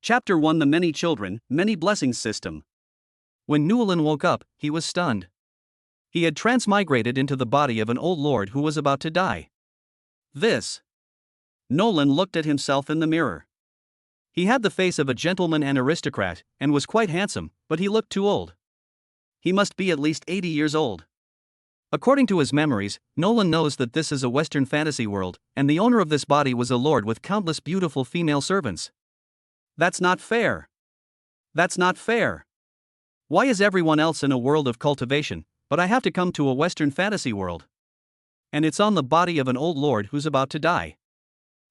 Chapter 1: The Many Children, Many Blessings System. When Newlin woke up, he was stunned. He had transmigrated into the body of an old lord who was about to die. This. Nolan looked at himself in the mirror. He had the face of a gentleman and aristocrat, and was quite handsome, but he looked too old. He must be at least 80 years old. According to his memories, Nolan knows that this is a Western fantasy world, and the owner of this body was a lord with countless beautiful female servants. That's not fair. That's not fair. Why is everyone else in a world of cultivation, but I have to come to a Western fantasy world? And it's on the body of an old lord who's about to die.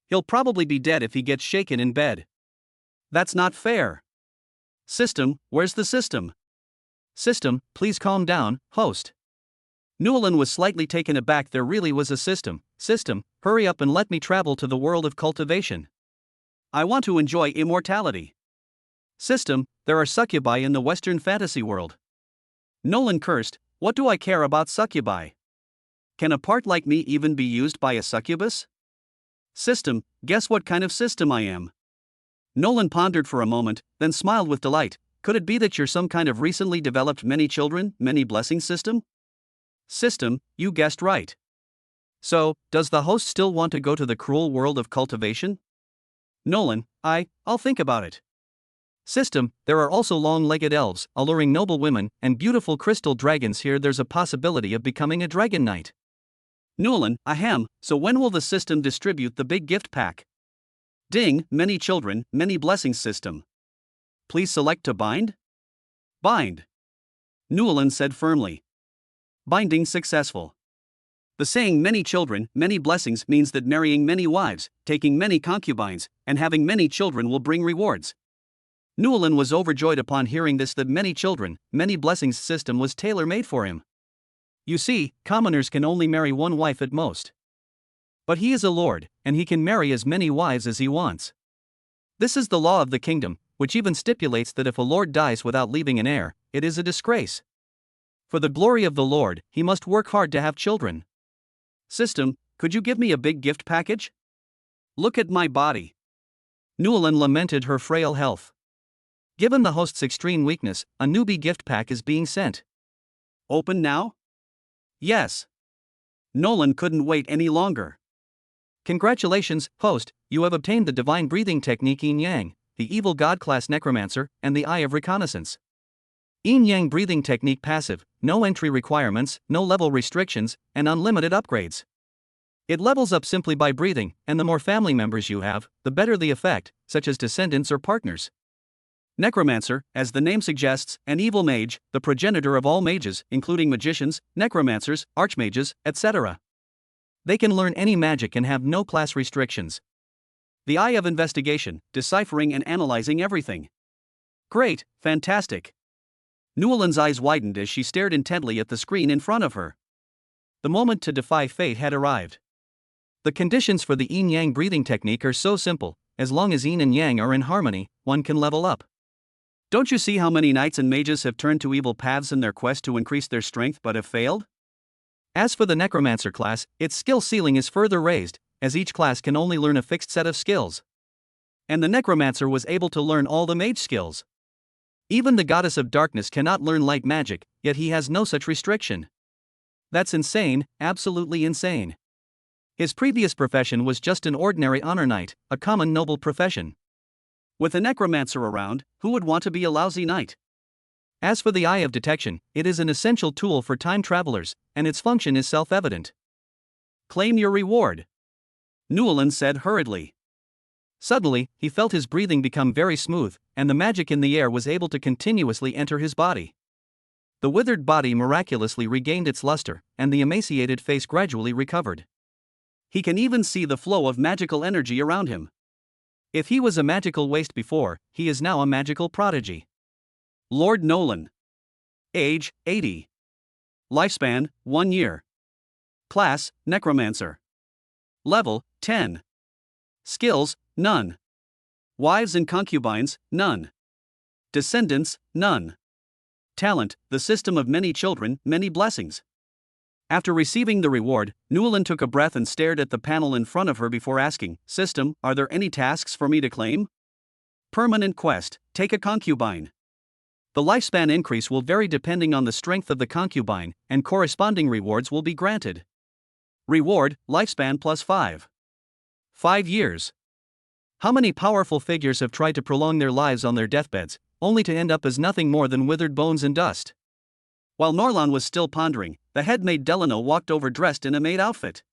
He'll probably be dead if he gets shaken in bed. That's not fair. System, where's the system? System, please calm down, host. Newlin was slightly taken aback. There really was a system. System, hurry up and let me travel to the world of cultivation. I want to enjoy immortality. System, there are succubi in the Western fantasy world. Nolan cursed, what do I care about succubi? Can a part like me even be used by a succubus? System, guess what kind of system I am? Nolan pondered for a moment, then smiled with delight. Could it be that you're some kind of recently developed many children, many blessings system? System, you guessed right. So, does the host still want to go to the cruel world of cultivation? Nolan, I'll think about it. System, there are also long-legged elves, alluring noble women, and beautiful crystal dragons here. There's a possibility of becoming a dragon knight. Nolan, ahem, so when will the system distribute the big gift pack? Ding, many children, many blessings system. Please select to bind? Bind. Newlin said firmly. Binding successful. The saying many children, many blessings means that marrying many wives, taking many concubines, and having many children will bring rewards. Newlin was overjoyed upon hearing this, that many children, many blessings system was tailor-made for him. You see, commoners can only marry one wife at most. But he is a lord, and he can marry as many wives as he wants. This is the law of the kingdom, which even stipulates that if a lord dies without leaving an heir, it is a disgrace. For the glory of the lord, he must work hard to have children. System, could you give me a big gift package? Look at my body. Newlin lamented her frail health. Given the host's extreme weakness, a newbie gift pack is being sent. Open now? Yes. Nolan couldn't wait any longer. Congratulations, host, you have obtained the divine breathing technique Yin Yang, the evil god class Necromancer, and the Eye of Reconnaissance. Yin Yang breathing technique passive, no entry requirements, no level restrictions, and unlimited upgrades. It levels up simply by breathing, and the more family members you have, the better the effect, such as descendants or partners. Necromancer, as the name suggests, an evil mage, the progenitor of all mages, including magicians, necromancers, archmages, etc. They can learn any magic and have no class restrictions. The Eye of Investigation, deciphering and analyzing everything. Great, fantastic. Newlin's eyes widened as she stared intently at the screen in front of her. The moment to defy fate had arrived. The conditions for the Yin Yang breathing technique are so simple. As long as Yin and Yang are in harmony, one can level up. Don't you see how many knights and mages have turned to evil paths in their quest to increase their strength but have failed? As for the Necromancer class, its skill ceiling is further raised, as each class can only learn a fixed set of skills. And the Necromancer was able to learn all the mage skills. Even the Goddess of Darkness cannot learn light magic, yet he has no such restriction. That's insane, absolutely insane. His previous profession was just an ordinary honor knight, a common noble profession. With a Necromancer around, who would want to be a lousy knight? As for the Eye of Detection, it is an essential tool for time travelers, and its function is self-evident. Claim your reward, Newlin said hurriedly. Suddenly, he felt his breathing become very smooth, and the magic in the air was able to continuously enter his body. The withered body miraculously regained its luster, and the emaciated face gradually recovered. He can even see the flow of magical energy around him. If he was a magical waste before, he is now a magical prodigy. Lord Nolan. Age, 80. Lifespan, 1 year. Class, Necromancer. Level, 10. Skills, none. Wives and concubines, none. Descendants, none. Talent, the system of many children, many blessings. After receiving the reward, Newlin took a breath and stared at the panel in front of her before asking, System, are there any tasks for me to claim? Permanent quest, take a concubine. The lifespan increase will vary depending on the strength of the concubine, and corresponding rewards will be granted. Reward, lifespan plus 5. 5 years. How many powerful figures have tried to prolong their lives on their deathbeds, only to end up as nothing more than withered bones and dust? While Norlan was still pondering, the head maid Delano walked over dressed in a maid outfit.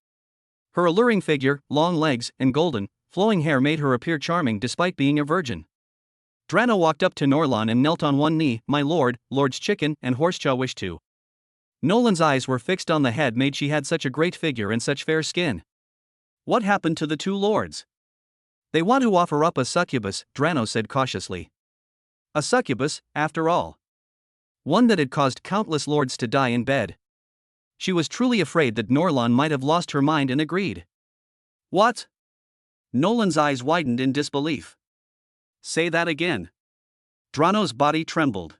Her alluring figure, long legs, and golden, flowing hair made her appear charming despite being a virgin. Drano walked up to Norlan and knelt on one knee. "My lord, Lords Chicken and Horsejaw wish to." Nolan's eyes were fixed on the head maid. She had such a great figure and such fair skin. What happened to the two lords? They want to offer up a succubus, Drano said cautiously. A succubus, after all. One that had caused countless lords to die in bed. She was truly afraid that Norlan might have lost her mind and agreed. What? Nolan's eyes widened in disbelief. Say that again. Drano's body trembled.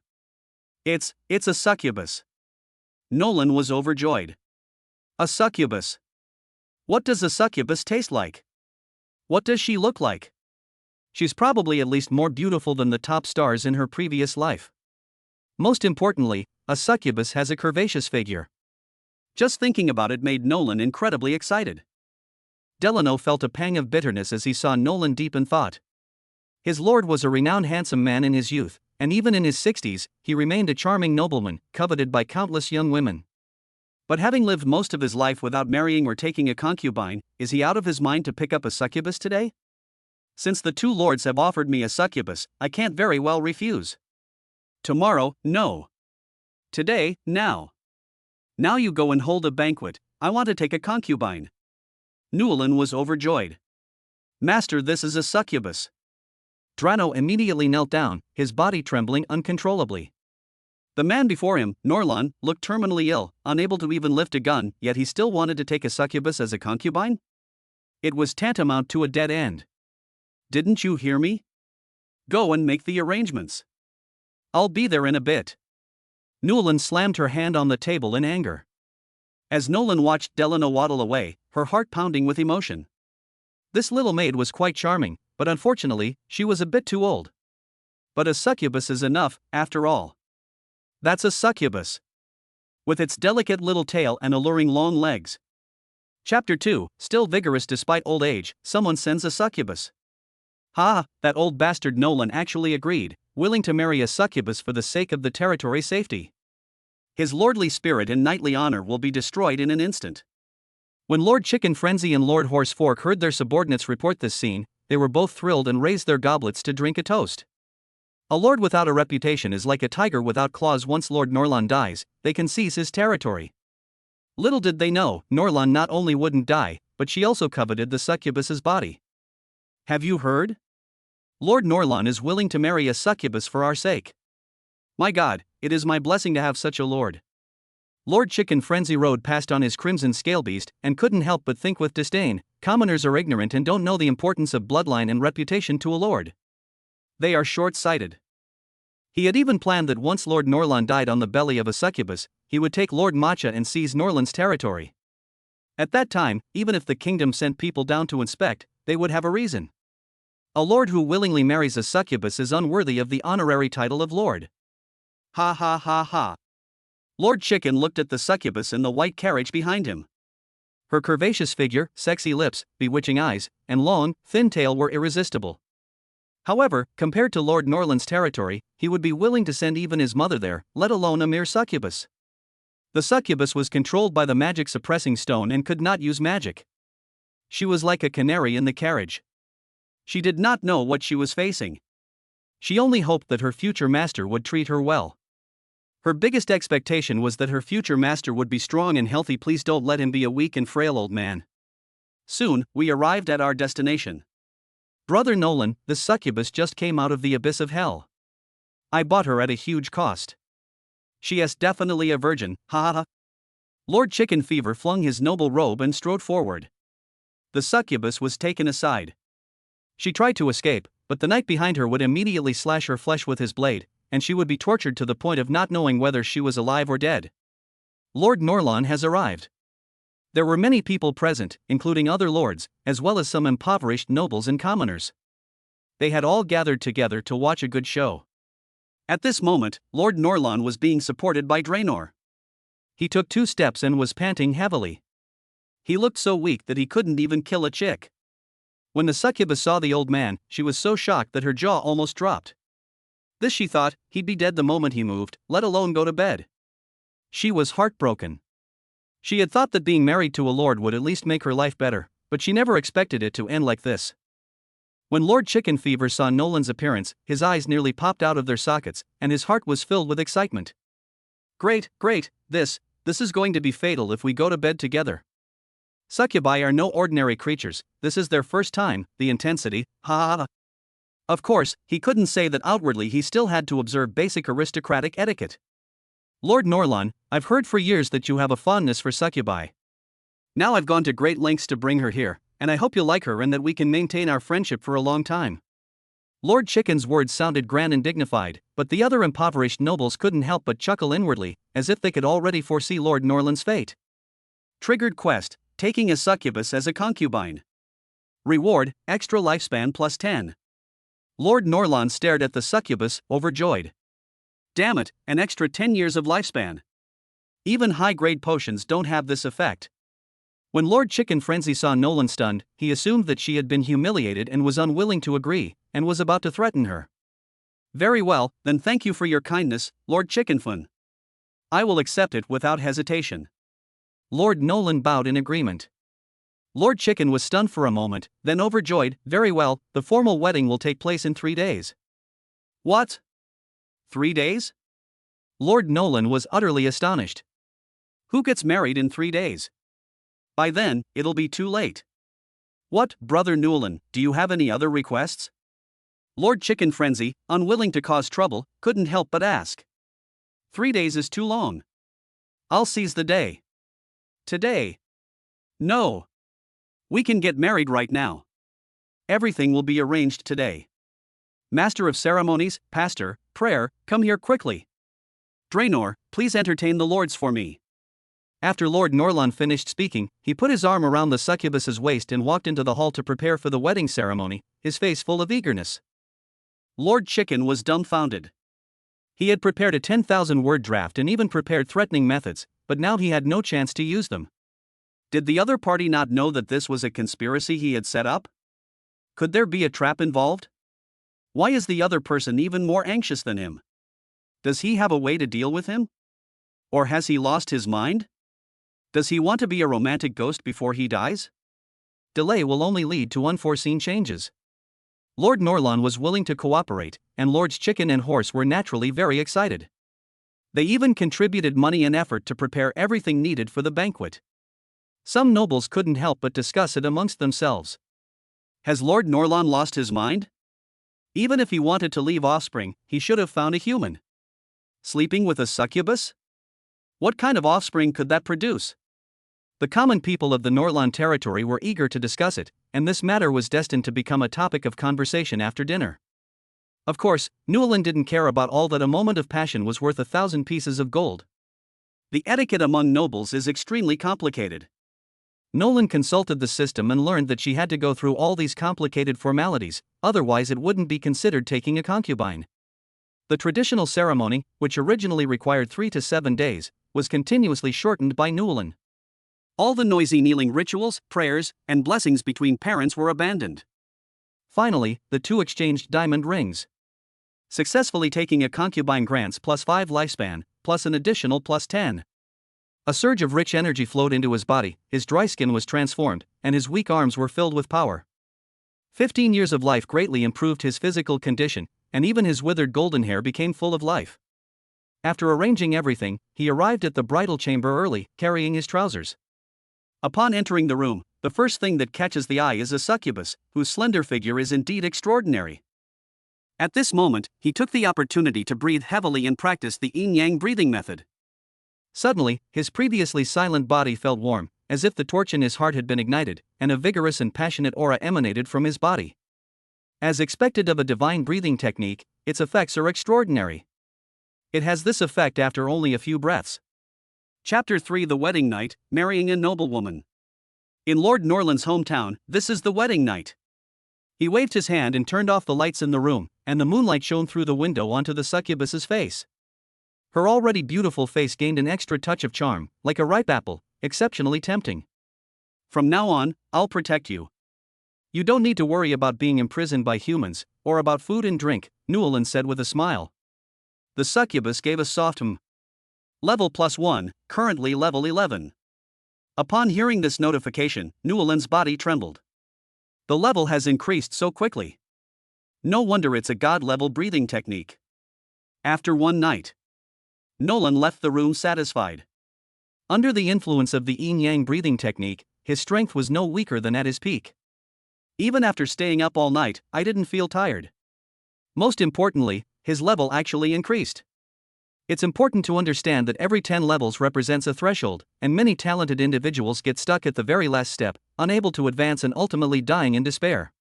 It's a succubus. Nolan was overjoyed. A succubus. What does a succubus taste like? What does she look like? She's probably at least more beautiful than the top stars in her previous life. Most importantly, a succubus has a curvaceous figure. Just thinking about it made Nolan incredibly excited. Delano felt a pang of bitterness as he saw Nolan deep in thought. His lord was a renowned handsome man in his youth, and even in his 60s, he remained a charming nobleman, coveted by countless young women. But having lived most of his life without marrying or taking a concubine, is he out of his mind to pick up a succubus today? Since the two lords have offered me a succubus, I can't very well refuse. Tomorrow, no. Today, now. Now you go and hold a banquet. I want to take a concubine. Newlin was overjoyed. Master, this is a succubus. Drano immediately knelt down, his body trembling uncontrollably. The man before him, Norlan, looked terminally ill, unable to even lift a gun, yet he still wanted to take a succubus as a concubine? It was tantamount to a dead end. Didn't you hear me? Go and make the arrangements. I'll be there in a bit. Newlin slammed her hand on the table in anger. As Nolan watched Delano waddle away, her heart pounding with emotion. This little maid was quite charming, but unfortunately, she was a bit too old. But a succubus is enough, after all. That's a succubus. With its delicate little tail and alluring long legs. Chapter 2, still vigorous despite old age, someone sends a succubus. Ha, that old bastard. Nolan actually agreed, willing to marry a succubus for the sake of the territory's safety. His lordly spirit and knightly honor will be destroyed in an instant. When Lord Chicken Frenzy and Lord Horse Fork heard their subordinates report this scene, they were both thrilled and raised their goblets to drink a toast. A lord without a reputation is like a tiger without claws. Once Lord Norlan dies, they can seize his territory. Little did they know, Norlan not only wouldn't die, but she also coveted the succubus's body. Have you heard? Lord Norlan is willing to marry a succubus for our sake. My God, it is my blessing to have such a lord. Lord Chicken Frenzy rode past on his crimson scalebeast and couldn't help but think with disdain, commoners are ignorant and don't know the importance of bloodline and reputation to a lord. They are short-sighted. He had even planned that once Lord Norlan died on the belly of a succubus, he would take Lord Matcha and seize Norlan's territory. At that time, even if the kingdom sent people down to inspect, they would have a reason. A lord who willingly marries a succubus is unworthy of the honorary title of lord. Ha ha ha ha. Lord Chicken looked at the succubus in the white carriage behind him. Her curvaceous figure, sexy lips, bewitching eyes, and long, thin tail were irresistible. However, compared to Lord Norlan's territory, he would be willing to send even his mother there, let alone a mere succubus. The succubus was controlled by the magic suppressing stone and could not use magic. She was like a canary in the carriage. She did not know what she was facing. She only hoped that her future master would treat her well. Her biggest expectation was that her future master would be strong and healthy. Please don't let him be a weak and frail old man. Soon, we arrived at our destination. Brother Nolan, the succubus just came out of the abyss of hell. I bought her at a huge cost. She is definitely a virgin, ha ha ha. Lord Chicken Fever flung his noble robe and strode forward. The succubus was taken aside. She tried to escape, but the knight behind her would immediately slash her flesh with his blade, and she would be tortured to the point of not knowing whether she was alive or dead. Lord Norlan has arrived. There were many people present, including other lords, as well as some impoverished nobles and commoners. they had all gathered together to watch a good show. At this moment, Lord Norlan was being supported by Draenor. He took 2 steps and was panting heavily. He looked so weak that he couldn't even kill a chick. When the succubus saw the old man, she was so shocked that her jaw almost dropped. This, she thought, he'd be dead the moment he moved, let alone go to bed. She was heartbroken. She had thought that being married to a lord would at least make her life better, but she never expected it to end like this. When Lord Chicken Fever saw Nolan's appearance, his eyes nearly popped out of their sockets, and his heart was filled with excitement. Great, this is going to be fatal if we go to bed together. Succubi are no ordinary creatures, this is their first time, the intensity, ha ha. Of course, he couldn't say that outwardly, he still had to observe basic aristocratic etiquette. Lord Norlan, I've heard for years that you have a fondness for succubi. Now I've gone to great lengths to bring her here, and I hope you'll like her and that we can maintain our friendship for a long time. Lord Chicken's words sounded grand and dignified, but the other impoverished nobles couldn't help but chuckle inwardly, as if they could already foresee Lord Norlan's fate. Triggered quest, taking a succubus as a concubine. Reward, extra lifespan plus 10. Lord Norlan stared at the succubus, overjoyed. Damn it, an extra 10 years of lifespan. Even high-grade potions don't have this effect. When Lord Chicken Frenzy saw Nolan stunned, he assumed that she had been humiliated and was unwilling to agree, and was about to threaten her. Very well, then thank you for your kindness, Lord Chickenfun. I will accept it without hesitation. Lord Nolan bowed in agreement. Lord Chicken was stunned for a moment, then overjoyed. Very well, the formal wedding will take place in 3 days. What? 3 days? Lord Nolan was utterly astonished. Who gets married in 3 days? By then, it'll be too late. What, Brother Newland, do you have any other requests? Lord Chicken Frenzy, unwilling to cause trouble, couldn't help but ask. 3 days is too long. I'll seize the day. Today. No. We can get married right now. Everything will be arranged today. Master of Ceremonies, Pastor, Prayer, come here quickly. Draenor, please entertain the lords for me. After Lord Norlan finished speaking, he put his arm around the succubus's waist and walked into the hall to prepare for the wedding ceremony, his face full of eagerness. Lord Chicken was dumbfounded. He had prepared a 10,000-word draft and even prepared threatening methods, but now he had no chance to use them. Did the other party not know that this was a conspiracy he had set up? Could there be a trap involved? Why is the other person even more anxious than him? Does he have a way to deal with him? Or has he lost his mind? Does he want to be a romantic ghost before he dies? Delay will only lead to unforeseen changes. Lord Norlan was willing to cooperate, and Lords Chicken and Horse were naturally very excited. They even contributed money and effort to prepare everything needed for the banquet. Some nobles couldn't help but discuss it amongst themselves. Has Lord Norlan lost his mind? Even if he wanted to leave offspring, he should have found a human. Sleeping with a succubus? What kind of offspring could that produce? The common people of the Norlan territory were eager to discuss it, and this matter was destined to become a topic of conversation after dinner. Of course, Newland didn't care about all that. A moment of passion was worth 1,000 pieces of gold. The etiquette among nobles is extremely complicated. Nolan consulted the system and learned that she had to go through all these complicated formalities, otherwise it wouldn't be considered taking a concubine. The traditional ceremony, which originally required 3 to 7 days, was continuously shortened by Newland. All the noisy kneeling rituals, prayers, and blessings between parents were abandoned. Finally, the two exchanged diamond rings. Successfully taking a concubine grants +5 lifespan, plus an additional +10. A surge of rich energy flowed into his body, his dry skin was transformed, and his weak arms were filled with power. 15 years of life greatly improved his physical condition, and even his withered golden hair became full of life. After arranging everything, he arrived at the bridal chamber early, carrying his trousers. Upon entering the room, the first thing that catches the eye is a succubus, whose slender figure is indeed extraordinary. At this moment, he took the opportunity to breathe heavily and practice the yin-yang breathing method. Suddenly, his previously silent body felt warm, as if the torch in his heart had been ignited, and a vigorous and passionate aura emanated from his body. As expected of a divine breathing technique, its effects are extraordinary. It has this effect after only a few breaths. Chapter 3: The Wedding Night, Marrying a Noblewoman. In Lord Norlan's hometown, this is the wedding night. He waved his hand and turned off the lights in the room, and the moonlight shone through the window onto the succubus's face. Her already beautiful face gained an extra touch of charm, like a ripe apple, exceptionally tempting. From now on, I'll protect you. You don't need to worry about being imprisoned by humans, or about food and drink, Newland said with a smile. The succubus gave a soft Level +1, currently level 11. Upon hearing this notification, Newland's body trembled. The level has increased so quickly. No wonder it's a god-level breathing technique. After one night, Nolan left the room satisfied. Under the influence of the yin-yang breathing technique, his strength was no weaker than at his peak. Even after staying up all night, I didn't feel tired. Most importantly, his level actually increased. It's important to understand that every 10 levels represents a threshold, and many talented individuals get stuck at the very last step, unable to advance and ultimately dying in despair.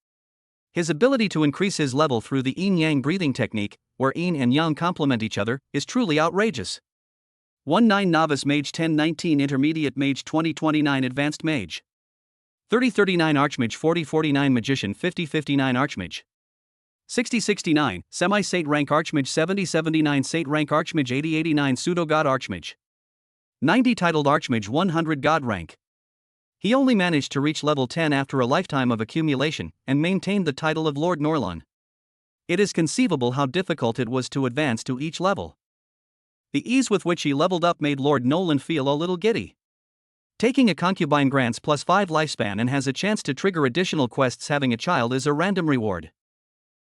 His ability to increase his level through the yin-yang breathing technique, where yin and yang complement each other, is truly outrageous. 19 Novice Mage, 10-19 Intermediate Mage, 20-29 Advanced Mage, 30-39 Archmage, 40-49 Magician, 50-59 Archmage, 60-69 Semi-Sate Rank Archmage, 70-79 Sate Rank Archmage, 80-89 Pseudo-God Archmage, 90 Titled Archmage, 100 God Rank. He only managed to reach level 10 after a lifetime of accumulation, and maintained the title of Lord Norlan. It is conceivable how difficult it was to advance to each level. The ease with which he leveled up made Lord Nolan feel a little giddy. Taking a concubine grants +5 lifespan and has a chance to trigger additional quests. Having a child is a random reward.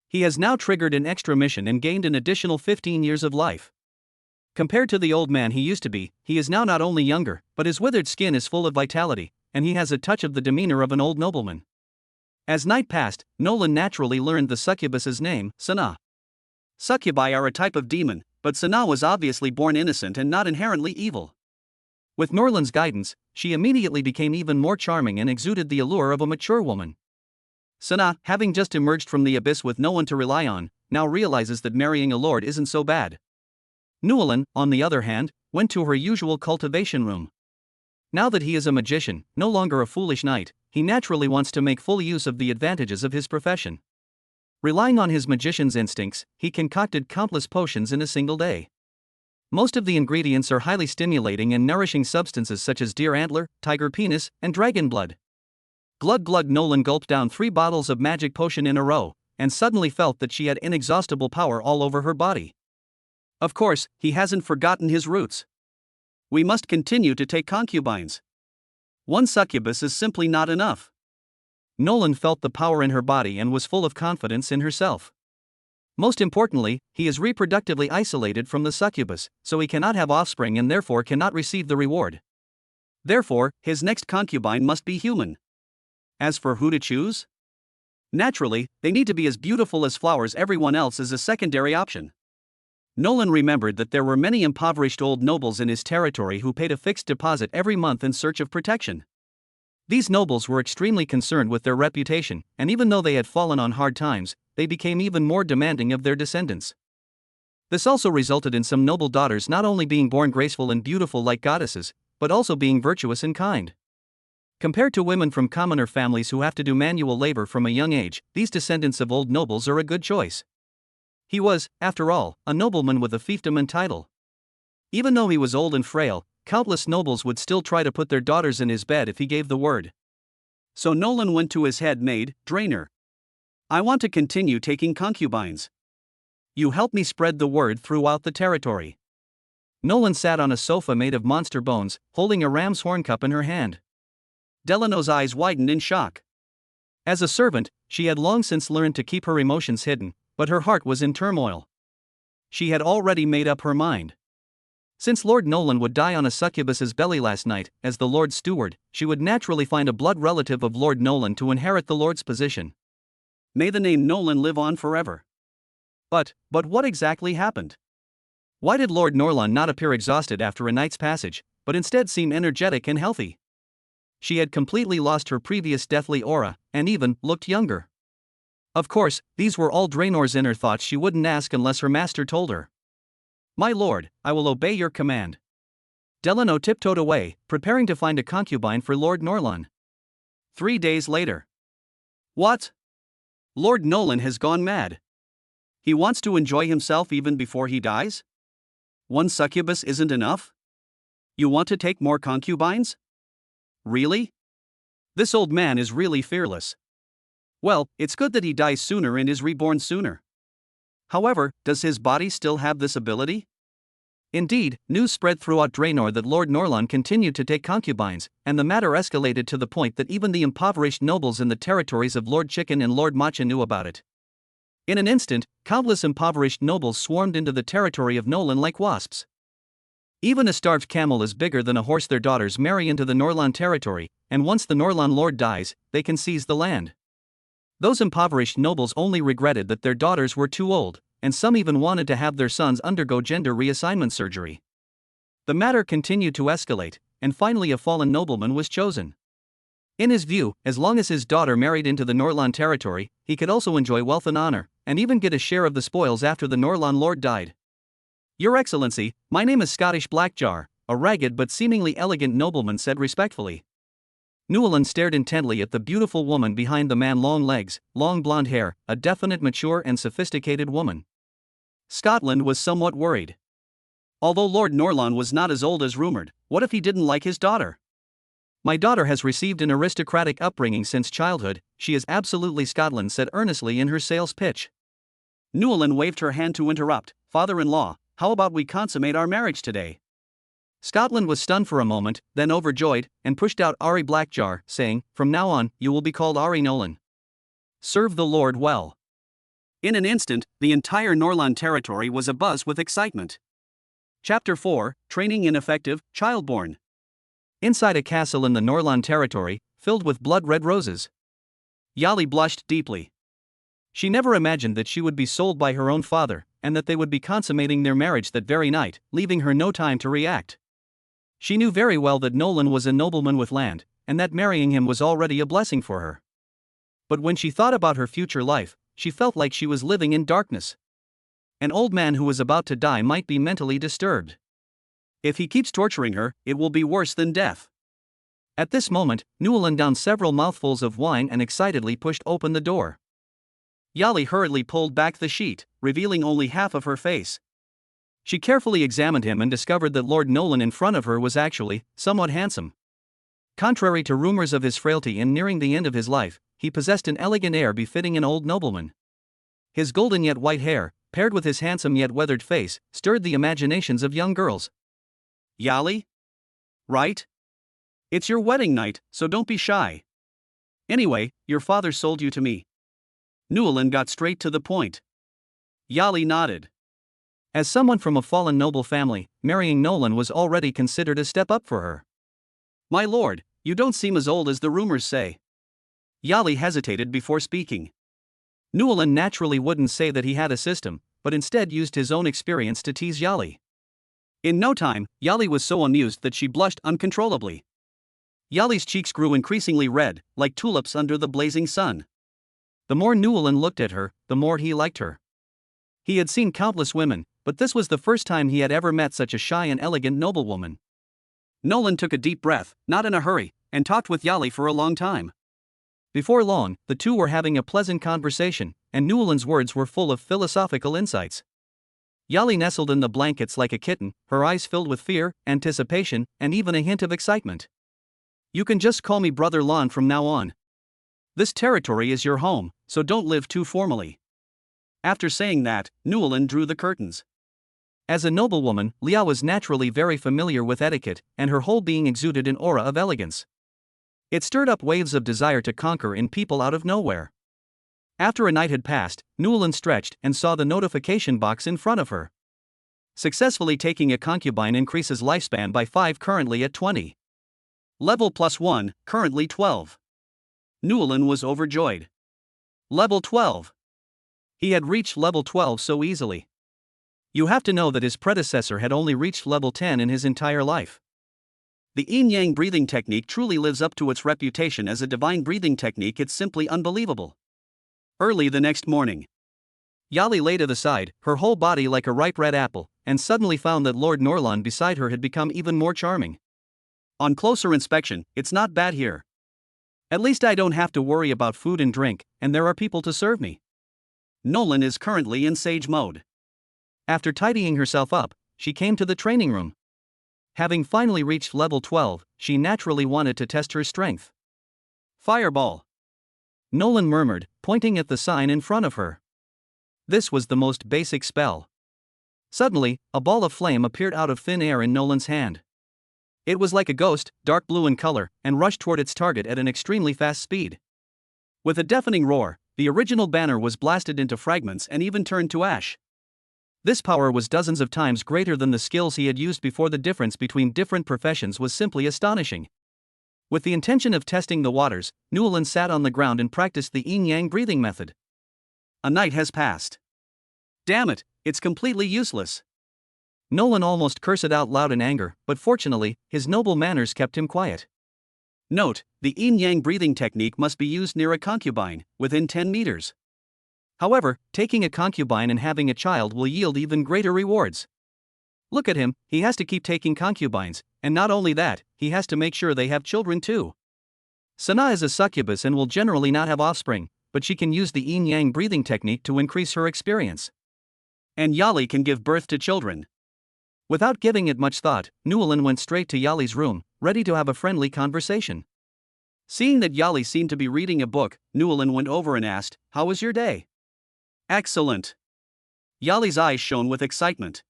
He has now triggered an extra mission and gained an additional 15 years of life. Compared to the old man he used to be, he is now not only younger, but his withered skin is full of vitality, and he has a touch of the demeanor of an old nobleman. As night passed, Nolan naturally learned the succubus's name, Sana. Succubi are a type of demon, but Sana was obviously born innocent and not inherently evil. With Norlan's guidance, she immediately became even more charming and exuded the allure of a mature woman. Sana, having just emerged from the abyss with no one to rely on, now realizes that marrying a lord isn't so bad. Newland, on the other hand, went to her usual cultivation room. Now that he is a magician, no longer a foolish knight, he naturally wants to make full use of the advantages of his profession. Relying on his magician's instincts, he concocted countless potions in a single day. Most of the ingredients are highly stimulating and nourishing substances such as deer antler, tiger penis, and dragon blood. Glug glug. Nolan gulped down 3 bottles of magic potion in a row, and suddenly felt that she had inexhaustible power all over her body. Of course, he hasn't forgotten his roots. We must continue to take concubines. One succubus is simply not enough. Nolan felt the power in her body and was full of confidence in herself. Most importantly, he is reproductively isolated from the succubus, so he cannot have offspring and therefore cannot receive the reward. Therefore, his next concubine must be human. As for who to choose? Naturally, they need to be as beautiful as flowers. Everyone else is a secondary option. Nolan remembered that there were many impoverished old nobles in his territory who paid a fixed deposit every month in search of protection. These nobles were extremely concerned with their reputation, and even though they had fallen on hard times, they became even more demanding of their descendants. This also resulted in some noble daughters not only being born graceful and beautiful like goddesses, but also being virtuous and kind. Compared to women from commoner families who have to do manual labor from a young age, these descendants of old nobles are a good choice. He was, after all, a nobleman with a fiefdom and title. Even though he was old and frail, countless nobles would still try to put their daughters in his bed if he gave the word. So Nolan went to his head maid, Drainer. I want to continue taking concubines. You help me spread the word throughout the territory. Nolan sat on a sofa made of monster bones, holding a ram's horn cup in her hand. Delano's eyes widened in shock. As a servant, she had long since learned to keep her emotions hidden, but her heart was in turmoil. She had already made up her mind. Since Lord Nolan would die on a succubus's belly last night, as the Lord's steward, she would naturally find a blood relative of Lord Nolan to inherit the Lord's position. May the name Nolan live on forever. But what exactly happened? Why did Lord Nolan not appear exhausted after a night's passage, but instead seem energetic and healthy? She had completely lost her previous deathly aura, and even looked younger. Of course, these were all Drainor's inner thoughts. She wouldn't ask unless her master told her. My lord, I will obey your command. Delano tiptoed away, preparing to find a concubine for Lord Norlan. 3 days later. What? Lord Nolan has gone mad. He wants to enjoy himself even before he dies? One succubus isn't enough? You want to take more concubines? Really? This old man is really fearless. Well, it's good that he dies sooner and is reborn sooner. However, does his body still have this ability? Indeed, news spread throughout Draenor that Lord Norlan continued to take concubines, and the matter escalated to the point that even the impoverished nobles in the territories of Lord Chicken and Lord Matcha knew about it. In an instant, countless impoverished nobles swarmed into the territory of Nolan like wasps. Even a starved camel is bigger than a horse. Their daughters marry into the Norlan territory, and once the Norlan lord dies, they can seize the land. Those impoverished nobles only regretted that their daughters were too old, and some even wanted to have their sons undergo gender reassignment surgery. The matter continued to escalate, and finally a fallen nobleman was chosen. In his view, as long as his daughter married into the Norlan territory, he could also enjoy wealth and honor, and even get a share of the spoils after the Norlan lord died. Your Excellency, my name is Scottish Blackjar, a ragged but seemingly elegant nobleman said respectfully. Newland stared intently at the beautiful woman behind the man. Long legs, long blonde hair, a definite mature and sophisticated woman. Scotland was somewhat worried. Although Lord Norlan was not as old as rumored, what if he didn't like his daughter? My daughter has received an aristocratic upbringing since childhood, she is absolutely Scotland said earnestly in her sales pitch. Newland waved her hand to interrupt. Father-in-law, how about we consummate our marriage today? Scotland was stunned for a moment, then overjoyed, and pushed out Ari Blackjar, saying, from now on, you will be called Ari Nolan. Serve the Lord well. In an instant, the entire Norlan territory was abuzz with excitement. Chapter 4, Training Ineffective, Childborn. Inside a castle in the Norlan territory, filled with blood-red roses. Yali blushed deeply. She never imagined that she would be sold by her own father, and that they would be consummating their marriage that very night, leaving her no time to react. She knew very well that Nolan was a nobleman with land, and that marrying him was already a blessing for her. But when she thought about her future life, she felt like she was living in darkness. An old man who was about to die might be mentally disturbed. If he keeps torturing her, it will be worse than death. At this moment, Newland downed several mouthfuls of wine and excitedly pushed open the door. Yali hurriedly pulled back the sheet, revealing only half of her face. She carefully examined him and discovered that Lord Nolan in front of her was actually somewhat handsome. Contrary to rumors of his frailty and nearing the end of his life, he possessed an elegant air befitting an old nobleman. His golden yet white hair, paired with his handsome yet weathered face, stirred the imaginations of young girls. Yali? Right? It's your wedding night, so don't be shy. Anyway, your father sold you to me. Newland got straight to the point. Yali nodded. As someone from a fallen noble family, marrying Nolan was already considered a step up for her. My lord, you don't seem as old as the rumors say. Yali hesitated before speaking. Newland naturally wouldn't say that he had a system, but instead used his own experience to tease Yali. In no time, Yali was so amused that she blushed uncontrollably. Yali's cheeks grew increasingly red, like tulips under the blazing sun. The more Newland looked at her, the more he liked her. He had seen countless women, but this was the first time he had ever met such a shy and elegant noblewoman. Nolan took a deep breath, not in a hurry, and talked with Yali for a long time. Before long, the two were having a pleasant conversation, and Newland's words were full of philosophical insights. Yali nestled in the blankets like a kitten, her eyes filled with fear, anticipation, and even a hint of excitement. You can just call me Brother Lon from now on. This territory is your home, so don't live too formally. After saying that, Newland drew the curtains. As a noblewoman, Lia was naturally very familiar with etiquette, and her whole being exuded an aura of elegance. It stirred up waves of desire to conquer in people out of nowhere. After a night had passed, Newland stretched and saw the notification box in front of her. Successfully taking a concubine increases lifespan by 5, currently at 20. Level +1, currently 12. Newland was overjoyed. Level 12. He had reached level 12 so easily. You have to know that his predecessor had only reached level 10 in his entire life. The yin-yang breathing technique truly lives up to its reputation as a divine breathing technique. It's simply unbelievable. Early the next morning, Yali lay to the side, her whole body like a ripe red apple, and suddenly found that Lord Norlan beside her had become even more charming. On closer inspection, it's not bad here. At least I don't have to worry about food and drink, and there are people to serve me. Nolan is currently in sage mode. After tidying herself up, she came to the training room. Having finally reached level 12, she naturally wanted to test her strength. Fireball, Nolan murmured, pointing at the sign in front of her. This was the most basic spell. Suddenly, a ball of flame appeared out of thin air in Nolan's hand. It was like a ghost, dark blue in color, and rushed toward its target at an extremely fast speed. With a deafening roar, the original banner was blasted into fragments and even turned to ash. This power was dozens of times greater than the skills he had used before. The difference between different professions was simply astonishing. With the intention of testing the waters, Newland sat on the ground and practiced the yin-yang breathing method. A night has passed. Damn it, it's completely useless. Nolan almost cursed out loud in anger, but fortunately, his noble manners kept him quiet. Note, the yin-yang breathing technique must be used near a concubine, within 10 meters. However, taking a concubine and having a child will yield even greater rewards. Look at him, he has to keep taking concubines, and not only that, he has to make sure they have children too. Sana is a succubus and will generally not have offspring, but she can use the yin-yang breathing technique to increase her experience. And Yali can give birth to children. Without giving it much thought, Newland went straight to Yali's room, ready to have a friendly conversation. Seeing that Yali seemed to be reading a book, Newland went over and asked, "How was your day?" "Excellent." Yali's eyes shone with excitement.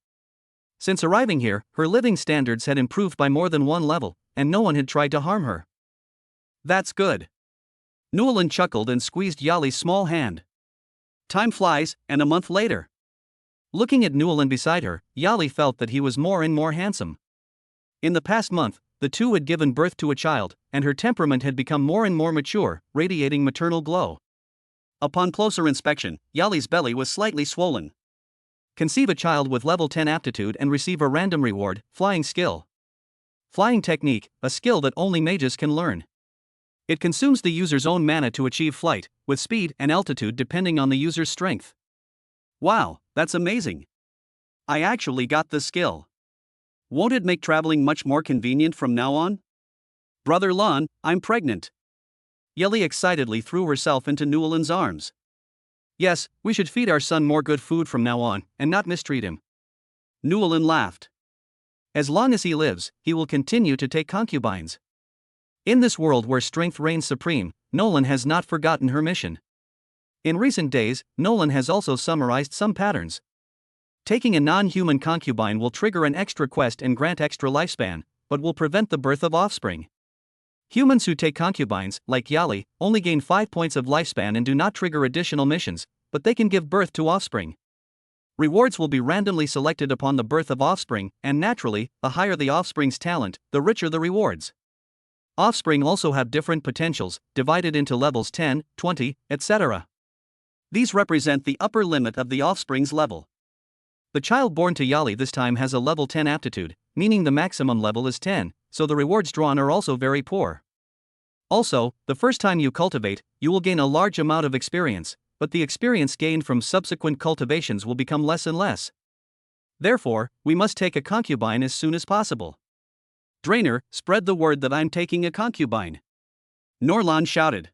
Since arriving here, her living standards had improved by more than one level, and no one had tried to harm her. "That's good." Newland chuckled and squeezed Yali's small hand. Time flies, and a month later. Looking at Newland beside her, Yali felt that he was more and more handsome. In the past month, the two had given birth to a child, and her temperament had become more and more mature, radiating maternal glow. Upon closer inspection, Yali's belly was slightly swollen. Conceive a child with level 10 aptitude and receive a random reward, flying skill. Flying technique, a skill that only mages can learn. It consumes the user's own mana to achieve flight, with speed and altitude depending on the user's strength. Wow, that's amazing. I actually got the skill. Won't it make traveling much more convenient from now on? Brother Lon, I'm pregnant. Yali excitedly threw herself into Newland's arms. Yes, we should feed our son more good food from now on, and not mistreat him. Newland laughed. As long as he lives, he will continue to take concubines. In this world where strength reigns supreme, Nolan has not forgotten her mission. In recent days, Nolan has also summarized some patterns. Taking a non-human concubine will trigger an extra quest and grant extra lifespan, but will prevent the birth of offspring. Humans who take concubines, like Yali, only gain 5 points of lifespan and do not trigger additional missions, but they can give birth to offspring. Rewards will be randomly selected upon the birth of offspring, and naturally, the higher the offspring's talent, the richer the rewards. Offspring also have different potentials, divided into levels 10, 20, etc. These represent the upper limit of the offspring's level. The child born to Yali this time has a level 10 aptitude, meaning the maximum level is 10, so the rewards drawn are also very poor. Also, the first time you cultivate, you will gain a large amount of experience, but the experience gained from subsequent cultivations will become less and less. Therefore, we must take a concubine as soon as possible. Drainer, spread the word that I'm taking a concubine. Norlan shouted.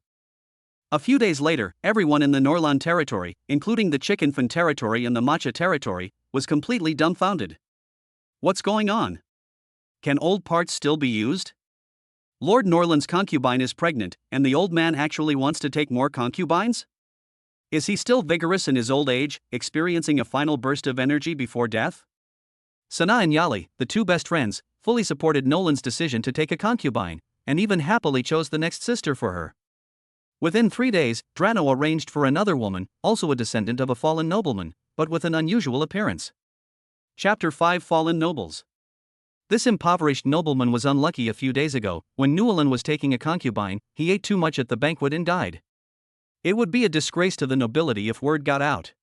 A few days later, everyone in the Norlan territory, including the Chickenfin territory and the Matcha territory, was completely dumbfounded. What's going on? Can old parts still be used? Lord Norland's concubine is pregnant, and the old man actually wants to take more concubines? Is he still vigorous in his old age, experiencing a final burst of energy before death? Sana and Yali, the two best friends, fully supported Nolan's decision to take a concubine, and even happily chose the next sister for her. Within 3 days, Drano arranged for another woman, also a descendant of a fallen nobleman, but with an unusual appearance. Chapter 5 Fallen Nobles. This impoverished nobleman was unlucky a few days ago. When Newland was taking a concubine, he ate too much at the banquet and died. It would be a disgrace to the nobility if word got out.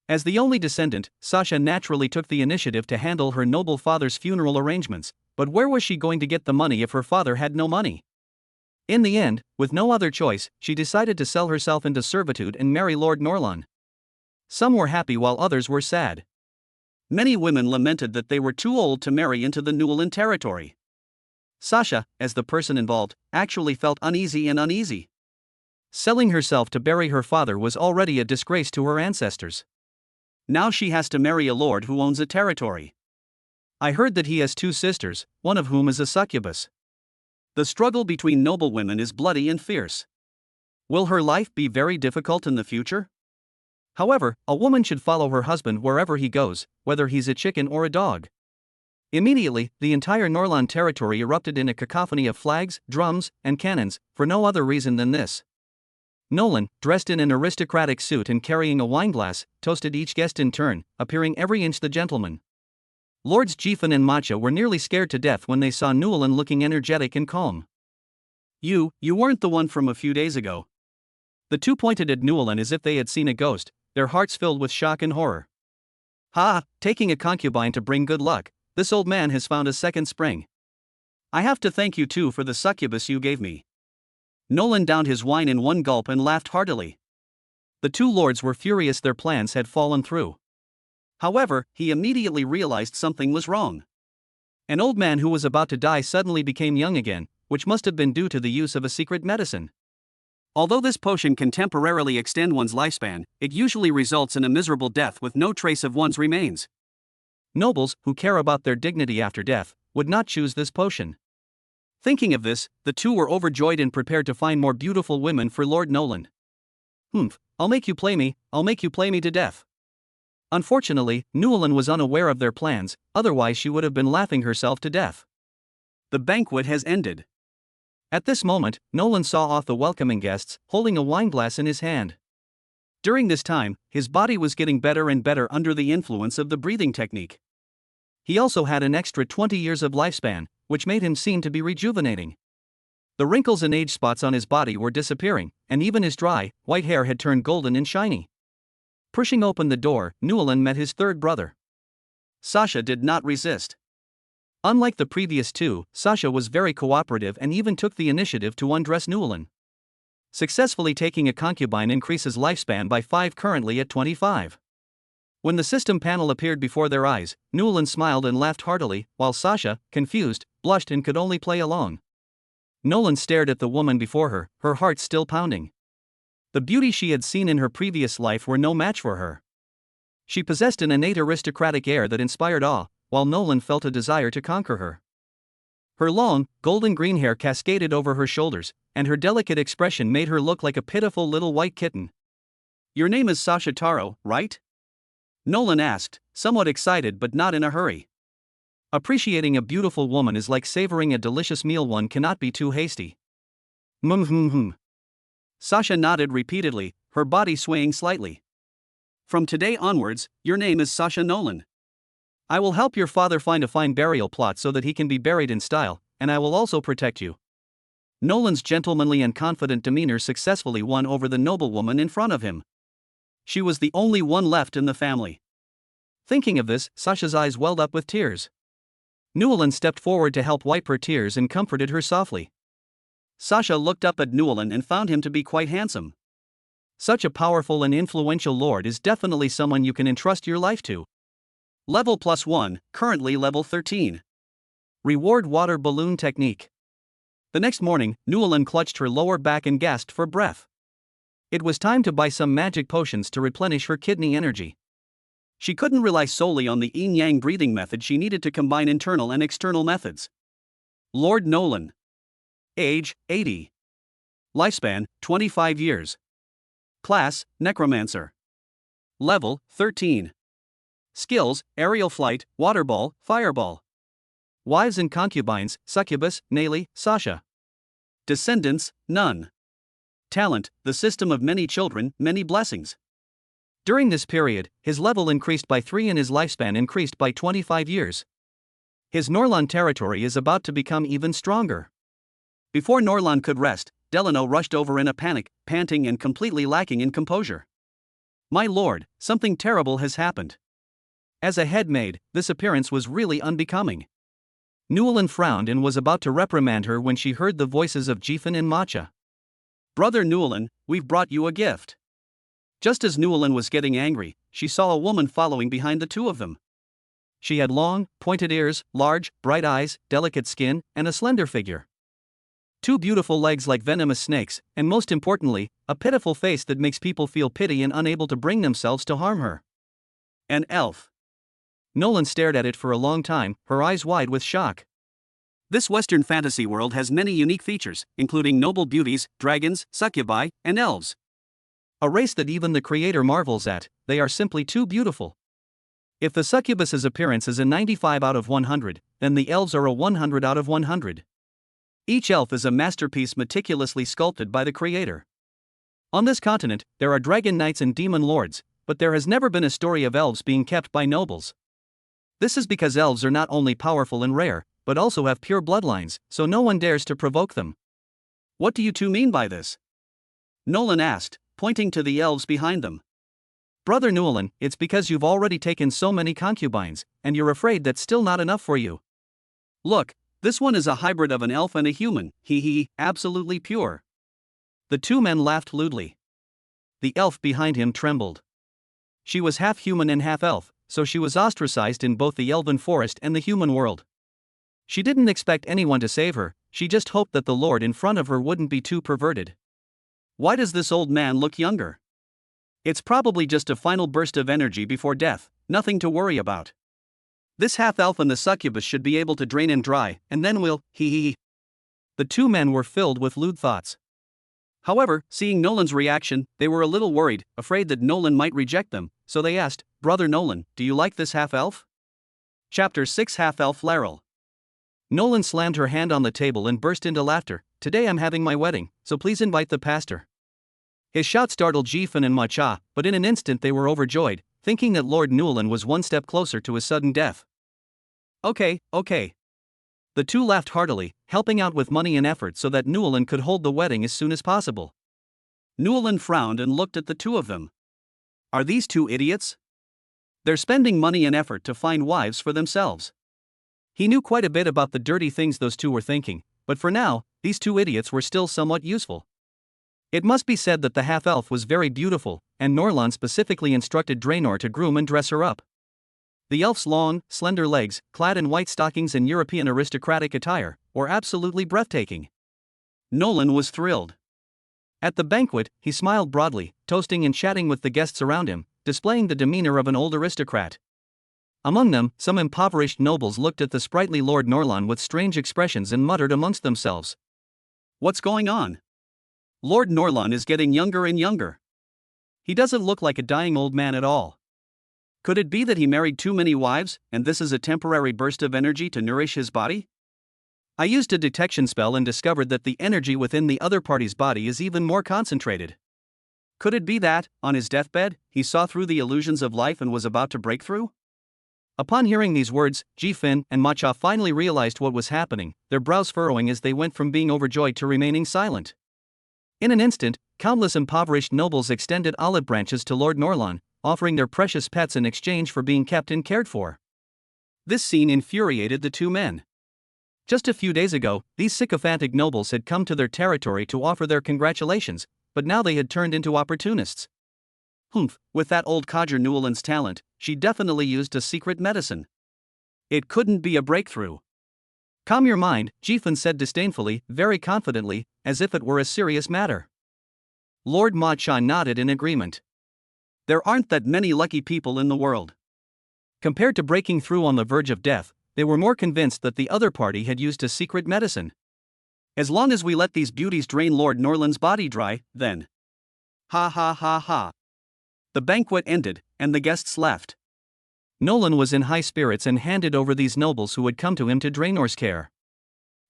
As the only descendant, Sasha naturally took the initiative to handle her noble father's funeral arrangements, but where was she going to get the money if her father had no money? In the end, with no other choice, she decided to sell herself into servitude and marry Lord Norlan. Some were happy while others were sad. Many women lamented that they were too old to marry into the Newland territory. Sasha, as the person involved, actually felt uneasy. Selling herself to bury her father was already a disgrace to her ancestors. Now she has to marry a lord who owns a territory. I heard that he has 2 sisters, one of whom is a succubus. The struggle between noblewomen is bloody and fierce. Will her life be very difficult in the future? However, a woman should follow her husband wherever he goes, whether he's a chicken or a dog. Immediately, the entire Norland territory erupted in a cacophony of flags, drums, and cannons, for no other reason than this. Nolan, dressed in an aristocratic suit and carrying a wineglass, toasted each guest in turn, appearing every inch the gentleman. Lords Jifen and Matcha were nearly scared to death when they saw Newland looking energetic and calm. You weren't the one from a few days ago. The 2 pointed at Newland as if they had seen a ghost, their hearts filled with shock and horror. Ha, taking a concubine to bring good luck, this old man has found a second spring. I have to thank you too for the succubus you gave me. Nolan downed his wine in one gulp and laughed heartily. The 2 lords were furious their plans had fallen through. However, he immediately realized something was wrong. An old man who was about to die suddenly became young again, which must have been due to the use of a secret medicine. Although this potion can temporarily extend one's lifespan, it usually results in a miserable death with no trace of one's remains. Nobles, who care about their dignity after death, would not choose this potion. Thinking of this, the 2 were overjoyed and prepared to find more beautiful women for Lord Nolan. I'll make you play me to death. Unfortunately, Newland was unaware of their plans, otherwise she would have been laughing herself to death. The banquet has ended. At this moment, Nolan saw off the welcoming guests, holding a wineglass in his hand. During this time, his body was getting better and better under the influence of the breathing technique. He also had an extra 20 years of lifespan, which made him seem to be rejuvenating. The wrinkles and age spots on his body were disappearing, and even his dry, white hair had turned golden and shiny. Pushing open the door, Newland met his 3rd brother. Sasha did not resist. Unlike the previous 2, Sasha was very cooperative and even took the initiative to undress Newland. Successfully taking a concubine increases lifespan by 5, currently at 25. When the system panel appeared before their eyes, Newland smiled and laughed heartily, while Sasha, confused, blushed and could only play along. Nolan stared at the woman before her, her heart still pounding. The beauty she had seen in her previous life were no match for her. She possessed an innate aristocratic air that inspired awe, while Nolan felt a desire to conquer her. Her long, golden-green hair cascaded over her shoulders, and her delicate expression made her look like a pitiful little white kitten. Your name is Sasha Taro, right? Nolan asked, somewhat excited but not in a hurry. Appreciating a beautiful woman is like savoring a delicious meal, one cannot be too hasty. Sasha nodded repeatedly, her body swaying slightly. From today onwards, your name is Sasha Nolan. I will help your father find a fine burial plot so that he can be buried in style, and I will also protect you. Nolan's gentlemanly and confident demeanor successfully won over the noblewoman in front of him. She was the only one left in the family. Thinking of this, Sasha's eyes welled up with tears. Newland stepped forward to help wipe her tears and comforted her softly. Sasha looked up at Newland and found him to be quite handsome. Such a powerful and influential lord is definitely someone you can entrust your life to. Level +1, currently level 13. Reward water balloon technique. The next morning, Newland clutched her lower back and gasped for breath. It was time to buy some magic potions to replenish her kidney energy. She couldn't rely solely on the yin-yang breathing method, she needed to combine internal and external methods. Lord Nolan. Age, 80. Lifespan, 25 years. Class, Necromancer. Level, 13. Skills, aerial flight, waterball, fireball. Wives and concubines, succubus, Nayli, Sasha. Descendants, none. Talent, the system of many children, many blessings. During this period, his level increased by 3 and his lifespan increased by 25 years. His Norland territory is about to become even stronger. Before Norland could rest, Delano rushed over in a panic, panting and completely lacking in composure. My lord, something terrible has happened. As a head maid, this appearance was really unbecoming. Newland frowned and was about to reprimand her when she heard the voices of Jifen and Matcha. Brother Newland, we've brought you a gift. Just as Newland was getting angry, she saw a woman following behind the two of them. She had long, pointed ears, large, bright eyes, delicate skin, and a slender figure. 2 beautiful legs like venomous snakes, and most importantly, a pitiful face that makes people feel pity and unable to bring themselves to harm her. An elf. Nolan stared at it for a long time, her eyes wide with shock. This Western fantasy world has many unique features, including noble beauties, dragons, succubi, and elves. A race that even the creator marvels at, they are simply too beautiful. If the succubus's appearance is a 95 out of 100, then the elves are a 100 out of 100. Each elf is a masterpiece meticulously sculpted by the creator. On this continent, there are dragon knights and demon lords, but there has never been a story of elves being kept by nobles. This is because elves are not only powerful and rare, but also have pure bloodlines, so no one dares to provoke them. What do you two mean by this? Nolan asked, pointing to the elves behind them. Brother Newland, it's because you've already taken so many concubines, and you're afraid that's still not enough for you. Look, this one is a hybrid of an elf and a human, absolutely pure. The 2 men laughed lewdly. The elf behind him trembled. She was half human and half elf, so she was ostracized in both the elven forest and the human world. She didn't expect anyone to save her, she just hoped that the lord in front of her wouldn't be too perverted. Why does this old man look younger? It's probably just a final burst of energy before death, nothing to worry about. This half-elf and the succubus should be able to drain him dry, and then we'll, The 2 men were filled with lewd thoughts. However, seeing Nolan's reaction, they were a little worried, afraid that Nolan might reject them, so they asked, Brother Nolan, do you like this half-elf? Chapter 6 Half-Elf Laryl. Nolan slammed her hand on the table and burst into laughter. Today I'm having my wedding, so please invite the pastor. His shout startled Jifin and Macha, but in an instant they were overjoyed, thinking that Lord Newland was one step closer to his sudden death. Okay. The 2 laughed heartily, helping out with money and effort so that Newland could hold the wedding as soon as possible. Newland frowned and looked at the 2 of them. Are these 2 idiots? They're spending money and effort to find wives for themselves. He knew quite a bit about the dirty things those 2 were thinking, but for now, these 2 idiots were still somewhat useful. It must be said that the half-elf was very beautiful, and Norlan specifically instructed Draenor to groom and dress her up. The elf's long, slender legs, clad in white stockings and European aristocratic attire, were absolutely breathtaking. Nolan was thrilled. At the banquet, he smiled broadly, toasting and chatting with the guests around him, displaying the demeanor of an old aristocrat. Among them, some impoverished nobles looked at the sprightly Lord Norlan with strange expressions and muttered amongst themselves. What's going on? Lord Norlan is getting younger and younger. He doesn't look like a dying old man at all. Could it be that he married too many wives, and this is a temporary burst of energy to nourish his body? I used a detection spell and discovered that the energy within the other party's body is even more concentrated. Could it be that, on his deathbed, he saw through the illusions of life and was about to break through? Upon hearing these words, Jifin and Macha finally realized what was happening, their brows furrowing as they went from being overjoyed to remaining silent. In an instant, countless impoverished nobles extended olive branches to Lord Norlan, offering their precious pets in exchange for being kept and cared for. This scene infuriated the 2 men. Just a few days ago, these sycophantic nobles had come to their territory to offer their congratulations, but now they had turned into opportunists. With that old codger Newland's talent, she definitely used a secret medicine. It couldn't be a breakthrough. Calm your mind, Jifin said disdainfully, very confidently, as if it were a serious matter. Lord Macha nodded in agreement. There aren't that many lucky people in the world. Compared to breaking through on the verge of death, they were more convinced that the other party had used a secret medicine. As long as we let these beauties drain Lord Norland's body dry, then. Ha. The banquet ended, and the guests left. Nolan was in high spirits and handed over these nobles who had come to him to Draenor's care.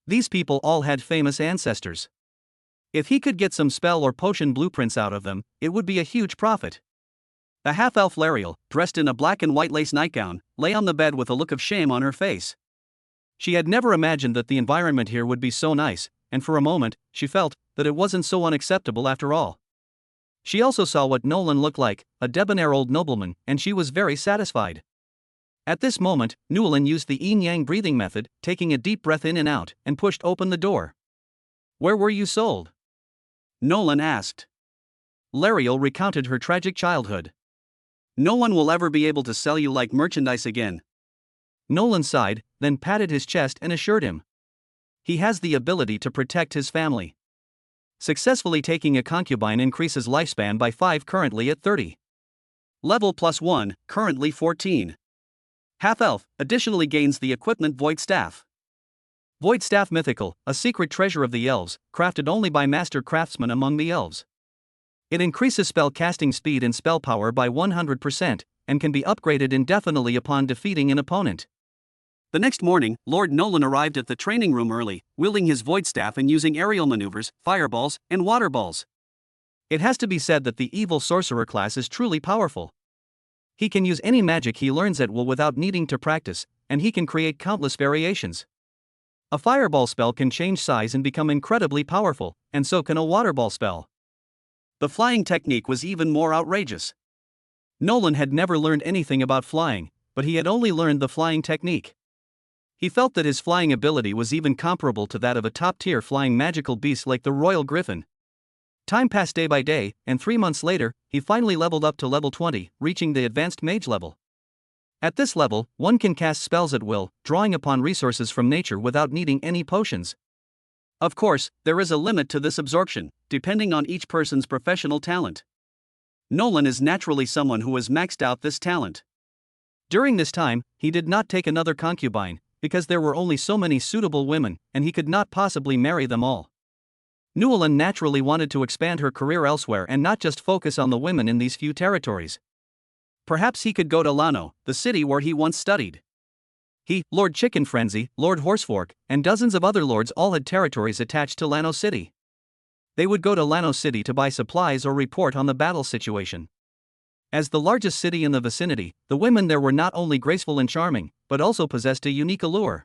These people all had famous ancestors. If he could get some spell or potion blueprints out of them, it would be a huge profit. The half-elf Laryl, dressed in a black and white lace nightgown, lay on the bed with a look of shame on her face. She had never imagined that the environment here would be so nice, and for a moment, she felt that it wasn't so unacceptable after all. She also saw what Nolan looked like, a debonair old nobleman, and she was very satisfied. At this moment, Newland used the yin-yang breathing method, taking a deep breath in and out, and pushed open the door. Where were you sold? Nolan asked. Laryl recounted her tragic childhood. No one will ever be able to sell you like merchandise again. Nolan sighed, then patted his chest and assured him. He has the ability to protect his family. Successfully taking a concubine increases lifespan by 5, currently at 30. Level +1, currently 14. Half-elf additionally gains the equipment Void Staff. Void Staff mythical, a secret treasure of the elves, crafted only by master craftsmen among the elves. It increases spell casting speed and spell power by 100%, and can be upgraded indefinitely upon defeating an opponent. The next morning, Lord Nolan arrived at the training room early, wielding his Void Staff and using aerial maneuvers, fireballs, and water balls. It has to be said that the evil sorcerer class is truly powerful. He can use any magic he learns at will without needing to practice, and he can create countless variations. A fireball spell can change size and become incredibly powerful, and so can a water ball spell. The flying technique was even more outrageous. Nolan had never learned anything about flying, but he had only learned the flying technique. He felt that his flying ability was even comparable to that of a top-tier flying magical beast like the Royal Griffin. Time passed day by day, and 3 months later, he finally leveled up to level 20, reaching the advanced mage level. At this level, one can cast spells at will, drawing upon resources from nature without needing any potions. Of course, there is a limit to this absorption, depending on each person's professional talent. Nolan is naturally someone who has maxed out this talent. During this time, he did not take another concubine, because there were only so many suitable women, and he could not possibly marry them all. Newelyn naturally wanted to expand her career elsewhere and not just focus on the women in these few territories. Perhaps he could go to Lano, the city where he once studied. He, Lord Chicken Frenzy, Lord Horsefork, and dozens of other lords all had territories attached to Lano City. They would go to Lano City to buy supplies or report on the battle situation. As the largest city in the vicinity, the women there were not only graceful and charming, but also possessed a unique allure.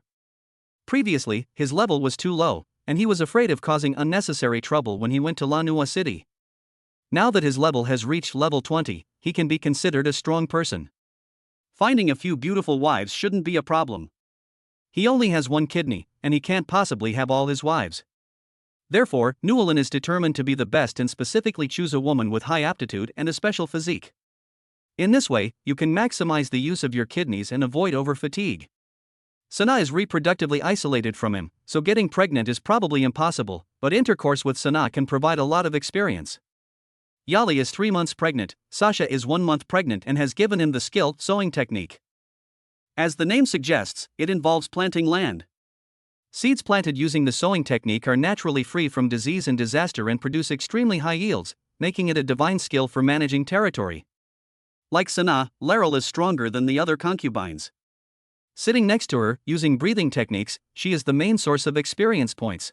Previously, his level was too low, and he was afraid of causing unnecessary trouble when he went to Lanua City. Now that his level has reached level 20, he can be considered a strong person. Finding a few beautiful wives shouldn't be a problem. He only has one kidney, and he can't possibly have all his wives. Therefore, Newelyn is determined to be the best and specifically choose a woman with high aptitude and a special physique. In this way, you can maximize the use of your kidneys and avoid over-fatigue. Sana is reproductively isolated from him, so getting pregnant is probably impossible, but intercourse with Sana can provide a lot of experience. Yali is 3 months pregnant, Sasha is 1 month pregnant and has given him the skilled sowing technique. As the name suggests, it involves planting land. Seeds planted using the sowing technique are naturally free from disease and disaster and produce extremely high yields, making it a divine skill for managing territory. Like Sana, Laryl is stronger than the other concubines. Sitting next to her, using breathing techniques, she is the main source of experience points.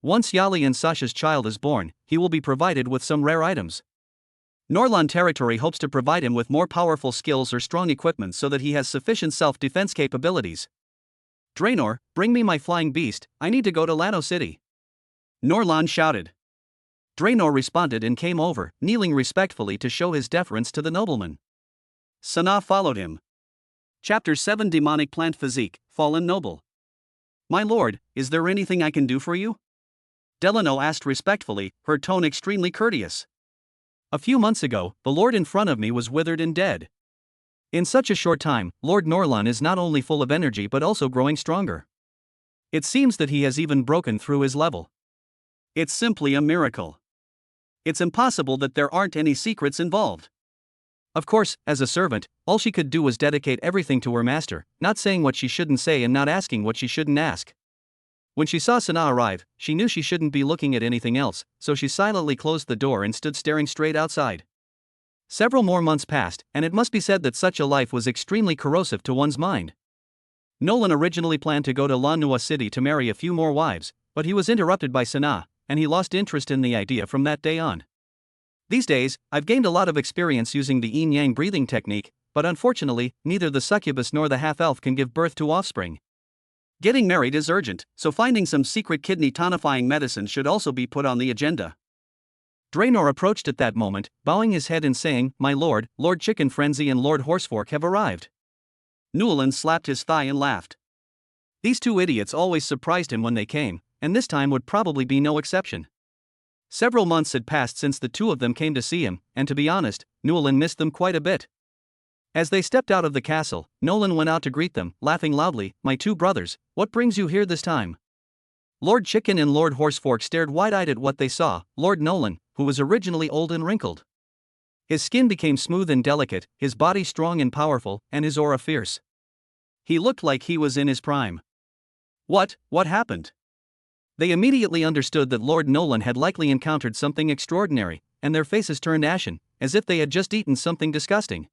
Once Yali and Sasha's child is born, he will be provided with some rare items. Norlan territory hopes to provide him with more powerful skills or strong equipment so that he has sufficient self-defense capabilities. Draenor, bring me my flying beast, I need to go to Lano City. Norlan shouted. Draenor responded and came over, kneeling respectfully to show his deference to the nobleman. Sana followed him. Chapter 7 Demonic Plant Physique, Fallen Noble. My lord, is there anything I can do for you? Delano asked respectfully, her tone extremely courteous. A few months ago, the lord in front of me was withered and dead. In such a short time, Lord Norlan is not only full of energy but also growing stronger. It seems that he has even broken through his level. It's simply a miracle. It's impossible that there aren't any secrets involved. Of course, as a servant, all she could do was dedicate everything to her master, not saying what she shouldn't say and not asking what she shouldn't ask. When she saw Sana arrive, she knew she shouldn't be looking at anything else, so she silently closed the door and stood staring straight outside. Several more months passed, and it must be said that such a life was extremely corrosive to one's mind. Nolan originally planned to go to Lanua City to marry a few more wives, but he was interrupted by Sana, and he lost interest in the idea from that day on. These days, I've gained a lot of experience using the yin-yang breathing technique, but unfortunately, neither the succubus nor the half-elf can give birth to offspring. Getting married is urgent, so finding some secret kidney tonifying medicine should also be put on the agenda. Draenor approached at that moment, bowing his head and saying, "My lord, Lord Chicken Frenzy and Lord Horsefork have arrived." Newelyn slapped his thigh and laughed. These two idiots always surprised him when they came, and this time would probably be no exception. Several months had passed since the two of them came to see him, and to be honest, Newelyn missed them quite a bit. As they stepped out of the castle, Nolan went out to greet them, laughing loudly. "My two brothers, what brings you here this time?" Lord Chicken and Lord Horsefork stared wide-eyed at what they saw. Lord Nolan, who was originally old and wrinkled. His skin became smooth and delicate, his body strong and powerful, and his aura fierce. He looked like he was in his prime. What happened? They immediately understood that Lord Nolan had likely encountered something extraordinary, and their faces turned ashen, as if they had just eaten something disgusting.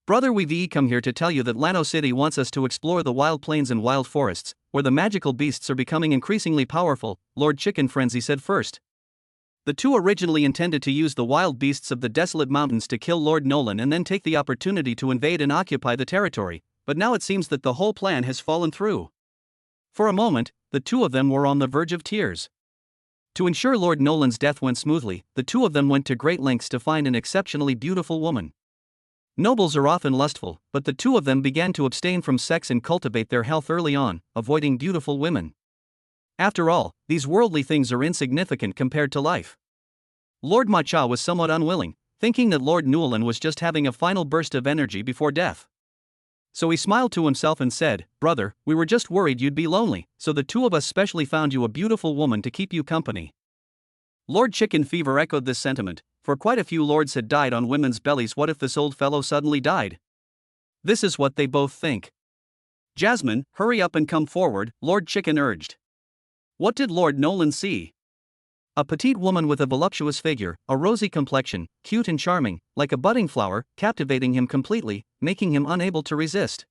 "Brother, we've come here to tell you that Lano City wants us to explore the wild plains and wild forests, where the magical beasts are becoming increasingly powerful," Lord Chicken Frenzy said first. The two originally intended to use the wild beasts of the desolate mountains to kill Lord Nolan and then take the opportunity to invade and occupy the territory, but now it seems that the whole plan has fallen through. For a moment, the two of them were on the verge of tears. To ensure Lord Nolan's death went smoothly, the two of them went to great lengths to find an exceptionally beautiful woman. Nobles are often lustful, but the two of them began to abstain from sex and cultivate their health early on, avoiding beautiful women. After all, these worldly things are insignificant compared to life. Lord Macha was somewhat unwilling, thinking that Lord Nolan was just having a final burst of energy before death. So he smiled to himself and said, "Brother, we were just worried you'd be lonely, so the two of us specially found you a beautiful woman to keep you company." Lord Chicken Fever echoed this sentiment, for quite a few lords had died on women's bellies. What if this old fellow suddenly died? This is what they both think. "Jasmine, hurry up and come forward," Lord Chicken urged. What did Lord Nolan see? A petite woman with a voluptuous figure, a rosy complexion, cute and charming, like a budding flower, captivating him completely, making him unable to resist.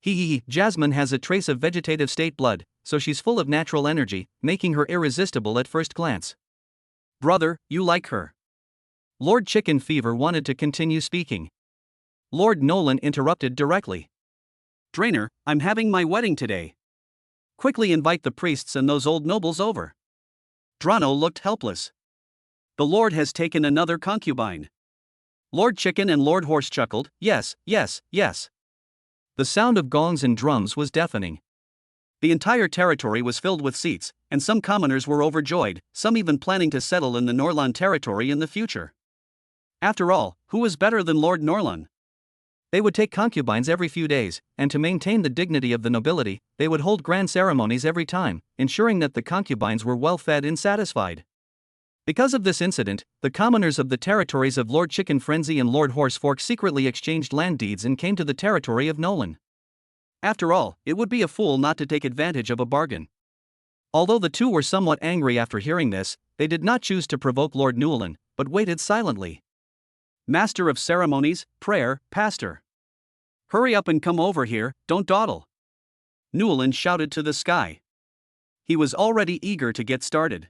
Jasmine has a trace of vegetative state blood, so she's full of natural energy, making her irresistible at first glance. "Brother, you like her?" Lord Chicken Fever wanted to continue speaking. Lord Nolan interrupted directly. "Drainer, I'm having my wedding today. Quickly invite the priests and those old nobles over." Drano looked helpless. "The Lord has taken another concubine." Lord Chicken and Lord Horse chuckled. Yes. The sound of gongs and drums was deafening. The entire territory was filled with seats, and some commoners were overjoyed, some even planning to settle in the Norlan territory in the future. After all, who was better than Lord Norlan? They would take concubines every few days, and to maintain the dignity of the nobility, they would hold grand ceremonies every time, ensuring that the concubines were well fed and satisfied. Because of this incident, the commoners of the territories of Lord Chicken Frenzy and Lord Horsefork secretly exchanged land deeds and came to the territory of Nolan. After all, it would be a fool not to take advantage of a bargain. Although the two were somewhat angry after hearing this, they did not choose to provoke Lord Nolan, but waited silently. "Master of ceremonies, prayer, pastor. Hurry up and come over here, don't dawdle." Newland shouted to the sky. He was already eager to get started.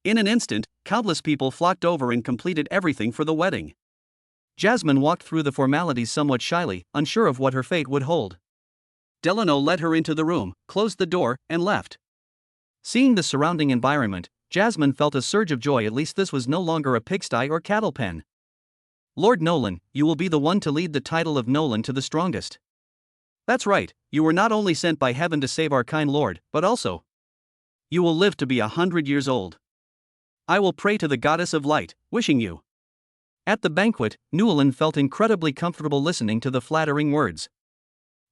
In an instant, countless people flocked over and completed everything for the wedding. Jasmine walked through the formalities somewhat shyly, unsure of what her fate would hold. Delano led her into the room, closed the door, and left. Seeing the surrounding environment, Jasmine felt a surge of joy. At least this was no longer a pigsty or cattle pen. "Lord Nolan, you will be the one to lead the title of Nolan to the strongest." "That's right, you were not only sent by heaven to save our kind lord, but also you will live to be 100 years old. I will pray to the goddess of light, wishing you." At the banquet, Newland felt incredibly comfortable listening to the flattering words.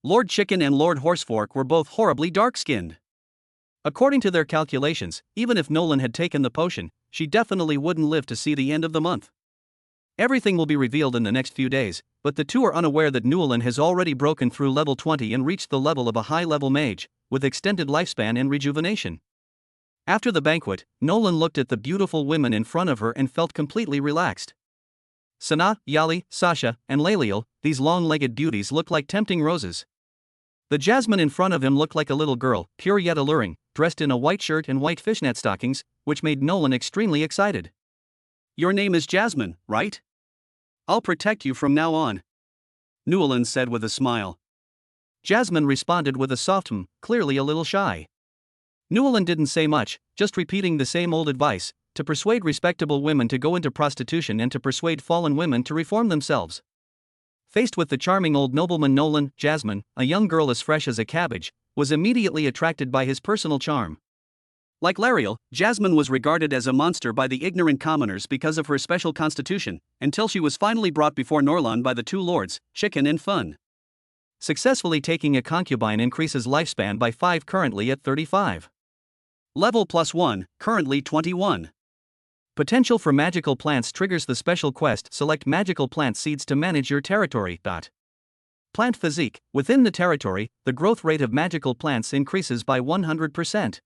Lord Chicken and Lord Horsefork were both horribly dark-skinned. According to their calculations, even if Nolan had taken the potion, she definitely wouldn't live to see the end of the month. Everything will be revealed in the next few days, but the two are unaware that Newland has already broken through level 20 and reached the level of a high-level mage, with extended lifespan and rejuvenation. After the banquet, Nolan looked at the beautiful women in front of her and felt completely relaxed. Sana, Yali, Sasha, and Laliel, these long-legged beauties looked like tempting roses. The Jasmine in front of him looked like a little girl, pure yet alluring, dressed in a white shirt and white fishnet stockings, which made Nolan extremely excited. "Your name is Jasmine, right? I'll protect you from now on," Newland said with a smile. Jasmine responded with a soft clearly a little shy. Newland didn't say much, just repeating the same old advice, to persuade respectable women to go into prostitution and to persuade fallen women to reform themselves. Faced with the charming old nobleman Nolan, Jasmine, a young girl as fresh as a cabbage, was immediately attracted by his personal charm. Like Lariel, Jasmine was regarded as a monster by the ignorant commoners because of her special constitution, until she was finally brought before Norlan by the two lords, Chicken and Fun. Successfully taking a concubine increases lifespan by 5, currently at 35. Level +1, currently 21. Potential for magical plants triggers the special quest. Select magical plant seeds to manage your territory. Plant physique. Within the territory, the growth rate of magical plants increases by 100%.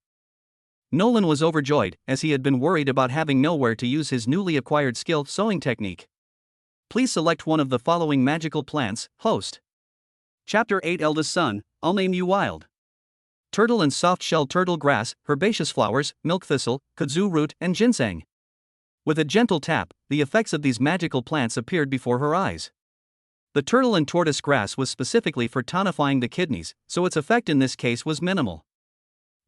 Nolan was overjoyed, as he had been worried about having nowhere to use his newly acquired skill, sowing technique. Please select one of the following magical plants. Host. Chapter 8 Eldest Son, I'll name you Wild. Turtle and soft-shelled turtle grass, herbaceous flowers, milk thistle, kudzu root, and ginseng. With a gentle tap, the effects of these magical plants appeared before her eyes. The turtle and tortoise grass was specifically for tonifying the kidneys, so its effect in this case was minimal.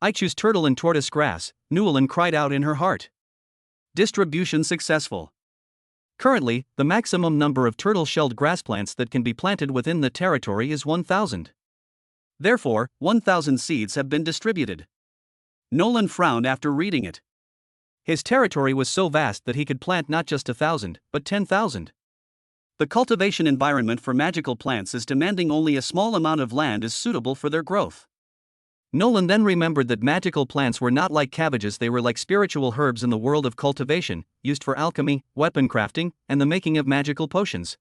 I choose turtle and tortoise grass, Newlyn cried out in her heart. Distribution successful. Currently, the maximum number of turtle-shelled grass plants that can be planted within the territory is 1,000. Therefore, 1,000 seeds have been distributed. Nolan frowned after reading it. His territory was so vast that he could plant not just 1,000, but 10,000. The cultivation environment for magical plants is demanding only a small amount of land is suitable for their growth. Nolan then remembered that magical plants were not like cabbages, they were like spiritual herbs in the world of cultivation, used for alchemy, weapon crafting, and the making of magical potions.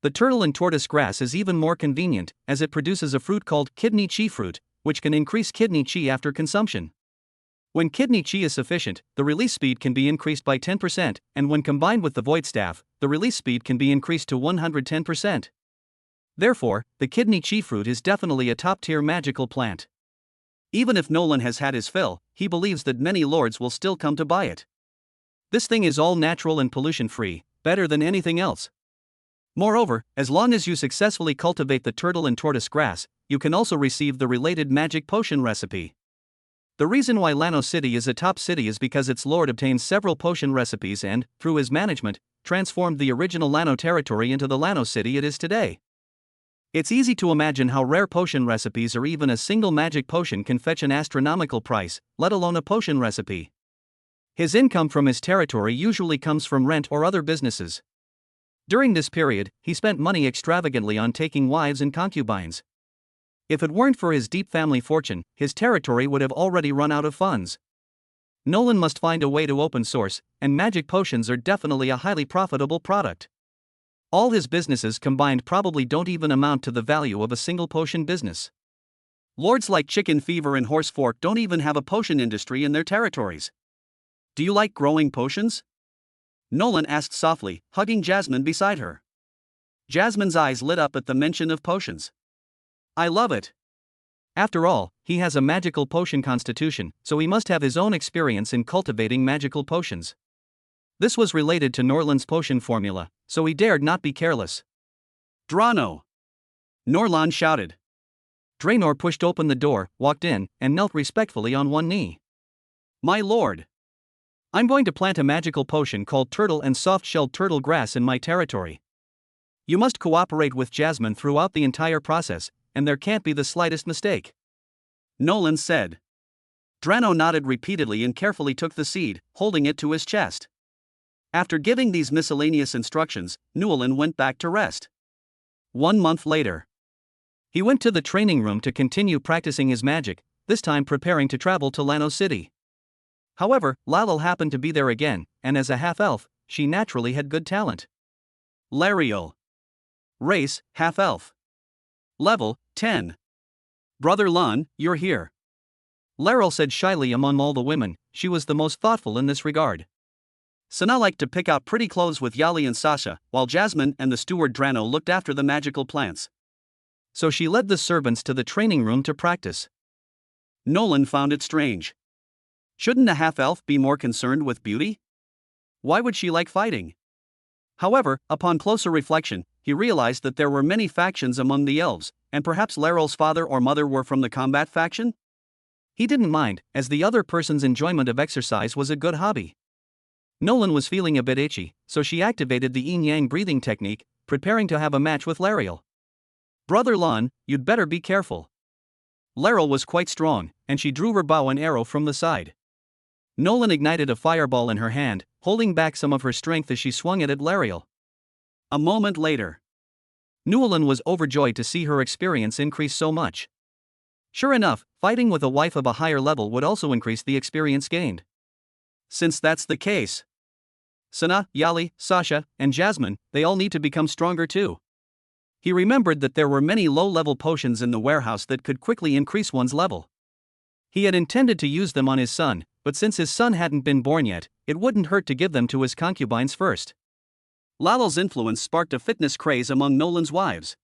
The turtle and tortoise grass is even more convenient, as it produces a fruit called kidney chi fruit, which can increase kidney chi after consumption. When kidney chi is sufficient, the release speed can be increased by 10%, and when combined with the void staff, the release speed can be increased to 110%. Therefore, the kidney chi fruit is definitely a top-tier magical plant. Even if Nolan has had his fill, he believes that many lords will still come to buy it. This thing is all natural and pollution-free, better than anything else. Moreover, as long as you successfully cultivate the turtle and tortoise grass, you can also receive the related magic potion recipe. The reason why Lano City is a top city is because its lord obtained several potion recipes and, through his management, transformed the original Lano territory into the Lano City it is today. It's easy to imagine how rare potion recipes or even a single magic potion can fetch an astronomical price, let alone a potion recipe. His income from his territory usually comes from rent or other businesses. During this period, he spent money extravagantly on taking wives and concubines. If it weren't for his deep family fortune, his territory would have already run out of funds. Nolan must find a way to open source, and magic potions are definitely a highly profitable product. All his businesses combined probably don't even amount to the value of a single potion business. Lords like Chicken Fever and Horse Fork don't even have a potion industry in their territories. Do you like growing potions? Nolan asked softly, hugging Jasmine beside her. Jasmine's eyes lit up at the mention of potions. I love it. After all, he has a magical potion constitution, so he must have his own experience in cultivating magical potions. This was related to Norlan's potion formula, so he dared not be careless. Drano! Norlan shouted. Draenor pushed open the door, walked in, and knelt respectfully on one knee. My lord! I'm going to plant a magical potion called turtle and soft-shelled turtle grass in my territory. You must cooperate with Jasmine throughout the entire process, and there can't be the slightest mistake. Nolan said. Drano nodded repeatedly and carefully took the seed, holding it to his chest. After giving these miscellaneous instructions, Newlyn went back to rest. 1 month later, he went to the training room to continue practicing his magic, this time preparing to travel to Lano City. However, Lalil happened to be there again, and as a half-elf, she naturally had good talent. Lariel. Race, half-elf. Level, 10. Brother Lon, you're here. Lariel said shyly among all the women, she was the most thoughtful in this regard. Sana liked to pick out pretty clothes with Yali and Sasha, while Jasmine and the steward Drano looked after the magical plants. So she led the servants to the training room to practice. Nolan found it strange. Shouldn't a half-elf be more concerned with beauty? Why would she like fighting? However, upon closer reflection, he realized that there were many factions among the elves, and perhaps Lariel's father or mother were from the combat faction? He didn't mind, as the other person's enjoyment of exercise was a good hobby. Nolan was feeling a bit itchy, so she activated the yin-yang breathing technique, preparing to have a match with Lariel. Brother Lon, you'd better be careful. Lariel was quite strong, and she drew her bow and arrow from the side. Nolan ignited a fireball in her hand, holding back some of her strength as she swung it at Lariel. A moment later, Newelyn was overjoyed to see her experience increase so much. Sure enough, fighting with a wife of a higher level would also increase the experience gained. Since that's the case, Sana, Yali, Sasha, and Jasmine, they all need to become stronger too. He remembered that there were many low-level potions in the warehouse that could quickly increase one's level. He had intended to use them on his son, but since his son hadn't been born yet, it wouldn't hurt to give them to his concubines first. Lalil's influence sparked a fitness craze among Nolan's wives.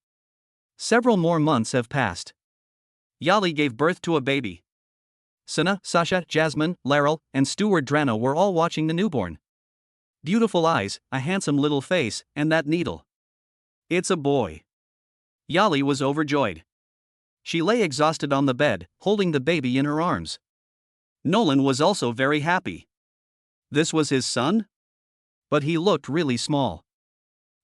Several more months have passed. Yali gave birth to a baby. Sana, Sasha, Jasmine, Laryl, and Steward Drano were all watching the newborn. Beautiful eyes, a handsome little face, and that needle. It's a boy. Yali was overjoyed. She lay exhausted on the bed, holding the baby in her arms. Nolan was also very happy. This was his son? But he looked really small.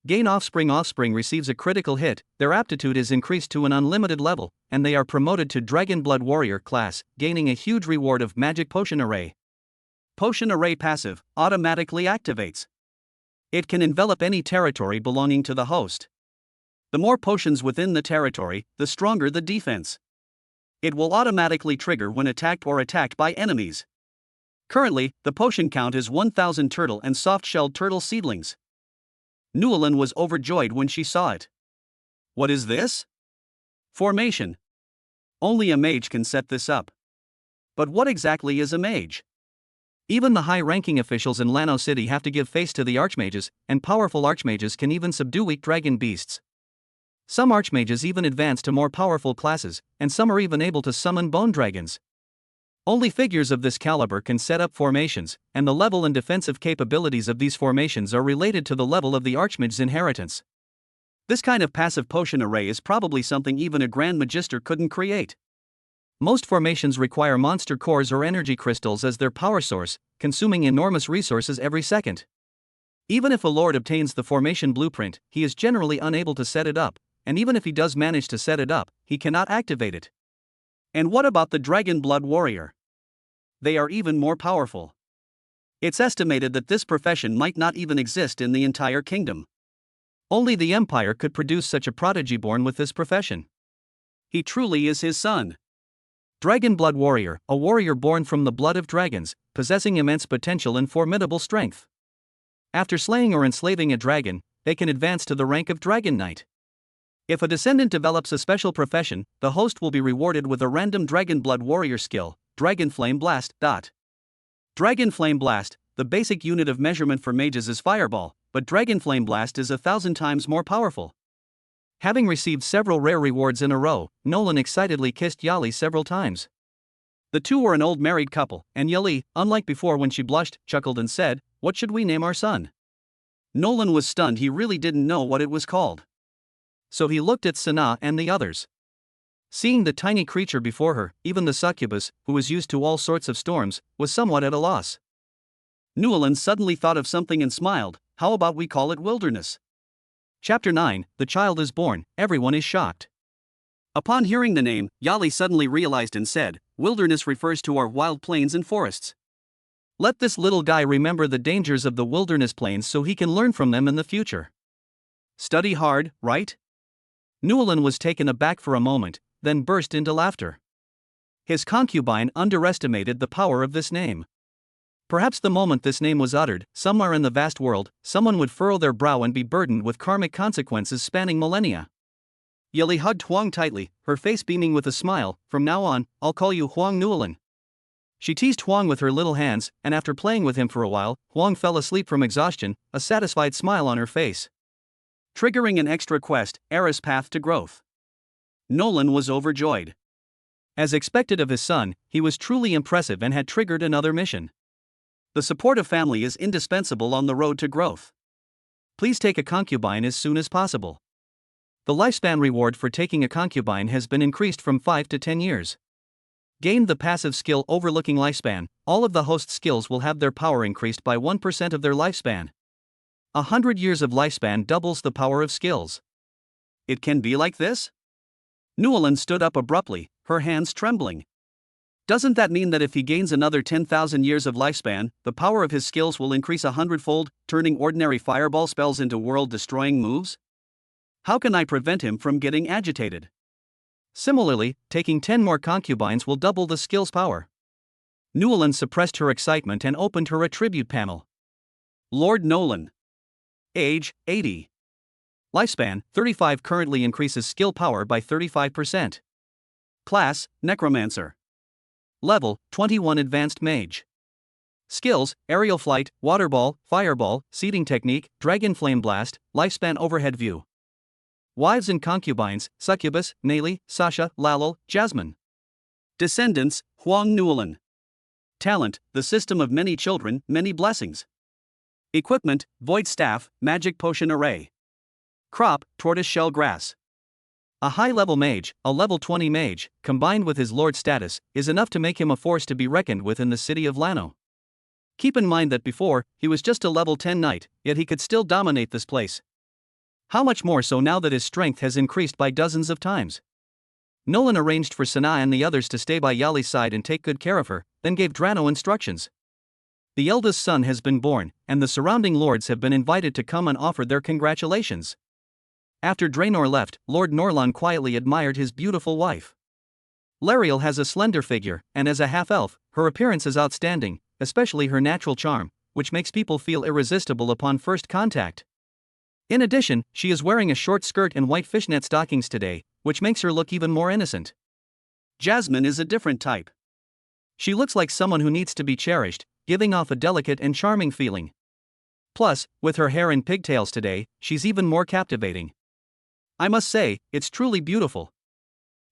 Gain offspring receives a critical hit, their aptitude is increased to an unlimited level, and they are promoted to Dragon Blood Warrior class, gaining a huge reward of Magic Potion Array. Potion Array passive automatically activates. It can envelop any territory belonging to the host. The more potions within the territory, the stronger the defense. It will automatically trigger when attacked or attacked by enemies. Currently, the potion count is 1,000 turtle and soft-shelled turtle seedlings. Newelyn was overjoyed when she saw it. What is this? Formation. Only a mage can set this up. But what exactly is a mage? Even the high-ranking officials in Lano City have to give face to the archmages, and powerful archmages can even subdue weak dragon beasts. Some archmages even advance to more powerful classes, and some are even able to summon bone dragons. Only figures of this caliber can set up formations, and the level and defensive capabilities of these formations are related to the level of the archmage's inheritance. This kind of passive potion array is probably something even a Grand Magister couldn't create. Most formations require monster cores or energy crystals as their power source, consuming enormous resources every second. Even if a lord obtains the formation blueprint, he is generally unable to set it up, and even if he does manage to set it up, he cannot activate it. And what about the Dragon Blood Warrior? They are even more powerful. It's estimated that this profession might not even exist in the entire kingdom. Only the Empire could produce such a prodigy born with this profession. He truly is his son. Dragon Blood Warrior, a warrior born from the blood of dragons, possessing immense potential and formidable strength. After slaying or enslaving a dragon, they can advance to the rank of Dragon Knight. If a descendant develops a special profession, the host will be rewarded with a random Dragon Blood Warrior skill, Dragon Flame Blast. Dragon Flame Blast, the basic unit of measurement for mages is Fireball, but Dragon Flame Blast is 1,000 times more powerful. Having received several rare rewards in a row, Nolan excitedly kissed Yali several times. The two were an old married couple, and Yali, unlike before when she blushed, chuckled and said, "What should we name our son?" Nolan was stunned, he really didn't know what it was called. So he looked at Sana and the others. Seeing the tiny creature before her, even the succubus, who was used to all sorts of storms, was somewhat at a loss. Newelyn suddenly thought of something and smiled. How about we call it Wilderness? Chapter 9, The Child is Born, Everyone is Shocked. Upon hearing the name, Yali suddenly realized and said, Wilderness refers to our wild plains and forests. Let this little guy remember the dangers of the wilderness plains so he can learn from them in the future. Study hard, right? Newelyn was taken aback for a moment, then burst into laughter. His concubine underestimated the power of this name. Perhaps the moment this name was uttered, somewhere in the vast world, someone would furrow their brow and be burdened with karmic consequences spanning millennia. Yali hugged Huang tightly, her face beaming with a smile. From now on, I'll call you Huang Newelyn. She teased Huang with her little hands, and after playing with him for a while, Huang fell asleep from exhaustion, a satisfied smile on her face. Triggering an extra quest, Era's Path to Growth. Nolan was overjoyed. As expected of his son, he was truly impressive and had triggered another mission. The support of family is indispensable on the road to growth. Please take a concubine as soon as possible. The lifespan reward for taking a concubine has been increased from 5 to 10 years. Gained the passive skill Overlooking Lifespan, all of the host's skills will have their power increased by 1% of their lifespan. 100 years of lifespan doubles the power of skills. It can be like this? Newelyn stood up abruptly, her hands trembling. Doesn't that mean that if he gains another 10,000 years of lifespan, the power of his skills will increase 100-fold, turning ordinary fireball spells into world-destroying moves? How can I prevent him from getting agitated? Similarly, taking 10 more concubines will double the skill's power. Newlyn suppressed her excitement and opened her attribute panel. Lord Nolan. Age, 80. Lifespan, 35. Currently increases skill power by 35%. Class, Necromancer. Level, 21 Advanced Mage. Skills, Aerial Flight, Water Ball, Fireball, Seeding Technique, Dragon Flame Blast, Lifespan Overhead View. Wives and concubines, Succubus, Nayli, Sasha, Lalil, Jasmine. Descendants, Huang Newlyn. Talent, the system of many children, many blessings. Equipment, Void Staff, Magic Potion Array. Crop, Tortoiseshell Grass. A high-level mage, a level 20 mage, combined with his lord status, is enough to make him a force to be reckoned with in the city of Lano. Keep in mind that before, he was just a level 10 knight, yet he could still dominate this place. How much more so now that his strength has increased by dozens of times? Nolan arranged for Sanaa and the others to stay by Yali's side and take good care of her, then gave Drano instructions. The eldest son has been born, and the surrounding lords have been invited to come and offer their congratulations. After Draenor left, Lord Norlan quietly admired his beautiful wife. Lariel has a slender figure, and as a half-elf, her appearance is outstanding, especially her natural charm, which makes people feel irresistible upon first contact. In addition, she is wearing a short skirt and white fishnet stockings today, which makes her look even more innocent. Jasmine is a different type. She looks like someone who needs to be cherished, giving off a delicate and charming feeling. Plus, with her hair and pigtails today, she's even more captivating. I must say, it's truly beautiful.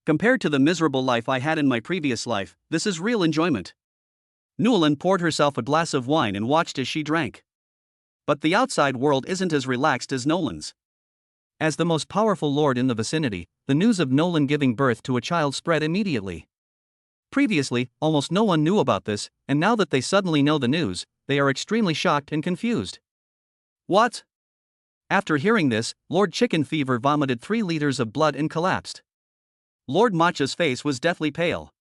Compared to the miserable life I had in my previous life, this is real enjoyment. Newlyn poured herself a glass of wine and watched as she drank. But the outside world isn't as relaxed as Nolan's. As the most powerful lord in the vicinity, the news of Nolan giving birth to a child spread immediately. Previously, almost no one knew about this, and now that they suddenly know the news, they are extremely shocked and confused. What? After hearing this, Lord Chicken Fever vomited 3 liters of blood and collapsed. Lord Matcha's face was deathly pale.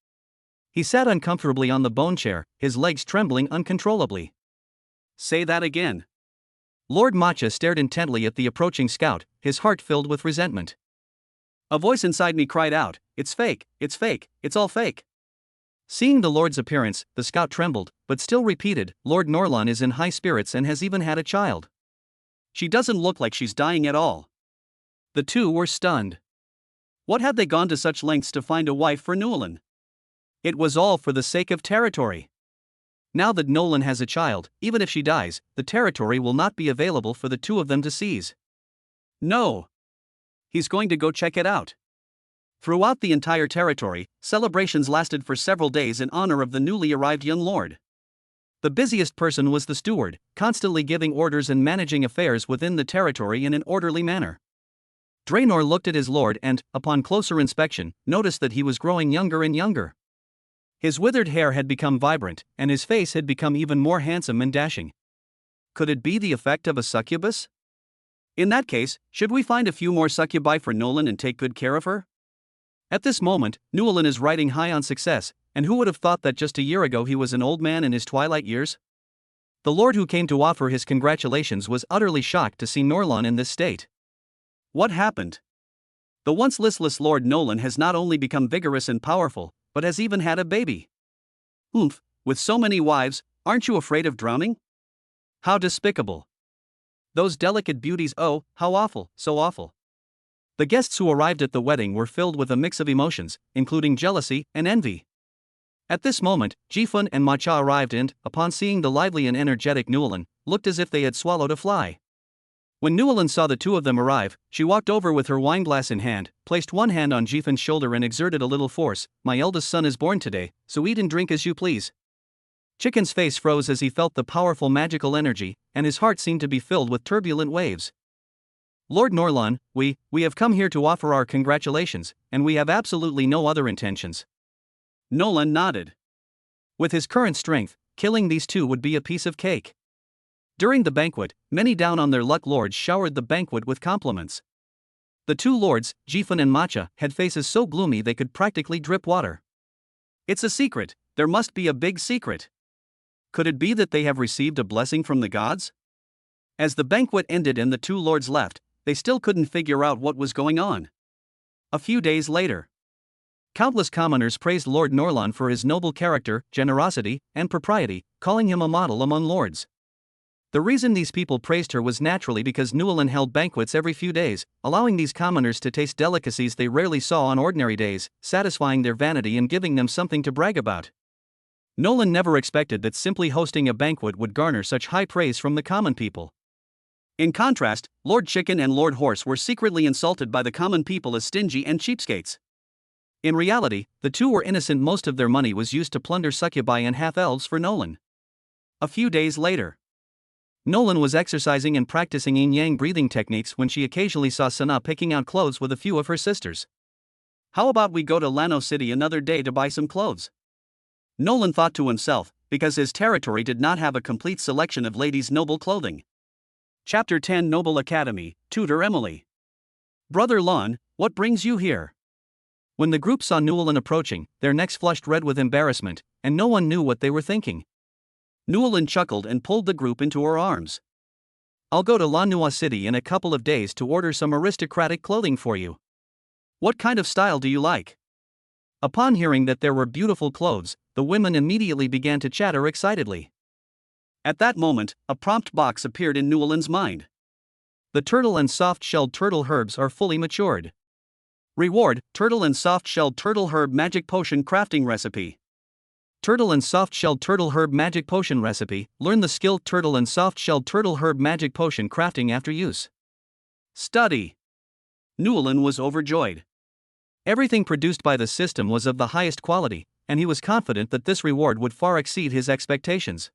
He sat uncomfortably on the bone chair, his legs trembling uncontrollably. Say that again. Lord Matcha stared intently at the approaching scout, his heart filled with resentment. A voice inside me cried out, "It's fake, it's fake, it's all fake." Seeing the Lord's appearance, the scout trembled, but still repeated, "Lord Norlan is in high spirits and has even had a child. She doesn't look like she's dying at all." The two were stunned. What had they gone to such lengths to find a wife for Newlyn? It was all for the sake of territory. Now that Nolan has a child, even if she dies, the territory will not be available for the two of them to seize. No. He's going to go check it out. Throughout the entire territory, celebrations lasted for several days in honor of the newly arrived young lord. The busiest person was the steward, constantly giving orders and managing affairs within the territory in an orderly manner. Draenor looked at his lord and, upon closer inspection, noticed that he was growing younger and younger. His withered hair had become vibrant, and his face had become even more handsome and dashing. Could it be the effect of a succubus? In that case, should we find a few more succubi for Nolan and take good care of her? At this moment, Newlyn is riding high on success, and who would have thought that just a year ago he was an old man in his twilight years? The lord who came to offer his congratulations was utterly shocked to see Norlan in this state. What happened? The once listless Lord Nolan has not only become vigorous and powerful, but has even had a baby. Oomph, with so many wives, aren't you afraid of drowning? How despicable. Those delicate beauties, oh, how awful, so awful. The guests who arrived at the wedding were filled with a mix of emotions, including jealousy and envy. At this moment, Jifun and Matcha arrived and, upon seeing the lively and energetic Newlyn, looked as if they had swallowed a fly. When Newlyn saw the two of them arrive, she walked over with her wineglass in hand, placed one hand on Jifun's shoulder and exerted a little force. "My eldest son is born today, so eat and drink as you please." Chicken's face froze as he felt the powerful magical energy, and his heart seemed to be filled with turbulent waves. "Lord Norlan, we have come here to offer our congratulations, and we have absolutely no other intentions." Nolan nodded. With his current strength, killing these two would be a piece of cake. During the banquet, many down on their luck lords showered the banquet with compliments. The two lords, Jifun and Matcha, had faces so gloomy they could practically drip water. It's a secret, There must be a big secret. Could it be that they have received a blessing from the gods? As the banquet ended and the two lords left, they still couldn't figure out what was going on. A few days later, countless commoners praised Lord Norlan for his noble character, generosity, and propriety, calling him a model among lords. The reason these people praised her was naturally because Newlyn held banquets every few days, allowing these commoners to taste delicacies they rarely saw on ordinary days, satisfying their vanity and giving them something to brag about. Nolan never expected that simply hosting a banquet would garner such high praise from the common people. In contrast, Lord Chicken and Lord Horse were secretly insulted by the common people as stingy and cheapskates. In reality, the two were innocent. Most of their money was used to plunder succubi and half-elves for Nolan. A few days later, Nolan was exercising and practicing yin-yang breathing techniques when she occasionally saw Sana picking out clothes with a few of her sisters. How about we go to Lano City another day to buy some clothes? Nolan thought to himself, because his territory did not have a complete selection of ladies' noble clothing. Chapter 10 Noble Academy, Tutor Emily. Brother Lon, what brings you here? When the group saw Newlyn approaching, their necks flushed red with embarrassment, and no one knew what they were thinking. Newlyn chuckled and pulled the group into her arms. I'll go to Lanua City in a couple of days to order some aristocratic clothing for you. What kind of style do you like? Upon hearing that there were beautiful clothes, the women immediately began to chatter excitedly. At that moment, a prompt box appeared in Newlyn's mind. The turtle and soft-shelled turtle herbs are fully matured. Reward, turtle and soft-shelled turtle herb magic potion crafting recipe. Turtle and soft-shelled turtle herb magic potion recipe. Learn the skill turtle and soft-shelled turtle herb magic potion crafting after use. Study. Newlyn was overjoyed. Everything produced by the system was of the highest quality, and he was confident that this reward would far exceed his expectations.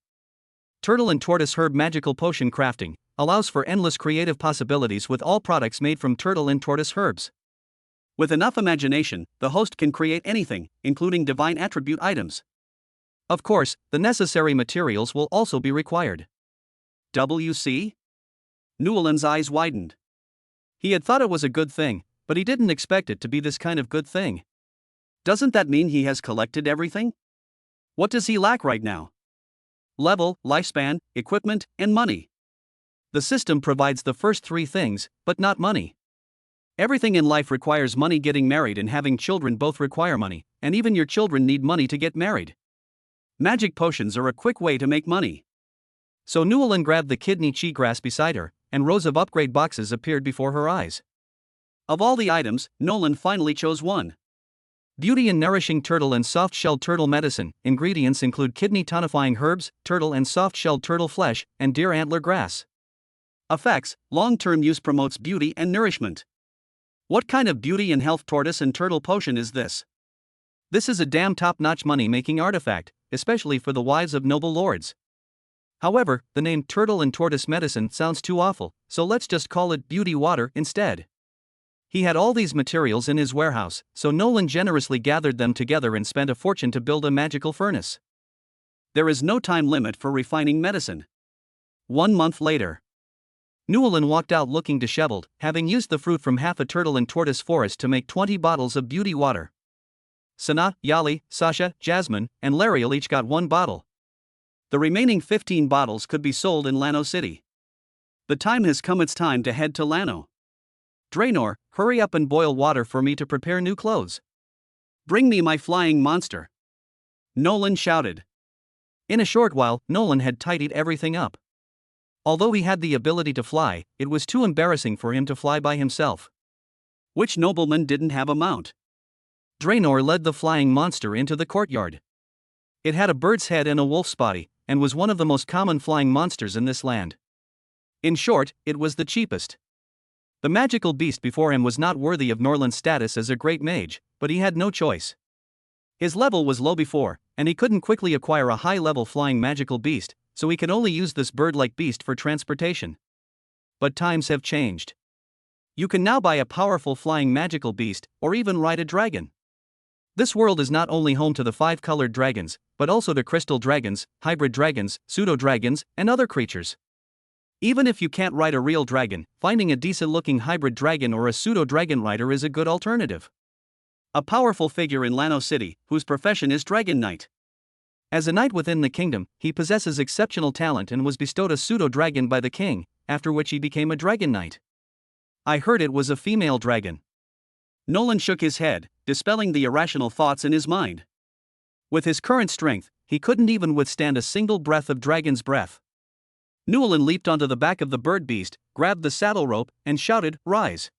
Turtle and tortoise herb magical potion crafting allows for endless creative possibilities with all products made from turtle and tortoise herbs. With enough imagination, the host can create anything, including divine attribute items. Of course, the necessary materials will also be required. WC? Newlyn's eyes widened. He had thought it was a good thing, but he didn't expect it to be this kind of good thing. Doesn't that mean he has collected everything? What does he lack right now? Level, lifespan, equipment, and money. The system provides the first three things, but not money. Everything in life requires money. Getting married and having children both require money, and even your children need money to get married. Magic potions are a quick way to make money. So Newlyn grabbed the kidney cheatgrass beside her, and rows of upgrade boxes appeared before her eyes. Of all the items, Nolan finally chose one. Beauty and nourishing turtle and soft-shelled turtle medicine. Ingredients include kidney tonifying herbs, turtle and soft-shelled turtle flesh, and deer antler grass. Effects: long-term use promotes beauty and nourishment. What kind of beauty and health tortoise and turtle potion is this? This is a damn top-notch money-making artifact, especially for the wives of noble lords. However, the name turtle and tortoise medicine sounds too awful, so let's just call it beauty water instead. He had all these materials in his warehouse, so Nolan generously gathered them together and spent a fortune to build a magical furnace. There is no time limit for refining medicine. 1 month later, Newlyn walked out looking disheveled, having used the fruit from half a turtle and tortoise forest to make 20 bottles of beauty water. Sana, Yali, Sasha, Jasmine, and Lariel each got 1 bottle. The remaining 15 bottles could be sold in Lano City. The time has come. It's time to head to Lano. Draenor, hurry up and boil water for me to prepare new clothes. Bring me my flying monster. Nolan shouted. In a short while, Nolan had tidied everything up. Although he had the ability to fly, it was too embarrassing for him to fly by himself. Which nobleman didn't have a mount? Draenor led the flying monster into the courtyard. It had a bird's head and a wolf's body, and was one of the most common flying monsters in this land. In short, it was the cheapest. The magical beast before him was not worthy of Norland's status as a great mage, but he had no choice. His level was low before, and he couldn't quickly acquire a high-level flying magical beast, so he could only use this bird-like beast for transportation. But times have changed. You can now buy a powerful flying magical beast, or even ride a dragon. This world is not only home to the 5-colored dragons, but also to crystal dragons, hybrid dragons, pseudo-dragons, and other creatures. Even if you can't ride a real dragon, finding a decent-looking hybrid dragon or a pseudo-dragon rider is a good alternative. A powerful figure in Lano City, whose profession is Dragon Knight. As a knight within the kingdom, he possesses exceptional talent and was bestowed a pseudo-dragon by the king, after which he became a dragon knight. I heard it was a female dragon. Nolan shook his head, dispelling the irrational thoughts in his mind. With his current strength, he couldn't even withstand a single breath of dragon's breath. Newland leaped onto the back of the bird beast, grabbed the saddle rope, and shouted, "Rise!"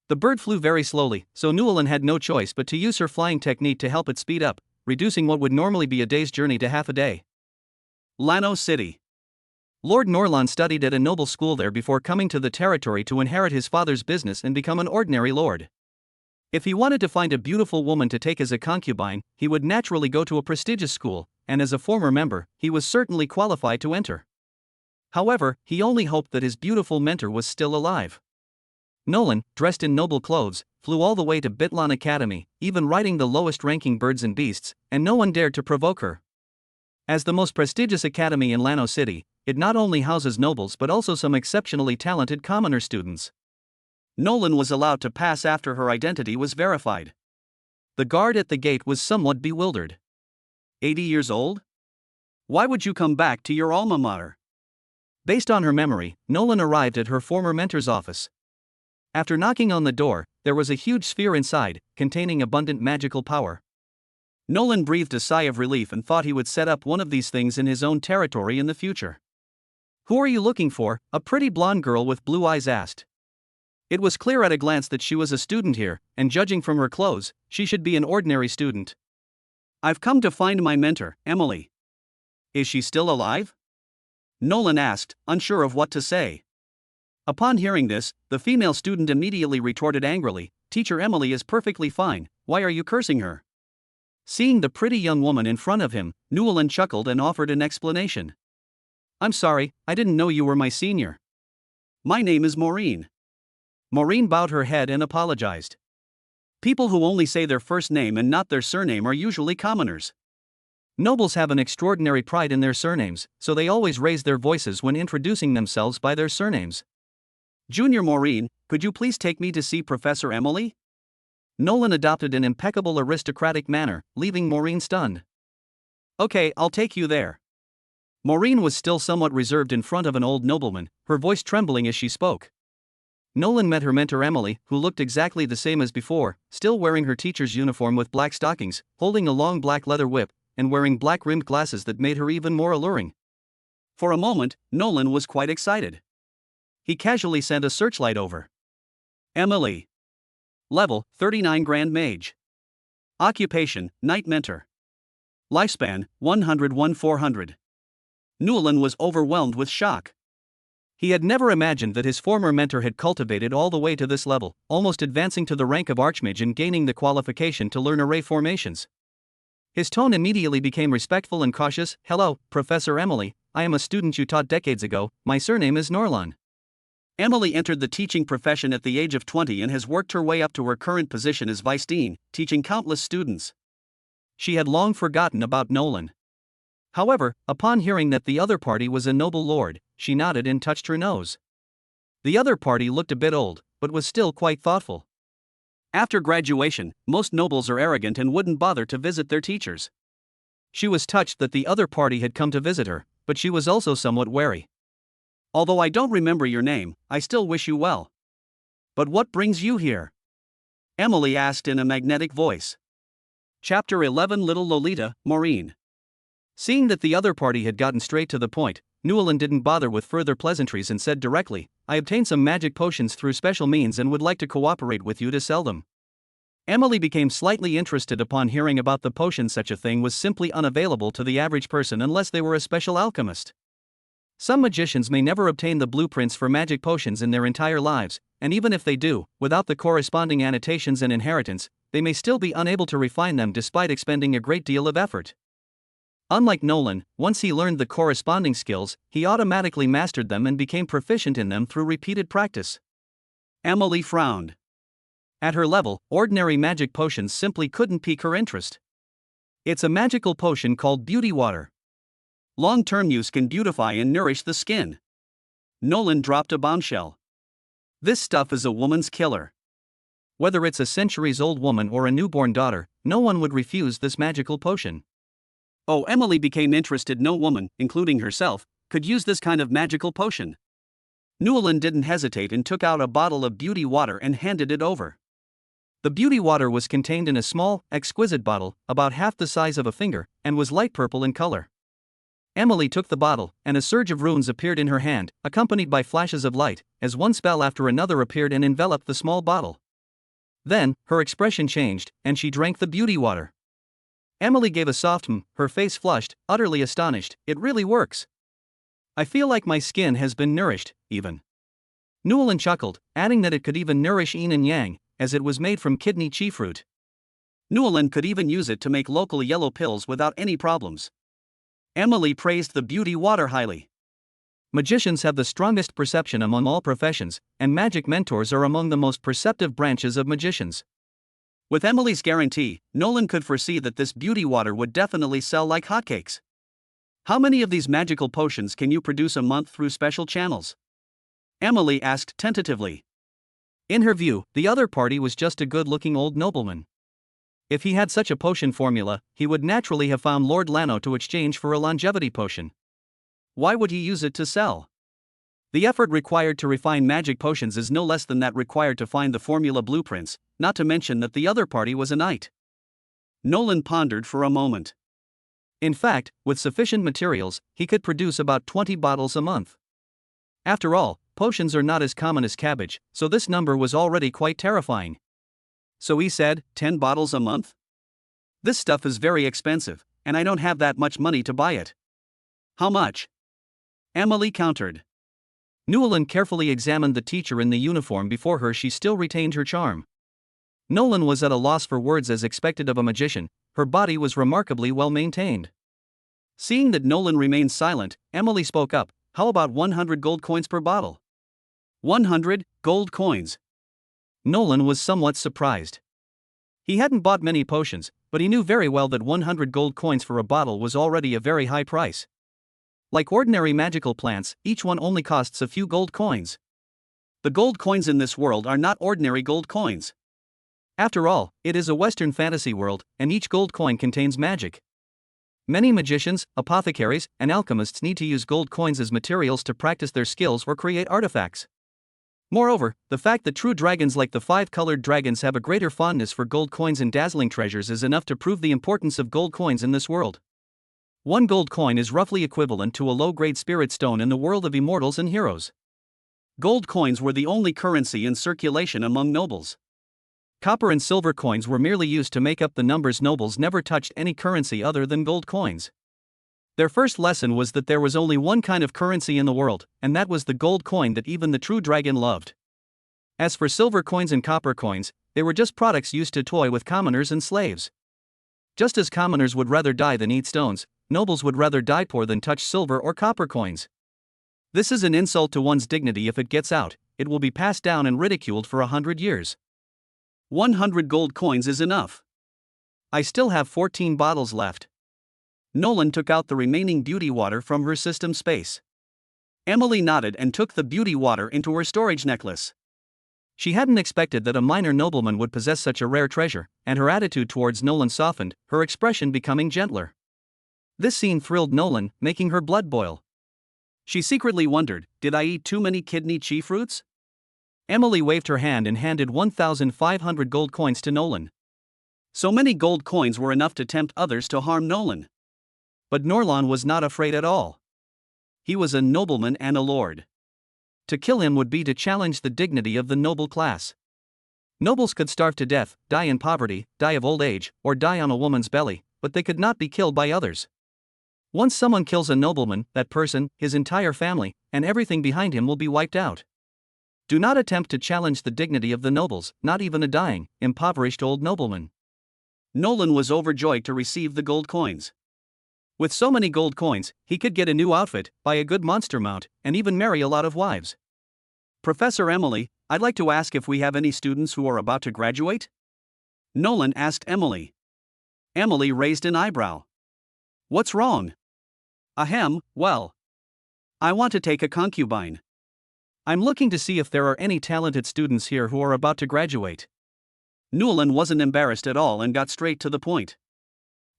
The bird flew very slowly, so Newland had no choice but to use her flying technique to help it speed up, reducing what would normally be a day's journey to half a day. Lano City. Lord Norlan studied at a noble school there before coming to the territory to inherit his father's business and become an ordinary lord. If he wanted to find a beautiful woman to take as a concubine, he would naturally go to a prestigious school, and as a former member, he was certainly qualified to enter. However, he only hoped that his beautiful mentor was still alive. Nolan, dressed in noble clothes, flew all the way to Bitlan Academy, even riding the lowest-ranking birds and beasts, and no one dared to provoke her. As the most prestigious academy in Lano City, it not only houses nobles but also some exceptionally talented commoner students. Nolan was allowed to pass after her identity was verified. The guard at the gate was somewhat bewildered. 80 years old? Why would you come back to your alma mater? Based on her memory, Nolan arrived at her former mentor's office. After knocking on the door, there was a huge sphere inside, containing abundant magical power. Nolan breathed a sigh of relief and thought he would set up one of these things in his own territory in the future. "Who are you looking for?" a pretty blonde girl with blue eyes asked. It was clear at a glance that she was a student here, and judging from her clothes, she should be an ordinary student. "I've come to find my mentor, Emily." "Is she still alive?" Nolan asked, unsure of what to say. Upon hearing this, the female student immediately retorted angrily, "Teacher Emily is perfectly fine, why are you cursing her?" Seeing the pretty young woman in front of him, Newland chuckled and offered an explanation. "I'm sorry, I didn't know you were my senior. My name is Maureen." Maureen bowed her head and apologized. People who only say their first name and not their surname are usually commoners. Nobles have an extraordinary pride in their surnames, so they always raise their voices when introducing themselves by their surnames. "Junior Maureen, could you please take me to see Professor Emily?" Nolan adopted an impeccable aristocratic manner, leaving Maureen stunned. "Okay, I'll take you there." Maureen was still somewhat reserved in front of an old nobleman, her voice trembling as she spoke. Nolan met her mentor Emily, who looked exactly the same as before, still wearing her teacher's uniform with black stockings, holding a long black leather whip, and wearing black-rimmed glasses that made her even more alluring. For a moment, Nolan was quite excited. He casually sent a searchlight over. Emily. Level, 39 Grand Mage. Occupation, Knight Mentor. Lifespan, 101-400. Nolan was overwhelmed with shock. He had never imagined that his former mentor had cultivated all the way to this level, almost advancing to the rank of Archmage and gaining the qualification to learn array formations. His tone immediately became respectful and cautious. "Hello, Professor Emily, I am a student you taught decades ago, my surname is Norlan." Emily entered the teaching profession at the age of 20 and has worked her way up to her current position as Vice Dean, teaching countless students. She had long forgotten about Nolan. However, upon hearing that the other party was a noble lord, she nodded and touched her nose. The other party looked a bit old, but was still quite thoughtful. After graduation, most nobles are arrogant and wouldn't bother to visit their teachers. She was touched that the other party had come to visit her, but she was also somewhat wary. "Although I don't remember your name, I still wish you well. But what brings you here?" Emily asked in a magnetic voice. Chapter 11 Little Lolita, Maureen. Seeing that the other party had gotten straight to the point, Newland didn't bother with further pleasantries and said directly, "I obtained some magic potions through special means and would like to cooperate with you to sell them." Emily became slightly interested upon hearing about the potion. Such a thing was simply unavailable to the average person unless they were a special alchemist. Some magicians may never obtain the blueprints for magic potions in their entire lives, and even if they do, without the corresponding annotations and inheritance, they may still be unable to refine them despite expending a great deal of effort. Unlike Nolan, once he learned the corresponding skills, he automatically mastered them and became proficient in them through repeated practice. Emily frowned. At her level, ordinary magic potions simply couldn't pique her interest. It's a magical potion called Beauty Water. Long-term use can beautify and nourish the skin. Nolan dropped a bombshell. This stuff is a woman's killer. Whether it's a centuries-old woman or a newborn daughter, no one would refuse this magical potion. Oh, Emily became interested. No woman, including herself, could use this kind of magical potion. Newland didn't hesitate and took out a bottle of beauty water and handed it over. The beauty water was contained in a small, exquisite bottle, about half the size of a finger, and was light purple in color. Emily took the bottle, and a surge of runes appeared in her hand, accompanied by flashes of light, as one spell after another appeared and enveloped the small bottle. Then, her expression changed, and she drank the beauty water. Emily gave a soft her face flushed, utterly astonished. It really works. I feel like my skin has been nourished, even. Newland chuckled, adding that it could even nourish yin and yang, as it was made from kidney chi fruit. Newland could even use it to make local yellow pills without any problems. Emily praised the beauty water highly. Magicians have the strongest perception among all professions, and magic mentors are among the most perceptive branches of magicians. With Emily's guarantee, Nolan could foresee that this beauty water would definitely sell like hotcakes. How many of these magical potions can you produce a month through special channels? Emily asked tentatively. In her view, the other party was just a good-looking old nobleman. If he had such a potion formula, he would naturally have found Lord Lano to exchange for a longevity potion. Why would he use it to sell? The effort required to refine magic potions is no less than that required to find the formula blueprints, not to mention that the other party was a knight. Nolan pondered for a moment. In fact, with sufficient materials, he could produce about 20 bottles a month. After all, potions are not as common as cabbage, so this number was already quite terrifying. So he said, 10 bottles a month? This stuff is very expensive, and I don't have that much money to buy it. How much? Emily countered. Newland carefully examined the teacher in the uniform before her. She still retained her charm. Nolan was at a loss for words as expected of a magician. Her body was remarkably well maintained. Seeing that Nolan remained silent, Emily spoke up. How about 100 gold coins per bottle? 100 gold coins. Nolan was somewhat surprised. He hadn't bought many potions, but he knew very well that 100 gold coins for a bottle was already a very high price. Like ordinary magical plants, each one only costs a few gold coins. The gold coins in this world are not ordinary gold coins. After all, it is a Western fantasy world, and each gold coin contains magic. Many magicians, apothecaries, and alchemists need to use gold coins as materials to practice their skills or create artifacts. Moreover, the fact that true dragons like the five-colored dragons have a greater fondness for gold coins and dazzling treasures is enough to prove the importance of gold coins in this world. 1 gold coin is roughly equivalent to a low-grade spirit stone in the world of immortals and heroes. Gold coins were the only currency in circulation among nobles. Copper and silver coins were merely used to make up the numbers. Nobles never touched any currency other than gold coins. Their first lesson was that there was only one kind of currency in the world, and that was the gold coin that even the true dragon loved. As for silver coins and copper coins, they were just products used to toy with commoners and slaves. Just as commoners would rather die than eat stones, nobles would rather die poor than touch silver or copper coins. This is an insult to one's dignity. If it gets out, it will be passed down and ridiculed for 100 years. 100 gold coins is enough. I still have 14 bottles left. Nolan took out the remaining beauty water from her system space. Emily nodded and took the beauty water into her storage necklace. She hadn't expected that a minor nobleman would possess such a rare treasure, and her attitude towards Nolan softened, her expression becoming gentler. This scene thrilled Nolan, making her blood boil. She secretly wondered, did I eat too many kidney chi fruits? Emily waved her hand and handed 1,500 gold coins to Nolan. So many gold coins were enough to tempt others to harm Nolan. But Norlan was not afraid at all. He was a nobleman and a lord. To kill him would be to challenge the dignity of the noble class. Nobles could starve to death, die in poverty, die of old age, or die on a woman's belly, but they could not be killed by others. Once someone kills a nobleman, that person, his entire family, and everything behind him will be wiped out. Do not attempt to challenge the dignity of the nobles, not even a dying, impoverished old nobleman. Nolan was overjoyed to receive the gold coins. With so many gold coins, he could get a new outfit, buy a good monster mount, and even marry a lot of wives. Professor Emily, I'd like to ask if we have any students who are about to graduate? Nolan asked Emily. Emily raised an eyebrow. What's wrong? Ahem, well. I want to take a concubine. I'm looking to see if there are any talented students here who are about to graduate. Nolan wasn't embarrassed at all and got straight to the point.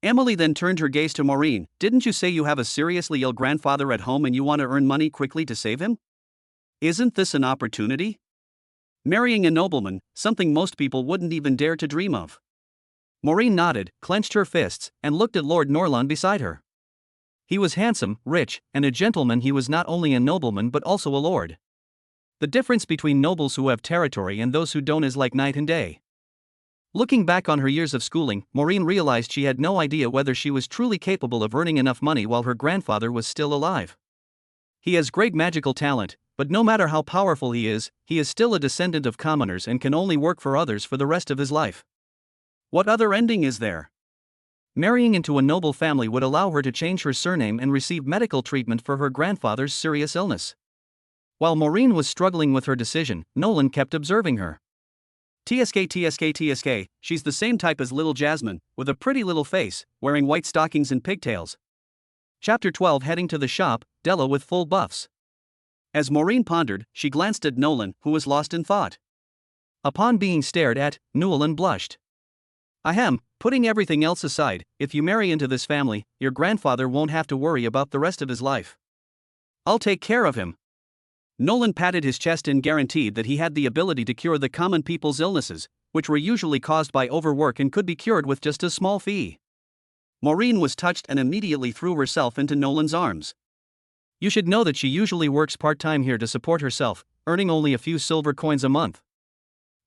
Emily then turned her gaze to Maureen. Didn't you say you have a seriously ill grandfather at home and you want to earn money quickly to save him? Isn't this an opportunity? Marrying a nobleman, something most people wouldn't even dare to dream of. Maureen nodded, clenched her fists, and looked at Lord Norlon beside her. He was handsome, rich, and a gentleman. He was not only a nobleman but also a lord. The difference between nobles who have territory and those who don't is like night and day. Looking back on her years of schooling, Maureen realized she had no idea whether she was truly capable of earning enough money while her grandfather was still alive. He has great magical talent, but no matter how powerful he is still a descendant of commoners and can only work for others for the rest of his life. What other ending is there? Marrying into a noble family would allow her to change her surname and receive medical treatment for her grandfather's serious illness. While Maureen was struggling with her decision, Nolan kept observing her. TSK, she's the same type as little Jasmine, with a pretty little face, wearing white stockings and pigtails. Chapter 12. Heading to the shop, Della with full buffs. As Maureen pondered, she glanced at Nolan, who was lost in thought. Upon being stared at, Nolan blushed. Ahem, putting everything else aside, if you marry into this family, your grandfather won't have to worry about the rest of his life. I'll take care of him. Nolan patted his chest and guaranteed that he had the ability to cure the common people's illnesses, which were usually caused by overwork and could be cured with just a small fee. Maureen was touched and immediately threw herself into Nolan's arms. You should know that she usually works part-time here to support herself, earning only a few silver coins a month.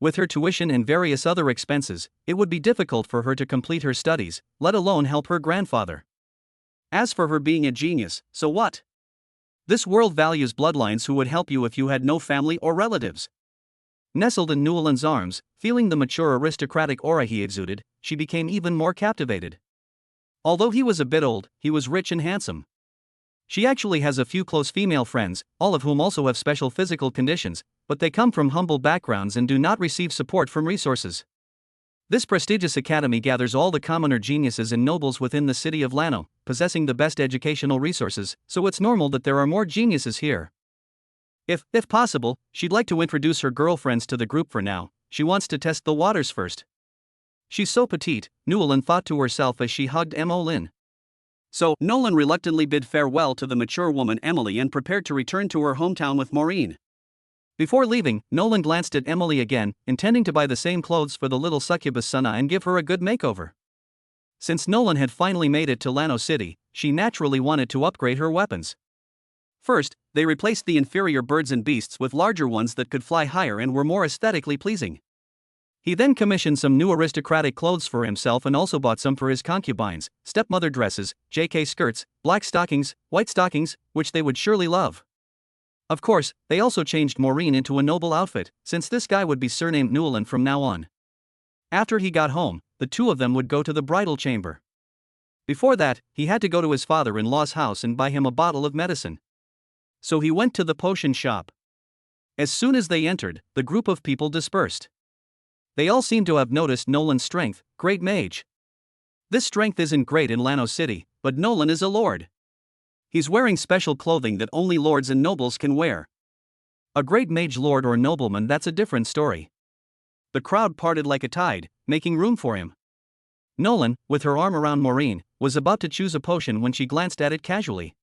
With her tuition and various other expenses, it would be difficult for her to complete her studies, let alone help her grandfather. As for her being a genius, so what? This world values bloodlines who would help you if you had no family or relatives. Nestled in Newland's arms, feeling the mature aristocratic aura he exuded, she became even more captivated. Although he was a bit old, he was rich and handsome. She actually has a few close female friends, all of whom also have special physical conditions, but they come from humble backgrounds and do not receive support from resources. This prestigious academy gathers all the commoner geniuses and nobles within the city of Lano, possessing the best educational resources, so it's normal that there are more geniuses here. If possible, she'd like to introduce her girlfriends to the group for now. She wants to test the waters first. She's so petite, Newland thought to herself as she hugged Emmeline. So, Nolan reluctantly bid farewell to the mature woman Emily and prepared to return to her hometown with Maureen. Before leaving, Nolan glanced at Emily again, intending to buy the same clothes for the little succubus Sana and give her a good makeover. Since Nolan had finally made it to Lano City, she naturally wanted to upgrade her weapons. First, they replaced the inferior birds and beasts with larger ones that could fly higher and were more aesthetically pleasing. He then commissioned some new aristocratic clothes for himself and also bought some for his concubines, stepmother dresses, JK skirts, black stockings, white stockings, which they would surely love. Of course, they also changed Maureen into a noble outfit, since this guy would be surnamed Newland from now on. After he got home, the two of them would go to the bridal chamber. Before that, he had to go to his father-in-law's house and buy him a bottle of medicine. So he went to the potion shop. As soon as they entered, the group of people dispersed. They all seemed to have noticed Nolan's strength, great mage. This strength isn't great in Lano City, but Nolan is a lord. He's wearing special clothing that only lords and nobles can wear. A great mage lord or nobleman, that's a different story. The crowd parted like a tide, making room for him. Nolan, with her arm around Maureen, was about to choose a potion when she glanced at it casually.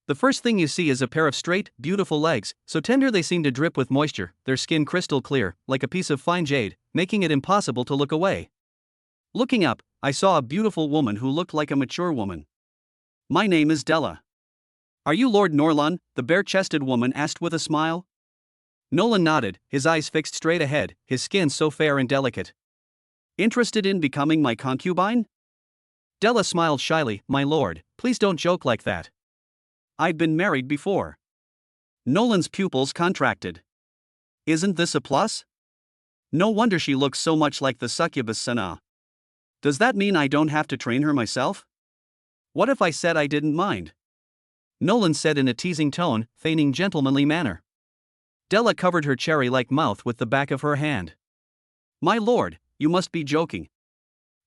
The first thing you see is a pair of straight, beautiful legs, so tender they seem to drip with moisture, their skin crystal clear, like a piece of fine jade, making it impossible to look away. Looking up, I saw a beautiful woman who looked like a mature woman. My name is Della. Are you Lord Norlon? The bare-chested woman asked with a smile. Nolan nodded, his eyes fixed straight ahead, his skin so fair and delicate. Interested in becoming my concubine? Della smiled shyly. My lord, please don't joke like that. I'd been married before. Nolan's pupils contracted. Isn't this a plus? No wonder she looks so much like the succubus Sana. Does that mean I don't have to train her myself? What if I said I didn't mind? Nolan said in a teasing tone, feigning gentlemanly manner. Della covered her cherry-like mouth with the back of her hand. My lord, you must be joking.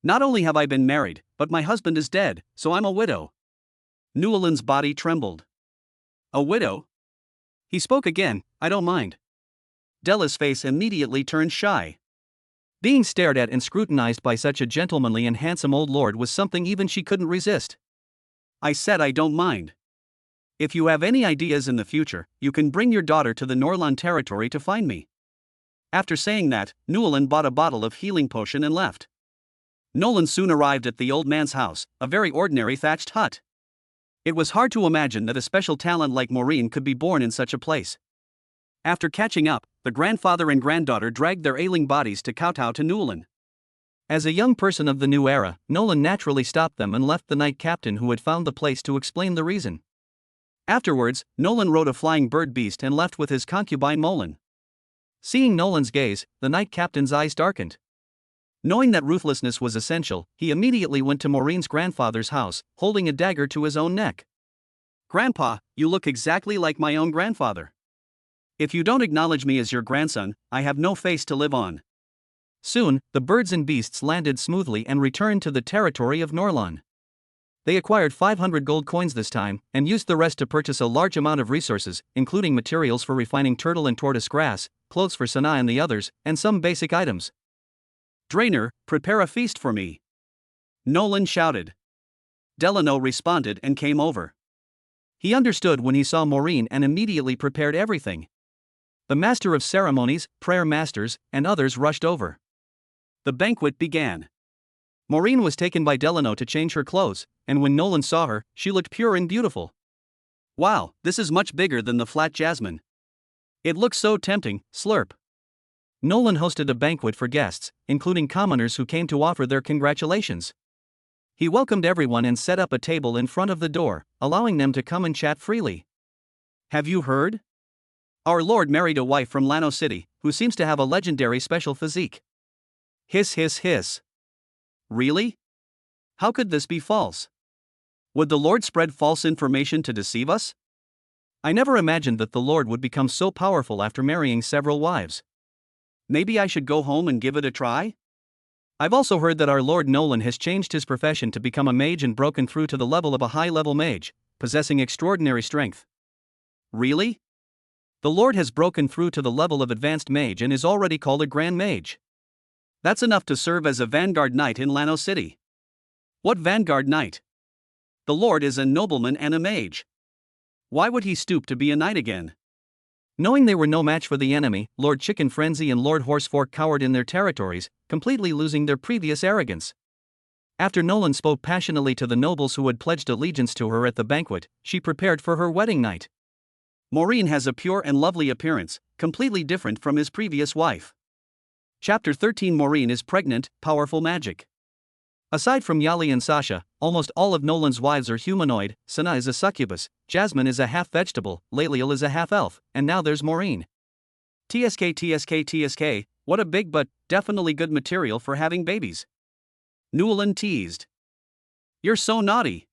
Not only have I been married, but my husband is dead, so I'm a widow. Newland's body trembled. A widow? He spoke again. I don't mind. Della's face immediately turned shy. Being stared at and scrutinized by such a gentlemanly and handsome old lord was something even she couldn't resist. I said I don't mind. If you have any ideas in the future, you can bring your daughter to the Norlan territory to find me. After saying that, Newland bought a bottle of healing potion and left. Nolan soon arrived at the old man's house, a very ordinary thatched hut. It was hard to imagine that a special talent like Maureen could be born in such a place. After catching up, the grandfather and granddaughter dragged their ailing bodies to kowtow to Nolan. As a young person of the new era, Nolan naturally stopped them and left the knight captain who had found the place to explain the reason. Afterwards, Nolan rode a flying bird beast and left with his concubine Molin. Seeing Nolan's gaze, the knight captain's eyes darkened. Knowing that ruthlessness was essential, he immediately went to Maureen's grandfather's house, holding a dagger to his own neck. Grandpa, you look exactly like my own grandfather. If you don't acknowledge me as your grandson, I have no face to live on. Soon, the birds and beasts landed smoothly and returned to the territory of Norlan. They acquired 500 gold coins this time, and used the rest to purchase a large amount of resources, including materials for refining turtle and tortoise grass, clothes for Sana and the others, and some basic items. Drainer, prepare a feast for me. Nolan shouted. Delano responded and came over. He understood when he saw Maureen and immediately prepared everything. The master of ceremonies, prayer masters, and others rushed over. The banquet began. Maureen was taken by Delano to change her clothes, and when Nolan saw her, she looked pure and beautiful. Wow, this is much bigger than the flat jasmine. It looks so tempting, slurp. Nolan hosted a banquet for guests, including commoners who came to offer their congratulations. He welcomed everyone and set up a table in front of the door, allowing them to come and chat freely. Have you heard? Our Lord married a wife from Llano City, who seems to have a legendary special physique. Hiss hiss hiss. Really? How could this be false? Would the Lord spread false information to deceive us? I never imagined that the Lord would become so powerful after marrying several wives. Maybe I should go home and give it a try? I've also heard that our Lord Nolan has changed his profession to become a mage and broken through to the level of a high-level mage, possessing extraordinary strength. Really? The Lord has broken through to the level of advanced mage and is already called a grand mage. That's enough to serve as a vanguard knight in Llano City. What vanguard knight? The Lord is a nobleman and a mage. Why would he stoop to be a knight again? Knowing they were no match for the enemy, Lord Chicken Frenzy and Lord Horsefork cowered in their territories, completely losing their previous arrogance. After Nolan spoke passionately to the nobles who had pledged allegiance to her at the banquet, she prepared for her wedding night. Maureen has a pure and lovely appearance, completely different from his previous wife. Chapter 13 Maureen is pregnant, powerful magic. Aside from Yali and Sasha, almost all of Nolan's wives are humanoid. Sana is a succubus, Jasmine is a half-vegetable, Laeliel is a half-elf, and now there's Maureen. TSK, what a big but definitely good material for having babies. Newland teased. You're so naughty.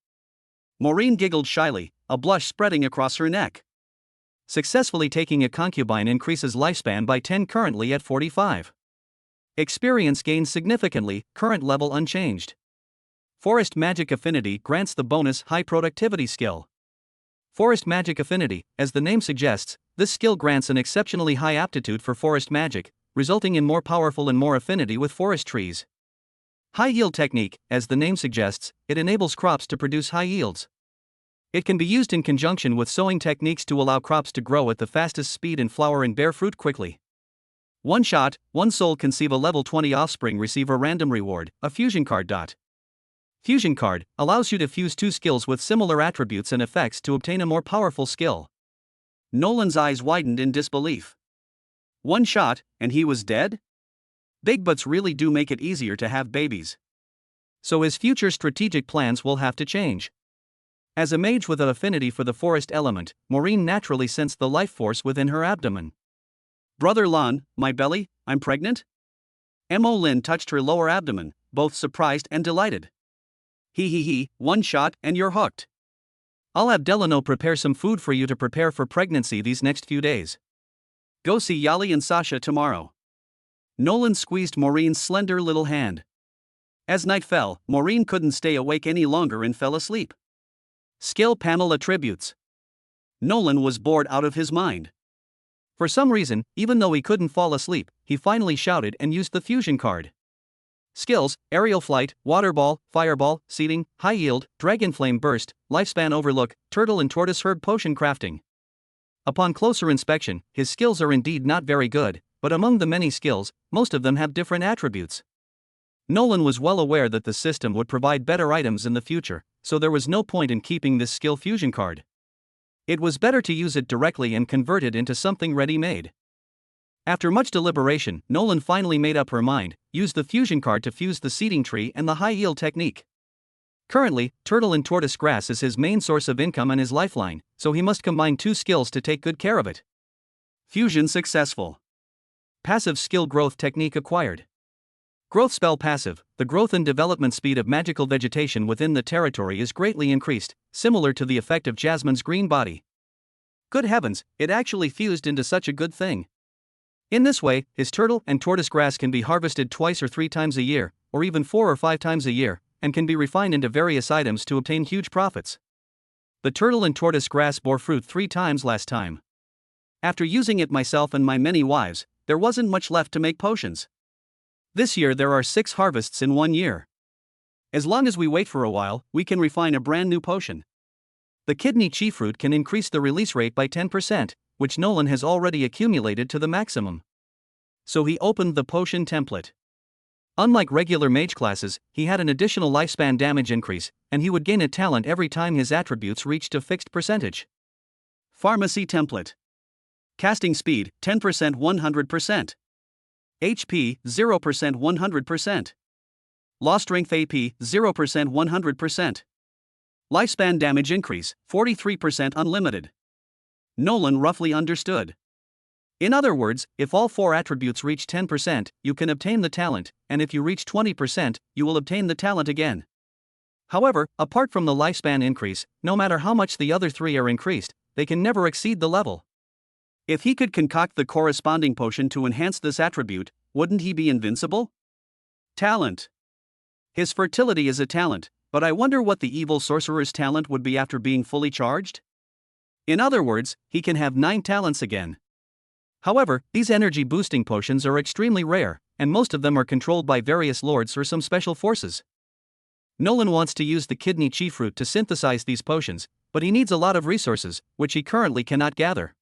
Maureen giggled shyly, a blush spreading across her neck. Successfully taking a concubine increases lifespan by 10, currently at 45. Experience gains significantly, current level unchanged. Forest Magic Affinity grants the bonus High Productivity skill. Forest Magic Affinity, as the name suggests, this skill grants an exceptionally high aptitude for forest magic, resulting in more powerful and more affinity with forest trees. High Yield Technique, as the name suggests, it enables crops to produce high yields. It can be used in conjunction with sowing techniques to allow crops to grow at the fastest speed and flower and bear fruit quickly. One shot, one soul conceive a level 20 offspring, receive a random reward, a fusion card. Fusion card allows you to fuse two skills with similar attributes and effects to obtain a more powerful skill. Nolan's eyes widened in disbelief. One shot, and he was dead? Big butts really do make it easier to have babies. So his future strategic plans will have to change. As a mage with an affinity for the forest element, Maureen naturally sensed the life force within her abdomen. Brother Lon, my belly, I'm pregnant? Mo Lin touched her lower abdomen, both surprised and delighted. He, one shot and you're hooked. I'll have Delano prepare some food for you to prepare for pregnancy these next few days. Go see Yali and Sasha tomorrow. Nolan squeezed Maureen's slender little hand. As night fell, Maureen couldn't stay awake any longer and fell asleep. Skill panel attributes. Nolan was bored out of his mind. For some reason, even though he couldn't fall asleep, he finally shouted and used the fusion card. Skills: Aerial Flight, Water Ball, Fireball, Seeding, High Yield, Dragon Flame Burst, Lifespan Overlook, Turtle and Tortoise Herb Potion Crafting. Upon closer inspection, his skills are indeed not very good, but among the many skills, most of them have different attributes. Nolan was well aware that the system would provide better items in the future, so there was no point in keeping this skill fusion card. It was better to use it directly and convert it into something ready-made. After much deliberation, Nolan finally made up her mind, used the fusion card to fuse the seeding tree and the high yield technique. Currently, Turtle and Tortoise Grass is his main source of income and his lifeline, so he must combine two skills to take good care of it. Fusion successful. Passive skill growth technique acquired. Growth spell passive: the growth and development speed of magical vegetation within the territory is greatly increased, similar to the effect of Jasmine's green body. Good heavens, it actually fused into such a good thing. In this way, his turtle and tortoise grass can be harvested twice or 3 times a year, or even 4 or 5 times a year, and can be refined into various items to obtain huge profits. The turtle and tortoise grass bore fruit 3 times last time. After using it myself and my many wives, there wasn't much left to make potions. This year there are 6 harvests in 1 year. As long as we wait for a while, we can refine a brand new potion. The kidney chi fruit can increase the release rate by 10%, which Nolan has already accumulated to the maximum. So he opened the potion template. Unlike regular mage classes, he had an additional lifespan damage increase, and he would gain a talent every time his attributes reached a fixed percentage. Pharmacy template. Casting speed, 10% 100%. HP, 0% 100%. Law strength AP, 0% 100%. Lifespan damage increase, 43% unlimited. Nolan roughly understood. In other words, if all 4 attributes reach 10%, you can obtain the talent, and if you reach 20%, you will obtain the talent again. However, apart from the lifespan increase, no matter how much the other 3 are increased, they can never exceed the level. If he could concoct the corresponding potion to enhance this attribute, wouldn't he be invincible? Talent. His fertility is a talent, but I wonder what the evil sorcerer's talent would be after being fully charged? In other words, he can have 9 talents again. However, these energy boosting potions are extremely rare, and most of them are controlled by various lords or some special forces. Nolan wants to use the kidney chi fruit to synthesize these potions, but he needs a lot of resources, which he currently cannot gather.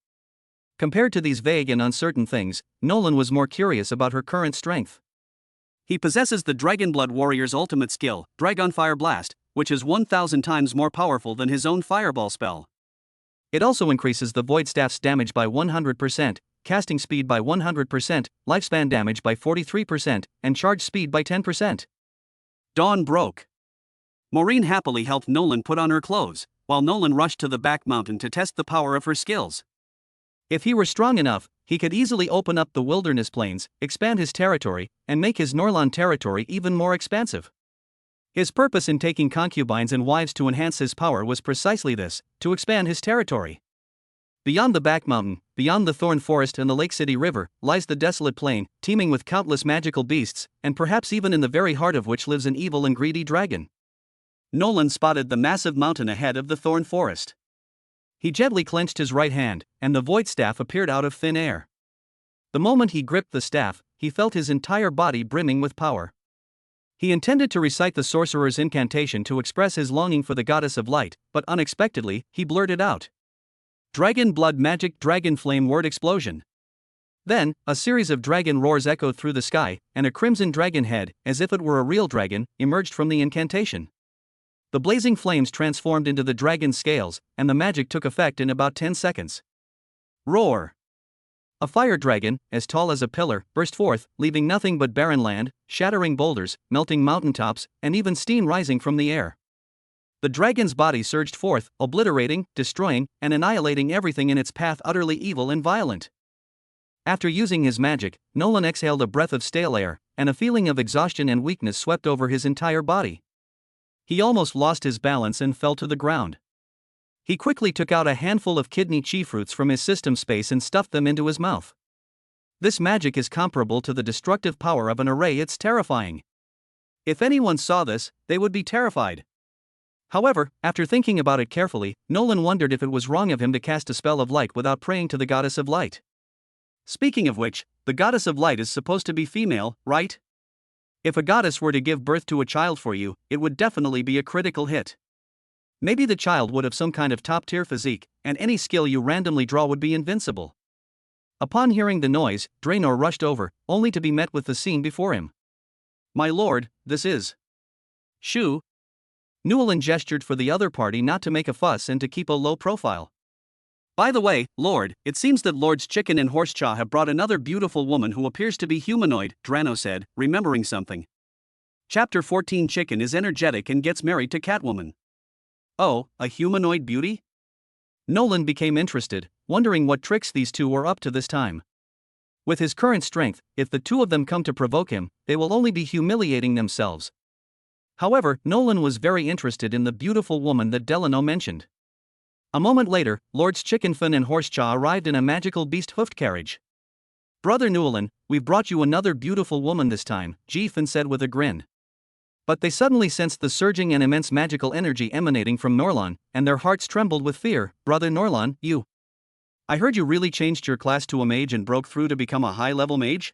Compared to these vague and uncertain things, Nolan was more curious about her current strength. He possesses the Dragonblood Warrior's ultimate skill, Dragonfire Blast, which is 1,000 times more powerful than his own Fireball spell. It also increases the Void Staff's damage by 100%, casting speed by 100%, lifespan damage by 43%, and charge speed by 10%. Dawn broke. Maureen happily helped Nolan put on her clothes, while Nolan rushed to the back mountain to test the power of her skills. If he were strong enough, he could easily open up the wilderness plains, expand his territory, and make his Norlan territory even more expansive. His purpose in taking concubines and wives to enhance his power was precisely this, to expand his territory. Beyond the back mountain, beyond the thorn forest and the Lake City River, lies the desolate plain, teeming with countless magical beasts, and perhaps even in the very heart of which lives an evil and greedy dragon. Nolan spotted the massive mountain ahead of the thorn forest. He gently clenched his right hand, and the void staff appeared out of thin air. The moment he gripped the staff, he felt his entire body brimming with power. He intended to recite the sorcerer's incantation to express his longing for the goddess of light, but unexpectedly, he blurted out, "Dragon blood magic dragon flame word explosion." Then, a series of dragon roars echoed through the sky, and a crimson dragon head, as if it were a real dragon, emerged from the incantation. The blazing flames transformed into the dragon's scales, and the magic took effect in about 10 seconds. Roar! A fire dragon, as tall as a pillar, burst forth, leaving nothing but barren land, shattering boulders, melting mountaintops, and even steam rising from the air. The dragon's body surged forth, obliterating, destroying, and annihilating everything in its path, utterly evil and violent. After using his magic, Nolan exhaled a breath of stale air, and a feeling of exhaustion and weakness swept over his entire body. He almost lost his balance and fell to the ground. He quickly took out a handful of kidney chi fruits from his system space and stuffed them into his mouth. This magic is comparable to the destructive power of an array. It's terrifying. If anyone saw this, they would be terrified. However, after thinking about it carefully, Nolan wondered if it was wrong of him to cast a spell of light without praying to the goddess of light. Speaking of which, the goddess of light is supposed to be female, right? If a goddess were to give birth to a child for you, it would definitely be a critical hit. Maybe the child would have some kind of top-tier physique, and any skill you randomly draw would be invincible. Upon hearing the noise, Draenor rushed over, only to be met with the scene before him. My lord, this is Shu. Newellyn gestured for the other party not to make a fuss and to keep a low profile. By the way, Lord, it seems that Lords Chicken and Horsechaw have brought another beautiful woman who appears to be humanoid, Drano said, remembering something. Chapter 14 Chicken is energetic and gets married to Catwoman. Oh, a humanoid beauty? Nolan became interested, wondering what tricks these two were up to this time. With his current strength, if the two of them come to provoke him, they will only be humiliating themselves. However, Nolan was very interested in the beautiful woman that Delano mentioned. A moment later, Lords Chickenfin and Horsechaw arrived in a magical beast hoofed carriage. Brother Newellyn, we've brought you another beautiful woman this time, G-Fin said with a grin. But they suddenly sensed the surging and immense magical energy emanating from Norlan, and their hearts trembled with fear. Brother Norlan, you. I heard you really changed your class to a mage and broke through to become a high-level mage?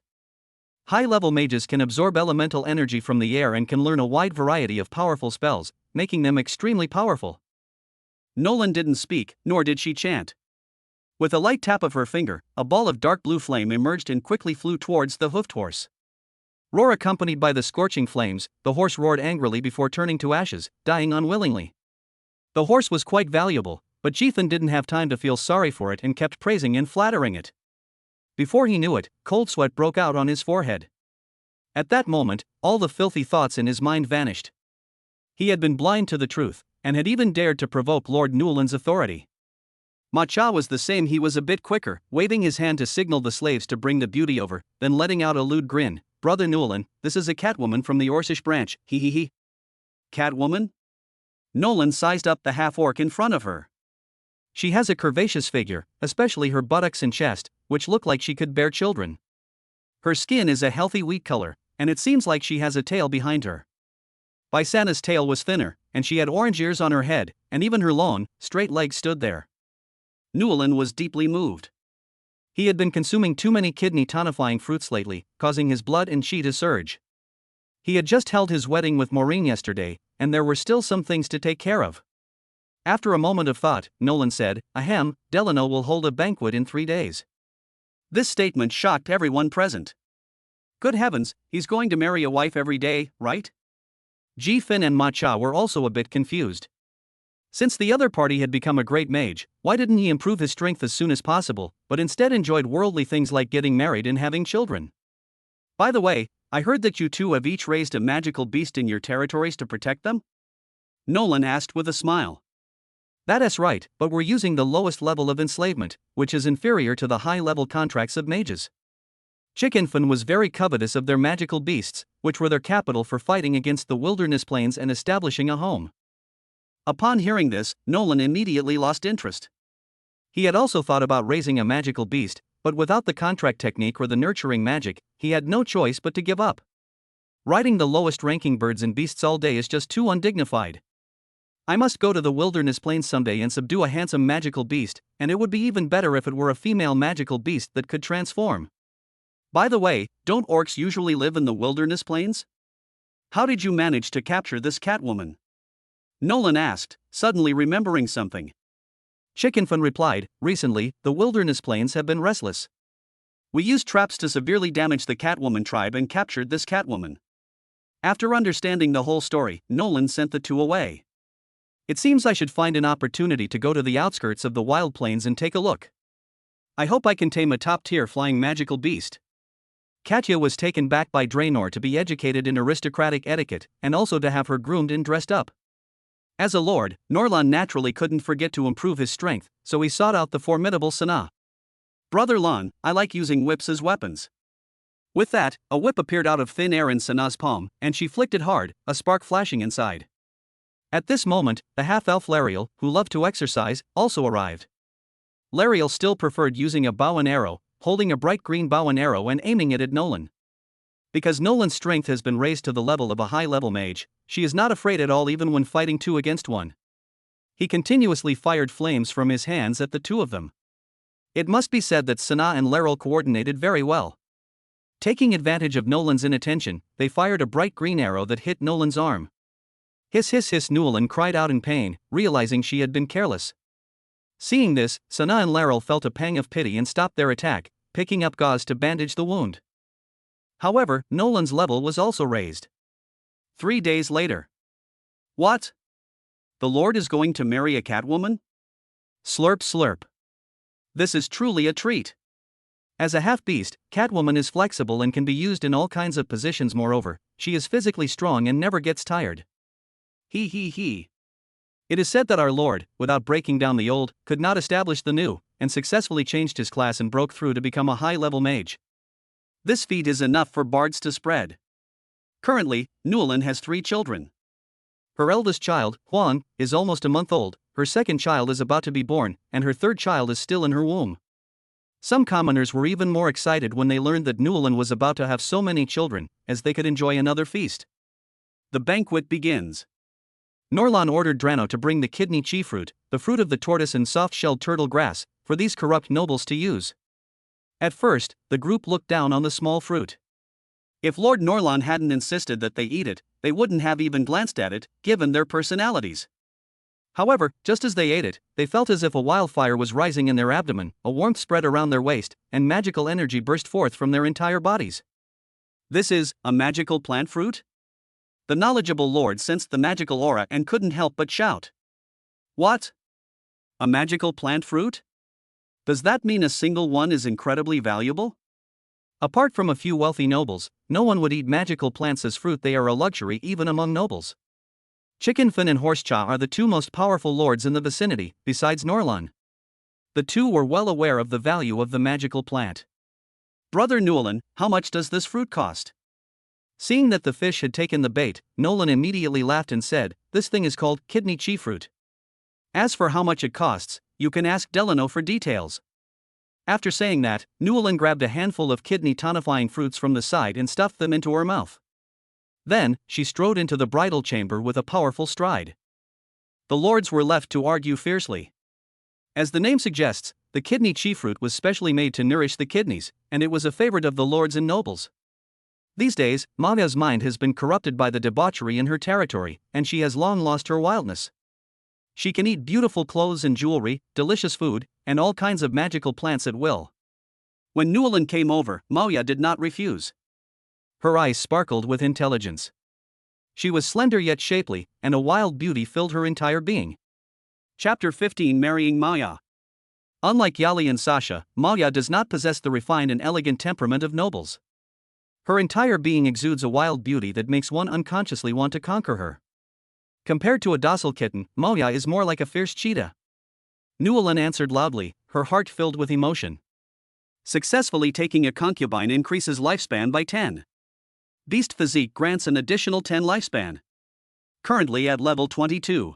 High-level mages can absorb elemental energy from the air and can learn a wide variety of powerful spells, making them extremely powerful. Nolan didn't speak, nor did she chant. With a light tap of her finger, a ball of dark blue flame emerged and quickly flew towards the hoofed horse. Roar accompanied by the scorching flames, the horse roared angrily before turning to ashes, dying unwillingly. The horse was quite valuable, but G-Fin didn't have time to feel sorry for it and kept praising and flattering it. Before he knew it, cold sweat broke out on his forehead. At that moment, all the filthy thoughts in his mind vanished. He had been blind to the truth, and had even dared to provoke Lord Newellyn's authority. Ma-Cha was the same. He was a bit quicker, waving his hand to signal the slaves to bring the beauty over, then letting out a lewd grin. Brother Newellyn, this is a Catwoman from the Orcish branch, he. Catwoman? Nolan sized up the half-orc in front of her. She has a curvaceous figure, especially her buttocks and chest, which look like she could bear children. Her skin is a healthy wheat color, and it seems like she has a tail behind her. Bysana's tail was thinner, and she had orange ears on her head, and even her long, straight legs stood there. Newellyn was deeply moved. He had been consuming too many kidney tonifying fruits lately, causing his blood and chi to surge. He had just held his wedding with Maureen yesterday, and there were still some things to take care of. After a moment of thought, Nolan said, Ahem, Delano will hold a banquet in 3 days. This statement shocked everyone present. Good heavens, he's going to marry a wife every day, right? G-Fin and Ma-Cha were also a bit confused. Since the other party had become a great mage, why didn't he improve his strength as soon as possible, but instead enjoyed worldly things like getting married and having children? By the way, I heard that you two have each raised a magical beast in your territories to protect them? Nolan asked with a smile. That is right, but we're using the lowest level of enslavement, which is inferior to the high-level contracts of mages. Chickenfin was very covetous of their magical beasts, which were their capital for fighting against the wilderness plains and establishing a home. Upon hearing this, Nolan immediately lost interest. He had also thought about raising a magical beast, but without the contract technique or the nurturing magic, he had no choice but to give up. Riding the lowest-ranking birds and beasts all day is just too undignified. I must go to the wilderness plains someday and subdue a handsome magical beast, and it would be even better if it were a female magical beast that could transform. By the way, don't orcs usually live in the wilderness plains? How did you manage to capture this Catwoman? Nolan asked, suddenly remembering something. Chickenfin replied, recently, the wilderness plains have been restless. We used traps to severely damage the Catwoman tribe and captured this Catwoman. After understanding the whole story, Nolan sent the two away. It seems I should find an opportunity to go to the outskirts of the wild plains and take a look. I hope I can tame a top-tier flying magical beast. Katya was taken back by Draenor to be educated in aristocratic etiquette, and also to have her groomed and dressed up. As a lord, Norlan naturally couldn't forget to improve his strength, so he sought out the formidable Sana. Brother Lon, I like using whips as weapons. With that, a whip appeared out of thin air in Sana's palm, and she flicked it hard, a spark flashing inside. At this moment, the half-elf Lariel, who loved to exercise, also arrived. Lariel still preferred using a bow and arrow, holding a bright green bow and arrow and aiming it at Nolan. Because Nolan's strength has been raised to the level of a high-level mage, she is not afraid at all even when fighting 2 against 1. He continuously fired flames from his hands at the two of them. It must be said that Sana and Laryl coordinated very well. Taking advantage of Nolan's inattention, they fired a bright green arrow that hit Nolan's arm. Hiss hiss hiss, Nolan cried out in pain, realizing she had been careless. Seeing this, Sana and Laryl felt a pang of pity and stopped their attack, picking up gauze to bandage the wound. However, Nolan's level was also raised. 3 days later. What? The Lord is going to marry a Catwoman? Slurp slurp. This is truly a treat. As a half-beast, Catwoman is flexible and can be used in all kinds of positions. Moreover, she is physically strong and never gets tired. He he he. It is said that our Lord, without breaking down the old, could not establish the new, and successfully changed his class and broke through to become a high-level mage. This feat is enough for bards to spread. Currently, Nolan has 3 children. Her eldest child, Huang, is almost a month old, her second child is about to be born, and her third child is still in her womb. Some commoners were even more excited when they learned that Nolan was about to have so many children, as they could enjoy another feast. The banquet begins. Norlan ordered Drano to bring the kidney chi fruit, the fruit of the tortoise and soft-shelled turtle grass, for these corrupt nobles to use. At first, the group looked down on the small fruit. If Lord Norlan hadn't insisted that they eat it, they wouldn't have even glanced at it, given their personalities. However, just as they ate it, they felt as if a wildfire was rising in their abdomen, a warmth spread around their waist, and magical energy burst forth from their entire bodies. This is a magical plant fruit? The knowledgeable lord sensed the magical aura and couldn't help but shout. What? A magical plant fruit? Does that mean a single one is incredibly valuable? Apart from a few wealthy nobles, no one would eat magical plants as fruit. They are a luxury even among nobles. Chicken Fin and Horsecha are the 2 most powerful lords in the vicinity, besides Norlan. The 2 were well aware of the value of the magical plant. Brother Nolan, how much does this fruit cost? Seeing that the fish had taken the bait, Nolan immediately laughed and said, "This thing is called kidney chi fruit. As for how much it costs, you can ask Delano for details." After saying that, Nolan grabbed a handful of kidney tonifying fruits from the side and stuffed them into her mouth. Then, she strode into the bridal chamber with a powerful stride. The lords were left to argue fiercely. As the name suggests, the kidney chi fruit was specially made to nourish the kidneys, and it was a favorite of the lords and nobles. These days, Maya's mind has been corrupted by the debauchery in her territory, and she has long lost her wildness. She can eat beautiful clothes and jewelry, delicious food, and all kinds of magical plants at will. When Nolan came over, Maya did not refuse. Her eyes sparkled with intelligence. She was slender yet shapely, and a wild beauty filled her entire being. Chapter 15: Marrying Maya. Unlike Yali and Sasha, Maya does not possess the refined and elegant temperament of nobles. Her entire being exudes a wild beauty that makes one unconsciously want to conquer her. Compared to a docile kitten, Maya is more like a fierce cheetah. Newelin answered loudly, her heart filled with emotion. Successfully taking a concubine increases lifespan by 10. Beast physique grants an additional 10 lifespan. Currently at level 22.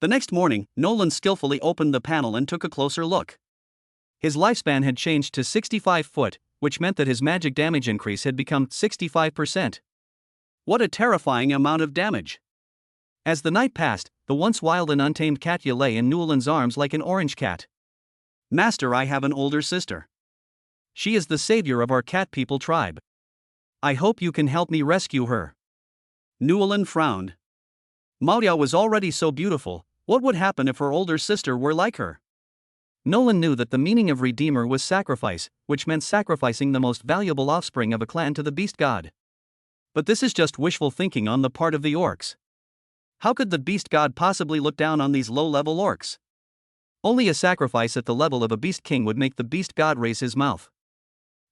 The next morning, Nolan skillfully opened the panel and took a closer look. His lifespan had changed to 65 foot, which meant that his magic damage increase had become 65%. What a terrifying amount of damage! As the night passed, the once wild and untamed Katya lay in Newland's arms like an orange cat. Master, I have an older sister. She is the savior of our cat people tribe. I hope you can help me rescue her. Newland frowned. Maya was already so beautiful, what would happen if her older sister were like her? Nolan knew that the meaning of Redeemer was sacrifice, which meant sacrificing the most valuable offspring of a clan to the beast god. But this is just wishful thinking on the part of the orcs. How could the beast god possibly look down on these low-level orcs? Only a sacrifice at the level of a beast king would make the beast god raise his mouth.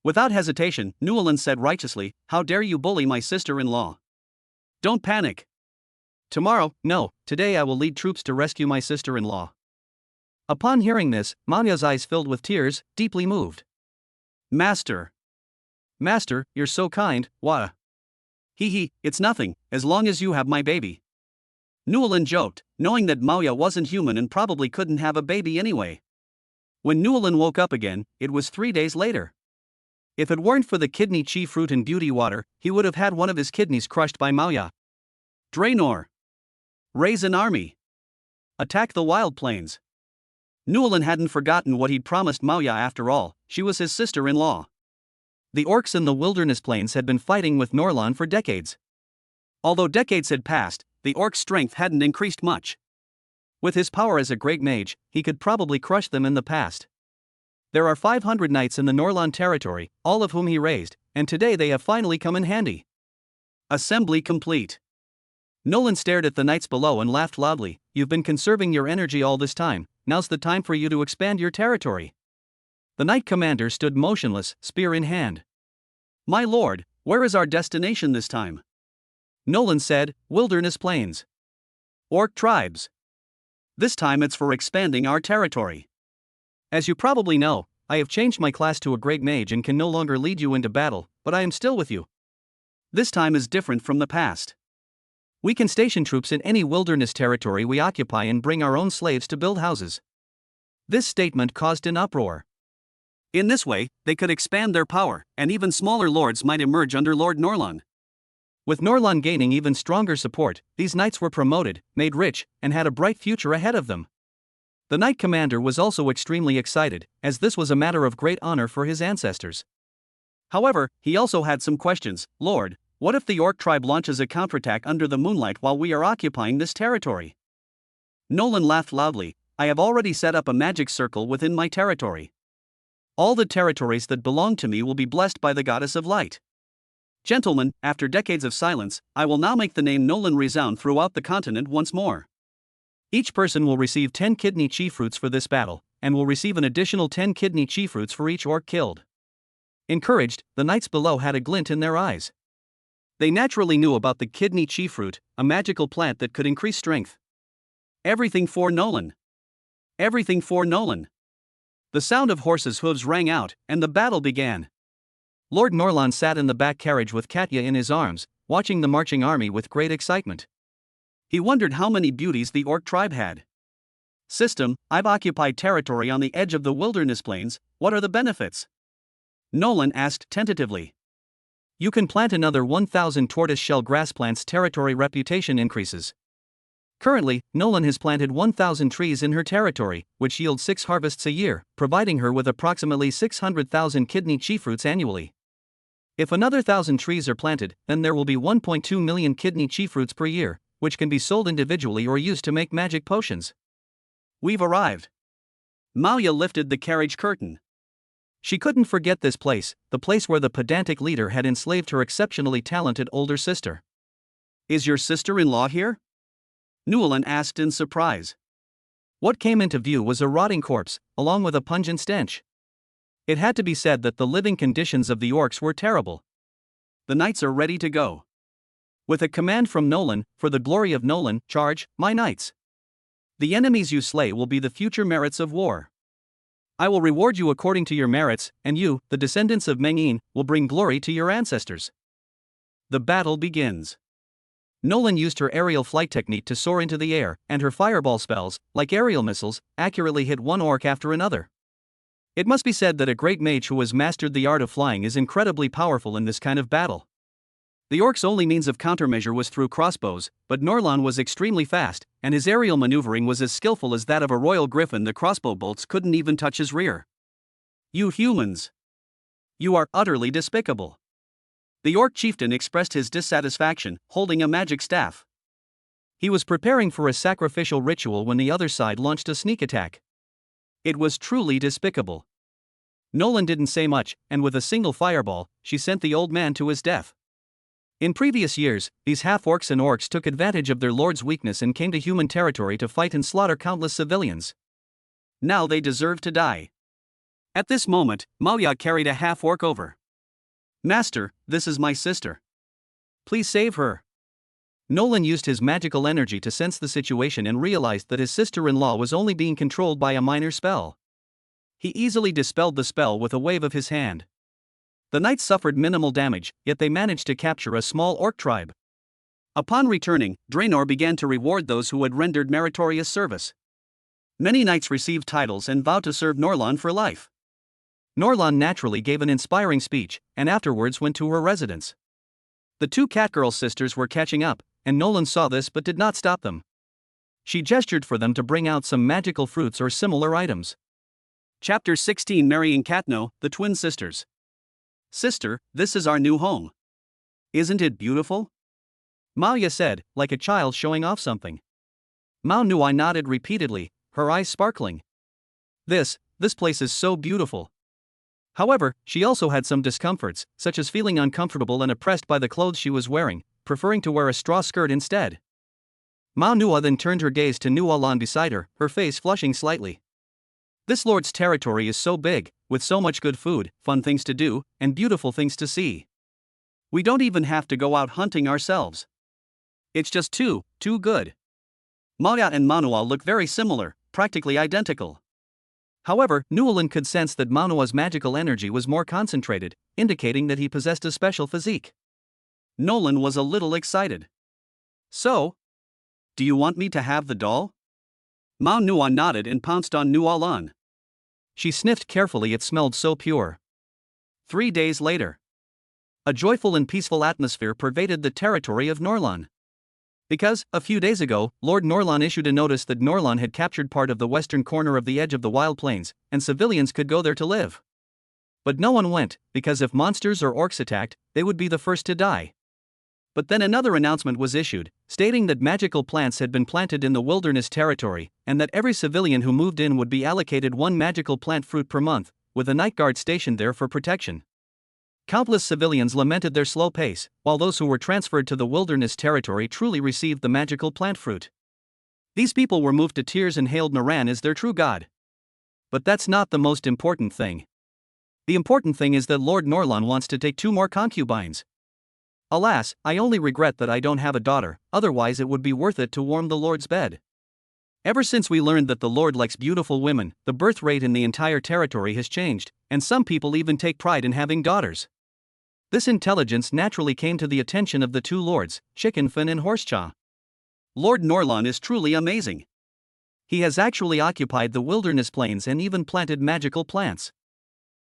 Without hesitation, Newland said righteously, "How dare you bully my sister-in-law? Don't panic. Tomorrow, no, today I will lead troops to rescue my sister-in-law." Upon hearing this, Maya's eyes filled with tears, deeply moved. Master, you're so kind, Wada. It's nothing, as long as you have my baby. Newland joked, knowing that Maya wasn't human and probably couldn't have a baby anyway. When Newland woke up again, it was 3 days later. If it weren't for the kidney chi fruit and beauty water, he would have had one of his kidneys crushed by Maya. Draenor, raise an army. Attack the wild plains. Newlin hadn't forgotten what he'd promised Maya after all, she was his sister-in-law. The orcs in the wilderness plains had been fighting with Norlan for decades. Although decades had passed, the orc's strength hadn't increased much. With his power as a great mage, he could probably crush them in the past. There are 500 knights in the Norlan territory, all of whom he raised, and today they have finally come in handy. Assembly complete. Nolan stared at the knights below and laughed loudly. You've been conserving your energy all this time, now's the time for you to expand your territory. The knight commander stood motionless, spear in hand. My lord, where is our destination this time? Nolan said, Wilderness Plains. Orc tribes. This time it's for expanding our territory. As you probably know, I have changed my class to a great mage and can no longer lead you into battle, but I am still with you. This time is different from the past. We can station troops in any wilderness territory we occupy and bring our own slaves to build houses. This statement caused an uproar. In this way, they could expand their power, and even smaller lords might emerge under Lord Norlan. With Norlan gaining even stronger support, these knights were promoted, made rich, and had a bright future ahead of them. The knight commander was also extremely excited, as this was a matter of great honor for his ancestors. However, he also had some questions. Lord, what if the orc tribe launches a counterattack under the moonlight while we are occupying this territory? Nolan laughed loudly. I have already set up a magic circle within my territory. All the territories that belong to me will be blessed by the goddess of light. Gentlemen, after decades of silence, I will now make the name Nolan resound throughout the continent once more. Each person will receive 10 kidney chi fruits for this battle, and will receive an additional 10 kidney chi fruits for each orc killed. Encouraged, the knights below had a glint in their eyes. They naturally knew about the kidney chi fruit, a magical plant that could increase strength. Everything for Nolan. Everything for Nolan. The sound of horses' hooves rang out, and the battle began. Lord Norlan sat in the back carriage with Katya in his arms, watching the marching army with great excitement. He wondered how many beauties the orc tribe had. System, I've occupied territory on the edge of the wilderness plains, what are the benefits? Nolan asked tentatively. You can plant another 1,000 tortoise-shell grass plants. Territory reputation increases. Currently, Nolan has planted 1,000 trees in her territory, which yield 6 harvests a year, providing her with approximately 600,000 kidney chi fruits annually. If another 1,000 trees are planted, then there will be 1.2 million kidney chi fruits per year, which can be sold individually or used to make magic potions. We've arrived. Maya lifted the carriage curtain. She couldn't forget this place, the place where the pedantic leader had enslaved her exceptionally talented older sister. Is your sister-in-law here? Newlin asked in surprise. What came into view was a rotting corpse, along with a pungent stench. It had to be said that the living conditions of the orcs were terrible. The knights are ready to go. With a command from Nolan, for the glory of Nolan, charge, my knights. The enemies you slay will be the future merits of war. I will reward you according to your merits, and you, the descendants of Meng'in, will bring glory to your ancestors. The battle begins. Nolan used her aerial flight technique to soar into the air, and her fireball spells, like aerial missiles, accurately hit one orc after another. It must be said that a great mage who has mastered the art of flying is incredibly powerful in this kind of battle. The orc's only means of countermeasure was through crossbows, but Norlan was extremely fast, and his aerial maneuvering was as skillful as that of a royal griffin. The crossbow bolts couldn't even touch his rear. You humans! You are utterly despicable. The orc chieftain expressed his dissatisfaction, holding a magic staff. He was preparing for a sacrificial ritual when the other side launched a sneak attack. It was truly despicable. Nolan didn't say much, and with a single fireball, she sent the old man to his death. In previous years, these half-orcs and orcs took advantage of their lord's weakness and came to human territory to fight and slaughter countless civilians. Now they deserve to die. At this moment, Maya carried a half-orc over. Master, this is my sister. Please save her. Nolan used his magical energy to sense the situation and realized that his sister-in-law was only being controlled by a minor spell. He easily dispelled the spell with a wave of his hand. The knights suffered minimal damage, yet they managed to capture a small orc tribe. Upon returning, Draenor began to reward those who had rendered meritorious service. Many knights received titles and vowed to serve Norlan for life. Norlan naturally gave an inspiring speech, and afterwards went to her residence. The two Catgirl sisters were catching up, and Nolan saw this but did not stop them. She gestured for them to bring out some magical fruits or similar items. Chapter 16 Marrying Katno, the twin sisters. Sister, this is our new home. Isn't it beautiful? Maya said, like a child showing off something. Mao Nui nodded repeatedly, her eyes sparkling. This place is so beautiful. However, she also had some discomforts, such as feeling uncomfortable and oppressed by the clothes she was wearing, preferring to wear a straw skirt instead. Mao Nua then turned her gaze to Nualan beside her, her face flushing slightly. This lord's territory is so big, with so much good food, fun things to do, and beautiful things to see. We don't even have to go out hunting ourselves. It's just too good. Maya and Manua look very similar, practically identical. However, Nualan could sense that Manua's magical energy was more concentrated, indicating that he possessed a special physique. Nolan was a little excited. So? Do you want me to have the doll? Mao Nua nodded and pounced on Nualan. She sniffed carefully, it smelled so pure. 3 days later. A joyful and peaceful atmosphere pervaded the territory of Norlan. Because, a few days ago, Lord Norlan issued a notice that Norlan had captured part of the western corner of the edge of the Wild Plains, and civilians could go there to live. But no one went, because if monsters or orcs attacked, they would be the first to die. But then another announcement was issued, stating that magical plants had been planted in the wilderness territory, and that every civilian who moved in would be allocated one magical plant fruit per month, with a night guard stationed there for protection. Countless civilians lamented their slow pace, while those who were transferred to the wilderness territory truly received the magical plant fruit. These people were moved to tears and hailed Naran as their true god. But that's not the most important thing. The important thing is that Lord Norlan wants to take 2 more concubines. Alas, I only regret that I don't have a daughter, otherwise it would be worth it to warm the Lord's bed. Ever since we learned that the Lord likes beautiful women, the birth rate in the entire territory has changed, and some people even take pride in having daughters. This intelligence naturally came to the attention of the 2 lords, Chickenfin and Horsechaw. Lord Norlan is truly amazing. He has actually occupied the wilderness plains and even planted magical plants.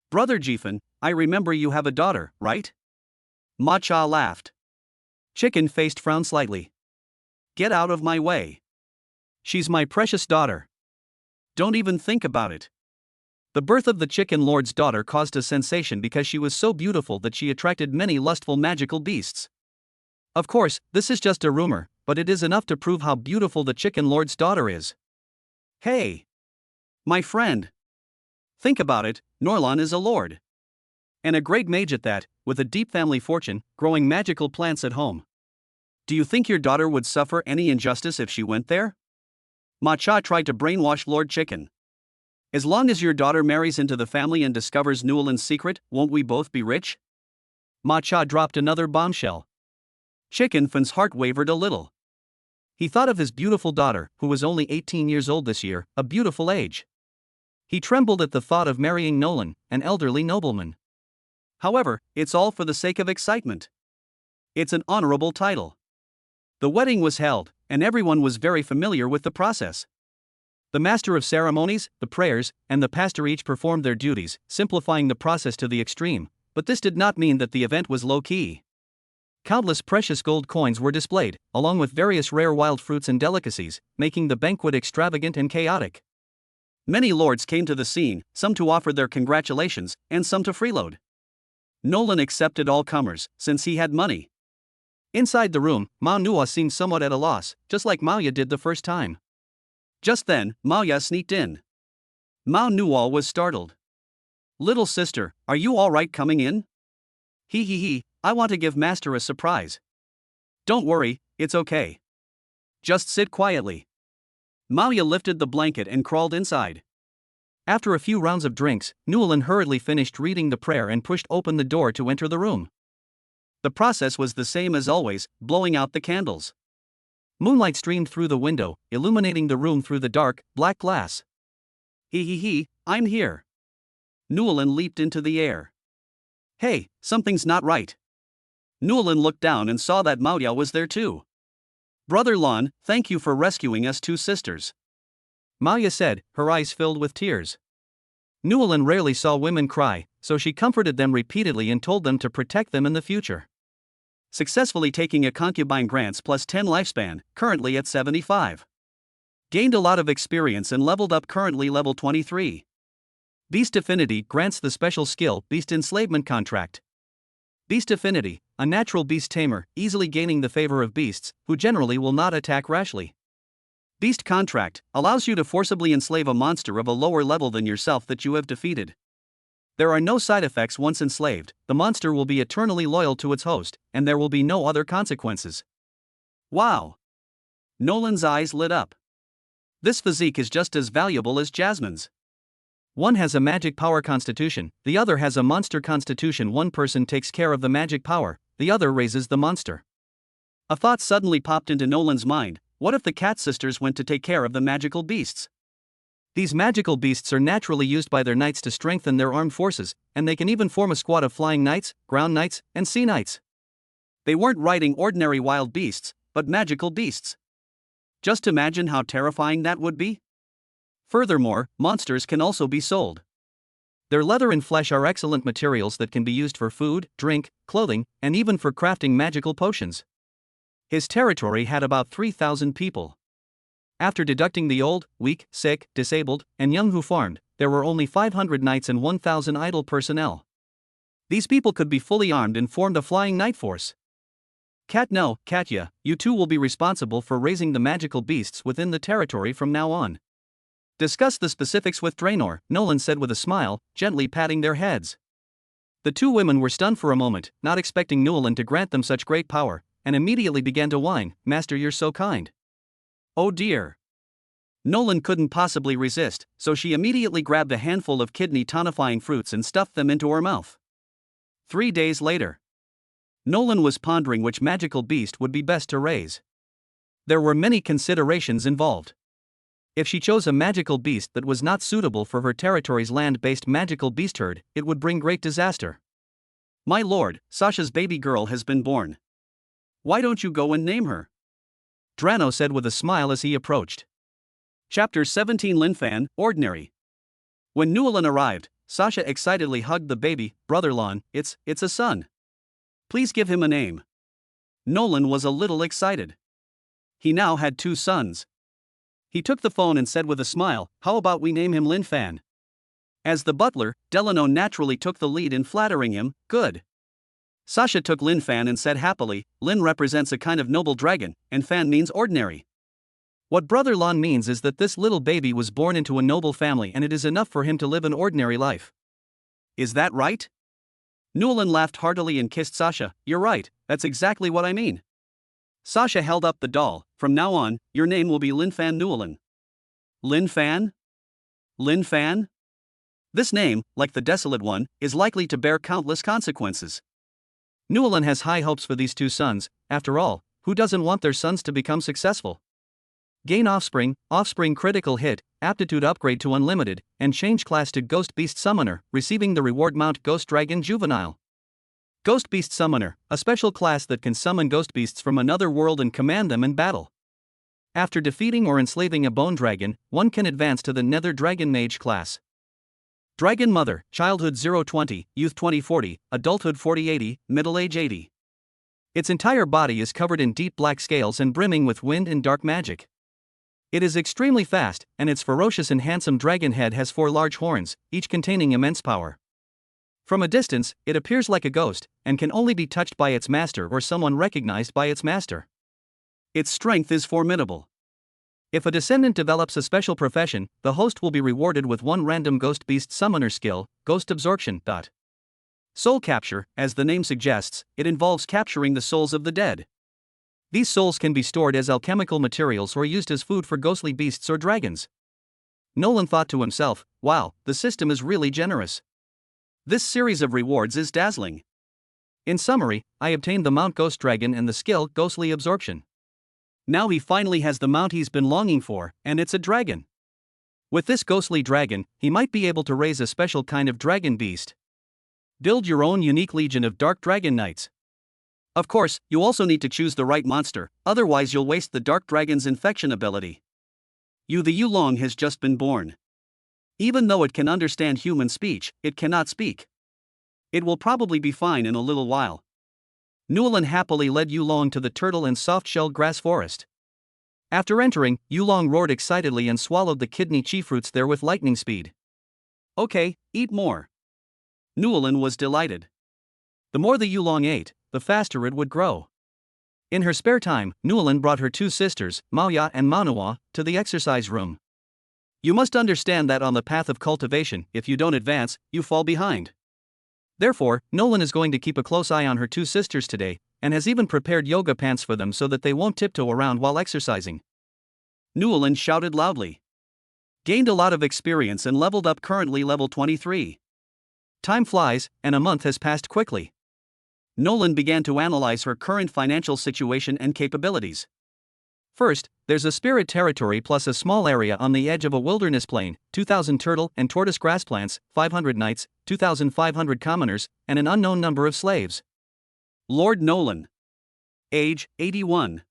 Brother Jifin, I remember you have a daughter, right? Ma Cha laughed. Chicken-faced frowned slightly. Get out of my way. She's my precious daughter. Don't even think about it. The birth of the Chicken Lord's daughter caused a sensation because she was so beautiful that she attracted many lustful magical beasts. Of course, this is just a rumor, but it is enough to prove how beautiful the Chicken Lord's daughter is. Hey! My friend! Think about it, Norlan is a lord. And a great mage at that, with a deep family fortune, growing magical plants at home. Do you think your daughter would suffer any injustice if she went there? Ma Cha tried to brainwash Lord Chicken. As long as your daughter marries into the family and discovers Nualan's secret, won't we both be rich? Ma Cha dropped another bombshell. Chickenfin's heart wavered a little. He thought of his beautiful daughter, who was only 18 years old this year, a beautiful age. He trembled at the thought of marrying Nolan, an elderly nobleman. However, it's all for the sake of excitement. It's an honorable title. The wedding was held, and everyone was very familiar with the process. The master of ceremonies, the prayers, and the pastor each performed their duties, simplifying the process to the extreme, but this did not mean that the event was low-key. Countless precious gold coins were displayed, along with various rare wild fruits and delicacies, making the banquet extravagant and chaotic. Many lords came to the scene, some to offer their congratulations, and some to freeload. Nolan accepted all comers, since he had money. Inside the room, Ma Nua seemed somewhat at a loss, just like Maya did the first time. Just then, Maya sneaked in. Mao Nual was startled. Little sister, are you alright coming in? He, I want to give Master a surprise. Don't worry, it's okay. Just sit quietly. Maya lifted the blanket and crawled inside. After a few rounds of drinks, Nualan hurriedly finished reading the prayer and pushed open the door to enter the room. The process was the same as always, blowing out the candles. Moonlight streamed through the window, illuminating the room through the dark, black glass. I'm here. Nualan leaped into the air. Hey, something's not right. Nualan looked down and saw that Maya was there too. Brother Lon, thank you for rescuing us 2 sisters. Maya said, her eyes filled with tears. Nualan rarely saw women cry, so she comforted them repeatedly and told them to protect them in the future. Successfully taking a concubine grants plus 10 lifespan, currently at 75. Gained a lot of experience and leveled up, currently level 23. Beast Affinity grants the special skill Beast Enslavement Contract. Beast Affinity, a natural beast tamer, easily gaining the favor of beasts, who generally will not attack rashly. Beast Contract allows you to forcibly enslave a monster of a lower level than yourself that you have defeated. There are no side effects once enslaved, the monster will be eternally loyal to its host, and there will be no other consequences. Wow! Nolan's eyes lit up. This physique is just as valuable as Jasmine's. One has a magic power constitution, the other has a monster constitution. One person takes care of the magic power, the other raises the monster. A thought suddenly popped into Nolan's mind: what if the cat sisters went to take care of the magical beasts? These magical beasts are naturally used by their knights to strengthen their armed forces, and they can even form a squad of flying knights, ground knights, and sea knights. They weren't riding ordinary wild beasts, but magical beasts. Just imagine how terrifying that would be. Furthermore, monsters can also be sold. Their leather and flesh are excellent materials that can be used for food, drink, clothing, and even for crafting magical potions. His territory had about 3,000 people. After deducting the old, weak, sick, disabled, and young who farmed, there were only 500 knights and 1,000 idle personnel. These people could be fully armed and formed a flying knight force. Katya, you two will be responsible for raising the magical beasts within the territory from now on. Discuss the specifics with Draenor, Nolan said with a smile, gently patting their heads. The two women were stunned for a moment, not expecting Nolan to grant them such great power, and immediately began to whine, "Master, you're so kind." Oh dear. Nolan couldn't possibly resist, so she immediately grabbed a handful of kidney tonifying fruits and stuffed them into her mouth. 3 days later, Nolan was pondering which magical beast would be best to raise. There were many considerations involved. If she chose a magical beast that was not suitable for her territory's land-based magical beast herd, it would bring great disaster. My lord, Sasha's baby girl has been born. Why don't you go and name her? Drano said with a smile as he approached. Chapter 17 Linfan, Ordinary. When Newelin arrived, Sasha excitedly hugged the baby. Brother Lon, it's a son. Please give him a name. Nolan was a little excited. He now had 2 sons. He took the phone and said with a smile, how about we name him Linfan? As the butler, Delano naturally took the lead in flattering him. Good. Sasha took Linfan and said happily, Lin represents a kind of noble dragon, and Fan means ordinary. What Brother Lon means is that this little baby was born into a noble family and it is enough for him to live an ordinary life. Is that right? Newelin laughed heartily and kissed Sasha. You're right, that's exactly what I mean. Sasha held up the doll. From now on, your name will be Linfan Newelin. Linfan? Linfan? This name, like the Desolate One, is likely to bear countless consequences. Newelin has high hopes for these 2 sons. After all, who doesn't want their sons to become successful? Gain offspring critical hit, aptitude upgrade to unlimited, and change class to Ghost Beast Summoner, receiving the reward mount Ghost Dragon Juvenile. Ghost Beast Summoner, a special class that can summon ghost beasts from another world and command them in battle. After defeating or enslaving a bone dragon, one can advance to the Nether Dragon Mage class. Dragon Mother, Childhood 020, Youth 2040, Adulthood 4080, Middle Age 80. Its entire body is covered in deep black scales and brimming with wind and dark magic. It is extremely fast, and its ferocious and handsome dragon head has 4 large horns, each containing immense power. From a distance, it appears like a ghost, and can only be touched by its master or someone recognized by its master. Its strength is formidable. If a descendant develops a special profession, the host will be rewarded with 1 random Ghost Beast Summoner skill, Ghost Absorption. Soul Capture, as the name suggests, it involves capturing the souls of the dead. These souls can be stored as alchemical materials or used as food for ghostly beasts or dragons. Nolan thought to himself, wow, the system is really generous. This series of rewards is dazzling. In summary, I obtained the Mount Ghost Dragon and the skill Ghostly Absorption. Now he finally has the mount he's been longing for, and it's a dragon. With this ghostly dragon, he might be able to raise a special kind of dragon beast. Build your own unique legion of Dark Dragon Knights. Of course, you also need to choose the right monster, otherwise you'll waste the Dark Dragon's infection ability. The Yulong has just been born. Even though it can understand human speech, it cannot speak. It will probably be fine in a little while. Newelin happily led Yulong to the turtle and soft-shell grass forest. After entering, Yulong roared excitedly and swallowed the kidney chi fruits there with lightning speed. Okay, eat more. Newlin was delighted. The more the Yulong ate, the faster it would grow. In her spare time, Newlin brought her two sisters, Maoya and Manua, to the exercise room. You must understand that on the path of cultivation, if you don't advance, you fall behind. Therefore, Nolan is going to keep a close eye on her two sisters today, and has even prepared yoga pants for them so that they won't tiptoe around while exercising. Newlin shouted loudly. Gained a lot of experience and leveled up, currently level 23. Time flies, and a month has passed quickly. Nolan began to analyze her current financial situation and capabilities. First, there's a spirit territory plus a small area on the edge of a wilderness plain, 2,000 turtle and tortoise grass plants, 500 knights, 2,500 commoners, and an unknown number of slaves. Lord Nolan. Age, 81.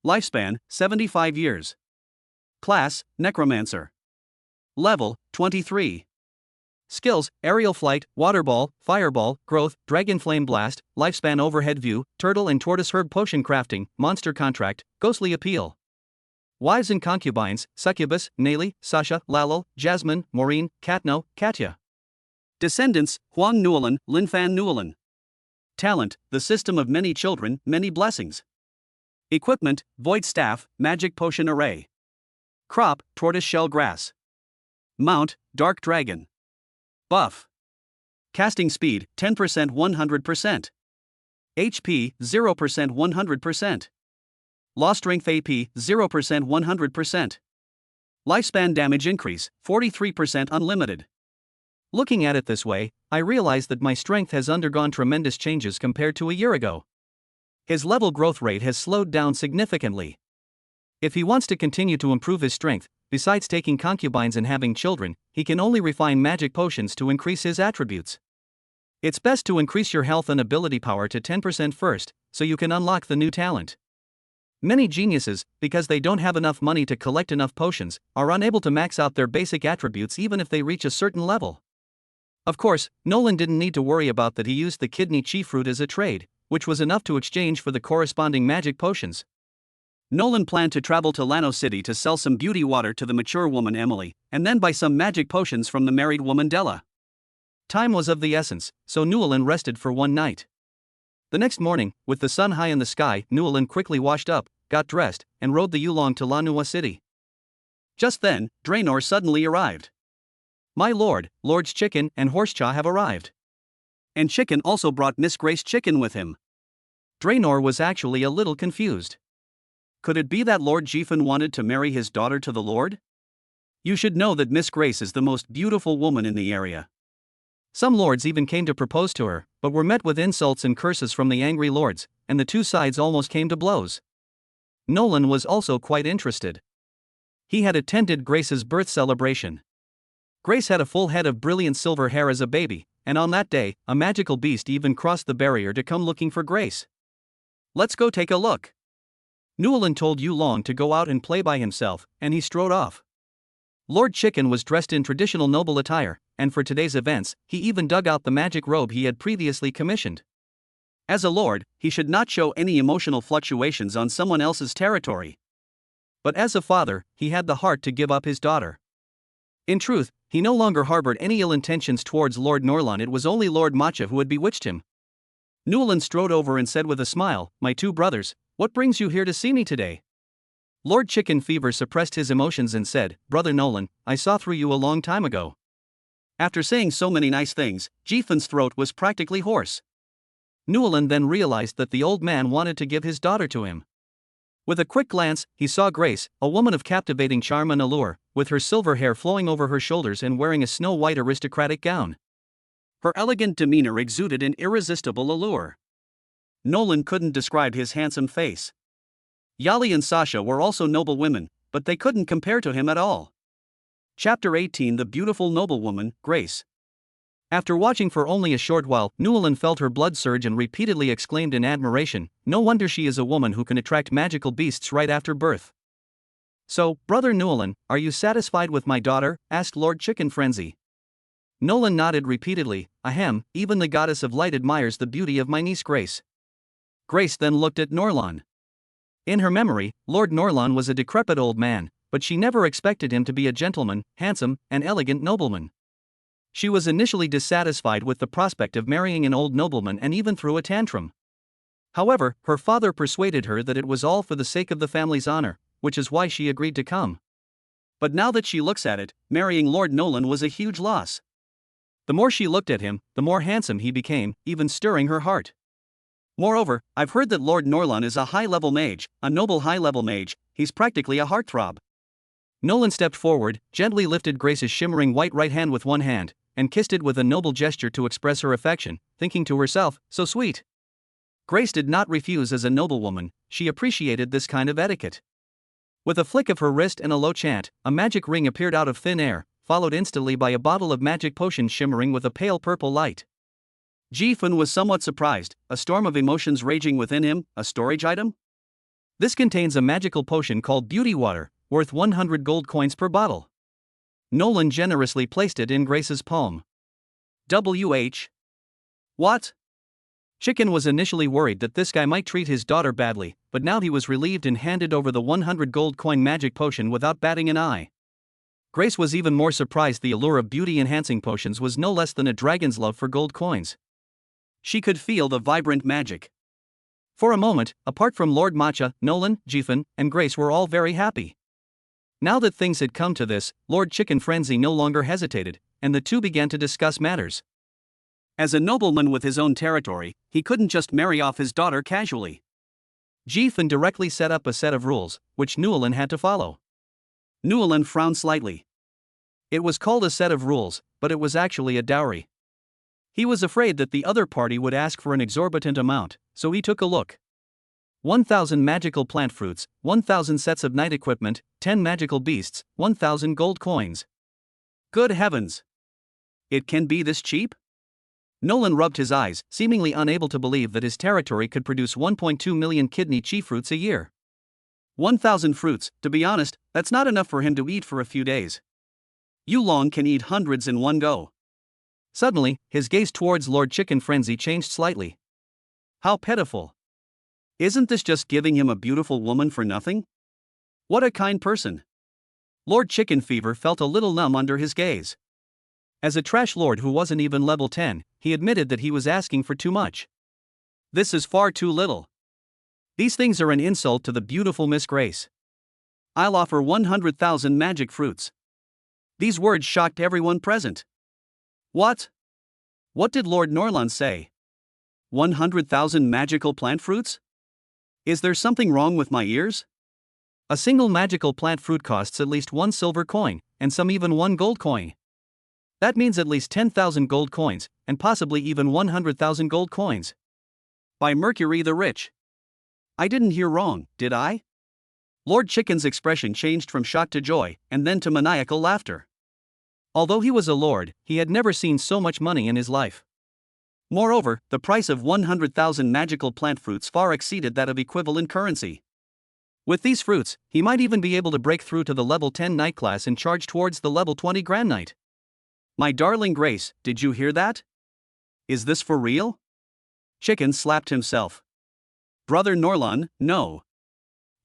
Lifespan, 75 years. Class, Necromancer. Level, 23. Skills: aerial flight, water ball, fireball, growth, dragon flame blast, lifespan overhead view, turtle and tortoise herb potion crafting, monster contract, ghostly appeal. Wives and concubines: Succubus, Nayli, Sasha, Lalil, Jasmine, Maureen, Katno, Katya. Descendants: Huang Newlin, Linfan Newlin. Talent: the system of many children, many blessings. Equipment: void staff, magic potion array. Crop: tortoise shell grass. Mount: dark dragon. Buff. Casting speed, 10% 100%. HP, 0% 100%. Law strength AP, 0% 100%. Lifespan damage increase, 43% unlimited. Looking at it this way, I realize that my strength has undergone tremendous changes compared to a year ago. His level growth rate has slowed down significantly. If he wants to continue to improve his strength, besides taking concubines and having children, he can only refine magic potions to increase his attributes. It's best to increase your health and ability power to 10% first, so you can unlock the new talent. Many geniuses, because they don't have enough money to collect enough potions, are unable to max out their basic attributes even if they reach a certain level. Of course, Nolan didn't need to worry about that. He used the kidney chi fruit as a trade, which was enough to exchange for the corresponding magic potions. Nolan planned to travel to Lano City to sell some beauty water to the mature woman Emily, and then buy some magic potions from the married woman Della. Time was of the essence, so Newlin rested for one night. The next morning, with the sun high in the sky, Newlin quickly washed up, got dressed, and rode the Yulong to Lanua City. Just then, Draenor suddenly arrived. My lord, Lord's Chicken and Horsecha have arrived. And Chicken also brought Miss Grace Chicken with him. Draenor was actually a little confused. Could it be that Lord Jifen wanted to marry his daughter to the Lord? You should know that Miss Grace is the most beautiful woman in the area. Some lords even came to propose to her, but were met with insults and curses from the angry lords, and the two sides almost came to blows. Nolan was also quite interested. He had attended Grace's birth celebration. Grace had a full head of brilliant silver hair as a baby, and on that day, a magical beast even crossed the barrier to come looking for Grace. Let's go take a look. Newlin told Yulong to go out and play by himself, and he strode off. Lord Chicken was dressed in traditional noble attire, and for today's events, he even dug out the magic robe he had previously commissioned. As a lord, he should not show any emotional fluctuations on someone else's territory. But as a father, he had the heart to give up his daughter. In truth, he no longer harbored any ill intentions towards Lord Norlan. It was only Lord Matcha who had bewitched him. Newlin strode over and said with a smile, "My two brothers, what brings you here to see me today?" Lord Chicken Fever suppressed his emotions and said, "Brother Nolan, I saw through you a long time ago." After saying so many nice things, Jifen's throat was practically hoarse. Newlin then realized that the old man wanted to give his daughter to him. With a quick glance, he saw Grace, a woman of captivating charm and allure, with her silver hair flowing over her shoulders and wearing a snow-white aristocratic gown. Her elegant demeanor exuded an irresistible allure. Nolan couldn't describe his handsome face. Yali and Sasha were also noble women, but they couldn't compare to him at all. Chapter 18: The Beautiful Noblewoman, Grace. After watching for only a short while, Newlin felt her blood surge and repeatedly exclaimed in admiration, "No wonder she is a woman who can attract magical beasts right after birth." "So, Brother Newlin, are you satisfied with my daughter?" asked Lord Chicken Frenzy. Nolan nodded repeatedly. "Ahem, even the goddess of light admires the beauty of my niece Grace." Grace then looked at Norlan. In her memory, Lord Norlan was a decrepit old man, but she never expected him to be a gentleman, handsome, and elegant nobleman. She was initially dissatisfied with the prospect of marrying an old nobleman and even threw a tantrum. However, her father persuaded her that it was all for the sake of the family's honor, which is why she agreed to come. But now that she looks at it, marrying Lord Nolan was a huge loss. The more she looked at him, the more handsome he became, even stirring her heart. Moreover, I've heard that Lord Norlan is a high-level mage, a noble high-level mage. He's practically a heartthrob. Nolan stepped forward, gently lifted Grace's shimmering white right hand with one hand, and kissed it with a noble gesture to express her affection, thinking to herself, so sweet. Grace did not refuse as a noblewoman, she appreciated this kind of etiquette. With a flick of her wrist and a low chant, a magic ring appeared out of thin air, followed instantly by a bottle of magic potion shimmering with a pale purple light. Ji-Fun was somewhat surprised, a storm of emotions raging within him. A storage item? This contains a magical potion called Beauty Water, worth 100 gold coins per bottle. Nolan generously placed it in Grace's palm. WH. What? Chicken was initially worried that this guy might treat his daughter badly, but now he was relieved and handed over the 100 gold coin magic potion without batting an eye. Grace was even more surprised. The allure of beauty-enhancing potions was no less than a dragon's love for gold coins. She could feel the vibrant magic. For a moment, apart from Lord Matcha, Nolan, Ji-Fun, and Grace were all very happy. Now that things had come to this, Lord Chicken Frenzy no longer hesitated, and the two began to discuss matters. As a nobleman with his own territory, he couldn't just marry off his daughter casually. Ji-Fun directly set up a set of rules, which Nolan had to follow. Nolan frowned slightly. It was called a set of rules, but it was actually a dowry. He was afraid that the other party would ask for an exorbitant amount, so he took a look. 1,000 magical plant fruits, 1,000 sets of knight equipment, 10 magical beasts, 1,000 gold coins. Good heavens! It can be this cheap? Nolan rubbed his eyes, seemingly unable to believe that his territory could produce 1.2 million kidney chi fruits a year. 1,000 fruits, to be honest, that's not enough for him to eat for a few days. Yulong can eat hundreds in one go. Suddenly, his gaze towards Lord Chicken Frenzy changed slightly. How pitiful. Isn't this just giving him a beautiful woman for nothing? What a kind person. Lord Chicken Fever felt a little numb under his gaze. As a trash lord who wasn't even level 10, he admitted that he was asking for too much. This is far too little. These things are an insult to the beautiful Miss Grace. I'll offer 100,000 magic fruits. These words shocked everyone present. What? What did Lord Norlan say? 100,000 magical plant fruits? Is there something wrong with my ears? A single magical plant fruit costs at least 1 silver coin, and some even 1 gold coin. That means at least 10,000 gold coins, and possibly even 100,000 gold coins. By Mercury the Rich. I didn't hear wrong, did I? Lord Chicken's expression changed from shock to joy, and then to maniacal laughter. Although he was a lord, he had never seen so much money in his life. Moreover, the price of 100,000 magical plant fruits far exceeded that of equivalent currency. With these fruits, he might even be able to break through to the level 10 knight class and charge towards the level 20 Grand Knight. My darling Grace, did you hear that? Is this for real? Chicken slapped himself. Brother Norlan, no.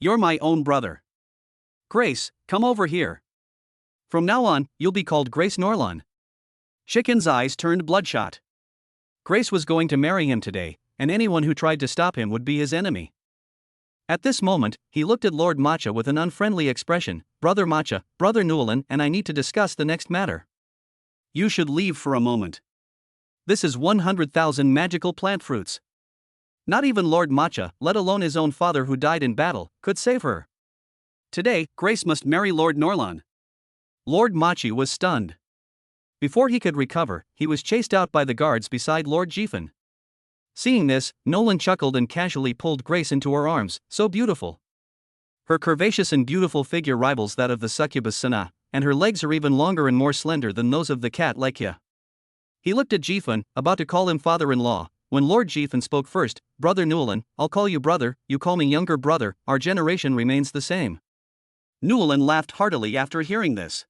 You're my own brother. Grace, come over here. From now on, you'll be called Grace Norlan. Chicken's eyes turned bloodshot. Grace was going to marry him today, and anyone who tried to stop him would be his enemy. At this moment, he looked at Lord Matcha with an unfriendly expression. Brother Matcha, Brother Nolan, and I need to discuss the next matter. You should leave for a moment. This is 100,000 magical plant fruits. Not even Lord Matcha, let alone his own father who died in battle, could save her. Today, Grace must marry Lord Norlan. Lord Machi was stunned. Before he could recover, he was chased out by the guards beside Lord Ji-Fun. Seeing this, Nolan chuckled and casually pulled Grace into her arms, so beautiful. Her curvaceous and beautiful figure rivals that of the succubus Sana, and her legs are even longer and more slender than those of the cat Laikia. He looked at Ji-Fun, about to call him father-in-law, when Lord Ji-Fun spoke first. Brother Nolan, I'll call you brother, you call me younger brother, our generation remains the same. Nolan laughed heartily after hearing this.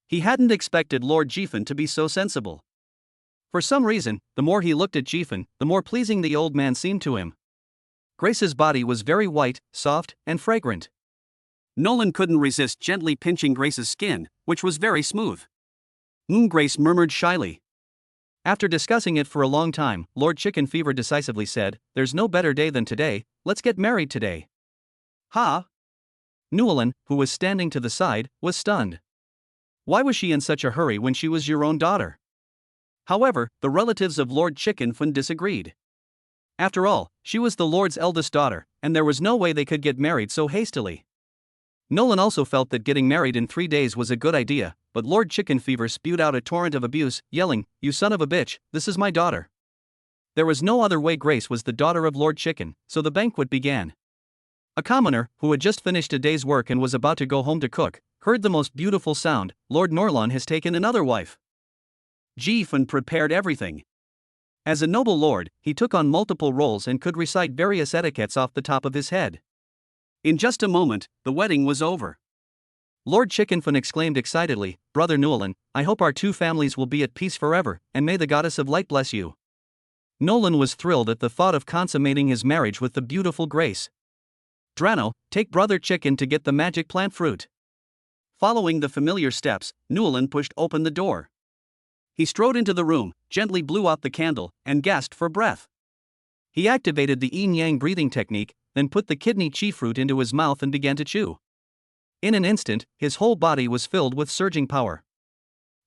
He hadn't expected Lord Ji-Fun to be so sensible. For some reason, the more he looked at Ji-Fun, the more pleasing the old man seemed to him. Grace's body was very white, soft, and fragrant. Nolan couldn't resist gently pinching Grace's skin, which was very smooth. Grace murmured shyly. After discussing it for a long time, Lord Chicken Fever decisively said, "There's no better day than today, let's get married today." Ha! Newlyn, who was standing to the side, was stunned. Why was she in such a hurry when she was your own daughter? However, the relatives of Lord Chickenfin disagreed. After all, she was the Lord's eldest daughter, and there was no way they could get married so hastily. Nolan also felt that getting married in 3 days was a good idea, but Lord Chicken Fever spewed out a torrent of abuse, yelling, "You son of a bitch, this is my daughter." There was no other way. Grace was the daughter of Lord Chicken, so the banquet began. A commoner, who had just finished a day's work and was about to go home to cook, heard the most beautiful sound: "Lord Norlan has taken another wife." Jiefun prepared everything. As a noble lord, he took on multiple roles and could recite various etiquettes off the top of his head. In just a moment, the wedding was over. Lord Chickenfin exclaimed excitedly, "Brother Newlyn, I hope our two families will be at peace forever, and may the goddess of light bless you." Nolan was thrilled at the thought of consummating his marriage with the beautiful Grace. "Drano, take Brother Chicken to get the magic plant fruit." Following the familiar steps, Newlyn pushed open the door. He strode into the room, gently blew out the candle, and gasped for breath. He activated the yin-yang breathing technique, then put the kidney chi fruit into his mouth and began to chew. In an instant, his whole body was filled with surging power.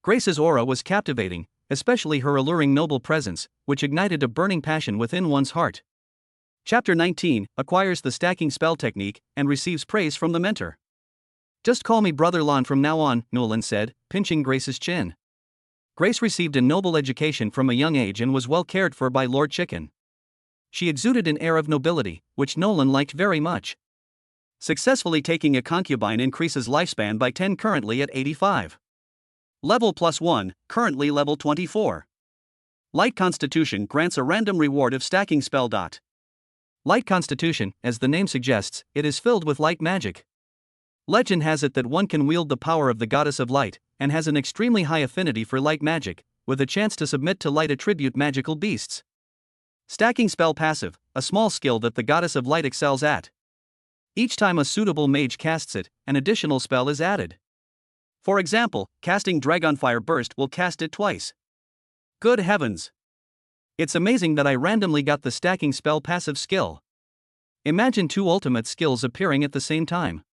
Grace's aura was captivating, especially her alluring noble presence, which ignited a burning passion within one's heart. Chapter 19 acquires the stacking spell technique and receives praise from the mentor. "Just call me Brother Lon from now on," Nolan said, pinching Grace's chin. Grace received a noble education from a young age and was well cared for by Lord Chicken. She exuded an air of nobility, which Nolan liked very much. Successfully taking a concubine increases lifespan by 10, currently at 85. Level +1, currently level 24. Light Constitution grants a random reward of stacking spell. Light Constitution, as the name suggests, it is filled with light magic. Legend has it that one can wield the power of the goddess of light, and has an extremely high affinity for light magic, with a chance to submit to light attribute magical beasts. Stacking spell passive, a small skill that the goddess of light excels at. Each time a suitable mage casts it, an additional spell is added. For example, casting Dragonfire Burst will cast it twice. Good heavens! It's amazing that I randomly got the stacking spell passive skill. Imagine two ultimate skills appearing at the same time.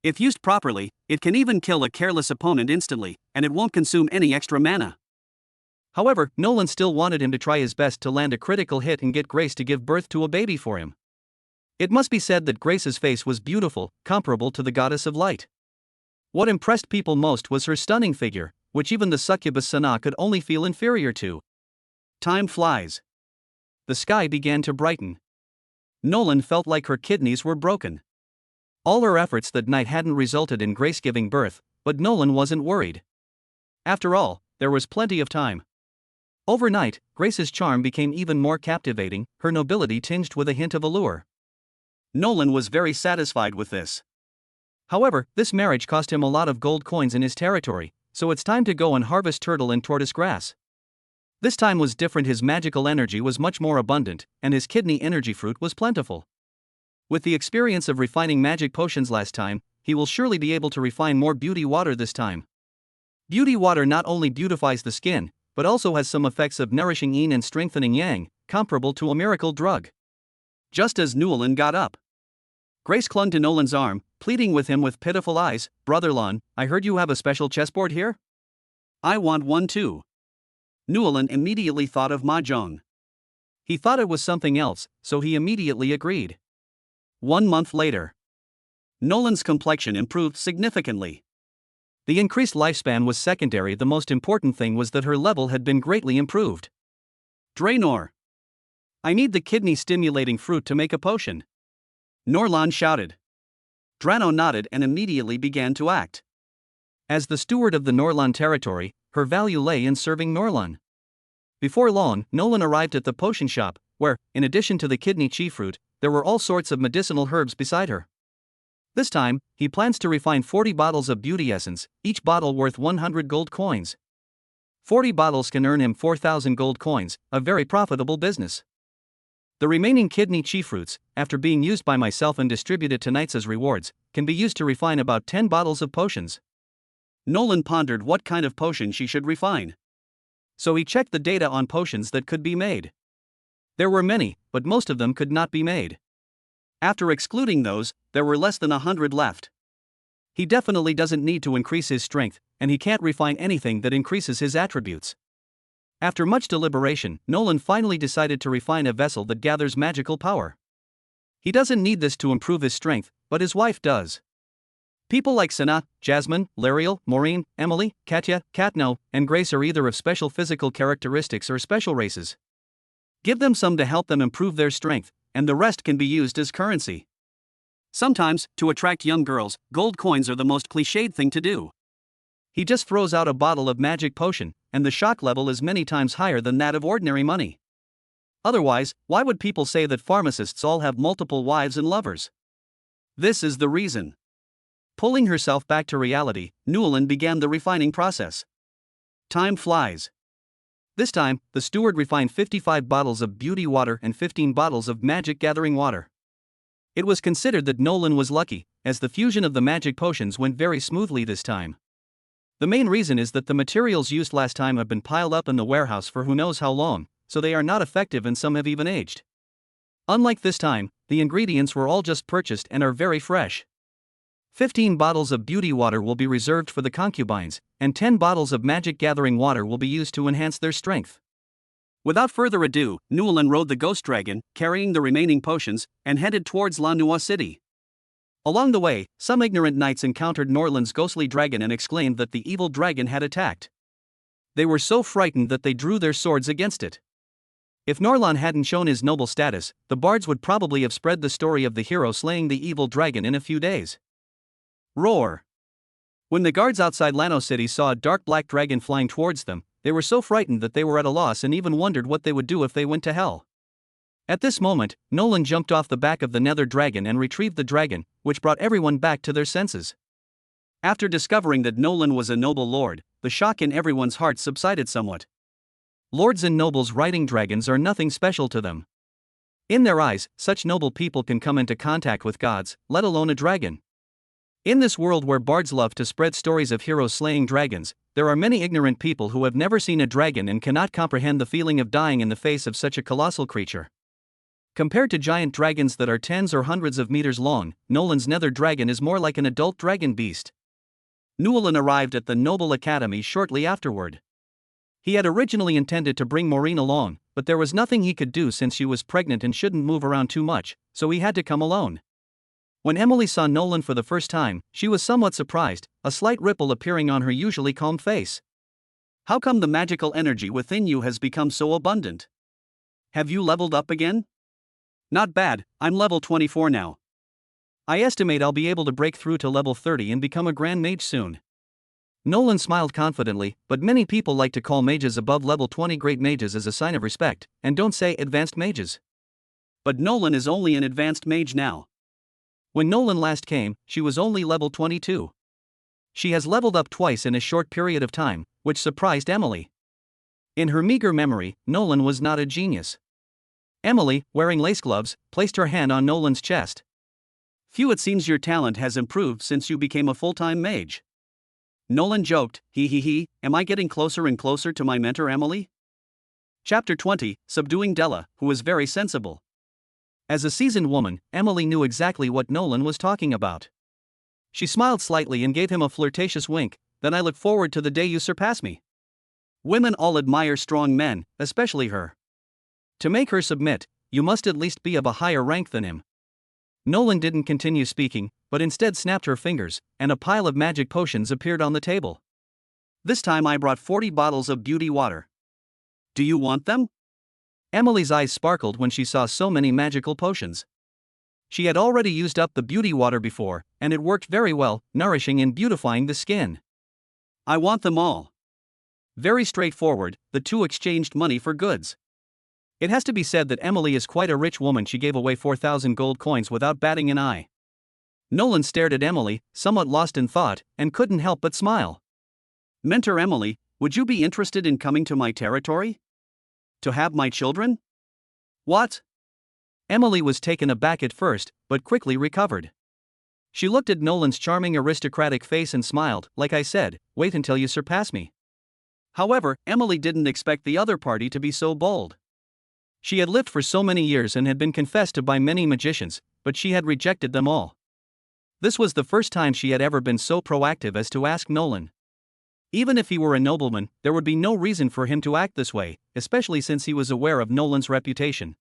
If used properly, it can even kill a careless opponent instantly, and it won't consume any extra mana. However, Nolan still wanted him to try his best to land a critical hit and get Grace to give birth to a baby for him. It must be said that Grace's face was beautiful, comparable to the goddess of light. What impressed people most was her stunning figure, which even the succubus Sana could only feel inferior to. Time flies. The sky began to brighten. Nolan felt like her kidneys were broken. All her efforts that night hadn't resulted in Grace giving birth, but Nolan wasn't worried. After all, there was plenty of time. Overnight, Grace's charm became even more captivating, her nobility tinged with a hint of allure. Nolan was very satisfied with this. However, this marriage cost him a lot of gold coins in his territory, so it's time to go and harvest turtle and tortoise grass. This time was different. His magical energy was much more abundant, and his kidney energy fruit was plentiful. With the experience of refining magic potions last time, he will surely be able to refine more beauty water this time. Beauty water not only beautifies the skin, but also has some effects of nourishing yin and strengthening yang, comparable to a miracle drug. Just as Newlyn got up, Grace clung to Nolan's arm, pleading with him with pitiful eyes, "Brother Lon, I heard you have a special chessboard here? I want one too." Newlyn immediately thought of Mahjong. He thought it was something else, so he immediately agreed. 1 month later, Nolan's complexion improved significantly. The increased lifespan was secondary. The most important thing was that her level had been greatly improved. "Draenor, I need the kidney-stimulating fruit to make a potion," Norlan shouted. Drano nodded and immediately began to act. As the steward of the Norlan territory, her value lay in serving Norlan. Before long, Nolan arrived at the potion shop, where, in addition to the kidney chi fruit, there were all sorts of medicinal herbs beside her. This time, he plans to refine 40 bottles of beauty essence, each bottle worth 100 gold coins. 40 bottles can earn him 4,000 gold coins, a very profitable business. The remaining kidney chi fruits, after being used by myself and distributed to knights as rewards, can be used to refine about 10 bottles of potions. Nolan pondered what kind of potion she should refine. So he checked the data on potions that could be made. There were many, but most of them could not be made. After excluding those, there were less than 100 left. He definitely doesn't need to increase his strength, and he can't refine anything that increases his attributes. After much deliberation, Nolan finally decided to refine a vessel that gathers magical power. He doesn't need this to improve his strength, but his wife does. People like Sana, Jasmine, Lariel, Maureen, Emily, Katya, Katno, and Grace are either of special physical characteristics or special races. Give them some to help them improve their strength, and the rest can be used as currency. Sometimes, to attract young girls, gold coins are the most cliched thing to do. He just throws out a bottle of magic potion, and the shock level is many times higher than that of ordinary money. Otherwise, why would people say that pharmacists all have multiple wives and lovers? This is the reason. Pulling herself back to reality, Newlyn began the refining process. Time flies. This time, the steward refined 55 bottles of beauty water and 15 bottles of magic gathering water. It was considered that Nolan was lucky, as the fusion of the magic potions went very smoothly this time. The main reason is that the materials used last time have been piled up in the warehouse for who knows how long, so they are not effective and some have even aged. Unlike this time, the ingredients were all just purchased and are very fresh. 15 bottles of beauty water will be reserved for the concubines, and 10 bottles of magic gathering water will be used to enhance their strength. Without further ado, Newlyn rode the ghost dragon, carrying the remaining potions, and headed towards La Noix City. Along the way, some ignorant knights encountered Norland's ghostly dragon and exclaimed that the evil dragon had attacked. They were so frightened that they drew their swords against it. If Norlan hadn't shown his noble status, the bards would probably have spread the story of the hero slaying the evil dragon in a few days. Roar! When the guards outside Lano City saw a dark black dragon flying towards them, they were so frightened that they were at a loss and even wondered what they would do if they went to hell. At this moment, Nolan jumped off the back of the nether dragon and retrieved the dragon, which brought everyone back to their senses. After discovering that Nolan was a noble lord, the shock in everyone's hearts subsided somewhat. Lords and nobles riding dragons are nothing special to them. In their eyes, such noble people can come into contact with gods, let alone a dragon. In this world where bards love to spread stories of heroes slaying dragons, there are many ignorant people who have never seen a dragon and cannot comprehend the feeling of dying in the face of such a colossal creature. Compared to giant dragons that are tens or hundreds of meters long, Nolan's nether dragon is more like an adult dragon beast. Newlyn arrived at the Noble Academy shortly afterward. He had originally intended to bring Maureen along, but there was nothing he could do since she was pregnant and shouldn't move around too much, so he had to come alone. When Emily saw Nolan for the first time, she was somewhat surprised, a slight ripple appearing on her usually calm face. How come the magical energy within you has become so abundant? Have you leveled up again? Not bad, I'm level 24 now. I estimate I'll be able to break through to level 30 and become a grand mage soon. Nolan smiled confidently, but many people like to call mages above level 20 great mages as a sign of respect, and don't say advanced mages. But Nolan is only an advanced mage now. When Nolan last came, she was only level 22. She has leveled up twice in a short period of time, which surprised Emily. In her meager memory, Nolan was not a genius. Emily, wearing lace gloves, placed her hand on Nolan's chest. Phew, it seems your talent has improved since you became a full-time mage. Nolan joked, he, am I getting closer and closer to my mentor Emily? Chapter 20, Subduing Della, who was very sensible. As a seasoned woman, Emily knew exactly what Nolan was talking about. She smiled slightly and gave him a flirtatious wink, then I look forward to the day you surpass me. Women all admire strong men, especially her. To make her submit, you must at least be of a higher rank than him. Nolan didn't continue speaking, but instead snapped her fingers, and a pile of magic potions appeared on the table. This time I brought 40 bottles of beauty water. Do you want them? Emily's eyes sparkled when she saw so many magical potions. She had already used up the beauty water before, and it worked very well, nourishing and beautifying the skin. I want them all. Very straightforward, the two exchanged money for goods. It has to be said that Emily is quite a rich woman. She gave away 4,000 gold coins without batting an eye. Nolan stared at Emily, somewhat lost in thought, and couldn't help but smile. Mentor Emily, would you be interested in coming to my territory? To have my children? What? Emily was taken aback at first, but quickly recovered. She looked at Nolan's charming aristocratic face and smiled. Like I said, wait until you surpass me. However, Emily didn't expect the other party to be so bold. She had lived for so many years and had been confessed to by many magicians, but she had rejected them all. This was the first time she had ever been so proactive as to ask Nolan. Even if he were a nobleman, there would be no reason for him to act this way, especially since he was aware of Nolan's reputation.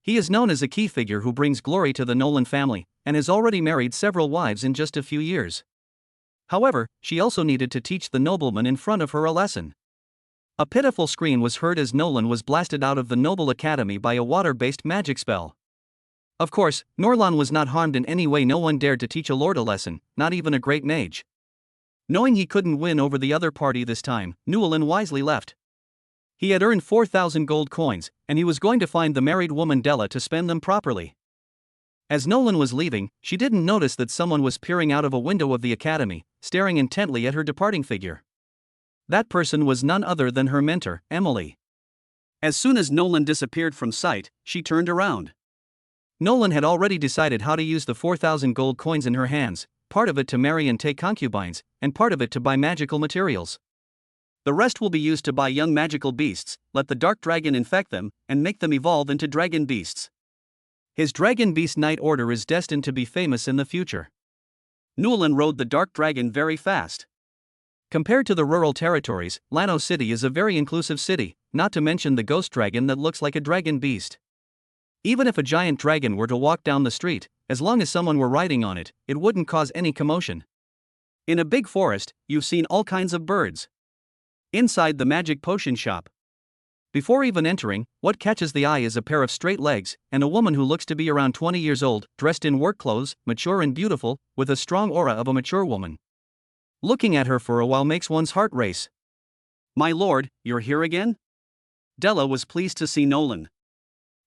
He is known as a key figure who brings glory to the Nolan family, and has already married several wives in just a few years. However, she also needed to teach the nobleman in front of her a lesson. A pitiful scream was heard as Nolan was blasted out of the Noble Academy by a water-based magic spell. Of course, Nolan was not harmed in any way. No one dared to teach a lord a lesson, not even a great mage. Knowing he couldn't win over the other party this time, Nolan wisely left. He had earned 4,000 gold coins, and he was going to find the married woman Della to spend them properly. As Nolan was leaving, she didn't notice that someone was peering out of a window of the academy, staring intently at her departing figure. That person was none other than her mentor, Emily. As soon as Nolan disappeared from sight, she turned around. Nolan had already decided how to use the 4,000 gold coins in her hands, part of it to marry and take concubines, and part of it to buy magical materials. The rest will be used to buy young magical beasts, let the dark dragon infect them, and make them evolve into dragon beasts. His dragon beast knight order is destined to be famous in the future. Nolan rode the dark dragon very fast. Compared to the rural territories, Lano City is a very inclusive city, not to mention the ghost dragon that looks like a dragon beast. Even if a giant dragon were to walk down the street, as long as someone were riding on it, it wouldn't cause any commotion. In a big forest, you've seen all kinds of birds. Inside the magic potion shop, before even entering, what catches the eye is a pair of straight legs, and a woman who looks to be around 20 years old, dressed in work clothes, mature and beautiful, with a strong aura of a mature woman. Looking at her for a while makes one's heart race. My lord, you're here again? Della was pleased to see Nolan.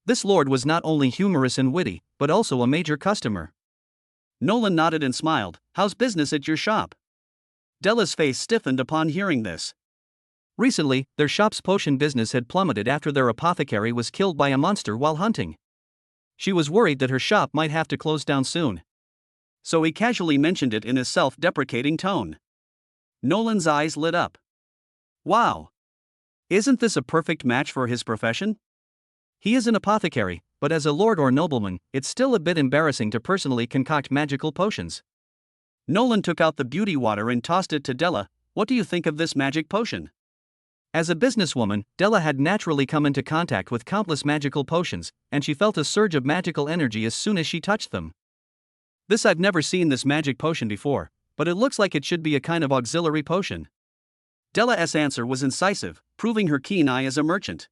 This lord was not only humorous and witty, but also a major customer. Nolan nodded and smiled. How's business at your shop? Della's face stiffened upon hearing this. Recently, their shop's potion business had plummeted after their apothecary was killed by a monster while hunting. She was worried that her shop might have to close down soon. So he casually mentioned it in a self-deprecating tone. Nolan's eyes lit up. Wow! Isn't this a perfect match for his profession? He is an apothecary, but as a lord or nobleman, it's still a bit embarrassing to personally concoct magical potions. Nolan took out the beauty water and tossed it to Della. What do you think of this magic potion? As a businesswoman, Della had naturally come into contact with countless magical potions, and she felt a surge of magical energy as soon as she touched them. I've never seen this magic potion before, but it looks like it should be a kind of auxiliary potion. Della's answer was incisive, proving her keen eye as a merchant.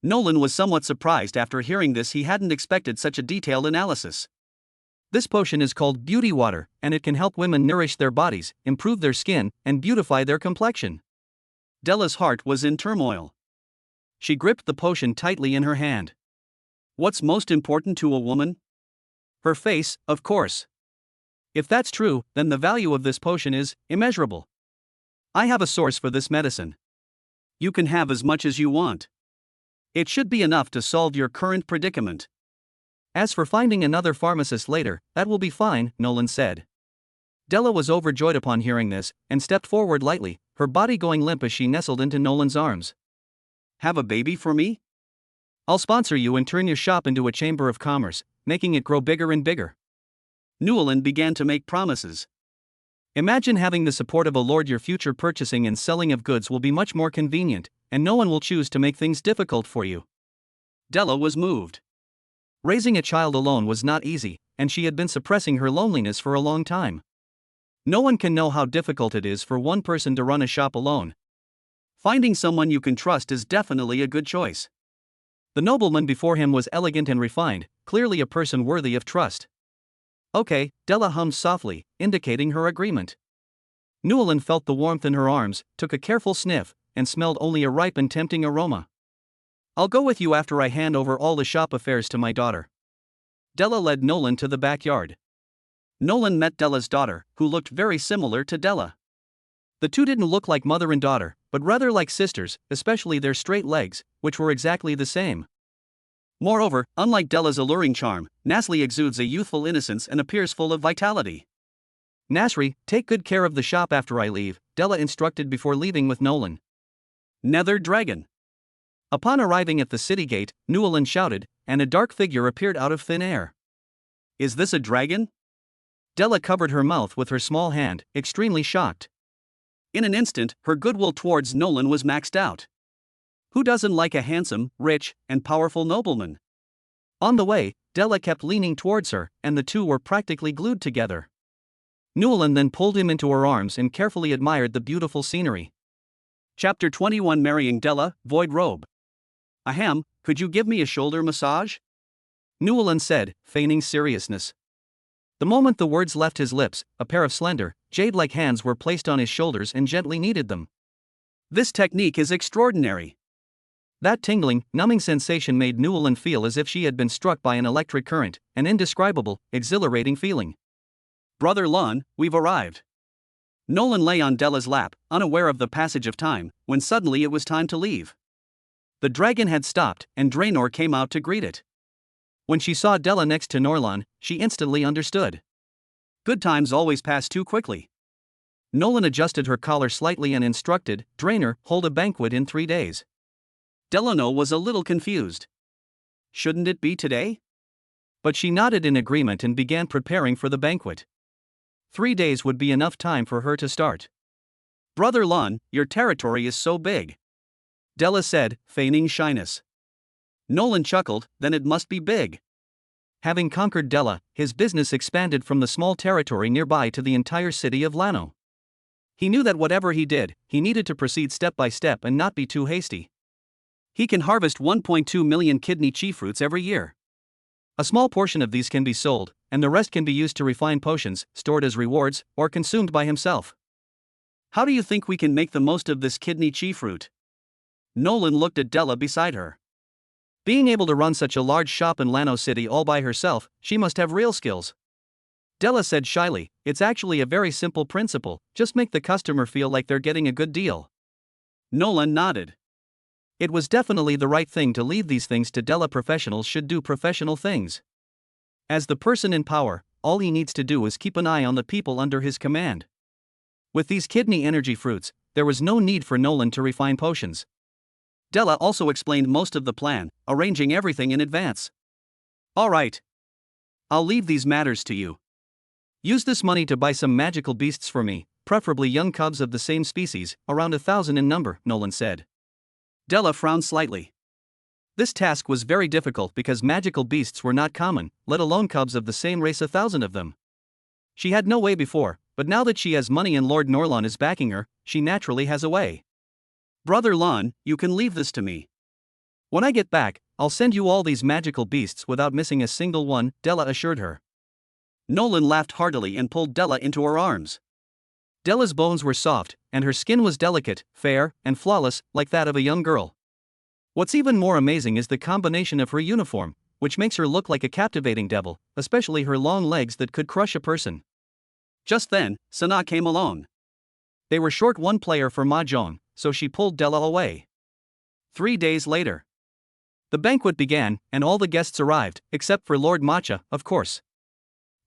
Nolan was somewhat surprised after hearing this. He hadn't expected such a detailed analysis. This potion is called beauty water, and it can help women nourish their bodies, improve their skin, and beautify their complexion. Della's heart was in turmoil. She gripped the potion tightly in her hand. What's most important to a woman? Her face, of course. If that's true, then the value of this potion is immeasurable. I have a source for this medicine. You can have as much as you want. It should be enough to solve your current predicament. As for finding another pharmacist later, that will be fine, Nolan said. Della was overjoyed upon hearing this, and stepped forward lightly, her body going limp as she nestled into Nolan's arms. Have a baby for me? I'll sponsor you and turn your shop into a chamber of commerce, making it grow bigger and bigger. Nolan began to make promises. Imagine having the support of a lord. Your future purchasing and selling of goods will be much more convenient, and no one will choose to make things difficult for you. Della was moved. Raising a child alone was not easy, and she had been suppressing her loneliness for a long time. No one can know how difficult it is for one person to run a shop alone. Finding someone you can trust is definitely a good choice. The nobleman before him was elegant and refined, clearly a person worthy of trust. Okay, Della hummed softly, indicating her agreement. Nolan felt the warmth in her arms, took a careful sniff, and smelled only a ripe and tempting aroma. I'll go with you after I hand over all the shop affairs to my daughter. Della led Nolan to the backyard. Nolan met Della's daughter, who looked very similar to Della. The two didn't look like mother and daughter, but rather like sisters, especially their straight legs, which were exactly the same. Moreover, unlike Della's alluring charm, Nasri exudes a youthful innocence and appears full of vitality. Nasri, take good care of the shop after I leave, Della instructed before leaving with Nolan. Nether Dragon. Upon arriving at the city gate, Newellyn shouted, and a dark figure appeared out of thin air. Is this a dragon? Della covered her mouth with her small hand, extremely shocked. In an instant, her goodwill towards Nolan was maxed out. Who doesn't like a handsome, rich, and powerful nobleman? On the way, Della kept leaning towards her, and the two were practically glued together. Newellyn then pulled him into her arms and carefully admired the beautiful scenery. Chapter 21 Marrying Della, Void Robe. Ahem, could you give me a shoulder massage? Newellyn said, feigning seriousness. The moment the words left his lips, a pair of slender, jade-like hands were placed on his shoulders and gently kneaded them. This technique is extraordinary. That tingling, numbing sensation made Newellyn feel as if she had been struck by an electric current, an indescribable, exhilarating feeling. Brother Lon, we've arrived. Nolan lay on Della's lap, unaware of the passage of time, when suddenly it was time to leave. The dragon had stopped, and Draenor came out to greet it. When she saw Della next to Norlan, she instantly understood. Good times always pass too quickly. Nolan adjusted her collar slightly and instructed, Draenor, hold a banquet in 3 days. Delano was a little confused. Shouldn't it be today? But she nodded in agreement and began preparing for the banquet. 3 days would be enough time for her to start. Brother Lon, your territory is so big. Della said, feigning shyness. Nolan chuckled, then it must be big. Having conquered Della, his business expanded from the small territory nearby to the entire city of Lano. He knew that whatever he did, he needed to proceed step by step and not be too hasty. He can harvest 1.2 million kidney chi fruits every year. A small portion of these can be sold, and the rest can be used to refine potions, stored as rewards, or consumed by himself. How do you think we can make the most of this kidney chi fruit? Nolan looked at Della beside her. Being able to run such a large shop in Lano City all by herself, she must have real skills. Della said shyly, it's actually a very simple principle, just make the customer feel like they're getting a good deal. Nolan nodded. It was definitely the right thing to leave these things to Della. Professionals should do professional things. As the person in power, all he needs to do is keep an eye on the people under his command. With these kidney energy fruits, there was no need for Nolan to refine potions. Della also explained most of the plan, arranging everything in advance. All right. I'll leave these matters to you. Use this money to buy some magical beasts for me, preferably young cubs of the same species, around 1,000 in number, Nolan said. Della frowned slightly. This task was very difficult because magical beasts were not common, let alone cubs of the same race, 1,000 of them. She had no way before, but now that she has money and Lord Norlan is backing her, she naturally has a way. Brother Lon, you can leave this to me. When I get back, I'll send you all these magical beasts without missing a single one, Della assured her. Nolan laughed heartily and pulled Della into her arms. Della's bones were soft, and her skin was delicate, fair, and flawless, like that of a young girl. What's even more amazing is the combination of her uniform, which makes her look like a captivating devil, especially her long legs that could crush a person. Just then, Sana came along. They were short one player for Mahjong, so she pulled Della away. 3 days later. The banquet began, and all the guests arrived, except for Lord Matcha, of course.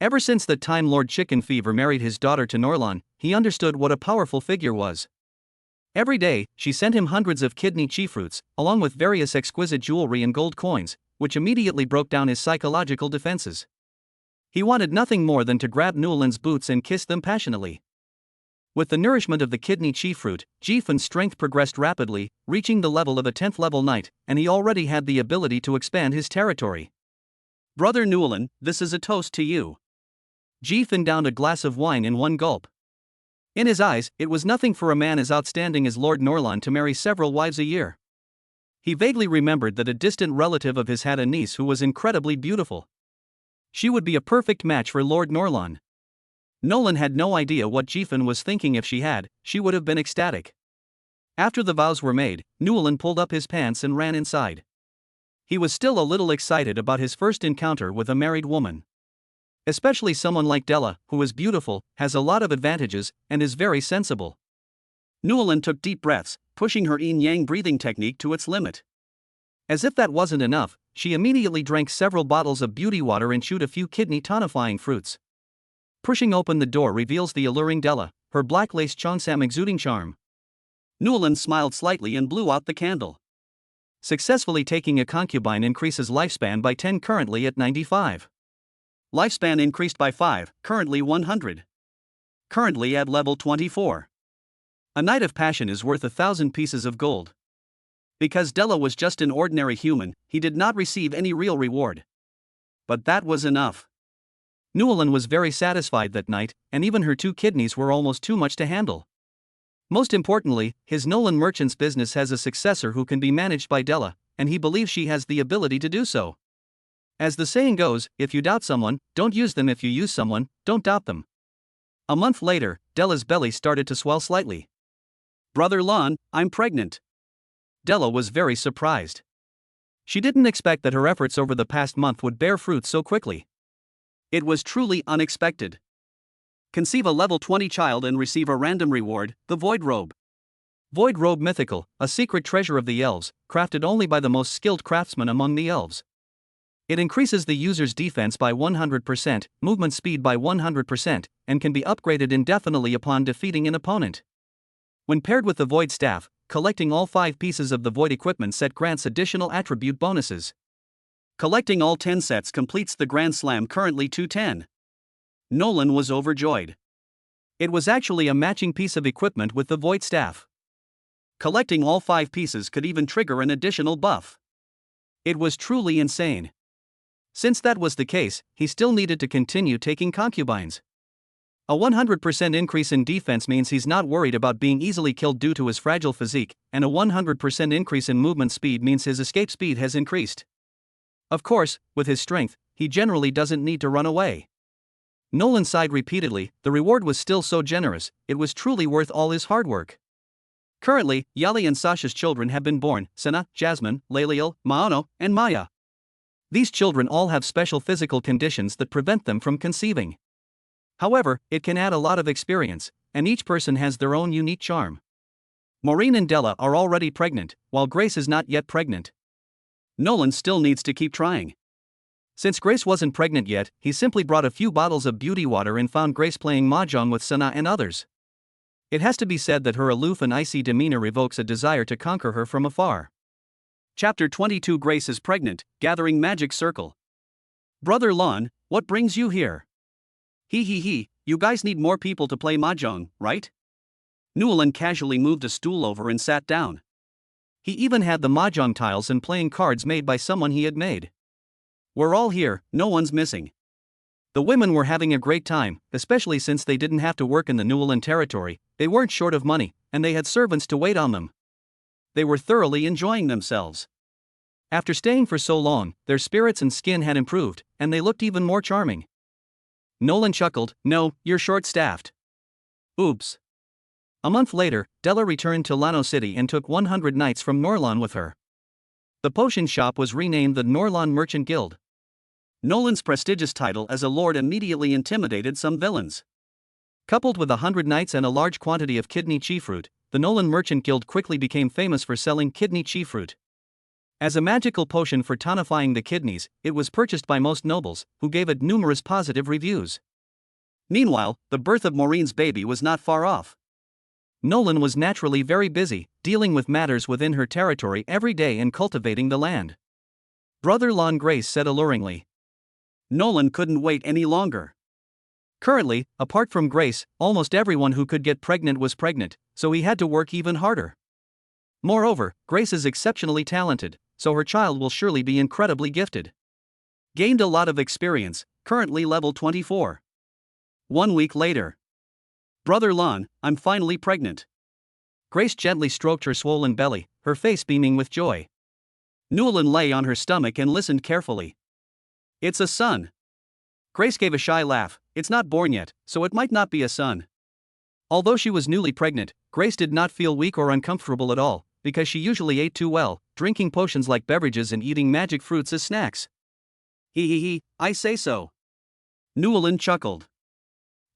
Ever since the time Lord Chicken Fever married his daughter to Norlan, he understood what a powerful figure was. Every day, she sent him hundreds of kidney chi fruits, along with various exquisite jewelry and gold coins, which immediately broke down his psychological defenses. He wanted nothing more than to grab Newellyn's boots and kiss them passionately. With the nourishment of the kidney chi fruit, Jifan's strength progressed rapidly, reaching the level of a 10th level knight, and he already had the ability to expand his territory. Brother Newellyn, this is a toast to you. Jifan downed a glass of wine in one gulp. In his eyes, it was nothing for a man as outstanding as Lord Norlan to marry several wives a year. He vaguely remembered that a distant relative of his had a niece who was incredibly beautiful. She would be a perfect match for Lord Norlan. Nolan had no idea what Jifan was thinking. If she had, she would have been ecstatic. After the vows were made, Newellyn pulled up his pants and ran inside. He was still a little excited about his first encounter with a married woman. Especially someone like Della, who is beautiful, has a lot of advantages, and is very sensible. Newellyn took deep breaths, pushing her yin-yang breathing technique to its limit. As if that wasn't enough, she immediately drank several bottles of beauty water and chewed a few kidney tonifying fruits. Pushing open the door reveals the alluring Della, her black lace chonsam exuding charm. Newland smiled slightly and blew out the candle. Successfully taking a concubine increases lifespan by 10, currently at 95. Lifespan increased by 5, currently 100. Currently at level 24. A night of passion is worth 1,000 pieces of gold. Because Della was just an ordinary human, he did not receive any real reward. But that was enough. Newland was very satisfied that night, and even her 2 kidneys were almost too much to handle. Most importantly, his Nolan Merchant's business has a successor who can be managed by Della, and he believes she has the ability to do so. As the saying goes, if you doubt someone, don't use them. If you use someone, don't doubt them. A month later, Della's belly started to swell slightly. Brother Lon, I'm pregnant. Della was very surprised. She didn't expect that her efforts over the past month would bear fruit so quickly. It was truly unexpected. Conceive a level 20 child and receive a random reward, the Void Robe. Void Robe mythical, a secret treasure of the elves, crafted only by the most skilled craftsmen among the elves. It increases the user's defense by 100%, movement speed by 100%, and can be upgraded indefinitely upon defeating an opponent. When paired with the Void Staff, collecting all 5 pieces of the Void equipment set grants additional attribute bonuses. Collecting all 10 sets completes the Grand Slam, currently 210. Nolan was overjoyed. It was actually a matching piece of equipment with the Void Staff. Collecting all 5 pieces could even trigger an additional buff. It was truly insane. Since that was the case, he still needed to continue taking concubines. A 100% increase in defense means he's not worried about being easily killed due to his fragile physique, and a 100% increase in movement speed means his escape speed has increased. Of course, with his strength, he generally doesn't need to run away. Nolan sighed repeatedly. The reward was still so generous, it was truly worth all his hard work. Currently, Yali and Sasha's children have been born: Senna, Jasmine, Laeliel, Maono, and Maya. These children all have special physical conditions that prevent them from conceiving. However, it can add a lot of experience, and each person has their own unique charm. Maureen and Della are already pregnant, while Grace is not yet pregnant. Nolan still needs to keep trying. Since Grace wasn't pregnant yet, he simply brought a few bottles of beauty water and found Grace playing mahjong with Sana and others. It has to be said that her aloof and icy demeanor evokes a desire to conquer her from afar. Chapter 22: Grace is pregnant, gathering magic circle. Brother Lon, what brings you here? He, you guys need more people to play mahjong, right? Newland casually moved a stool over and sat down. He even had the mahjong tiles and playing cards made by someone he had made. We're all here, no one's missing. The women were having a great time, especially since they didn't have to work in the Newland territory, they weren't short of money, and they had servants to wait on them. They were thoroughly enjoying themselves. After staying for so long, their spirits and skin had improved, and they looked even more charming. Nolan chuckled. No, you're short-staffed. Oops. A month later, Della returned to Lano City and took 100 knights from Norlan with her. The potion shop was renamed the Norlan Merchant Guild. Nolan's prestigious title as a lord immediately intimidated some villains. Coupled with 100 knights and a large quantity of kidney chi fruit, the Nolan Merchant Guild quickly became famous for selling kidney chi fruit. As a magical potion for tonifying the kidneys, it was purchased by most nobles, who gave it numerous positive reviews. Meanwhile, the birth of Maureen's baby was not far off. Nolan was naturally very busy, dealing with matters within her territory every day and cultivating the land. Brother Lon, Grace said alluringly. Nolan couldn't wait any longer. Currently, apart from Grace, almost everyone who could get pregnant was pregnant, so he had to work even harder. Moreover, Grace is exceptionally talented, so her child will surely be incredibly gifted. Gained a lot of experience, currently level 24. 1 week later. Brother Lon, I'm finally pregnant. Grace gently stroked her swollen belly, her face beaming with joy. Newland lay on her stomach and listened carefully. It's a son. Grace gave a shy laugh. It's not born yet, so it might not be a son. Although she was newly pregnant, Grace did not feel weak or uncomfortable at all, because she usually ate too well, drinking potions like beverages and eating magic fruits as snacks. I say so. Newland chuckled.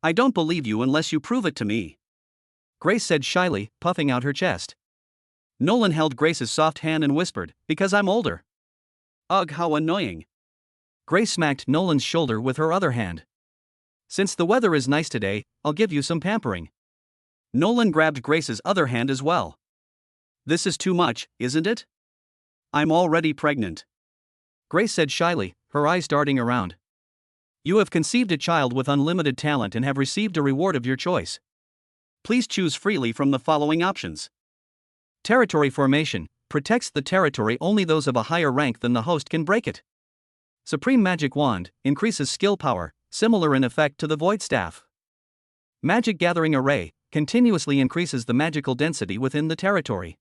I don't believe you unless you prove it to me. Grace said shyly, puffing out her chest. Nolan held Grace's soft hand and whispered, because I'm older. Ugh, how annoying. Grace smacked Nolan's shoulder with her other hand. Since the weather is nice today, I'll give you some pampering. Nolan grabbed Grace's other hand as well. This is too much, isn't it? I'm already pregnant. Grace said shyly, her eyes darting around. You have conceived a child with unlimited talent and have received a reward of your choice. Please choose freely from the following options. Territory formation protects the territory, only those of a higher rank than the host can break it. Supreme Magic Wand increases skill power, similar in effect to the Void Staff. Magic Gathering Array continuously increases the magical density within the territory.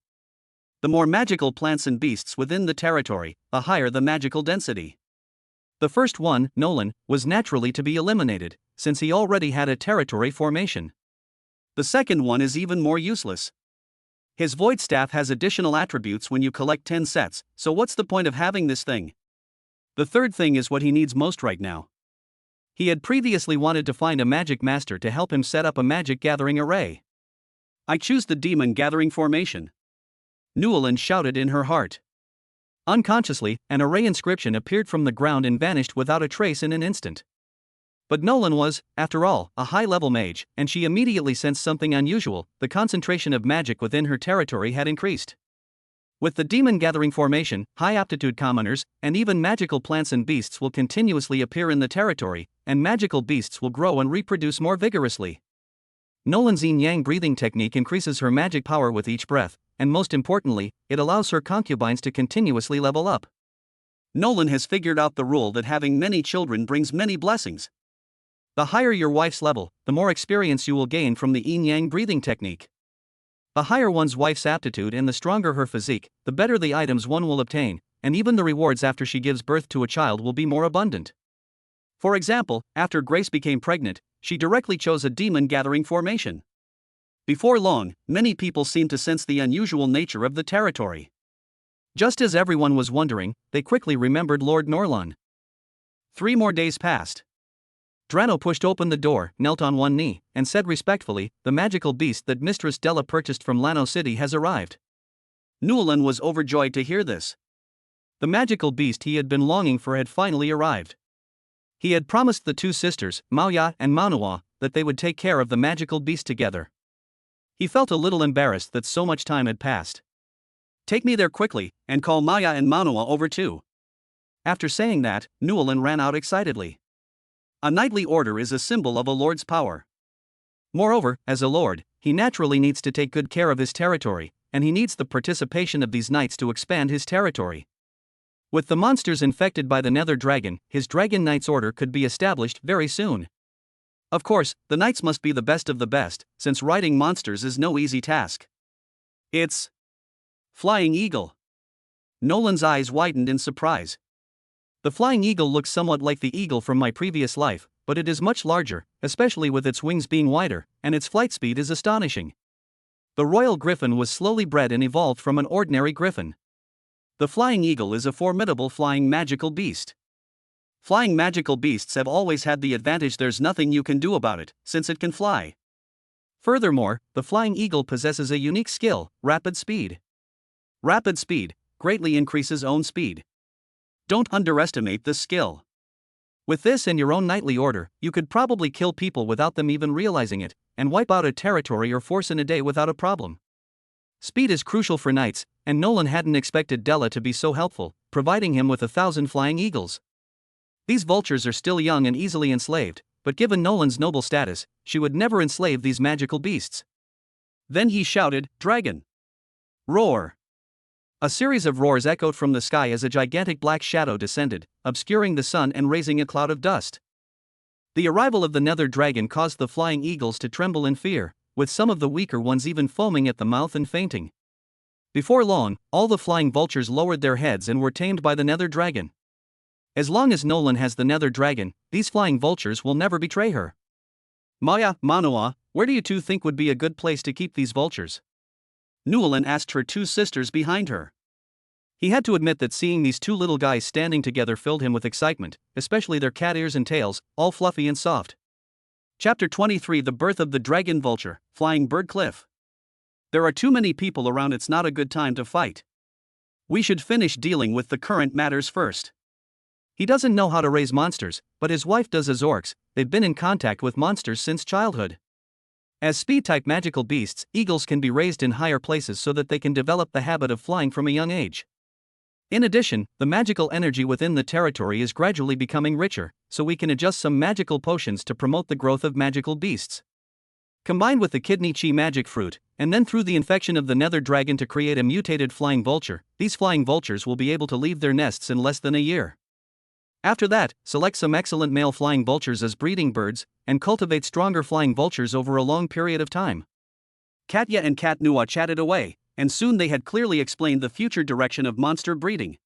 The more magical plants and beasts within the territory, the higher the magical density. The first one, Nolan, was naturally to be eliminated, since he already had a territory formation. The second one is even more useless. His Void Staff has additional attributes when you collect 10 sets, so what's the point of having this thing? The third thing is what he needs most right now. He had previously wanted to find a magic master to help him set up a magic gathering array. I choose the demon gathering formation. Newland shouted in her heart. Unconsciously, an array inscription appeared from the ground and vanished without a trace in an instant. But Nolan was, after all, a high-level mage, and she immediately sensed something unusual. The concentration of magic within her territory had increased. With the demon gathering formation, high-aptitude commoners, and even magical plants and beasts will continuously appear in the territory, and magical beasts will grow and reproduce more vigorously. Nolan's yin-yang breathing technique increases her magic power with each breath, and most importantly, it allows her concubines to continuously level up. Nolan has figured out the rule that having many children brings many blessings. The higher your wife's level, the more experience you will gain from the yin-yang breathing technique. The higher one's wife's aptitude and the stronger her physique, the better the items one will obtain, and even the rewards after she gives birth to a child will be more abundant. For example, after Grace became pregnant, she directly chose a demon gathering formation. Before long, many people seemed to sense the unusual nature of the territory. Just as everyone was wondering, they quickly remembered Lord Norlon. 3 more days passed. Drano pushed open the door, knelt on one knee, and said respectfully, "The magical beast that Mistress Della purchased from Lano City has arrived." Newland was overjoyed to hear this. The magical beast he had been longing for had finally arrived. He had promised the two sisters, Maoya and Manua, that they would take care of the magical beast together. He felt a little embarrassed that so much time had passed. Take me there quickly, and call Maya and Manua over too. After saying that, Newland ran out excitedly. A knightly order is a symbol of a lord's power. Moreover, as a lord, he naturally needs to take good care of his territory, and he needs the participation of these knights to expand his territory. With the monsters infected by the Nether Dragon, his Dragon Knights order could be established very soon. Of course, the knights must be the best of the best, since riding monsters is no easy task. It's Flying Eagle. Nolan's eyes widened in surprise. The Flying Eagle looks somewhat like the eagle from my previous life, but it is much larger, especially with its wings being wider, and its flight speed is astonishing. The Royal Griffin was slowly bred and evolved from an ordinary griffin. The Flying Eagle is a formidable flying magical beast. Flying magical beasts have always had the advantage there's nothing you can do about it, since it can fly. Furthermore, the Flying Eagle possesses a unique skill, rapid speed. Rapid speed greatly increases own speed. Don't underestimate this skill. With this and your own knightly order, you could probably kill people without them even realizing it, and wipe out a territory or force in a day without a problem. Speed is crucial for knights, and Nolan hadn't expected Della to be so helpful, providing him with 1,000 flying eagles. These vultures are still young and easily enslaved, but given Nolan's noble status, she would never enslave these magical beasts. Then he shouted, "Dragon! Roar!" A series of roars echoed from the sky as a gigantic black shadow descended, obscuring the sun and raising a cloud of dust. The arrival of the Nether Dragon caused the flying eagles to tremble in fear, with some of the weaker ones even foaming at the mouth and fainting. Before long, all the flying vultures lowered their heads and were tamed by the Nether Dragon. As long as Nolan has the Nether Dragon, these flying vultures will never betray her. Maya, Manua, where do you two think would be a good place to keep these vultures? Newland asked her two sisters behind her. He had to admit that seeing these two little guys standing together filled him with excitement, especially their cat ears and tails, all fluffy and soft. Chapter 23: The Birth of the Dragon Vulture, Flying Bird Cliff. There are too many people around, it's not a good time to fight. We should finish dealing with the current matters first. He doesn't know how to raise monsters, but his wife does as orcs. They've been in contact with monsters since childhood. As speed-type magical beasts, eagles can be raised in higher places so that they can develop the habit of flying from a young age. In addition, the magical energy within the territory is gradually becoming richer, so we can adjust some magical potions to promote the growth of magical beasts. Combined with the kidney chi magic fruit, and then through the infection of the nether dragon to create a mutated flying vulture, these flying vultures will be able to leave their nests in less than a year. After that, select some excellent male flying vultures as breeding birds, and cultivate stronger flying vultures over a long period of time. Katya and Katnua chatted away, and soon they had clearly explained the future direction of monster breeding.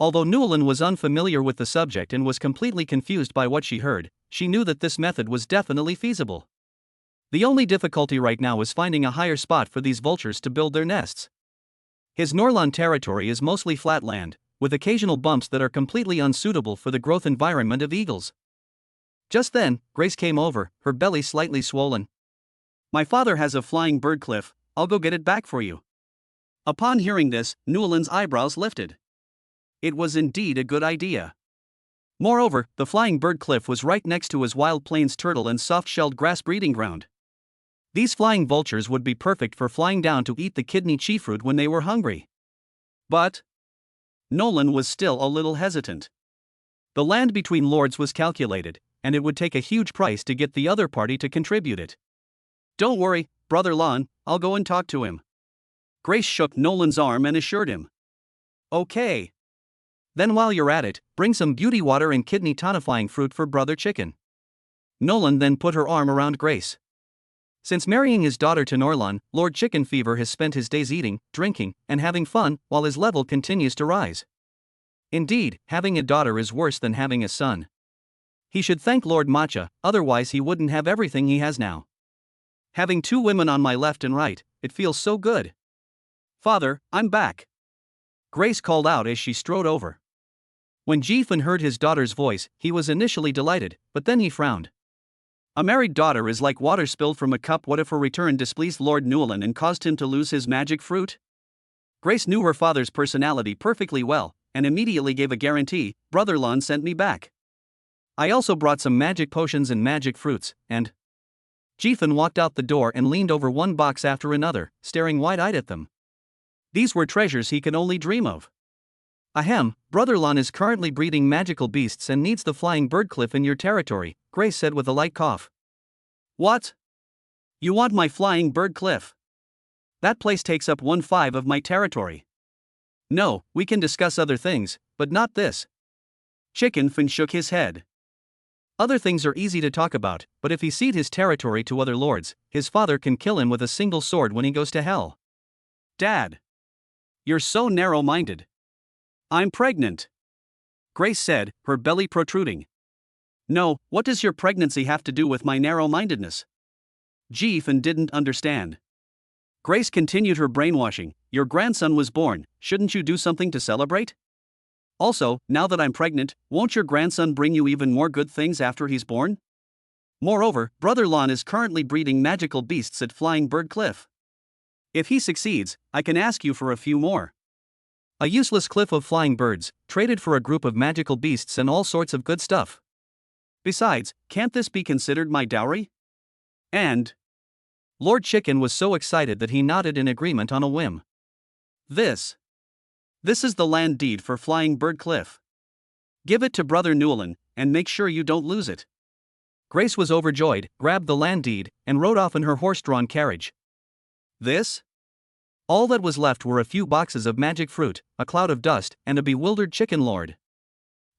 Although Newlyn was unfamiliar with the subject and was completely confused by what she heard, she knew that this method was definitely feasible. The only difficulty right now is finding a higher spot for these vultures to build their nests. His Norlan territory is mostly flat land, with occasional bumps that are completely unsuitable for the growth environment of eagles. Just then, Grace came over, her belly slightly swollen. My father has a flying bird cliff, I'll go get it back for you. Upon hearing this, Newlan's eyebrows lifted. It was indeed a good idea. Moreover, the flying bird cliff was right next to his wild plains turtle and soft-shelled grass breeding ground. These flying vultures would be perfect for flying down to eat the kidney chi fruit when they were hungry. But Nolan was still a little hesitant. The land between lords was calculated, and it would take a huge price to get the other party to contribute it. Don't worry, Brother Lon, I'll go and talk to him. Grace shook Nolan's arm and assured him. Okay. Then while you're at it, bring some beauty water and kidney tonifying fruit for Brother Chicken. Nolan then put her arm around Grace. Since marrying his daughter to Norlan, Lord Chicken Fever has spent his days eating, drinking, and having fun, while his level continues to rise. Indeed, having a daughter is worse than having a son. He should thank Lord Matcha, otherwise he wouldn't have everything he has now. Having two women on my left and right, it feels so good. Father, I'm back. Grace called out as she strode over. When Jeefan heard his daughter's voice, he was initially delighted, but then he frowned. A married daughter is like water spilled from a cup. What if her return displeased Lord Newlan and caused him to lose his magic fruit? Grace knew her father's personality perfectly well, and immediately gave a guarantee. Brother Lon sent me back. I also brought some magic potions and magic fruits, and Jeefan walked out the door and leaned over one box after another, staring wide-eyed at them. These were treasures he could only dream of. Ahem, Brother Lon is currently breeding magical beasts and needs the flying bird cliff in your territory, Grace said with a light cough. What? You want my flying bird cliff? That place takes up 1/5 of my territory. No, we can discuss other things, but not this. Chicken Fin shook his head. Other things are easy to talk about, but if he cede his territory to other lords, his father can kill him with a single sword when he goes to hell. Dad. You're so narrow-minded. I'm pregnant. Grace said, her belly protruding. No, what does your pregnancy have to do with my narrow-mindedness? Jeefan didn't understand. Grace continued her brainwashing. Your grandson was born, shouldn't you do something to celebrate? Also, now that I'm pregnant, won't your grandson bring you even more good things after he's born? Moreover, Brother Lon is currently breeding magical beasts at Flying Bird Cliff. If he succeeds, I can ask you for a few more. A useless cliff of flying birds, traded for a group of magical beasts and all sorts of good stuff. Besides, can't this be considered my dowry? And Lord Chicken was so excited that he nodded in agreement on a whim. This is the land deed for Flying Bird Cliff. Give it to Brother Newlan, and make sure you don't lose it. Grace was overjoyed, grabbed the land deed, and rode off in her horse-drawn carriage. This? All that was left were a few boxes of magic fruit, a cloud of dust, and a bewildered chicken lord.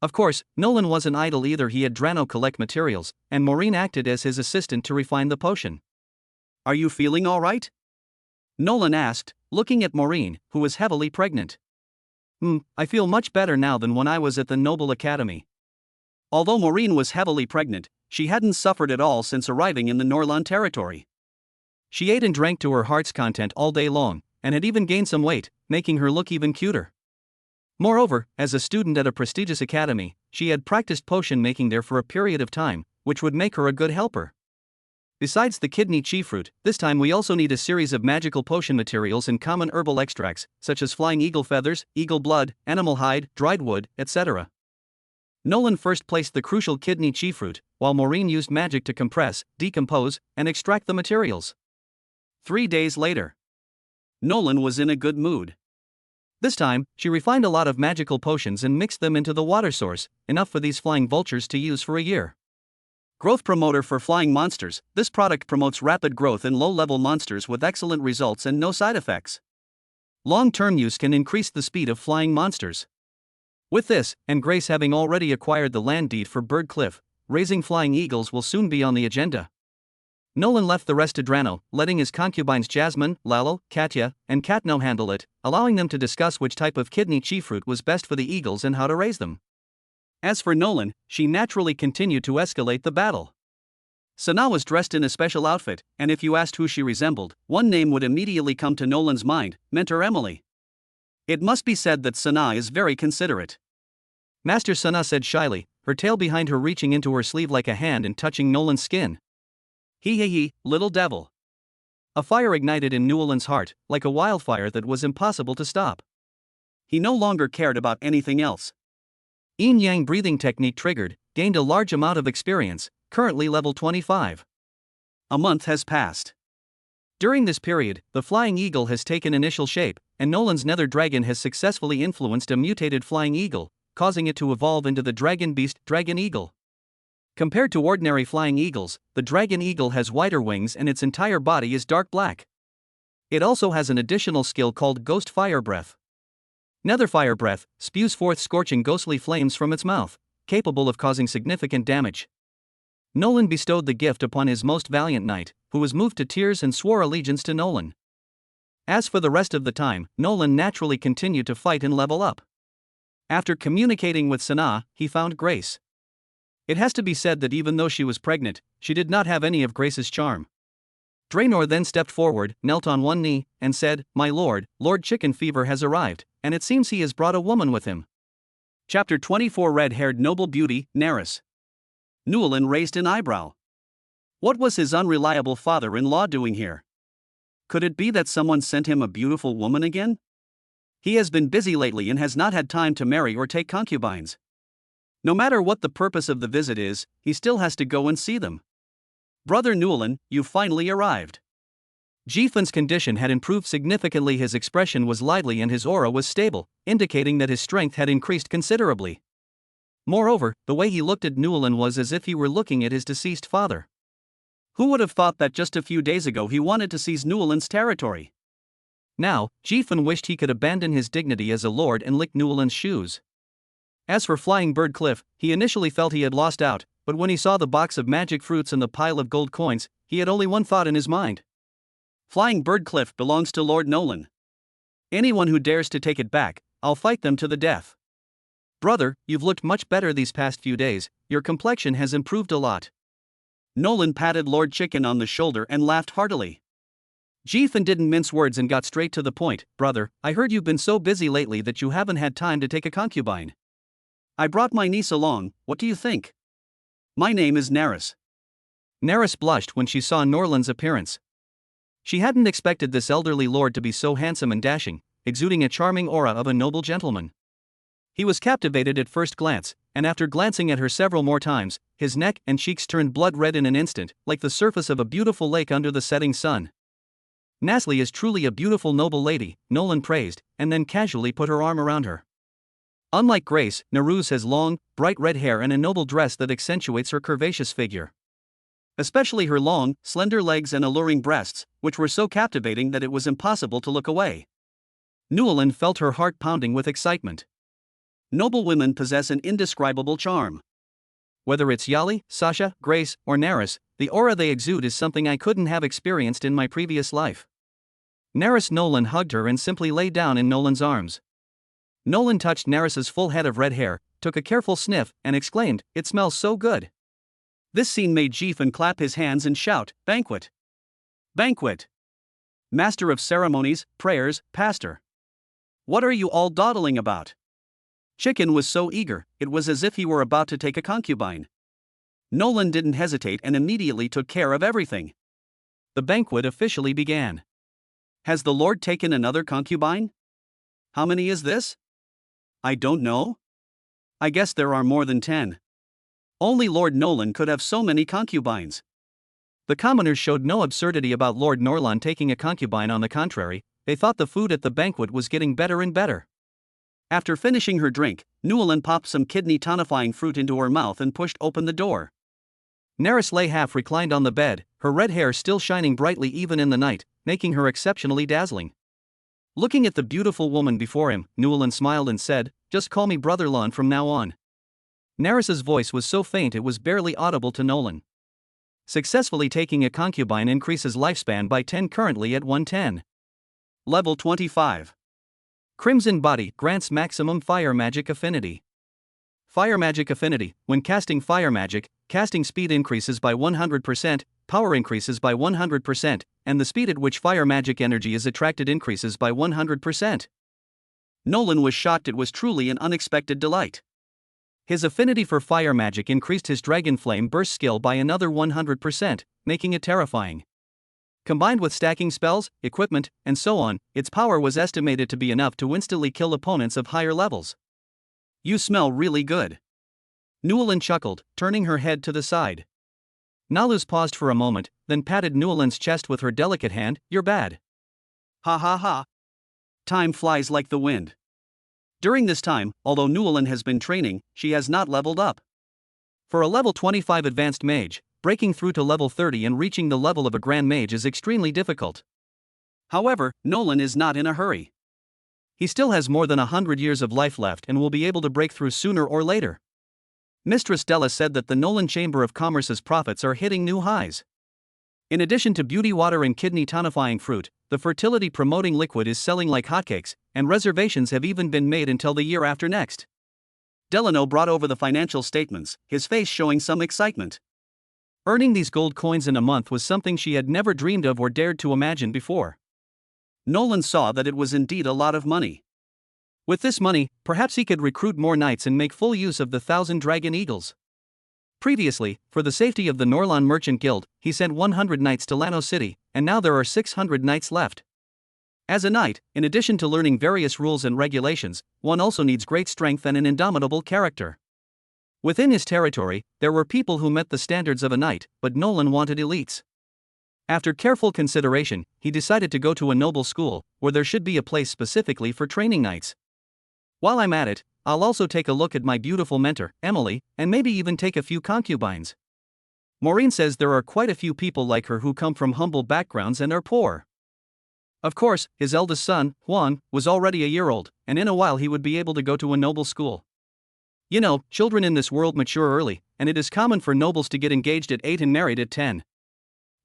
Of course, Nolan wasn't idle either. He had Drano collect materials, and Maureen acted as his assistant to refine the potion. Are you feeling all right? Nolan asked, looking at Maureen, who was heavily pregnant. I feel much better now than when I was at the Noble Academy. Although Maureen was heavily pregnant, she hadn't suffered at all since arriving in the Norlan territory. She ate and drank to her heart's content all day long, and had even gained some weight, making her look even cuter. Moreover, as a student at a prestigious academy, she had practiced potion making there for a period of time, which would make her a good helper. Besides the kidney chi fruit, this time we also need a series of magical potion materials and common herbal extracts, such as flying eagle feathers, eagle blood, animal hide, dried wood, etc. Nolan first placed the crucial kidney chi fruit, while Maureen used magic to compress, decompose, and extract the materials. 3 days later, Nolan was in a good mood. This time, she refined a lot of magical potions and mixed them into the water source, enough for these flying vultures to use for a year. Growth promoter for flying monsters, this product promotes rapid growth in low-level monsters with excellent results and no side effects. Long-term use can increase the speed of flying monsters. With this, and Grace having already acquired the land deed for Bird Cliff, raising flying eagles will soon be on the agenda. Nolan left the rest to Drano, letting his concubines Jasmine, Lalo, Katya, and Katno handle it, allowing them to discuss which type of kidney chi fruit was best for the eagles and how to raise them. As for Nolan, she naturally continued to escalate the battle. Sana was dressed in a special outfit, and if you asked who she resembled, one name would immediately come to Nolan's mind: Mentor Emily. It must be said that Sana is very considerate. Master Sana said shyly, her tail behind her reaching into her sleeve like a hand and touching Nolan's skin. He, little devil. A fire ignited in Newlan's heart, like a wildfire that was impossible to stop. He no longer cared about anything else. Yin-yang breathing technique triggered, gained a large amount of experience, currently level 25. A month has passed. During this period, the flying eagle has taken initial shape, and Nolan's nether dragon has successfully influenced a mutated flying eagle, causing it to evolve into the dragon beast dragon eagle. Compared to ordinary flying eagles, the dragon eagle has whiter wings and its entire body is dark black. It also has an additional skill called Ghost Fire Breath. Nether Fire Breath spews forth scorching ghostly flames from its mouth, capable of causing significant damage. Nolan bestowed the gift upon his most valiant knight, who was moved to tears and swore allegiance to Nolan. As for the rest of the time, Nolan naturally continued to fight and level up. After communicating with Sana, he found Grace. It has to be said that even though she was pregnant, she did not have any of Grace's charm. Draenor then stepped forward, knelt on one knee, and said, "My lord, Lord Chicken Fever has arrived, and it seems he has brought a woman with him." Chapter 24. Red-haired noble beauty, Neris. Newlin raised an eyebrow. What was his unreliable father-in-law doing here? Could it be that someone sent him a beautiful woman again? He has been busy lately and has not had time to marry or take concubines. No matter what the purpose of the visit is, he still has to go and see them. Brother Newlin, you finally arrived. Jifan's condition had improved significantly. His expression was lively and his aura was stable, indicating that his strength had increased considerably. Moreover, the way he looked at Newlin was as if he were looking at his deceased father. Who would have thought that just a few days ago he wanted to seize Newlin's territory? Now, Jifan wished he could abandon his dignity as a lord and lick Newlin's shoes. As for Flying Bird Cliff, he initially felt he had lost out, but when he saw the box of magic fruits and the pile of gold coins, he had only one thought in his mind. Flying Bird Cliff belongs to Lord Nolan. Anyone who dares to take it back, I'll fight them to the death. Brother, you've looked much better these past few days, your complexion has improved a lot. Nolan patted Lord Chicken on the shoulder and laughed heartily. Jifan didn't mince words and got straight to the point. Brother, I heard you've been so busy lately that you haven't had time to take a concubine. I brought my niece along, what do you think? My name is Neris. Neris blushed when she saw Norland's appearance. She hadn't expected this elderly lord to be so handsome and dashing, exuding a charming aura of a noble gentleman. He was captivated at first glance, and after glancing at her several more times, his neck and cheeks turned blood red in an instant, like the surface of a beautiful lake under the setting sun. Nasli is truly a beautiful noble lady, Nolan praised, and then casually put her arm around her. Unlike Grace, Neruz has long, bright red hair and a noble dress that accentuates her curvaceous figure. Especially her long, slender legs and alluring breasts, which were so captivating that it was impossible to look away. Newlin felt her heart pounding with excitement. Noble women possess an indescribable charm. Whether it's Yali, Sasha, Grace, or Neris, the aura they exude is something I couldn't have experienced in my previous life. Neris Nolan hugged her and simply lay down in Nolan's arms. Nolan touched Neris's full head of red hair, took a careful sniff, and exclaimed, "It smells so good." This scene made Jifan clap his hands and shout, "Banquet! Banquet! Master of ceremonies, prayers, pastor! What are you all dawdling about?" Chicken was so eager, it was as if he were about to take a concubine. Nolan didn't hesitate and immediately took care of everything. The banquet officially began. Has the Lord taken another concubine? How many is this? I don't know. I guess there are more than 10. Only Lord Nolan could have so many concubines. The commoners showed no absurdity about Lord Nolan taking a concubine. On the contrary, they thought the food at the banquet was getting better and better. After finishing her drink, Newlyn popped some kidney tonifying fruit into her mouth and pushed open the door. Nerys lay half reclined on the bed, her red hair still shining brightly even in the night, making her exceptionally dazzling. Looking at the beautiful woman before him, Newlyn smiled and said, "Just call me Brother Lon from now on." Nerys's voice was so faint it was barely audible to Nolan. Successfully taking a concubine increases lifespan by 10, currently at 110. Level 25. Crimson Body grants maximum fire magic affinity. Fire magic affinity: when casting fire magic, casting speed increases by 100%, power increases by 100%, and the speed at which fire magic energy is attracted increases by 100%. Nolan was shocked. It was truly an unexpected delight. His affinity for fire magic increased his Dragon Flame Burst skill by another 100%, making it terrifying. Combined with stacking spells, equipment, and so on, its power was estimated to be enough to instantly kill opponents of higher levels. You smell really good. Newlyn chuckled, turning her head to the side. Naluz paused for a moment, then patted Newlyn's chest with her delicate hand. "You're bad." Ha ha ha. Time flies like the wind. During this time, although Newlyn has been training, she has not leveled up. For a level 25 advanced mage, breaking through to level 30 and reaching the level of a Grand Mage is extremely difficult. However, Nolan is not in a hurry. He still has more than 100 years of life left and will be able to break through sooner or later. Mistress Della said that the Nolan Chamber of Commerce's profits are hitting new highs. In addition to beauty water and kidney tonifying fruit, the fertility promoting liquid is selling like hotcakes, and reservations have even been made until the year after next. Delano brought over the financial statements, his face showing some excitement. Earning these gold coins in a month was something she had never dreamed of or dared to imagine before. Nolan saw that it was indeed a lot of money. With this money, perhaps he could recruit more knights and make full use of the 1,000 dragon eagles. Previously, for the safety of the Norlan Merchant Guild, he sent 100 knights to Lano City, and now there are 600 knights left. As a knight, in addition to learning various rules and regulations, one also needs great strength and an indomitable character. Within his territory, there were people who met the standards of a knight, but Nolan wanted elites. After careful consideration, he decided to go to a noble school, where there should be a place specifically for training knights. While I'm at it, I'll also take a look at my beautiful mentor, Emily, and maybe even take a few concubines. Maureen says there are quite a few people like her who come from humble backgrounds and are poor. Of course, his eldest son, Juan, was already a year old, and in a while he would be able to go to a noble school. You know, children in this world mature early, and it is common for nobles to get engaged at 8 and married at 10.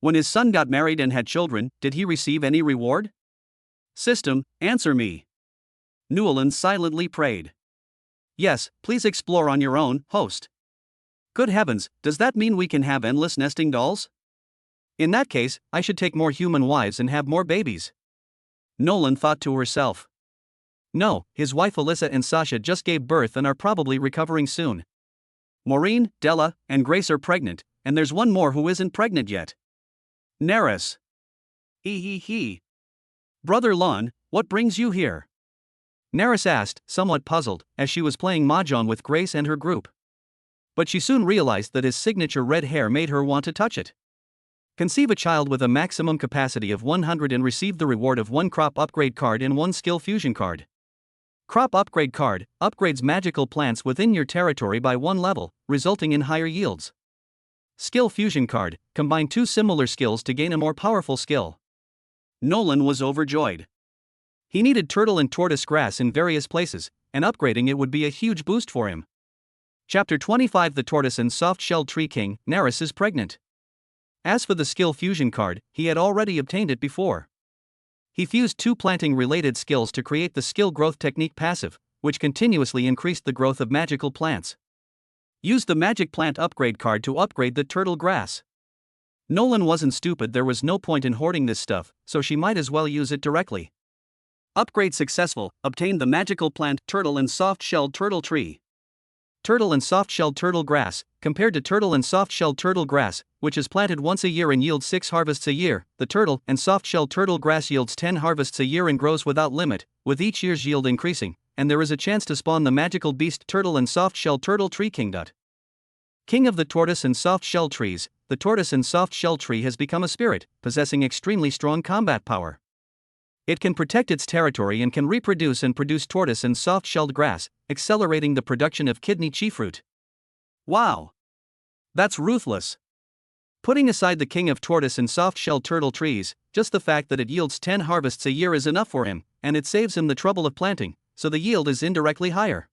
When his son got married and had children, did he receive any reward? System, answer me. Newlyn silently prayed. Yes, please explore on your own, host. Good heavens, does that mean we can have endless nesting dolls? In that case, I should take more human wives and have more babies. Nolan thought to herself. No, his wife Alyssa and Sasha just gave birth and are probably recovering soon. Maureen, Della, and Grace are pregnant, and there's one more who isn't pregnant yet. Nerys. He. Brother Lon, what brings you here? Nerys asked, somewhat puzzled, as she was playing mahjong with Grace and her group. But she soon realized that his signature red hair made her want to touch it. Conceive a child with a maximum capacity of 100 and receive the reward of 1 crop upgrade card and 1 skill fusion card. Crop upgrade card upgrades magical plants within your territory by 1 level, resulting in higher yields. Skill fusion card combine 2 similar skills to gain a more powerful skill. Nolan was overjoyed. He needed turtle and tortoise grass in various places, and upgrading it would be a huge boost for him. Chapter 25: The Tortoise and Soft-Shelled Tree King. Nerys is pregnant. As for the skill fusion card, he had already obtained it before. He fused 2 planting-related skills to create the skill growth technique passive, which continuously increased the growth of magical plants. Use the magic plant upgrade card to upgrade the turtle grass. Nolan wasn't stupid. There was no point in hoarding this stuff, so she might as well use it directly. Upgrade successful. Obtain the magical plant turtle and soft-shelled turtle tree. Turtle and soft-shelled turtle grass. Compared to turtle and soft-shelled turtle grass, which is planted once a year and yields 6 harvests a year, the turtle and soft-shelled turtle grass yields 10 harvests a year and grows without limit, with each year's yield increasing, and there is a chance to spawn the magical beast turtle and soft-shelled turtle tree king. King of the tortoise and soft-shelled trees, the tortoise and soft-shelled tree has become a spirit, possessing extremely strong combat power. It can protect its territory and can reproduce and produce tortoise and soft-shelled grass, accelerating the production of kidney chi fruit. Wow! That's ruthless. Putting aside the king of tortoise and soft-shelled turtle trees, just the fact that it yields 10 harvests a year is enough for him, and it saves him the trouble of planting, so the yield is indirectly higher.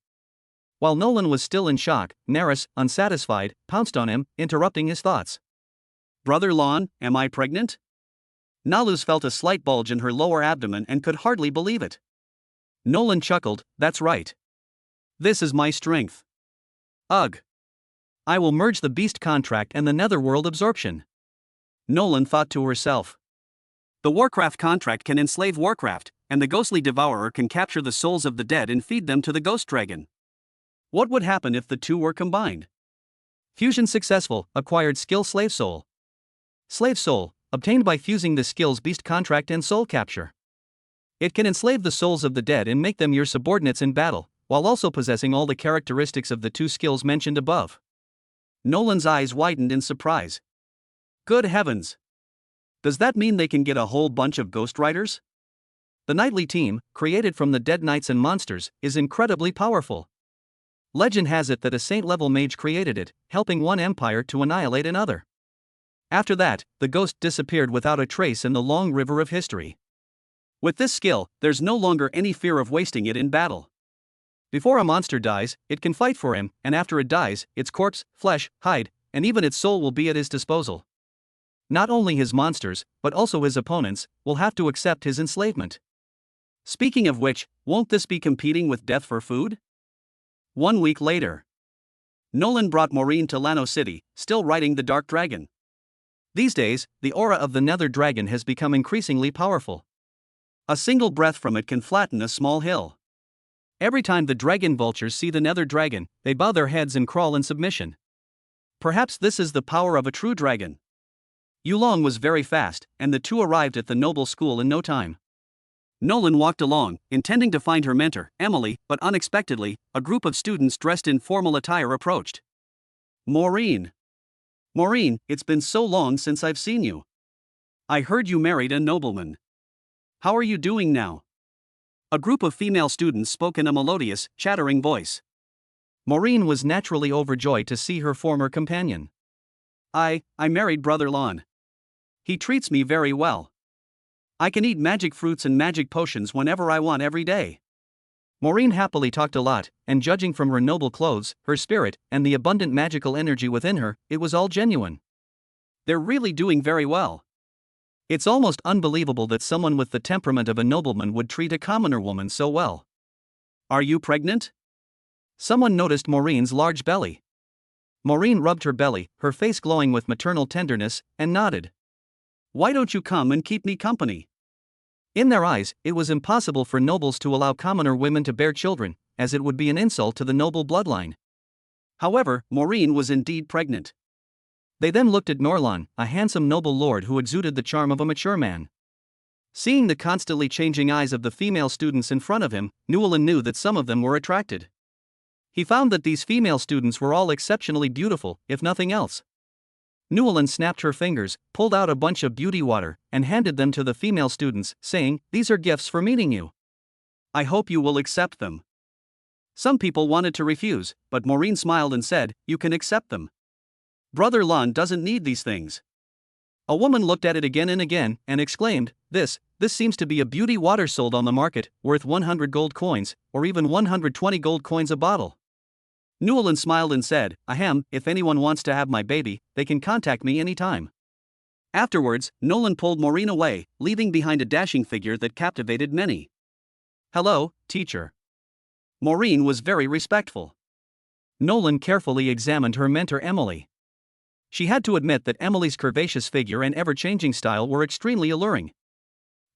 While Nolan was still in shock, Neris, unsatisfied, pounced on him, interrupting his thoughts. Brother Lon, am I pregnant? Naluz felt a slight bulge in her lower abdomen and could hardly believe it. Nolan chuckled, that's right. This is my strength. Ugh. I will merge the beast contract and the netherworld absorption. Nolan thought to herself. The Warcraft contract can enslave Warcraft, and the ghostly devourer can capture the souls of the dead and feed them to the ghost dragon. What would happen if the two were combined? Fusion successful, acquired skill Slave Soul. Slave Soul, obtained by fusing the skills Beast Contract and Soul Capture. It can enslave the souls of the dead and make them your subordinates in battle, while also possessing all the characteristics of the two skills mentioned above. Nolan's eyes widened in surprise. Good heavens! Does that mean they can get a whole bunch of Ghost Riders? The knightly team, created from the dead knights and monsters, is incredibly powerful. Legend has it that a saint-level mage created it, helping one empire to annihilate another. After that, the ghost disappeared without a trace in the long river of history. With this skill, there's no longer any fear of wasting it in battle. Before a monster dies, it can fight for him, and after it dies, its corpse, flesh, hide, and even its soul will be at his disposal. Not only his monsters, but also his opponents, will have to accept his enslavement. Speaking of which, won't this be competing with death for food? 1 week later. Nolan brought Maureen to Lano City, still riding the Dark Dragon. These days, the aura of the Nether Dragon has become increasingly powerful. A single breath from it can flatten a small hill. Every time the dragon vultures see the Nether Dragon, they bow their heads and crawl in submission. Perhaps this is the power of a true dragon. Yulong was very fast, and the two arrived at the noble school in no time. Nolan walked along, intending to find her mentor, Emily, but unexpectedly, a group of students dressed in formal attire approached. Maureen! Maureen, it's been so long since I've seen you. I heard you married a nobleman. How are you doing now? A group of female students spoke in a melodious, chattering voice. Maureen was naturally overjoyed to see her former companion. I married Brother Lon. He treats me very well. I can eat magic fruits and magic potions whenever I want every day. Maureen happily talked a lot, and judging from her noble clothes, her spirit, and the abundant magical energy within her, it was all genuine. They're really doing very well. It's almost unbelievable that someone with the temperament of a nobleman would treat a commoner woman so well. Are you pregnant? Someone noticed Maureen's large belly. Maureen rubbed her belly, her face glowing with maternal tenderness, and nodded. Why don't you come and keep me company? In their eyes, it was impossible for nobles to allow commoner women to bear children, as it would be an insult to the noble bloodline. However, Maureen was indeed pregnant. They then looked at Norlan, a handsome noble lord who exuded the charm of a mature man. Seeing the constantly changing eyes of the female students in front of him, Newellyn knew that some of them were attracted. He found that these female students were all exceptionally beautiful, if nothing else. Newellyn snapped her fingers, pulled out a bunch of beauty water, and handed them to the female students, saying, "These are gifts for meeting you. I hope you will accept them." Some people wanted to refuse, but Maureen smiled and said, "You can accept them. Brother Lon doesn't need these things." A woman looked at it again and again, and exclaimed, This seems to be a beauty water sold on the market, worth 100 gold coins, or even 120 gold coins a bottle. Newellyn smiled and said, "Ahem, if anyone wants to have my baby, they can contact me anytime." Afterwards, Nolan pulled Maureen away, leaving behind a dashing figure that captivated many. "Hello, teacher." Maureen was very respectful. Nolan carefully examined her mentor Emily. She had to admit that Emily's curvaceous figure and ever-changing style were extremely alluring.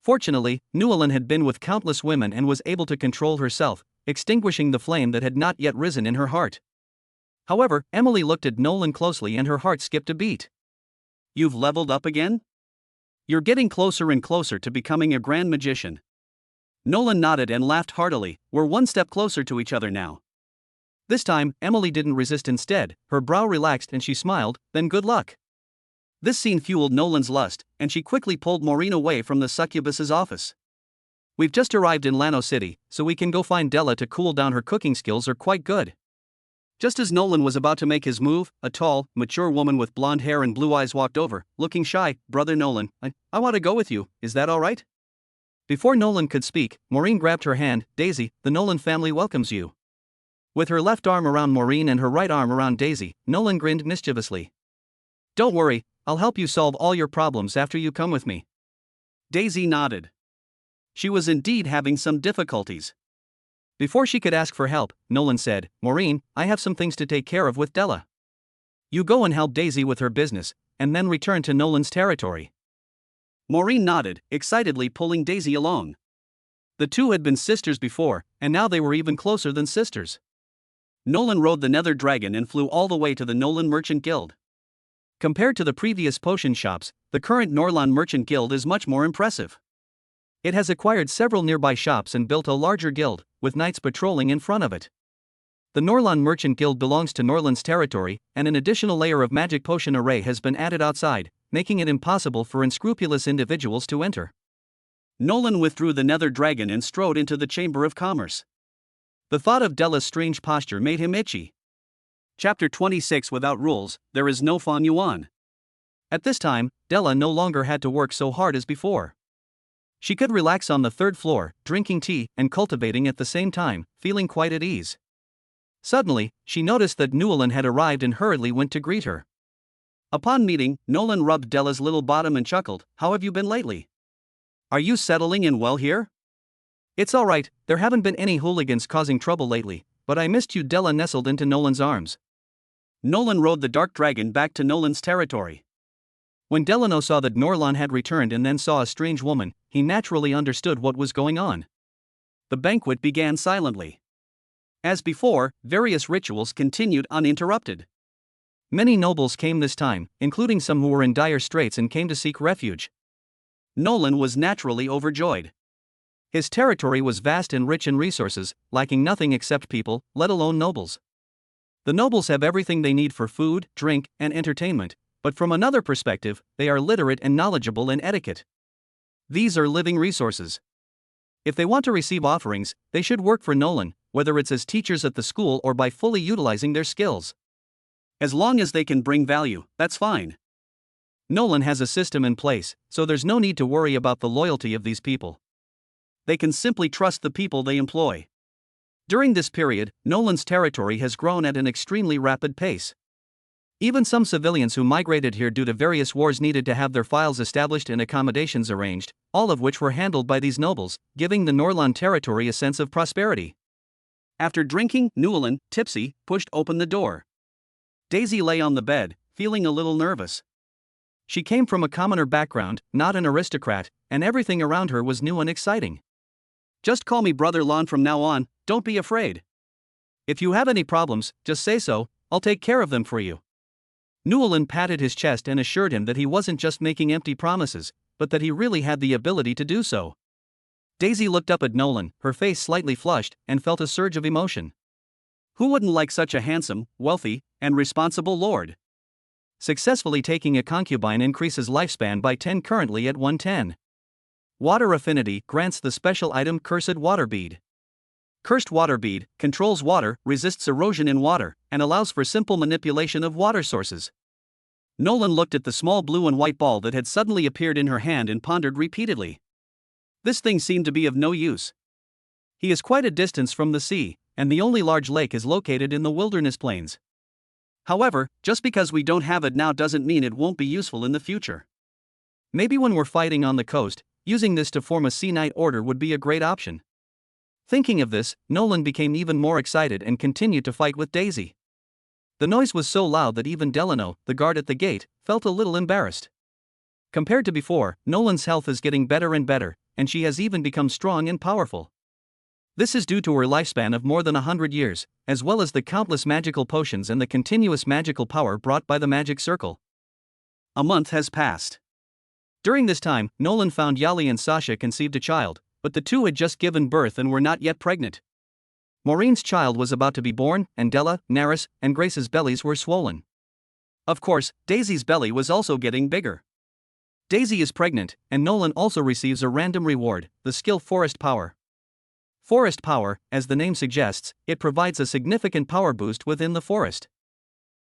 Fortunately, Newellyn had been with countless women and was able to control herself, extinguishing the flame that had not yet risen in her heart. However, Emily looked at Nolan closely and her heart skipped a beat. You've leveled up again? You're getting closer and closer to becoming a grand magician. Nolan nodded and laughed heartily. We're one step closer to each other now. This time, Emily didn't resist instead, her brow relaxed and she smiled, then good luck. This scene fueled Nolan's lust, and she quickly pulled Maureen away from the succubus's office. We've just arrived in Lano City, so we can go find Della to cool down. Her cooking skills are quite good. Just as Nolan was about to make his move, a tall, mature woman with blonde hair and blue eyes walked over, looking shy. Brother Nolan, I want to go with you, is that alright? Before Nolan could speak, Maureen grabbed her hand. Daisy, the Nolan family welcomes you. With her left arm around Maureen and her right arm around Daisy, Nolan grinned mischievously. Don't worry, I'll help you solve all your problems after you come with me. Daisy nodded. She was indeed having some difficulties. Before she could ask for help, Nolan said, Maureen, I have some things to take care of with Della. You go and help Daisy with her business, and then return to Nolan's territory. Maureen nodded, excitedly pulling Daisy along. The two had been sisters before, and now they were even closer than sisters. Nolan rode the Nether Dragon and flew all the way to the Nolan Merchant Guild. Compared to the previous potion shops, the current Norlan Merchant Guild is much more impressive. It has acquired several nearby shops and built a larger guild, with knights patrolling in front of it. The Norlan Merchant Guild belongs to Norlan's territory, and an additional layer of magic potion array has been added outside, making it impossible for unscrupulous individuals to enter. Nolan withdrew the Nether Dragon and strode into the Chamber of Commerce. The thought of Della's strange posture made him itchy. Chapter 26 Without rules, there is no Fan Yuan. At this time, Della no longer had to work so hard as before. She could relax on the third floor, drinking tea and cultivating at the same time, feeling quite at ease. Suddenly, she noticed that Newland had arrived and hurriedly went to greet her. Upon meeting, Nolan rubbed Della's little bottom and chuckled, How have you been lately? Are you settling in well here? It's alright, there haven't been any hooligans causing trouble lately, but I missed you. Della nestled into Nolan's arms. Nolan rode the Dark Dragon back to Nolan's territory. When Delano saw that Norlan had returned and then saw a strange woman, he naturally understood what was going on. The banquet began silently. As before, various rituals continued uninterrupted. Many nobles came this time, including some who were in dire straits and came to seek refuge. Nolan was naturally overjoyed. His territory was vast and rich in resources, lacking nothing except people, let alone nobles. The nobles have everything they need for food, drink, and entertainment, but from another perspective, they are literate and knowledgeable in etiquette. These are living resources. If they want to receive offerings, they should work for Nolan, whether it's as teachers at the school or by fully utilizing their skills. As long as they can bring value, that's fine. Nolan has a system in place, so there's no need to worry about the loyalty of these people. They can simply trust the people they employ. During this period, Nolan's territory has grown at an extremely rapid pace. Even some civilians who migrated here due to various wars needed to have their files established and accommodations arranged, all of which were handled by these nobles, giving the Norlan territory a sense of prosperity. After drinking, Newland, tipsy, pushed open the door. Daisy lay on the bed, feeling a little nervous. She came from a commoner background, not an aristocrat, and everything around her was new and exciting. Just call me Brother Lon from now on, don't be afraid. If you have any problems, just say so, I'll take care of them for you. Newland patted his chest and assured him that he wasn't just making empty promises, but that he really had the ability to do so. Daisy looked up at Nolan, her face slightly flushed, and felt a surge of emotion. Who wouldn't like such a handsome, wealthy, and responsible lord? Successfully taking a concubine increases lifespan by 10, currently at 110. Water Affinity grants the special item Cursed Water Bead. Cursed Water Bead controls water, resists erosion in water, and allows for simple manipulation of water sources. Nolan looked at the small blue and white ball that had suddenly appeared in her hand and pondered repeatedly. This thing seemed to be of no use. He is quite a distance from the sea, and the only large lake is located in the wilderness plains. However, just because we don't have it now doesn't mean it won't be useful in the future. Maybe when we're fighting on the coast, using this to form a sea knight order would be a great option. Thinking of this, Nolan became even more excited and continued to fight with Daisy. The noise was so loud that even Delano, the guard at the gate, felt a little embarrassed. Compared to before, Nolan's health is getting better and better, and she has even become strong and powerful. This is due to her lifespan of more than 100 years, as well as the countless magical potions and the continuous magical power brought by the magic circle. A month has passed. During this time, Nolan found Yali and Sasha conceived a child, but the two had just given birth and were not yet pregnant. Maureen's child was about to be born, and Della, Naris, and Grace's bellies were swollen. Of course, Daisy's belly was also getting bigger. Daisy is pregnant, and Nolan also receives a random reward, the skill Forest Power. Forest Power, as the name suggests, it provides a significant power boost within the forest.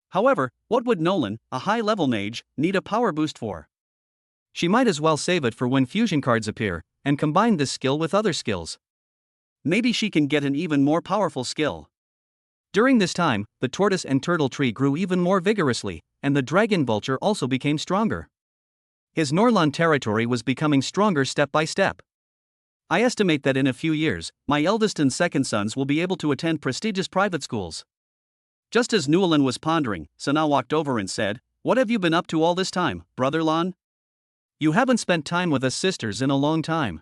However, what would Nolan, a high-level mage, need a power boost for? She might as well save it for when fusion cards appear, and combine this skill with other skills. Maybe she can get an even more powerful skill. During this time, the tortoise and turtle tree grew even more vigorously, and the dragon vulture also became stronger. His Norland territory was becoming stronger step by step. I estimate that in a few years, my eldest and second sons will be able to attend prestigious private schools. Just as Newlin was pondering, Sana walked over and said, "What have you been up to all this time, Brother Lon? You haven't spent time with us sisters in a long time."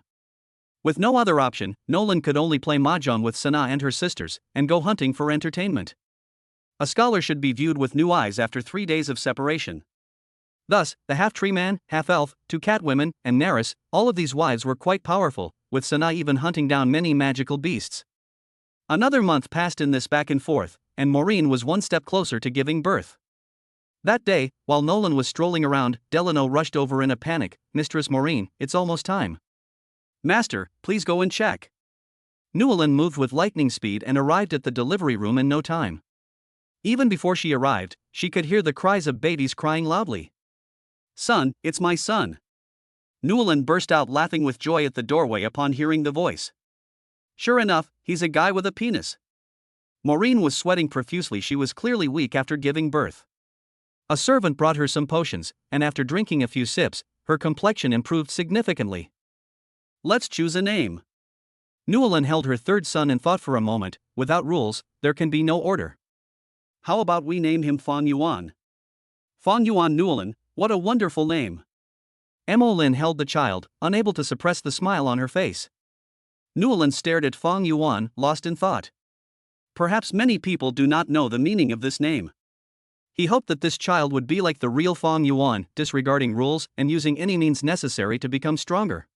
With no other option, Nolan could only play mahjong with Sana and her sisters, and go hunting for entertainment. A scholar should be viewed with new eyes after 3 days of separation. Thus, the half-tree man, half-elf, 2 catwomen, and Naris, all of these wives were quite powerful, with Sana even hunting down many magical beasts. Another month passed in this back and forth, and Maureen was one step closer to giving birth. That day, while Nolan was strolling around, Delano rushed over in a panic. "Mistress Maureen, it's almost time." "Master, please go and check." Newlin moved with lightning speed and arrived at the delivery room in no time. Even before she arrived, she could hear the cries of babies crying loudly. "Son, it's my son." Newlin burst out laughing with joy at the doorway upon hearing the voice. Sure enough, he's a guy with a penis. Maureen was sweating profusely. She was clearly weak after giving birth. A servant brought her some potions, and after drinking a few sips, her complexion improved significantly. "Let's choose a name." Newlin held her third son and thought for a moment. Without rules, there can be no order. "How about we name him Fong Yuan?" "Fong Yuan Newlin, what a wonderful name." Emolyn held the child, unable to suppress the smile on her face. Newlin stared at Fong Yuan, lost in thought. Perhaps many people do not know the meaning of this name. He hoped that this child would be like the real Fong Yuan, disregarding rules and using any means necessary to become stronger.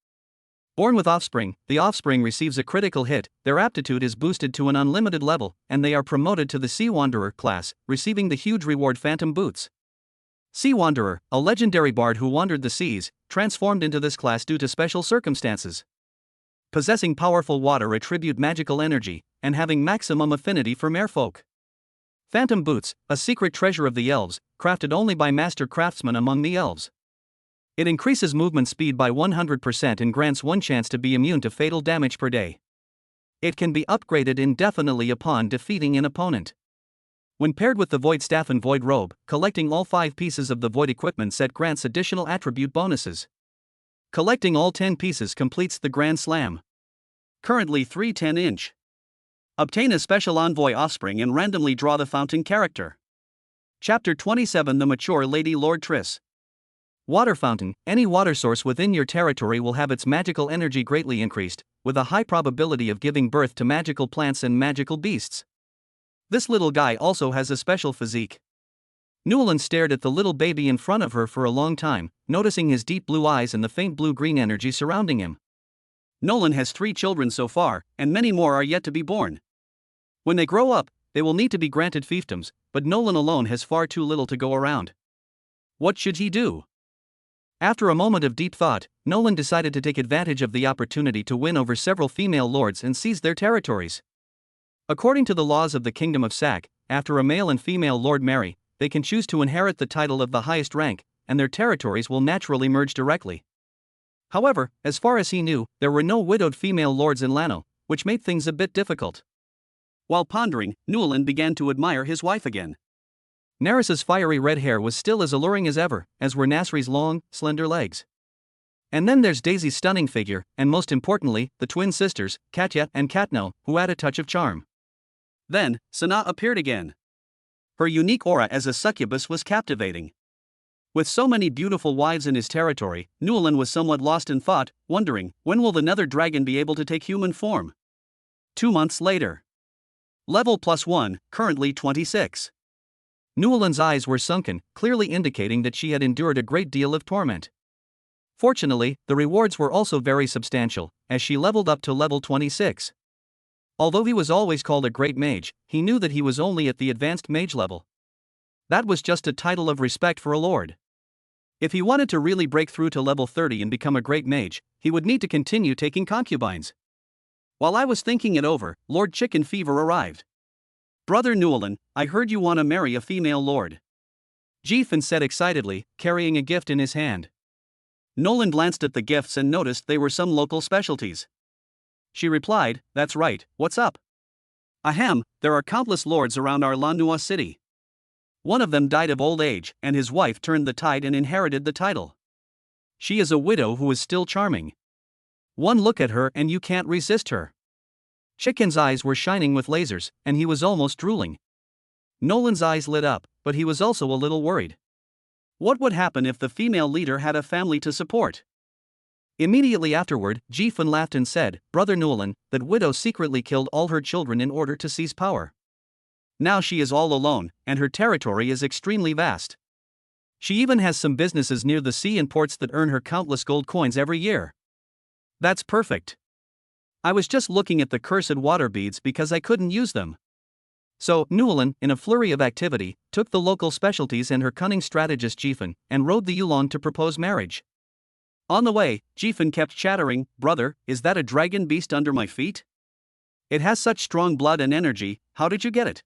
Born with offspring, the offspring receives a critical hit, their aptitude is boosted to an unlimited level, and they are promoted to the Sea Wanderer class, receiving the huge reward Phantom Boots. Sea Wanderer, a legendary bard who wandered the seas, transformed into this class due to special circumstances. Possessing powerful water attribute magical energy, and having maximum affinity for merfolk. Phantom Boots, a secret treasure of the elves, crafted only by master craftsmen among the elves. It increases movement speed by 100% and grants one chance to be immune to fatal damage per day. It can be upgraded indefinitely upon defeating an opponent. When paired with the Void Staff and Void Robe, collecting all 5 pieces of the Void equipment set grants additional attribute bonuses. Collecting all 10 pieces completes the Grand Slam. Currently 3 10-inch. Obtain a special envoy offspring and randomly draw the fountain character. Chapter 27 The Mature Lady Lord Triss. Water Fountain. Any water source within your territory will have its magical energy greatly increased, with a high probability of giving birth to magical plants and magical beasts. This little guy also has a special physique. Newlin stared at the little baby in front of her for a long time, noticing his deep blue eyes and the faint blue-green energy surrounding him. Nolan has 3 children so far, and many more are yet to be born. When they grow up, they will need to be granted fiefdoms, but Nolan alone has far too little to go around. What should he do? After a moment of deep thought, Nolan decided to take advantage of the opportunity to win over several female lords and seize their territories. According to the laws of the Kingdom of Sac, after a male and female lord marry, they can choose to inherit the title of the highest rank, and their territories will naturally merge directly. However, as far as he knew, there were no widowed female lords in Lano, which made things a bit difficult. While pondering, Newlin began to admire his wife again. Naris's fiery red hair was still as alluring as ever, as were Nasri's long, slender legs. And then there's Daisy's stunning figure, and most importantly, the twin sisters, Katya and Katno, who add a touch of charm. Then, Sana appeared again. Her unique aura as a succubus was captivating. With so many beautiful wives in his territory, Newlin was somewhat lost in thought, wondering, when will the nether dragon be able to take human form? 2 months later. Level +1, currently 26. Newland's eyes were sunken, clearly indicating that she had endured a great deal of torment. Fortunately, the rewards were also very substantial, as she leveled up to level 26. Although he was always called a great mage, he knew that he was only at the advanced mage level. That was just a title of respect for a lord. If he wanted to really break through to level 30 and become a great mage, he would need to continue taking concubines. While I was thinking it over, Lord Chicken Fever arrived. "Brother Newland, I heard you want to marry a female lord," Jeefan said excitedly, carrying a gift in his hand. Nolan glanced at the gifts and noticed they were some local specialties. She replied, "That's right, what's up?" "Ahem, there are countless lords around our Lanua city. One of them died of old age, and his wife turned the tide and inherited the title. She is a widow who is still charming. One look at her and you can't resist her." Chicken's eyes were shining with lasers, and he was almost drooling. Nolan's eyes lit up, but he was also a little worried. What would happen if the female leader had a family to support? Immediately afterward, Jeefan laughed and said, "Brother Nolan, that widow secretly killed all her children in order to seize power. Now she is all alone, and her territory is extremely vast. She even has some businesses near the sea and ports that earn her countless gold coins every year." "That's perfect. I was just looking at the cursed water beads because I couldn't use them." So, Newland, in a flurry of activity, took the local specialties and her cunning strategist Jeefan, and rode the Yulon to propose marriage. On the way, Jeefan kept chattering, "Brother, is that a dragon beast under my feet? It has such strong blood and energy, how did you get it?"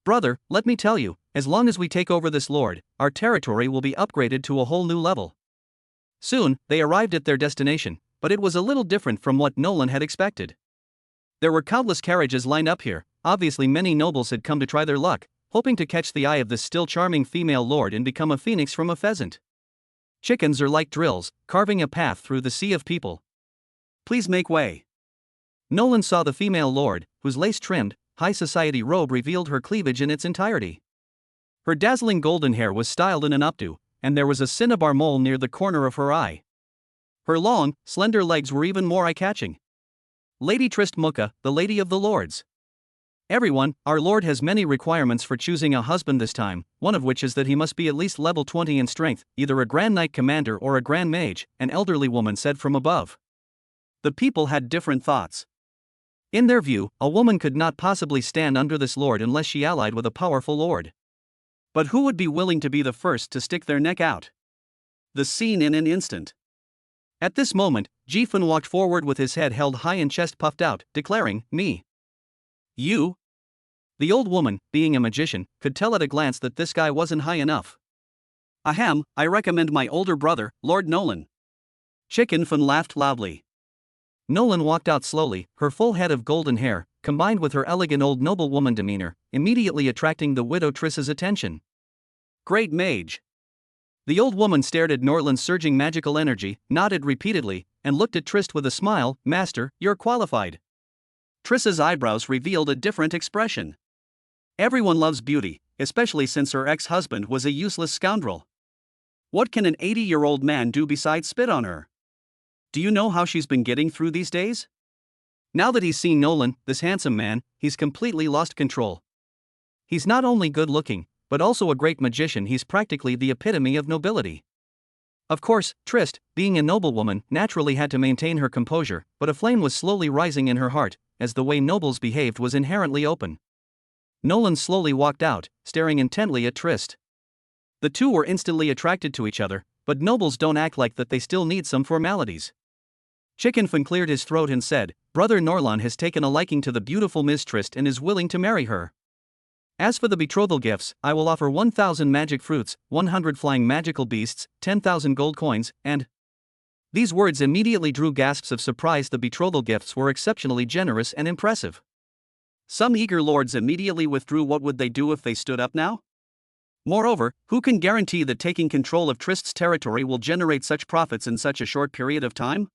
"Brother, let me tell you, as long as we take over this lord, our territory will be upgraded to a whole new level." Soon, they arrived at their destination, but it was a little different from what Nolan had expected. There were countless carriages lined up here. Obviously many nobles had come to try their luck, hoping to catch the eye of this still charming female lord and become a phoenix from a pheasant. Chickens are like drills, carving a path through the sea of people. "Please make way." Nolan saw the female lord, whose lace-trimmed, high society robe revealed her cleavage in its entirety. Her dazzling golden hair was styled in an updo, and there was a cinnabar mole near the corner of her eye. Her long, slender legs were even more eye-catching. Lady Trist Mukka, the Lady of the Lords. "Everyone, our lord has many requirements for choosing a husband this time, one of which is that he must be at least level 20 in strength, either a Grand Knight Commander or a Grand Mage," an elderly woman said from above. The people had different thoughts. In their view, a woman could not possibly stand under this lord unless she allied with a powerful lord. But who would be willing to be the first to stick their neck out? The scene in an instant. At this moment, Jeefan walked forward with his head held high and chest puffed out, declaring, "Me." "You?" The old woman, being a magician, could tell at a glance that this guy wasn't high enough. "Ahem, I recommend my older brother, Lord Nolan." Chicken Fan laughed loudly. Nolan walked out slowly, her full head of golden hair, combined with her elegant old noblewoman demeanor, immediately attracting the widow Triss's attention. "Great mage." The old woman stared at Norland's surging magical energy, nodded repeatedly, and looked at Trist with a smile. "Master, you're qualified." Triss's eyebrows revealed a different expression. Everyone loves beauty, especially since her ex-husband was a useless scoundrel. What can an 80-year-old man do besides spit on her? Do you know how she's been getting through these days? Now that he's seen Nolan, this handsome man, he's completely lost control. He's not only good-looking, but also a great magician. He's practically the epitome of nobility. Of course, Trist, being a noblewoman, naturally had to maintain her composure, but a flame was slowly rising in her heart, as the way nobles behaved was inherently open. Nolan slowly walked out, staring intently at Trist. The two were instantly attracted to each other, but nobles don't act like that, they still need some formalities. Chicken Fan cleared his throat and said, "Brother Norlan has taken a liking to the beautiful Miss Trist and is willing to marry her. As for the betrothal gifts, I will offer 1,000 magic fruits, 100 flying magical beasts, 10,000 gold coins, and..." These words immediately drew gasps of surprise. The betrothal gifts were exceptionally generous and impressive. Some eager lords immediately withdrew. What would they do if they stood up now? Moreover, who can guarantee that taking control of Trist's territory will generate such profits in such a short period of time?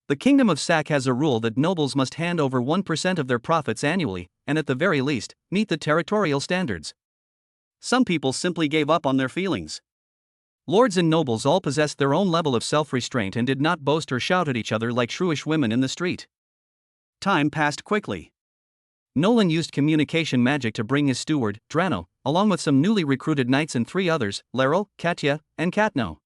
The Kingdom of Sac has a rule that nobles must hand over 1% of their profits annually, and at the very least, meet the territorial standards. Some people simply gave up on their feelings. Lords and nobles all possessed their own level of self-restraint and did not boast or shout at each other like shrewish women in the street. Time passed quickly. Nolan used communication magic to bring his steward, Drano, along with some newly recruited knights and 3 others, Laryl, Katya, and Katno.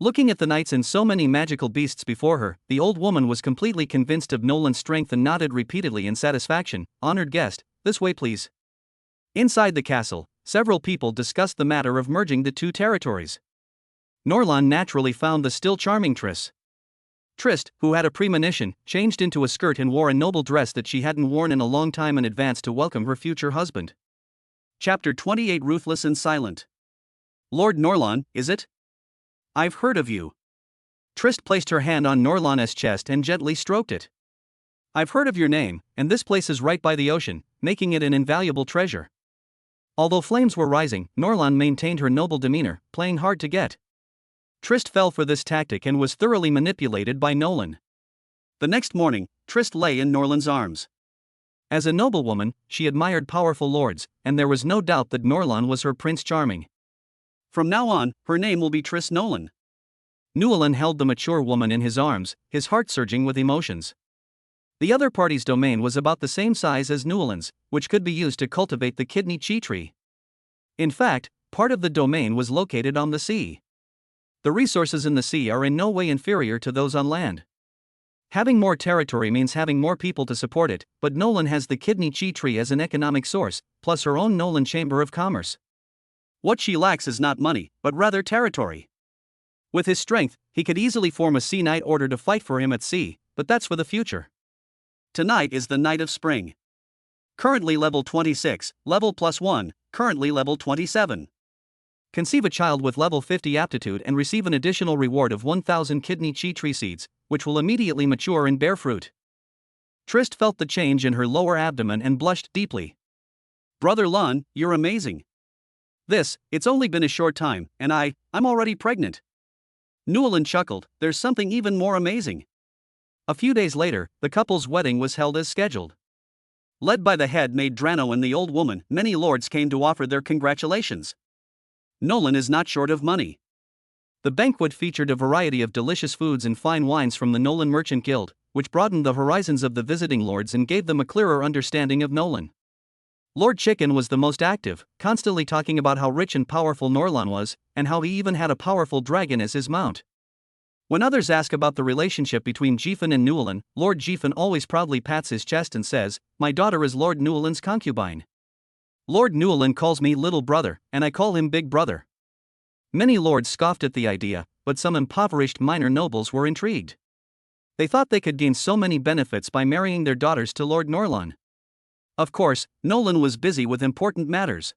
Looking at the knights and so many magical beasts before her, the old woman was completely convinced of Nolan's strength and nodded repeatedly in satisfaction. Honored guest, this way please. Inside the castle, several people discussed the matter of merging the 2 territories. Norlan naturally found the still charming Triss. Trist, who had a premonition, changed into a skirt and wore a noble dress that she hadn't worn in a long time in advance to welcome her future husband. Chapter 28 Ruthless and Silent. Lord Norlan, is it? I've heard of you. Trist placed her hand on Norlan's chest and gently stroked it. I've heard of your name, and this place is right by the ocean, making it an invaluable treasure. Although flames were rising, Norlan maintained her noble demeanor, playing hard to get. Trist fell for this tactic and was thoroughly manipulated by Nolan. The next morning, Trist lay in Norlan's arms. As a noblewoman, she admired powerful lords, and there was no doubt that Norlan was her Prince Charming. From now on, her name will be Triss Nolan. Newlan held the mature woman in his arms, his heart surging with emotions. The other party's domain was about the same size as Newlan's, which could be used to cultivate the kidney chi tree. In fact, part of the domain was located on the sea. The resources in the sea are in no way inferior to those on land. Having more territory means having more people to support it, but Nolan has the kidney chi tree as an economic source, plus her own Nolan Chamber of Commerce. What she lacks is not money, but rather territory. With his strength, he could easily form a sea knight order to fight for him at sea, but that's for the future. Tonight is the night of spring. Currently level 26, level +1, currently level 27. Conceive a child with level 50 aptitude and receive an additional reward of 1,000 kidney chi tree seeds, which will immediately mature and bear fruit. Trist felt the change in her lower abdomen and blushed deeply. Brother Lun, you're amazing. It's only been a short time, and I'm already pregnant. Newlan chuckled, there's something even more amazing. A few days later, the couple's wedding was held as scheduled. Led by the head maid Drano and the old woman, many lords came to offer their congratulations. Nolan is not short of money. The banquet featured a variety of delicious foods and fine wines from the Nolan Merchant Guild, which broadened the horizons of the visiting lords and gave them a clearer understanding of Nolan. Lord Chicken was the most active, constantly talking about how rich and powerful Norlan was, and how he even had a powerful dragon as his mount. When others ask about the relationship between Jifen and Newlan, Lord Jifen always proudly pats his chest and says, "My daughter is Lord Newlan's concubine. Lord Newlan calls me little brother, and I call him big brother." Many lords scoffed at the idea, but some impoverished minor nobles were intrigued. They thought they could gain so many benefits by marrying their daughters to Lord Norlan. Of course, Nolan was busy with important matters.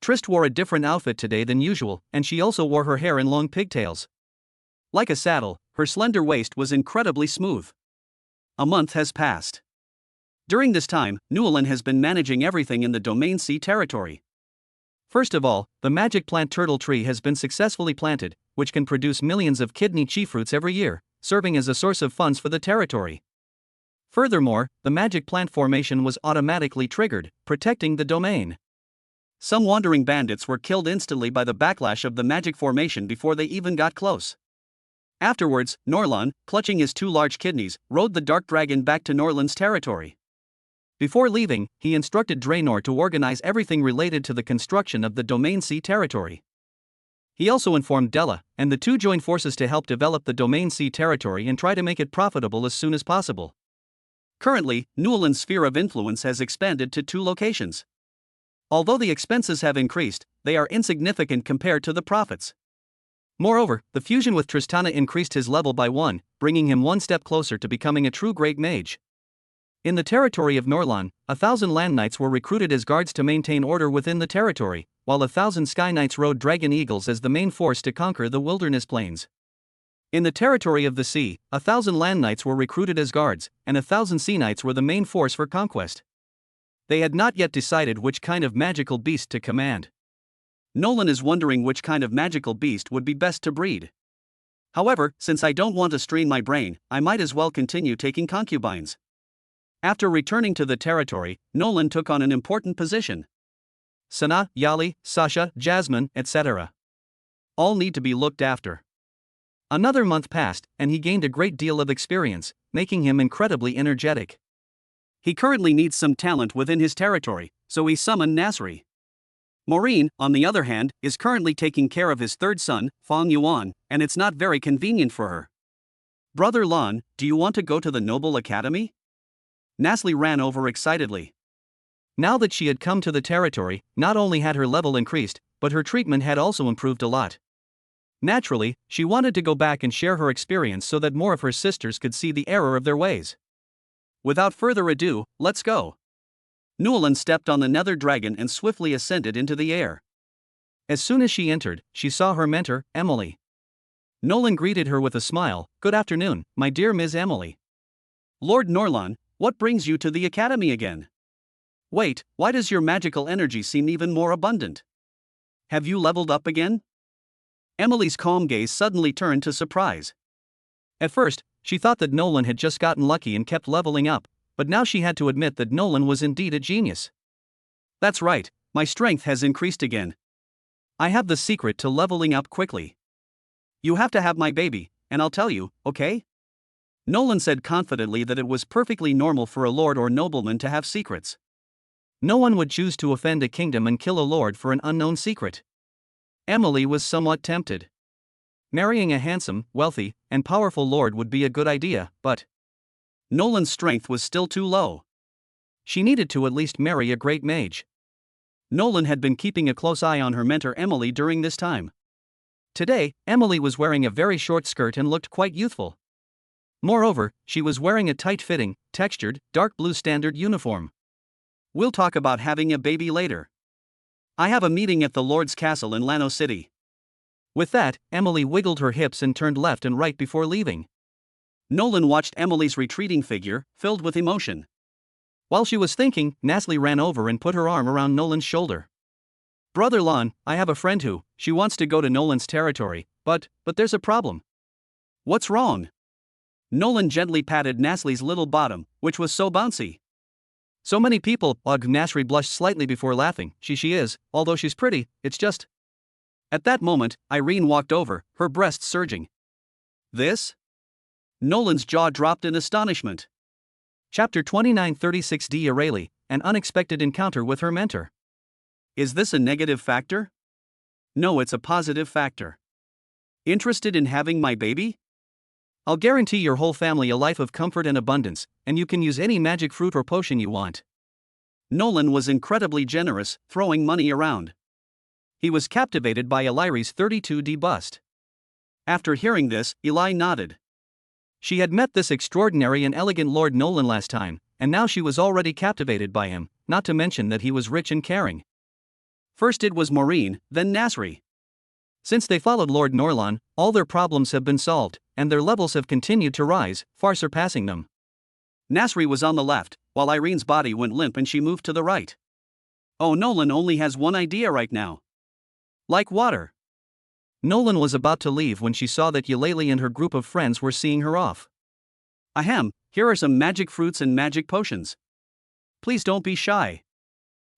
Trist wore a different outfit today than usual, and she also wore her hair in long pigtails. Like a saddle, her slender waist was incredibly smooth. A month has passed. During this time, Newlan has been managing everything in the Domain C territory. First of all, the magic plant turtle tree has been successfully planted, which can produce millions of kidney chi fruits every year, serving as a source of funds for the territory. Furthermore, the magic plant formation was automatically triggered, protecting the domain. Some wandering bandits were killed instantly by the backlash of the magic formation before they even got close. Afterwards, Norlan, clutching his 2 large kidneys, rode the dark dragon back to Norlan's territory. Before leaving, he instructed Draenor to organize everything related to the construction of the Domain C territory. He also informed Della, and the 2 joined forces to help develop the Domain C territory and try to make it profitable as soon as possible. Currently, Newlan's sphere of influence has expanded to 2 locations. Although the expenses have increased, they are insignificant compared to the profits. Moreover, the fusion with Tristana increased his level by 1, bringing him 1 step closer to becoming a true great mage. In the territory of Norlan, 1,000 land knights were recruited as guards to maintain order within the territory, while 1,000 sky knights rode dragon eagles as the main force to conquer the wilderness plains. In the territory of the sea, 1,000 land knights were recruited as guards, and 1,000 sea knights were the main force for conquest. They had not yet decided which kind of magical beast to command. Nolan is wondering which kind of magical beast would be best to breed. However, since I don't want to strain my brain, I might as well continue taking concubines. After returning to the territory, Nolan took on an important position. Sana, Yali, Sasha, Jasmine, etc. all need to be looked after. Another month passed, and he gained a great deal of experience, making him incredibly energetic. He currently needs some talent within his territory, so he summoned Nasri. Maureen, on the other hand, is currently taking care of his third son, Fong Yuan, and it's not very convenient for her. Brother Lan, do you want to go to the Noble Academy? Nasli ran over excitedly. Now that she had come to the territory, not only had her level increased, but her treatment had also improved a lot. Naturally, she wanted to go back and share her experience so that more of her sisters could see the error of their ways. Without further ado, let's go. Newland stepped on the nether dragon and swiftly ascended into the air. As soon as she entered, she saw her mentor, Emily. Nolan greeted her with a smile. "Good afternoon, my dear Ms. Emily." "Lord Norlan, what brings you to the academy again? Wait, why does your magical energy seem even more abundant? Have you leveled up again?" Emily's calm gaze suddenly turned to surprise. At first, she thought that Nolan had just gotten lucky and kept leveling up, but now she had to admit that Nolan was indeed a genius. "That's right, my strength has increased again. I have the secret to leveling up quickly. You have to have my baby, and I'll tell you, okay?" Nolan said confidently that it was perfectly normal for a lord or nobleman to have secrets. No one would choose to offend a kingdom and kill a lord for an unknown secret. Emily was somewhat tempted. Marrying a handsome, wealthy, and powerful lord would be a good idea, but Nolan's strength was still too low. She needed to at least marry a great mage. Nolan had been keeping a close eye on her mentor Emily during this time. Today, Emily was wearing a very short skirt and looked quite youthful. Moreover, she was wearing a tight-fitting, textured, dark blue standard uniform. "We'll talk about having a baby later. I have a meeting at the Lord's Castle in Lano City." With that, Emily wiggled her hips and turned left and right before leaving. Nolan watched Emily's retreating figure, filled with emotion. While she was thinking, Nasli ran over and put her arm around Nolan's shoulder. "Brother Lon, I have a friend who, she wants to go to Nolan's territory, but there's a problem." "What's wrong?" Nolan gently patted Nasli's little bottom, which was so bouncy. "So many people," Nasri blushed slightly before laughing. She is, although she's pretty, it's just." At that moment, Irene walked over, her breasts surging. "This?" Nolan's jaw dropped in astonishment. Chapter 2936D Arayli, an unexpected encounter with her mentor. Is this a negative factor? No, it's a positive factor. Interested in having my baby? I'll guarantee your whole family a life of comfort and abundance, and you can use any magic fruit or potion you want. Nolan was incredibly generous, throwing money around. He was captivated by Illyri's 32D bust. After hearing this, Eli nodded. She had met this extraordinary and elegant Lord Nolan last time, and now she was already captivated by him, not to mention that he was rich and caring. First it was Maureen, then Nasri. Since they followed Lord Norlan, all their problems have been solved, and their levels have continued to rise, far surpassing them. Nasri was on the left, while Irene's body went limp and she moved to the right. Oh, Nolan only has one idea right now. Like water. Nolan was about to leave when she saw that Eulalie and her group of friends were seeing her off. "Ahem, here are some magic fruits and magic potions. Please don't be shy.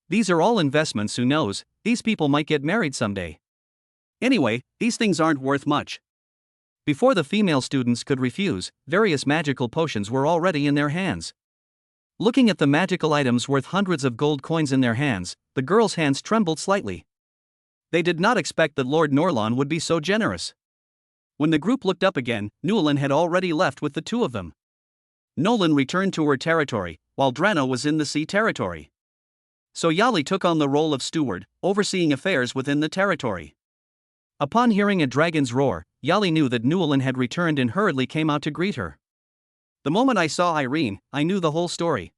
These are all investments, who knows, these people might get married someday. Anyway, these things aren't worth much." Before the female students could refuse, various magical potions were already in their hands. Looking at the magical items worth hundreds of gold coins in their hands, the girls' hands trembled slightly. They did not expect that Lord Norlan would be so generous. When the group looked up again, Newland had already left with the two of them. Nolan returned to her territory, while Drano was in the sea territory. So Yali took on the role of steward, overseeing affairs within the territory. Upon hearing a dragon's roar, Yali knew that Newland had returned and hurriedly came out to greet her. The moment I saw Irene, I knew the whole story.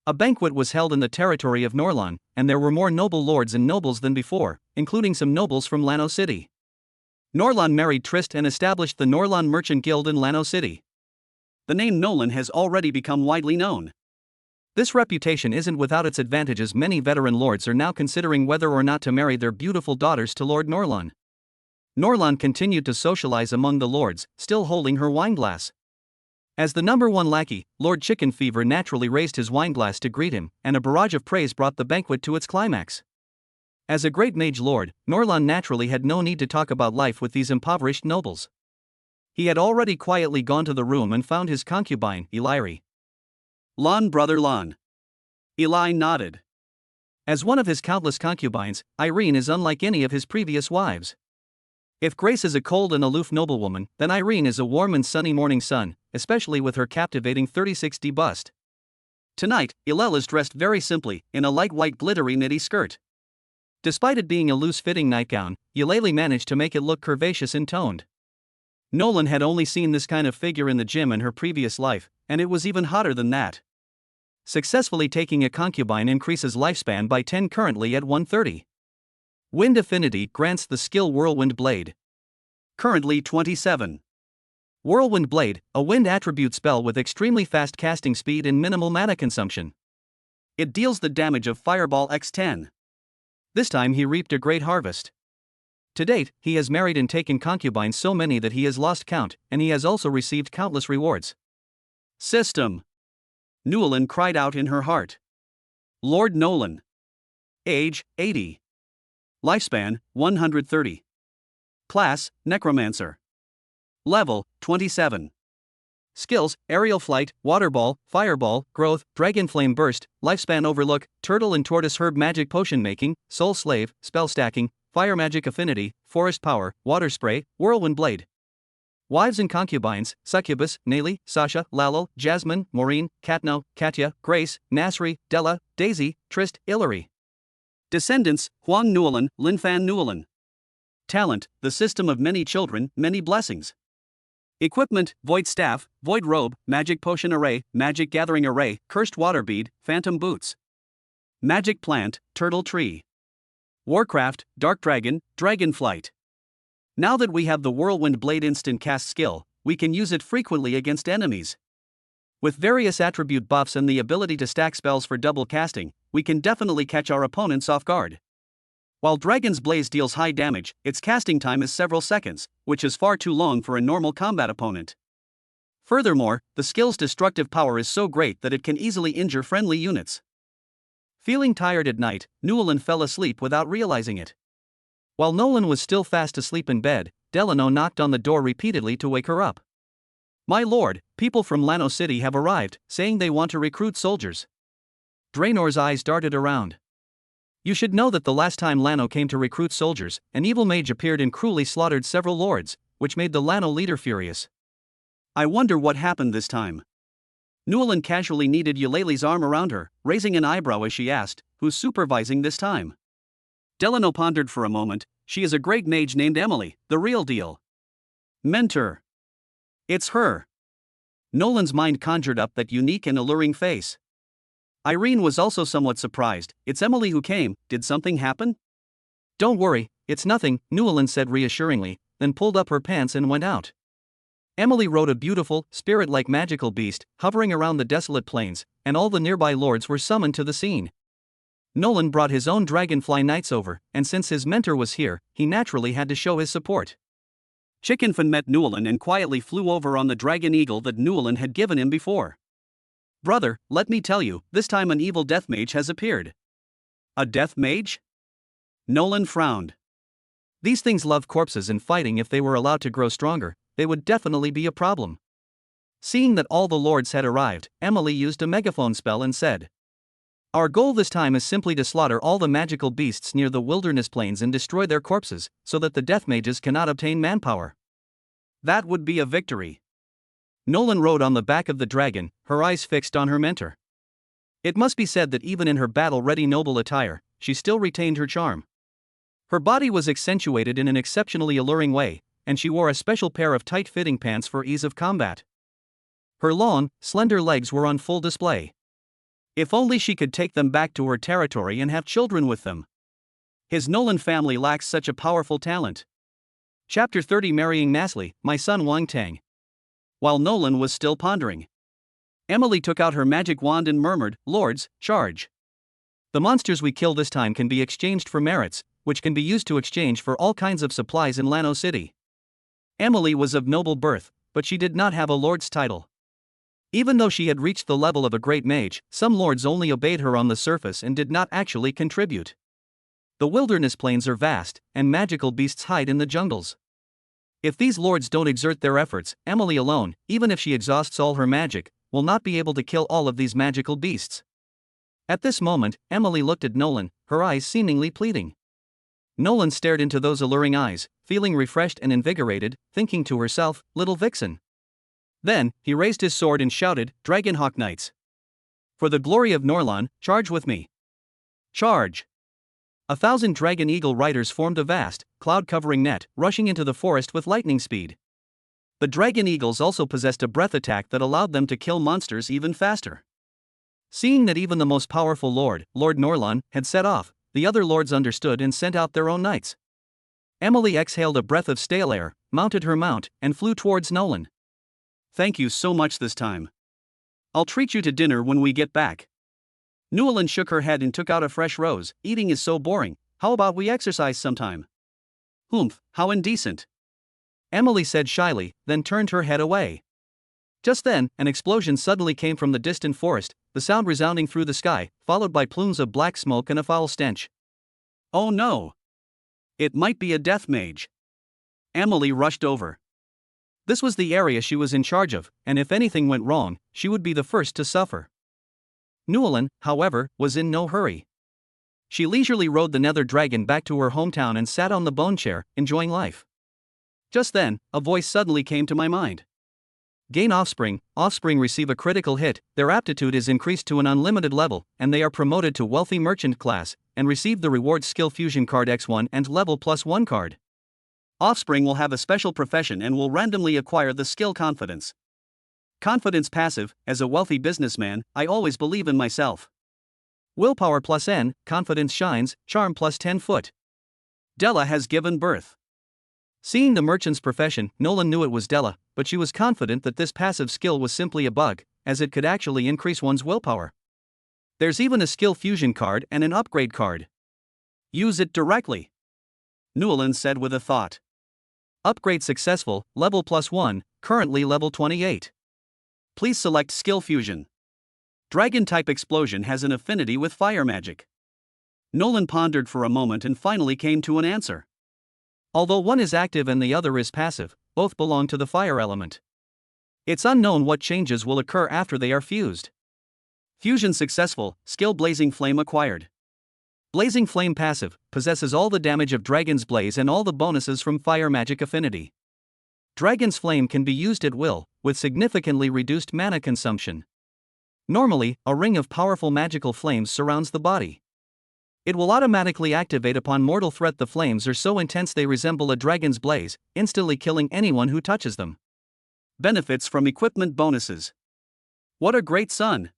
A banquet was held in the territory of Norlan, and there were more noble lords and nobles than before, including some nobles from Lano City. Norlan married Trist and established the Norlan Merchant Guild in Lano City. The name Nolan has already become widely known. This reputation isn't without its advantages. Many veteran lords are now considering whether or not to marry their beautiful daughters to Lord Norlan. Norlan continued to socialize among the lords, still holding her wineglass. As the number one lackey, Lord Chicken Fever naturally raised his wineglass to greet him, and a barrage of praise brought the banquet to its climax. As a great mage lord, Norlan naturally had no need to talk about life with these impoverished nobles. He had already quietly gone to the room and found his concubine, Illyri. Lon brother Lon. Eli nodded. As one of his countless concubines, Irene is unlike any of his previous wives. If Grace is a cold and aloof noblewoman, then Irene is a warm and sunny morning sun, especially with her captivating 36D bust. Tonight, Ilel is dressed very simply, in a light white glittery knitty skirt. Despite it being a loose-fitting nightgown, Eulalie managed to make it look curvaceous and toned. Nolan had only seen this kind of figure in the gym in her previous life, and it was even hotter than that. Successfully taking a concubine increases lifespan by 10 currently at 130. Wind Affinity grants the skill Whirlwind Blade. Currently 27. Whirlwind Blade, a wind attribute spell with extremely fast casting speed and minimal mana consumption. It deals the damage of Fireball x10. This time he reaped a great harvest. To date, he has married and taken concubines so many that he has lost count, and he has also received countless rewards. System. Newlyn cried out in her heart. Lord Nolan. Age, 80. Lifespan, 130. Class, Necromancer. Level, 27. Skills, Aerial Flight, Water Ball, Fireball, Growth, Dragon Flame Burst, Lifespan Overlook, Turtle and Tortoise Herb Magic Potion Making, Soul Slave, Spell Stacking, Fire Magic Affinity, Forest Power, Water Spray, Whirlwind Blade. Wives and concubines, Succubus, Nayli, Sasha, Lalil, Jasmine, Maureen, Katno, Katya, Grace, Nasri, Della, Daisy, Trist, Ilari. Descendants, Huang Newlyn, Linfan Newlyn. Talent, the system of many children, many blessings. Equipment, Void Staff, Void Robe, Magic Potion Array, Magic Gathering Array, Cursed Water Bead, Phantom Boots. Magic Plant, Turtle Tree. Warcraft, Dark Dragon, Dragonflight. Now that we have the Whirlwind Blade instant cast skill, we can use it frequently against enemies. With various attribute buffs and the ability to stack spells for double casting, we can definitely catch our opponents off guard. While Dragon's Blaze deals high damage, its casting time is several seconds, which is far too long for a normal combat opponent. Furthermore, the skill's destructive power is so great that it can easily injure friendly units. Feeling tired at night, Newlyn fell asleep without realizing it. While Nolan was still fast asleep in bed, Delano knocked on the door repeatedly to wake her up. "My lord, people from Lano City have arrived, saying they want to recruit soldiers." Draenor's eyes darted around. "You should know that the last time Lano came to recruit soldiers, an evil mage appeared and cruelly slaughtered several lords, which made the Lano leader furious. I wonder what happened this time." Newlyn casually kneaded Eulalie's arm around her, raising an eyebrow as she asked, "Who's supervising this time?" Delano pondered for a moment. "She is a great mage named Emily, the real deal." "Mentor. It's her." Nolan's mind conjured up that unique and alluring face. Irene was also somewhat surprised. "It's Emily who came, did something happen?" "Don't worry, it's nothing," Newlyn said reassuringly, then pulled up her pants and went out. Emily rode a beautiful, spirit-like magical beast, hovering around the desolate plains, and all the nearby lords were summoned to the scene. Nolan brought his own dragonfly knights over, and since his mentor was here, he naturally had to show his support. Chickenfin met Newlyn and quietly flew over on the dragon eagle that Newlyn had given him before. "Brother, let me tell you, this time an evil death mage has appeared." "A death mage?" Nolan frowned. These things love corpses and fighting. If they were allowed to grow stronger, they would definitely be a problem. Seeing that all the lords had arrived, Emily used a megaphone spell and said, "Our goal this time is simply to slaughter all the magical beasts near the wilderness plains and destroy their corpses, so that the death mages cannot obtain manpower." "That would be a victory." Nolan rode on the back of the dragon, her eyes fixed on her mentor. It must be said that even in her battle-ready noble attire, she still retained her charm. Her body was accentuated in an exceptionally alluring way, and she wore a special pair of tight-fitting pants for ease of combat. Her long, slender legs were on full display. If only she could take them back to her territory and have children with them. His Nolan family lacks such a powerful talent. Chapter 30 Marrying Nasli, my son Wang Tang. While Nolan was still pondering, Emily took out her magic wand and murmured, "Lords, charge. The monsters we kill this time can be exchanged for merits, which can be used to exchange for all kinds of supplies in Lano City." Emily was of noble birth, but she did not have a lord's title. Even though she had reached the level of a great mage, some lords only obeyed her on the surface and did not actually contribute. The wilderness plains are vast, and magical beasts hide in the jungles. If these lords don't exert their efforts, Emily alone, even if she exhausts all her magic, will not be able to kill all of these magical beasts. At this moment, Emily looked at Nolan, her eyes seemingly pleading. Nolan stared into those alluring eyes, feeling refreshed and invigorated, thinking to herself, little vixen. Then, he raised his sword and shouted, Dragonhawk Knights. For the glory of Norlan, charge with me. Charge! 1,000 dragon eagle riders formed a vast, cloud-covering net, rushing into the forest with lightning speed. The dragon eagles also possessed a breath attack that allowed them to kill monsters even faster. Seeing that even the most powerful Lord Norlan, had set off, the other lords understood and sent out their own knights. Emily exhaled a breath of stale air, mounted her mount, and flew towards Nolan. Thank you so much this time. I'll treat you to dinner when we get back. Newlyn shook her head and took out a fresh rose. Eating is so boring, how about we exercise sometime? Humph, how indecent. Emily said shyly, then turned her head away. Just then, an explosion suddenly came from the distant forest, the sound resounding through the sky, followed by plumes of black smoke and a foul stench. Oh no! It might be a death mage. Emily rushed over. This was the area she was in charge of, and if anything went wrong, she would be the first to suffer. Newlyn, however, was in no hurry. She leisurely rode the nether dragon back to her hometown and sat on the bone chair, enjoying life. Just then, a voice suddenly came to my mind. Gain offspring receive a critical hit, their aptitude is increased to an unlimited level, and they are promoted to wealthy merchant class, and receive the reward skill fusion card X1 and level +1 card. Offspring will have a special profession and will randomly acquire the skill confidence. Confidence passive, as a wealthy businessman, I always believe in myself. Willpower +N, confidence shines, charm +10 foot. Della has given birth. Seeing the merchant's profession, Nolan knew it was Della, but she was confident that this passive skill was simply a bug, as it could actually increase one's willpower. There's even a skill fusion card and an upgrade card. Use it directly, Newlyn said with a thought. Upgrade successful, level +1, currently level 28. Please select skill fusion. Dragon type explosion has an affinity with fire magic. Nolan pondered for a moment and finally came to an answer. Although one is active and the other is passive, both belong to the fire element. It's unknown what changes will occur after they are fused. Fusion successful, skill Blazing Flame acquired. Blazing Flame passive, possesses all the damage of Dragon's Blaze and all the bonuses from fire magic affinity. Dragon's Flame can be used at will, with significantly reduced mana consumption. Normally, a ring of powerful magical flames surrounds the body. It will automatically activate upon mortal threat. The flames are so intense they resemble a dragon's blaze, instantly killing anyone who touches them. Benefits from equipment bonuses. What a great son!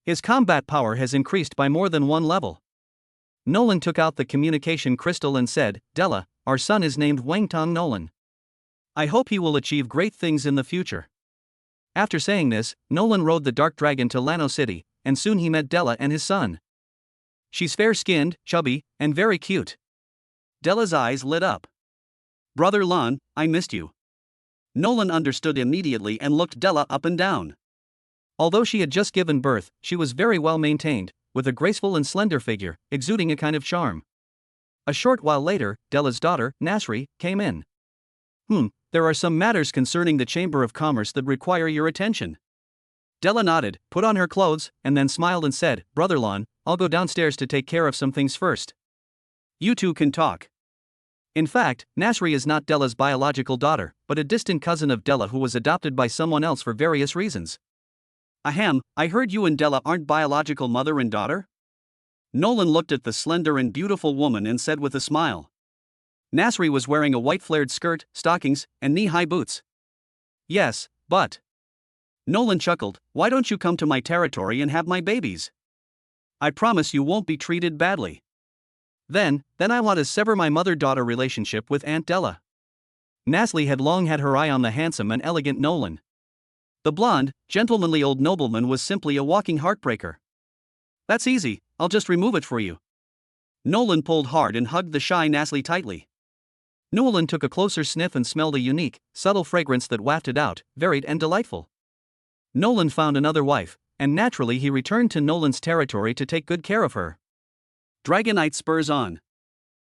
His combat power has increased by more than one level. Nolan took out the communication crystal and said, Della, our son is named Wangtong Nolan. I hope he will achieve great things in the future. After saying this, Nolan rode the dark dragon to Lano City, and soon he met Della and his son. She's fair-skinned, chubby, and very cute. Della's eyes lit up. Brother Lon, I missed you. Nolan understood immediately and looked Della up and down. Although she had just given birth, she was very well maintained, with a graceful and slender figure, exuding a kind of charm. A short while later, Della's daughter, Nasri, came in. There are some matters concerning the Chamber of Commerce that require your attention. Della nodded, put on her clothes, and then smiled and said, Brother Lon, I'll go downstairs to take care of some things first. You two can talk. In fact, Nasri is not Della's biological daughter, but a distant cousin of Della who was adopted by someone else for various reasons. Ahem, I heard you and Della aren't biological mother and daughter? Nolan looked at the slender and beautiful woman and said with a smile. Nasri was wearing a white flared skirt, stockings, and knee-high boots. Yes, but... Nolan chuckled, why don't you come to my territory and have my babies? I promise you won't be treated badly. Then I want to sever my mother-daughter relationship with Aunt Della. Nasli had long had her eye on the handsome and elegant Nolan. The blonde, gentlemanly old nobleman was simply a walking heartbreaker. That's easy, I'll just remove it for you. Nolan pulled hard and hugged the shy Nasli tightly. Nolan took a closer sniff and smelled a unique, subtle fragrance that wafted out, varied and delightful. Nolan found another wife, and naturally he returned to Nolan's territory to take good care of her. Dragonite spurs on.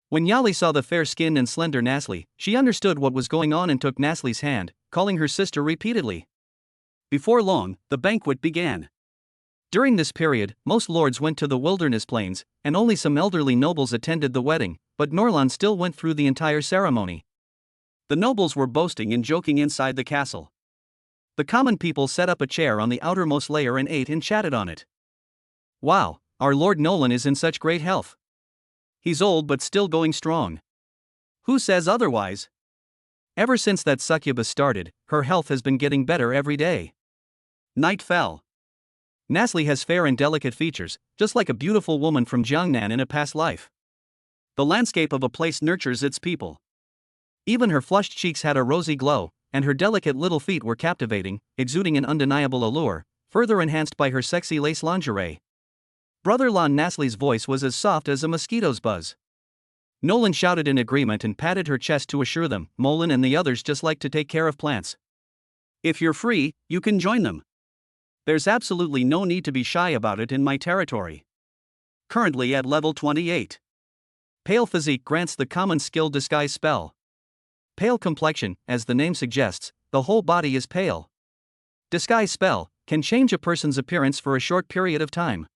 When Yali saw the fair-skinned and slender Nasli, she understood what was going on and took Nasli's hand, calling her sister repeatedly. Before long, the banquet began. During this period, most lords went to the wilderness plains, and only some elderly nobles attended the wedding, but Norlan still went through the entire ceremony. The nobles were boasting and joking inside the castle. The common people set up a chair on the outermost layer and ate and chatted on it. Wow, our Lord Nolan is in such great health. He's old but still going strong. Who says otherwise? Ever since that succubus started, her health has been getting better every day. Night fell. Nasli has fair and delicate features, just like a beautiful woman from Jiangnan in a past life. The landscape of a place nurtures its people. Even her flushed cheeks had a rosy glow, and her delicate little feet were captivating, exuding an undeniable allure, further enhanced by her sexy lace lingerie. Brother Lon Nasli's voice was as soft as a mosquito's buzz. Nolan shouted in agreement and patted her chest to assure them, Molan and the others just like to take care of plants. If you're free, you can join them. There's absolutely no need to be shy about it in my territory. Currently at level 28. Pale physique grants the common skill disguise spell. Pale complexion, as the name suggests, the whole body is pale. Disguise spell can change a person's appearance for a short period of time.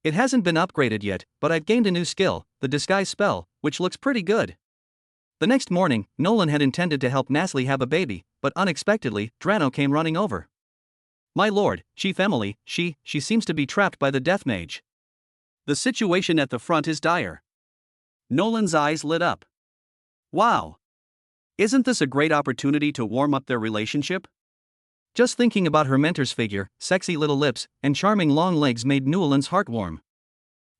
It hasn't been upgraded yet, but I've gained a new skill, the disguise spell, which looks pretty good. The next morning, Nolan had intended to help Nasli have a baby, but unexpectedly, Drano came running over. My lord, Chief Emily, she seems to be trapped by the Death Mage. The situation at the front is dire. Nolan's eyes lit up. Wow! Isn't this a great opportunity to warm up their relationship? Just thinking about her mentor's figure, sexy little lips, and charming long legs made Nolan's heart warm.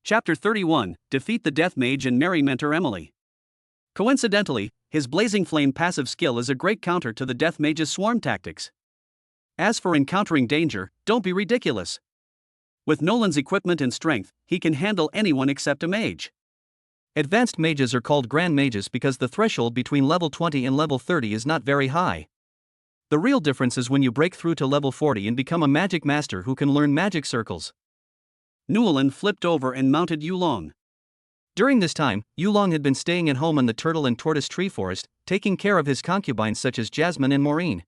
Chapter 31, Defeat the Death Mage and marry Mentor Emily. Coincidentally, his Blazing Flame passive skill is a great counter to the Death Mage's swarm tactics. As for encountering danger, don't be ridiculous. With Nolan's equipment and strength, he can handle anyone except a mage. Advanced mages are called Grand Mages because the threshold between level 20 and level 30 is not very high. The real difference is when you break through to level 40 and become a magic master who can learn magic circles. Nolan flipped over and mounted Yulong. During this time, Yulong had been staying at home in the Turtle and Tortoise Tree Forest, taking care of his concubines such as Jasmine and Maureen.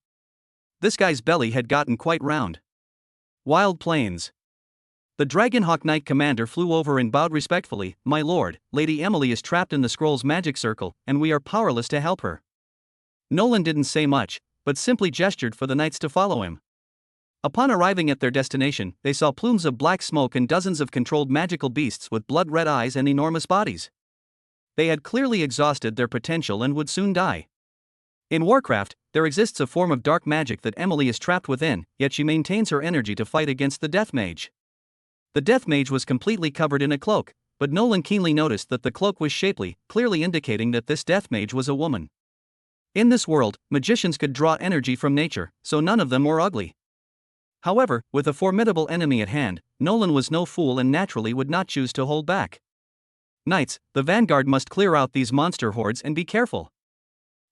This guy's belly had gotten quite round. Wild Plains. The Dragonhawk Knight commander flew over and bowed respectfully, My lord, Lady Emily is trapped in the scroll's magic circle, and we are powerless to help her. Nolan didn't say much, but simply gestured for the knights to follow him. Upon arriving at their destination, they saw plumes of black smoke and dozens of controlled magical beasts with blood-red eyes and enormous bodies. They had clearly exhausted their potential and would soon die. In Warcraft, there exists a form of dark magic that Emily is trapped within, yet she maintains her energy to fight against the Death Mage. The Death Mage was completely covered in a cloak, but Nolan keenly noticed that the cloak was shapely, clearly indicating that this Death Mage was a woman. In this world, magicians could draw energy from nature, so none of them were ugly. However, with a formidable enemy at hand, Nolan was no fool and naturally would not choose to hold back. Knights, the vanguard must clear out these monster hordes and be careful.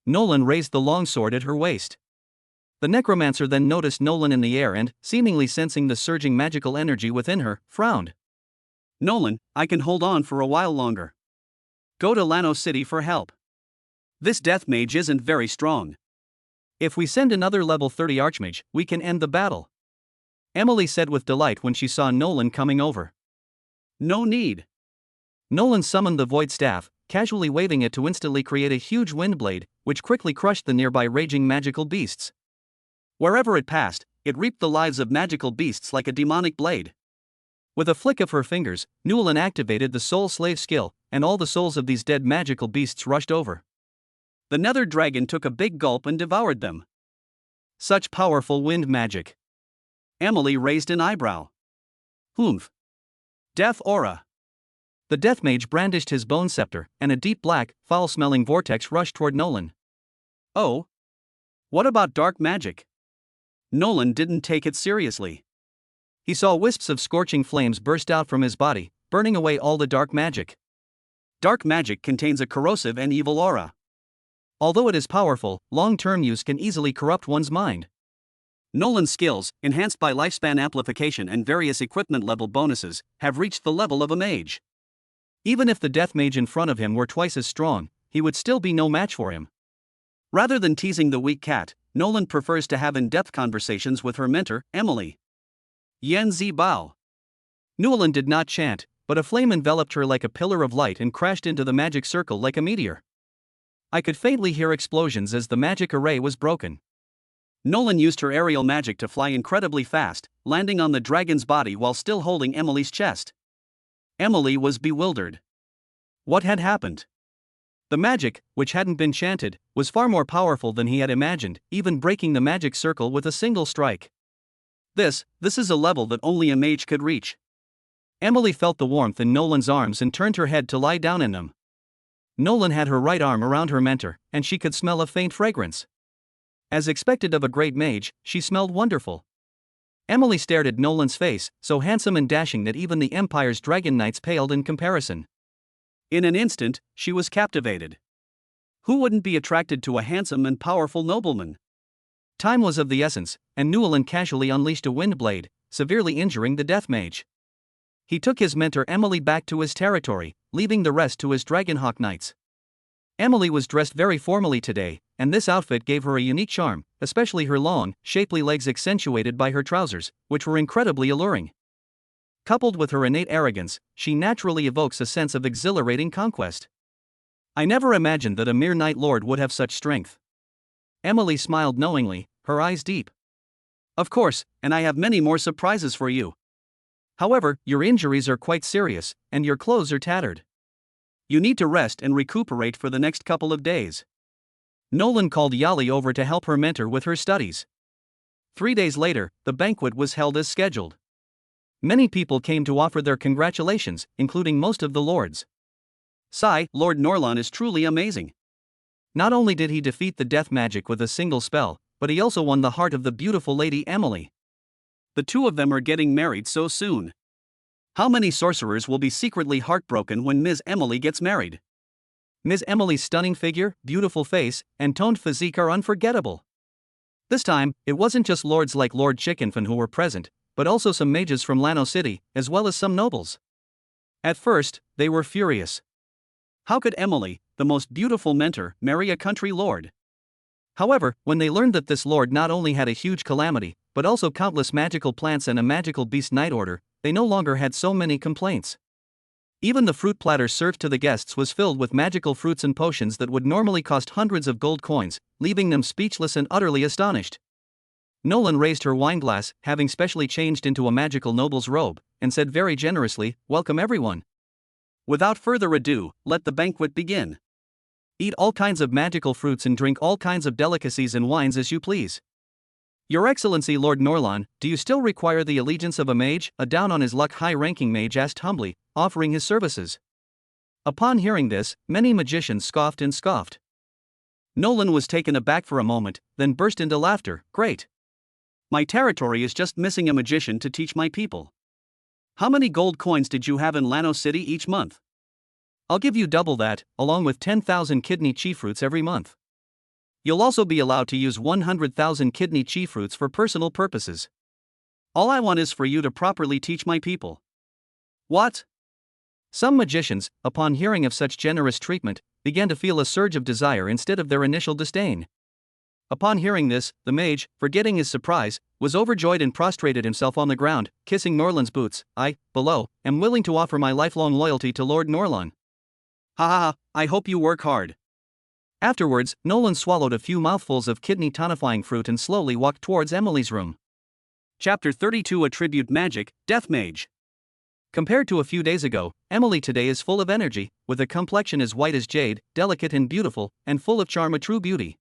Nolan raised the longsword at her waist. The Necromancer then noticed Nolan in the air and, seemingly sensing the surging magical energy within her, frowned. Nolan, I can hold on for a while longer. Go to Lano City for help. This Death Mage isn't very strong. If we send another level 30 Archmage, we can end the battle. Emily said with delight when she saw Nolan coming over. No need. Nolan summoned the Void Staff, casually waving it to instantly create a huge wind blade, which quickly crushed the nearby raging magical beasts. Wherever it passed, it reaped the lives of magical beasts like a demonic blade. With a flick of her fingers, Nolan activated the Soul Slave skill, and all the souls of these dead magical beasts rushed over. The Nether Dragon took a big gulp and devoured them. Such powerful wind magic. Emily raised an eyebrow. Humph. Death aura. The Death Mage brandished his bone scepter, and a deep black, foul-smelling vortex rushed toward Nolan. Oh? What about dark magic? Nolan didn't take it seriously. He saw wisps of scorching flames burst out from his body, burning away all the dark magic. Dark magic contains a corrosive and evil aura. Although it is powerful, long-term use can easily corrupt one's mind. Nolan's skills, enhanced by lifespan amplification and various equipment level bonuses, have reached the level of a mage. Even if the Death Mage in front of him were twice as strong, he would still be no match for him. Rather than teasing the weak cat, Nolan prefers to have in-depth conversations with her mentor, Emily. Yan Zi Bao. Nolan did not chant, but a flame enveloped her like a pillar of light and crashed into the magic circle like a meteor. I could faintly hear explosions as the magic array was broken. Nolan used her aerial magic to fly incredibly fast, landing on the dragon's body while still holding Emily's chest. Emily was bewildered. What had happened? The magic, which hadn't been chanted, was far more powerful than he had imagined, even breaking the magic circle with a single strike. This is a level that only a mage could reach. Emily felt the warmth in Nolan's arms and turned her head to lie down in them. Nolan had her right arm around her mentor, and she could smell a faint fragrance. As expected of a great mage, she smelled wonderful. Emily stared at Nolan's face, so handsome and dashing that even the Empire's dragon knights paled in comparison. In an instant, she was captivated. Who wouldn't be attracted to a handsome and powerful nobleman? Time was of the essence, and Nolan casually unleashed a wind blade, severely injuring the death mage. He took his mentor Emily back to his territory, leaving the rest to his Dragonhawk knights. Emily was dressed very formally today, and this outfit gave her a unique charm, especially her long, shapely legs accentuated by her trousers, which were incredibly alluring. Coupled with her innate arrogance, she naturally evokes a sense of exhilarating conquest. I never imagined that a mere Night Lord would have such strength. Emily smiled knowingly, her eyes deep. Of course, and I have many more surprises for you. However, your injuries are quite serious, and your clothes are tattered. You need to rest and recuperate for the next couple of days. Nolan called Yali over to help her mentor with her studies. 3 days later, the banquet was held as scheduled. Many people came to offer their congratulations, including most of the lords. Sigh, Lord Norlan is truly amazing. Not only did he defeat the death magic with a single spell, but he also won the heart of the beautiful Lady Emily. The two of them are getting married so soon. How many sorcerers will be secretly heartbroken when Ms. Emily gets married? Ms. Emily's stunning figure, beautiful face, and toned physique are unforgettable. This time, it wasn't just lords like Lord Chickenfin who were present, but also some mages from Lano City, as well as some nobles. At first, they were furious. How could Emily, the most beautiful mentor, marry a country lord? However, when they learned that this lord not only had a huge calamity, but also countless magical plants and a magical beast knight order, they no longer had so many complaints. Even the fruit platter served to the guests was filled with magical fruits and potions that would normally cost hundreds of gold coins, leaving them speechless and utterly astonished. Nolan raised her wineglass, having specially changed into a magical noble's robe, and said very generously, "Welcome everyone. Without further ado, let the banquet begin. Eat all kinds of magical fruits and drink all kinds of delicacies and wines as you please." "Your Excellency Lord Norlan, do you still require the allegiance of a mage?" a down-on-his-luck high-ranking mage asked humbly, offering his services. Upon hearing this, many magicians scoffed and scoffed. Nolan was taken aback for a moment, then burst into laughter. "Great! My territory is just missing a magician to teach my people. How many gold coins did you have in Lano City each month?" "I'll give you double that, along with 10,000 kidney chi fruits every month. You'll also be allowed to use 100,000 kidney chi fruits for personal purposes. All I want is for you to properly teach my people." "What?" Some magicians, upon hearing of such generous treatment, began to feel a surge of desire instead of their initial disdain. Upon hearing this, the mage, forgetting his surprise, was overjoyed and prostrated himself on the ground, kissing Norlan's boots. "I, below, am willing to offer my lifelong loyalty to Lord Norlan." "Ha ha ha, I hope you work hard." Afterwards, Nolan swallowed a few mouthfuls of kidney tonifying fruit and slowly walked towards Emily's room. Chapter 32 Attribute Magic, Death Mage. Compared to a few days ago, Emily today is full of energy, with a complexion as white as jade, delicate and beautiful, and full of charm, a true beauty.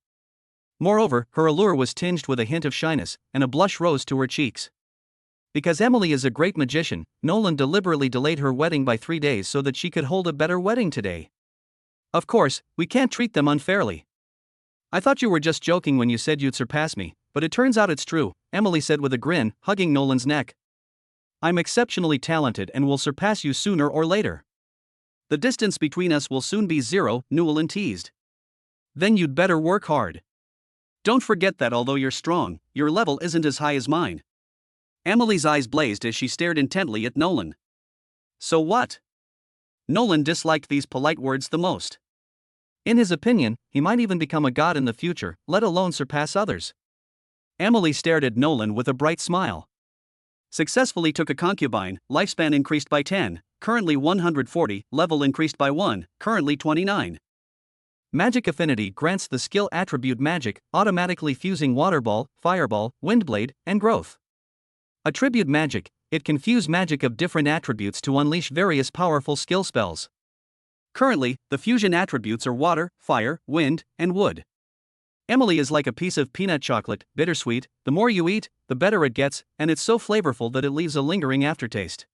Moreover, her allure was tinged with a hint of shyness, and a blush rose to her cheeks. Because Emily is a great magician, Nolan deliberately delayed her wedding by 3 days so that she could hold a better wedding today. "Of course, we can't treat them unfairly. I thought you were just joking when you said you'd surpass me, but it turns out it's true," Emily said with a grin, hugging Nolan's neck. "I'm exceptionally talented and will surpass you sooner or later. The distance between us will soon be zero," Nolan teased. "Then you'd better work hard. Don't forget that although you're strong, your level isn't as high as mine." Emily's eyes blazed as she stared intently at Nolan. "So what?" Nolan disliked these polite words the most. In his opinion, he might even become a god in the future, let alone surpass others. Emily stared at Nolan with a bright smile. Successfully took a concubine, lifespan increased by 10, currently 140, level increased by 1, currently 29. Magic Affinity grants the skill attribute Magic, automatically fusing Waterball, Fireball, Windblade, and Growth. Attribute Magic, it can fuse magic of different attributes to unleash various powerful skill spells. Currently, the fusion attributes are Water, Fire, Wind, and Wood. Emily is like a piece of peanut chocolate, bittersweet, the more you eat, the better it gets, and it's so flavorful that it leaves a lingering aftertaste.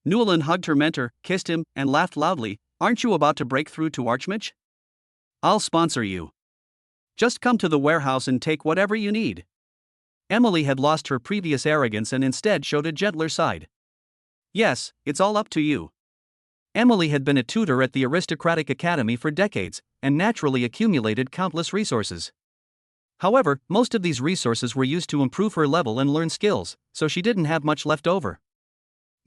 Newlin hugged her mentor, kissed him, and laughed loudly. Aren't you about to break through to Archmage? I'll sponsor you. Just come to the warehouse and take whatever you need. Emily had lost her previous arrogance and instead showed a gentler side. Yes, it's all up to you. Emily had been a tutor at the aristocratic academy for decades, and naturally accumulated countless resources. However, most of these resources were used to improve her level and learn skills, so she didn't have much left over.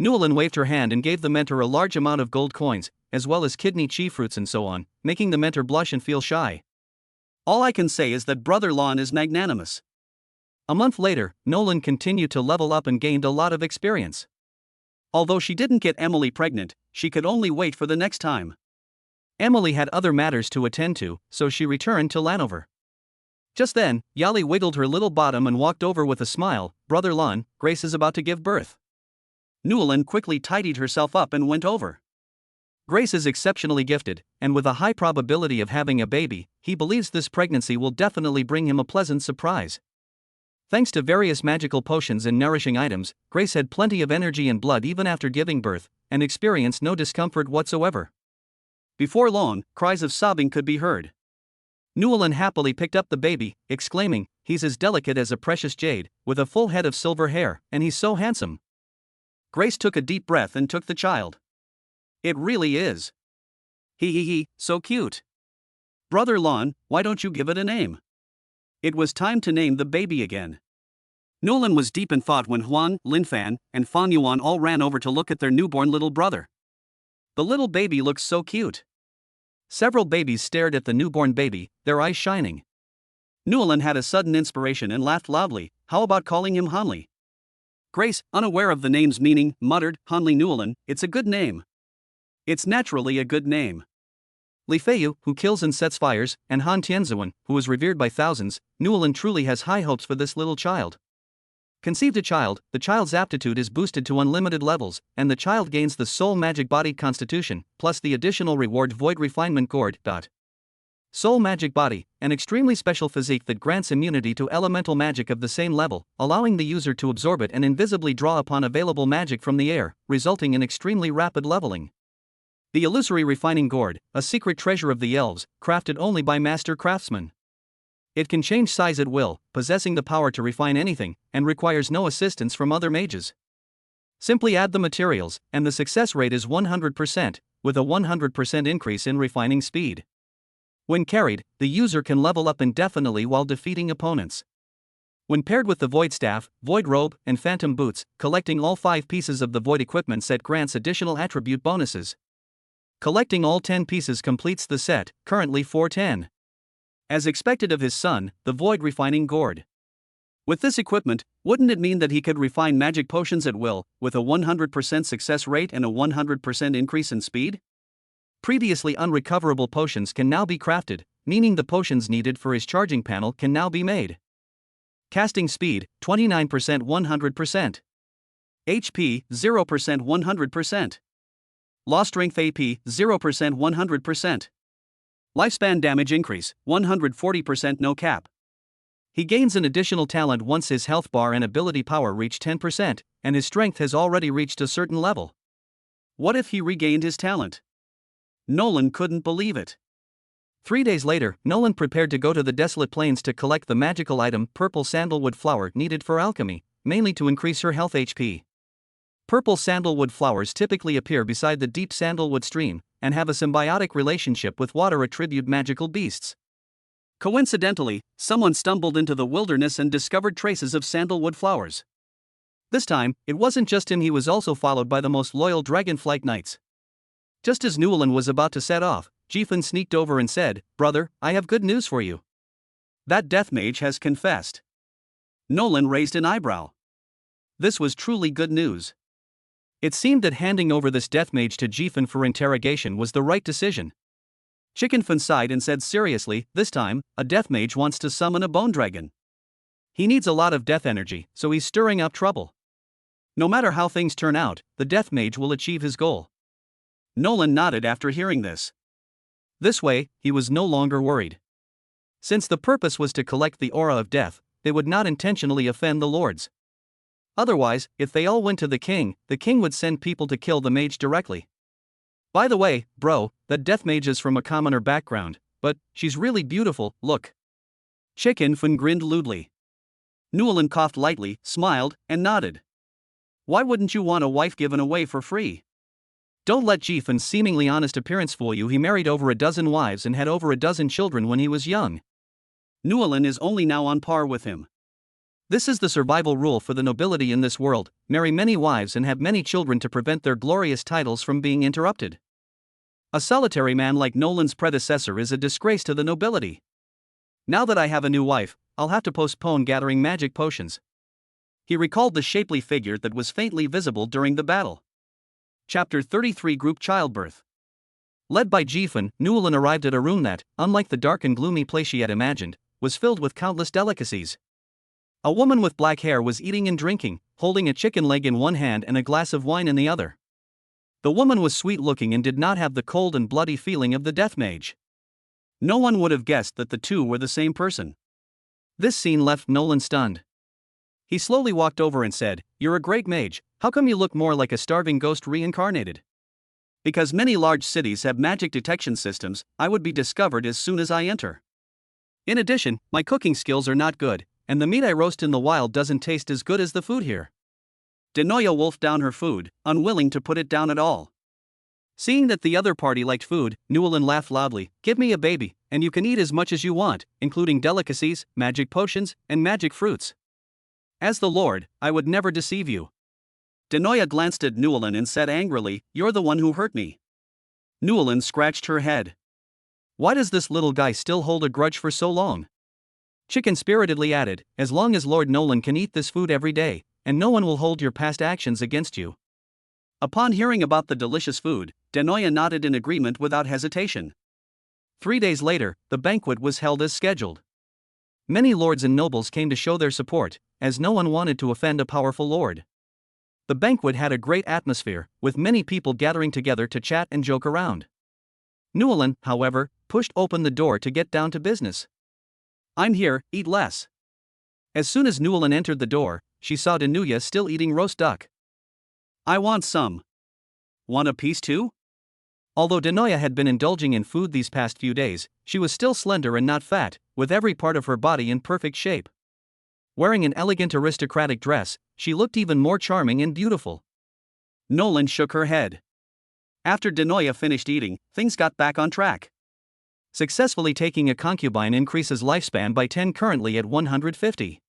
Newlin waved her hand and gave the mentor a large amount of gold coins, as well as kidney chi fruits and so on, making the mentor blush and feel shy. All I can say is that Brother Lon is magnanimous. A month later, Nolan continued to level up and gained a lot of experience. Although she didn't get Emily pregnant, she could only wait for the next time. Emily had other matters to attend to, so she returned to Lanover. Just then, Yali wiggled her little bottom and walked over with a smile. Brother Lon, Grace is about to give birth. Newlin quickly tidied herself up and went over. Grace is exceptionally gifted, and with a high probability of having a baby, he believes this pregnancy will definitely bring him a pleasant surprise. Thanks to various magical potions and nourishing items, Grace had plenty of energy and blood even after giving birth, and experienced no discomfort whatsoever. Before long, cries of sobbing could be heard. Newlin happily picked up the baby, exclaiming, "He's as delicate as a precious jade, with a full head of silver hair, and he's so handsome." Grace took a deep breath and took the child. It really is. He, so cute. Brother Lon, why don't you give it a name? It was time to name the baby again. Nolan was deep in thought when Huan, Linfan, and Fan Yuan all ran over to look at their newborn little brother. The little baby looks so cute. Several babies stared at the newborn baby, their eyes shining. Newlin had a sudden inspiration and laughed loudly. How about calling him Hanli? Grace, unaware of the name's meaning, muttered, Hanli Newlin, it's a good name. It's naturally a good name. Li Feiyu, who kills and sets fires, and Han Tianzuan, who is revered by thousands, Newlin truly has high hopes for this little child. Conceived a child, the child's aptitude is boosted to unlimited levels, and the child gains the Soul Magic Body Constitution, plus the additional reward Void Refinement Gourd. Soul Magic Body, an extremely special physique that grants immunity to elemental magic of the same level, allowing the user to absorb it and invisibly draw upon available magic from the air, resulting in extremely rapid leveling. The illusory refining gourd, a secret treasure of the elves, crafted only by master craftsmen. It can change size at will, possessing the power to refine anything, and requires no assistance from other mages. Simply add the materials, and the success rate is 100%, with a 100% increase in refining speed. When carried, the user can level up indefinitely while defeating opponents. When paired with the Void Staff, Void Robe, and Phantom Boots, collecting all 5 pieces of the Void equipment set grants additional attribute bonuses. Collecting all 10 pieces completes the set, currently 410. As expected of his son, the Void Refining Gourd. With this equipment, wouldn't it mean that he could refine magic potions at will, with a 100% success rate and a 100% increase in speed? Previously unrecoverable potions can now be crafted, meaning the potions needed for his charging panel can now be made. Casting speed, 29% 100%. HP, 0% 100%. Law Strength AP, 0% 100%. Lifespan damage increase, 140% no cap. He gains an additional talent once his health bar and ability power reach 10%, and his strength has already reached a certain level. What if he regained his talent? Nolan couldn't believe it. 3 days later, Nolan prepared to go to the desolate plains to collect the magical item purple sandalwood flower needed for alchemy, mainly to increase her health HP. Purple sandalwood flowers typically appear beside the deep sandalwood stream, and have a symbiotic relationship with water attribute magical beasts. Coincidentally, someone stumbled into the wilderness and discovered traces of sandalwood flowers. This time, it wasn't just him, he was also followed by the most loyal Dragonflight Knights. Just as Newlin was about to set off, Jifun sneaked over and said, "Brother, I have good news for you. That death mage has confessed." Nolan raised an eyebrow. This was truly good news. It seemed that handing over this death mage to Jifun for interrogation was the right decision. Chicken Fun sighed and said seriously, this time, a death mage wants to summon a bone dragon. He needs a lot of death energy, so he's stirring up trouble. No matter how things turn out, the death mage will achieve his goal. Nolan nodded after hearing this. This way, he was no longer worried. Since the purpose was to collect the aura of death, they would not intentionally offend the lords. Otherwise, if they all went to the king would send people to kill the mage directly. By the way, bro, that death mage is from a commoner background, but she's really beautiful, look. Chicken Fun grinned lewdly. Newland coughed lightly, smiled, and nodded. Why wouldn't you want a wife given away for free? Don't let Jifun's seemingly honest appearance fool you. He married over a dozen wives and had over a dozen children when he was young. Newland is only now on par with him. This is the survival rule for the nobility in this world: marry many wives and have many children to prevent their glorious titles from being interrupted. A solitary man like Nolan's predecessor is a disgrace to the nobility. Now that I have a new wife, I'll have to postpone gathering magic potions. He recalled the shapely figure that was faintly visible during the battle. Chapter 33 Group Childbirth. Led by Jifun, Newland arrived at a room that, unlike the dark and gloomy place she had imagined, was filled with countless delicacies. A woman with black hair was eating and drinking, holding a chicken leg in one hand and a glass of wine in the other. The woman was sweet-looking and did not have the cold and bloody feeling of the death mage. No one would have guessed that the two were the same person. This scene left Nolan stunned. He slowly walked over and said, "You're a great mage, how come you look more like a starving ghost reincarnated?" Because many large cities have magic detection systems, I would be discovered as soon as I enter. In addition, my cooking skills are not good, and the meat I roast in the wild doesn't taste as good as the food here. Denoya wolfed down her food, unwilling to put it down at all. Seeing that the other party liked food, Newland laughed loudly. "Give me a baby, and you can eat as much as you want, including delicacies, magic potions, and magic fruits. As the Lord, I would never deceive you." Denoya glanced at Newland and said angrily, "You're the one who hurt me." Newland scratched her head. Why does this little guy still hold a grudge for so long? Chicken spiritedly added, "As long as Lord Nolan can eat this food every day, and no one will hold your past actions against you." Upon hearing about the delicious food, Denoya nodded in agreement without hesitation. 3 days later, the banquet was held as scheduled. Many lords and nobles came to show their support, as no one wanted to offend a powerful lord. The banquet had a great atmosphere, with many people gathering together to chat and joke around. Newland, however, pushed open the door to get down to business. "I'm here, eat less." As soon as Newland entered the door, she saw Denoya still eating roast duck. "I want some." "Want a piece too?" Although Denoya had been indulging in food these past few days, she was still slender and not fat, with every part of her body in perfect shape. Wearing an elegant aristocratic dress, she looked even more charming and beautiful. Nolan shook her head. After Denoya finished eating, things got back on track. Successfully taking a concubine increases lifespan by 10, currently at 150.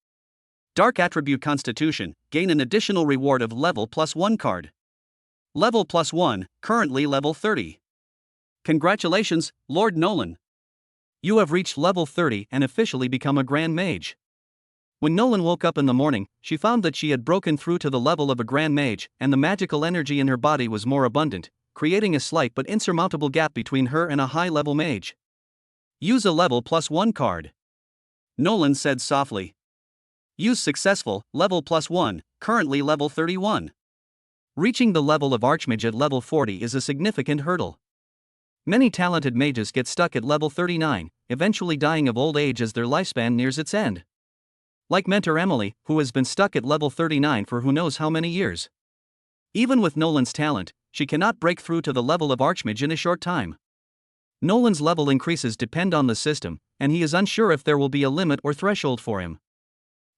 Dark Attribute Constitution, gain an additional reward of level +1 card. Level +1, currently level 30. Congratulations, Lord Nolan. You have reached level 30 and officially become a Grand Mage. When Nolan woke up in the morning, she found that she had broken through to the level of a Grand Mage, and the magical energy in her body was more abundant, creating a slight but insurmountable gap between her and a high-level mage. Use a level +1 card. Nolan said softly. Use successful, level +1, currently level 31. Reaching the level of Archmage at level 40 is a significant hurdle. Many talented mages get stuck at level 39, eventually dying of old age as their lifespan nears its end. Like mentor Emily, who has been stuck at level 39 for who knows how many years. Even with Nolan's talent, she cannot break through to the level of Archmage in a short time. Nolan's level increases depend on the system, and he is unsure if there will be a limit or threshold for him.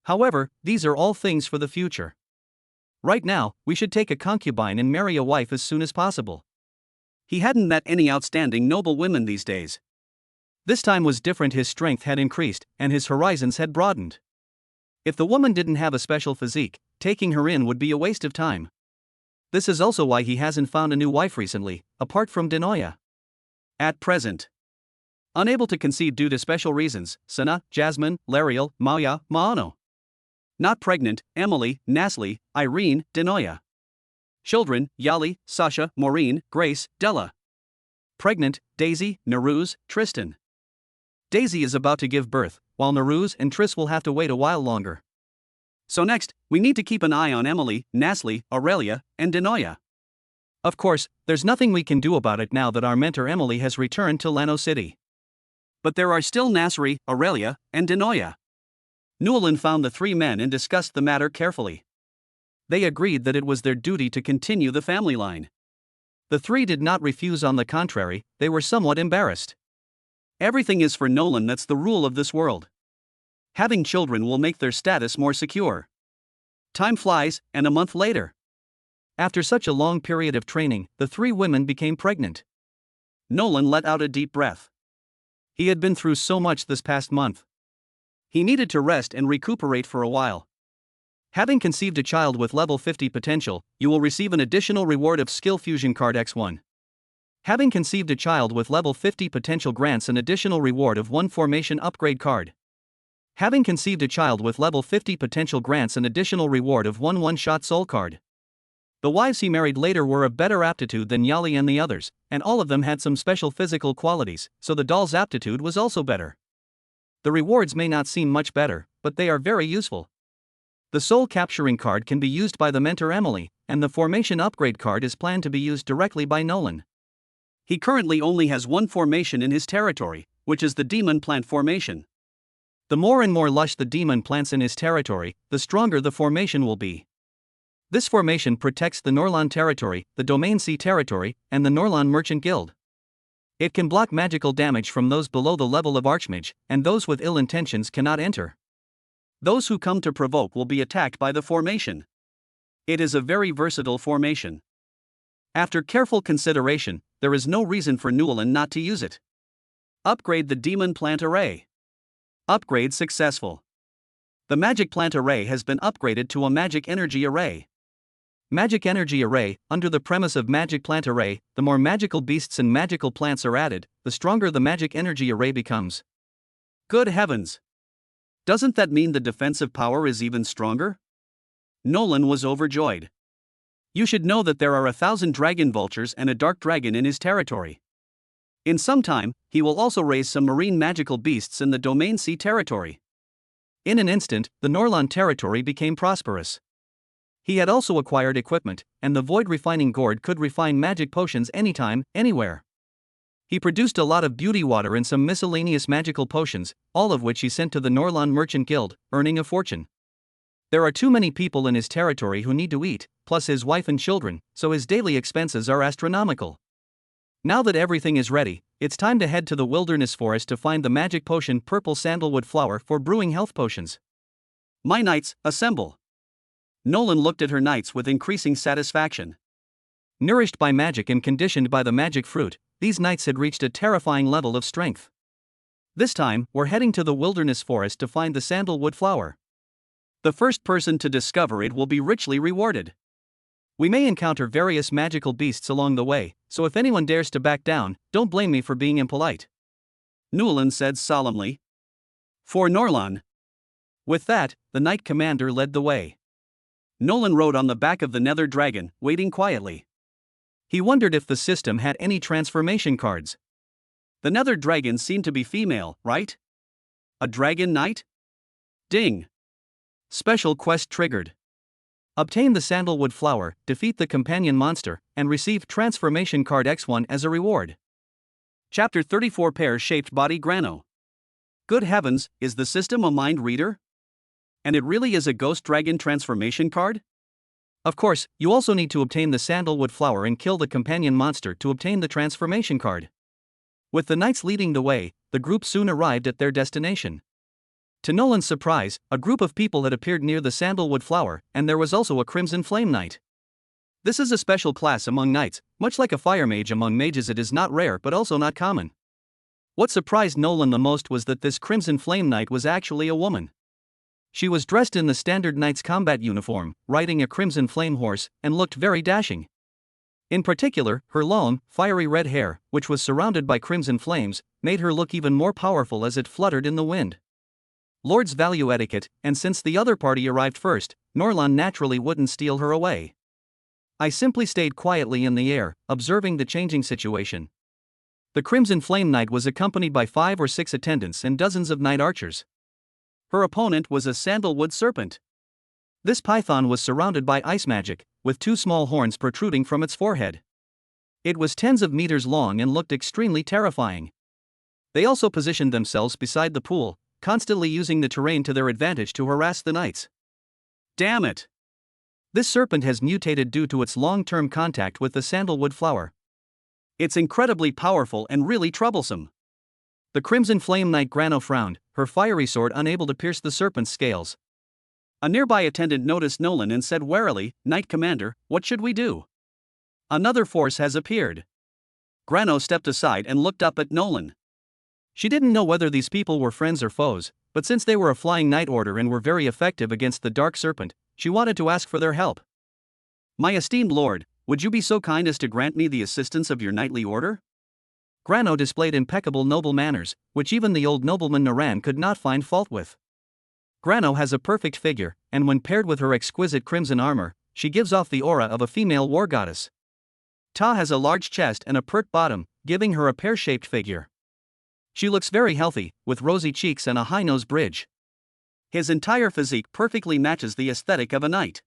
However, these are all things for the future. Right now, we should take a concubine and marry a wife as soon as possible. He hadn't met any outstanding noble women these days. This time was different. His strength had increased, and his horizons had broadened. If the woman didn't have a special physique, taking her in would be a waste of time. This is also why he hasn't found a new wife recently, apart from Denoya. At present. Unable to concede due to special reasons, Sana, Jasmine, Lariel, Maya, Maano. Not pregnant, Emily, Nasli, Irene, Denoya. Children, Yali, Sasha, Maureen, Grace, Della. Pregnant, Daisy, Naruz, Tristan. Daisy is about to give birth, while Naruz and Tris will have to wait a while longer. So next, we need to keep an eye on Emily, Nasli, Aurelia, and Denoya. Of course, there's nothing we can do about it now that our mentor Emily has returned to Lano City. But there are still Nasri, Aurelia, and Denoya. Newland found the three men and discussed the matter carefully. They agreed that it was their duty to continue the family line. The three did not refuse, on the contrary, they were somewhat embarrassed. Everything is for Nolan, that's the rule of this world. Having children will make their status more secure. Time flies, and a month later. After such a long period of training, the three women became pregnant. Nolan let out a deep breath. He had been through so much this past month. He needed to rest and recuperate for a while. Having conceived a child with level 50 potential, you will receive an additional reward of Skill Fusion Card X1. Having conceived a child with level 50 potential grants an additional reward of 1 Formation Upgrade Card. Having conceived a child with level 50 potential grants an additional reward of 1 One-Shot Soul Card. The wives he married later were of better aptitude than Yali and the others, and all of them had some special physical qualities, so the doll's aptitude was also better. The rewards may not seem much better, but they are very useful. The soul capturing card can be used by the mentor Emily, and the formation upgrade card is planned to be used directly by Nolan. He currently only has one formation in his territory, which is the demon plant formation. The more and more lush the demon plants in his territory, the stronger the formation will be. This formation protects the Norlan territory, the Domain C territory, and the Norlan Merchant Guild. It can block magical damage from those below the level of Archmage, and those with ill intentions cannot enter. Those who come to provoke will be attacked by the formation. It is a very versatile formation. After careful consideration, there is no reason for Newland not to use it. Upgrade the Demon Plant Array. Upgrade successful. The Magic Plant Array has been upgraded to a Magic Energy Array. Magic Energy Array. Under the premise of Magic Plant Array, the more magical beasts and magical plants are added, the stronger the Magic Energy Array becomes. Good heavens! Doesn't that mean the defensive power is even stronger? Nolan was overjoyed. You should know that there are 1,000 dragon vultures and a dark dragon in his territory. In some time, he will also raise some marine magical beasts in the Domain C territory. In an instant, the Norlan territory became prosperous. He had also acquired equipment, and the Void Refining Gourd could refine magic potions anytime, anywhere. He produced a lot of beauty water and some miscellaneous magical potions, all of which he sent to the Norlan Merchant Guild, earning a fortune. There are too many people in his territory who need to eat, plus his wife and children, so his daily expenses are astronomical. Now that everything is ready, it's time to head to the wilderness forest to find the magic potion Purple Sandalwood Flower for brewing health potions. My knights, assemble! Nolan looked at her knights with increasing satisfaction. Nourished by magic and conditioned by the magic fruit, these knights had reached a terrifying level of strength. This time, we're heading to the wilderness forest to find the sandalwood flower. The first person to discover it will be richly rewarded. We may encounter various magical beasts along the way, so if anyone dares to back down, don't blame me for being impolite. Newland said solemnly. For Norlan. With that, the knight commander led the way. Nolan rode on the back of the nether dragon, waiting quietly. He wondered if the system had any transformation cards. The nether dragon seemed to be female, right? A dragon knight? Ding! Special quest triggered. Obtain the sandalwood flower, defeat the companion monster, and receive transformation card X1 as a reward. Chapter 34 Pear-shaped body Grano. Good heavens, is the system a mind reader? And it really is a ghost dragon transformation card? Of course, you also need to obtain the sandalwood flower and kill the companion monster to obtain the transformation card. With the knights leading the way, the group soon arrived at their destination. To Nolan's surprise, a group of people had appeared near the sandalwood flower, and there was also a Crimson Flame Knight. This is a special class among knights, much like a fire mage among mages. It is not rare but also not common. What surprised Nolan the most was that this Crimson Flame Knight was actually a woman. She was dressed in the standard knight's combat uniform, riding a crimson flame horse, and looked very dashing. In particular, her long, fiery red hair, which was surrounded by crimson flames, made her look even more powerful as it fluttered in the wind. Lords value etiquette, and since the other party arrived first, Norlan naturally wouldn't steal her away. I simply stayed quietly in the air, observing the changing situation. The Crimson Flame Knight was accompanied by 5 or 6 attendants and dozens of knight archers. Her opponent was a sandalwood serpent. This python was surrounded by ice magic, with 2 small horns protruding from its forehead. It was tens of meters long and looked extremely terrifying. They also positioned themselves beside the pool, constantly using the terrain to their advantage to harass the knights. Damn it! This serpent has mutated due to its long-term contact with the sandalwood flower. It's incredibly powerful and really troublesome. The Crimson Flame Knight Grano frowned, her fiery sword unable to pierce the serpent's scales. A nearby attendant noticed Nolan and said warily, "Knight Commander, what should we do? Another force has appeared." Grano stepped aside and looked up at Nolan. She didn't know whether these people were friends or foes, but since they were a flying knight order and were very effective against the dark serpent, she wanted to ask for their help. "My esteemed lord, would you be so kind as to grant me the assistance of your knightly order?" Grano displayed impeccable noble manners, which even the old nobleman Naran could not find fault with. Grano has a perfect figure, and when paired with her exquisite crimson armor, she gives off the aura of a female war goddess. Ta has a large chest and a pert bottom, giving her a pear-shaped figure. She looks very healthy, with rosy cheeks and a high nose bridge. His entire physique perfectly matches the aesthetic of a knight.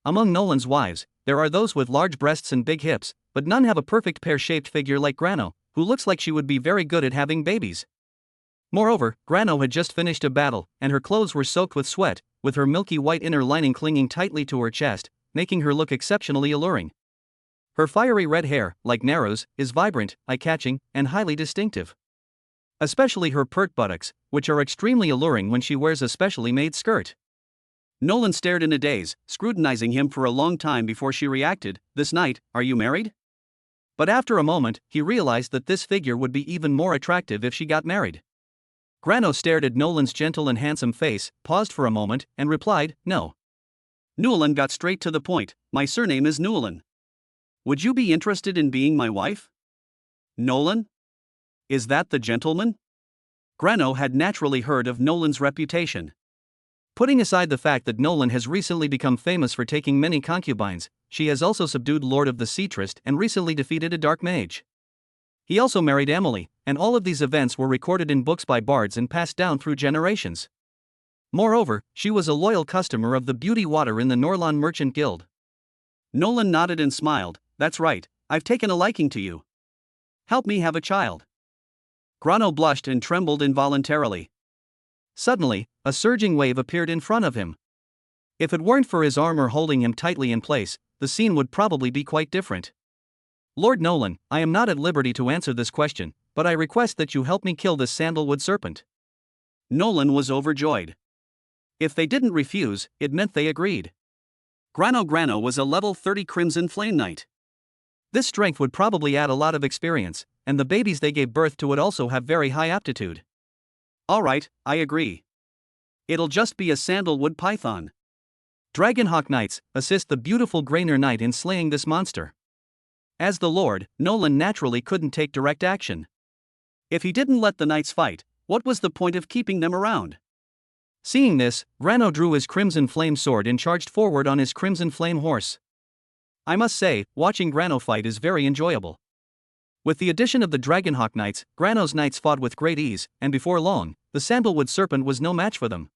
Among Nolan's wives, there are those with large breasts and big hips, but none have a perfect pear-shaped figure like Grano, who looks like she would be very good at having babies. Moreover, Grano had just finished a battle, and her clothes were soaked with sweat, with her milky white inner lining clinging tightly to her chest, making her look exceptionally alluring. Her fiery red hair, like Naro's, is vibrant, eye-catching, and highly distinctive. Especially her pert buttocks, which are extremely alluring when she wears a specially made skirt. Nolan stared in a daze, scrutinizing him for a long time before she reacted, "This night, are you married?" But after a moment, he realized that this figure would be even more attractive if she got married. Grano stared at Nolan's gentle and handsome face, paused for a moment, and replied, "No." Nolan got straight to the point, "My surname is Nolan. Would you be interested in being my wife?" "Nolan? Is that the gentleman?" Grano had naturally heard of Nolan's reputation. Putting aside the fact that Nolan has recently become famous for taking many concubines, she has also subdued Lord of the Sea Trist and recently defeated a dark mage. He also married Emily, and all of these events were recorded in books by bards and passed down through generations. Moreover, she was a loyal customer of the Beauty Water in the Norlan Merchant Guild. Nolan nodded and smiled, "That's right, I've taken a liking to you. Help me have a child." Grano blushed and trembled involuntarily. Suddenly, a surging wave appeared in front of him. If it weren't for his armor holding him tightly in place, the scene would probably be quite different. "Lord Nolan, I am not at liberty to answer this question, but I request that you help me kill this sandalwood serpent." Nolan was overjoyed. If they didn't refuse, it meant they agreed. Grano was a level 30 Crimson Flame Knight. This strength would probably add a lot of experience, and the babies they gave birth to would also have very high aptitude. "Alright, I agree. It'll just be a sandalwood python." Dragonhawk Knights, assist the beautiful Grainer Knight in slaying this monster. As the Lord, Nolan naturally couldn't take direct action. If he didn't let the knights fight, what was the point of keeping them around? Seeing this, Grano drew his Crimson Flame sword and charged forward on his Crimson Flame horse. I must say, watching Grano fight is very enjoyable. With the addition of the Dragonhawk Knights, Grano's knights fought with great ease, and before long, the sandalwood serpent was no match for them.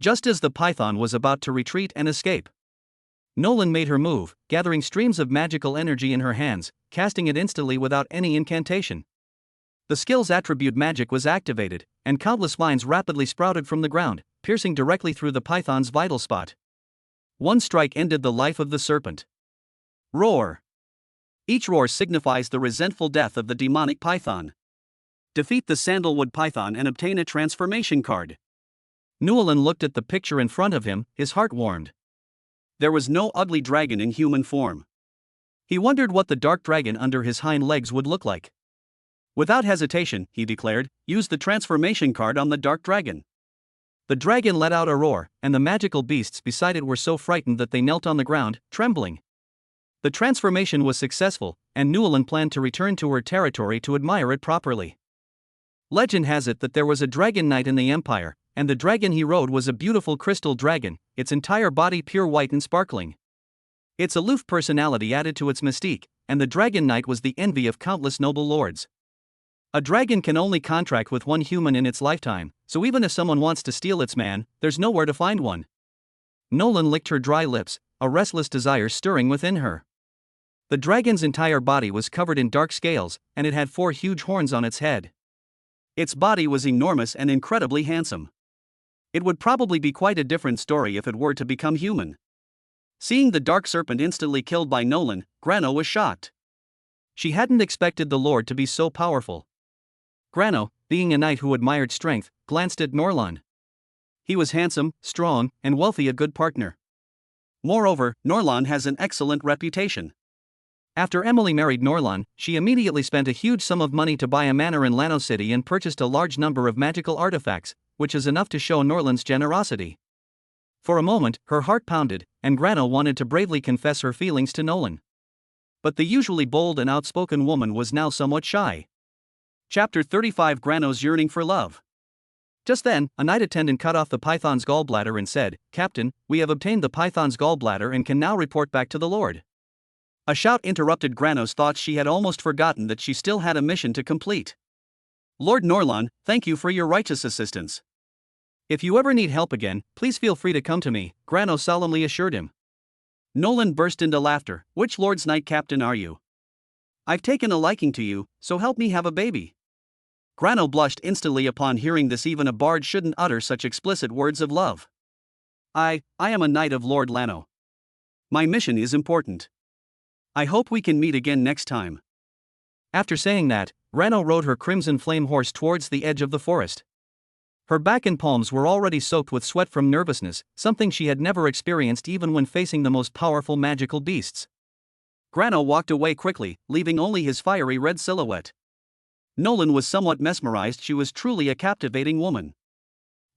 Just as the python was about to retreat and escape, Nolan made her move, gathering streams of magical energy in her hands, casting it instantly without any incantation. The skill's attribute magic was activated, and countless vines rapidly sprouted from the ground, piercing directly through the python's vital spot. One strike ended the life of the serpent. Roar. Each roar signifies the resentful death of the demonic python. Defeat the sandalwood python and obtain a transformation card. Nolan looked at the picture in front of him, his heart warmed. There was no ugly dragon in human form. He wondered what the dark dragon under his hind legs would look like. Without hesitation, he declared, use the transformation card on the dark dragon. The dragon let out a roar, and the magical beasts beside it were so frightened that they knelt on the ground, trembling. The transformation was successful, and Nolan planned to return to her territory to admire it properly. Legend has it that there was a dragon knight in the Empire, and the dragon he rode was a beautiful crystal dragon, its entire body pure white and sparkling. Its aloof personality added to its mystique, and the Dragon Knight was the envy of countless noble lords. A dragon can only contract with one human in its lifetime, so even if someone wants to steal its man, there's nowhere to find one. Nolan licked her dry lips, a restless desire stirring within her. The dragon's entire body was covered in dark scales, and it had 4 huge horns on its head. Its body was enormous and incredibly handsome. It would probably be quite a different story if it were to become human. Seeing the dark serpent instantly killed by Nolan, Grano was shocked. She hadn't expected the Lord to be so powerful. Grano, being a knight who admired strength, glanced at Norlan. He was handsome, strong, and wealthy, a good partner. Moreover, Norlan has an excellent reputation. After Emily married Norlan, she immediately spent a huge sum of money to buy a manor in Lano City and purchased a large number of magical artifacts, which is enough to show Norlan's generosity. For a moment, her heart pounded, and Grano wanted to bravely confess her feelings to Nolan. But the usually bold and outspoken woman was now somewhat shy. Chapter 35: Grano's Yearning for Love. Just then, a knight attendant cut off the python's gallbladder and said, "Captain, we have obtained the python's gallbladder and can now report back to the Lord." A shout interrupted Grano's thoughts. She had almost forgotten that she still had a mission to complete. "Lord Norlan, thank you for your righteous assistance. If you ever need help again, please feel free to come to me," Grano solemnly assured him. Nolan burst into laughter. "Which Lord's Knight Captain are you? I've taken a liking to you, so help me have a baby." Grano blushed instantly upon hearing this. Even a bard shouldn't utter such explicit words of love. I am a knight of Lord Lano. My mission is important. I hope we can meet again next time." After saying that, Grano rode her crimson flame horse towards the edge of the forest. Her back and palms were already soaked with sweat from nervousness, something she had never experienced even when facing the most powerful magical beasts. Grano walked away quickly, leaving only his fiery red silhouette. Nolan was somewhat mesmerized. She was truly a captivating woman.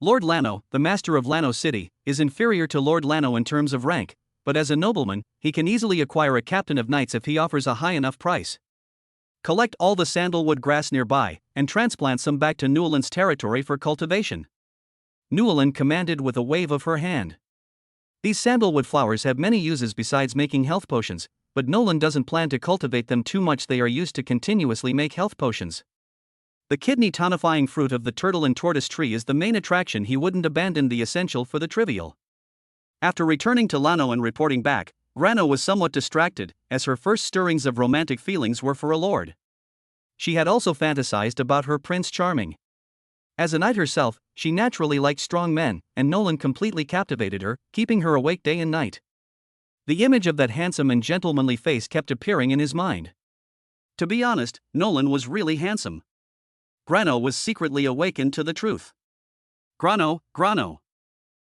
Lord Lano, the master of Lano City, is inferior to Lord Lano in terms of rank, but as a nobleman, he can easily acquire a captain of knights if he offers a high enough price. Collect all the sandalwood grass nearby, and transplant some back to Newlan's territory for cultivation. Newlan commanded with a wave of her hand. These sandalwood flowers have many uses besides making health potions, but Nolan doesn't plan to cultivate them too much. They are used to continuously make health potions. The kidney tonifying fruit of the turtle and tortoise tree is the main attraction. He wouldn't abandon the essential for the trivial. After returning to Lano and reporting back, Grano was somewhat distracted, as her first stirrings of romantic feelings were for a lord. She had also fantasized about her Prince Charming. As a knight herself, she naturally liked strong men, and Nolan completely captivated her, keeping her awake day and night. The image of that handsome and gentlemanly face kept appearing in his mind. To be honest, Nolan was really handsome. Grano was secretly awakened to the truth. Grano.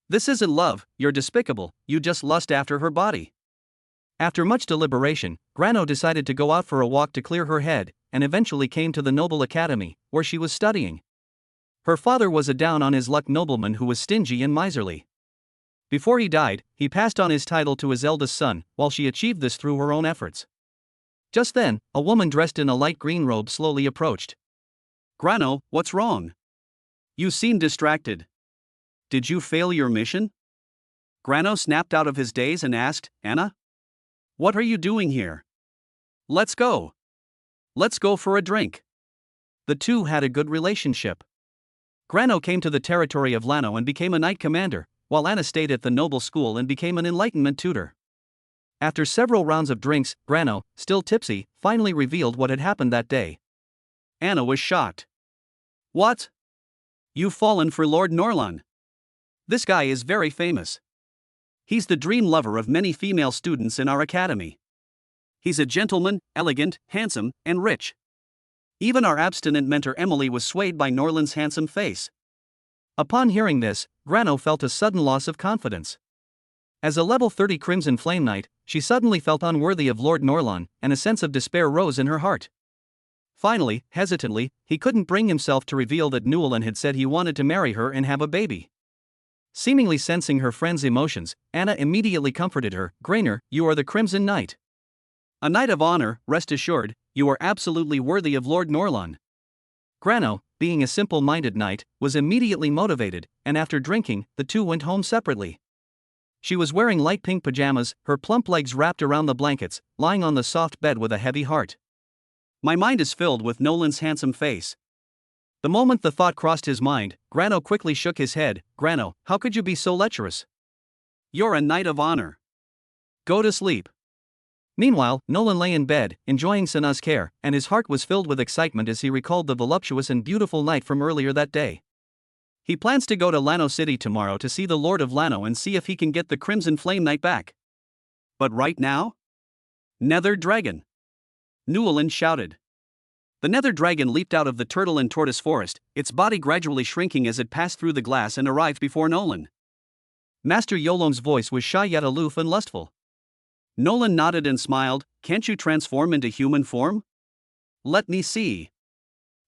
This isn't love, you're despicable, you just lust after her body." After much deliberation, Grano decided to go out for a walk to clear her head, and eventually came to the Noble Academy, where she was studying. Her father was a down-on-his-luck nobleman who was stingy and miserly. Before he died, he passed on his title to his eldest son, while she achieved this through her own efforts. Just then, a woman dressed in a light green robe slowly approached. "Grano, what's wrong? You seem distracted. Did you fail your mission?" Grano snapped out of his daze and asked, "Anna? What are you doing here? Let's go. Let's go for a drink." The two had a good relationship. Grano came to the territory of Lano and became a knight commander, while Anna stayed at the noble school and became an enlightenment tutor. After several rounds of drinks, Grano, still tipsy, finally revealed what had happened that day. Anna was shocked. "What? You've fallen for Lord Norlan? This guy is very famous. He's the dream lover of many female students in our academy. He's a gentleman, elegant, handsome, and rich. Even our abstinent mentor Emily was swayed by Norlan's handsome face." Upon hearing this, Grano felt a sudden loss of confidence. As a level 30 Crimson Flame Knight, she suddenly felt unworthy of Lord Norlan, and a sense of despair rose in her heart. Finally, hesitantly, he couldn't bring himself to reveal that Newlan had said he wanted to marry her and have a baby. Seemingly sensing her friend's emotions, Anna immediately comforted her. "Grainer, you are the Crimson Knight. A knight of honor, rest assured, you are absolutely worthy of Lord Norlan. Grano, being a simple-minded knight, was immediately motivated, and after drinking, the two went home separately. She was wearing light pink pajamas, her plump legs wrapped around the blankets, lying on the soft bed with a heavy heart. My mind is filled with Nolan's handsome face. The moment the thought crossed his mind, Grano quickly shook his head. Grano, how could you be so lecherous? You're a knight of honor. Go to sleep. Meanwhile, Nolan lay in bed, enjoying Sana's care, and his heart was filled with excitement as he recalled the voluptuous and beautiful night from earlier that day. He plans to go to Lano City tomorrow to see the Lord of Lano and see if he can get the Crimson Flame Knight back. But right now? Nether Dragon! Newelin shouted. The Nether Dragon leaped out of the turtle and tortoise forest, its body gradually shrinking as it passed through the glass and arrived before Nolan. Master Yolong's voice was shy yet aloof and lustful. Nolan nodded and smiled. Can't you transform into human form? Let me see.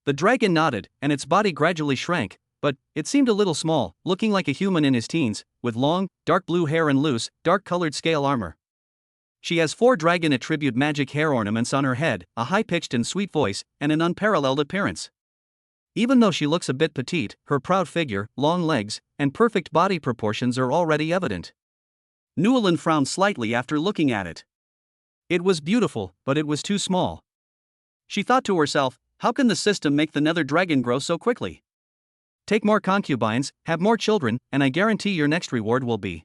The dragon nodded, and its body gradually shrank, but it seemed a little small, looking like a human in his teens, with long, dark blue hair and loose, dark-colored scale armor. She has 4 dragon attribute magic hair ornaments on her head, a high-pitched and sweet voice, and an unparalleled appearance. Even though she looks a bit petite, her proud figure, long legs, and perfect body proportions are already evident. Newelin frowned slightly after looking at it. It was beautiful, but it was too small. She thought to herself, how can the system make the Nether Dragon grow so quickly? Take more concubines, have more children, and I guarantee your next reward will be.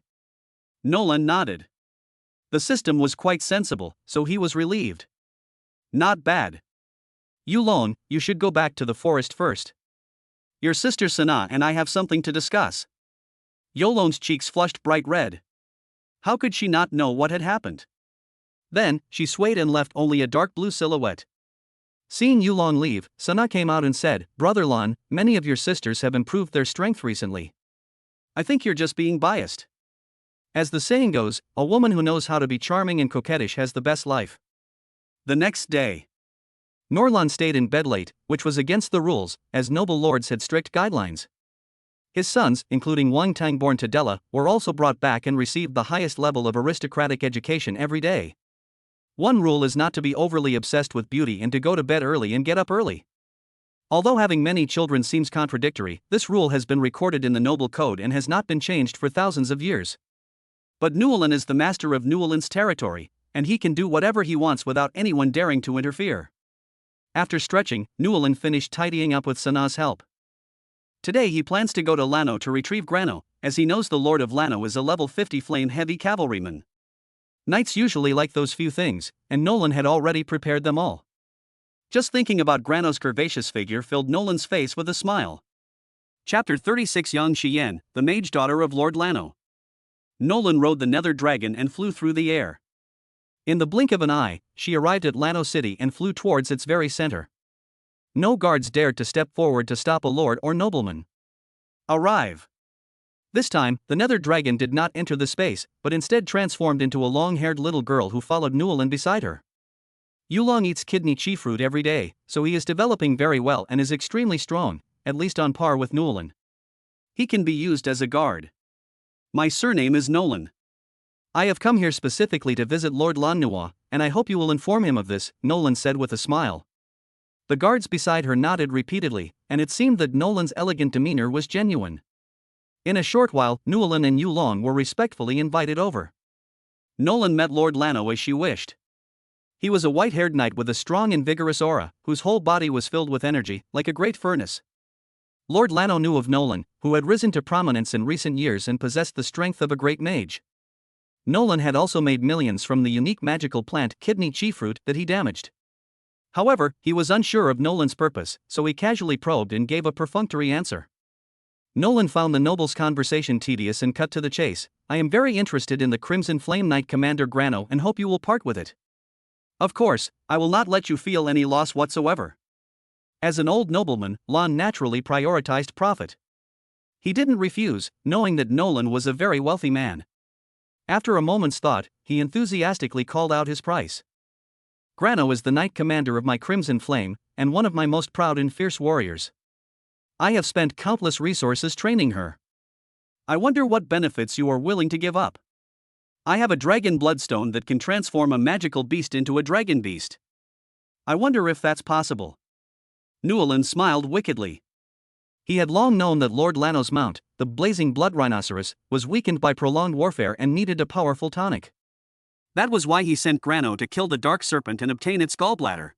Nolan nodded. The system was quite sensible, so he was relieved. Not bad. Yulong, you should go back to the forest first. Your sister Sana and I have something to discuss. Yolong's cheeks flushed bright red. How could she not know what had happened? Then, she swayed and left only a dark blue silhouette. Seeing Yulong leave, Sana came out and said, Brother Lan, many of your sisters have improved their strength recently. I think you're just being biased. As the saying goes, a woman who knows how to be charming and coquettish has the best life. The next day, Norlan stayed in bed late, which was against the rules, as noble lords had strict guidelines. His sons, including Wang Tang born to Della, were also brought back and received the highest level of aristocratic education every day. One rule is not to be overly obsessed with beauty and to go to bed early and get up early. Although having many children seems contradictory, this rule has been recorded in the Noble Code and has not been changed for thousands of years. But Newelin is the master of Newelin's territory, and he can do whatever he wants without anyone daring to interfere. After stretching, Newelin finished tidying up with Sana's help. Today he plans to go to Lano to retrieve Grano, as he knows the Lord of Lano is a level 50 flame-heavy cavalryman. Knights usually like those few things, and Nolan had already prepared them all. Just thinking about Grano's curvaceous figure filled Nolan's face with a smile. Chapter 36 Yang Xian, the mage daughter of Lord Lano. Nolan rode the Nether Dragon and flew through the air. In the blink of an eye, she arrived at Lano City and flew towards its very center. No guards dared to step forward to stop a lord or nobleman. Arrive. This time, the Nether Dragon did not enter the space, but instead transformed into a long-haired little girl who followed Newelin beside her. Yulong eats kidney chi fruit every day, so he is developing very well and is extremely strong, at least on par with Newelin. He can be used as a guard. My surname is Nolan. I have come here specifically to visit Lord Lan Nua, and I hope you will inform him of this, Nolan said with a smile. The guards beside her nodded repeatedly, and it seemed that Nolan's elegant demeanor was genuine. In a short while, Newelin and Yulong were respectfully invited over. Nolan met Lord Lano as she wished. He was a white-haired knight with a strong and vigorous aura, whose whole body was filled with energy, like a great furnace. Lord Lano knew of Nolan, who had risen to prominence in recent years and possessed the strength of a great mage. Nolan had also made millions from the unique magical plant kidney chi fruit that he damaged. However, he was unsure of Nolan's purpose, so he casually probed and gave a perfunctory answer. Nolan found the noble's conversation tedious and cut to the chase. I am very interested in the Crimson Flame Knight Commander Grano and hope you will part with it. Of course, I will not let you feel any loss whatsoever. As an old nobleman, Lan naturally prioritized profit. He didn't refuse, knowing that Nolan was a very wealthy man. After a moment's thought, he enthusiastically called out his price. Grano is the knight commander of my Crimson Flame, and one of my most proud and fierce warriors. I have spent countless resources training her. I wonder what benefits you are willing to give up. I have a dragon bloodstone that can transform a magical beast into a dragon beast. I wonder if that's possible. Newelin smiled wickedly. He had long known that Lord Lano's mount, the blazing blood rhinoceros, was weakened by prolonged warfare and needed a powerful tonic. That was why he sent Grano to kill the dark serpent and obtain its gallbladder.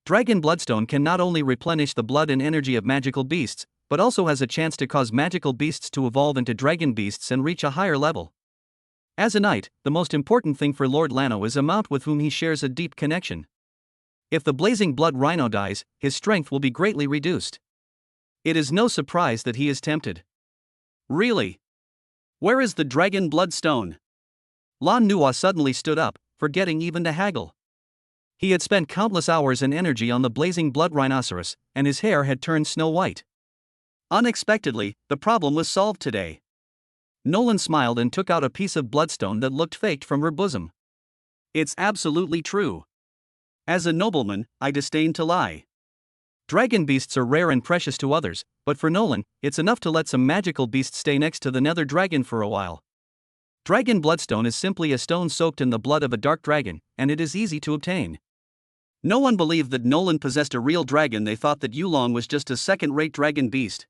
Dragon Bloodstone can not only replenish the blood and energy of magical beasts, but also has a chance to cause magical beasts to evolve into dragon beasts and reach a higher level. As a knight, the most important thing for Lord Lano is a mount with whom he shares a deep connection. If the blazing blood rhino dies, his strength will be greatly reduced. It is no surprise that he is tempted. Really? Where is the dragon bloodstone? Lan Nua suddenly stood up, forgetting even to haggle. He had spent countless hours and energy on the blazing blood rhinoceros, and his hair had turned snow white. Unexpectedly, the problem was solved today. Nolan smiled and took out a piece of bloodstone that looked faked from her bosom. It's absolutely true. As a nobleman, I disdain to lie. Dragon beasts are rare and precious to others, but for Nolan, it's enough to let some magical beast stay next to the nether dragon for a while. Dragon bloodstone is simply a stone soaked in the blood of a dark dragon, and it is easy to obtain. No one believed that Nolan possessed a real dragon. They thought that Yulong was just a second-rate dragon beast.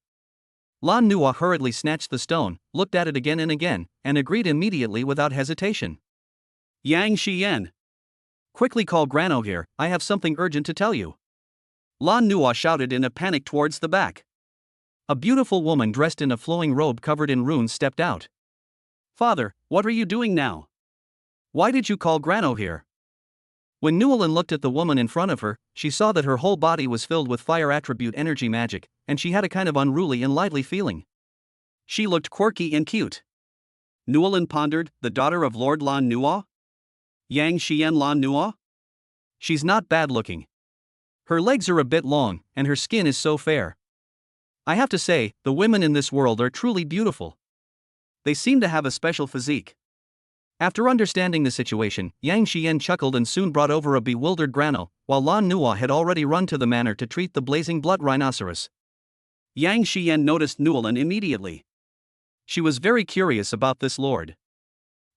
Lan Nua hurriedly snatched the stone, looked at it again and again, and agreed immediately without hesitation. Yang Xian. Quickly call Grano here, I have something urgent to tell you. Lan Nua shouted in a panic towards the back. A beautiful woman dressed in a flowing robe covered in runes stepped out. Father, what are you doing now? Why did you call Grano here? When Newelin looked at the woman in front of her, she saw that her whole body was filled with fire attribute energy magic, and she had a kind of unruly and lively feeling. She looked quirky and cute. Newelin pondered, the daughter of Lord Lan Nua? Yang Xian Lan Nua? She's not bad looking. Her legs are a bit long, and her skin is so fair. I have to say, the women in this world are truly beautiful. They seem to have a special physique. After understanding the situation, Yang Xian chuckled and soon brought over a bewildered Grano, while Lan Nua had already run to the manor to treat the blazing blood rhinoceros. Yang Xian noticed Newelin immediately. She was very curious about this lord.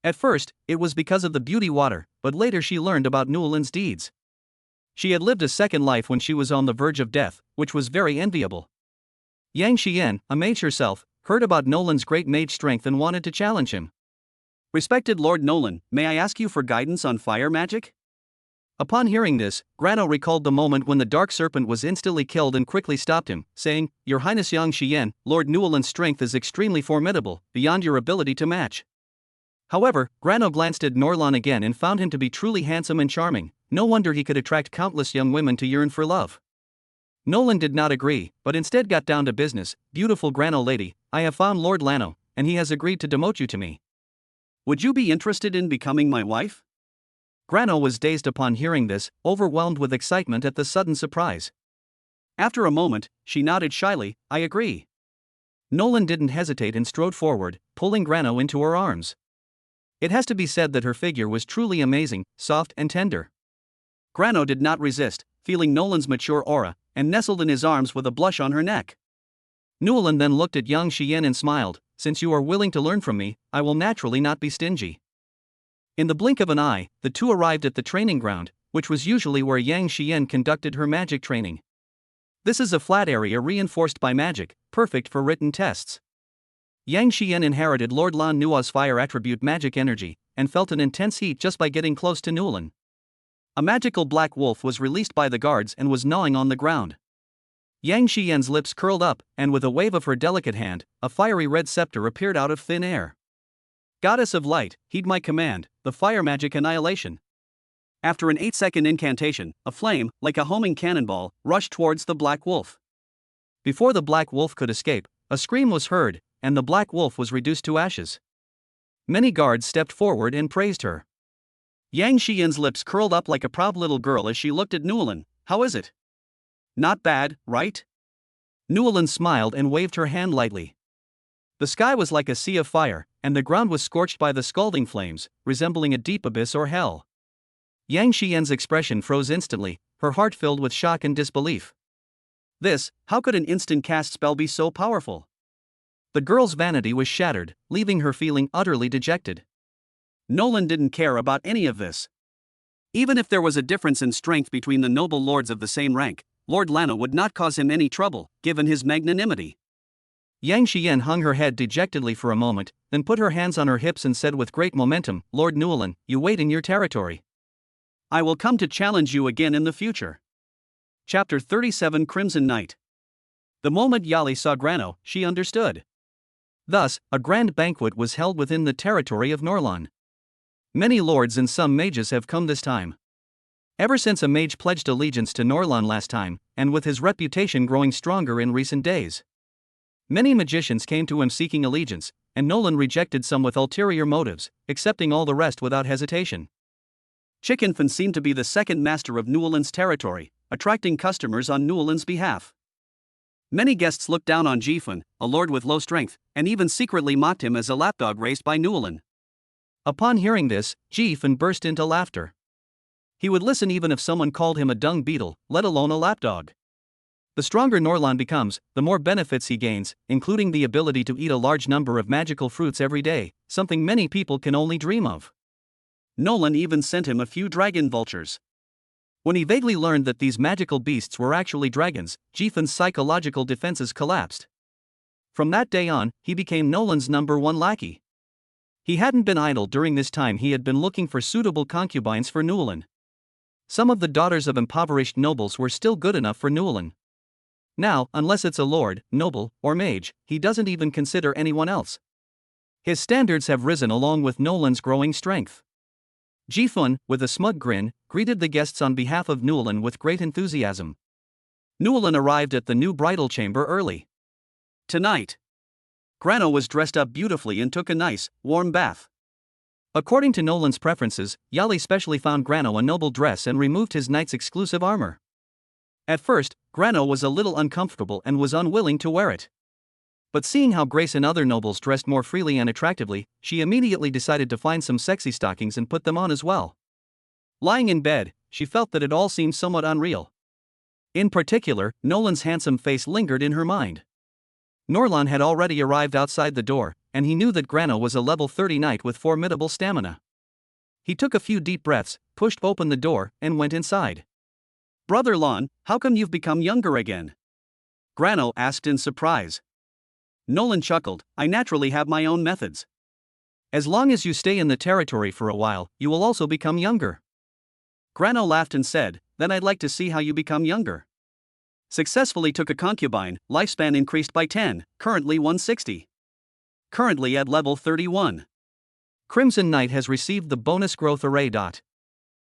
At first, it was because of the beauty water, but later she learned about Newelin's deeds. She had lived a second life when she was on the verge of death, which was very enviable. Yang Xian, a mage herself, heard about Nolan's great mage strength and wanted to challenge him. Respected Lord Nolan, may I ask you for guidance on fire magic? Upon hearing this, Grano recalled the moment when the dark serpent was instantly killed and quickly stopped him, saying, Your Highness Yang Xian, Lord Newelin's strength is extremely formidable, beyond your ability to match. However, Grano glanced at Norlan again and found him to be truly handsome and charming. No wonder he could attract countless young women to yearn for love. Nolan did not agree, but instead got down to business. Beautiful Grano lady, I have found Lord Lano, and he has agreed to demote you to me. Would you be interested in becoming my wife? Grano was dazed upon hearing this, overwhelmed with excitement at the sudden surprise. After a moment, she nodded shyly, I agree. Nolan didn't hesitate and strode forward, pulling Grano into her arms. It has to be said that her figure was truly amazing, soft and tender. Grano did not resist, feeling Nolan's mature aura, and nestled in his arms with a blush on her neck. Newelin then looked at Yang Xian and smiled, Since you are willing to learn from me, I will naturally not be stingy. In the blink of an eye, the two arrived at the training ground, which was usually where Yang Xian conducted her magic training. This is a flat area reinforced by magic, perfect for written tests. Yang Xian inherited Lord Lan Nua's fire attribute magic energy, and felt an intense heat just by getting close to Newelin. A magical black wolf was released by the guards and was gnawing on the ground. Yang Xian's lips curled up, and with a wave of her delicate hand, a fiery red scepter appeared out of thin air. Goddess of light, heed my command, the fire magic annihilation. After an 8-second incantation, a flame, like a homing cannonball, rushed towards the black wolf. Before the black wolf could escape, a scream was heard, and the black wolf was reduced to ashes. Many guards stepped forward and praised her. Yang Xian's lips curled up like a proud little girl as she looked at Newelin. How is it? Not bad, right? Newelin smiled and waved her hand lightly. The sky was like a sea of fire, and the ground was scorched by the scalding flames, resembling a deep abyss or hell. Yang Xian's expression froze instantly, her heart filled with shock and disbelief. How could an instant cast spell be so powerful? The girl's vanity was shattered, leaving her feeling utterly dejected. Nolan didn't care about any of this. Even if there was a difference in strength between the noble lords of the same rank, Lord Lana would not cause him any trouble, given his magnanimity. Yang Xian hung her head dejectedly for a moment, then put her hands on her hips and said with great momentum, "Lord Newlin, you wait in your territory. I will come to challenge you again in the future." Chapter 37 Crimson Night. The moment Yali saw Grano, she understood. Thus, a grand banquet was held within the territory of Norlan. Many lords and some mages have come this time. Ever since a mage pledged allegiance to Norlan last time, and with his reputation growing stronger in recent days. Many magicians came to him seeking allegiance, and Nolan rejected some with ulterior motives, accepting all the rest without hesitation. Chickenfin seemed to be the second master of Newlan's territory, attracting customers on Newlan's behalf. Many guests looked down on Jifun, a lord with low strength, and even secretly mocked him as a lapdog raised by Newlan. Upon hearing this, Jifun burst into laughter. He would listen even if someone called him a dung beetle, let alone a lapdog. The stronger Norlan becomes, the more benefits he gains, including the ability to eat a large number of magical fruits every day, something many people can only dream of. Nolan even sent him a few dragon vultures. When he vaguely learned that these magical beasts were actually dragons, Jifun's psychological defenses collapsed. From that day on, he became Nolan's #1 lackey. He hadn't been idle during this time. He had been looking for suitable concubines for Nolan. Some of the daughters of impoverished nobles were still good enough for Nolan. Now, unless it's a lord, noble, or mage, he doesn't even consider anyone else. His standards have risen along with Nolan's growing strength. Jifun, with a smug grin, greeted the guests on behalf of Nolan with great enthusiasm. Nolan arrived at the new bridal chamber early. Tonight, Grano was dressed up beautifully and took a nice, warm bath. According to Nolan's preferences, Yali specially found Grano a noble dress and removed his knight's exclusive armor. At first, Grano was a little uncomfortable and was unwilling to wear it. But seeing how Grace and other nobles dressed more freely and attractively, she immediately decided to find some sexy stockings and put them on as well. Lying in bed, she felt that it all seemed somewhat unreal. In particular, Nolan's handsome face lingered in her mind. Norlan had already arrived outside the door, and he knew that Grano was a level 30 knight with formidable stamina. He took a few deep breaths, pushed open the door, and went inside. "Brother Lon, how come you've become younger again?" Grano asked in surprise. Nolan chuckled, "I naturally have my own methods. As long as you stay in the territory for a while, you will also become younger." Grano laughed and said, "Then I'd like to see how you become younger." Successfully took a concubine, lifespan increased by 10, currently 160. Currently at level 31. Crimson Knight has received the bonus growth array.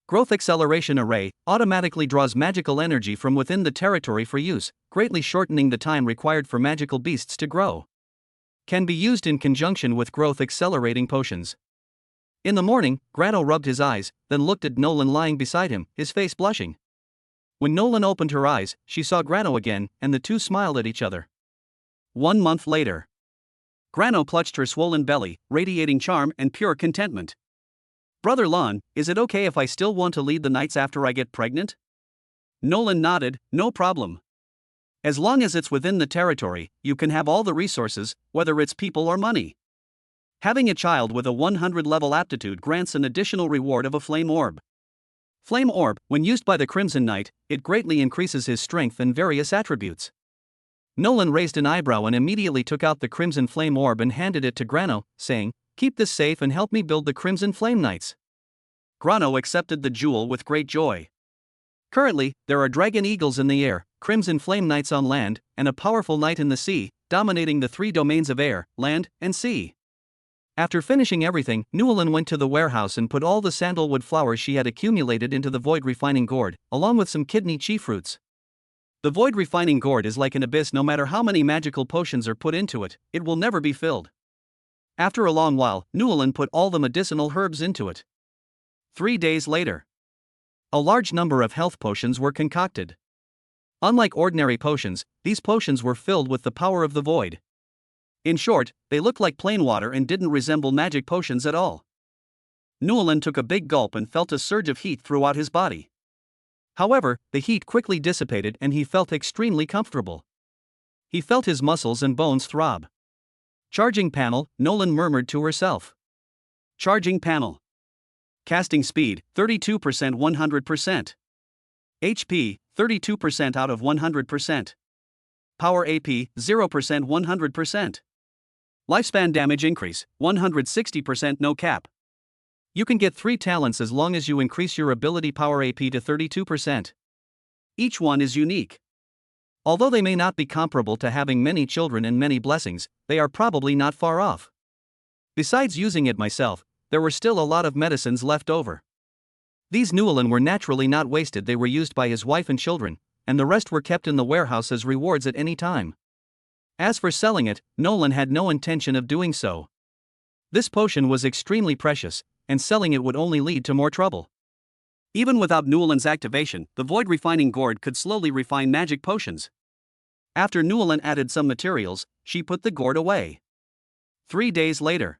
Growth Acceleration Array automatically draws magical energy from within the territory for use, greatly shortening the time required for magical beasts to grow. Can be used in conjunction with growth accelerating potions. In the morning, Grano rubbed his eyes, then looked at Nolan lying beside him, his face blushing. When Nolan opened her eyes, she saw Grano again, and the two smiled at each other. 1 month later. Grano clutched her swollen belly, radiating charm and pure contentment. "Brother Lon, is it okay if I still want to lead the knights after I get pregnant?" Nolan nodded, "No problem. As long as it's within the territory, you can have all the resources, whether it's people or money. Having a child with a 100 level aptitude grants an additional reward of a flame orb. Flame orb, when used by the Crimson Knight, it greatly increases his strength and various attributes." Nolan raised an eyebrow and immediately took out the Crimson Flame Orb and handed it to Grano, saying, "Keep this safe and help me build the Crimson Flame Knights." Grano accepted the jewel with great joy. Currently, there are dragon eagles in the air, Crimson Flame Knights on land, and a powerful knight in the sea, dominating the 3 domains of air, land, and sea. After finishing everything, Newlin went to the warehouse and put all the sandalwood flowers she had accumulated into the void refining gourd, along with some kidney chi fruits. The void refining gourd is like an abyss. No matter how many magical potions are put into it, it will never be filled. After a long while, Newlin put all the medicinal herbs into it. 3 days later, a large number of health potions were concocted. Unlike ordinary potions, these potions were filled with the power of the void. In short, they looked like plain water and didn't resemble magic potions at all. Newlin took a big gulp and felt a surge of heat throughout his body. However, the heat quickly dissipated and he felt extremely comfortable. He felt his muscles and bones throb. "Charging panel," Nolan murmured to herself. Charging panel. Casting speed, 32% 100%. HP, 32% out of 100%. Power AP, 0% 100%. Lifespan damage increase, 160% no cap. You can get 3 talents as long as you increase your ability power AP to 32%. Each one is unique. Although they may not be comparable to having many children and many blessings, they are probably not far off. Besides using it myself, there were still a lot of medicines left over. These Newlin were naturally not wasted, they were used by his wife and children, and the rest were kept in the warehouse as rewards at any time. As for selling it, Nolan had no intention of doing so. This potion was extremely precious, and selling it would only lead to more trouble. Even without Newlin's activation, the Void Refining Gourd could slowly refine magic potions. After Newlin added some materials, she put the gourd away. 3 days later.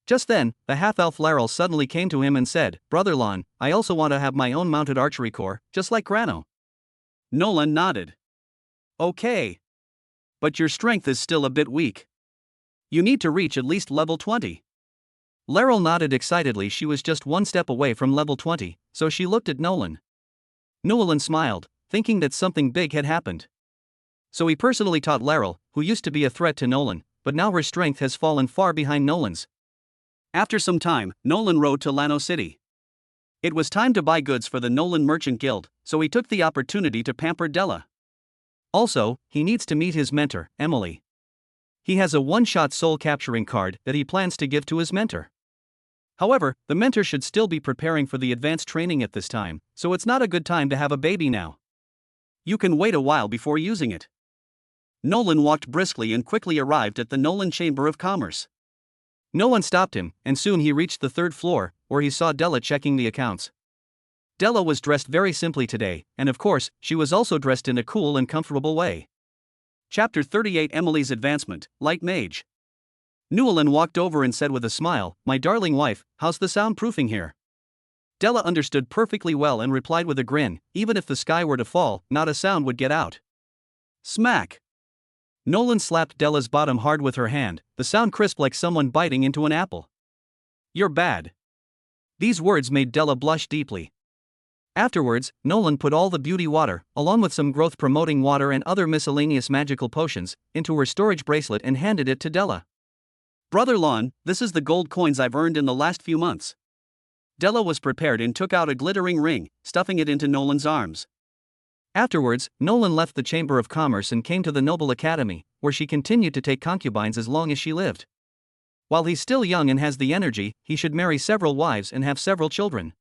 Just then, the half-elf Laryl suddenly came to him and said, "Brother Lon, I also want to have my own mounted archery corps, just like Grano." Nolan nodded. "Okay. But your strength is still a bit weak. You need to reach at least level 20. Laryl nodded excitedly. She was just one step away from level 20, so she looked at Nolan. Nolan smiled, thinking that something big had happened. So he personally taught Laryl, who used to be a threat to Nolan, but now her strength has fallen far behind Nolan's. After some time, Nolan rode to Lano City. It was time to buy goods for the Nolan Merchant Guild, so he took the opportunity to pamper Della. Also, he needs to meet his mentor, Emily. He has a one-shot soul-capturing card that he plans to give to his mentor. However, the mentor should still be preparing for the advanced training at this time, so it's not a good time to have a baby now. You can wait a while before using it. Nolan walked briskly and quickly arrived at the Nolan Chamber of Commerce. No one stopped him, and soon he reached the 3rd floor, where he saw Della checking the accounts. Della was dressed very simply today, and of course, she was also dressed in a cool and comfortable way. Chapter 38 Emily's Advancement, Light Mage. Newlin walked over and said with a smile, "My darling wife, how's the soundproofing here?" Della understood perfectly well and replied with a grin, "Even if the sky were to fall, not a sound would get out." Smack! Nolan slapped Della's bottom hard with her hand, the sound crisp like someone biting into an apple. "You're bad." These words made Della blush deeply. Afterwards, Nolan put all the beauty water, along with some growth-promoting water and other miscellaneous magical potions, into her storage bracelet and handed it to Della. "Brother Lon, this is the gold coins I've earned in the last few months." Della was prepared and took out a glittering ring, stuffing it into Nolan's arms. Afterwards, Nolan left the Chamber of Commerce and came to the Noble Academy, where she continued to take concubines as long as she lived. While he's still young and has the energy, he should marry several wives and have several children.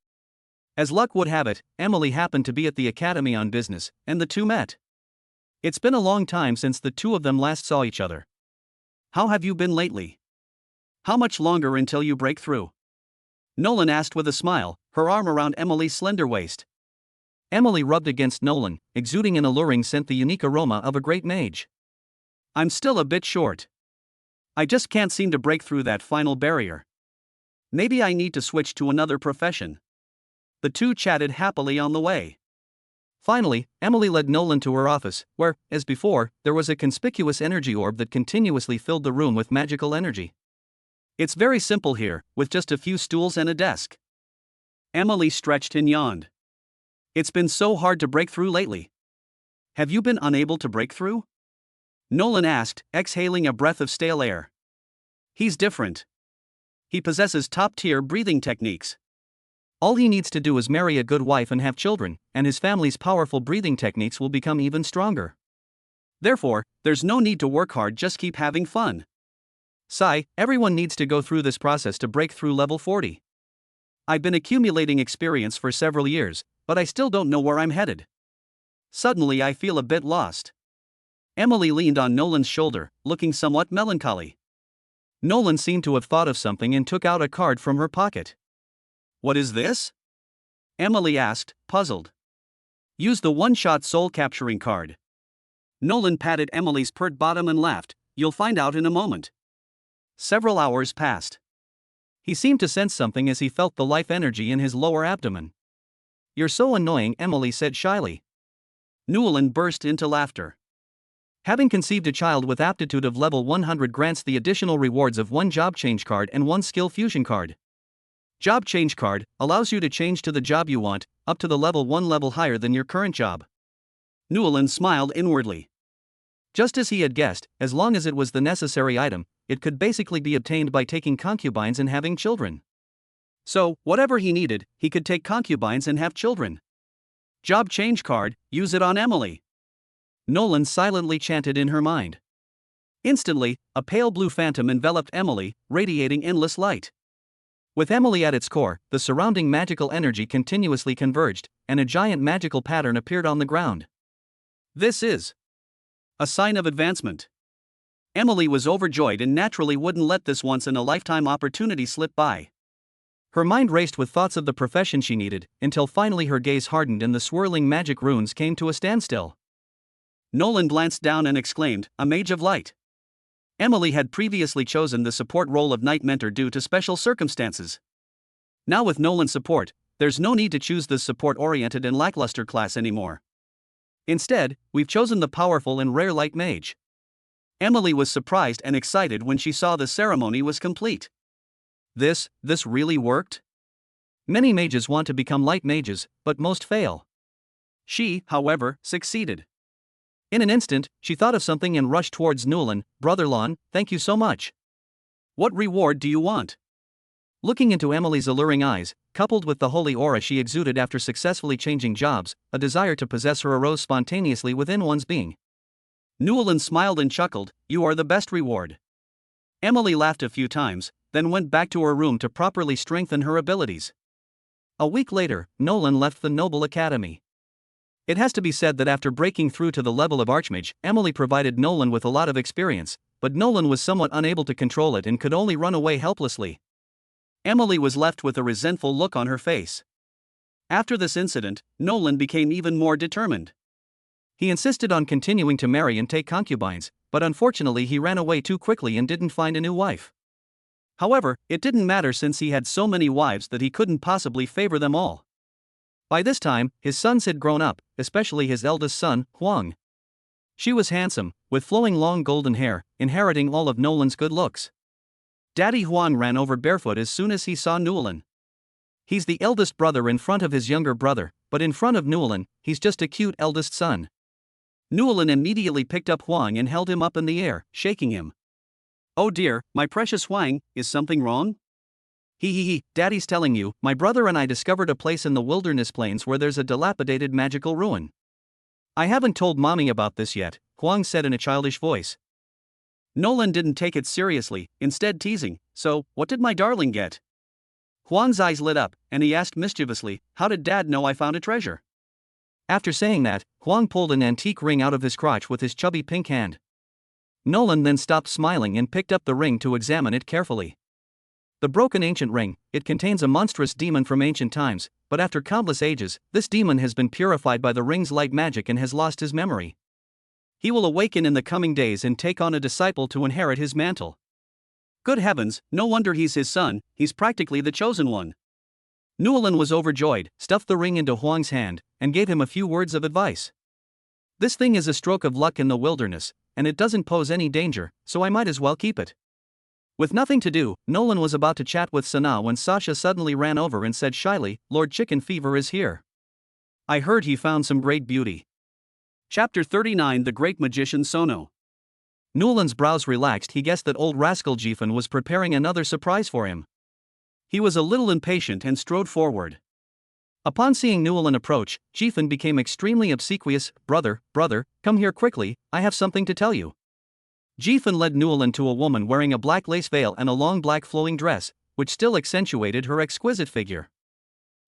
As luck would have it, Emily happened to be at the academy on business, and the two met. It's been a long time since the two of them last saw each other. "How have you been lately? How much longer until you break through?" Nolan asked with a smile, her arm around Emily's slender waist. Emily rubbed against Nolan, exuding an alluring scent, the unique aroma of a great mage. "I'm still a bit short. I just can't seem to break through that final barrier. Maybe I need to switch to another profession." The two chatted happily on the way. Finally, Emily led Nolan to her office, where, as before, there was a conspicuous energy orb that continuously filled the room with magical energy. "It's very simple here, with just a few stools and a desk." Emily stretched and yawned. "It's been so hard to break through lately." "Have you been unable to break through?" Nolan asked, exhaling a breath of stale air. "He's different. He possesses top-tier breathing techniques. All he needs to do is marry a good wife and have children, and his family's powerful breathing techniques will become even stronger. Therefore, there's no need to work hard, just keep having fun. Sigh, everyone needs to go through this process to break through level 40. I've been accumulating experience for several years, but I still don't know where I'm headed. Suddenly I feel a bit lost." Emily leaned on Nolan's shoulder, looking somewhat melancholy. Nolan seemed to have thought of something and took out a card from her pocket. "What is this?" Emily asked, puzzled. "Use the one-shot soul-capturing card." Nolan patted Emily's pert bottom and laughed, "You'll find out in a moment." Several hours passed. He seemed to sense something as he felt the life energy in his lower abdomen. "You're so annoying," Emily said shyly. Newlin burst into laughter. Having conceived a child with aptitude of level 100 grants the additional rewards of 1 job change card and 1 skill fusion card. Job change card allows you to change to the job you want, up to the level 1 level higher than your current job. Newland smiled inwardly. Just as he had guessed, as long as it was the necessary item, it could basically be obtained by taking concubines and having children. So, whatever he needed, he could take concubines and have children. Job change card, use it on Emily. Nolan silently chanted in her mind. Instantly, a pale blue phantom enveloped Emily, radiating endless light. With Emily at its core, the surrounding magical energy continuously converged, and a giant magical pattern appeared on the ground. This is a sign of advancement. Emily was overjoyed and naturally wouldn't let this once-in-a-lifetime opportunity slip by. Her mind raced with thoughts of the profession she needed, until finally her gaze hardened and the swirling magic runes came to a standstill. Nolan glanced down and exclaimed, "A mage of light." Emily had previously chosen the support role of Knight Mentor due to special circumstances. Now with Nolan's support, there's no need to choose this support-oriented and lackluster class anymore. Instead, we've chosen the powerful and rare Light Mage. Emily was surprised and excited when she saw the ceremony was complete. This really worked? Many mages want to become Light Mages, but most fail. She, however, succeeded. In an instant, she thought of something and rushed towards Newland. "Brother Lon, thank you so much. What reward do you want?" Looking into Emily's alluring eyes, coupled with the holy aura she exuded after successfully changing jobs, a desire to possess her arose spontaneously within one's being. Newland smiled and chuckled, "You are the best reward." Emily laughed a few times, then went back to her room to properly strengthen her abilities. A week later, Nolan left the Noble Academy. It has to be said that after breaking through to the level of Archmage, Emily provided Nolan with a lot of experience, but Nolan was somewhat unable to control it and could only run away helplessly. Emily was left with a resentful look on her face. After this incident, Nolan became even more determined. He insisted on continuing to marry and take concubines, but unfortunately he ran away too quickly and didn't find a new wife. However, it didn't matter since he had so many wives that he couldn't possibly favor them all. By this time, his sons had grown up, especially his eldest son, Huang. She was handsome, with flowing long golden hair, inheriting all of Nolan's good looks. Daddy Huang ran over barefoot as soon as he saw Newland. He's the eldest brother in front of his younger brother, but in front of Newland, he's just a cute eldest son. Newland immediately picked up Huang and held him up in the air, shaking him. "Oh dear, my precious Huang, is something wrong?" Daddy's telling you, my brother and I discovered a place in the wilderness plains where there's a dilapidated magical ruin. I haven't told Mommy about this yet, Huang said in a childish voice. Nolan didn't take it seriously, instead teasing, "So, what did my darling get?" Huang's eyes lit up, and he asked mischievously, "How did Dad know I found a treasure?" After saying that, Huang pulled an antique ring out of his crotch with his chubby pink hand. Nolan then stopped smiling and picked up the ring to examine it carefully. The broken ancient ring, it contains a monstrous demon from ancient times, but after countless ages, this demon has been purified by the ring's light magic and has lost his memory. He will awaken in the coming days and take on a disciple to inherit his mantle. Good heavens, no wonder he's his son, he's practically the chosen one. Newland was overjoyed, stuffed the ring into Huang's hand, and gave him a few words of advice. "This thing is a stroke of luck in the wilderness, and it doesn't pose any danger, so I might as well keep it." With nothing to do, Nolan was about to chat with Sana when Sasha suddenly ran over and said shyly, "Lord Chicken Fever is here. I heard he found some great beauty." Chapter 39 The Great Magician Sono. Nolan's brows relaxed. He guessed that old rascal Jifen was preparing another surprise for him. He was a little impatient and strode forward. Upon seeing Newland approach, Jifen became extremely obsequious. Brother, come here quickly, I have something to tell you." Jifen led Newland to a woman wearing a black lace veil and a long black flowing dress, which still accentuated her exquisite figure.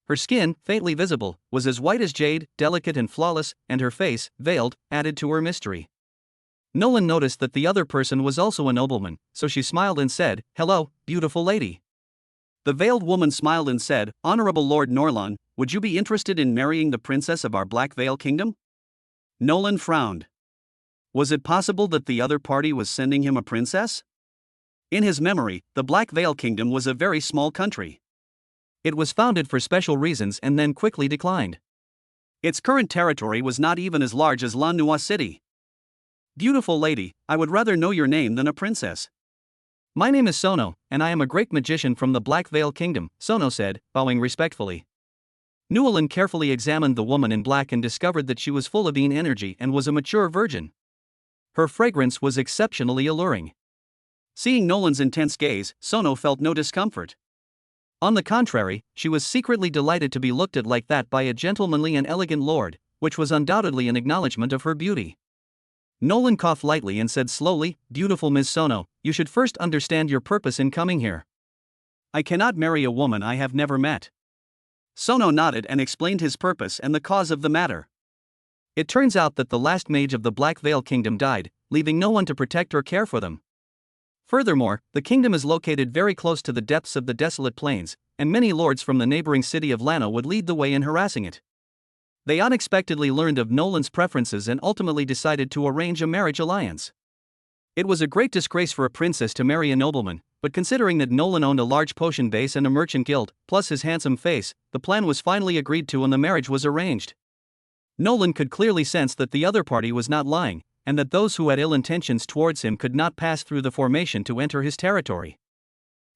Her skin, faintly visible, was as white as jade, delicate and flawless, and her face, veiled, added to her mystery. Nolan noticed that the other person was also a nobleman, so she smiled and said, "Hello, beautiful lady." The veiled woman smiled and said, "Honorable Lord Norlan, would you be interested in marrying the princess of our Black Veil Kingdom?" Nolan frowned. Was it possible that the other party was sending him a princess? In his memory, the Black Veil Kingdom was a very small country. It was founded for special reasons and then quickly declined. Its current territory was not even as large as Lan Nua City. "Beautiful lady, I would rather know your name than a princess." "My name is Sono, and I am a great magician from the Black Veil Kingdom," Sono said, bowing respectfully. Newelin carefully examined the woman in black and discovered that she was full of energy and was a mature virgin. Her fragrance was exceptionally alluring. Seeing Nolan's intense gaze, Sono felt no discomfort. On the contrary, she was secretly delighted to be looked at like that by a gentlemanly and elegant lord, which was undoubtedly an acknowledgement of her beauty. Nolan coughed lightly and said slowly, "Beautiful Ms. Sono, you should first understand your purpose in coming here." "I cannot marry a woman I have never met." Sono nodded and explained his purpose and the cause of the matter. It turns out that the last mage of the Black Veil Kingdom died, leaving no one to protect or care for them. Furthermore, the kingdom is located very close to the depths of the desolate plains, and many lords from the neighboring city of Lano would lead the way in harassing it. They unexpectedly learned of Nolan's preferences and ultimately decided to arrange a marriage alliance. It was a great disgrace for a princess to marry a nobleman, but considering that Nolan owned a large potion base and a merchant guild, plus his handsome face, the plan was finally agreed to and the marriage was arranged. Nolan could clearly sense that the other party was not lying, and that those who had ill intentions towards him could not pass through the formation to enter his territory.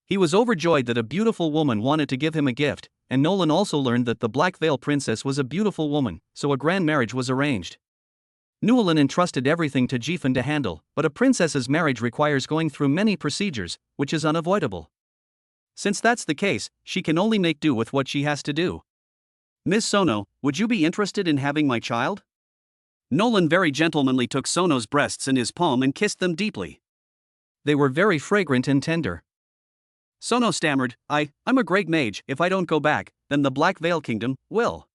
He was overjoyed that a beautiful woman wanted to give him a gift, and Nolan also learned that the Black Veil Princess was a beautiful woman, so a grand marriage was arranged. Newelin entrusted everything to Jifen to handle, but a princess's marriage requires going through many procedures, which is unavoidable. Since that's the case, she can only make do with what she has to do. "Miss Sono, would you be interested in having my child?" Nolan very gentlemanly took Sono's breasts in his palm and kissed them deeply. They were very fragrant and tender. Sono stammered, I'm a great mage. If I don't go back, then the Black Veil Kingdom will."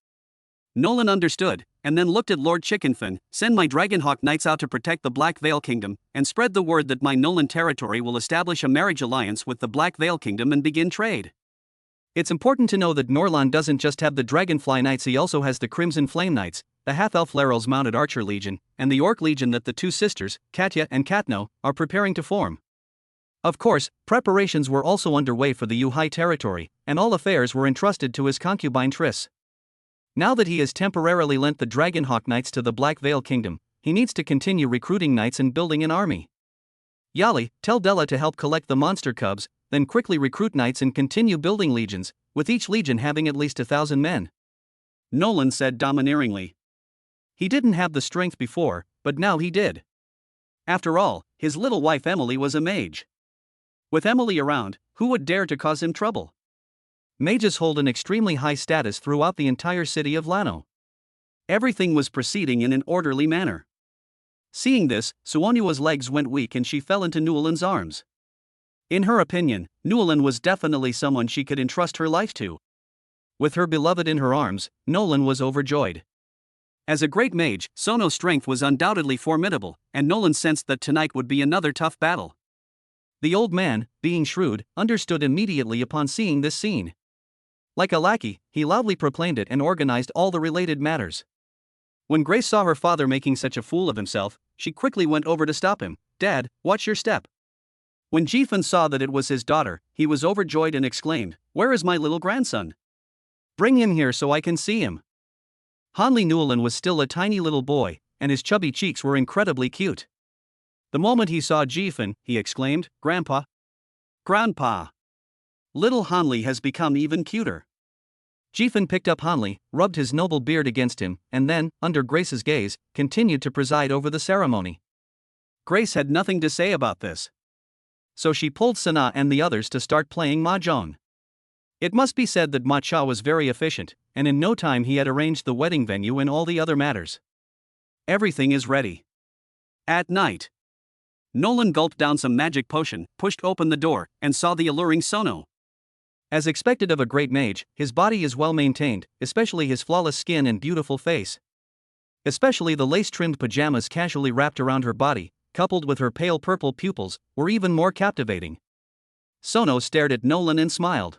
Nolan understood, and then looked at Lord Chickenfin. "Send my Dragonhawk Knights out to protect the Black Veil Kingdom, and spread the word that my Nolan territory will establish a marriage alliance with the Black Veil Kingdom and begin trade." It's important to know that Norlan doesn't just have the Dragonfly Knights, he also has the Crimson Flame Knights, the Half-Elf Larrel's Mounted Archer Legion, and the Orc Legion that the two sisters, Katya and Katno, are preparing to form. Of course, preparations were also underway for the Yuhai territory, and all affairs were entrusted to his concubine Triss. Now that he has temporarily lent the Dragonhawk Knights to the Black Veil Kingdom, he needs to continue recruiting knights and building an army. Yali, tell Della to help collect the monster cubs, then quickly recruit knights and continue building legions, with each legion having at least 1,000 men. Nolan said domineeringly. He didn't have the strength before, but now he did. After all, his little wife Emily was a mage. With Emily around, who would dare to cause him trouble? Mages hold an extremely high status throughout the entire city of Lano. Everything was proceeding in an orderly manner. Seeing this, Suonyua's legs went weak and she fell into Newelyn's arms. In her opinion, Newelyn was definitely someone she could entrust her life to. With her beloved in her arms, Nolan was overjoyed. As a great mage, Sono's strength was undoubtedly formidable, and Nolan sensed that tonight would be another tough battle. The old man, being shrewd, understood immediately upon seeing this scene. Like a lackey, he loudly proclaimed it and organized all the related matters. When Grace saw her father making such a fool of himself, she quickly went over to stop him. "Dad, watch your step." When Jifen saw that it was his daughter, he was overjoyed and exclaimed, "Where is my little grandson? Bring him here so I can see him." Hanli Newelyn was still a tiny little boy, and his chubby cheeks were incredibly cute. The moment he saw Jifen, he exclaimed, "Grandpa! Grandpa! Little Hanli has become even cuter." Jifen picked up Hanli, rubbed his noble beard against him, and then, under Grace's gaze, continued to preside over the ceremony. Grace had nothing to say about this. So she pulled Sana and the others to start playing mahjong. It must be said that Ma Cha was very efficient, and in no time he had arranged the wedding venue and all the other matters. Everything is ready. At night, Nolan gulped down some magic potion, pushed open the door, and saw the alluring Sono. As expected of a great mage, his body is well maintained, especially his flawless skin and beautiful face. Especially the lace-trimmed pajamas casually wrapped around her body, coupled with her pale purple pupils, were even more captivating. Sono stared at Nolan and smiled.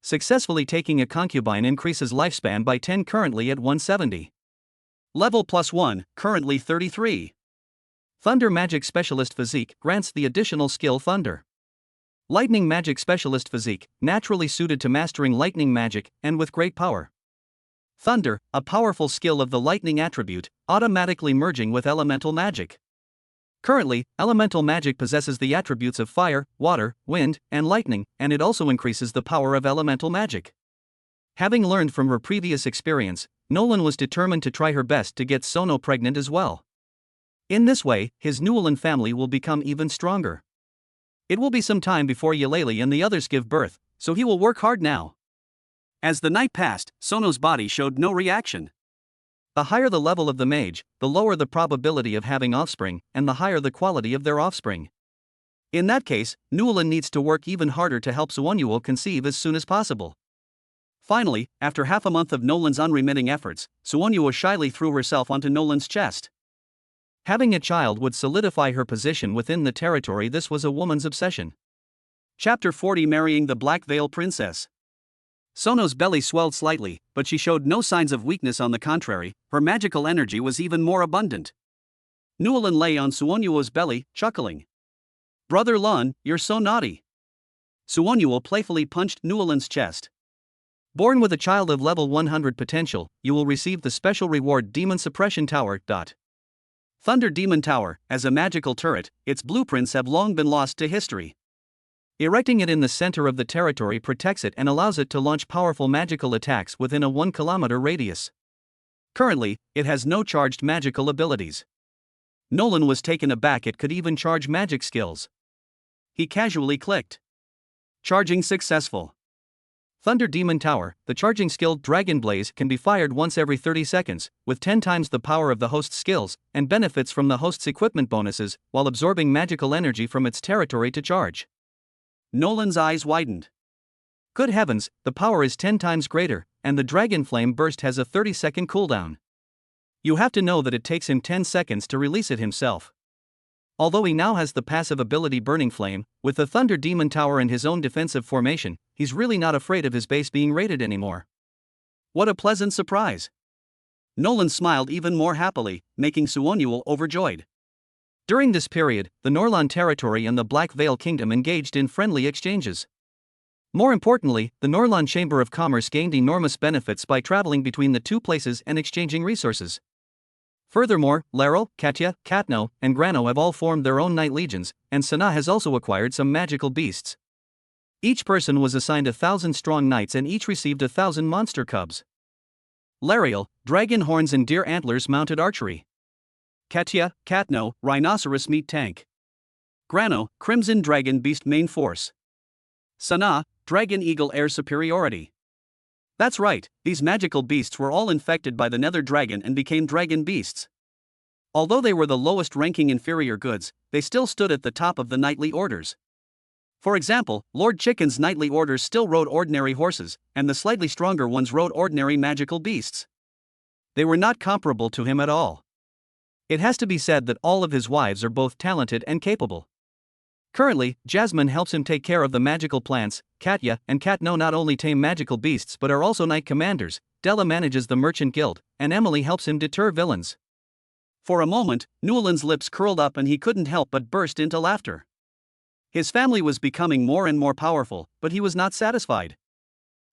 Successfully taking a concubine increases lifespan by 10, currently at 170. Level +1, currently 33. Thunder Magic Specialist Physique grants the additional skill Thunder. Lightning Magic Specialist Physique, naturally suited to mastering lightning magic, and with great power. Thunder, a powerful skill of the lightning attribute, automatically merging with elemental magic. Currently, elemental magic possesses the attributes of fire, water, wind, and lightning, and it also increases the power of elemental magic. Having learned from her previous experience, Nolan was determined to try her best to get Sono pregnant as well. In this way, his Newelin family will become even stronger. It will be some time before Eulalie and the others give birth, so he will work hard now. As the night passed, Sono's body showed no reaction. The higher the level of the mage, the lower the probability of having offspring, and the higher the quality of their offspring. In that case, Newelin needs to work even harder to help Suonuo conceive as soon as possible. Finally, after half a month of Nolan's unremitting efforts, Suonuo shyly threw herself onto Nolan's chest. Having a child would solidify her position within the territory. This was a woman's obsession. Chapter 40: Marrying the Black Veil Princess. Sono's belly swelled slightly, but she showed no signs of weakness. On the contrary, her magical energy was even more abundant. Newelin lay on Suonuo's belly, chuckling. "Brother Lun, you're so naughty." Suonuo playfully punched Newelin's chest. Born with a child of level 100 potential, you will receive the special reward Demon Suppression Tower. Thunder Demon Tower, as a magical turret, its blueprints have long been lost to history. Erecting it in the center of the territory protects it and allows it to launch powerful magical attacks within a 1-kilometer radius. Currently, it has no charged magical abilities. Nolan was taken aback it could even charge magic skills. He casually clicked. Charging successful. Thunder Demon Tower, the charging skill Dragon Blaze can be fired once every 30 seconds, with 10 times the power of the host's skills, and benefits from the host's equipment bonuses, while absorbing magical energy from its territory to charge. Nolan's eyes widened. Good heavens, the power is 10 times greater, and the Dragon Flame Burst has a 30-second cooldown. You have to know that it takes him 10 seconds to release it himself. Although he now has the passive ability Burning Flame, with the Thunder Demon Tower and his own defensive formation, he's really not afraid of his base being raided anymore. What a pleasant surprise! Nolan smiled even more happily, making Suonuo overjoyed. During this period, the Norlan territory and the Black Veil Kingdom engaged in friendly exchanges. More importantly, the Norlan Chamber of Commerce gained enormous benefits by traveling between the two places and exchanging resources. Furthermore, Laurel, Katya, Katno, and Grano have all formed their own Knight Legions, and Sana has also acquired some magical beasts. Each person was assigned 1,000 strong knights and each received 1,000 monster cubs. Lariel, dragon horns and deer antlers mounted archery. Katya, Katno, rhinoceros meat tank. Grano, crimson dragon beast main force. Sana, dragon eagle air superiority. That's right, these magical beasts were all infected by the nether dragon and became dragon beasts. Although they were the lowest ranking inferior goods, they still stood at the top of the knightly orders. For example, Lord Chicken's knightly orders still rode ordinary horses, and the slightly stronger ones rode ordinary magical beasts. They were not comparable to him at all. It has to be said that all of his wives are both talented and capable. Currently, Jasmine helps him take care of the magical plants. Katya and Katno not only tame magical beasts but are also knight commanders. Della manages the merchant guild, and Emily helps him deter villains. For a moment, Newelin's lips curled up and he couldn't help but burst into laughter. His family was becoming more and more powerful, but he was not satisfied.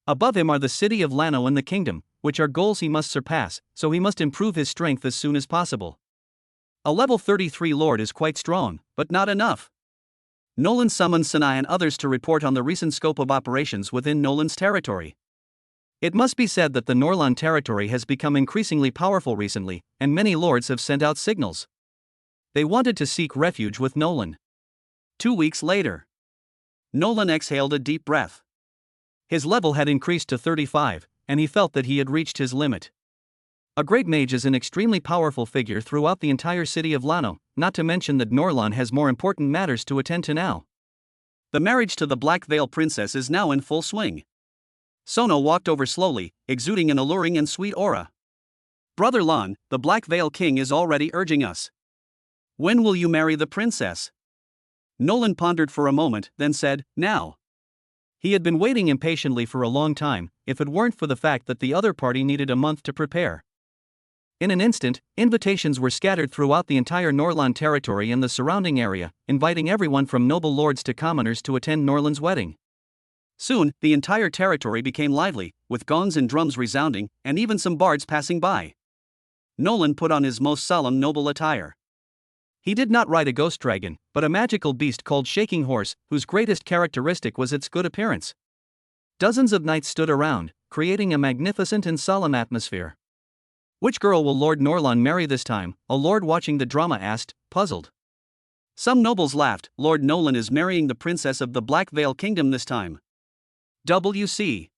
Above him are the city of Lano and the kingdom, which are goals he must surpass, so he must improve his strength as soon as possible. A level 33 lord is quite strong, but not enough. Nolan summoned Sanai and others to report on the recent scope of operations within Nolan's territory. It must be said that the Norlan territory has become increasingly powerful recently, and many lords have sent out signals. They wanted to seek refuge with Nolan. 2 weeks later, Nolan exhaled a deep breath. His level had increased to 35, and he felt that he had reached his limit. A great mage is an extremely powerful figure throughout the entire city of Lano, not to mention that Norlan has more important matters to attend to now. The marriage to the Black Veil Princess is now in full swing. Sono walked over slowly, exuding an alluring and sweet aura. "Brother Lan, the Black Veil King is already urging us. When will you marry the princess?" Nolan pondered for a moment, then said, "Now." He had been waiting impatiently for a long time, if it weren't for the fact that the other party needed a month to prepare. In an instant, invitations were scattered throughout the entire Norlan territory and the surrounding area, inviting everyone from noble lords to commoners to attend Norlan's wedding. Soon, the entire territory became lively, with gongs and drums resounding, and even some bards passing by. Nolan put on his most solemn noble attire. He did not ride a ghost dragon, but a magical beast called Shaking Horse, whose greatest characteristic was its good appearance. Dozens of knights stood around, creating a magnificent and solemn atmosphere. Which girl will Lord Norlan marry this time? A lord watching the drama asked, puzzled. Some nobles laughed. Lord Nolan is marrying the princess of the Black Veil Kingdom this time. WC.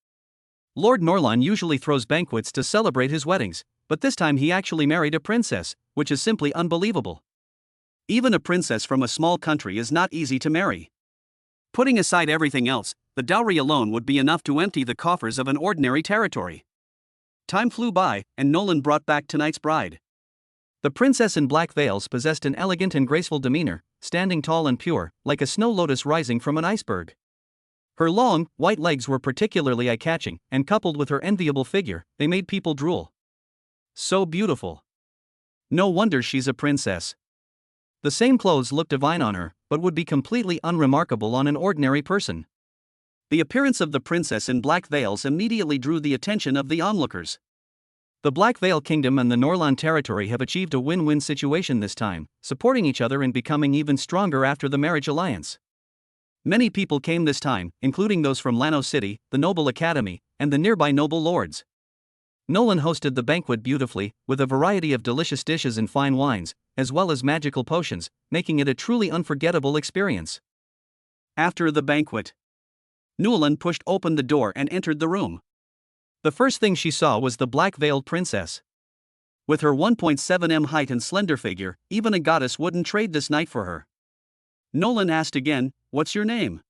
Lord Norlan usually throws banquets to celebrate his weddings, but this time he actually married a princess, which is simply unbelievable. Even a princess from a small country is not easy to marry. Putting aside everything else, the dowry alone would be enough to empty the coffers of an ordinary territory. Time flew by, and Nolan brought back tonight's bride. The princess in black veils possessed an elegant and graceful demeanor, standing tall and pure, like a snow lotus rising from an iceberg. Her long, white legs were particularly eye-catching, and coupled with her enviable figure, they made people drool. So beautiful. No wonder she's a princess. The same clothes looked divine on her, but would be completely unremarkable on an ordinary person. The appearance of the princess in black veils immediately drew the attention of the onlookers. The Black Veil Kingdom and the Norlan territory have achieved a win-win situation this time, supporting each other and becoming even stronger after the marriage alliance. Many people came this time, including those from Lano City, the Noble Academy, and the nearby noble lords. Nolan hosted the banquet beautifully, with a variety of delicious dishes and fine wines, as well as magical potions, making it a truly unforgettable experience. After the banquet, Nolan pushed open the door and entered the room. The first thing she saw was the black-veiled princess. With her 1.7 m height and slender figure, even a goddess wouldn't trade this night for her. Nolan asked again, "What's your name?"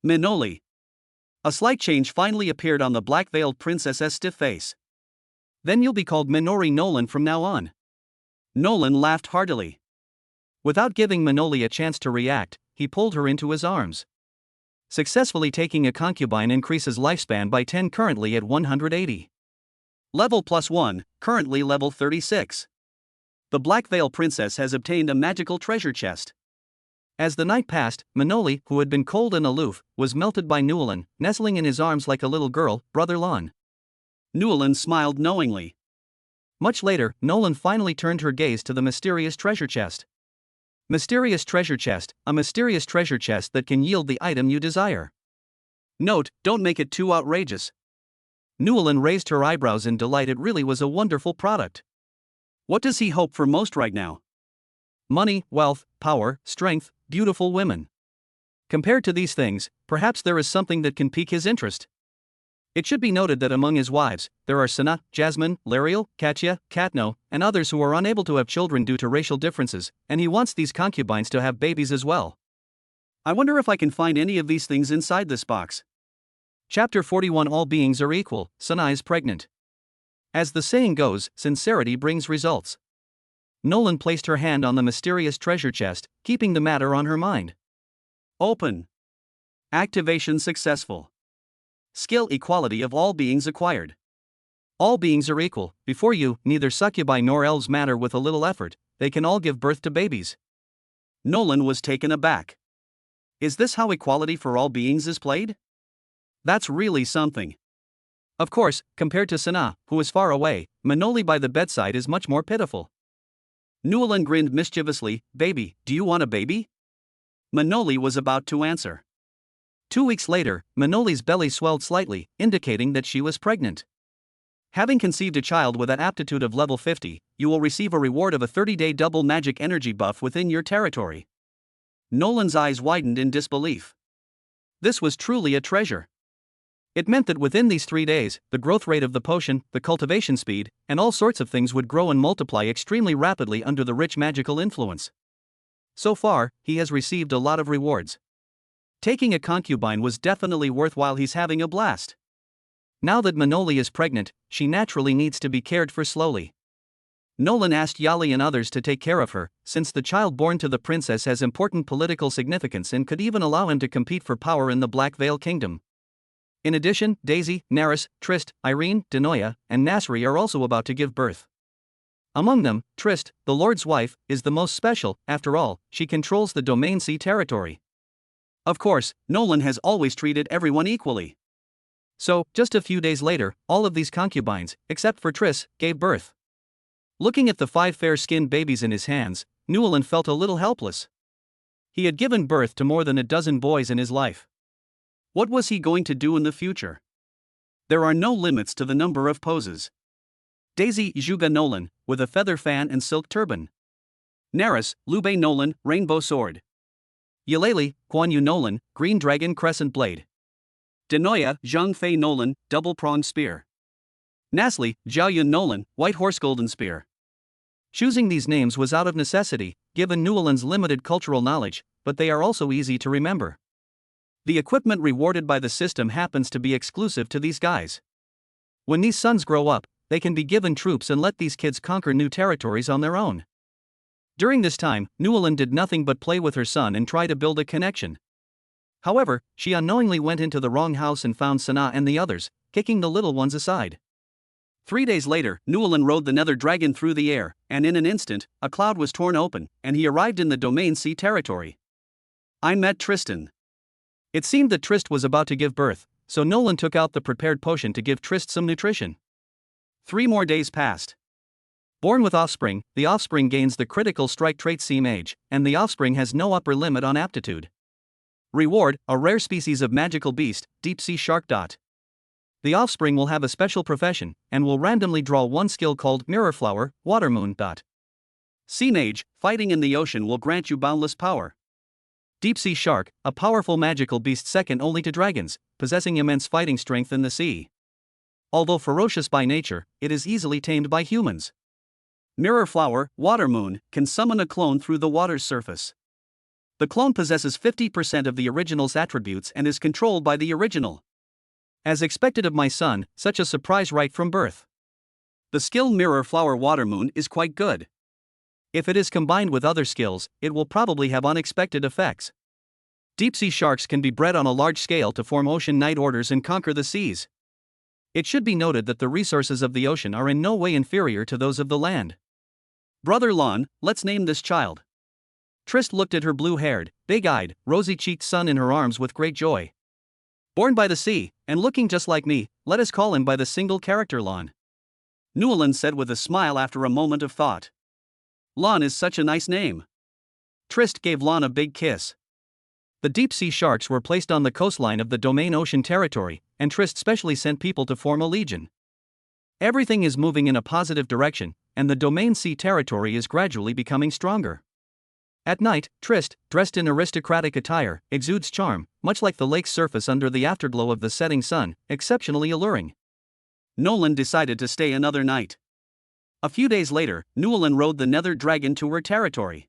"Minoli." A slight change finally appeared on the black-veiled princess's stiff face. "Then you'll be called Minori Nolan from now on." Nolan laughed heartily. Without giving Minoli a chance to react, he pulled her into his arms. Successfully taking a concubine increases lifespan by 10, currently at 180. Level +1, currently level 36. The Black Veil Princess has obtained a magical treasure chest. As the night passed, Minoli, who had been cold and aloof, was melted by Nolan, nestling in his arms like a little girl, Brother Lon. Nolan smiled knowingly. Much later, Nolan finally turned her gaze to the mysterious treasure chest. Mysterious treasure chest, a mysterious treasure chest that can yield the item you desire. Note, don't make it too outrageous. Nolan raised her eyebrows in delight. It really was a wonderful product. What does he hope for most right now? Money, wealth, power, strength, beautiful women. Compared to these things, perhaps there is something that can pique his interest. It should be noted that among his wives, there are Sana, Jasmine, Lariel, Katya, Katno, and others who are unable to have children due to racial differences, and he wants these concubines to have babies as well. I wonder if I can find any of these things inside this box. Chapter 41. All beings are equal. Sana is pregnant. As the saying goes, sincerity brings results. Nolan placed her hand on the mysterious treasure chest, keeping the matter on her mind. Open. Activation successful. Skill equality of all beings acquired. All beings are equal. Before you, neither succubi nor elves matter. With a little effort, they can all give birth to babies. Nolan was taken aback. Is this how equality for all beings is played? That's really something. Of course, compared to Sana, who is far away, Minoli by the bedside is much more pitiful. Nolan grinned mischievously. "Baby, do you want a baby?" Minoli was about to answer. 2 weeks later, Minoli's belly swelled slightly, indicating that she was pregnant. Having conceived a child with an aptitude of level 50, you will receive a reward of a 30-day double magic energy buff within your territory. Nolan's eyes widened in disbelief. This was truly a treasure. It meant that within these 3 days, the growth rate of the potion, the cultivation speed, and all sorts of things would grow and multiply extremely rapidly under the rich magical influence. So far, he has received a lot of rewards. Taking a concubine was definitely worthwhile. He's having a blast. Now that Minoli is pregnant, she naturally needs to be cared for slowly. Nolan asked Yali and others to take care of her, since the child born to the princess has important political significance and could even allow him to compete for power in the Black Veil Kingdom. In addition, Daisy, Naris, Trist, Irene, Denoya, and Nasri are also about to give birth. Among them, Trist, the Lord's wife, is the most special. After all, she controls the Domain C territory. Of course, Nolan has always treated everyone equally. So, just a few days later, all of these concubines, except for Triss, gave birth. Looking at the 5 fair-skinned babies in his hands, Nolan felt a little helpless. He had given birth to more than a dozen boys in his life. What was he going to do in the future? There are no limits to the number of poses. Daisy Juga Nolan, with a feather fan and silk turban. Neris, Lubei Nolan, rainbow sword. Eulalie, Guan Yu Nolan, green dragon crescent blade. Denoya, Zhang Fei Nolan, double-pronged spear. Nasli, Zhao Yun Nolan, white horse golden spear. Choosing these names was out of necessity, given Newlan's limited cultural knowledge, but they are also easy to remember. The equipment rewarded by the system happens to be exclusive to these guys. When these sons grow up, they can be given troops and let these kids conquer new territories on their own. During this time, Newlan did nothing but play with her son and try to build a connection. However, she unknowingly went into the wrong house and found Sana and the others, kicking the little ones aside. 3 days later, Newlan rode the nether dragon through the air, and in an instant, a cloud was torn open, and he arrived in the Domain C territory. I met Tristan. It seemed that Trist was about to give birth, so Newlan took out the prepared potion to give Trist some nutrition. 3 more days passed. Born with offspring, the offspring gains the critical strike trait Sea Mage, and the offspring has no upper limit on aptitude. Reward, a rare species of magical beast, deep sea shark. The offspring will have a special profession, and will randomly draw one skill called Mirror Flower, Water Moon. Sea Mage, fighting in the ocean will grant you boundless power. Deep sea shark, a powerful magical beast second only to dragons, possessing immense fighting strength in the sea. Although ferocious by nature, it is easily tamed by humans. Mirror Flower, Water Moon, can summon a clone through the water's surface. The clone possesses 50% of the original's attributes and is controlled by the original. As expected of my son, such a surprise right from birth. The skill Mirror Flower Water Moon is quite good. If it is combined with other skills, it will probably have unexpected effects. Deep-sea sharks can be bred on a large scale to form ocean night orders and conquer the seas. It should be noted that the resources of the ocean are in no way inferior to those of the land. Brother Lon, let's name this child. Trist looked at her blue-haired, big-eyed, rosy-cheeked son in her arms with great joy. Born by the sea, and looking just like me, let us call him by the single character Lon. Newlan said with a smile after a moment of thought. Lon is such a nice name. Trist gave Lon a big kiss. The deep-sea sharks were placed on the coastline of the Domain Ocean territory, and Trist specially sent people to form a legion. Everything is moving in a positive direction, and the Domain Sea territory is gradually becoming stronger. At night, Trist, dressed in aristocratic attire, exudes charm, much like the lake's surface under the afterglow of the setting sun, exceptionally alluring. Newlan decided to stay another night. A few days later, Newlan rode the nether dragon to her territory.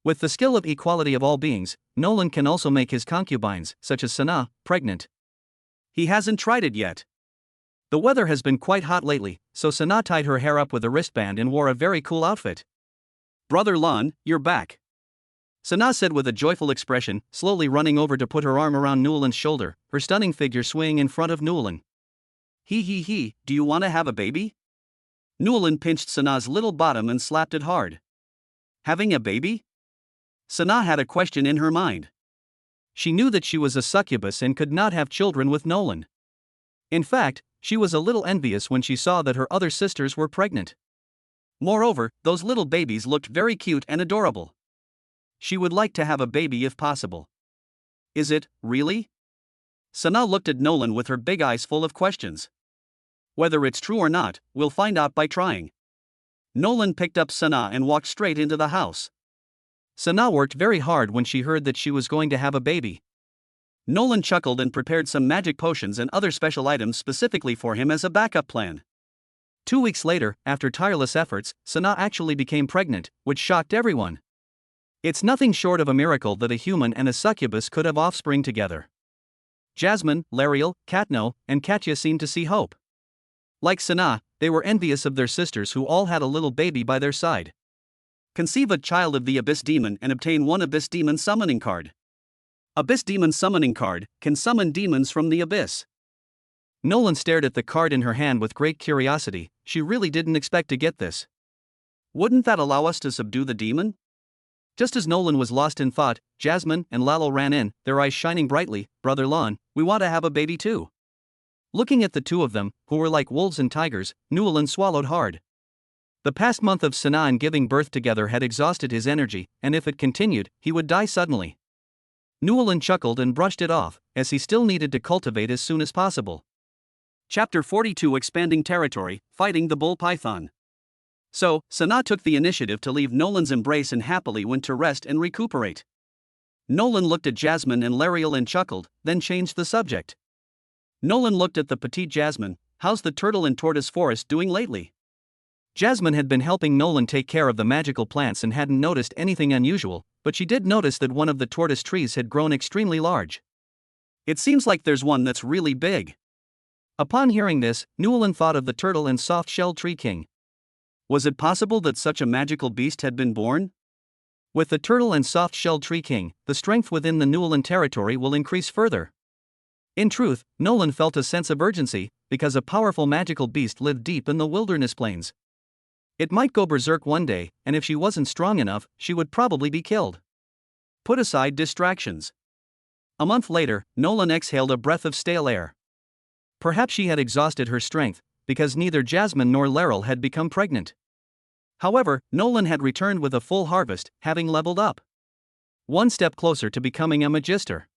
With the skill of equality of all beings, Newlan can also make his concubines, such as Sana, pregnant. He hasn't tried it yet. The weather has been quite hot lately, so Sana tied her hair up with a wristband and wore a very cool outfit. Brother Lon, you're back. Sana said with a joyful expression, slowly running over to put her arm around Newlan's shoulder, her stunning figure swaying in front of Newlan. He, do you want to have a baby? Newlan pinched Sana's little bottom and slapped it hard. Having a baby? Sana had a question in her mind. She knew that she was a succubus and could not have children with Newlan. In fact, she was a little envious when she saw that her other sisters were pregnant. Moreover, those little babies looked very cute and adorable. She would like to have a baby if possible. Is it, really? Sana looked at Newlan with her big eyes full of questions. Whether it's true or not, we'll find out by trying. Newlan picked up Sana and walked straight into the house. Sana worked very hard when she heard that she was going to have a baby. Newlan chuckled and prepared some magic potions and other special items specifically for him as a backup plan. 2 weeks later, after tireless efforts, Sana actually became pregnant, which shocked everyone. It's nothing short of a miracle that a human and a succubus could have offspring together. Jasmine, Lariel, Katno, and Katya seemed to see hope. Like Sana, they were envious of their sisters who all had a little baby by their side. Conceive a child of the Abyss Demon and obtain one Abyss Demon summoning card. Abyss Demon summoning card can summon demons from the abyss. Newlan stared at the card in her hand with great curiosity. She really didn't expect to get this. Wouldn't that allow us to subdue the demon? Just as Newlan was lost in thought, Jasmine and Lalo ran in, their eyes shining brightly. Brother Lon, we want to have a baby too. Looking at the two of them, who were like wolves and tigers, Newlan swallowed hard. The past month of Sana and giving birth together had exhausted his energy, and if it continued, he would die suddenly. Newlan chuckled and brushed it off, as he still needed to cultivate as soon as possible. Chapter 42 Expanding Territory, Fighting the Bull Python. So, Sana took the initiative to leave Nolan's embrace and happily went to rest and recuperate. Nolan looked at Jasmine and Lariel and chuckled, then changed the subject. Nolan looked at the petite Jasmine. How's the turtle and tortoise forest doing lately? Jasmine had been helping Nolan take care of the magical plants and hadn't noticed anything unusual, but she did notice that one of the tortoise trees had grown extremely large. It seems like there's one that's really big. Upon hearing this, Nolan thought of the turtle and soft-shelled tree king. Was it possible that such a magical beast had been born? With the turtle and soft-shelled tree king, the strength within the Nolan territory will increase further. In truth, Nolan felt a sense of urgency, because a powerful magical beast lived deep in the wilderness plains. It might go berserk one day, and if she wasn't strong enough, she would probably be killed. Put aside distractions. A month later, Nolan exhaled a breath of stale air. Perhaps she had exhausted her strength, because neither Jasmine nor Laryl had become pregnant. However, Nolan had returned with a full harvest, having leveled up. One step closer to becoming a magister.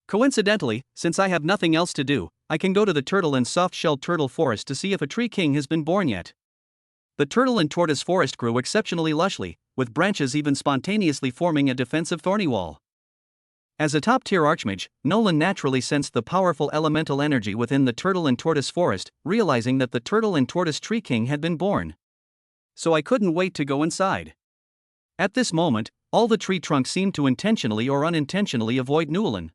Coincidentally, since I have nothing else to do, I can go to the turtle and soft-shelled turtle forest to see if a tree king has been born yet. The turtle and tortoise forest grew exceptionally lushly, with branches even spontaneously forming a defensive thorny wall. As a top-tier archmage, Nolan naturally sensed the powerful elemental energy within the turtle and tortoise forest, realizing that the turtle and tortoise tree king had been born. So I couldn't wait to go inside. At this moment, all the tree trunks seemed to intentionally or unintentionally avoid Nolan.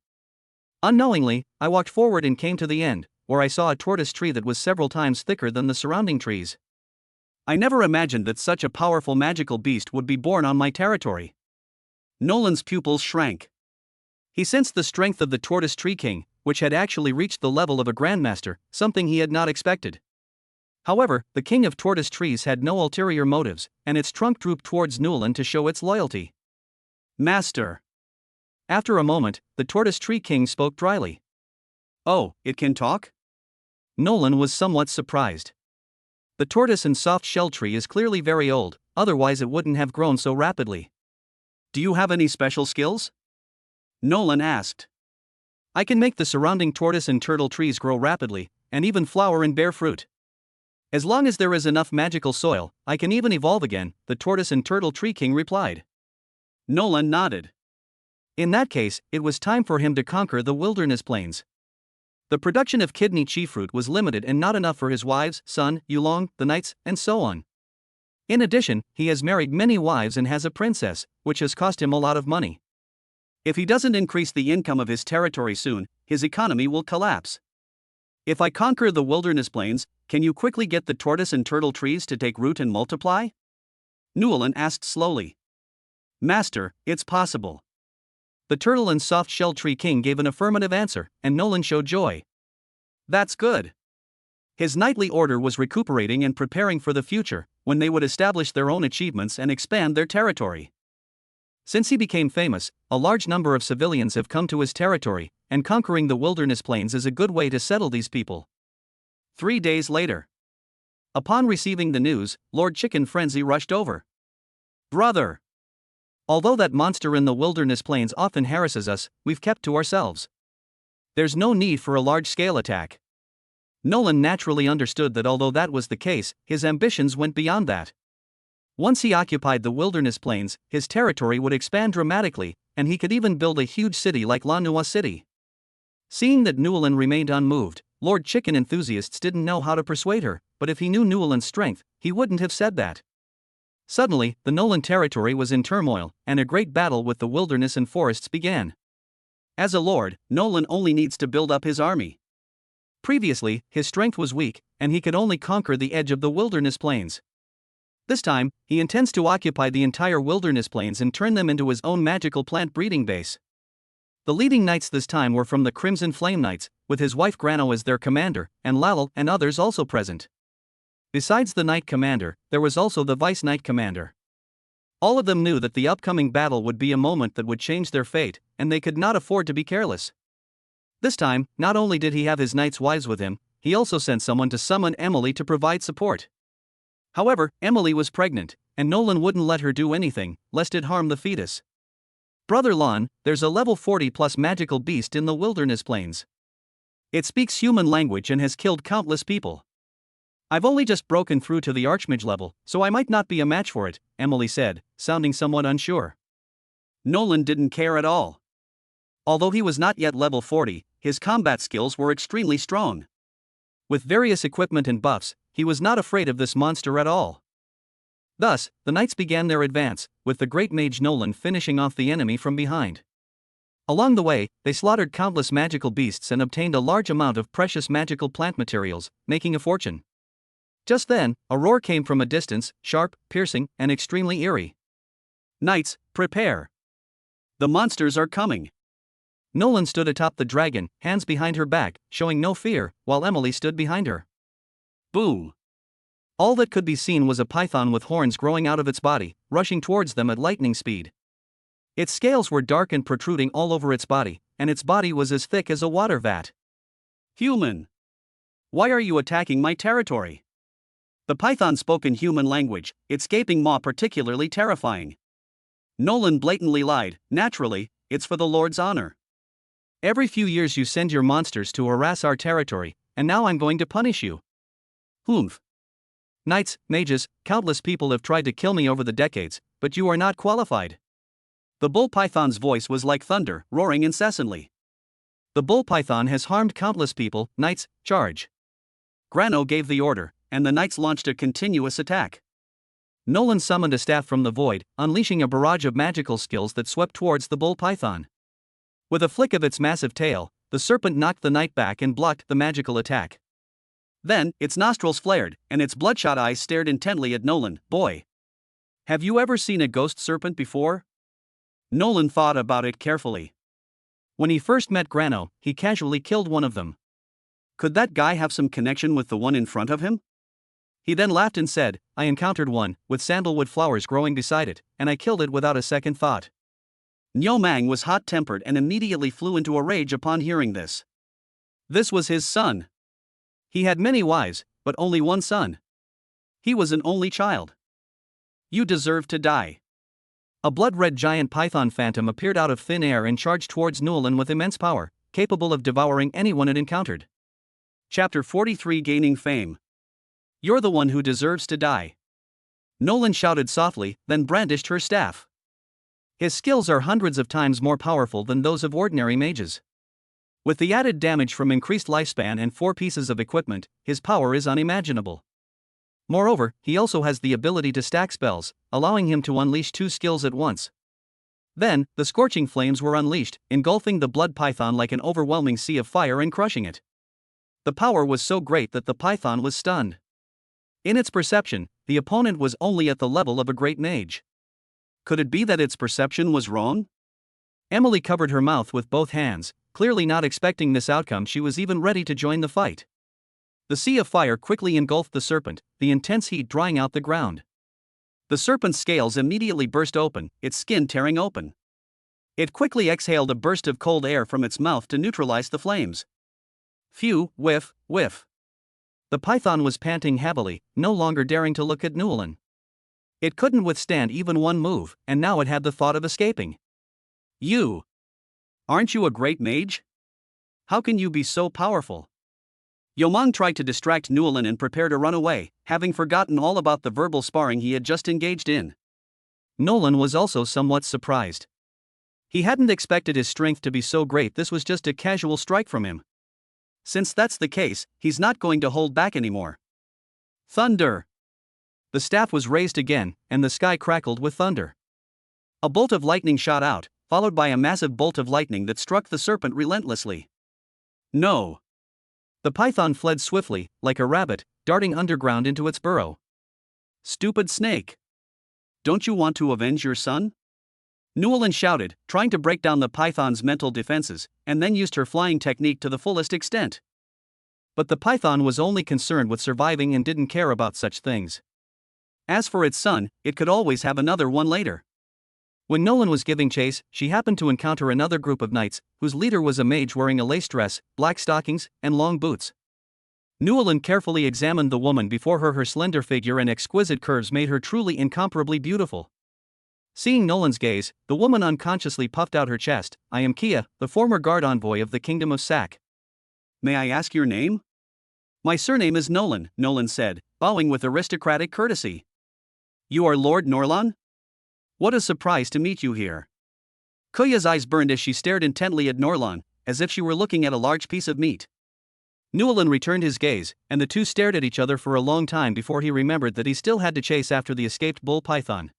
Unknowingly, I walked forward and came to the end, where I saw a tortoise tree that was several times thicker than the surrounding trees. I never imagined that such a powerful magical beast would be born on my territory. Nolan's pupils shrank. He sensed the strength of the tortoise tree king, which had actually reached the level of a grandmaster, something he had not expected. However, the king of tortoise trees had no ulterior motives, and its trunk drooped towards Nolan to show its loyalty. Master. After a moment, the tortoise tree king spoke dryly. Oh, it can talk? Nolan was somewhat surprised. The tortoise and soft-shell tree is clearly very old, otherwise it wouldn't have grown so rapidly. Do you have any special skills? Nolan asked. I can make the surrounding tortoise and turtle trees grow rapidly, and even flower and bear fruit. As long as there is enough magical soil, I can even evolve again, the tortoise and turtle tree king replied. Nolan nodded. In that case, it was time for him to conquer the wilderness plains. The production of kidney chi fruit was limited and not enough for his wives, son, Yulong, the knights, and so on. In addition, he has married many wives and has a princess, which has cost him a lot of money. If he doesn't increase the income of his territory soon, his economy will collapse. If I conquer the wilderness plains, can you quickly get the tortoise and turtle trees to take root and multiply? Nolan asked slowly. Master, it's possible. The turtle and soft-shell tree king gave an affirmative answer, and Nolan showed joy. That's good. His knightly order was recuperating and preparing for the future, when they would establish their own achievements and expand their territory. Since he became famous, a large number of civilians have come to his territory, and conquering the wilderness plains is a good way to settle these people. 3 days later. Upon receiving the news, Lord Chicken Frenzy rushed over. Brother! Although that monster in the wilderness plains often harasses us, we've kept to ourselves. There's no need for a large-scale attack. Nolan naturally understood that although that was the case, his ambitions went beyond that. Once he occupied the wilderness plains, his territory would expand dramatically, and he could even build a huge city like Lanua City. Seeing that Nolan remained unmoved, Lord Chicken enthusiasts didn't know how to persuade her, but if he knew Nolan's strength, he wouldn't have said that. Suddenly, the Nolan territory was in turmoil, and a great battle with the wilderness and forests began. As a lord, Nolan only needs to build up his army. Previously, his strength was weak, and he could only conquer the edge of the wilderness plains. This time, he intends to occupy the entire wilderness plains and turn them into his own magical plant breeding base. The leading knights this time were from the Crimson Flame Knights, with his wife Grano as their commander, and Lalal and others also present. Besides the Knight Commander, there was also the Vice Knight Commander. All of them knew that the upcoming battle would be a moment that would change their fate, and they could not afford to be careless. This time, not only did he have his knights' wives with him, he also sent someone to summon Emily to provide support. However, Emily was pregnant, and Nolan wouldn't let her do anything, lest it harm the fetus. Brother Lon, there's a level 40+ magical beast in the wilderness plains. It speaks human language and has killed countless people. I've only just broken through to the Archmage level, so I might not be a match for it, Emily said, sounding somewhat unsure. Nolan didn't care at all. Although he was not yet level 40, his combat skills were extremely strong. With various equipment and buffs, he was not afraid of this monster at all. Thus, the knights began their advance, with the great mage Nolan finishing off the enemy from behind. Along the way, they slaughtered countless magical beasts and obtained a large amount of precious magical plant materials, making a fortune. Just then, a roar came from a distance, sharp, piercing, and extremely eerie. Knights, prepare. The monsters are coming. Nolan stood atop the dragon, hands behind her back, showing no fear, while Emily stood behind her. Boom. All that could be seen was a python with horns growing out of its body, rushing towards them at lightning speed. Its scales were dark and protruding all over its body, and its body was as thick as a water vat. Human. Why are you attacking my territory? The python spoke in human language, its gaping maw particularly terrifying. Nolan blatantly lied. Naturally, it's for the Lord's honor. Every few years you send your monsters to harass our territory, and now I'm going to punish you. Humph. Knights, mages, countless people have tried to kill me over the decades, but you are not qualified. The bull python's voice was like thunder, roaring incessantly. The bull python has harmed countless people. Knights, charge. Grano gave the order, and the knights launched a continuous attack. Nolan summoned a staff from the void, unleashing a barrage of magical skills that swept towards the bull python. With a flick of its massive tail, the serpent knocked the knight back and blocked the magical attack. Then, its nostrils flared, and its bloodshot eyes stared intently at Nolan. Boy. Have you ever seen a ghost serpent before? Nolan thought about it carefully. When he first met Grano, he casually killed one of them. Could that guy have some connection with the one in front of him? He then laughed and said, I encountered one, with sandalwood flowers growing beside it, and I killed it without a second thought. Niu Mang was hot-tempered and immediately flew into a rage upon hearing this. This was his son. He had many wives, but only one son. He was an only child. You deserve to die. A blood-red giant python phantom appeared out of thin air and charged towards Nolan with immense power, capable of devouring anyone it encountered. Chapter 43 Gaining Fame. You're the one who deserves to die. Nolan shouted softly, then brandished her staff. His skills are hundreds of times more powerful than those of ordinary mages. With the added damage from increased lifespan and 4 pieces of equipment, his power is unimaginable. Moreover, he also has the ability to stack spells, allowing him to unleash 2 skills at once. Then, the scorching flames were unleashed, engulfing the blood python like an overwhelming sea of fire and crushing it. The power was so great that the python was stunned. In its perception, the opponent was only at the level of a great mage. Could it be that its perception was wrong? Emily covered her mouth with both hands, clearly not expecting this outcome. She was even ready to join the fight. The sea of fire quickly engulfed the serpent, the intense heat drying out the ground. The serpent's scales immediately burst open, its skin tearing open. It quickly exhaled a burst of cold air from its mouth to neutralize the flames. Phew, whiff, whiff. The python was panting heavily, no longer daring to look at Nolan. It couldn't withstand even one move, and now it had the thought of escaping. You. Aren't you a great mage? How can you be so powerful? Yomang tried to distract Nolan and prepare to run away, having forgotten all about the verbal sparring he had just engaged in. Nolan was also somewhat surprised. He hadn't expected his strength to be so great. This was just a casual strike from him. Since that's the case, he's not going to hold back anymore. Thunder! The staff was raised again, and the sky crackled with thunder. A bolt of lightning shot out, followed by a massive bolt of lightning that struck the serpent relentlessly. No! The python fled swiftly, like a rabbit, darting underground into its burrow. Stupid snake! Don't you want to avenge your son? Nolan shouted, trying to break down the python's mental defenses, and then used her flying technique to the fullest extent. But the python was only concerned with surviving and didn't care about such things. As for its son, it could always have another one later. When Nolan was giving chase, she happened to encounter another group of knights, whose leader was a mage wearing a lace dress, black stockings, and long boots. Nolan carefully examined the woman before her. Her slender figure and exquisite curves made her truly incomparably beautiful. Seeing Nolan's gaze, the woman unconsciously puffed out her chest. I am Kia, the former guard envoy of the Kingdom of Sak. May I ask your name? My surname is Nolan, Nolan said, bowing with aristocratic courtesy. You are Lord Norlan? What a surprise to meet you here. Kuya's eyes burned as she stared intently at Norlan, as if she were looking at a large piece of meat. Newland returned his gaze, and the two stared at each other for a long time before he remembered that he still had to chase after the escaped bull python.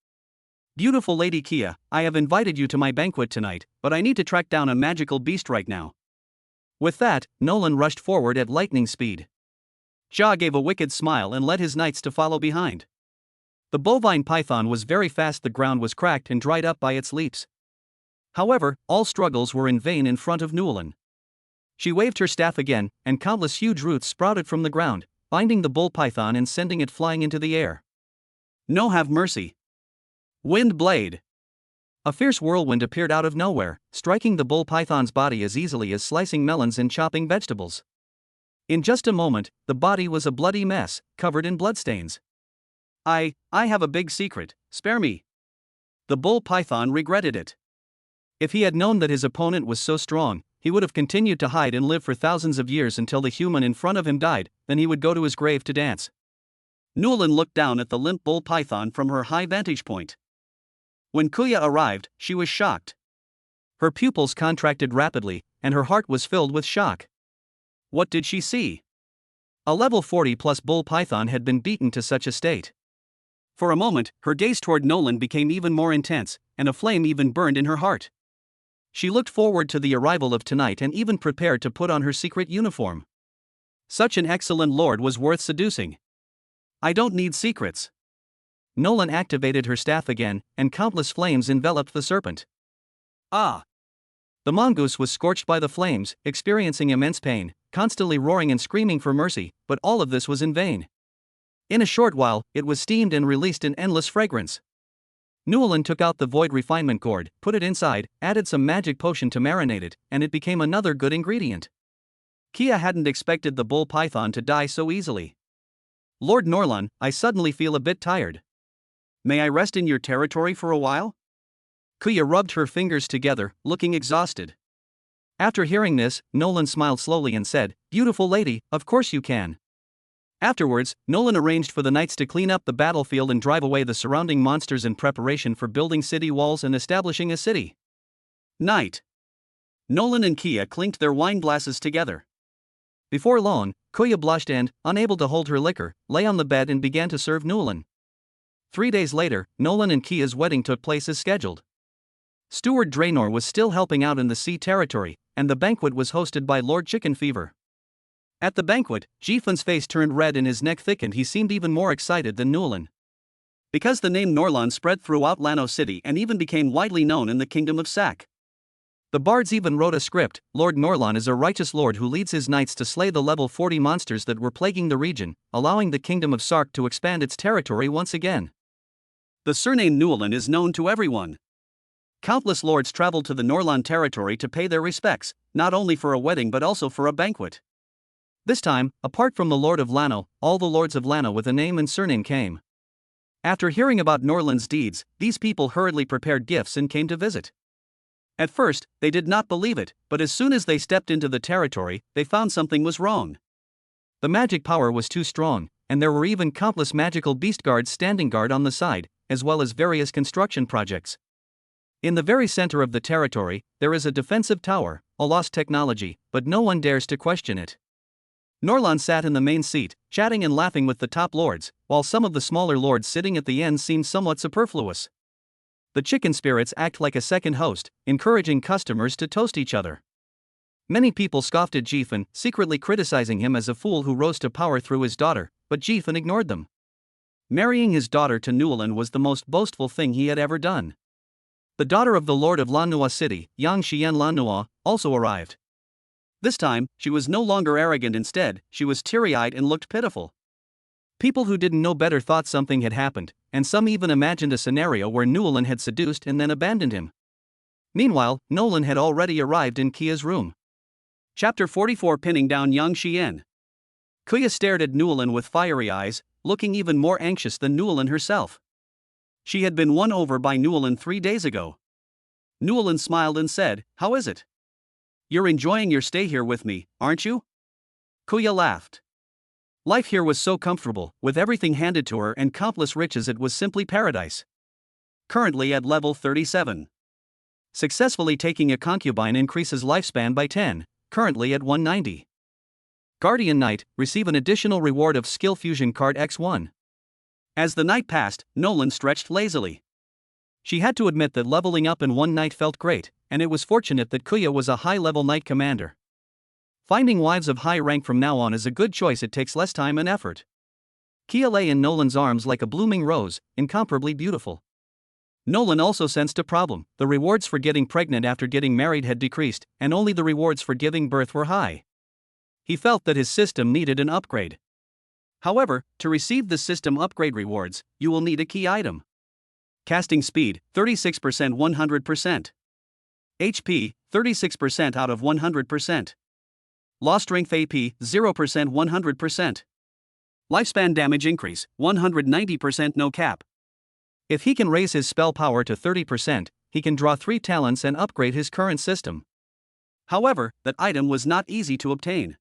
Beautiful Lady Kia, I have invited you to my banquet tonight, but I need to track down a magical beast right now. With that, Nolan rushed forward at lightning speed. Jia gave a wicked smile and led his knights to follow behind. The bovine python was very fast. The ground was cracked and dried up by its leaps. However, all struggles were in vain in front of Newland. She waved her staff again, and countless huge roots sprouted from the ground, binding the bull python and sending it flying into the air. No have mercy. Wind blade. A fierce whirlwind appeared out of nowhere, striking the bull python's body as easily as slicing melons and chopping vegetables. In just a moment, the body was a bloody mess, covered in bloodstains. I have a big secret, spare me. The bull python regretted it. If he had known that his opponent was so strong, he would have continued to hide and live for thousands of years until the human in front of him died, then he would go to his grave to dance. Newland looked down at the limp bull python from her high vantage point. When Kuya arrived, she was shocked. Her pupils contracted rapidly, and her heart was filled with shock. What did she see? A level 40+ bull python had been beaten to such a state. For a moment, her gaze toward Nolan became even more intense, and a flame even burned in her heart. She looked forward to the arrival of tonight and even prepared to put on her secret uniform. Such an excellent lord was worth seducing. I don't need secrets. Nolan activated her staff again, and countless flames enveloped the serpent. Ah! The mongoose was scorched by the flames, experiencing immense pain, constantly roaring and screaming for mercy, but all of this was in vain. In a short while, it was steamed and released an endless fragrance. Newland took out the void refinement gourd, put it inside, added some magic potion to marinate it, and it became another good ingredient. Kia hadn't expected the bull python to die so easily. Lord Norlan, I suddenly feel a bit tired. May I rest in your territory for a while? Kuya rubbed her fingers together, looking exhausted. After hearing this, Nolan smiled slowly and said, Beautiful lady, of course you can. Afterwards, Nolan arranged for the knights to clean up the battlefield and drive away the surrounding monsters in preparation for building city walls and establishing a city. Night. Nolan and Kia clinked their wine glasses together. Before long, Kuya blushed and, unable to hold her liquor, lay on the bed and began to serve Nolan. 3 days later, Nolan and Kia's wedding took place as scheduled. Steward Draenor was still helping out in the sea territory, and the banquet was hosted by Lord Chicken Fever. At the banquet, Jifan's face turned red and his neck thickened. He seemed even more excited than Newland. Because the name Norlan spread throughout Lano City and even became widely known in the Kingdom of Sak. The bards even wrote a script. Lord Norlan is a righteous lord who leads his knights to slay the level 40 monsters that were plaguing the region, allowing the Kingdom of Sark to expand its territory once again. The surname Newland is known to everyone. Countless lords traveled to the Norlan territory to pay their respects, not only for a wedding but also for a banquet. This time, apart from the Lord of Lano, all the lords of Lano with a name and surname came. After hearing about Norlan's deeds, these people hurriedly prepared gifts and came to visit. At first, they did not believe it, but as soon as they stepped into the territory, they found something was wrong. The magic power was too strong, and there were even countless magical beast guards standing guard on the side, as well as various construction projects. In the very center of the territory, there is a defensive tower, a lost technology, but no one dares to question it. Norlan sat in the main seat, chatting and laughing with the top lords, while some of the smaller lords sitting at the end seemed somewhat superfluous. The chicken spirits act like a second host, encouraging customers to toast each other. Many people scoffed at Jifan, secretly criticizing him as a fool who rose to power through his daughter, but Jifan ignored them. Marrying his daughter to Newland was the most boastful thing he had ever done. The daughter of the Lord of Lanua City, Yang Xian Lanua, also arrived. This time, she was no longer arrogant. Instead, she was teary-eyed and looked pitiful. People who didn't know better thought something had happened, and some even imagined a scenario where Newland had seduced and then abandoned him. Meanwhile, Nolan had already arrived in Kia's room. Chapter 44 Pinning down Yang Xian. Kuya stared at Newland with fiery eyes, looking even more anxious than Newland herself. She had been won over by Newland 3 days ago. Newland smiled and said, How is it? You're enjoying your stay here with me, aren't you? Kuya laughed. Life here was so comfortable, with everything handed to her and countless riches, it was simply paradise. Currently at level 37. Successfully taking a concubine increases lifespan by 10, currently at 190. Guardian Knight, receive an additional reward of Skill Fusion card X1. As the night passed, Nolan stretched lazily. She had to admit that leveling up in one night felt great, and it was fortunate that Kuya was a high-level knight commander. Finding wives of high rank from now on is a good choice. It takes less time and effort. Kuya lay in Nolan's arms like a blooming rose, incomparably beautiful. Nolan also sensed a problem. The rewards for getting pregnant after getting married had decreased, and only the rewards for giving birth were high. He felt that his system needed an upgrade. However, to receive the system upgrade rewards, you will need a key item. Casting speed, 36% 100%. HP, 36% out of 100%. Law strength AP, 0% 100%. Lifespan damage increase, 190% no cap. If he can raise his spell power to 30%, he can draw 3 talents and upgrade his current system. However, that item was not easy to obtain.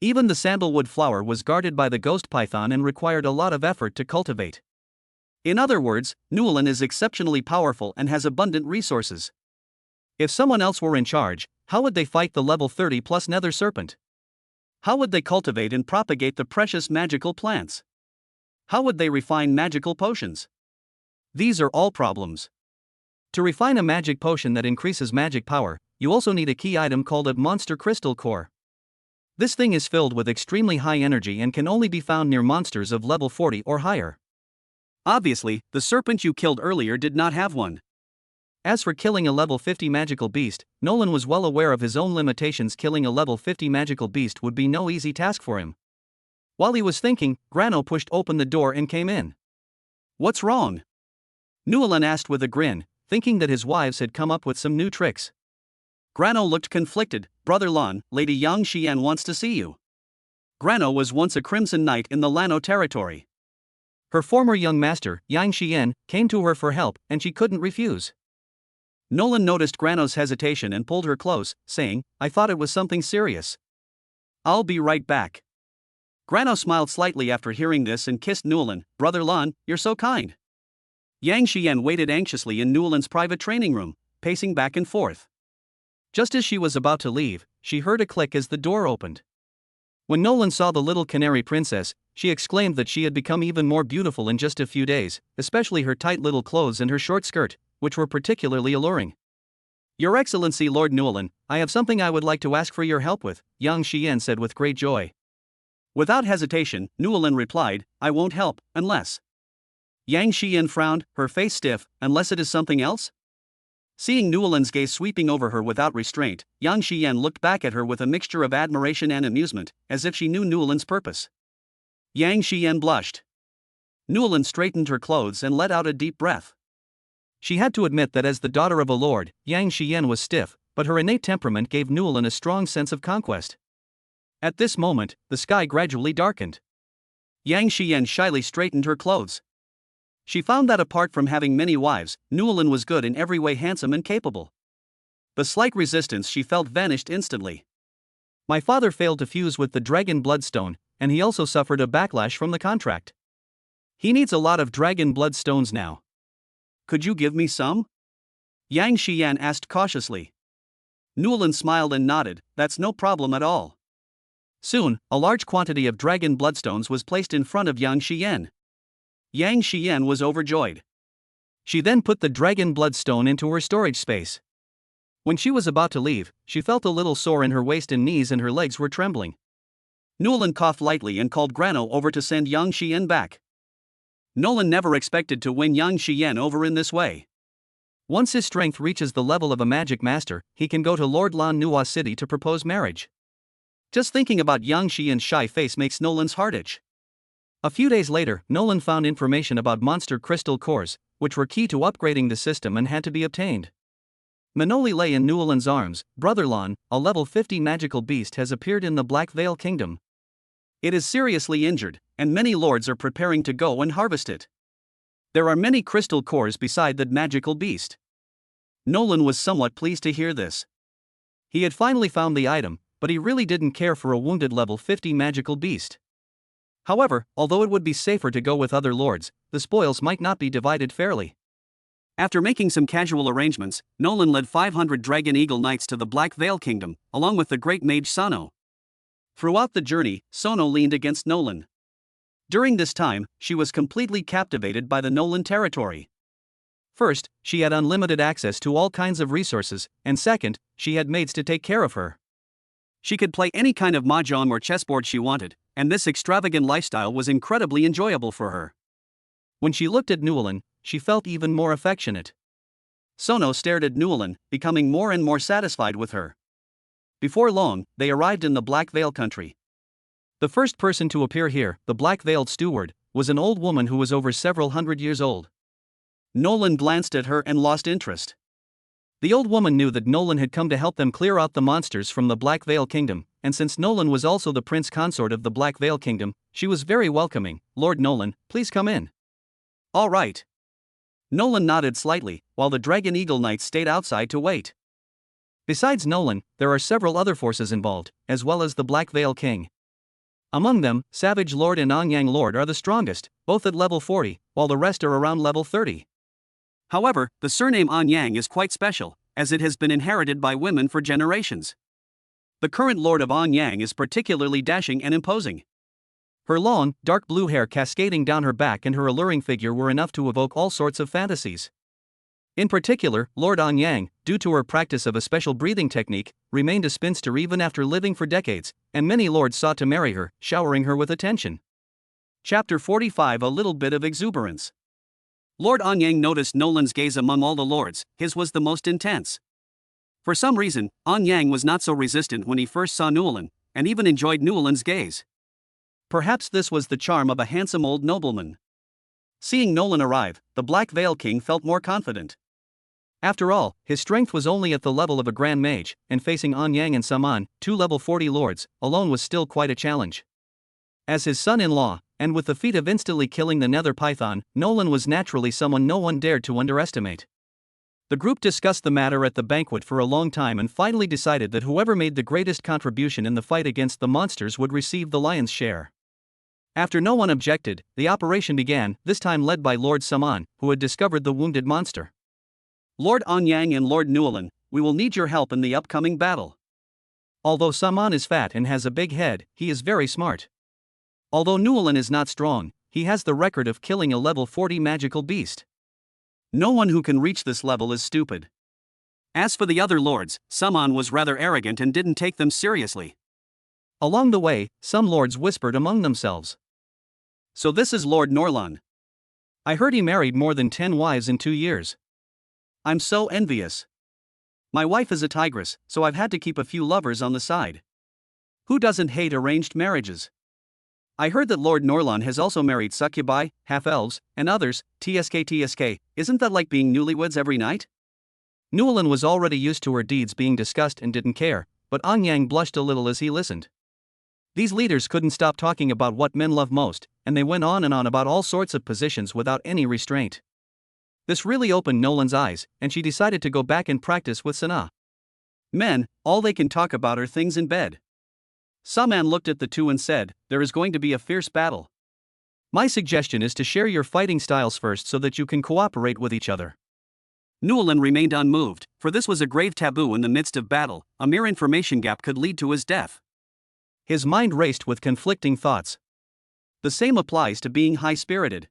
Even the sandalwood flower was guarded by the ghost python and required a lot of effort to cultivate. In other words, Newlin is exceptionally powerful and has abundant resources. If someone else were in charge, how would they fight the level 30 plus nether serpent? How would they cultivate and propagate the precious magical plants? How would they refine magical potions? These are all problems. To refine a magic potion that increases magic power, you also need a key item called a monster crystal core. This thing is filled with extremely high energy and can only be found near monsters of level 40 or higher. Obviously, the serpent you killed earlier did not have one. As for killing a level 50 magical beast, Nolan was well aware of his own limitations. Killing a level 50 magical beast would be no easy task for him. While he was thinking, Grano pushed open the door and came in. "What's wrong?" Newlin asked with a grin, thinking that his wives had come up with some new tricks. Grano looked conflicted. "Brother Lon, Lady Yang Xian wants to see you." Grano was once a Crimson Knight in the Lano territory. Her former young master, Yang Xian, came to her for help, and she couldn't refuse. Nolan noticed Grano's hesitation and pulled her close, saying, "I thought it was something serious." "I'll be right back." Grano smiled slightly after hearing this and kissed Newlin. "Brother Lon, you're so kind." Yang Xian waited anxiously in Newlin's private training room, pacing back and forth. Just as she was about to leave, she heard a click as the door opened. When Nolan saw the little canary princess, she exclaimed that she had become even more beautiful in just a few days, especially her tight little clothes and her short skirt, which were particularly alluring. "Your Excellency Lord Newlin, I have something I would like to ask for your help with," Yang Xian said with great joy. Without hesitation, Newlin replied, "I won't help, unless..." Yang Xian frowned, her face stiff. "Unless it is something else?" Seeing Newlin's gaze sweeping over her without restraint, Yang Xian looked back at her with a mixture of admiration and amusement, as if she knew Newlin's purpose. Yang Xian blushed. Newlin straightened her clothes and let out a deep breath. She had to admit that as the daughter of a lord, Yang Xian was stiff, but her innate temperament gave Newlin a strong sense of conquest. At this moment, the sky gradually darkened. Yang Xian shyly straightened her clothes. She found that apart from having many wives, Newlin was good in every way, handsome and capable. The slight resistance she felt vanished instantly. "My father failed to fuse with the dragon bloodstone, and he also suffered a backlash from the contract. He needs a lot of dragon bloodstones now. Could you give me some?" Yang Xian asked cautiously. Newlin smiled and nodded. "That's no problem at all." Soon, a large quantity of dragon bloodstones was placed in front of Yang Xian. Yang Xian was overjoyed. She then put the dragon bloodstone into her storage space. When she was about to leave, she felt a little sore in her waist and knees and her legs were trembling. Newlin coughed lightly and called Grano over to send Yang Xian back. Nolan never expected to win Yang Xian over in this way. Once his strength reaches the level of a magic master, he can go to Lord Lan Nuwa City to propose marriage. Just thinking about Yang Xian's shy face makes Nolan's heart itch. A few days later, Nolan found information about monster crystal cores, which were key to upgrading the system and had to be obtained. Manoli lay in Newlin's arms. "Brother Lon, a level 50 magical beast has appeared in the Black Veil Kingdom. It is seriously injured, and many lords are preparing to go and harvest it. There are many crystal cores beside that magical beast." Nolan was somewhat pleased to hear this. He had finally found the item, but he really didn't care for a wounded level 50 magical beast. However, although it would be safer to go with other lords, the spoils might not be divided fairly. After making some casual arrangements, Nolan led 500 Dragon Eagle Knights to the Black Veil Kingdom, along with the great mage Sono. Throughout the journey, Sono leaned against Nolan. During this time, she was completely captivated by the Nolan territory. First, she had unlimited access to all kinds of resources, and second, she had maids to take care of her. She could play any kind of mahjong or chessboard she wanted, and this extravagant lifestyle was incredibly enjoyable for her. When she looked at Newelin, she felt even more affectionate. Sono stared at Newelin, becoming more and more satisfied with her. Before long, they arrived in the Black Veil country. The first person to appear here, the black-veiled steward, was an old woman who was over several hundred years old. Nolan glanced at her and lost interest. The old woman knew that Nolan had come to help them clear out the monsters from the Black Veil Kingdom, and since Nolan was also the prince consort of the Black Veil Kingdom, she was very welcoming. "Lord Nolan, please come in." "All right." Nolan nodded slightly, while the Dragon Eagle Knights stayed outside to wait. Besides Nolan, there are several other forces involved, as well as the Black Veil King. Among them, Savage Lord and Anyang Lord are the strongest, both at level 40, while the rest are around level 30. However, the surname Anyang is quite special, as it has been inherited by women for generations. The current Lord of Anyang is particularly dashing and imposing. Her long, dark blue hair cascading down her back and her alluring figure were enough to evoke all sorts of fantasies. In particular, Lord Anyang, due to her practice of a special breathing technique, remained a spinster even after living for decades, and many lords sought to marry her, showering her with attention. Chapter 45. A little bit of exuberance. Lord Anyang noticed Nolan's gaze among all the lords. His was the most intense. For some reason, Anyang was not so resistant when he first saw Newelin, and even enjoyed Newelin's gaze. Perhaps this was the charm of a handsome old nobleman. Seeing Nolan arrive, the Black Veil King felt more confident. After all, his strength was only at the level of a Grand Mage, and facing Anyang and Saman, two level 40 lords, alone was still quite a challenge. As his son-in-law, and with the feat of instantly killing the Nether Python, Nolan was naturally someone no one dared to underestimate. The group discussed the matter at the banquet for a long time and finally decided that whoever made the greatest contribution in the fight against the monsters would receive the lion's share. After no one objected, the operation began, this time led by Lord Saman, who had discovered the wounded monster. "Lord Anyang and Lord Newelin, we will need your help in the upcoming battle." Although Saman is fat and has a big head, he is very smart. Although Newelin is not strong, he has the record of killing a level 40 magical beast. No one who can reach this level is stupid. As for the other lords, Saman was rather arrogant and didn't take them seriously. Along the way, some lords whispered among themselves. "So this is Lord Norlan. I heard he married more than 10 wives in 2 years. I'm so envious. My wife is a tigress, so I've had to keep a few lovers on the side. Who doesn't hate arranged marriages? I heard that Lord Norlan has also married succubi, half-elves, and others. TSK, isn't that like being newlyweds every night?" Newelin was already used to her deeds being discussed and didn't care, but Anyang blushed a little as he listened. These leaders couldn't stop talking about what men love most, and they went on and on about all sorts of positions without any restraint. This really opened Nolan's eyes, and she decided to go back and practice with Sana. Men, all they can talk about are things in bed. Saman looked at the two and said, "There is going to be a fierce battle. My suggestion is to share your fighting styles first so that you can cooperate with each other." Newelin remained unmoved, for this was a grave taboo in the midst of battle. A mere information gap could lead to his death. His mind raced with conflicting thoughts. The same applies to being high-spirited.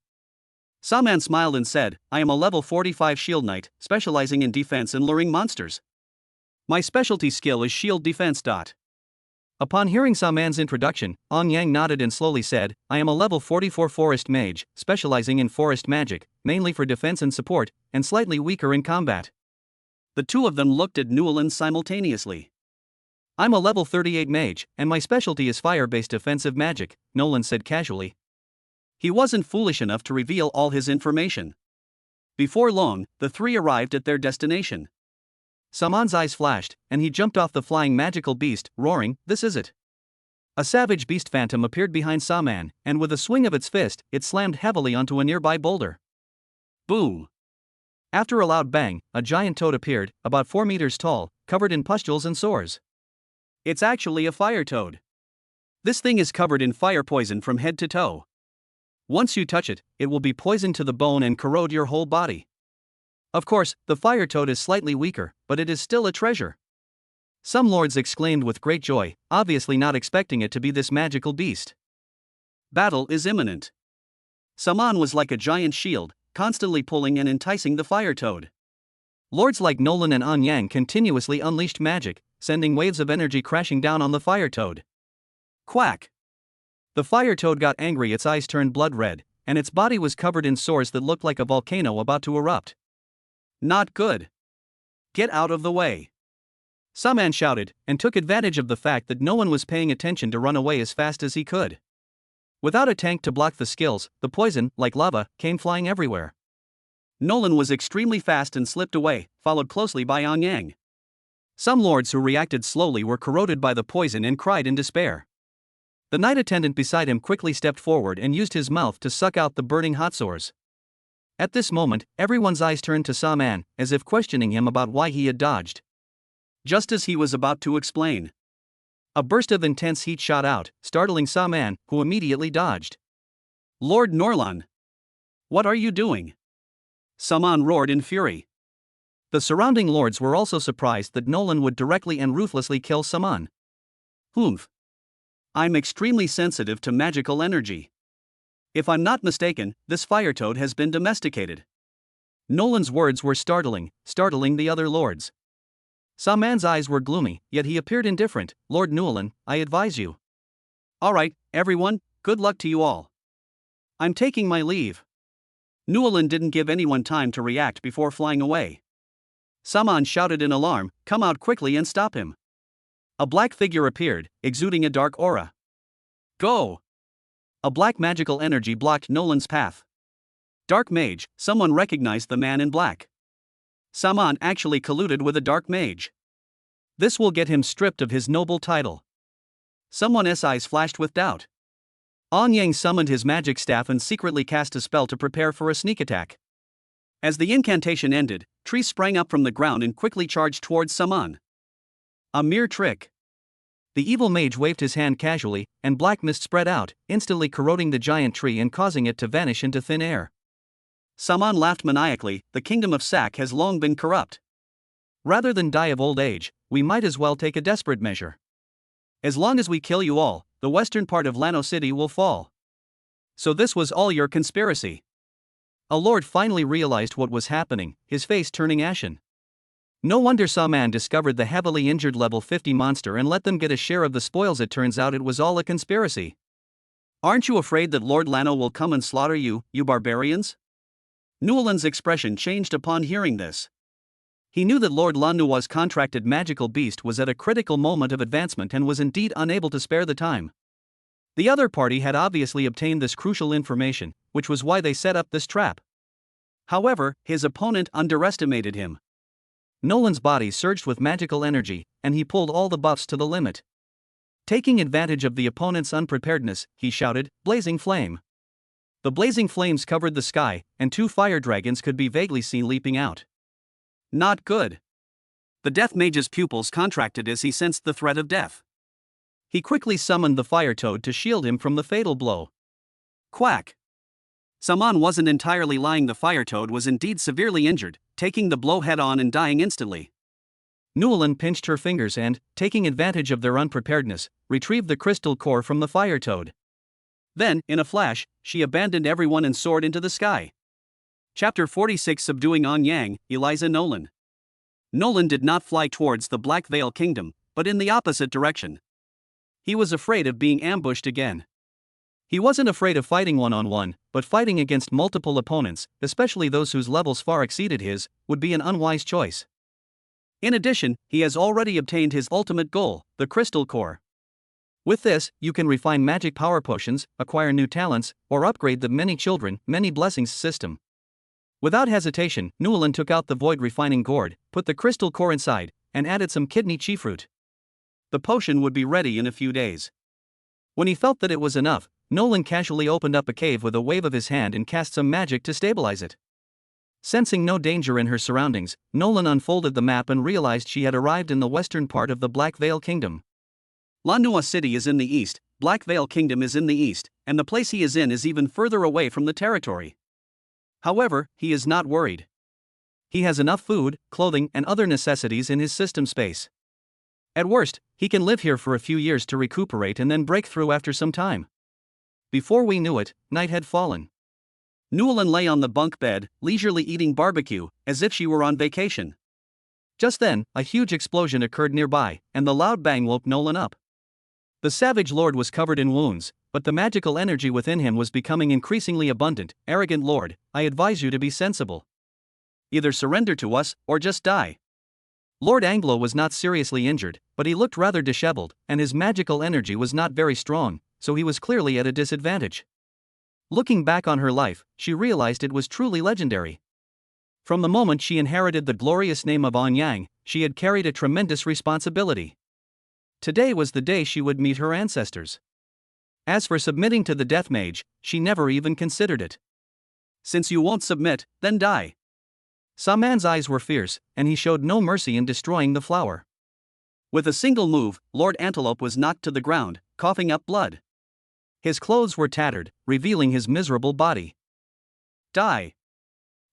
Saman smiled and said, "I am a level 45 shield knight, specializing in defense and luring monsters. My specialty skill is shield defense. Upon hearing Saman's introduction, Anyang nodded and slowly said, "I am a level 44 forest mage, specializing in forest magic, mainly for defense and support, and slightly weaker in combat." The two of them looked at Newelin simultaneously. "I'm a level 38 mage, and my specialty is fire-based offensive magic," Nolan said casually. He wasn't foolish enough to reveal all his information. Before long, the three arrived at their destination. Saman's eyes flashed, and he jumped off the flying magical beast, roaring, "This is it!" A savage beast phantom appeared behind Saman, and with a swing of its fist, it slammed heavily onto a nearby boulder. Boom! After a loud bang, a giant toad appeared, about 4 meters tall, covered in pustules and sores. It's actually a fire toad. This thing is covered in fire poison from head to toe. Once you touch it, it will be poisoned to the bone and corrode your whole body. Of course, the fire toad is slightly weaker, but it is still a treasure. Some lords exclaimed with great joy, obviously not expecting it to be this magical beast. Battle is imminent. Saman was like a giant shield, constantly pulling and enticing the fire toad. Lords like Nolan and An Yang continuously unleashed magic, sending waves of energy crashing down on the fire toad. Quack! The fire toad got angry, its eyes turned blood red, and its body was covered in sores that looked like a volcano about to erupt. Not good. Get out of the way. Saman shouted, and took advantage of the fact that no one was paying attention to run away as fast as he could. Without a tank to block the skills, the poison, like lava, came flying everywhere. Nolan was extremely fast and slipped away, followed closely by An Yang. Some lords who reacted slowly were corroded by the poison and cried in despair. The knight attendant beside him quickly stepped forward and used his mouth to suck out the burning hot sores. At this moment, everyone's eyes turned to Saman, as if questioning him about why he had dodged. Just as he was about to explain, a burst of intense heat shot out, startling Saman, who immediately dodged. Lord Norlan! What are you doing? Saman roared in fury. The surrounding lords were also surprised that Nolan would directly and ruthlessly kill Saman. Humph. I'm extremely sensitive to magical energy. If I'm not mistaken, this fire toad has been domesticated. Nolan's words were startling the other lords. Saman's eyes were gloomy, yet he appeared indifferent. Lord Newland, I advise you. Alright, everyone, good luck to you all. I'm taking my leave. Newland didn't give anyone time to react before flying away. Saman shouted in alarm, come out quickly and stop him. A black figure appeared, exuding a dark aura. Go! A black magical energy blocked Nolan's path. Dark mage, someone recognized the man in black. Saman actually colluded with a dark mage. This will get him stripped of his noble title. Someone's eyes flashed with doubt. An Yang summoned his magic staff and secretly cast a spell to prepare for a sneak attack. As the incantation ended, trees sprang up from the ground and quickly charged towards Saman. A mere trick. The evil mage waved his hand casually, and black mist spread out, instantly corroding the giant tree and causing it to vanish into thin air. Saman laughed maniacally, the kingdom of Sak has long been corrupt. Rather than die of old age, we might as well take a desperate measure. As long as we kill you all, the western part of Lano City will fall. So this was all your conspiracy. A lord finally realized what was happening, his face turning ashen. No wonder Saman discovered the heavily injured level 50 monster and let them get a share of the spoils. It turns out it was all a conspiracy. Aren't you afraid that Lord Lano will come and slaughter you, you barbarians? Newland's expression changed upon hearing this. He knew that Lord Lanua's contracted magical beast was at a critical moment of advancement and was indeed unable to spare the time. The other party had obviously obtained this crucial information, which was why they set up this trap. However, his opponent underestimated him. Nolan's body surged with magical energy, and he pulled all the buffs to the limit. Taking advantage of the opponent's unpreparedness, he shouted, "Blazing flame!" The blazing flames covered the sky, and 2 fire dragons could be vaguely seen leaping out. Not good. The Death Mage's pupils contracted as he sensed the threat of death. He quickly summoned the fire toad to shield him from the fatal blow. Quack! Saman wasn't entirely lying, the fire toad was indeed severely injured, taking the blow head on and dying instantly. Newland pinched her fingers and, taking advantage of their unpreparedness, retrieved the crystal core from the fire toad. Then, in a flash, she abandoned everyone and soared into the sky. Chapter 46, Subduing An Yang, Eliza Nolan. Nolan did not fly towards the Black Veil Kingdom, but in the opposite direction. He was afraid of being ambushed again. He wasn't afraid of fighting one-on-one, but fighting against multiple opponents, especially those whose levels far exceeded his, would be an unwise choice. In addition, he has already obtained his ultimate goal, the Crystal Core. With this, you can refine magic power potions, acquire new talents, or upgrade the Many Children, Many Blessings system. Without hesitation, Newland took out the void refining gourd, put the crystal core inside, and added some kidney chi fruit. The potion would be ready in a few days. When he felt that it was enough, Nolan casually opened up a cave with a wave of his hand and cast some magic to stabilize it. Sensing no danger in her surroundings, Nolan unfolded the map and realized she had arrived in the western part of the Black Veil Kingdom. Lanua City is in the east, Black Veil Kingdom is in the east, and the place he is in is even further away from the territory. However, he is not worried. He has enough food, clothing, and other necessities in his system space. At worst, he can live here for a few years to recuperate and then break through after some time. Before we knew it, night had fallen. Newlyn lay on the bunk bed, leisurely eating barbecue, as if she were on vacation. Just then, a huge explosion occurred nearby, and the loud bang woke Nolan up. The Savage Lord was covered in wounds, but the magical energy within him was becoming increasingly abundant. Arrogant Lord, I advise you to be sensible. Either surrender to us, or just die. Lord Anglo was not seriously injured, but he looked rather disheveled, and his magical energy was not very strong, so he was clearly at a disadvantage. Looking back on her life, she realized it was truly legendary. From the moment she inherited the glorious name of On Yang, she had carried a tremendous responsibility. Today was the day she would meet her ancestors. As for submitting to the Death Mage, she never even considered it. Since you won't submit, then die. Saman's eyes were fierce, and he showed no mercy in destroying the flower. With a single move, Lord Antelope was knocked to the ground, coughing up blood. His clothes were tattered, revealing his miserable body. Die.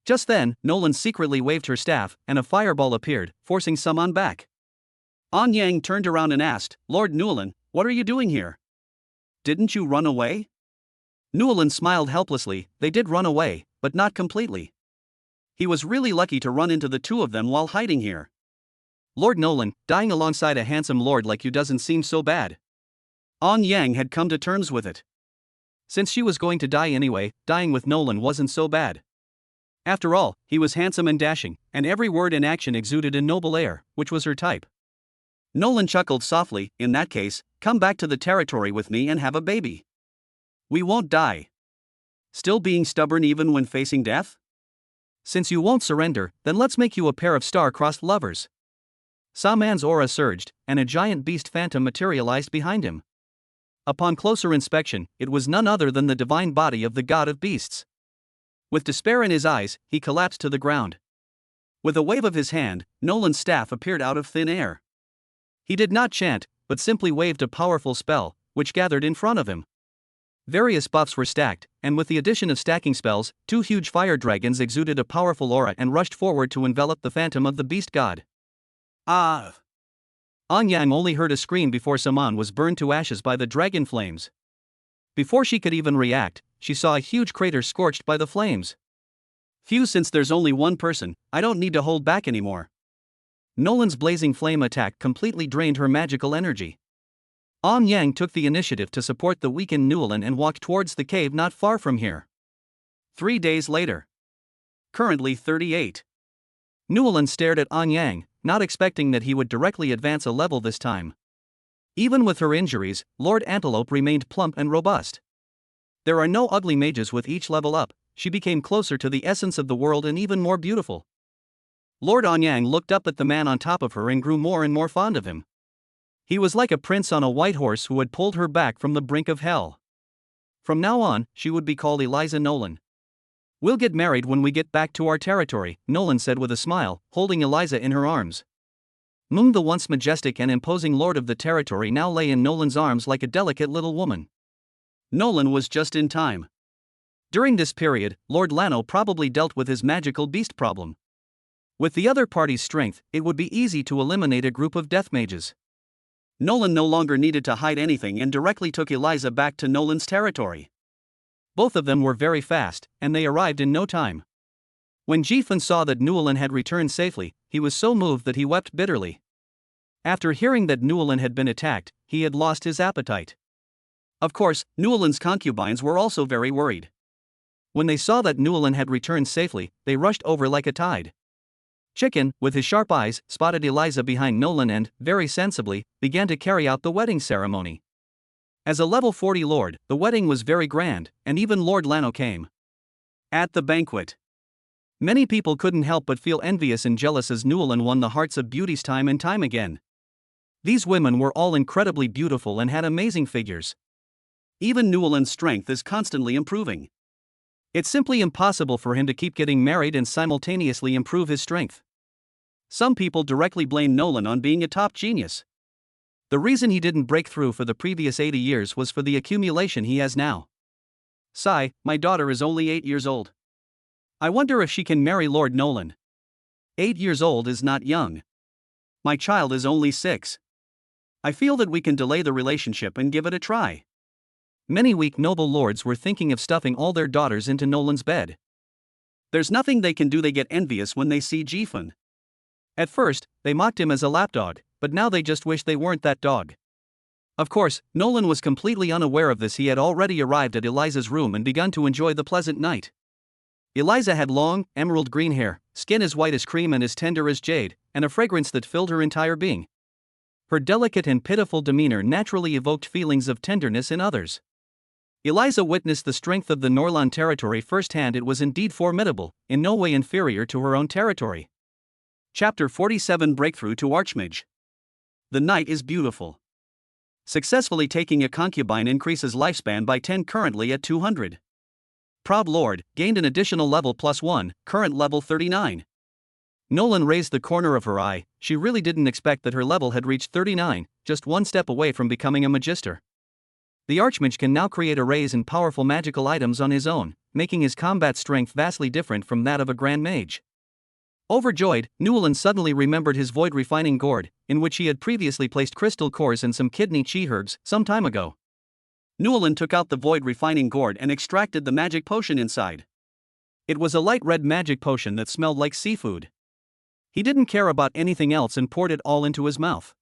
Just then, Nolan secretly waved her staff, and a fireball appeared, forcing Saman back. On Yang turned around and asked, Lord Newlyn, what are you doing here? Didn't you run away? Newlyn smiled helplessly. They did run away, but not completely. He was really lucky to run into the two of them while hiding here. Lord Nolan, dying alongside a handsome lord like you doesn't seem so bad. On Yang had come to terms with it. Since she was going to die anyway, dying with Nolan wasn't so bad. After all, he was handsome and dashing, and every word and action exuded a noble air, which was her type. Nolan chuckled softly. In that case, come back to the territory with me and have a baby. We won't die. Still being stubborn even when facing death? Since you won't surrender, then let's make you a pair of star-crossed lovers. Saman's aura surged, and a giant beast phantom materialized behind him. Upon closer inspection, it was none other than the divine body of the god of beasts. With despair in his eyes, he collapsed to the ground. With a wave of his hand, Nolan's staff appeared out of thin air. He did not chant, but simply waved a powerful spell, which gathered in front of him. Various buffs were stacked, and with the addition of stacking spells, two huge fire dragons exuded a powerful aura and rushed forward to envelop the phantom of the beast god. Ah! On Yang only heard a scream before Saman was burned to ashes by the dragon flames. Before she could even react, she saw a huge crater scorched by the flames. Phew, since there's only one person, I don't need to hold back anymore. Nolan's blazing flame attack completely drained her magical energy. On Yang took the initiative to support the weakened Newlyn and walked towards the cave not far from here. 3 days later. Currently 38. Newlyn stared at On Yang, not expecting that he would directly advance a level this time. Even with her injuries, Lord Antelope remained plump and robust. There are no ugly mages with each level up. She became closer to the essence of the world and even more beautiful. Lord On Yang looked up at the man on top of her and grew more and more fond of him. He was like a prince on a white horse who had pulled her back from the brink of hell. From now on, she would be called Eliza Nolan. We'll get married when we get back to our territory, Nolan said with a smile, holding Eliza in her arms. Moon, the once majestic and imposing lord of the territory, now lay in Nolan's arms like a delicate little woman. Nolan was just in time. During this period, Lord Lano probably dealt with his magical beast problem. With the other party's strength, it would be easy to eliminate a group of death mages. Nolan no longer needed to hide anything and directly took Eliza back to Nolan's territory. Both of them were very fast, and they arrived in no time. When Jifun saw that Newlyn had returned safely, he was so moved that he wept bitterly. After hearing that Newlyn had been attacked, he had lost his appetite. Of course, Newlyn's concubines were also very worried. When they saw that Newlyn had returned safely, they rushed over like a tide. Chicken, with his sharp eyes, spotted Eliza behind Nolan and, very sensibly, began to carry out the wedding ceremony. As a level 40 lord, the wedding was very grand, and even Lord Lano came. At the banquet, many people couldn't help but feel envious and jealous as Newlyn won the hearts of beauties time and time again. These women were all incredibly beautiful and had amazing figures. Even Newlyn's strength is constantly improving. It's simply impossible for him to keep getting married and simultaneously improve his strength. Some people directly blame Nolan on being a top genius. The reason he didn't break through for the previous 80 years was for the accumulation he has now. Sigh, my daughter is only 8 years old. I wonder if she can marry Lord Nolan. 8 years old is not young. My child is only 6. I feel that we can delay the relationship and give it a try. Many weak noble lords were thinking of stuffing all their daughters into Nolan's bed. There's nothing they can do. They get envious when they see Jifun. At first, they mocked him as a lapdog, but now they just wish they weren't that dog. Of course, Nolan was completely unaware of this. He had already arrived at Eliza's room and begun to enjoy the pleasant night. Eliza had long, emerald green hair, skin as white as cream and as tender as jade, and a fragrance that filled her entire being. Her delicate and pitiful demeanor naturally evoked feelings of tenderness in others. Eliza witnessed the strength of the Norlan territory firsthand. It was indeed formidable, in no way inferior to her own territory. Chapter 47 Breakthrough to Archmage. The night is beautiful. Successfully taking a concubine increases lifespan by 10, currently at 200. Proud Lord, gained an additional level +1, current level 39. Nolan raised the corner of her eye. She really didn't expect that her level had reached 39, just one step away from becoming a magister. The Archmage can now create arrays and powerful magical items on his own, making his combat strength vastly different from that of a Grand Mage. Overjoyed, Newellyn suddenly remembered his void refining gourd, in which he had previously placed crystal cores and some kidney chi herbs some time ago. Newellyn took out the void refining gourd and extracted the magic potion inside. It was a light red magic potion that smelled like seafood. He didn't care about anything else and poured it all into his mouth.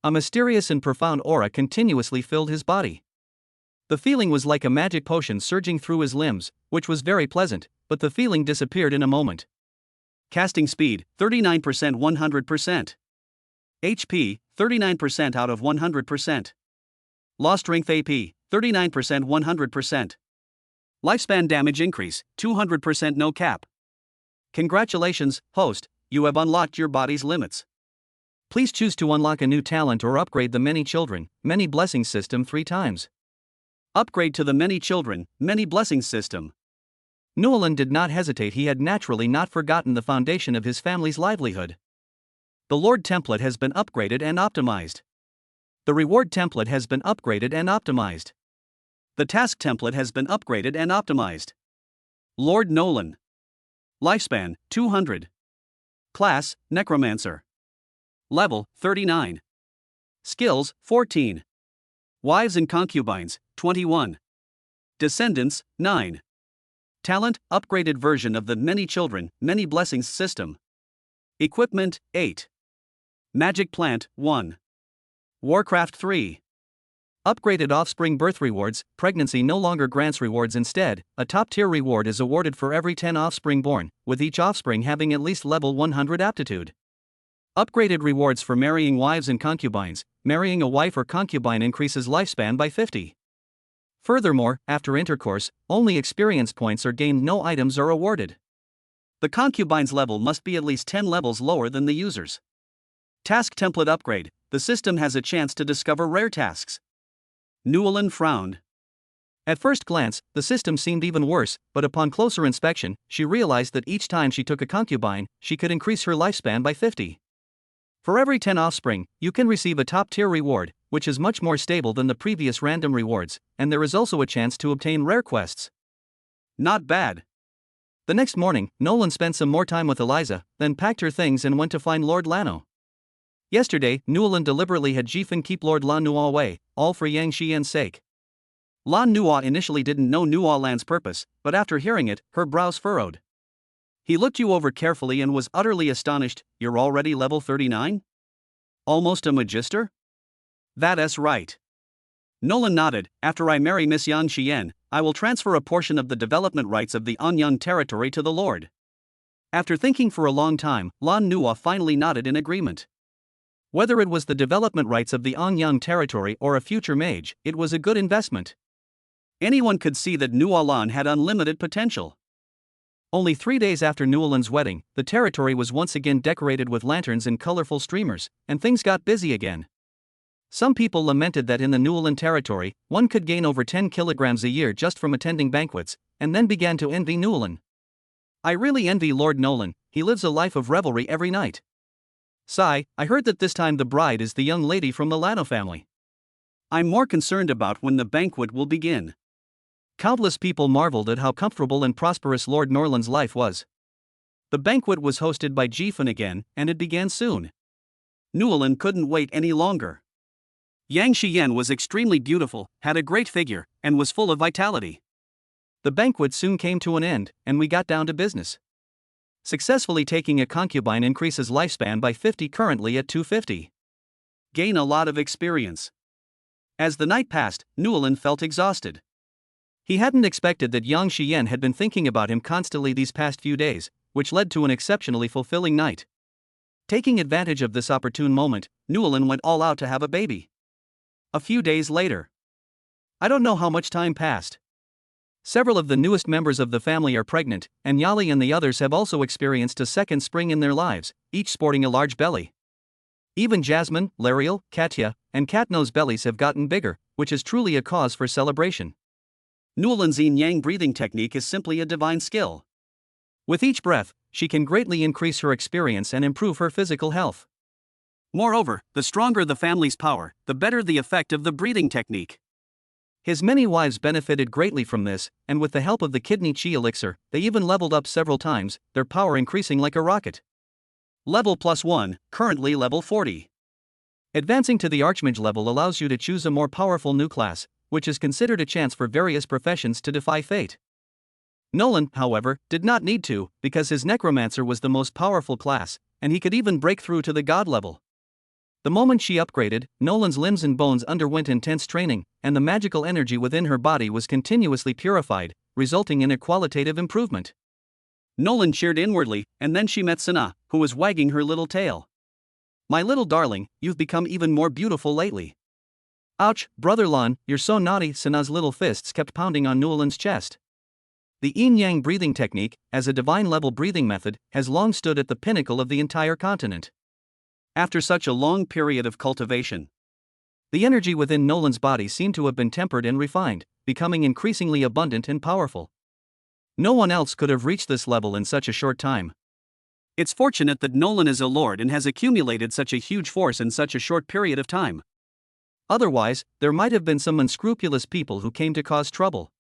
A mysterious and profound aura continuously filled his body. The feeling was like a magic potion surging through his limbs, which was very pleasant, but the feeling disappeared in a moment. Casting speed, 39% 100%. HP, 39% out of 100%. Lost strength AP, 39% 100%. Lifespan damage increase, 200% no cap. Congratulations, host, you have unlocked your body's limits. Please choose to unlock a new talent or upgrade the Many Children, Many Blessings system 3 times. Upgrade to the Many Children, Many Blessings system. Newellyn did not hesitate. He had naturally not forgotten the foundation of his family's livelihood. The Lord template has been upgraded and optimized. The Reward template has been upgraded and optimized. The Task template has been upgraded and optimized. Lord Nolan. Lifespan, 200. Class, Necromancer. Level, 39. Skills, 14. Wives and concubines, 21. Descendants, 9. Talent, upgraded version of the Many Children, Many Blessings system. Equipment, 8. Magic plant, 1. Warcraft 3. Upgraded offspring birth rewards. Pregnancy no longer grants rewards. Instead, a top-tier reward is awarded for every 10 offspring born, with each offspring having at least level 100 aptitude. Upgraded rewards for marrying wives and concubines. Marrying a wife or concubine increases lifespan by 50. Furthermore, after intercourse, only experience points are gained, no items are awarded. The concubine's level must be at least 10 levels lower than the user's. Task template upgrade. The system has a chance to discover rare tasks. Newellyn frowned. At first glance, the system seemed even worse, but upon closer inspection, she realized that each time she took a concubine, she could increase her lifespan by 50. For every 10 offspring, you can receive a top-tier reward, which is much more stable than the previous random rewards, and there is also a chance to obtain rare quests. Not bad. The next morning, Nolan spent some more time with Eliza, then packed her things and went to find Lord Lano. Yesterday, Newellyn deliberately had Jifun keep Lord Lan Nua away, all for Yang Xian's sake. Lan Nua initially didn't know Nua Lan's purpose, but after hearing it, her brows furrowed. He looked you over carefully and was utterly astonished. You're already level 39? Almost a magister? That's right. Nolan nodded. After I marry Miss Yang Xian, I will transfer a portion of the development rights of the Anyang territory to the Lord. After thinking for a long time, Lan Nua finally nodded in agreement. Whether it was the development rights of the Anyang territory or a future mage, it was a good investment. Anyone could see that Nua Lan had unlimited potential. Only 3 days after Newellyn's wedding, the territory was once again decorated with lanterns and colorful streamers, and things got busy again. Some people lamented that in the Newellyn territory, one could gain over 10 kilograms a year just from attending banquets, and then began to envy Newellyn. I really envy Lord Nolan. He lives a life of revelry every night. Sigh, I heard that this time the bride is the young lady from the Lano family. I'm more concerned about when the banquet will begin. Countless people marveled at how comfortable and prosperous Lord Norland's life was. The banquet was hosted by Jifun again, and it began soon. Newlin couldn't wait any longer. Yang Xiyan was extremely beautiful, had a great figure, and was full of vitality. The banquet soon came to an end, and we got down to business. Successfully taking a concubine increases lifespan by 50, currently at 250. Gain a lot of experience. As the night passed, Newlin felt exhausted. He hadn't expected that Yang Xiyan had been thinking about him constantly these past few days, which led to an exceptionally fulfilling night. Taking advantage of this opportune moment, Newlin went all out to have a baby. A few days later. I don't know how much time passed. Several of the newest members of the family are pregnant, and Yali and the others have also experienced a second spring in their lives, each sporting a large belly. Even Jasmine, Lariel, Katya, and Katno's bellies have gotten bigger, which is truly a cause for celebration. Newlin's yin-yang breathing technique is simply a divine skill. With each breath, she can greatly increase her experience and improve her physical health. Moreover, the stronger the family's power, the better the effect of the breathing technique. His many wives benefited greatly from this, and with the help of the kidney chi elixir, they even leveled up several times, their power increasing like a rocket. Level +1, currently level 40. Advancing to the Archmage level allows you to choose a more powerful new class, which is considered a chance for various professions to defy fate. Nolan, however, did not need to, because his Necromancer was the most powerful class, and he could even break through to the God level. The moment she upgraded, Nolan's limbs and bones underwent intense training, and the magical energy within her body was continuously purified, resulting in a qualitative improvement. Nolan cheered inwardly, and then she met Sana, who was wagging her little tail. My little darling, you've become even more beautiful lately. Ouch, Brother Lan, you're so naughty. Sana's little fists kept pounding on Nolan's chest. The yin-yang breathing technique, as a divine-level breathing method, has long stood at the pinnacle of the entire continent. After such a long period of cultivation, the energy within Nolan's body seemed to have been tempered and refined, becoming increasingly abundant and powerful. No one else could have reached this level in such a short time. It's fortunate that Nolan is a lord and has accumulated such a huge force in such a short period of time. Otherwise, there might have been some unscrupulous people who came to cause trouble.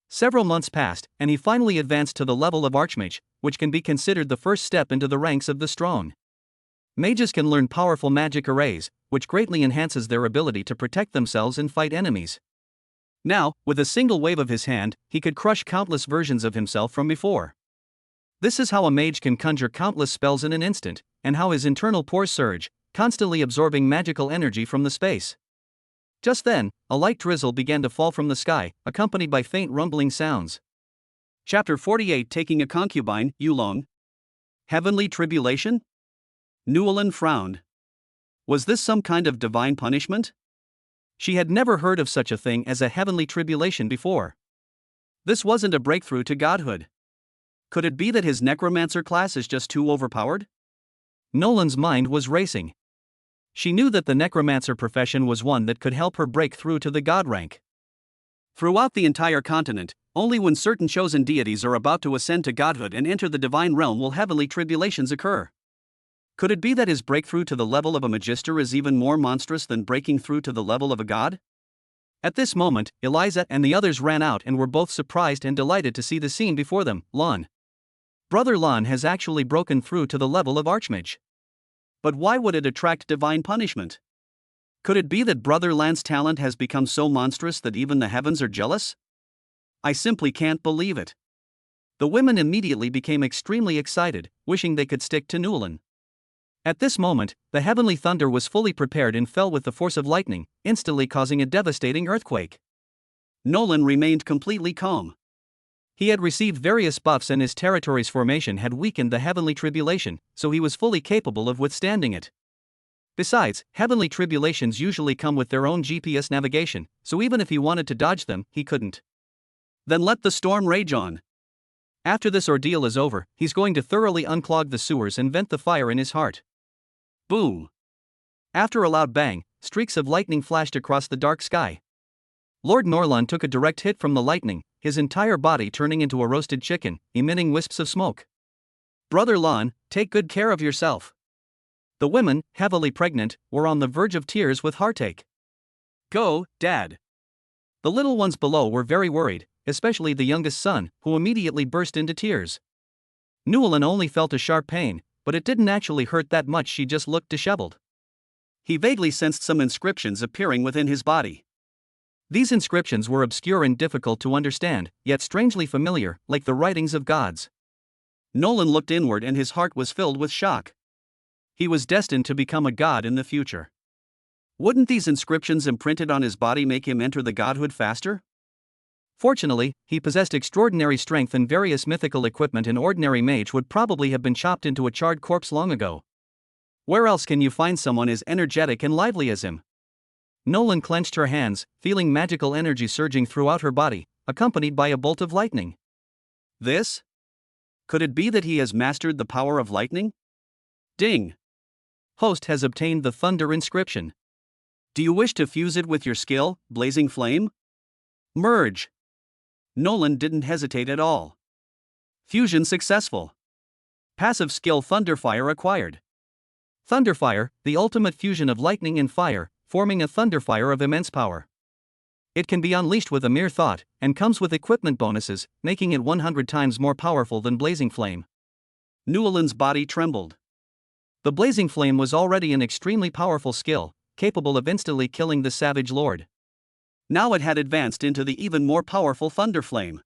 Several months passed, and he finally advanced to the level of Archmage, which can be considered the first step into the ranks of the strong. Mages can learn powerful magic arrays, which greatly enhances their ability to protect themselves and fight enemies. Now, with a single wave of his hand, he could crush countless versions of himself from before. This is how a mage can conjure countless spells in an instant, and how his internal pores surge, constantly absorbing magical energy from the space. Just then, a light drizzle began to fall from the sky, accompanied by faint rumbling sounds. Chapter 48, Taking a Concubine, Yulong. Heavenly Tribulation? Newlin frowned. Was this some kind of divine punishment? She had never heard of such a thing as a heavenly tribulation before. This wasn't a breakthrough to godhood. Could it be that his Necromancer class is just too overpowered? Nolan's mind was racing. She knew that the Necromancer profession was one that could help her break through to the god rank. Throughout the entire continent, only when certain chosen deities are about to ascend to godhood and enter the divine realm will heavenly tribulations occur. Could it be that his breakthrough to the level of a magister is even more monstrous than breaking through to the level of a god? At this moment, Eliza and the others ran out and were both surprised and delighted to see the scene before them. Lan. Brother Lan has actually broken through to the level of Archmage. But why would it attract divine punishment? Could it be that Brother Lan's talent has become so monstrous that even the heavens are jealous? I simply can't believe it. The women immediately became extremely excited, wishing they could stick to Newlin. At this moment, the heavenly thunder was fully prepared and fell with the force of lightning, instantly causing a devastating earthquake. Nolan remained completely calm. He had received various buffs and his territory's formation had weakened the heavenly tribulation, so he was fully capable of withstanding it. Besides, heavenly tribulations usually come with their own GPS navigation, so even if he wanted to dodge them, he couldn't. Then let the storm rage on. After this ordeal is over, he's going to thoroughly unclog the sewers and vent the fire in his heart. Boom! After a loud bang, streaks of lightning flashed across the dark sky. Lord Norlan took a direct hit from the lightning, his entire body turning into a roasted chicken, emitting wisps of smoke. Brother Lan, take good care of yourself. The women, heavily pregnant, were on the verge of tears with heartache. Go, Dad. The little ones below were very worried, especially the youngest son, who immediately burst into tears. Newlin only felt a sharp pain, but it didn't actually hurt that much. She just looked disheveled. He vaguely sensed some inscriptions appearing within his body. These inscriptions were obscure and difficult to understand, yet strangely familiar, like the writings of gods. Nolan looked inward and his heart was filled with shock. He was destined to become a god in the future. Wouldn't these inscriptions imprinted on his body make him enter the godhood faster? Fortunately, he possessed extraordinary strength and various mythical equipment. An ordinary mage would probably have been chopped into a charred corpse long ago. Where else can you find someone as energetic and lively as him? Nolan clenched her hands, feeling magical energy surging throughout her body, accompanied by a bolt of lightning. This? Could it be that he has mastered the power of lightning? Ding! Host has obtained the thunder inscription. Do you wish to fuse it with your skill, blazing flame? Merge! Nolan didn't hesitate at all. Fusion successful. Passive skill Thunderfire acquired. Thunderfire, the ultimate fusion of lightning and fire, forming a thunderfire of immense power. It can be unleashed with a mere thought, and comes with equipment bonuses, making it 100 times more powerful than blazing flame. Newlan's body trembled. The blazing flame was already an extremely powerful skill, capable of instantly killing the savage lord. Now it had advanced into the even more powerful Thunderflame.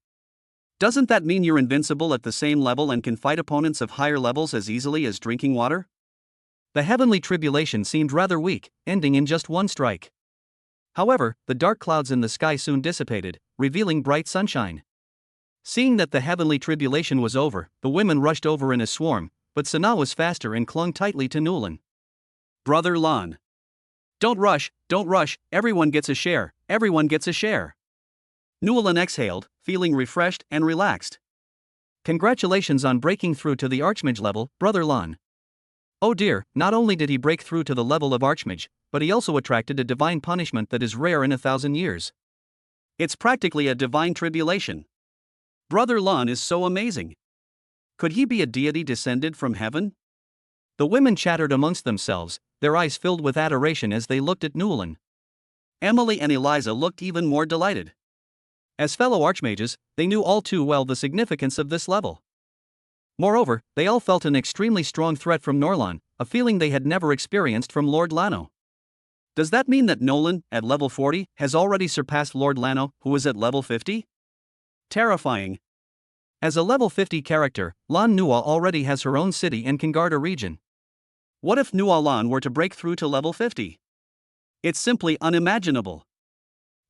Doesn't that mean you're invincible at the same level and can fight opponents of higher levels as easily as drinking water? The heavenly tribulation seemed rather weak, ending in just one strike. However, the dark clouds in the sky soon dissipated, revealing bright sunshine. Seeing that the heavenly tribulation was over, the women rushed over in a swarm, but Sana was faster and clung tightly to Newlan. Brother Lon. Don't rush, everyone gets a share, everyone gets a share. Newlan exhaled, feeling refreshed and relaxed. Congratulations on breaking through to the Archmage level, Brother Lon. Oh dear, not only did he break through to the level of Archmage, but he also attracted a divine punishment that is rare in 1,000 years. It's practically a divine tribulation. Brother Lon is so amazing. Could he be a deity descended from heaven? The women chattered amongst themselves, their eyes filled with adoration as they looked at Newlan. Emily and Eliza looked even more delighted. As fellow archmages, they knew all too well the significance of this level. Moreover, they all felt an extremely strong threat from Norlan, a feeling they had never experienced from Lord Lano. Does that mean that Nolan, at level 40, has already surpassed Lord Lano, who is at level 50? Terrifying. As a level 50 character, Lan Nua already has her own city and can guard a region. What if Nua Lan were to break through to level 50? It's simply unimaginable.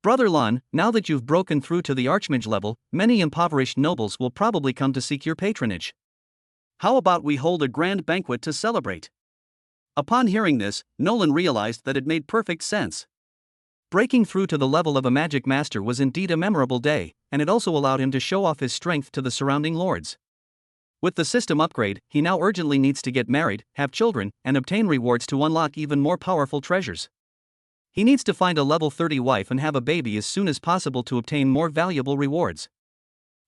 Brother Lan, now that you've broken through to the Archmage level, many impoverished nobles will probably come to seek your patronage. How about we hold a grand banquet to celebrate? Upon hearing this, Nolan realized that it made perfect sense. Breaking through to the level of a magic master was indeed a memorable day, and it also allowed him to show off his strength to the surrounding lords. With the system upgrade, he now urgently needs to get married, have children, and obtain rewards to unlock even more powerful treasures. He needs to find a level 30 wife and have a baby as soon as possible to obtain more valuable rewards.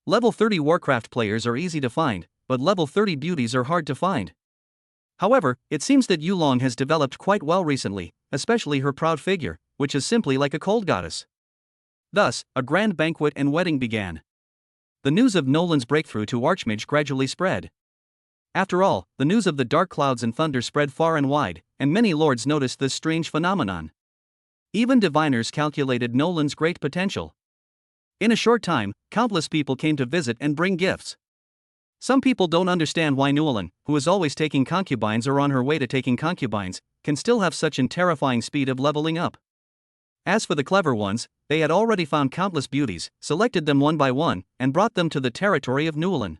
Level 30 Warcraft players are easy to find, but level 30 beauties are hard to find. However, it seems that Yulong has developed quite well recently, especially her proud figure, which is simply like a cold goddess. Thus, a grand banquet and wedding began. The news of Nolan's breakthrough to Archmage gradually spread. After all, the news of the dark clouds and thunder spread far and wide, and many lords noticed this strange phenomenon. Even diviners calculated Nolan's great potential. In a short time, countless people came to visit and bring gifts. Some people don't understand why Newlan, who is always taking concubines or on her way to taking concubines, can still have such an terrifying speed of leveling up. As for the clever ones, they had already found countless beauties, selected them one by one, and brought them to the territory of Newlan.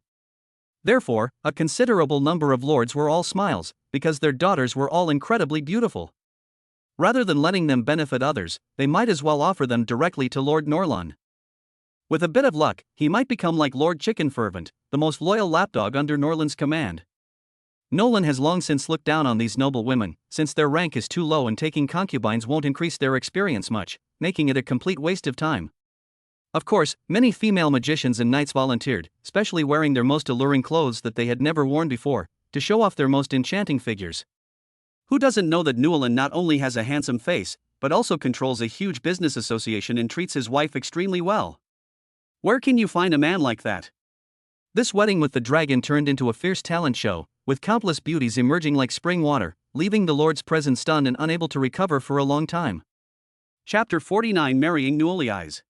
Therefore, a considerable number of lords were all smiles, because their daughters were all incredibly beautiful. Rather than letting them benefit others, they might as well offer them directly to Lord Norlan. With a bit of luck, he might become like Lord Chicken Fervent, the most loyal lapdog under Norlan's command. Nolan has long since looked down on these noble women, since their rank is too low and taking concubines won't increase their experience much, making it a complete waste of time. Of course, many female magicians and knights volunteered, especially wearing their most alluring clothes that they had never worn before, to show off their most enchanting figures. Who doesn't know that Newland not only has a handsome face, but also controls a huge business association and treats his wife extremely well? Where can you find a man like that? This wedding with the dragon turned into a fierce talent show, with countless beauties emerging like spring water, leaving the lords present stunned and unable to recover for a long time. Chapter 49: Marrying Newleyes.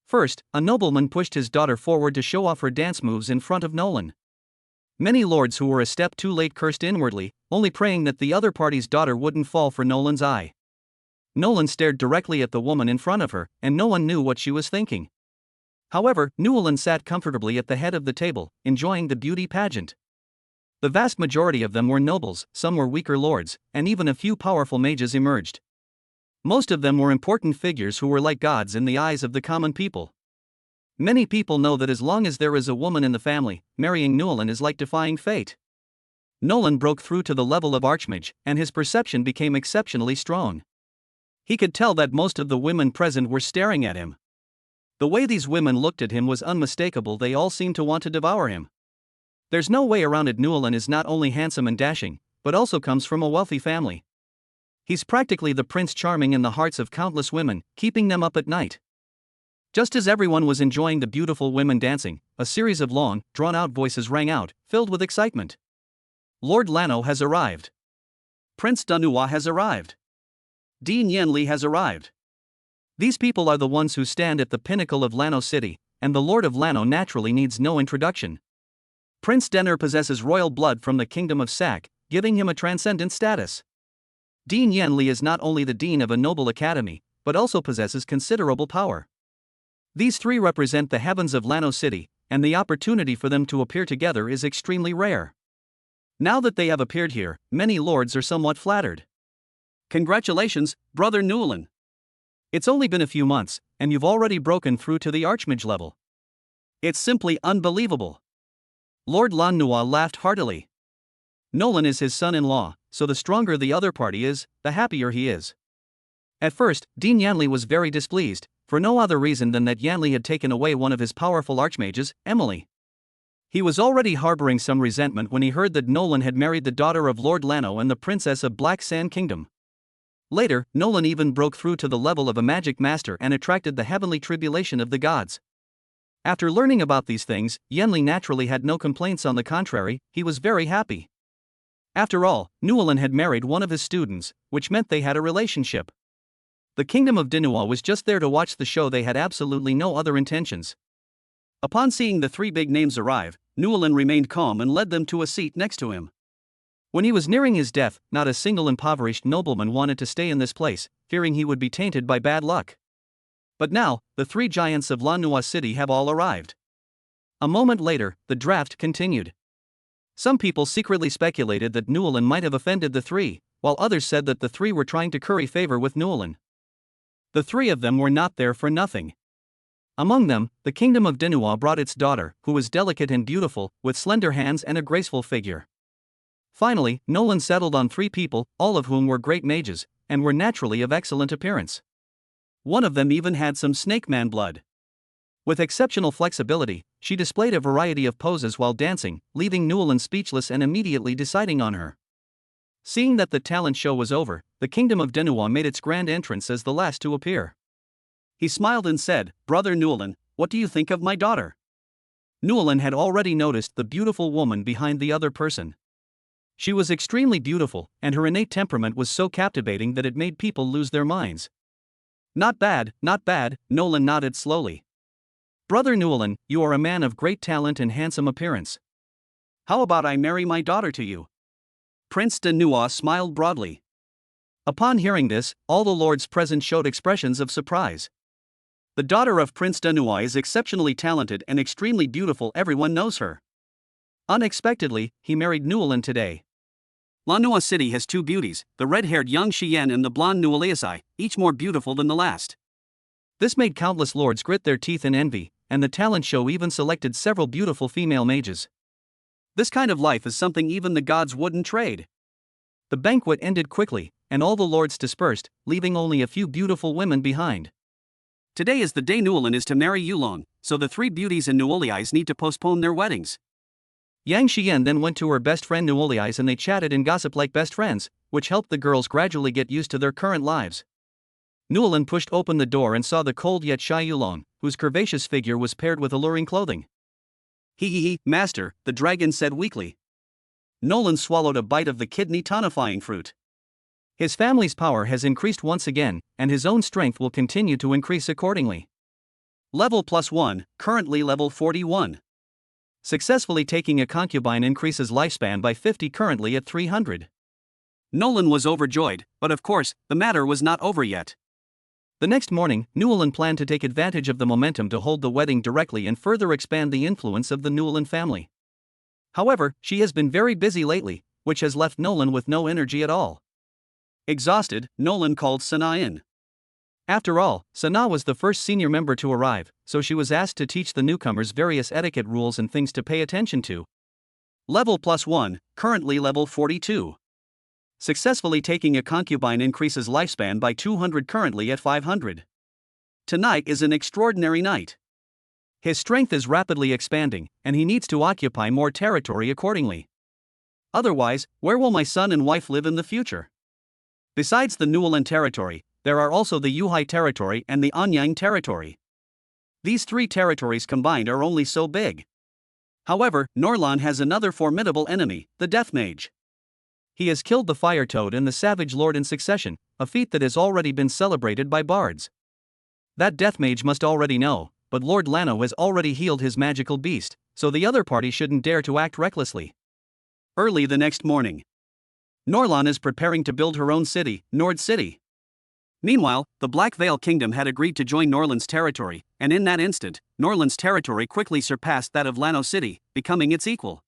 First, a nobleman pushed his daughter forward to show off her dance moves in front of Nolan. Many lords who were a step too late cursed inwardly, only praying that the other party's daughter wouldn't fall for Nolan's eye. Nolan stared directly at the woman in front of her, and no one knew what she was thinking. However, Newland sat comfortably at the head of the table, enjoying the beauty pageant. The vast majority of them were nobles, some were weaker lords, and even a few powerful mages emerged. Most of them were important figures who were like gods in the eyes of the common people. Many people know that as long as there is a woman in the family, marrying Newland is like defying fate. Nolan broke through to the level of Archmage, and his perception became exceptionally strong. He could tell that most of the women present were staring at him. The way these women looked at him was unmistakable, they all seemed to want to devour him. There's no way around it, Newland is not only handsome and dashing, but also comes from a wealthy family. He's practically the Prince Charming in the hearts of countless women, keeping them up at night. Just as everyone was enjoying the beautiful women dancing, a series of long, drawn-out voices rang out, filled with excitement. Lord Lano has arrived. Prince Danua has arrived. Dean Yenli has arrived. These people are the ones who stand at the pinnacle of Lano City, and the Lord of Lano naturally needs no introduction. Prince Denner possesses royal blood from the Kingdom of Sak, giving him a transcendent status. Dean Yenli is not only the dean of a noble academy, but also possesses considerable power. These three represent the heavens of Lano City, and the opportunity for them to appear together is extremely rare. Now that they have appeared here, many lords are somewhat flattered. Congratulations, Brother Newland. It's only been a few months, and you've already broken through to the Archmage level. It's simply unbelievable. Lord Lanua laughed heartily. Nolan is his son-in-law, so the stronger the other party is, the happier he is. At first, Dean Yanli was very displeased, for no other reason than that Yanli had taken away one of his powerful archmages, Emily. He was already harboring some resentment when he heard that Nolan had married the daughter of Lord Lano and the princess of Black Sand Kingdom. Later, Nolan even broke through to the level of a magic master and attracted the heavenly tribulation of the gods. After learning about these things, Yenli naturally had no complaints, on the contrary, he was very happy. After all, Newland had married one of his students, which meant they had a relationship. The Kingdom of Dinua was just there to watch the show, they had absolutely no other intentions. Upon seeing the three big names arrive, Newland remained calm and led them to a seat next to him. When he was nearing his death, not a single impoverished nobleman wanted to stay in this place, fearing he would be tainted by bad luck. But now, the three giants of Lanua City have all arrived. A moment later, the draft continued. Some people secretly speculated that Newland might have offended the three, while others said that the three were trying to curry favor with Newland. The three of them were not there for nothing. Among them, the Kingdom of Dinua brought its daughter, who was delicate and beautiful, with slender hands and a graceful figure. Finally, Nolan settled on three people, all of whom were great mages, and were naturally of excellent appearance. One of them even had some snake man blood. With exceptional flexibility, she displayed a variety of poses while dancing, leaving Newland speechless and immediately deciding on her. Seeing that the talent show was over, the Kingdom of Dinua made its grand entrance as the last to appear. He smiled and said, "Brother Newland, what do you think of my daughter?" Newland had already noticed the beautiful woman behind the other person. She was extremely beautiful, and her innate temperament was so captivating that it made people lose their minds. Not bad, Nolan nodded slowly. Brother Newland, you are a man of great talent and handsome appearance. How about I marry my daughter to you? Prince Danua smiled broadly. Upon hearing this, all the lords present showed expressions of surprise. The daughter of Prince Danua is exceptionally talented and extremely beautiful, everyone knows her. Unexpectedly, he married Newland today. Lanua City has two beauties, the red-haired young Xian and the blonde Nualeasai, each more beautiful than the last. This made countless lords grit their teeth in envy, and the talent show even selected several beautiful female mages. This kind of life is something even the gods wouldn't trade. The banquet ended quickly, and all the lords dispersed, leaving only a few beautiful women behind. Today is the day Newland is to marry Yulong, so the three beauties and Nualeais need to postpone their weddings. Yang Xian then went to her best friend Nuoli's and they chatted and gossiped like best friends, which helped the girls gradually get used to their current lives. Nuolin pushed open the door and saw the cold yet shy Yulong, whose curvaceous figure was paired with alluring clothing. Hee, master, the dragon said weakly. Nolan swallowed a bite of the kidney tonifying fruit. His family's power has increased once again, and his own strength will continue to increase accordingly. Level +1, currently level 41. Successfully taking a concubine increases lifespan by 50, currently at 300. Nolan was overjoyed, but of course, the matter was not over yet. The next morning, Nuolin planned to take advantage of the momentum to hold the wedding directly and further expand the influence of the Nuolin family. However, she has been very busy lately, which has left Nolan with no energy at all. Exhausted, Nolan called Sana in. After all, Sana was the first senior member to arrive, so she was asked to teach the newcomers various etiquette rules and things to pay attention to. Level +1, currently level 42. Successfully taking a concubine increases lifespan by 200, currently at 500. Tonight is an extraordinary night. His strength is rapidly expanding, and he needs to occupy more territory accordingly. Otherwise, where will my son and wife live in the future? Besides the Nuolin territory, there are also the Yuhai territory and the Anyang territory. These three territories combined are only so big. However, Norlan has another formidable enemy, the Death Mage. He has killed the Fire Toad and the Savage Lord in succession, a feat that has already been celebrated by bards. That Death Mage must already know, but Lord Lano has already healed his magical beast, so the other party shouldn't dare to act recklessly. Early the next morning, Norlan is preparing to build her own city, Nord City. Meanwhile, the Black Veil Kingdom had agreed to join Norlan's territory, and in that instant, Norlan's territory quickly surpassed that of Lano City, becoming its equal.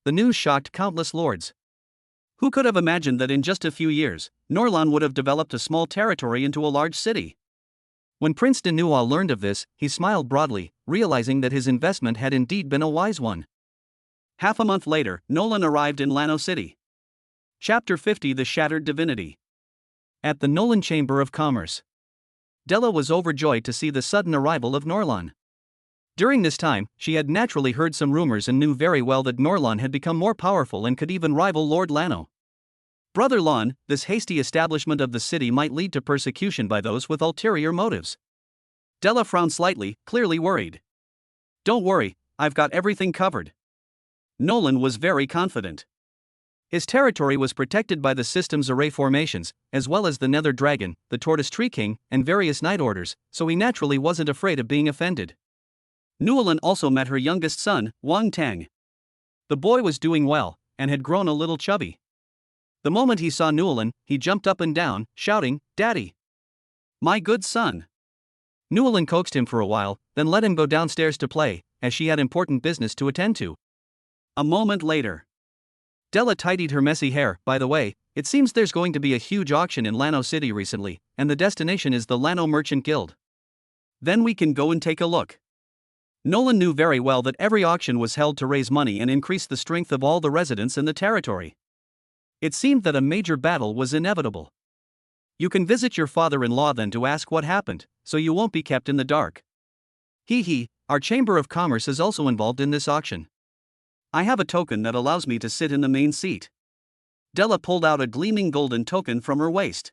The news shocked countless lords. Who could have imagined that in just a few years, Norlan would have developed a small territory into a large city? When Prince Denua learned of this, he smiled broadly, realizing that his investment had indeed been a wise one. Half a month later, Nolan arrived in Lano City. Chapter 50, The Shattered Divinity. At the Nolan Chamber of Commerce, Della was overjoyed to see the sudden arrival of Norlan. During this time, she had naturally heard some rumors and knew very well that Norlan had become more powerful and could even rival Lord Lano. Brother Lon, this hasty establishment of the city might lead to persecution by those with ulterior motives. Della frowned slightly, clearly worried. Don't worry, I've got everything covered. Nolan was very confident. His territory was protected by the system's array formations, as well as the Nether Dragon, the Tortoise Tree King, and various Night Orders, so he naturally wasn't afraid of being offended. Nuolin also met her youngest son, Wang Tang. The boy was doing well, and had grown a little chubby. The moment he saw Nuolin, he jumped up and down, shouting, "Daddy!" My good son. Nuolin coaxed him for a while, then let him go downstairs to play, as she had important business to attend to. A moment later, Della tidied her messy hair. By the way, it seems there's going to be a huge auction in Lano City recently, and the destination is the Lano Merchant Guild. Then we can go and take a look. Nolan knew very well that every auction was held to raise money and increase the strength of all the residents in the territory. It seemed that a major battle was inevitable. You can visit your father-in-law then to ask what happened, so you won't be kept in the dark. Our Chamber of Commerce is also involved in this auction. I have a token that allows me to sit in the main seat. Della pulled out a gleaming golden token from her waist.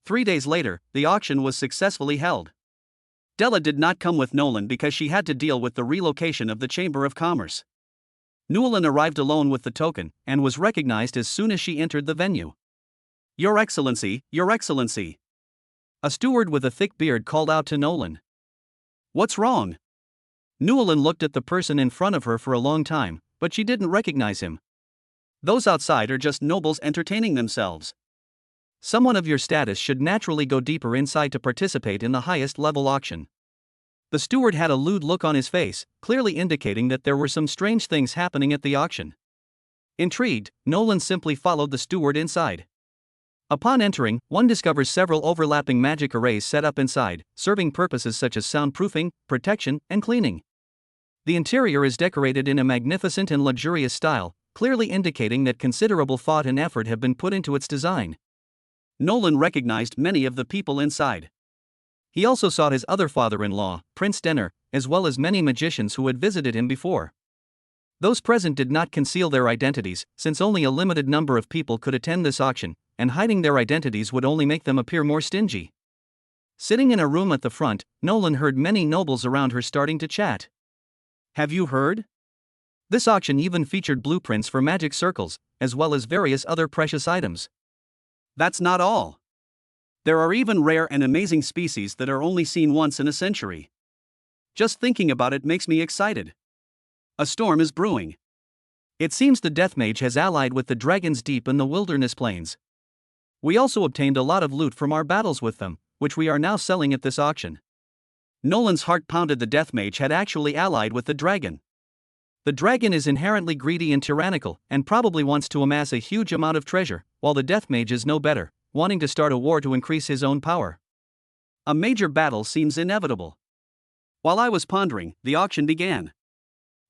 3 days later, the auction was successfully held. Della did not come with Nolan because she had to deal with the relocation of the Chamber of Commerce. Nolan arrived alone with the token, and was recognized as soon as she entered the venue. Your Excellency, Your Excellency. A steward with a thick beard called out to Nolan. What's wrong? Nolan looked at the person in front of her for a long time, but she didn't recognize him. Those outside are just nobles entertaining themselves. Someone of your status should naturally go deeper inside to participate in the highest level auction. The steward had a lewd look on his face, clearly indicating that there were some strange things happening at the auction. Intrigued, Nolan simply followed the steward inside. Upon entering, one discovers several overlapping magic arrays set up inside, serving purposes such as soundproofing, protection, and cleaning. The interior is decorated in a magnificent and luxurious style, clearly indicating that considerable thought and effort have been put into its design. Nolan recognized many of the people inside. He also saw his other father-in-law, Prince Denner, as well as many magicians who had visited him before. Those present did not conceal their identities, since only a limited number of people could attend this auction, and hiding their identities would only make them appear more stingy. Sitting in a room at the front, Nolan heard many nobles around her starting to chat. Have you heard? This auction even featured blueprints for magic circles, as well as various other precious items. That's not all. There are even rare and amazing species that are only seen once in a century. Just thinking about it makes me excited. A storm is brewing. It seems the Death Mage has allied with the dragons deep in the wilderness plains. We also obtained a lot of loot from our battles with them, which we are now selling at this auction. Nolan's heart pounded. The Death Mage had actually allied with the dragon. The dragon is inherently greedy and tyrannical, and probably wants to amass a huge amount of treasure, while the Death Mage is no better, wanting to start a war to increase his own power. A major battle seems inevitable. While I was pondering, the auction began.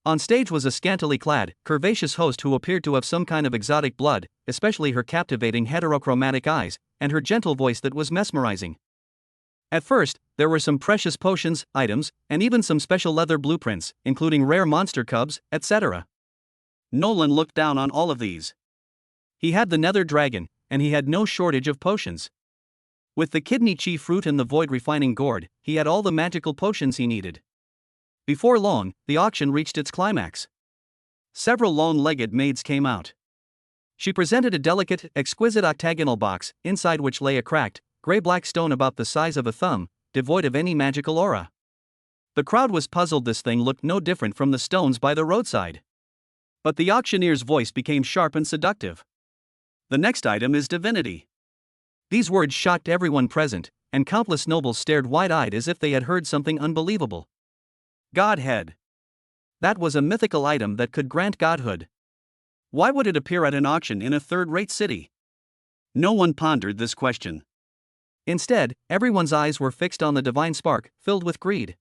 On stage was a scantily clad, curvaceous host who appeared to have some kind of exotic blood, especially her captivating heterochromatic eyes, and her gentle voice that was mesmerizing. At first, there were some precious potions, items, and even some special leather blueprints, including rare monster cubs, etc. Nolan looked down on all of these. He had the nether dragon, and he had no shortage of potions. With the kidney chi fruit and the void refining gourd, he had all the magical potions he needed. Before long, the auction reached its climax. Several long-legged maids came out. She presented a delicate, exquisite octagonal box, inside which lay a cracked, gray-black stone about the size of a thumb, devoid of any magical aura. The crowd was puzzled. This thing looked no different from the stones by the roadside. But the auctioneer's voice became sharp and seductive. The next item is divinity. These words shocked everyone present, and countless nobles stared wide-eyed as if they had heard something unbelievable. Godhead. That was a mythical item that could grant godhood. Why would it appear at an auction in a third-rate city? No one pondered this question. Instead, everyone's eyes were fixed on the divine spark, filled with greed.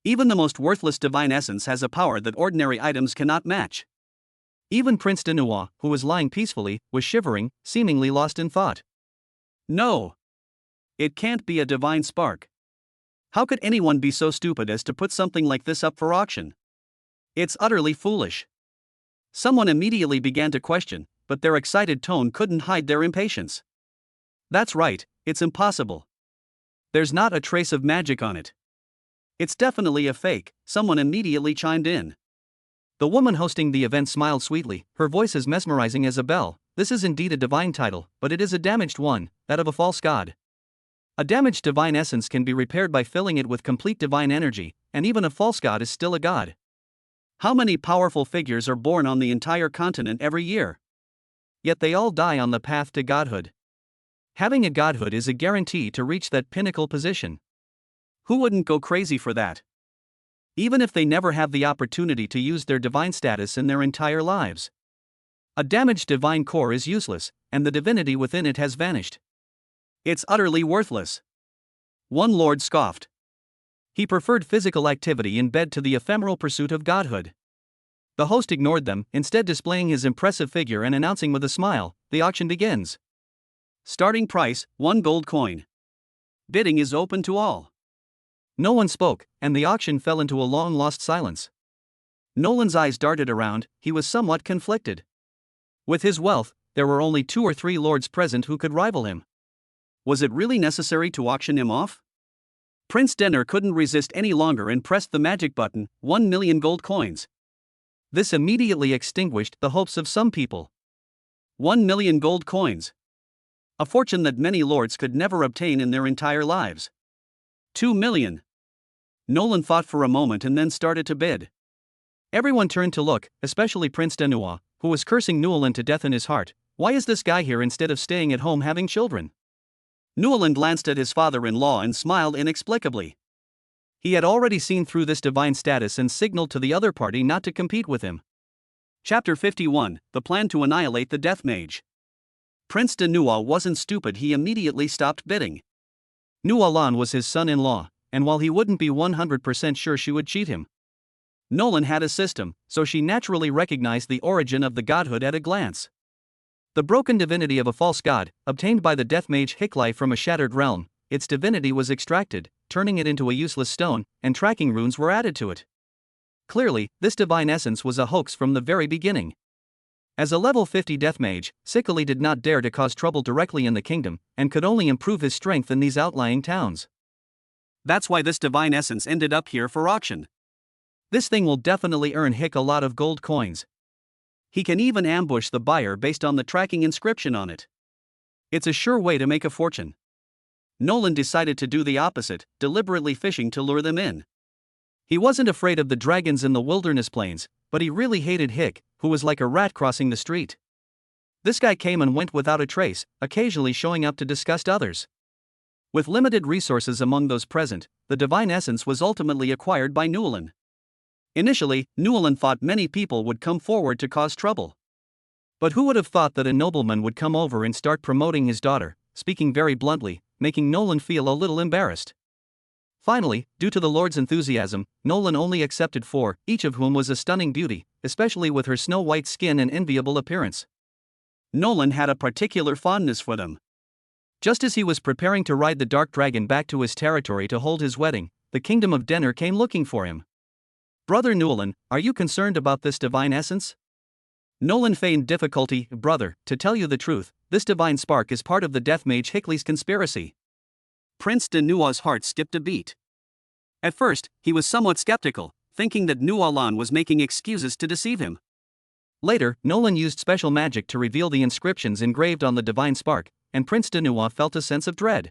Even the most worthless divine essence has a power that ordinary items cannot match. Even Prince de Noir, who was lying peacefully, was shivering, seemingly lost in thought. No. It can't be a divine spark. How could anyone be so stupid as to put something like this up for auction? It's utterly foolish. Someone immediately began to question, but their excited tone couldn't hide their impatience. That's right, it's impossible. There's not a trace of magic on it. It's definitely a fake, someone immediately chimed in. The woman hosting the event smiled sweetly, her voice as mesmerizing as a bell. This is indeed a divine title, but it is a damaged one, that of a false god. A damaged divine essence can be repaired by filling it with complete divine energy, and even a false god is still a god. How many powerful figures are born on the entire continent every year? Yet they all die on the path to godhood. Having a godhood is a guarantee to reach that pinnacle position. Who wouldn't go crazy for that? Even if they never have the opportunity to use their divine status in their entire lives. A damaged divine core is useless, and the divinity within it has vanished. It's utterly worthless. One lord scoffed. He preferred physical activity in bed to the ephemeral pursuit of godhood. The host ignored them, instead displaying his impressive figure and announcing with a smile, "The auction begins. Starting price, 1 gold coin. Bidding is open to all." No one spoke, and the auction fell into a long-lost silence. Nolan's eyes darted around, he was somewhat conflicted. With his wealth, there were only 2 or 3 lords present who could rival him. Was it really necessary to auction him off? Prince Denner couldn't resist any longer and pressed the magic button, 1 million gold coins. This immediately extinguished the hopes of some people. 1 million gold coins. A fortune that many lords could never obtain in their entire lives. 2 million. Nolan thought for a moment and then started to bid. Everyone turned to look, especially Prince de Noir, who was cursing Newland to death in his heart. Why is this guy here instead of staying at home having children? Newland glanced at his father-in-law and smiled inexplicably. He had already seen through this divine status and signaled to the other party not to compete with him. Chapter 51, The Plan to Annihilate the Death Mage. Prince de Noir wasn't stupid, he immediately stopped bidding. Nualan was his son-in-law, and while he wouldn't be 100% sure she would cheat him, Nolan had a system, so she naturally recognized the origin of the godhood at a glance. The broken divinity of a false god, obtained by the death mage Hicklai from a shattered realm, its divinity was extracted, turning it into a useless stone, and tracking runes were added to it. Clearly, this divine essence was a hoax from the very beginning. As a level 50 death mage, Sikali did not dare to cause trouble directly in the kingdom, and could only improve his strength in these outlying towns. That's why this divine essence ended up here for auction. This thing will definitely earn Hick a lot of gold coins. He can even ambush the buyer based on the tracking inscription on it. It's a sure way to make a fortune. Nolan decided to do the opposite, deliberately fishing to lure them in. He wasn't afraid of the dragons in the wilderness plains, but he really hated Hick, who was like a rat crossing the street. This guy came and went without a trace, occasionally showing up to disgust others. With limited resources among those present, the divine essence was ultimately acquired by Newland. Initially, Newland thought many people would come forward to cause trouble. But who would have thought that a nobleman would come over and start promoting his daughter, speaking very bluntly, making Nolan feel a little embarrassed. Finally, due to the Lord's enthusiasm, Nolan only accepted 4, each of whom was a stunning beauty, especially with her snow-white skin and enviable appearance. Nolan had a particular fondness for them. Just as he was preparing to ride the dark dragon back to his territory to hold his wedding, the kingdom of Denner came looking for him. "Brother Newland, are you concerned about this divine essence?" Nolan feigned difficulty. "Brother, to tell you the truth, this divine spark is part of the death mage Hickley's conspiracy." Prince de Nua's heart skipped a beat. At first, he was somewhat skeptical, thinking that Nualan was making excuses to deceive him. Later, Nolan used special magic to reveal the inscriptions engraved on the divine spark, and Prince de Nua felt a sense of dread.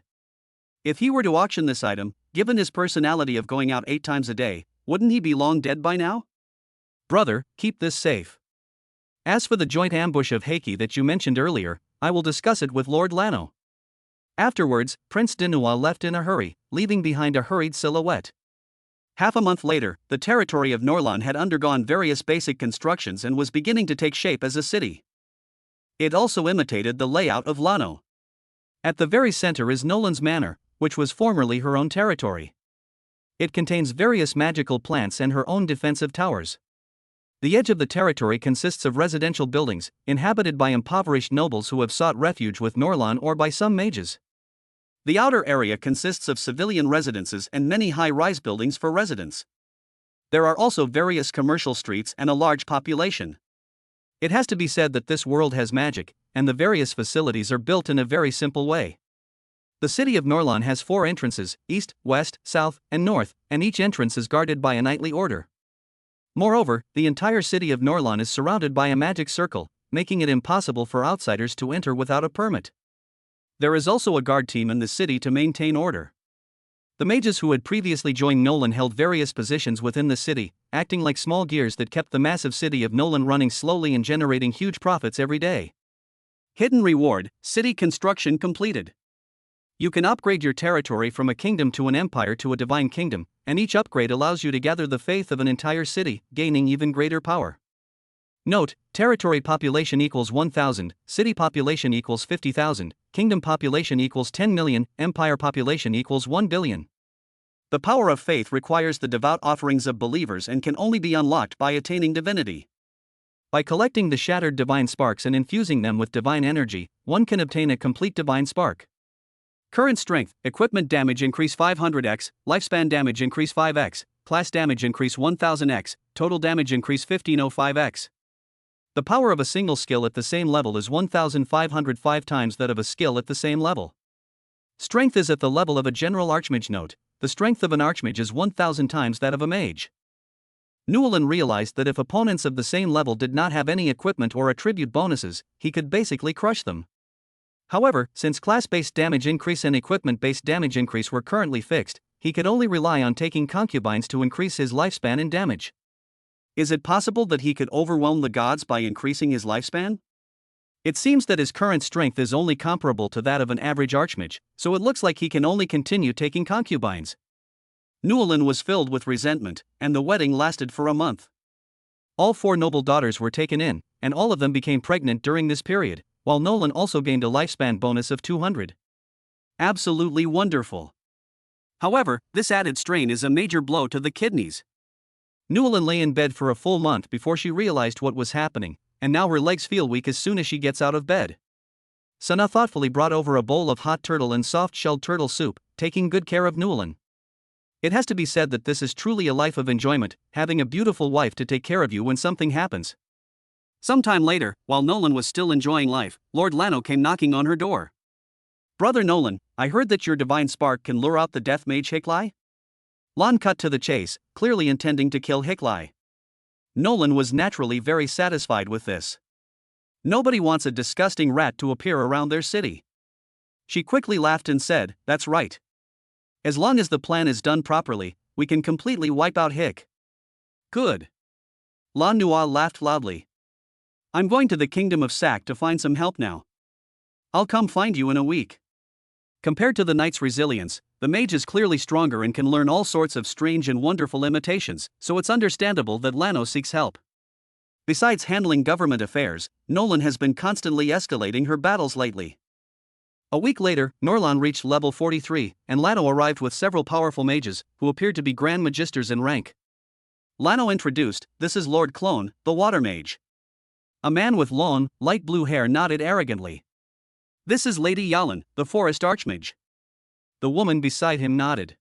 If he were to auction this item, given his personality of going out 8 times a day, wouldn't he be long dead by now? "Brother, keep this safe. As for the joint ambush of Heiki that you mentioned earlier, I will discuss it with Lord Lano." Afterwards, Prince de Nua left in a hurry, leaving behind a hurried silhouette. Half a month later, the territory of Norlan had undergone various basic constructions and was beginning to take shape as a city. It also imitated the layout of Lano. At the very center is Nolan's manor, which was formerly her own territory. It contains various magical plants and her own defensive towers. The edge of the territory consists of residential buildings, inhabited by impoverished nobles who have sought refuge with Norlan or by some mages. The outer area consists of civilian residences and many high-rise buildings for residents. There are also various commercial streets and a large population. It has to be said that this world has magic, and the various facilities are built in a very simple way. The city of Norlan has 4 entrances, east, west, south, and north, and each entrance is guarded by a knightly order. Moreover, the entire city of Norlan is surrounded by a magic circle, making it impossible for outsiders to enter without a permit. There is also a guard team in the city to maintain order. The mages who had previously joined Nolan held various positions within the city, acting like small gears that kept the massive city of Nolan running slowly and generating huge profits every day. Hidden reward: city construction completed. You can upgrade your territory from a kingdom to an empire to a divine kingdom, and each upgrade allows you to gather the faith of an entire city, gaining even greater power. Note: territory population equals 1,000, city population equals 50,000, kingdom population equals 10 million, empire population equals 1 billion. The power of faith requires the devout offerings of believers and can only be unlocked by attaining divinity. By collecting the shattered divine sparks and infusing them with divine energy, one can obtain a complete divine spark. Current strength: equipment damage increase 500x, lifespan damage increase 5x, class damage increase 1000x, total damage increase 1505x. The power of a single skill at the same level is 1505 times that of a skill at the same level. Strength is at the level of a general archmage. Note: the strength of an archmage is 1000 times that of a mage. Newland realized that if opponents of the same level did not have any equipment or attribute bonuses, he could basically crush them. However, since class-based damage increase and equipment-based damage increase were currently fixed, he could only rely on taking concubines to increase his lifespan and damage. Is it possible that he could overwhelm the gods by increasing his lifespan? It seems that his current strength is only comparable to that of an average archmage, so it looks like he can only continue taking concubines. Newland was filled with resentment, and the wedding lasted for a month. All 4 noble daughters were taken in, and all of them became pregnant during this period, while Nolan also gained a lifespan bonus of 200. Absolutely wonderful. However, this added strain is a major blow to the kidneys. Newland lay in bed for a full month before she realized what was happening, and now her legs feel weak as soon as she gets out of bed. Sana thoughtfully brought over a bowl of hot turtle and soft-shelled turtle soup, taking good care of Newland. It has to be said that this is truly a life of enjoyment, having a beautiful wife to take care of you when something happens. Sometime later, while Nolan was still enjoying life, Lord Lano came knocking on her door. "Brother Nolan, I heard that your divine spark can lure out the death mage Hicklai?" Lon cut to the chase, clearly intending to kill Hicklai. Nolan was naturally very satisfied with this. Nobody wants a disgusting rat to appear around their city. She quickly laughed and said, "That's right. As long as the plan is done properly, we can completely wipe out Hick." "Good." Lan Nua laughed loudly. "I'm going to the kingdom of Sac to find some help now. I'll come find you in a week." Compared to the knight's resilience, the mage is clearly stronger and can learn all sorts of strange and wonderful imitations, so it's understandable that Lano seeks help. Besides handling government affairs, Nolan has been constantly escalating her battles lately. A week later, Norlan reached level 43, and Lano arrived with several powerful mages, who appeared to be Grand Magisters in rank. Lano introduced, "This is Lord Clone, the Water Mage." A man with long, light blue hair nodded arrogantly. "This is Lady Yalan, the Forest Archmage." The woman beside him nodded.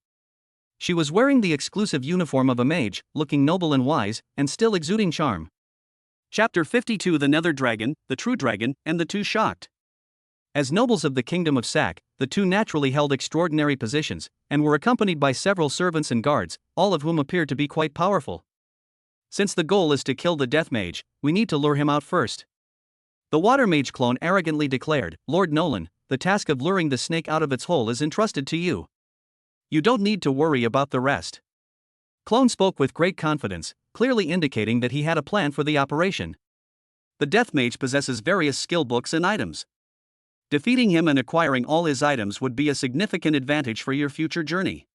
She was wearing the exclusive uniform of a mage, looking noble and wise, and still exuding charm. Chapter 52: The Nether Dragon, the True Dragon, and the Two Shocked. As nobles of the Kingdom of Sac, the two naturally held extraordinary positions, and were accompanied by several servants and guards, all of whom appeared to be quite powerful. Since the goal is to kill the Death Mage, we need to lure him out first. The Water Mage clone arrogantly declared, "Lord Nolan, the task of luring the snake out of its hole is entrusted to you. You don't need to worry about the rest." Clone spoke with great confidence, clearly indicating that he had a plan for the operation. The Death Mage possesses various skill books and items. Defeating him and acquiring all his items would be a significant advantage for your future journey.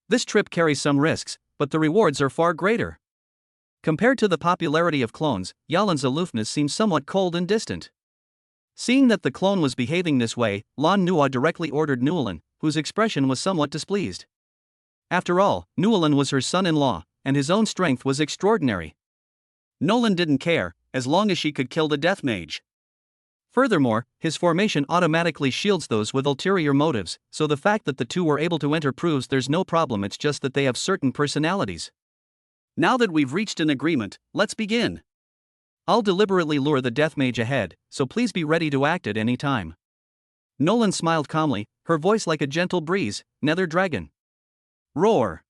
This trip carries some risks, but the rewards are far greater. Compared to the popularity of clones, Yalan's aloofness seems somewhat cold and distant. Seeing that the clone was behaving this way, Lan Nua directly ordered Nualan, whose expression was somewhat displeased. After all, Nualan was her son-in-law, and his own strength was extraordinary. Nolan didn't care, as long as she could kill the Death Mage. Furthermore, his formation automatically shields those with ulterior motives, so the fact that the two were able to enter proves there's no problem, it's just that they have certain personalities. Now that we've reached an agreement, let's begin. I'll deliberately lure the Death Mage ahead, so please be ready to act at any time. Nolan smiled calmly, her voice like a gentle breeze. Nether Dragon. Roar.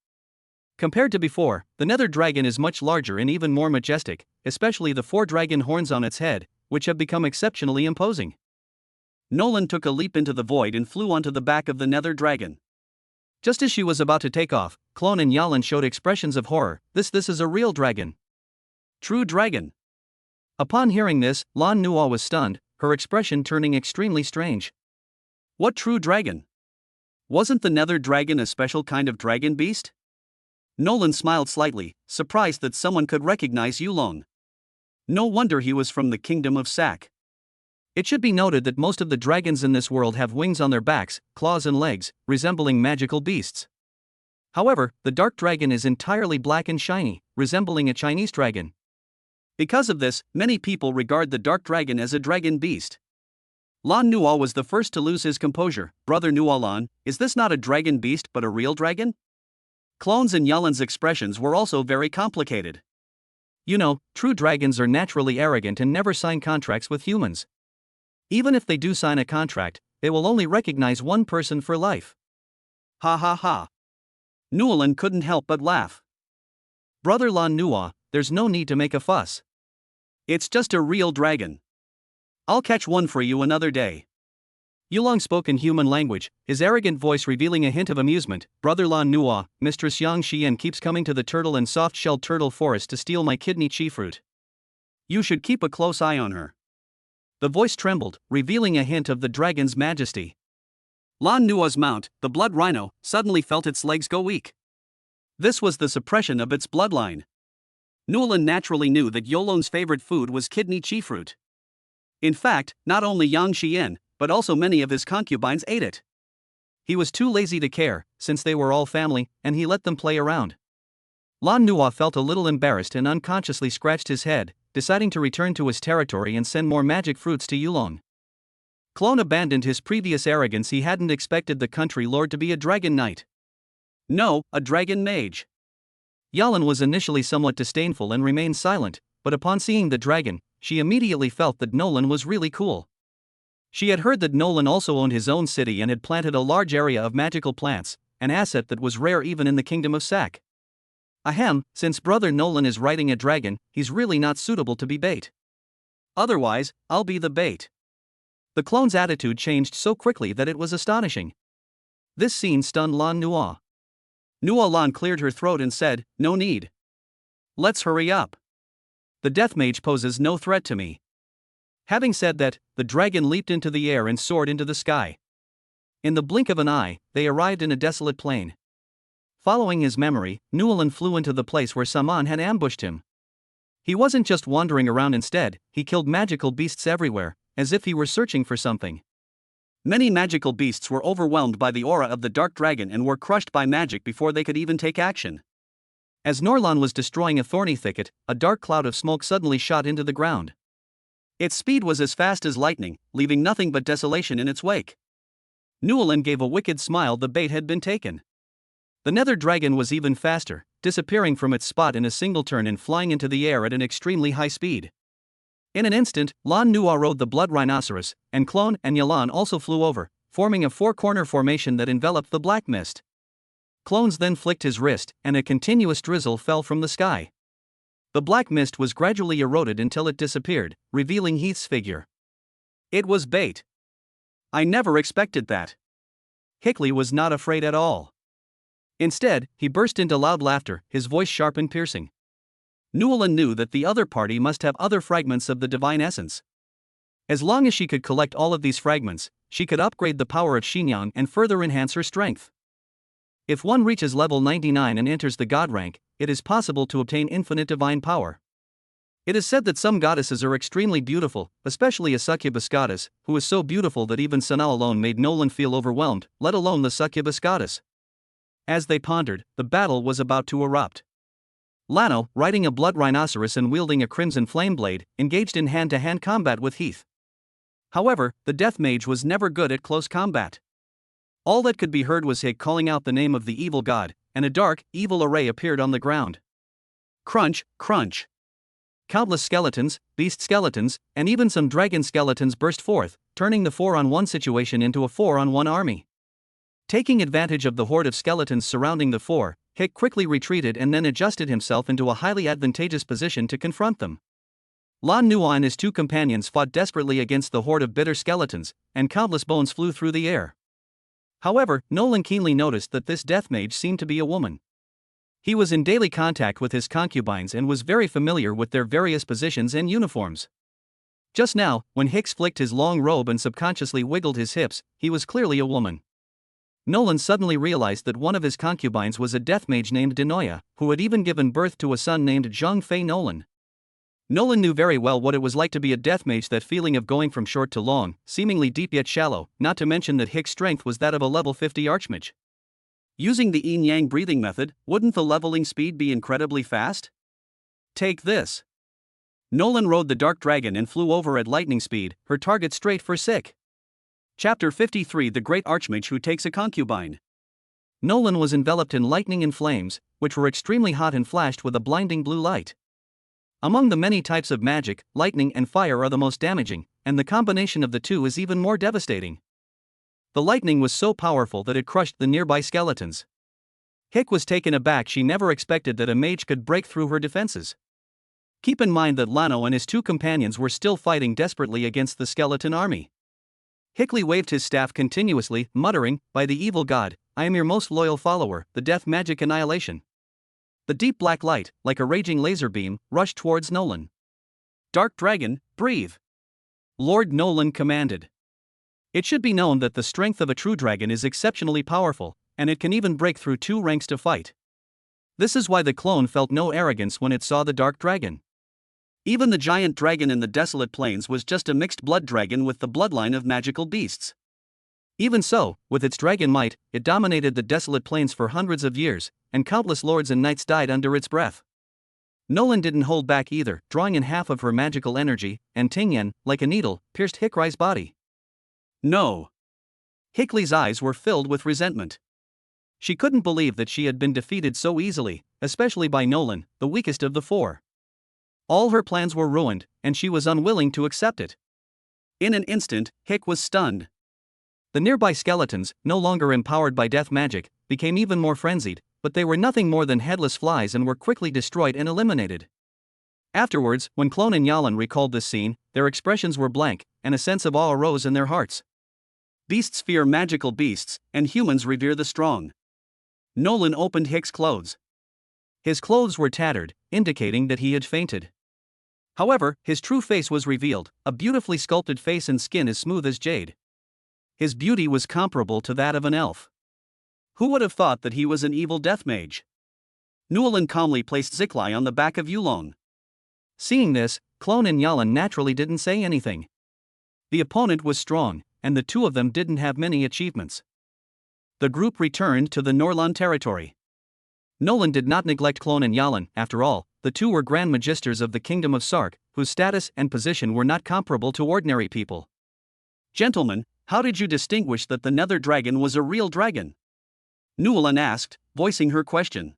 Compared to before, the Nether Dragon is much larger and even more majestic, especially the 4 dragon horns on its head, which have become exceptionally imposing. Nolan took a leap into the void and flew onto the back of the Nether Dragon. Just as she was about to take off, Clone and Yalan showed expressions of horror. This is a real dragon. True dragon. Upon hearing this, Lan Nua was stunned, her expression turning extremely strange. What true dragon? Wasn't the Nether Dragon a special kind of dragon beast? Nolan smiled slightly, surprised that someone could recognize Yulong. No wonder he was from the Kingdom of Sac. It should be noted that most of the dragons in this world have wings on their backs, claws and legs, resembling magical beasts. However, the Dark Dragon is entirely black and shiny, resembling a Chinese dragon. Because of this, many people regard the Dark Dragon as a dragon beast. Lan Nua was the first to lose his composure. Brother Nualan, is this not a dragon beast but a real dragon? Clone's and Yalan's expressions were also very complicated. You know, true dragons are naturally arrogant and never sign contracts with humans. Even if they do sign a contract, they will only recognize one person for life. Ha ha ha. Nualan couldn't help but laugh. Brother Lan Nua, there's no need to make a fuss. It's just a real dragon. I'll catch one for you another day. Yulong spoke in human language, his arrogant voice revealing a hint of amusement. Brother Lan Nua, Mistress Yang Xian keeps coming to the turtle and soft-shelled turtle forest to steal my kidney chi fruit. You should keep a close eye on her. The voice trembled, revealing a hint of the dragon's majesty. Lan Nua's mount, the blood rhino, suddenly felt its legs go weak. This was the suppression of its bloodline. Nualan naturally knew that Yolong's favorite food was kidney chi fruit. In fact, not only Yang Xian, but also many of his concubines ate it. He was too lazy to care, since they were all family, and he let them play around. Lan Nua felt a little embarrassed and unconsciously scratched his head, deciding to return to his territory and send more magic fruits to Yulong. Clone abandoned his previous arrogance. He hadn't expected the country lord to be a dragon knight. No, a dragon mage. Yalan was initially somewhat disdainful and remained silent, but upon seeing the dragon, she immediately felt that Nolan was really cool. She had heard that Nolan also owned his own city and had planted a large area of magical plants, an asset that was rare even in the kingdom of Sak. Ahem, since brother Nolan is riding a dragon, he's really not suitable to be bait. Otherwise, I'll be the bait. The clone's attitude changed so quickly that it was astonishing. This scene stunned Lan Nua. Nua Lan cleared her throat and said, "No need. Let's hurry up. The death mage poses no threat to me." Having said that, the dragon leaped into the air and soared into the sky. In the blink of an eye, they arrived in a desolate plain. Following his memory, Nualan flew into the place where Saman had ambushed him. He wasn't just wandering around, instead, he killed magical beasts everywhere, as if he were searching for something. Many magical beasts were overwhelmed by the aura of the dark dragon and were crushed by magic before they could even take action. As Norlan was destroying a thorny thicket, a dark cloud of smoke suddenly shot into the ground. Its speed was as fast as lightning, leaving nothing but desolation in its wake. Nualan gave a wicked smile. The bait had been taken. The nether dragon was even faster, disappearing from its spot in a single turn and flying into the air at an extremely high speed. In an instant, Lan Nua rode the blood rhinoceros, and Clone and Yalan also flew over, forming a four-corner formation that enveloped the black mist. Clones then flicked his wrist, and a continuous drizzle fell from the sky. The black mist was gradually eroded until it disappeared, revealing Heath's figure. It was bait. I never expected that. Hickley was not afraid at all. Instead, he burst into loud laughter, his voice sharp and piercing. Nualan knew that the other party must have other fragments of the divine essence. As long as she could collect all of these fragments, she could upgrade the power of Xinyan and further enhance her strength. If one reaches level 99 and enters the god rank, it is possible to obtain infinite divine power. It is said that some goddesses are extremely beautiful, especially a succubus goddess, who is so beautiful that even Sanaa alone made Nolan feel overwhelmed, let alone the succubus goddess. As they pondered, the battle was about to erupt. Lano, riding a blood rhinoceros and wielding a crimson flame blade, engaged in hand-to-hand combat with Heath. However, the death mage was never good at close combat. All that could be heard was Hick calling out the name of the evil god, and a dark, evil array appeared on the ground. Crunch, crunch. Countless skeletons, beast skeletons, and even some dragon skeletons burst forth, turning the 4-on-1 situation into a 4-on-1 army. Taking advantage of the horde of skeletons surrounding the four, Hick quickly retreated and then adjusted himself into a highly advantageous position to confront them. Lan Nua and his two companions fought desperately against the horde of bitter skeletons, and countless bones flew through the air. However, Nolan keenly noticed that this death mage seemed to be a woman. He was in daily contact with his concubines and was very familiar with their various positions and uniforms. Just now, when Hicks flicked his long robe and subconsciously wiggled his hips, he was clearly a woman. Nolan suddenly realized that one of his concubines was a death mage named Denoya, who had even given birth to a son named Zhang Fei Nolan. Nolan knew very well what it was like to be a death mage, that feeling of going from short to long, seemingly deep yet shallow, not to mention that Hick's strength was that of a level 50 archmage. Using the yin-yang breathing method, wouldn't the leveling speed be incredibly fast? Take this. Nolan rode the dark dragon and flew over at lightning speed, her target straight for Sick. Chapter 53: The Great Archmage Who Takes a Concubine. Nolan was enveloped in lightning and flames, which were extremely hot and flashed with a blinding blue light. Among the many types of magic, lightning and fire are the most damaging, and the combination of the two is even more devastating. The lightning was so powerful that it crushed the nearby skeletons. Hick was taken aback. She never expected that a mage could break through her defenses. Keep in mind that Lano and his two companions were still fighting desperately against the skeleton army. Hickley waved his staff continuously, muttering, "By the evil god, I am your most loyal follower, the death magic annihilation." The deep black light, like a raging laser beam, rushed towards Nolan. "Dark dragon, breathe!" Lord Nolan commanded. It should be known that the strength of a true dragon is exceptionally powerful, and it can even break through 2 ranks to fight. This is why the clone felt no arrogance when it saw the dark dragon. Even the giant dragon in the desolate plains was just a mixed blood dragon with the bloodline of magical beasts. Even so, with its dragon might, it dominated the desolate plains for hundreds of years, and countless lords and knights died under its breath. Nolan didn't hold back either, drawing in half of her magical energy, and Tingyan, like a needle, pierced Hickrai's body. No. Hickley's eyes were filled with resentment. She couldn't believe that she had been defeated so easily, especially by Nolan, the weakest of the four. All her plans were ruined, and she was unwilling to accept it. In an instant, Hick was stunned. The nearby skeletons, no longer empowered by death magic, became even more frenzied, but they were nothing more than headless flies and were quickly destroyed and eliminated. Afterwards, when Clone and Yalan recalled this scene, their expressions were blank, and a sense of awe arose in their hearts. Beasts fear magical beasts, and humans revere the strong. Nolan opened Hick's clothes. His clothes were tattered, indicating that he had fainted. However, his true face was revealed, a beautifully sculpted face and skin as smooth as jade. His beauty was comparable to that of an elf. Who would have thought that he was an evil death mage? Nualan calmly placed Ziklai on the back of Yulong. Seeing this, Clone and Yalan naturally didn't say anything. The opponent was strong, and the two of them didn't have many achievements. The group returned to the Norlan territory. Nolan did not neglect Clone and Yalan. After all, the two were Grand Magisters of the Kingdom of Sark, whose status and position were not comparable to ordinary people. Gentlemen, how did you distinguish that the Nether Dragon was a real dragon? Nualan asked, voicing her question.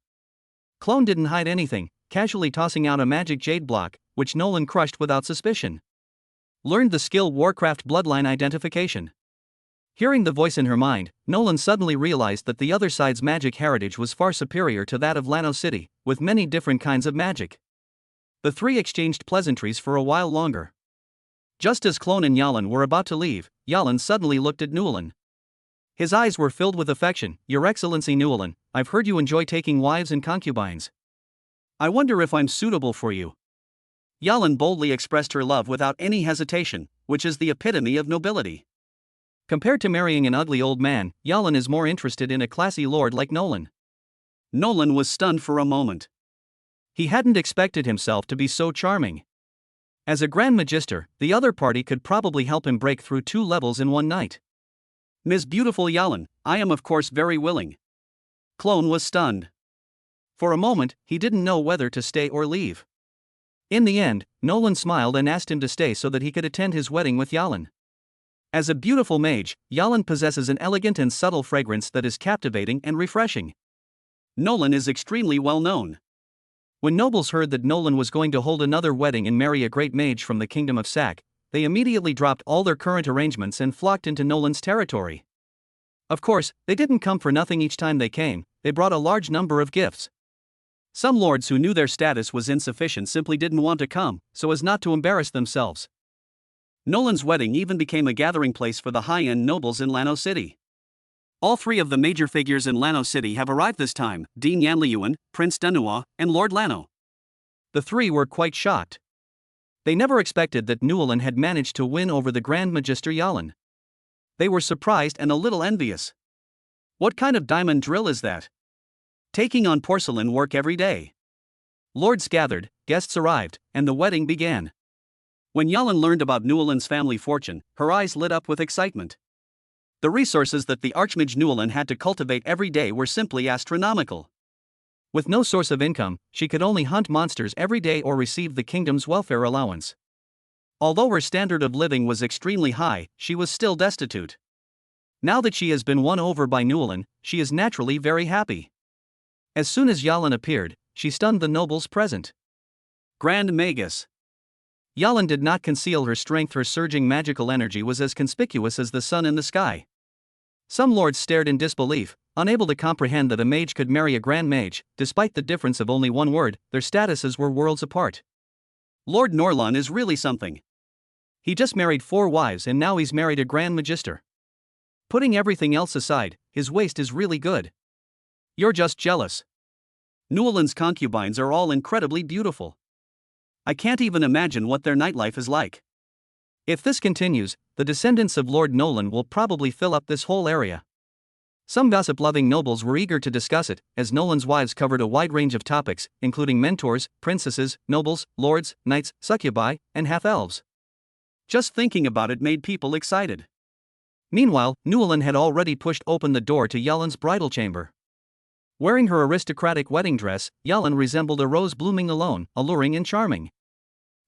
Clone didn't hide anything, casually tossing out a magic jade block, which Nolan crushed without suspicion. Learned the skill Warcraft Bloodline Identification. Hearing the voice in her mind, Nolan suddenly realized that the other side's magic heritage was far superior to that of Lano City, with many different kinds of magic. The three exchanged pleasantries for a while longer. Just as Clone and Yalan were about to leave, Yalan suddenly looked at Nualan. His eyes were filled with affection. Your Excellency Nualan, I've heard you enjoy taking wives and concubines. I wonder if I'm suitable for you. Yalan boldly expressed her love without any hesitation, which is the epitome of nobility. Compared to marrying an ugly old man, Yalan is more interested in a classy lord like Nolan. Nolan was stunned for a moment. He hadn't expected himself to be so charming. As a Grand Magister, the other party could probably help him break through 2 levels in one night. Ms. Beautiful Yalan, I am of course very willing. Clone was stunned. For a moment, he didn't know whether to stay or leave. In the end, Nolan smiled and asked him to stay so that he could attend his wedding with Yalan. As a beautiful mage, Yalan possesses an elegant and subtle fragrance that is captivating and refreshing. Nolan is extremely well known. When nobles heard that Nolan was going to hold another wedding and marry a great mage from the Kingdom of Sak, they immediately dropped all their current arrangements and flocked into Nolan's territory. Of course, they didn't come for nothing each time they came, they brought a large number of gifts. Some lords who knew their status was insufficient simply didn't want to come, so as not to embarrass themselves. Nolan's wedding even became a gathering place for the high-end nobles in Lano City. All 3 of the major figures in Lano City have arrived this time, Dean Yanliuan, Prince Dunua, and Lord Lano. The 3 were quite shocked. They never expected that Nualan had managed to win over the Grand Magister Yalan. They were surprised and a little envious. What kind of diamond drill is that? Taking on porcelain work every day. Lords gathered, guests arrived, and the wedding began. When Yalan learned about Nualan's family fortune, her eyes lit up with excitement. The resources that the Archmage Nualan had to cultivate every day were simply astronomical. With no source of income, she could only hunt monsters every day or receive the kingdom's welfare allowance. Although her standard of living was extremely high, she was still destitute. Now that she has been won over by Nualan, she is naturally very happy. As soon as Yalan appeared, she stunned the nobles present. Grand Magus. Yalan did not conceal her strength. Her surging magical energy was as conspicuous as the sun in the sky. Some lords stared in disbelief, unable to comprehend that a mage could marry a grand mage. Despite the difference of only 1 word, their statuses were worlds apart. Lord Norlan is really something. He just married 4 wives and now he's married a Grand Magister. Putting everything else aside, his waist is really good. You're just jealous. Nualan's concubines are all incredibly beautiful. I can't even imagine what their nightlife is like. If this continues, the descendants of Lord Nolan will probably fill up this whole area. Some gossip-loving nobles were eager to discuss it, as Nolan's wives covered a wide range of topics, including mentors, princesses, nobles, lords, knights, succubi, and half-elves. Just thinking about it made people excited. Meanwhile, Nualan had already pushed open the door to Yalan's bridal chamber. Wearing her aristocratic wedding dress, Yalan resembled a rose blooming alone, alluring and charming.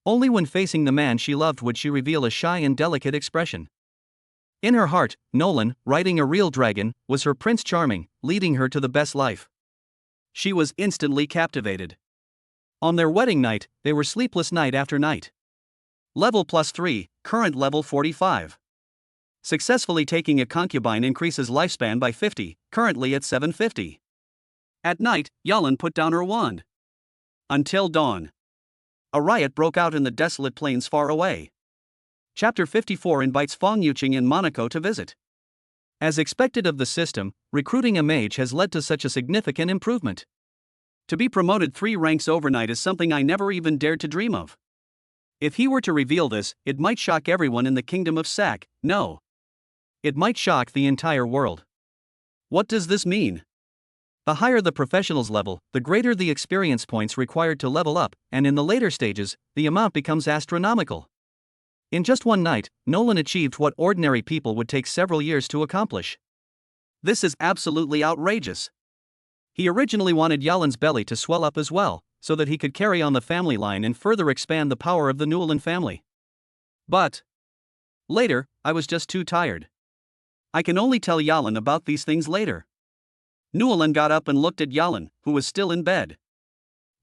Only when facing the man she loved would she reveal a shy and delicate expression. In her heart, Nolan, riding a real dragon, was her Prince Charming, leading her to the best life. She was instantly captivated. On their wedding night, they were sleepless night after night. Level +3, current level 45. Successfully taking a concubine increases lifespan by 50, currently at 750. At night, Yalin put down her wand. Until dawn. A riot broke out in the desolate plains far away. Chapter 54 invites Fong Yuqing in Monaco to visit. As expected of the system, recruiting a mage has led to such a significant improvement. To be promoted 3 ranks overnight is something I never even dared to dream of. If he were to reveal this, it might shock everyone in the kingdom of Sac. No. It might shock the entire world. What does this mean? The higher the professional's level, the greater the experience points required to level up, and in the later stages, the amount becomes astronomical. In just one night, Nolan achieved what ordinary people would take several years to accomplish. This is absolutely outrageous. He originally wanted Yalin's belly to swell up as well, so that he could carry on the family line and further expand the power of the Newland family. But later, I was just too tired. I can only tell Yalin about these things later. Newland got up and looked at Yalin, who was still in bed.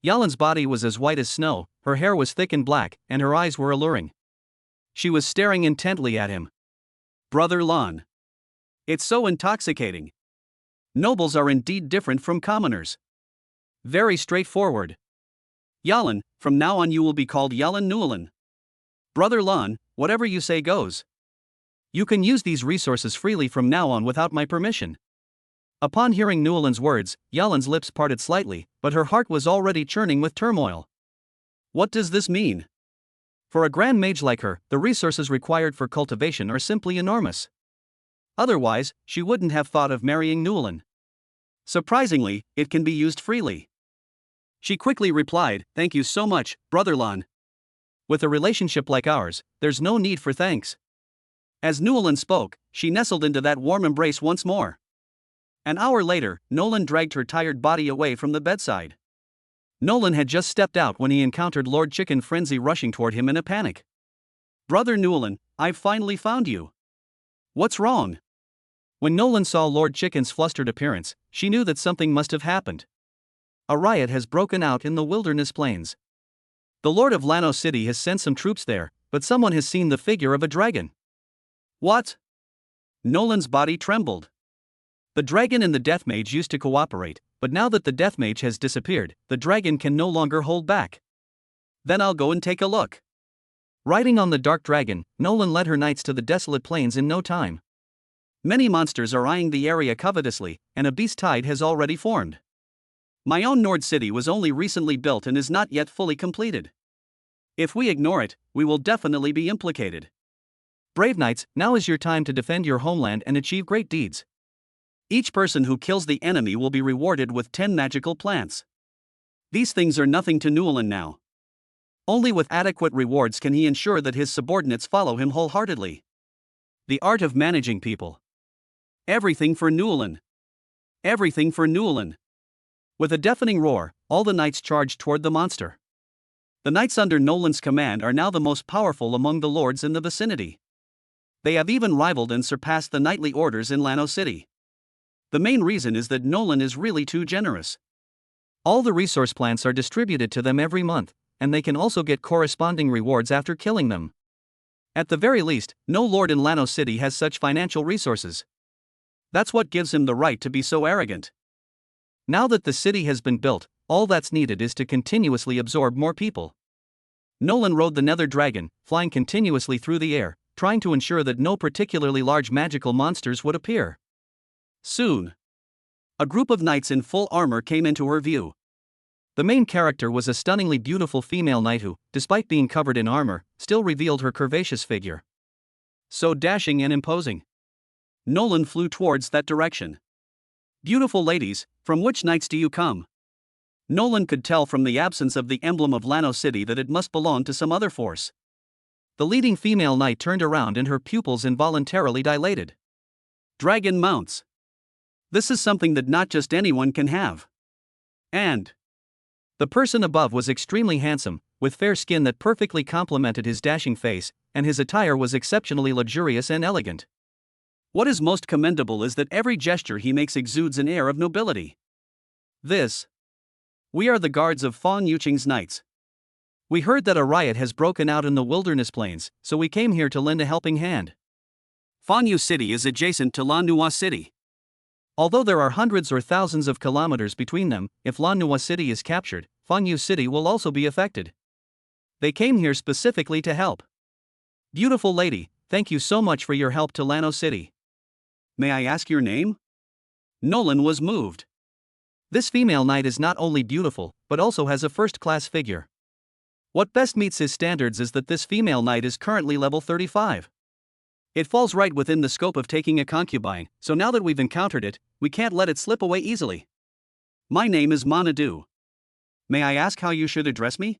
Yalin's body was as white as snow, her hair was thick and black, and her eyes were alluring. She was staring intently at him. Brother Lan. It's so intoxicating. Nobles are indeed different from commoners. Very straightforward. Yalin, from now on you will be called Yalin Newland. Brother Lan, whatever you say goes. You can use these resources freely from now on without my permission. Upon hearing Newland's words, Yalin's lips parted slightly, but her heart was already churning with turmoil. What does this mean? For a grand mage like her, the resources required for cultivation are simply enormous. Otherwise, she wouldn't have thought of marrying Newland. Surprisingly, it can be used freely. She quickly replied, "Thank you so much, Brother Lan. With a relationship like ours, there's no need for thanks." As Newland spoke, she nestled into that warm embrace once more. An hour later, Nolan dragged her tired body away from the bedside. Nolan had just stepped out when he encountered Lord Chicken Frenzy rushing toward him in a panic. "Brother Newland, I've finally found you. What's wrong?" When Nolan saw Lord Chicken's flustered appearance, she knew that something must have happened. A riot has broken out in the wilderness plains. The Lord of Lano City has sent some troops there, but someone has seen the figure of a dragon. What? Nolan's body trembled. The dragon and the Death Mage used to cooperate, but now that the Death Mage has disappeared, the dragon can no longer hold back. Then I'll go and take a look. Riding on the dark dragon, Nolan led her knights to the desolate plains in no time. Many monsters are eyeing the area covetously, and a beast tide has already formed. My own Nord City was only recently built and is not yet fully completed. If we ignore it, we will definitely be implicated. Brave knights, now is your time to defend your homeland and achieve great deeds. Each person who kills the enemy will be rewarded with 10 magical plants. These things are nothing to Newland now. Only with adequate rewards can he ensure that his subordinates follow him wholeheartedly. The art of managing people. Everything for Newland. Everything for Newland. With a deafening roar, all the knights charged toward the monster. The knights under Nolan's command are now the most powerful among the lords in the vicinity. They have even rivaled and surpassed the knightly orders in Lano City. The main reason is that Nolan is really too generous. All the resource plants are distributed to them every month, and they can also get corresponding rewards after killing them. At the very least, no lord in Lano City has such financial resources. That's what gives him the right to be so arrogant. Now that the city has been built, all that's needed is to continuously absorb more people. Nolan rode the Nether Dragon, flying continuously through the air, trying to ensure that no particularly large magical monsters would appear. Soon, a group of knights in full armor came into her view. The main character was a stunningly beautiful female knight who, despite being covered in armor, still revealed her curvaceous figure. So dashing and imposing. Nolan flew towards that direction. "Beautiful ladies, from which knights do you come?" Nolan could tell from the absence of the emblem of Lano City that it must belong to some other force. The leading female knight turned around and her pupils involuntarily dilated. Dragon mounts. This is something that not just anyone can have. And the person above was extremely handsome, with fair skin that perfectly complemented his dashing face, and his attire was exceptionally luxurious and elegant. What is most commendable is that every gesture he makes exudes an air of nobility. We are the guards of Fan Yuqing's knights. We heard that a riot has broken out in the wilderness plains, so we came here to lend a helping hand. Fan Yu City is adjacent to Lan Nua City. Although there are hundreds or thousands of kilometers between them, if Lan Nua City is captured, Fan Yu City will also be affected. They came here specifically to help. Beautiful lady, thank you so much for your help to Lano City. May I ask your name? Nolan was moved. This female knight is not only beautiful, but also has a first-class figure. What best meets his standards is that this female knight is currently level 35. It falls right within the scope of taking a concubine, so now that we've encountered it, we can't let it slip away easily. My name is Manadu. May I ask how you should address me?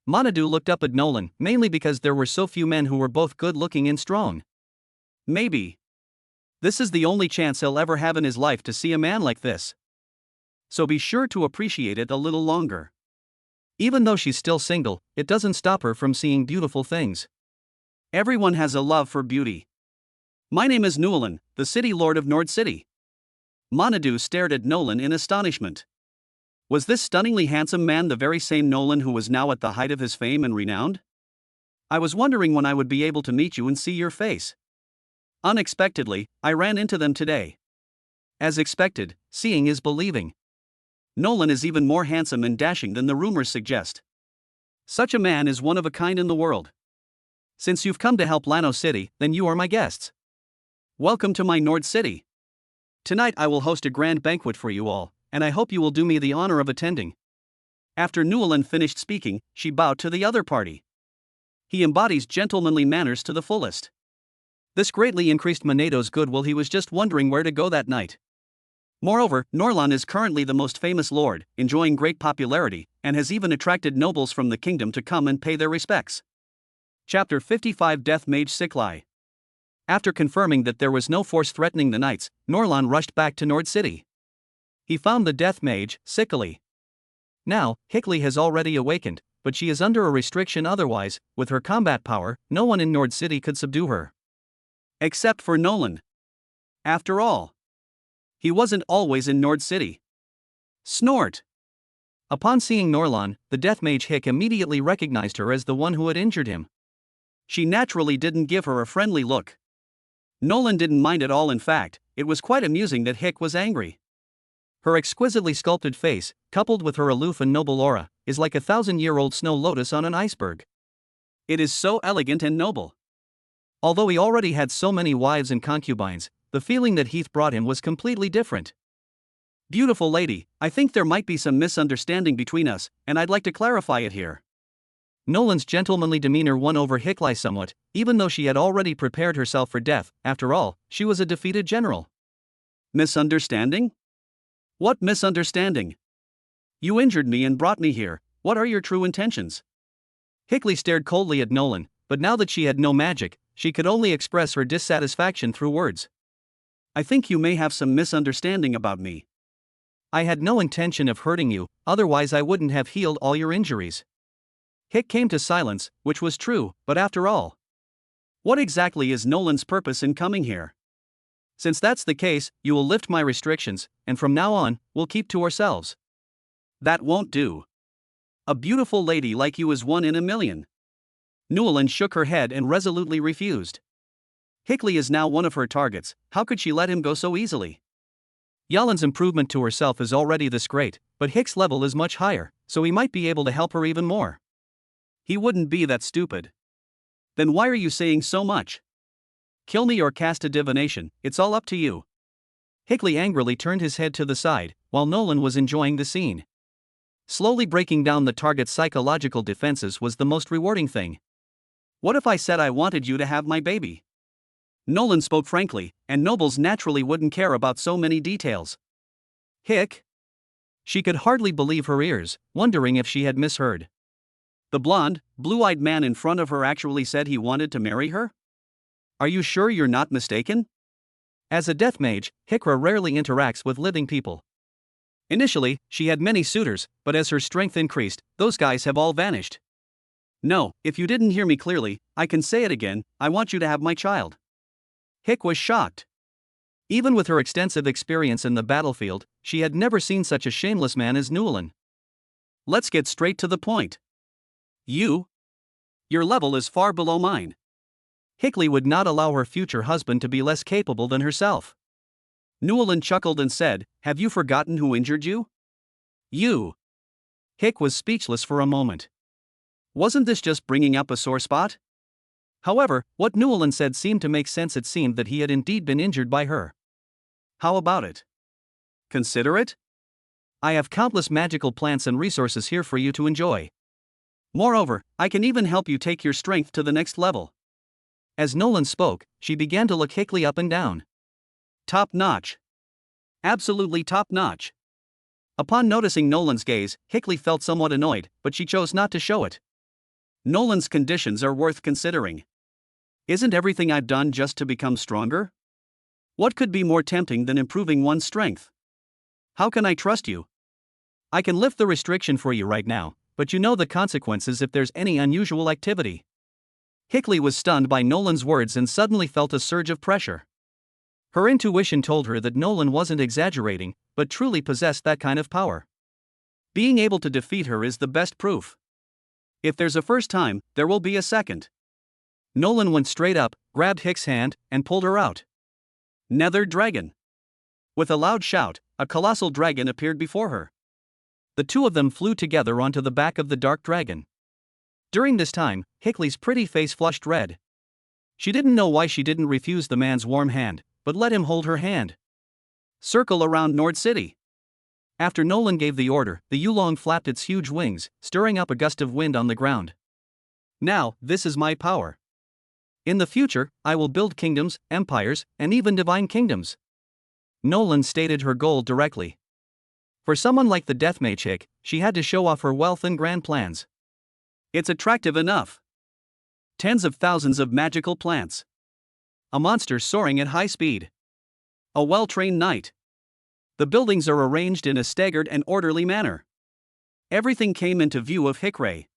Manadu looked up at Nolan, mainly because there were so few men who were both good-looking and strong. Maybe. This is the only chance he'll ever have in his life to see a man like this. So be sure to appreciate it a little longer. Even though she's still single, it doesn't stop her from seeing beautiful things. Everyone has a love for beauty. My name is Nulan, the city lord of Nord City. Manadu stared at Nolan in astonishment. Was this stunningly handsome man the very same Nolan who was now at the height of his fame and renown? I was wondering when I would be able to meet you and see your face. Unexpectedly, I ran into them today. As expected, seeing is believing. Nolan is even more handsome and dashing than the rumors suggest. Such a man is one of a kind in the world. Since you've come to help Lano City, then you are my guests. Welcome to my Nord City. Tonight I will host a grand banquet for you all, and I hope you will do me the honor of attending. After Nulan finished speaking, she bowed to the other party. He embodies gentlemanly manners to the fullest. This greatly increased Manedo's goodwill. He was just wondering where to go that night. Moreover, Norlan is currently the most famous lord, enjoying great popularity, and has even attracted nobles from the kingdom to come and pay their respects. Chapter 55 Death Mage Siklai. After confirming that there was no force threatening the knights, Norlan rushed back to Nord City. He found the death mage, Siklai. Now, Hickley has already awakened, but she is under a restriction. Otherwise, with her combat power, no one in Nord City could subdue her. Except for Nolan. After all, he wasn't always in Nord City. Snort! Upon seeing Norlan, the death mage Hick immediately recognized her as the one who had injured him. She naturally didn't give her a friendly look. Nolan didn't mind at all. In fact, it was quite amusing that Hick was angry. Her exquisitely sculpted face, coupled with her aloof and noble aura, is like a 1,000-year-old snow lotus on an iceberg. It is so elegant and noble. Although he already had so many wives and concubines, the feeling that Heath brought him was completely different. Beautiful lady, I think there might be some misunderstanding between us, and I'd like to clarify it here. Nolan's gentlemanly demeanor won over Hickley somewhat, even though she had already prepared herself for death. After all, she was a defeated general. Misunderstanding? What misunderstanding? You injured me and brought me here. What are your true intentions? Hickley stared coldly at Nolan, but now that she had no magic, she could only express her dissatisfaction through words. I think you may have some misunderstanding about me. I had no intention of hurting you, otherwise I wouldn't have healed all your injuries. Hick came to silence, which was true, but after all, what exactly is Nolan's purpose in coming here? Since that's the case, you will lift my restrictions, and from now on, we'll keep to ourselves. That won't do. A beautiful lady like you is one in a million. Newland shook her head and resolutely refused. Hickley is now one of her targets. How could she let him go so easily? Yalin's improvement to herself is already this great, but Hick's level is much higher, so he might be able to help her even more. He wouldn't be that stupid. Then why are you saying so much? Kill me or cast a divination, it's all up to you. Hickley angrily turned his head to the side, while Nolan was enjoying the scene. Slowly breaking down the target's psychological defenses was the most rewarding thing. What if I said I wanted you to have my baby? Nolan spoke frankly, and nobles naturally wouldn't care about so many details. Hick? She could hardly believe her ears, wondering if she had misheard. The blonde, blue-eyed man in front of her actually said he wanted to marry her? Are you sure you're not mistaken? As a death mage, Hikra rarely interacts with living people. Initially, she had many suitors, but as her strength increased, those guys have all vanished. No, if you didn't hear me clearly, I can say it again, I want you to have my child. Hick was shocked. Even with her extensive experience in the battlefield, she had never seen such a shameless man as Newlin. Let's get straight to the point. Your level is far below mine. Hickley would not allow her future husband to be less capable than herself. Newlin chuckled and said, "Have you forgotten who injured you?" You. Hick was speechless for a moment. Wasn't this just bringing up a sore spot? However, what Newlin said seemed to make sense. It seemed that he had indeed been injured by her. How about it? Consider it? I have countless magical plants and resources here for you to enjoy. Moreover, I can even help you take your strength to the next level. As Nolan spoke, she began to look Hickley up and down. Top notch. Absolutely top notch. Upon noticing Nolan's gaze, Hickley felt somewhat annoyed, but she chose not to show it. Nolan's conditions are worth considering. Isn't everything I've done just to become stronger? What could be more tempting than improving one's strength? How can I trust you? I can lift the restriction for you right now, but you know the consequences if there's any unusual activity. Hickley was stunned by Nolan's words and suddenly felt a surge of pressure. Her intuition told her that Nolan wasn't exaggerating, but truly possessed that kind of power. Being able to defeat her is the best proof. If there's a first time, there will be a second. Nolan went straight up, grabbed Hick's hand, and pulled her out. Nether dragon. With a loud shout, a colossal dragon appeared before her. The two of them flew together onto the back of the dark dragon. During this time, Hickley's pretty face flushed red. She didn't know why she didn't refuse the man's warm hand, but let him hold her hand. Circle around Nord City. After Nolan gave the order, the Yulong flapped its huge wings, stirring up a gust of wind on the ground. Now, this is my power. In the future, I will build kingdoms, empires, and even divine kingdoms. Nolan stated her goal directly. For someone like the Deathmage Hick, she had to show off her wealth and grand plans. It's attractive enough. Tens of thousands of magical plants. A monster soaring at high speed. A well-trained knight. The buildings are arranged in a staggered and orderly manner. Everything came into view of Hickley.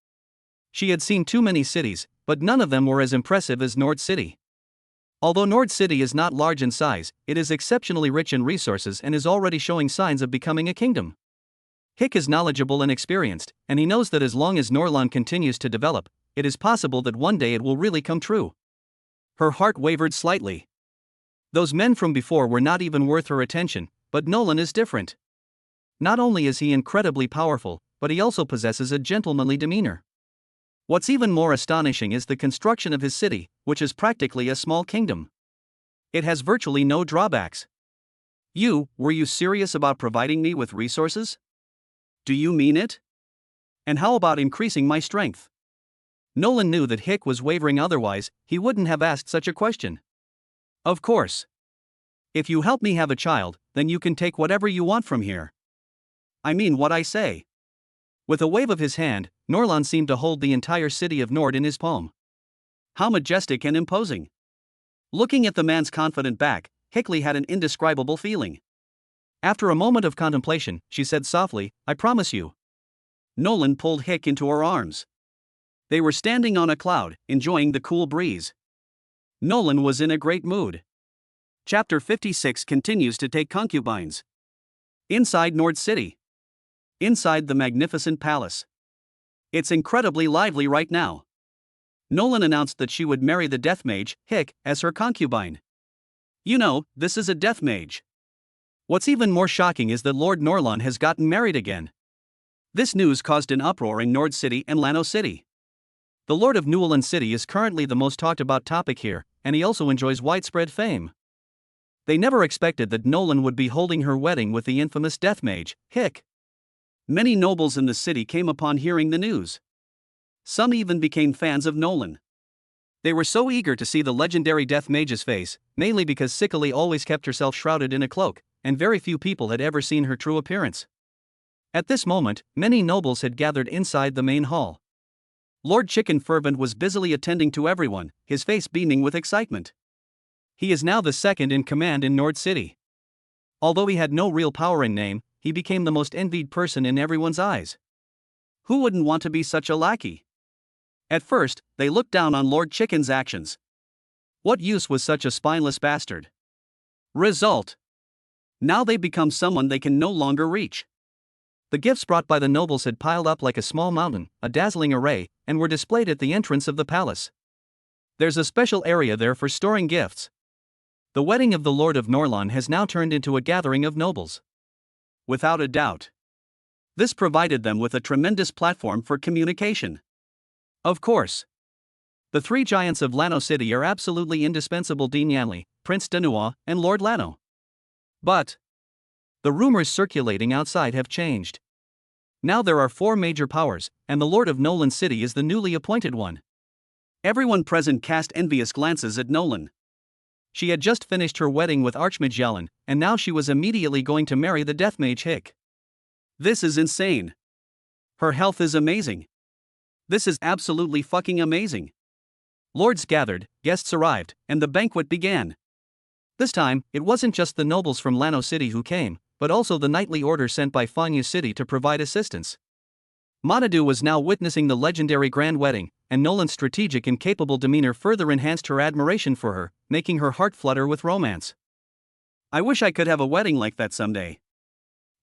She had seen too many cities, but none of them were as impressive as Nord City. Although Nord City is not large in size, it is exceptionally rich in resources and is already showing signs of becoming a kingdom. Hick is knowledgeable and experienced, and he knows that as long as Norlan continues to develop, it is possible that one day it will really come true. Her heart wavered slightly. Those men from before were not even worth her attention, but Nolan is different. Not only is he incredibly powerful, but he also possesses a gentlemanly demeanor. What's even more astonishing is the construction of his city, which is practically a small kingdom. It has virtually no drawbacks. Were you serious about providing me with resources? Do you mean it? And how about increasing my strength? Nolan knew that Hick was wavering, otherwise, he wouldn't have asked such a question. Of course. If you help me have a child, then you can take whatever you want from here. I mean what I say. With a wave of his hand, Norlan seemed to hold the entire city of Nord in his palm. How majestic and imposing. Looking at the man's confident back, Hickley had an indescribable feeling. After a moment of contemplation, she said softly, "I promise you." Nolan pulled Hick into her arms. They were standing on a cloud, enjoying the cool breeze. Nolan was in a great mood. Chapter 56 continues to take concubines. Inside Nord City. Inside the magnificent palace. It's incredibly lively right now. Nolan announced that she would marry the death mage, Hick, as her concubine. You know, this is a death mage. What's even more shocking is that Lord Norlan has gotten married again. This news caused an uproar in Nord City and Lano City. The Lord of Newland City is currently the most talked about topic here, and he also enjoys widespread fame. They never expected that Nolan would be holding her wedding with the infamous death mage, Hick. Many nobles in the city came upon hearing the news. Some even became fans of Nolan. They were so eager to see the legendary death mage's face, mainly because Hickley always kept herself shrouded in a cloak, and very few people had ever seen her true appearance. At this moment, many nobles had gathered inside the main hall. Lord Chicken Fervent was busily attending to everyone, his face beaming with excitement. He is now the second in command in Nord City. Although he had no real power in name, he became the most envied person in everyone's eyes. Who wouldn't want to be such a lackey? At first, they looked down on Lord Chicken's actions. What use was such a spineless bastard? Result. Now they become someone they can no longer reach. The gifts brought by the nobles had piled up like a small mountain, a dazzling array, and were displayed at the entrance of the palace. There's a special area there for storing gifts. The wedding of the Lord of Norlan has now turned into a gathering of nobles. Without a doubt. This provided them with a tremendous platform for communication. Of course. The three giants of Lano City are absolutely indispensable: Dean Yanli, Prince Danua, and Lord Lano. But the rumors circulating outside have changed. Now there are 4 major powers, and the Lord of Nolan City is the newly appointed one. Everyone present cast envious glances at Nolan. She had just finished her wedding with Archmage Yalan, and now she was immediately going to marry the Deathmage Hick. This is insane. Her health is amazing. This is absolutely fucking amazing. Lords gathered, guests arrived, and the banquet began. This time, it wasn't just the nobles from Lano City who came, but also the knightly order sent by Fanyu City to provide assistance. Monadu was now witnessing the legendary grand wedding, and Nolan's strategic and capable demeanor further enhanced her admiration for her, making her heart flutter with romance. I wish I could have a wedding like that someday.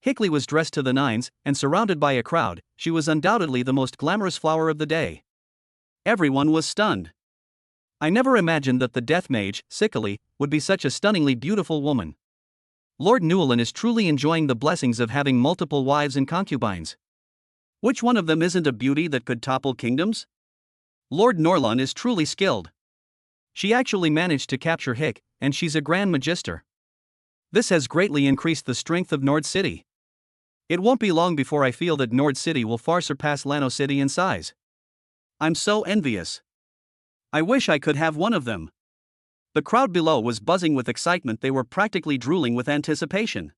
Hickley was dressed to the nines, and surrounded by a crowd, she was undoubtedly the most glamorous flower of the day. Everyone was stunned. I never imagined that the Death Mage, Sikali, would be such a stunningly beautiful woman. Lord Newlin is truly enjoying the blessings of having multiple wives and concubines. Which one of them isn't a beauty that could topple kingdoms? Lord Norlan is truly skilled. She actually managed to capture Hick, and she's a Grand Magister. This has greatly increased the strength of Nord City. It won't be long before I feel that Nord City will far surpass Lano City in size. I'm so envious. I wish I could have one of them. The crowd below was buzzing with excitement. They were practically drooling with anticipation.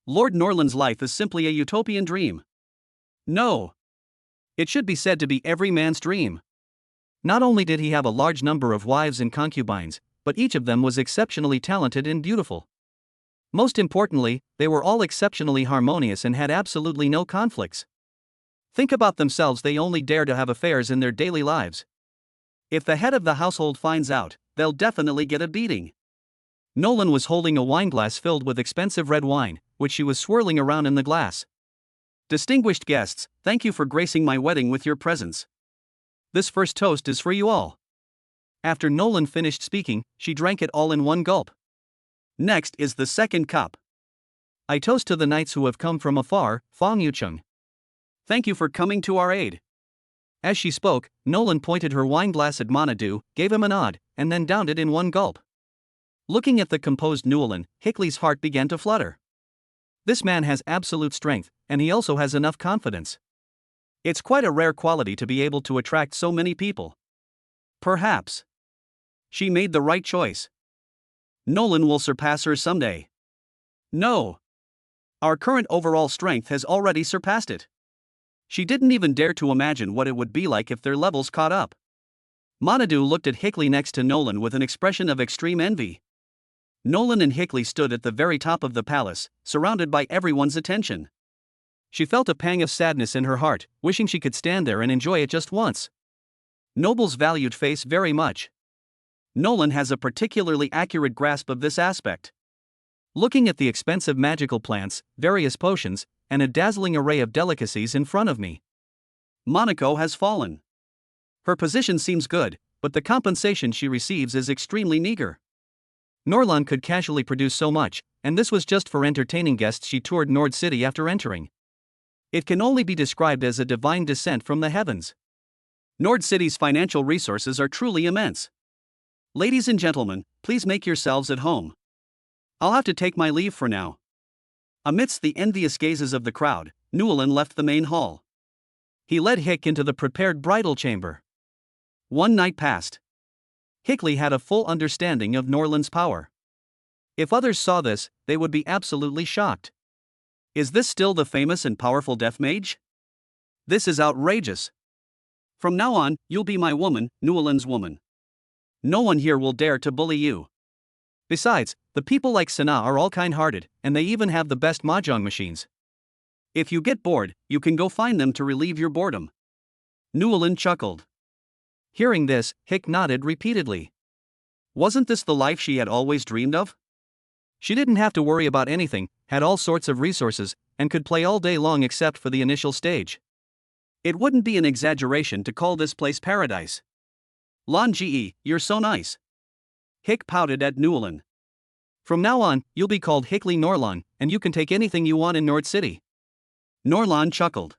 Lord Norlan's life is simply a utopian dream. No. It should be said to be every man's dream. Not only did he have a large number of wives and concubines, but each of them was exceptionally talented and beautiful. Most importantly, they were all exceptionally harmonious and had absolutely no conflicts. Think about themselves, they only dare to have affairs in their daily lives. If the head of the household finds out, they'll definitely get a beating. Nolan was holding a wineglass filled with expensive red wine, which she was swirling around in the glass. Distinguished guests, thank you for gracing my wedding with your presence. This first toast is for you all. After Nolan finished speaking, she drank it all in one gulp. Next is the second cup. I toast to the knights who have come from afar, Fang Yucheng. Thank you for coming to our aid. As she spoke, Nolan pointed her wineglass at Monadu, gave him a nod, and then downed it in one gulp. Looking at the composed Newlin, Hickley's heart began to flutter. This man has absolute strength, and he also has enough confidence. It's quite a rare quality to be able to attract so many people. Perhaps she made the right choice. Nolan will surpass her someday. No. Our current overall strength has already surpassed it. She didn't even dare to imagine what it would be like if their levels caught up. Monadu looked at Hickley next to Nolan with an expression of extreme envy. Nolan and Hickley stood at the very top of the palace, surrounded by everyone's attention. She felt a pang of sadness in her heart, wishing she could stand there and enjoy it just once. Nobles valued face very much. Nolan has a particularly accurate grasp of this aspect. Looking at the expensive magical plants, various potions, and a dazzling array of delicacies in front of me, Monaco has fallen. Her position seems good, but the compensation she receives is extremely meager. Norlan could casually produce so much, and this was just for entertaining guests. She toured Nord City after entering. It can only be described as a divine descent from the heavens. Nord City's financial resources are truly immense. Ladies and gentlemen, please make yourselves at home. I'll have to take my leave for now. Amidst the envious gazes of the crowd, Newlin left the main hall. He led Hick into the prepared bridal chamber. One night passed. Hickley had a full understanding of Norlan's power. If others saw this, they would be absolutely shocked. Is this still the famous and powerful Death Mage? This is outrageous. From now on, you'll be my woman, Newlin's woman. No one here will dare to bully you. Besides, the people like Sana are all kind-hearted, and they even have the best mahjong machines. If you get bored, you can go find them to relieve your boredom. Newlin chuckled. Hearing this, Hick nodded repeatedly. Wasn't this the life she had always dreamed of? She didn't have to worry about anything, had all sorts of resources, and could play all day long except for the initial stage. It wouldn't be an exaggeration to call this place paradise. Lon Ge, you're so nice. Hick pouted at Newlin. From now on, you'll be called Hickley Norlon, and you can take anything you want in Nord City. Norlon chuckled.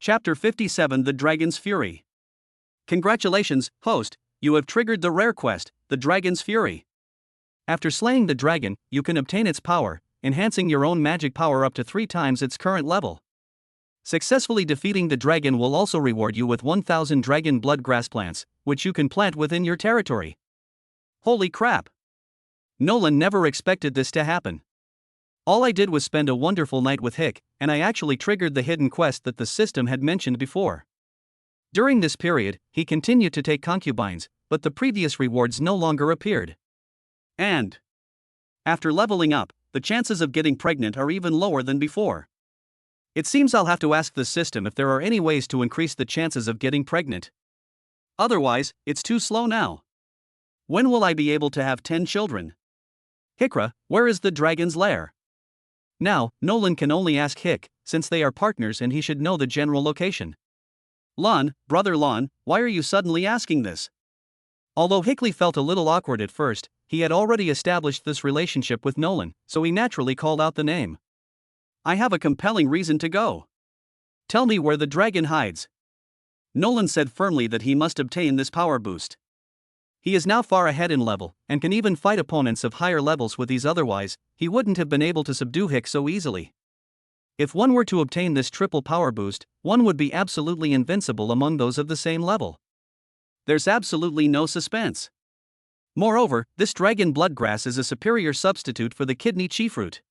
Chapter 57 The Dragon's Fury. Congratulations, host, you have triggered the rare quest, the Dragon's Fury. After slaying the dragon, you can obtain its power, enhancing your own magic power up to 3 times its current level. Successfully defeating the dragon will also reward you with 1,000 dragon blood grass plants, which you can plant within your territory. Holy crap! Nolan never expected this to happen. All I did was spend a wonderful night with Hick, and I actually triggered the hidden quest that the system had mentioned before. During this period, he continued to take concubines, but the previous rewards no longer appeared. And after leveling up, the chances of getting pregnant are even lower than before. It seems I'll have to ask the system if there are any ways to increase the chances of getting pregnant. Otherwise, it's too slow now. When will I be able to have 10 children? Hickra, where is the dragon's lair? Now, Nolan can only ask Hick, since they are partners and he should know the general location. Lon, brother Lon, why are you suddenly asking this? Although Hickley felt a little awkward at first, he had already established this relationship with Nolan, so he naturally called out the name. I have a compelling reason to go. Tell me where the dragon hides. Nolan said firmly that he must obtain this power boost. He is now far ahead in level, and can even fight opponents of higher levels with these. Otherwise, he wouldn't have been able to subdue Hick so easily. If one were to obtain this triple power boost, one would be absolutely invincible among those of the same level. There's absolutely no suspense. Moreover, this dragon bloodgrass is a superior substitute for the kidney chi fruit.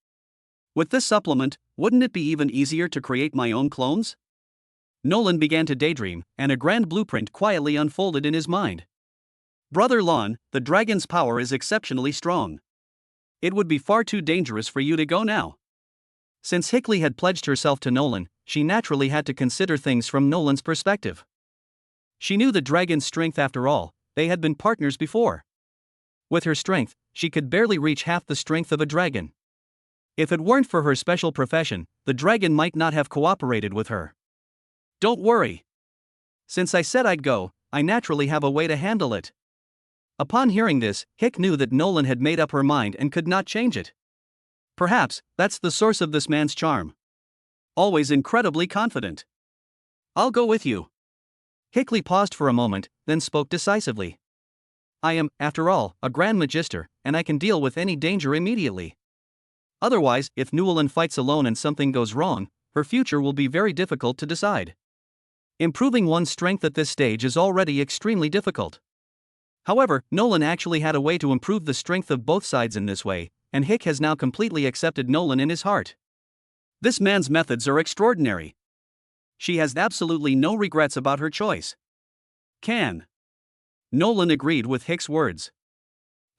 With this supplement, wouldn't it be even easier to create my own clones? Nolan began to daydream, and a grand blueprint quietly unfolded in his mind. Brother Lon, the dragon's power is exceptionally strong. It would be far too dangerous for you to go now. Since Hickley had pledged herself to Nolan, she naturally had to consider things from Nolan's perspective. She knew the dragon's strength after all, they had been partners before. With her strength, she could barely reach half the strength of a dragon. If it weren't for her special profession, the dragon might not have cooperated with her. Don't worry. Since I said I'd go, I naturally have a way to handle it. Upon hearing this, Hick knew that Nolan had made up her mind and could not change it. Perhaps that's the source of this man's charm. Always incredibly confident. I'll go with you. Hickley paused for a moment, then spoke decisively. I am, after all, a Grand Magister, and I can deal with any danger immediately. Otherwise, if Newlin fights alone and something goes wrong, her future will be very difficult to decide. Improving one's strength at this stage is already extremely difficult. However, Nolan actually had a way to improve the strength of both sides in this way, and Hick has now completely accepted Nolan in his heart. This man's methods are extraordinary. She has absolutely no regrets about her choice. Nolan agreed with Hick's words.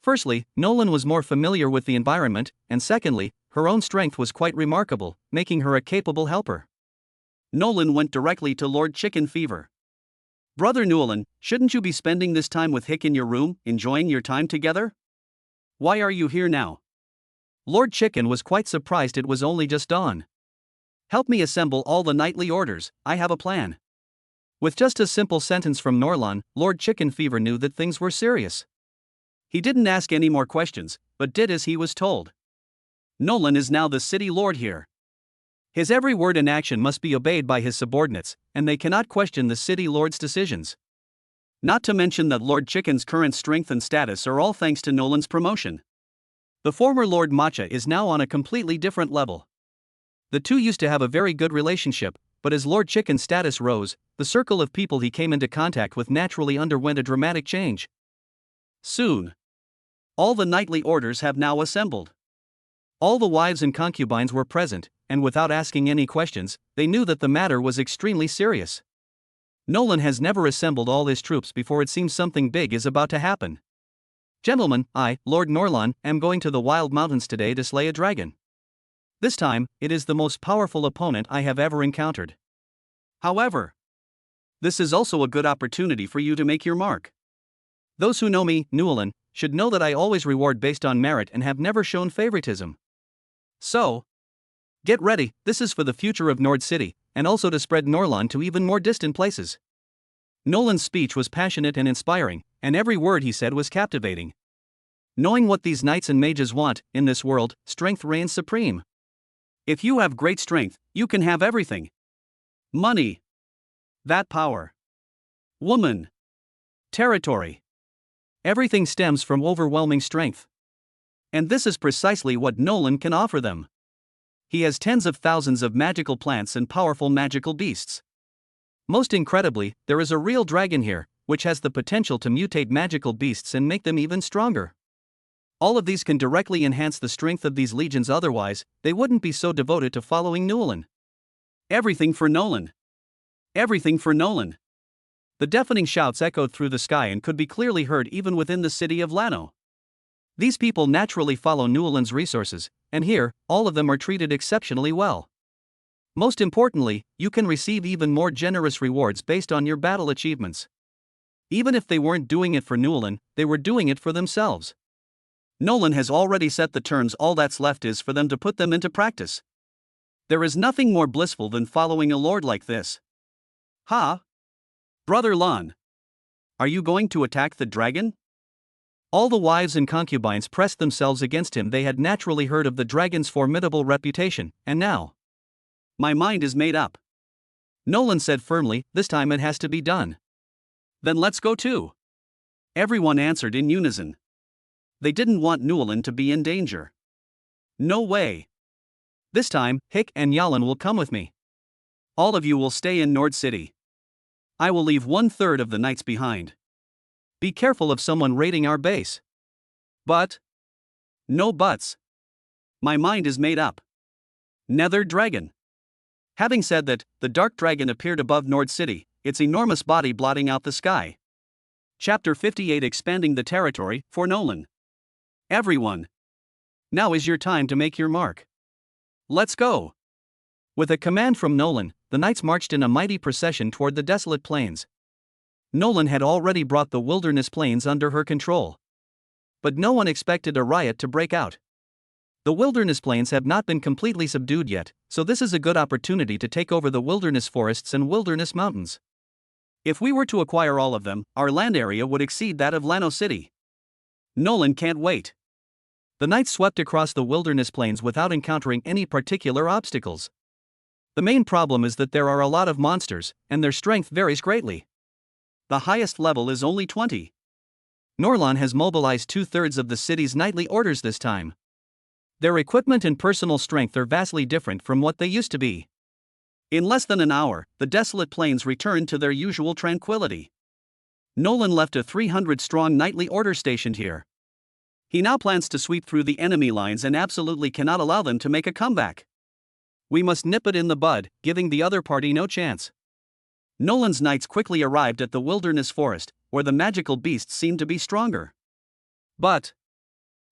Firstly, Nolan was more familiar with the environment, and secondly, her own strength was quite remarkable, making her a capable helper. Nolan went directly to Lord Chicken Fever. Brother Newlin, shouldn't you be spending this time with Hick in your room, enjoying your time together? Why are you here now? Lord Chicken was quite surprised it was only just dawn. Help me assemble all the knightly orders, I have a plan. With just a simple sentence from Norlon, Lord Chicken Fever knew that things were serious. He didn't ask any more questions, but did as he was told. Nolan is now the city lord here. His every word and action must be obeyed by his subordinates, and they cannot question the city lord's decisions. Not to mention that Lord Chicken's current strength and status are all thanks to Nolan's promotion. The former Lord Matcha is now on a completely different level. The two used to have a very good relationship, but as Lord Chicken's status rose, the circle of people he came into contact with naturally underwent a dramatic change. Soon, all the knightly orders have now assembled. All the wives and concubines were present, and without asking any questions, they knew that the matter was extremely serious. Nolan has never assembled all his troops before. It seems something big is about to happen. Gentlemen, I, Lord Norlon, am going to the Wild Mountains today to slay a dragon. This time, it is the most powerful opponent I have ever encountered. However, this is also a good opportunity for you to make your mark. Those who know me, Newlin, should know that I always reward based on merit and have never shown favoritism. So, get ready, this is for the future of Nord City, and also to spread Norlan to even more distant places. Nolan's speech was passionate and inspiring, and every word he said was captivating. Knowing what these knights and mages want, in this world, strength reigns supreme. If you have great strength, you can have everything. Money. That power. Woman. Territory. Everything stems from overwhelming strength. And this is precisely what Nolan can offer them. He has tens of thousands of magical plants and powerful magical beasts. Most incredibly, there is a real dragon here, which has the potential to mutate magical beasts and make them even stronger. All of these can directly enhance the strength of these legions, otherwise, they wouldn't be so devoted to following Nolan. Everything for Nolan. Everything for Nolan. The deafening shouts echoed through the sky and could be clearly heard even within the city of Lano. These people naturally follow Nolan's resources, and here, all of them are treated exceptionally well. Most importantly, you can receive even more generous rewards based on your battle achievements. Even if they weren't doing it for Nolan, they were doing it for themselves. Nolan has already set the terms, all that's left is for them to put them into practice. There is nothing more blissful than following a lord like this. Ha! Brother Lon. Are you going to attack the dragon? All the wives and concubines pressed themselves against him. They had naturally heard of the dragon's formidable reputation, and now. My mind is made up. Nolan said firmly, this time it has to be done. Then let's go too. Everyone answered in unison. They didn't want Nolan to be in danger. No way. This time, Hick and Yalan will come with me. All of you will stay in Nord City. I will leave 1/3 of the knights behind. Be careful of someone raiding our base. But. No buts. My mind is made up. Nether Dragon. Having said that, the dark dragon appeared above Nord City, its enormous body blotting out the sky. Chapter 58, expanding the territory, for Nolan. Everyone. Now is your time to make your mark. Let's go. With a command from Nolan, the knights marched in a mighty procession toward the desolate plains. Nolan had already brought the wilderness plains under her control. But no one expected a riot to break out. The wilderness plains have not been completely subdued yet, so this is a good opportunity to take over the wilderness forests and wilderness mountains. If we were to acquire all of them, our land area would exceed that of Lano City. Nolan can't wait. The knights swept across the wilderness plains without encountering any particular obstacles. The main problem is that there are a lot of monsters, and their strength varies greatly. The highest level is only 20. Norlan has mobilized 2/3 of the city's knightly orders this time. Their equipment and personal strength are vastly different from what they used to be. In less than an hour, the desolate plains returned to their usual tranquility. Nolan left a 300-strong knightly order stationed here. He now plans to sweep through the enemy lines and absolutely cannot allow them to make a comeback. We must nip it in the bud, giving the other party no chance. Nolan's knights quickly arrived at the wilderness forest, where the magical beasts seemed to be stronger. But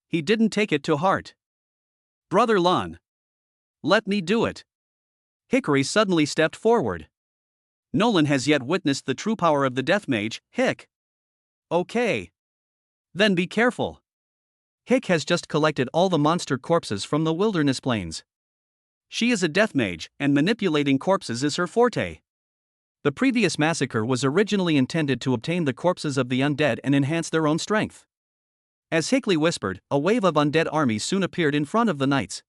he didn't take it to heart. Brother Lon. Let me do it. Hickory suddenly stepped forward. Nolan has yet witnessed the true power of the death mage, Hick. Okay. Then be careful. Hick has just collected all the monster corpses from the wilderness plains. She is a death mage, and manipulating corpses is her forte. The previous massacre was originally intended to obtain the corpses of the undead and enhance their own strength. As Hickley whispered, a wave of undead armies soon appeared in front of the knights.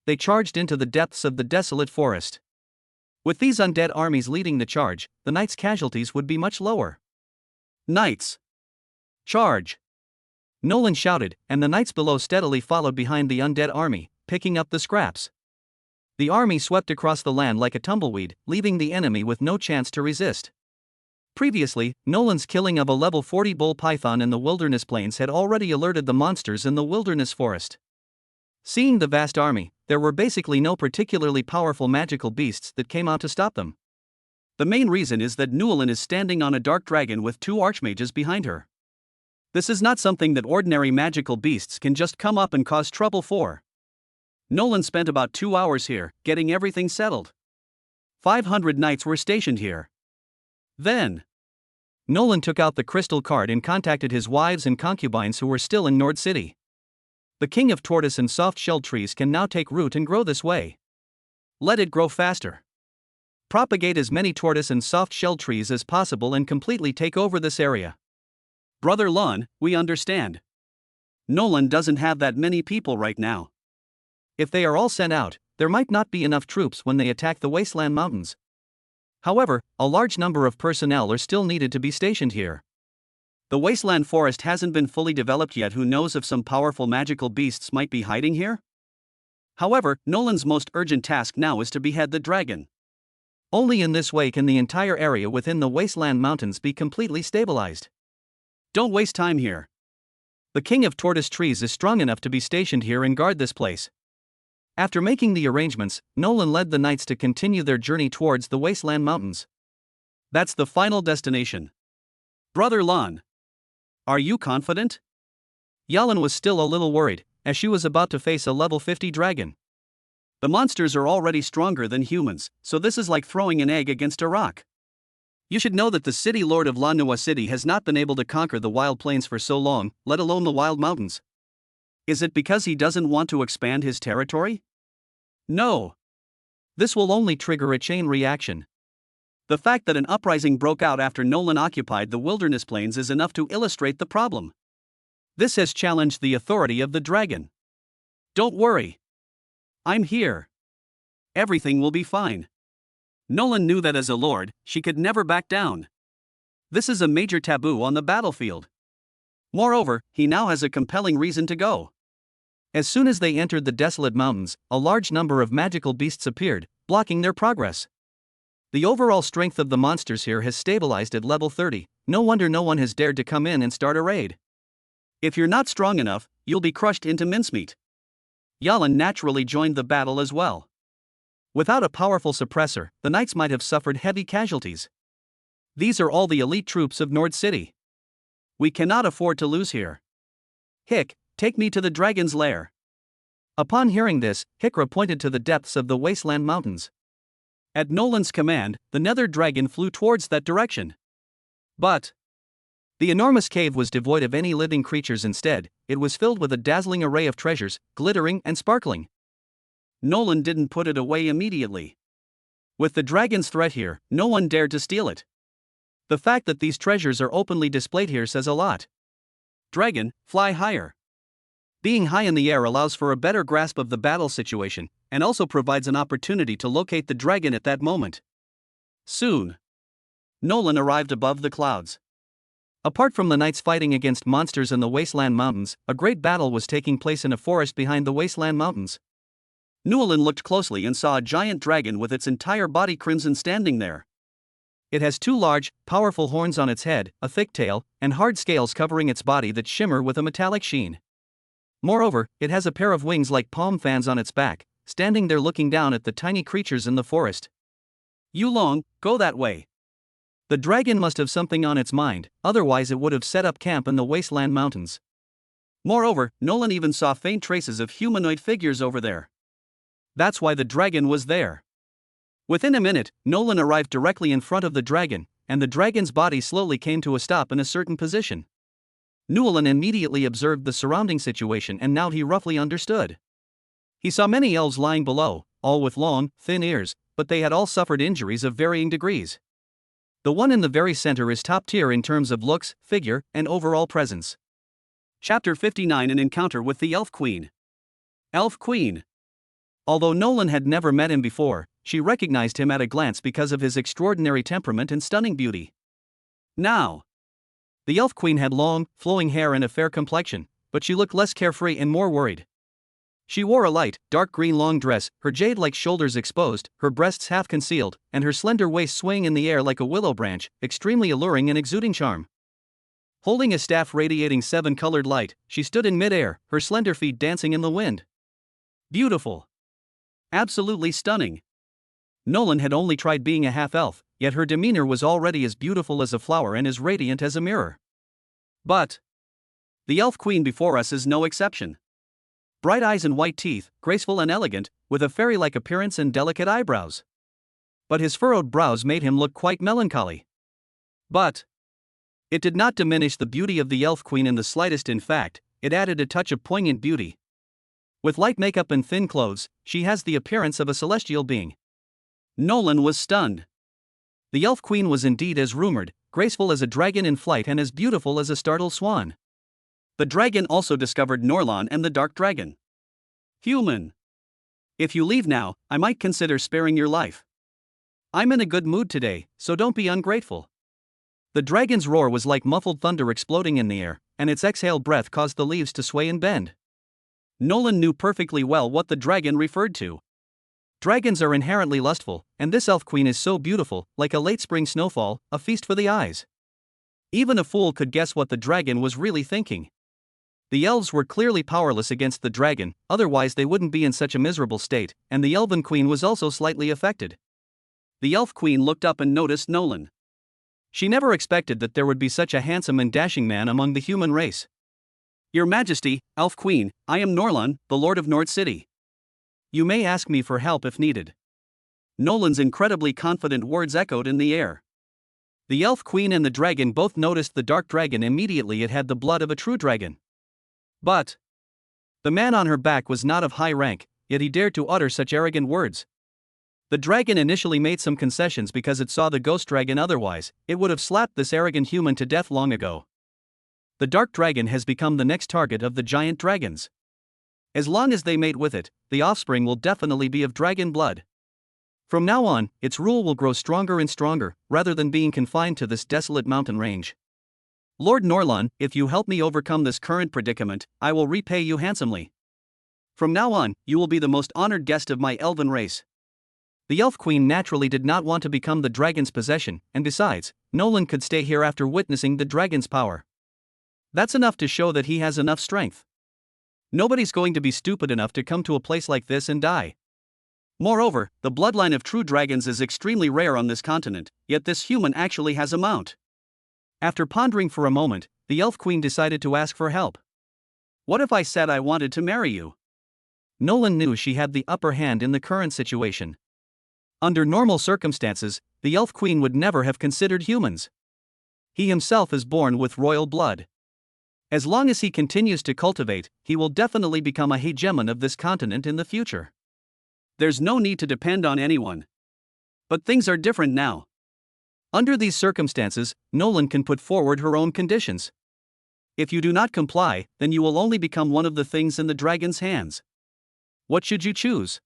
They charged into the depths of the desolate forest. With these undead armies leading the charge, the knights' casualties would be much lower. Knights! Charge! Nolan shouted, and the knights below steadily followed behind the undead army, picking up the scraps. The army swept across the land like a tumbleweed, leaving the enemy with no chance to resist. Previously, Nolan's killing of a level 40 bull python in the wilderness plains had already alerted the monsters in the wilderness forest. Seeing the vast army, there were basically no particularly powerful magical beasts that came out to stop them. The main reason is that Nolan is standing on a dark dragon with 2 archmages behind her. This is not something that ordinary magical beasts can just come up and cause trouble for. Nolan spent about 2 hours here, getting everything settled. 500 knights were stationed here. Then, Nolan took out the crystal card and contacted his wives and concubines who were still in Nord City. The king of tortoise and soft-shelled trees can now take root and grow this way. Let it grow faster. Propagate as many tortoise and soft-shelled trees as possible and completely take over this area. Brother Lon, we understand. Nolan doesn't have that many people right now. If they are all sent out, there might not be enough troops when they attack the Wasteland Mountains. However, a large number of personnel are still needed to be stationed here. The Wasteland Forest hasn't been fully developed yet. Who knows if some powerful magical beasts might be hiding here? However, Nolan's most urgent task now is to behead the dragon. Only in this way can the entire area within the Wasteland Mountains be completely stabilized. Don't waste time here. The king of tortoise trees is strong enough to be stationed here and guard this place. After making the arrangements, Nolan led the knights to continue their journey towards the Wasteland Mountains. That's the final destination. Brother Lon, are you confident? Yalan was still a little worried, as she was about to face a level 50 dragon. The monsters are already stronger than humans, so this is like throwing an egg against a rock. You should know that the city lord of Lanua City has not been able to conquer the wild plains for so long, let alone the wild mountains. Is it because he doesn't want to expand his territory? No. This will only trigger a chain reaction. The fact that an uprising broke out after Nolan occupied the wilderness plains is enough to illustrate the problem. This has challenged the authority of the dragon. Don't worry. I'm here. Everything will be fine. Nolan knew that as a lord, she could never back down. This is a major taboo on the battlefield. Moreover, he now has a compelling reason to go. As soon as they entered the desolate mountains, a large number of magical beasts appeared, blocking their progress. The overall strength of the monsters here has stabilized at level 30, no wonder no one has dared to come in and start a raid. If you're not strong enough, you'll be crushed into mincemeat. Yalan naturally joined the battle as well. Without a powerful suppressor, the knights might have suffered heavy casualties. These are all the elite troops of Nord City. We cannot afford to lose here. Hick, take me to the dragon's lair. Upon hearing this, Hikra pointed to the depths of the Wasteland Mountains. At Nolan's command, the nether dragon flew towards that direction. But the enormous cave was devoid of any living creatures. Instead, it was filled with a dazzling array of treasures, glittering and sparkling. Nolan didn't put it away immediately. With the dragon's threat here, no one dared to steal it. The fact that these treasures are openly displayed here says a lot. Dragon, fly higher. Being high in the air allows for a better grasp of the battle situation, and also provides an opportunity to locate the dragon at that moment. Soon, Nolan arrived above the clouds. Apart from the knights fighting against monsters in the Wasteland Mountains, a great battle was taking place in a forest behind the Wasteland Mountains. Nolan looked closely and saw a giant dragon with its entire body crimson standing there. It has two large, powerful horns on its head, a thick tail, and hard scales covering its body that shimmer with a metallic sheen. Moreover, it has a pair of wings like palm fans on its back, standing there looking down at the tiny creatures in the forest. Yulong, go that way. The dragon must have something on its mind, otherwise it would have set up camp in the Wasteland Mountains. Moreover, Nolan even saw faint traces of humanoid figures over there. That's why the dragon was there. Within a minute, Nolan arrived directly in front of the dragon, and the dragon's body slowly came to a stop in a certain position. Nolan immediately observed the surrounding situation and now he roughly understood. He saw many elves lying below, all with long, thin ears, but they had all suffered injuries of varying degrees. The one in the very center is top tier in terms of looks, figure, and overall presence. Chapter 59: An encounter with the Elf Queen. Elf Queen. Although Nolan had never met him before, she recognized him at a glance because of his extraordinary temperament and stunning beauty. Now, the Elf Queen had long, flowing hair and a fair complexion, but she looked less carefree and more worried. She wore a light, dark green long dress, her jade-like shoulders exposed, her breasts half concealed, and her slender waist swaying in the air like a willow branch, extremely alluring and exuding charm. Holding a staff radiating 7-colored light, she stood in mid-air, her slender feet dancing in the wind. Beautiful. Absolutely stunning. Nolan had only tried being a half-elf, yet her demeanor was already as beautiful as a flower and as radiant as a mirror. But the Elf Queen before us is no exception. Bright eyes and white teeth, graceful and elegant, with a fairy-like appearance and delicate eyebrows. But his furrowed brows made him look quite melancholy. But It did not diminish the beauty of the Elf Queen in the slightest. In fact, it added a touch of poignant beauty. With light makeup and thin clothes, she has the appearance of a celestial being. Nolan was stunned. The Elf Queen was indeed as rumored, graceful as a dragon in flight and as beautiful as a startled swan. The dragon also discovered Norlan and the dark dragon. Human. If you leave now, I might consider sparing your life. I'm in a good mood today, so don't be ungrateful. The dragon's roar was like muffled thunder exploding in the air, and its exhaled breath caused the leaves to sway and bend. Nolan knew perfectly well what the dragon referred to. Dragons are inherently lustful, and this Elf Queen is so beautiful, like a late spring snowfall, a feast for the eyes. Even a fool could guess what the dragon was really thinking. The elves were clearly powerless against the dragon, otherwise they wouldn't be in such a miserable state, and the Elven Queen was also slightly affected. The Elf Queen looked up and noticed Nolan. She never expected that there would be such a handsome and dashing man among the human race. Your Majesty, Elf Queen, I am Norlan, the Lord of Nord City. You may ask me for help if needed. Nolan's incredibly confident words echoed in the air. The Elf Queen and the dragon both noticed the dark dragon immediately. It had the blood of a true dragon. But the man on her back was not of high rank, yet he dared to utter such arrogant words. The dragon initially made some concessions because it saw the ghost dragon, otherwise, it would have slapped this arrogant human to death long ago. The dark dragon has become the next target of the giant dragons. As long as they mate with it, the offspring will definitely be of dragon blood. From now on, its rule will grow stronger and stronger, rather than being confined to this desolate mountain range. Lord Norlan, if you help me overcome this current predicament, I will repay you handsomely. From now on, you will be the most honored guest of my elven race. The Elf Queen naturally did not want to become the dragon's possession, and besides, Nolan could stay here after witnessing the dragon's power. That's enough to show that he has enough strength. Nobody's going to be stupid enough to come to a place like this and die. Moreover, the bloodline of true dragons is extremely rare on this continent, yet this human actually has a mount. After pondering for a moment, the Elf Queen decided to ask for help. What if I said I wanted to marry you? Nolan knew she had the upper hand in the current situation. Under normal circumstances, the Elf Queen would never have considered humans. He himself is born with royal blood. As long as he continues to cultivate, he will definitely become a hegemon of this continent in the future. There's no need to depend on anyone. But things are different now. Under these circumstances, Nolan can put forward her own conditions. If you do not comply, then you will only become one of the things in the dragon's hands. What should you choose?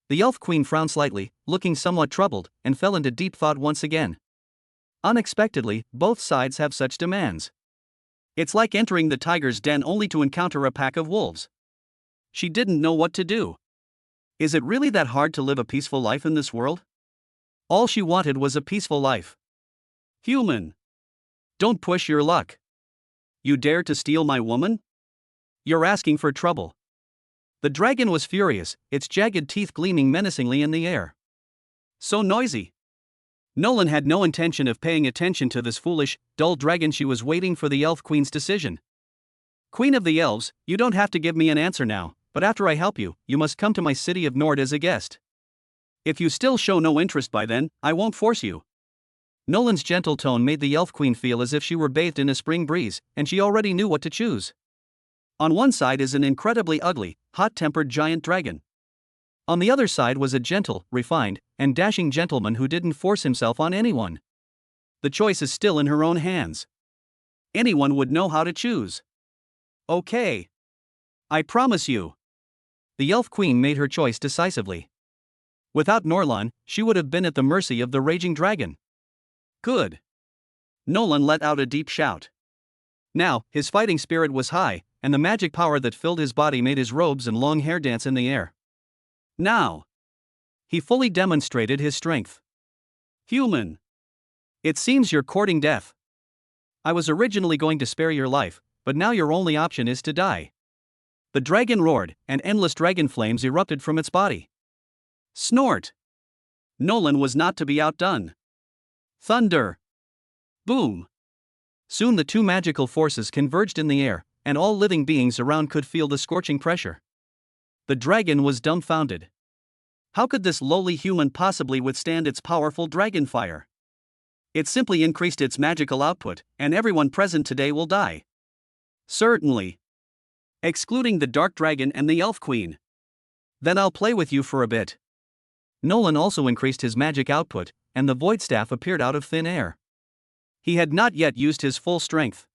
The Elf Queen frowned slightly, looking somewhat troubled, and fell into deep thought once again. Unexpectedly, both sides have such demands. It's like entering the tiger's den only to encounter a pack of wolves. She didn't know what to do. Is it really that hard to live a peaceful life in this world? All she wanted was a peaceful life. Human. Don't push your luck. You dare to steal my woman? You're asking for trouble. The dragon was furious, its jagged teeth gleaming menacingly in the air. So noisy. Nolan had no intention of paying attention to this foolish, dull dragon. She was waiting for the Elf Queen's decision. Queen of the Elves, you don't have to give me an answer now, but after I help you, you must come to my city of Nord as a guest. If you still show no interest by then, I won't force you. Nolan's gentle tone made the Elf Queen feel as if she were bathed in a spring breeze, and she already knew what to choose. On one side is an incredibly ugly, hot-tempered giant dragon. On the other side was a gentle, refined, and dashing gentleman who didn't force himself on anyone. The choice is still in her own hands. Anyone would know how to choose. Okay. I promise you. The Elf Queen made her choice decisively. Without Norlan, she would have been at the mercy of the raging dragon. Good. Nolan let out a deep shout. Now, his fighting spirit was high, and the magic power that filled his body made his robes and long hair dance in the air. Now, he fully demonstrated his strength. Human. It seems you're courting death. I was originally going to spare your life, but now your only option is to die. The dragon roared, and endless dragon flames erupted from its body. Snort. Nolan was not to be outdone. Thunder. Boom. Soon the two magical forces converged in the air, and all living beings around could feel the scorching pressure. The dragon was dumbfounded. How could this lowly human possibly withstand its powerful dragon fire? It simply increased its magical output, and everyone present today will die. Certainly. Excluding the Dark Dragon and the Elf Queen. Then I'll play with you for a bit. Nolan also increased his magic output, and the Void Staff appeared out of thin air. He had not yet used his full strength.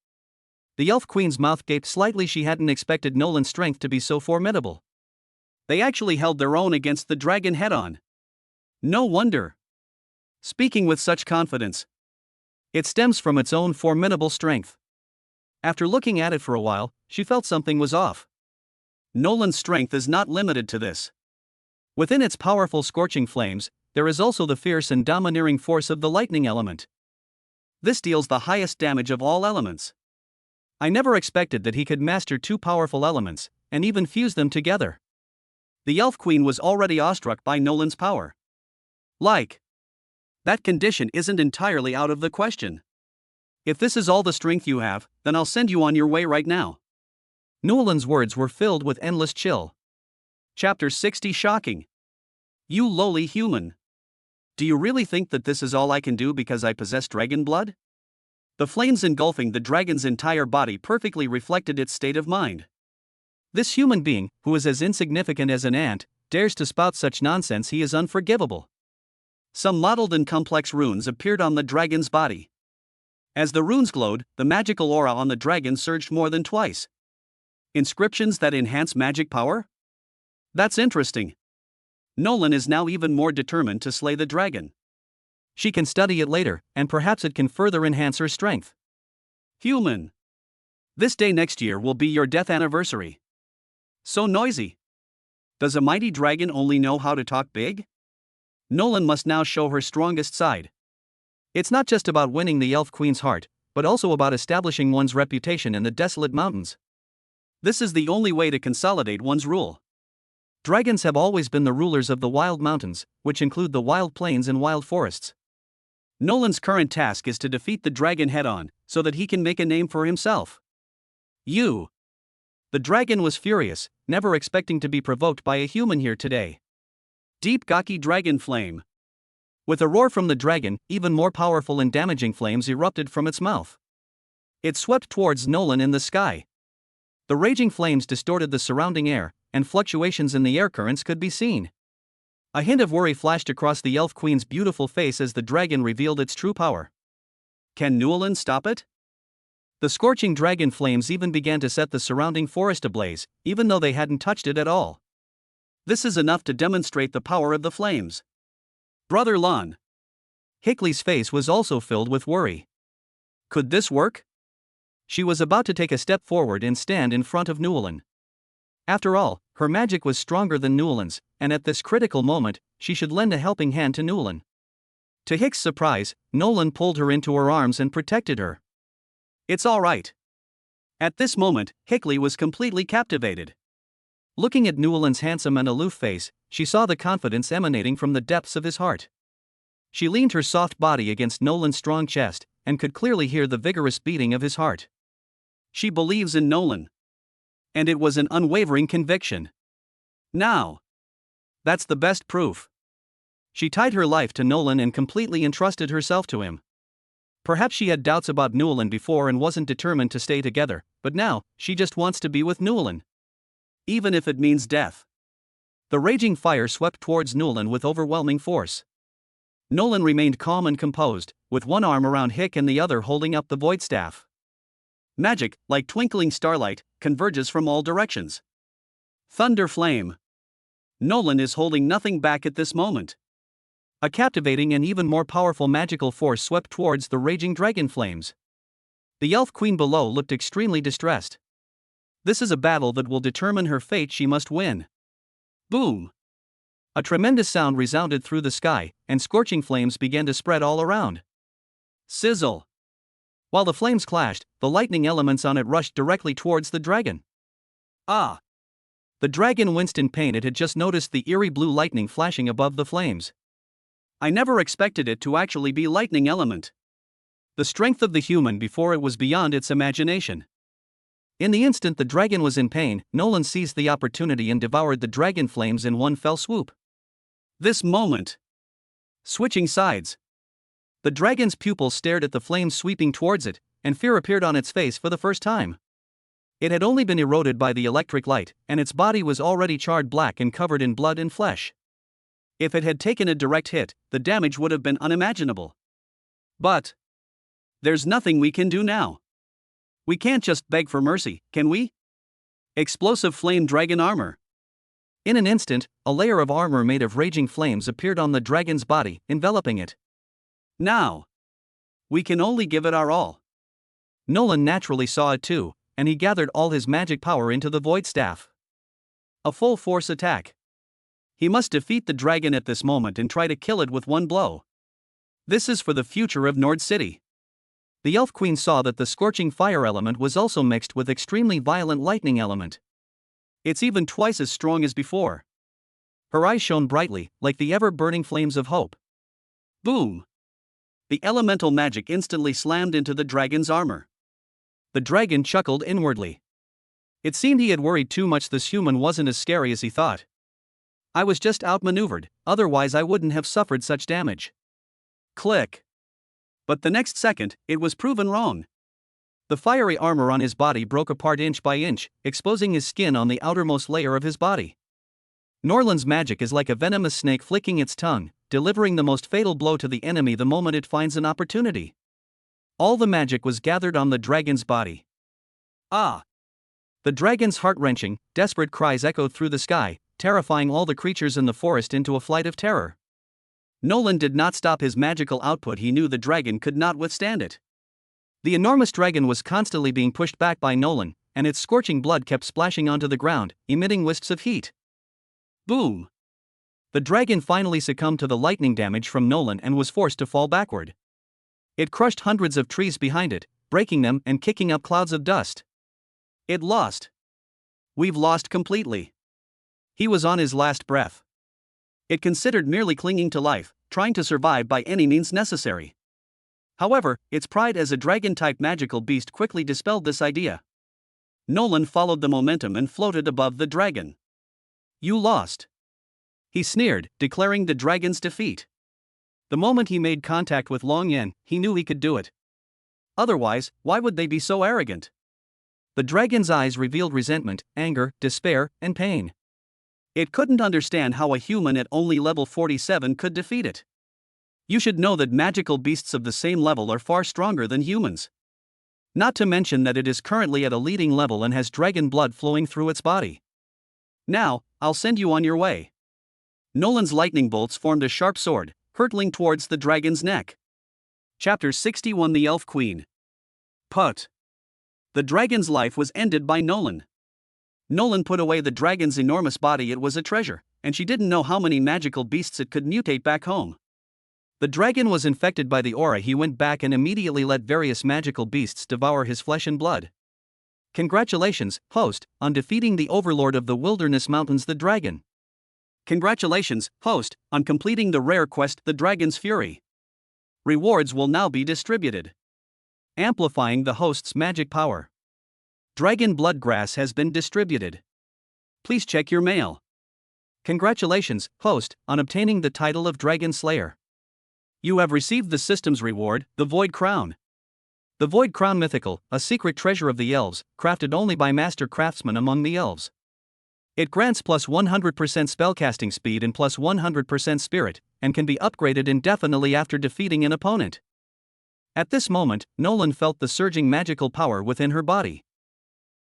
The Elf Queen's mouth gaped slightly. She hadn't expected Nolan's strength to be so formidable. They actually held their own against the dragon head-on. No wonder. Speaking with such confidence. It stems from its own formidable strength. After looking at it for a while, she felt something was off. Nolan's strength is not limited to this. Within its powerful scorching flames, there is also the fierce and domineering force of the lightning element. This deals the highest damage of all elements. I never expected that he could master two powerful elements, and even fuse them together. The Elf Queen was already awestruck by Nolan's power. That condition isn't entirely out of the question. If this is all the strength you have, then I'll send you on your way right now. Nolan's words were filled with endless chill. Chapter 60 Shocking. You lowly human. Do you really think that this is all I can do because I possess dragon blood? The flames engulfing the dragon's entire body perfectly reflected its state of mind. This human being, who is as insignificant as an ant, dares to spout such nonsense. He is unforgivable. Some mottled and complex runes appeared on the dragon's body. As the runes glowed, the magical aura on the dragon surged more than twice. Inscriptions that enhance magic power? That's interesting. Nolan is now even more determined to slay the dragon. She can study it later, and perhaps it can further enhance her strength. Human. This day next year will be your death anniversary. So noisy. Does a mighty dragon only know how to talk big? Nolan must now show her strongest side. It's not just about winning the Elf Queen's heart, but also about establishing one's reputation in the desolate mountains. This is the only way to consolidate one's rule. Dragons have always been the rulers of the wild mountains, which include the wild plains and wild forests. Nolan's current task is to defeat the dragon head-on, so that he can make a name for himself. You. The dragon was furious, never expecting to be provoked by a human here today. Deep gaki dragon flame. With a roar from the dragon, even more powerful and damaging flames erupted from its mouth. It swept towards Nolan in the sky. The raging flames distorted the surrounding air, and fluctuations in the air currents could be seen. A hint of worry flashed across the Elf Queen's beautiful face as the dragon revealed its true power. Can Nolan stop it? The scorching dragon flames even began to set the surrounding forest ablaze, even though they hadn't touched it at all. This is enough to demonstrate the power of the flames. Brother Lon. Hickley's face was also filled with worry. Could this work? She was about to take a step forward and stand in front of Nolan. After all, her magic was stronger than Nolan's, and at this critical moment, she should lend a helping hand to Nolan. To Hick's surprise, Nolan pulled her into her arms and protected her. It's all right. At this moment, Hickley was completely captivated. Looking at Nolan's handsome and aloof face, she saw the confidence emanating from the depths of his heart. She leaned her soft body against Nolan's strong chest, and could clearly hear the vigorous beating of his heart. She believes in Nolan. And it was an unwavering conviction. Now. That's the best proof. She tied her life to Nolan and completely entrusted herself to him. Perhaps she had doubts about Nolan before and wasn't determined to stay together, but now, she just wants to be with Nolan. Even if it means death. The raging fire swept towards Nolan with overwhelming force. Nolan remained calm and composed, with one arm around Hick and the other holding up the void staff. Magic, like twinkling starlight, converges from all directions. Thunder flame. Nolan is holding nothing back at this moment. A captivating and even more powerful magical force swept towards the raging dragon flames. The Elf Queen below looked extremely distressed. This is a battle that will determine her fate. She must win. Boom! A tremendous sound resounded through the sky, and scorching flames began to spread all around. Sizzle! While the flames clashed, the lightning elements on it rushed directly towards the dragon. Ah! The dragon winced in pain. It had just noticed the eerie blue lightning flashing above the flames. I never expected it to actually be lightning element. The strength of the human before it was beyond its imagination. In the instant the dragon was in pain, Nolan seized the opportunity and devoured the dragon flames in one fell swoop. This moment. Switching sides. The dragon's pupils stared at the flames sweeping towards it, and fear appeared on its face for the first time. It had only been eroded by the electric light, and its body was already charred black and covered in blood and flesh. If it had taken a direct hit, the damage would have been unimaginable. But there's nothing we can do now. We can't just beg for mercy, can we? Explosive flame dragon armor. In an instant, a layer of armor made of raging flames appeared on the dragon's body, enveloping it. Now, we can only give it our all. Nolan naturally saw it too, and he gathered all his magic power into the Void Staff. A full force attack. He must defeat the dragon at this moment and try to kill it with one blow. This is for the future of Nord City. The Elf Queen saw that the scorching fire element was also mixed with extremely violent lightning element. It's even twice as strong as before. Her eyes shone brightly, like the ever-burning flames of hope. Boom! The elemental magic instantly slammed into the dragon's armor. The dragon chuckled inwardly. It seemed he had worried too much. This human wasn't as scary as he thought. I was just outmaneuvered, otherwise I wouldn't have suffered such damage. Click. But the next second, it was proven wrong. The fiery armor on his body broke apart inch by inch, exposing his skin on the outermost layer of his body. Norland's magic is like a venomous snake flicking its tongue, delivering the most fatal blow to the enemy the moment it finds an opportunity. All the magic was gathered on the dragon's body. Ah! The dragon's heart-wrenching, desperate cries echoed through the sky, terrifying all the creatures in the forest into a flight of terror. Nolan did not stop his magical output. He knew the dragon could not withstand it. The enormous dragon was constantly being pushed back by Nolan, and its scorching blood kept splashing onto the ground, emitting wisps of heat. Boom! The dragon finally succumbed to the lightning damage from Nolan and was forced to fall backward. It crushed hundreds of trees behind it, breaking them and kicking up clouds of dust. It lost. We've lost completely. He was on his last breath. It considered merely clinging to life, trying to survive by any means necessary. However, its pride as a dragon-type magical beast quickly dispelled this idea. Nolan followed the momentum and floated above the dragon. You lost. He sneered, declaring the dragon's defeat. The moment he made contact with Long Yen, he knew he could do it. Otherwise, why would they be so arrogant? The dragon's eyes revealed resentment, anger, despair, and pain. It couldn't understand how a human at only level 47 could defeat it. You should know that magical beasts of the same level are far stronger than humans. Not to mention that it is currently at a leading level and has dragon blood flowing through its body. Now, I'll send you on your way. Nolan's lightning bolts formed a sharp sword, hurtling towards the dragon's neck. Chapter 61. The Elf Queen. Put. The dragon's life was ended by Nolan. Nolan put away the dragon's enormous body. It was a treasure, and she didn't know how many magical beasts it could mutate back home. The dragon was infected by the aura. He went back and immediately let various magical beasts devour his flesh and blood. Congratulations, host, on defeating the overlord of the Wilderness Mountains, the dragon. Congratulations, host, on completing the rare quest, the Dragon's Fury. Rewards will now be distributed. Amplifying the host's magic power. Dragon blood grass has been distributed. Please check your mail. Congratulations, host, on obtaining the title of Dragon Slayer. You have received the system's reward, the Void Crown. The Void Crown mythical, a secret treasure of the elves, crafted only by master craftsmen among the elves. It grants plus 100% spellcasting speed and plus 100% spirit, and can be upgraded indefinitely after defeating an opponent. At this moment, Nolan felt the surging magical power within her body.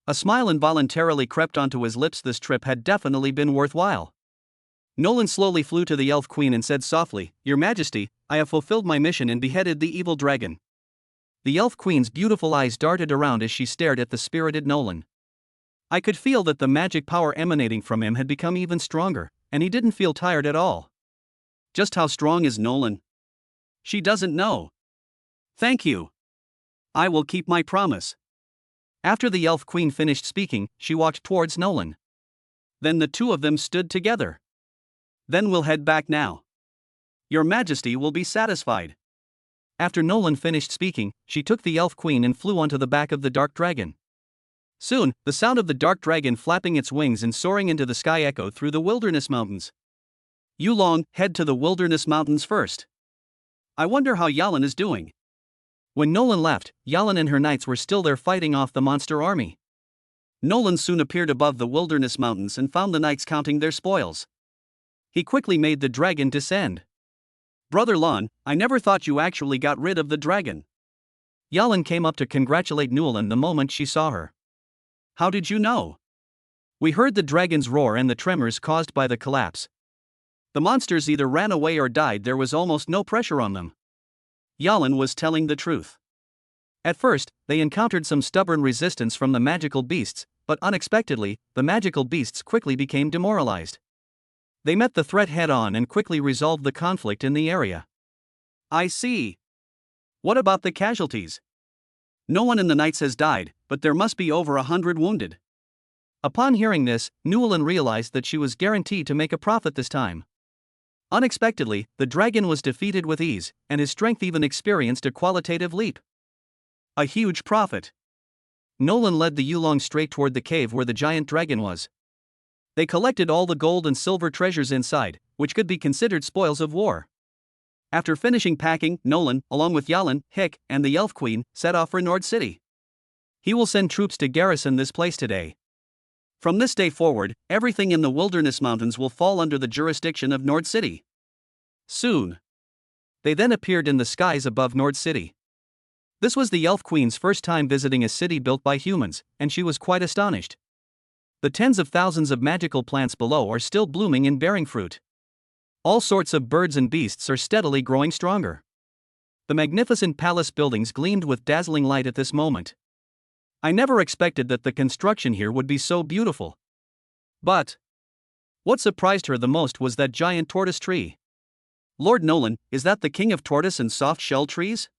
A smile involuntarily crept onto his lips. This trip had definitely been worthwhile. Nolan slowly flew to the Elf Queen and said softly, "Your Majesty, I have fulfilled my mission and beheaded the evil dragon." The Elf Queen's beautiful eyes darted around as she stared at the spirited Nolan. I could feel that the magic power emanating from him had become even stronger, and he didn't feel tired at all. Just how strong is Nolan? She doesn't know. Thank you. I will keep my promise. After the Elf Queen finished speaking, she walked towards Nolan. Then the two of them stood together. Then we'll head back now. Your Majesty will be satisfied. After Nolan finished speaking, she took the Elf Queen and flew onto the back of the dark dragon. Soon, the sound of the dark dragon flapping its wings and soaring into the sky echoed through the Wilderness Mountains. Yulong, head to the Wilderness Mountains first. I wonder how Yalin is doing. When Nolan left, Yalin and her knights were still there fighting off the monster army. Nolan soon appeared above the wilderness mountains and found the knights counting their spoils. He quickly made the dragon descend. Brother Lon, I never thought you actually got rid of the dragon. Yalin came up to congratulate Nolan the moment she saw her. How did you know? We heard the dragon's roar and the tremors caused by the collapse. The monsters either ran away or died, there was almost no pressure on them. Yalin was telling the truth. At first, they encountered some stubborn resistance from the magical beasts, but unexpectedly, the magical beasts quickly became demoralized. They met the threat head-on and quickly resolved the conflict in the area. I see. What about the casualties? No one in the knights has died, but there must be over 100 wounded. Upon hearing this, Newlin realized that she was guaranteed to make a profit this time. Unexpectedly, the dragon was defeated with ease, and his strength even experienced a qualitative leap. A huge profit. Nolan led the Yulong straight toward the cave where the giant dragon was. They collected all the gold and silver treasures inside, which could be considered spoils of war. After finishing packing, Nolan, along with Yalin, Hick, and the Elf Queen, set off for Nord City. He will send troops to garrison this place today. From this day forward, everything in the Wilderness Mountains will fall under the jurisdiction of Nord City. Soon. They then appeared in the skies above Nord City. This was the Elf Queen's first time visiting a city built by humans, and she was quite astonished. The tens of thousands of magical plants below are still blooming and bearing fruit. All sorts of birds and beasts are steadily growing stronger. The magnificent palace buildings gleamed with dazzling light at this moment. I never expected that the construction here would be so beautiful. But what surprised her the most was that giant tortoise tree. Lord Nolan, is that the king of tortoise and soft-shell trees?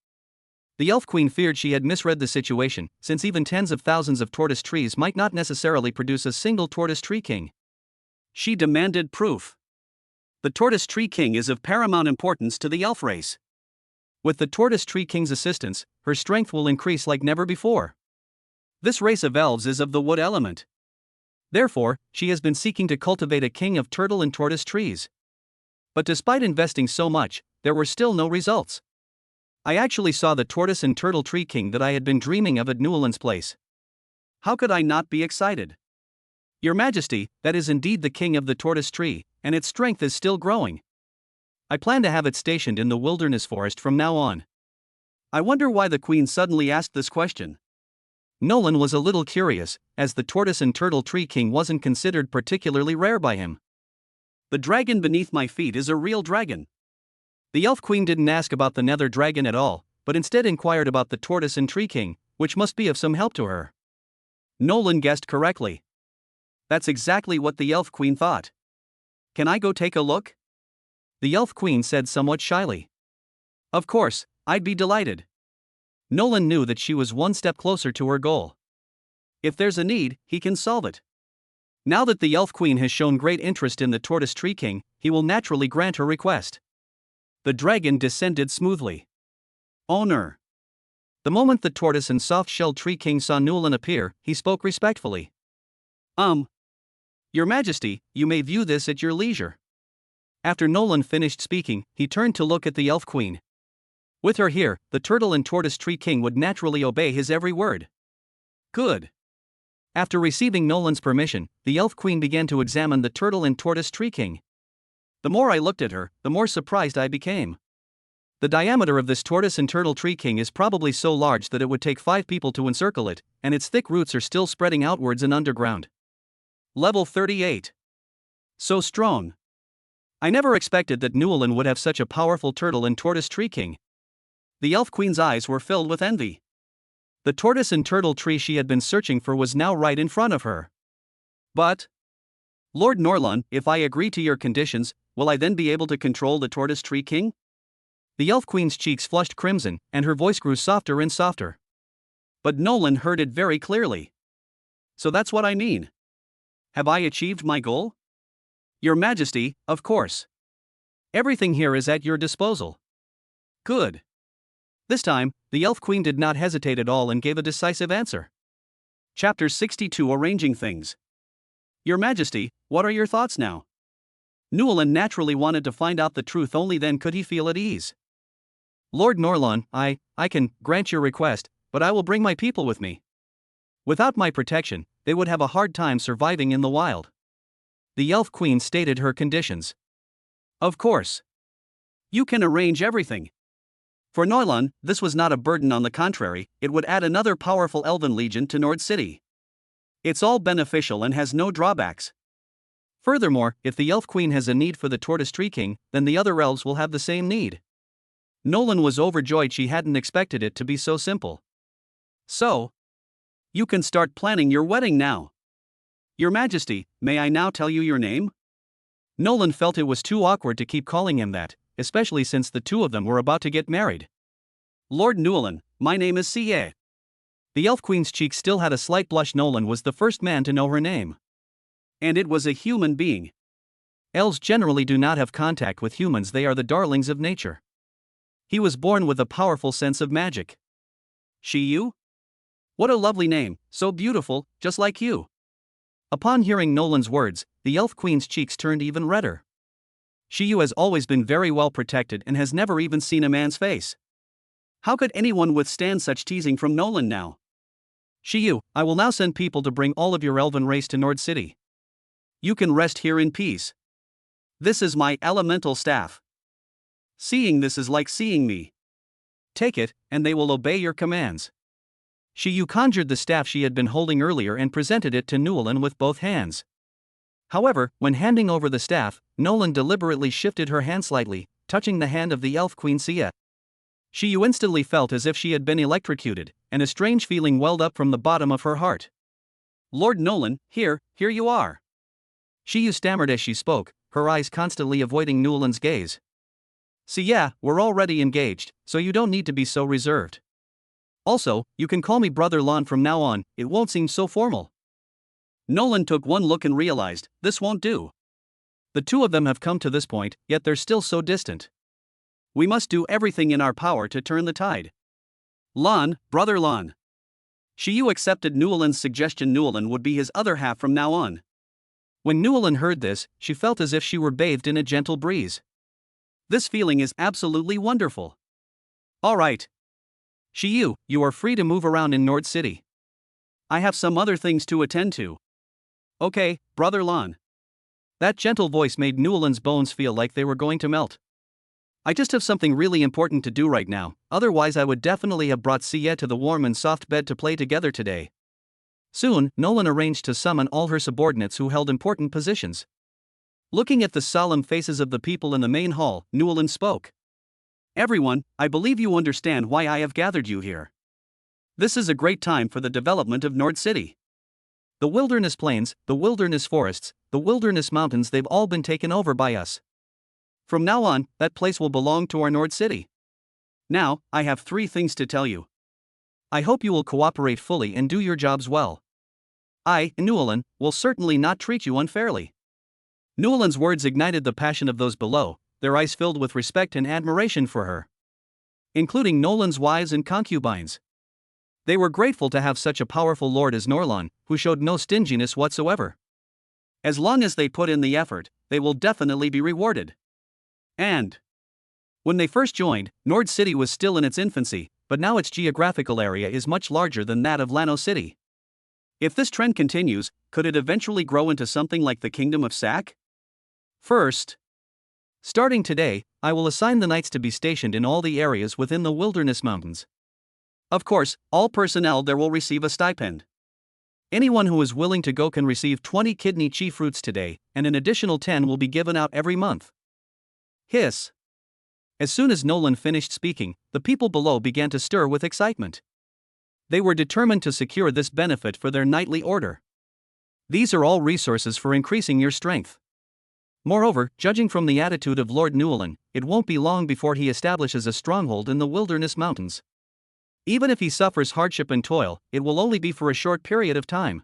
The Elf Queen feared she had misread the situation, since even tens of thousands of tortoise trees might not necessarily produce a single tortoise tree king. She demanded proof. The tortoise tree king is of paramount importance to the elf race. With the tortoise tree king's assistance, her strength will increase like never before. This race of elves is of the wood element. Therefore, she has been seeking to cultivate a king of turtle and tortoise trees. But despite investing so much, there were still no results. I actually saw the tortoise and turtle tree king that I had been dreaming of at Newlan's place. How could I not be excited? Your Majesty, that is indeed the king of the tortoise tree, and its strength is still growing. I plan to have it stationed in the wilderness forest from now on. I wonder why the queen suddenly asked this question. Nolan was a little curious, as the tortoise and turtle tree king wasn't considered particularly rare by him. The dragon beneath my feet is a real dragon. The Elf Queen didn't ask about the nether dragon at all, but instead inquired about the tortoise and tree king, which must be of some help to her. Nolan guessed correctly. That's exactly what the Elf Queen thought. Can I go take a look? The Elf Queen said somewhat shyly. Of course, I'd be delighted. Nolan knew that she was one step closer to her goal. If there's a need, he can solve it. Now that the Elf Queen has shown great interest in the tortoise tree king, he will naturally grant her request. The dragon descended smoothly. Owner. The moment the tortoise and soft-shelled tree king saw Nolan appear, he spoke respectfully. Your Majesty, you may view this at your leisure. After Nolan finished speaking, he turned to look at the Elf Queen. With her here, the turtle and tortoise tree king would naturally obey his every word. Good. After receiving Nolan's permission, the Elf Queen began to examine the turtle and tortoise tree king. The more I looked at her, the more surprised I became. The diameter of this tortoise and turtle tree king is probably so large that it would take 5 people to encircle it, and its thick roots are still spreading outwards and underground. Level 38. So strong. I never expected that Newlan would have such a powerful turtle and tortoise tree king. The Elf Queen's eyes were filled with envy. The tortoise and turtle tree she had been searching for was now right in front of her. But, Lord Norlon, if I agree to your conditions, will I then be able to control the tortoise tree king? The Elf Queen's cheeks flushed crimson, and her voice grew softer and softer. But Nolan heard it very clearly. So that's what I mean. Have I achieved my goal? Your Majesty, of course. Everything here is at your disposal. Good. This time, the Elf Queen did not hesitate at all and gave a decisive answer. Chapter 62 Arranging Things. Your Majesty, what are your thoughts now? Newlan naturally wanted to find out the truth, only then could he feel at ease. Lord Norlon, I can grant your request, but I will bring my people with me. Without my protection, they would have a hard time surviving in the wild. The Elf Queen stated her conditions. Of course. You can arrange everything. For Norlon, this was not a burden, on the contrary, it would add another powerful elven legion to Nord City. It's all beneficial and has no drawbacks. Furthermore, if the Elf Queen has a need for the Tortoise Tree King, then the other elves will have the same need. Nolan was overjoyed. She hadn't expected it to be so simple. So, you can start planning your wedding now. Your Majesty, may I now tell you your name? Nolan felt it was too awkward to keep calling him that, especially since the two of them were about to get married. Lord Newland, my name is Sie. The Elf Queen's cheeks still had a slight blush. Nolan was the first man to know her name. And it was a human being. Elves generally do not have contact with humans, they are the darlings of nature. He was born with a powerful sense of magic. Shiyu? What a lovely name, so beautiful, just like you. Upon hearing Nolan's words, the Elf Queen's cheeks turned even redder. Shiyu has always been very well protected and has never even seen a man's face. How could anyone withstand such teasing from Nolan now? Shiyu, I will now send people to bring all of your elven race to Nord City. You can rest here in peace. This is my elemental staff. Seeing this is like seeing me. Take it, and they will obey your commands. Shiyu conjured the staff she had been holding earlier and presented it to Newland with both hands. However, when handing over the staff, Nolan deliberately shifted her hand slightly, touching the hand of the Elf Queen Sia. Shiyu instantly felt as if she had been electrocuted, and a strange feeling welled up from the bottom of her heart. Lord Nolan, here you are. Shiyu stammered as she spoke, her eyes constantly avoiding Newland's gaze. Sia, we're already engaged, so you don't need to be so reserved. Also, you can call me Brother Lon from now on, it won't seem so formal. Nolan took one look and realized, this won't do. The two of them have come to this point, yet they're still so distant. We must do everything in our power to turn the tide. Lon, Brother Lon. Shiyu accepted Newland's suggestion. Newland would be his other half from now on. When Newland heard this, she felt as if she were bathed in a gentle breeze. This feeling is absolutely wonderful. All right. Shiyu, you are free to move around in Nord City. I have some other things to attend to. Okay, Brother Lon. That gentle voice made Newland's bones feel like they were going to melt. I just have something really important to do right now, otherwise I would definitely have brought Sia to the warm and soft bed to play together today. Soon, Nolan arranged to summon all her subordinates who held important positions. Looking at the solemn faces of the people in the main hall, Newland spoke. Everyone, I believe you understand why I have gathered you here. This is a great time for the development of Nord City. The wilderness plains, the wilderness forests, the wilderness mountains, they've all been taken over by us. From now on, that place will belong to our Nord City. Now, I have 3 things to tell you. I hope you will cooperate fully and do your jobs well. I, Newland, will certainly not treat you unfairly. Newland's words ignited the passion of those below, their eyes filled with respect and admiration for her. Including Nolan's wives and concubines. They were grateful to have such a powerful lord as Norlon, who showed no stinginess whatsoever. As long as they put in the effort, they will definitely be rewarded. And when they first joined, Nord City was still in its infancy, but now its geographical area is much larger than that of Lano City. If this trend continues, could it eventually grow into something like the Kingdom of Sac? First, starting today, I will assign the knights to be stationed in all the areas within the wilderness mountains. Of course, all personnel there will receive a stipend. Anyone who is willing to go can receive 20 kidney chi fruits today, and an additional 10 will be given out every month. Hiss. As soon as Nolan finished speaking, the people below began to stir with excitement. They were determined to secure this benefit for their knightly order. These are all resources for increasing your strength. Moreover, judging from the attitude of Lord Newland, it won't be long before he establishes a stronghold in the wilderness mountains. Even if he suffers hardship and toil, it will only be for a short period of time.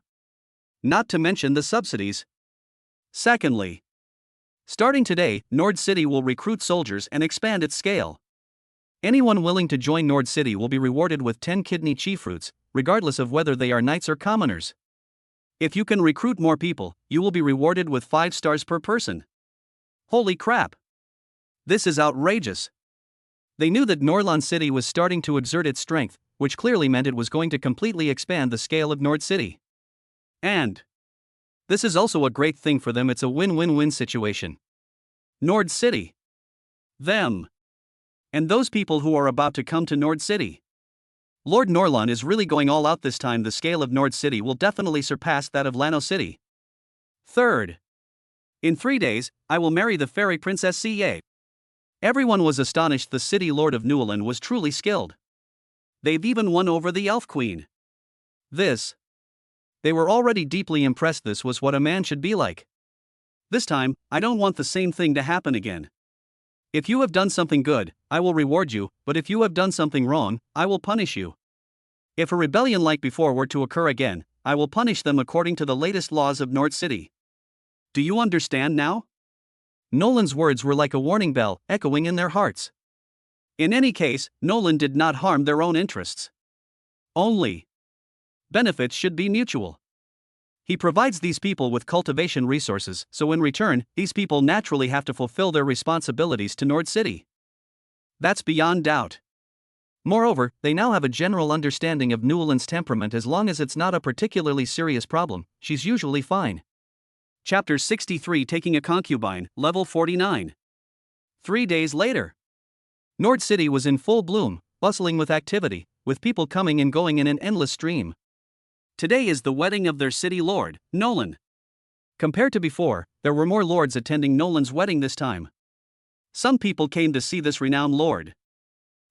Not to mention the subsidies. Secondly, starting today, Nord City will recruit soldiers and expand its scale. Anyone willing to join Nord City will be rewarded with 10 kidney chi fruits, regardless of whether they are knights or commoners. If you can recruit more people, you will be rewarded with 5 stars per person. Holy crap! This is outrageous. They knew that Norland City was starting to exert its strength, which clearly meant it was going to completely expand the scale of Nord City. And this is also a great thing for them, it's a win-win-win situation. Nord City. Them. And those people who are about to come to Nord City. Lord Norland is really going all out this time. The scale of Nord City will definitely surpass that of Lano City. Third. In 3 days, I will marry the fairy princess Ca. Everyone was astonished. The city lord of Newland was truly skilled. They've even won over the elf queen. They were already deeply impressed. This was what a man should be like. This time, I don't want the same thing to happen again. If you have done something good, I will reward you, but if you have done something wrong, I will punish you. If a rebellion like before were to occur again, I will punish them according to the latest laws of Nord City. Do you understand now? Nolan's words were like a warning bell, echoing in their hearts. In any case, Nolan did not harm their own interests. Only benefits should be mutual. He provides these people with cultivation resources, so in return, these people naturally have to fulfill their responsibilities to Nord City. That's beyond doubt. Moreover, they now have a general understanding of Newland's temperament. As long as it's not a particularly serious problem, she's usually fine. Chapter 63, Taking a Concubine, Level 49. 3 days later. Nord City was in full bloom, bustling with activity, with people coming and going in an endless stream. Today is the wedding of their city lord, Nolan. Compared to before, there were more lords attending Nolan's wedding this time. Some people came to see this renowned lord.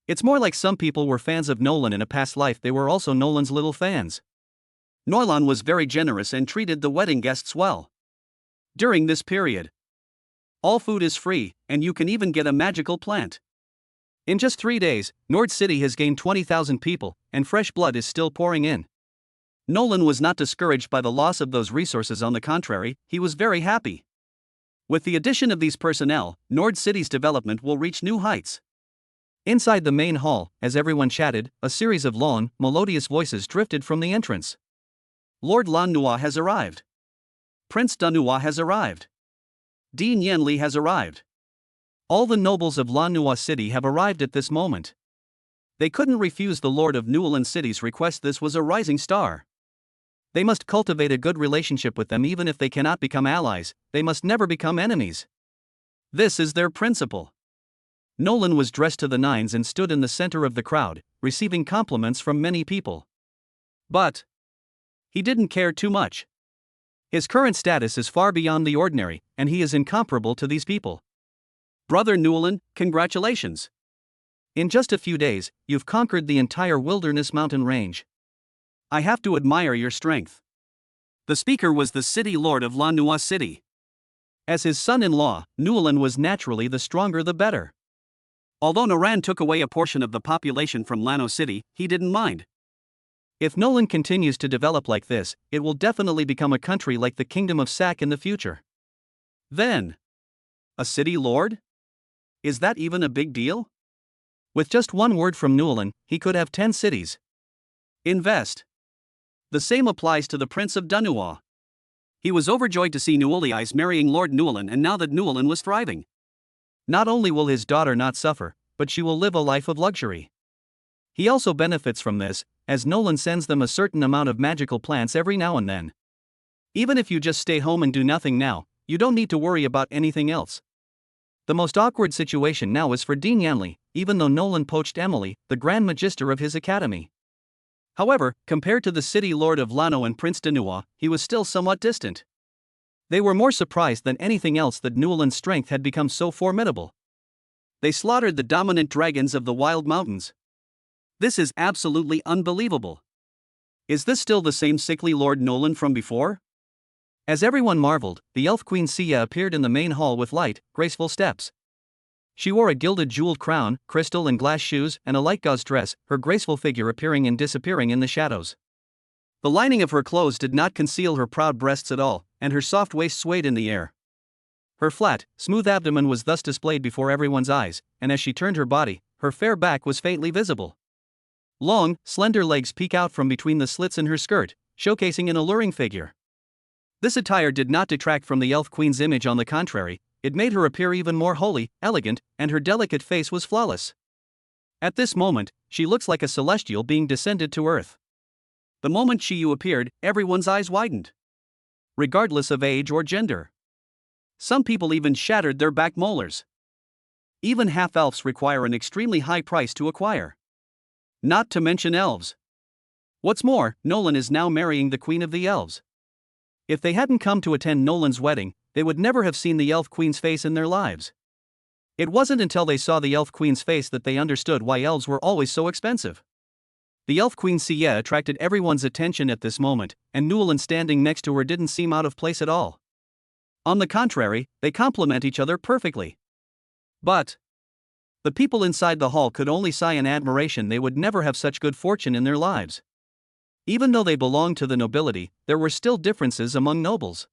It's more like some people were fans of Nolan in a past life. They were also Nolan's little fans. Nolan was very generous and treated the wedding guests well. During this period, all food is free, and you can even get a magical plant. In just 3 days, Nord City has gained 20,000 people, and fresh blood is still pouring in. Nolan was not discouraged by the loss of those resources. On the contrary, he was very happy. With the addition of these personnel, Nord City's development will reach new heights. Inside the main hall, as everyone chatted, a series of long, melodious voices drifted from the entrance. Lord Lan Nua has arrived. Prince Danua has arrived. Dean Yenli has arrived. All the nobles of Lan Nua City have arrived at this moment. They couldn't refuse the Lord of Newland City's request. This was a rising star. They must cultivate a good relationship with them. Even if they cannot become allies, they must never become enemies. This is their principle. Nolan was dressed to the nines and stood in the center of the crowd, receiving compliments from many people. But he didn't care too much. His current status is far beyond the ordinary, and he is incomparable to these people. Brother Newland, congratulations. In just a few days, you've conquered the entire wilderness mountain range. I have to admire your strength. The speaker was the city lord of Lan Nua City. As his son-in-law, Newland was naturally the stronger the better. Although Naran took away a portion of the population from Lano City, he didn't mind. If Nolan continues to develop like this, it will definitely become a country like the Kingdom of Sak in the future. Then, a city lord? Is that even a big deal? With just one word from Newland, he could have 10 cities. Invest. The same applies to the Prince of Danua. He was overjoyed to see Neweli's marrying Lord Newland, and now that Newland was thriving. Not only will his daughter not suffer, but she will live a life of luxury. He also benefits from this, as Nolan sends them a certain amount of magical plants every now and then. Even if you just stay home and do nothing now, you don't need to worry about anything else. The most awkward situation now is for Dean Yanley, even though Nolan poached Emily, the Grand Magister of his academy. However, compared to the city lord of Lano and Prince Danua, he was still somewhat distant. They were more surprised than anything else that Newland's strength had become so formidable. They slaughtered the dominant dragons of the wild mountains. This is absolutely unbelievable. Is this still the same sickly Lord Nolan from before? As everyone marveled, the elf queen Sia appeared in the main hall with light, graceful steps. She wore a gilded jeweled crown, crystal and glass shoes, and a light gauze dress, her graceful figure appearing and disappearing in the shadows. The lining of her clothes did not conceal her proud breasts at all, and her soft waist swayed in the air. Her flat, smooth abdomen was thus displayed before everyone's eyes, and as she turned her body, her fair back was faintly visible. Long, slender legs peek out from between the slits in her skirt, showcasing an alluring figure. This attire did not detract from the elf queen's image. On the contrary, it made her appear even more holy, elegant, and her delicate face was flawless. At this moment, she looks like a celestial being descended to Earth. The moment Shiyu appeared, everyone's eyes widened, regardless of age or gender. Some people even shattered their back molars. Even half-elves require an extremely high price to acquire. Not to mention elves. What's more, Nolan is now marrying the Queen of the Elves. If they hadn't come to attend Nolan's wedding, they would never have seen the Elf Queen's face in their lives. It wasn't until they saw the Elf Queen's face that they understood why elves were always so expensive. The Elf Queen Sia attracted everyone's attention at this moment, and Nolan standing next to her didn't seem out of place at all. On the contrary, they complement each other perfectly. But the people inside the hall could only sigh in admiration. They would never have such good fortune in their lives. Even though they belonged to the nobility, there were still differences among nobles.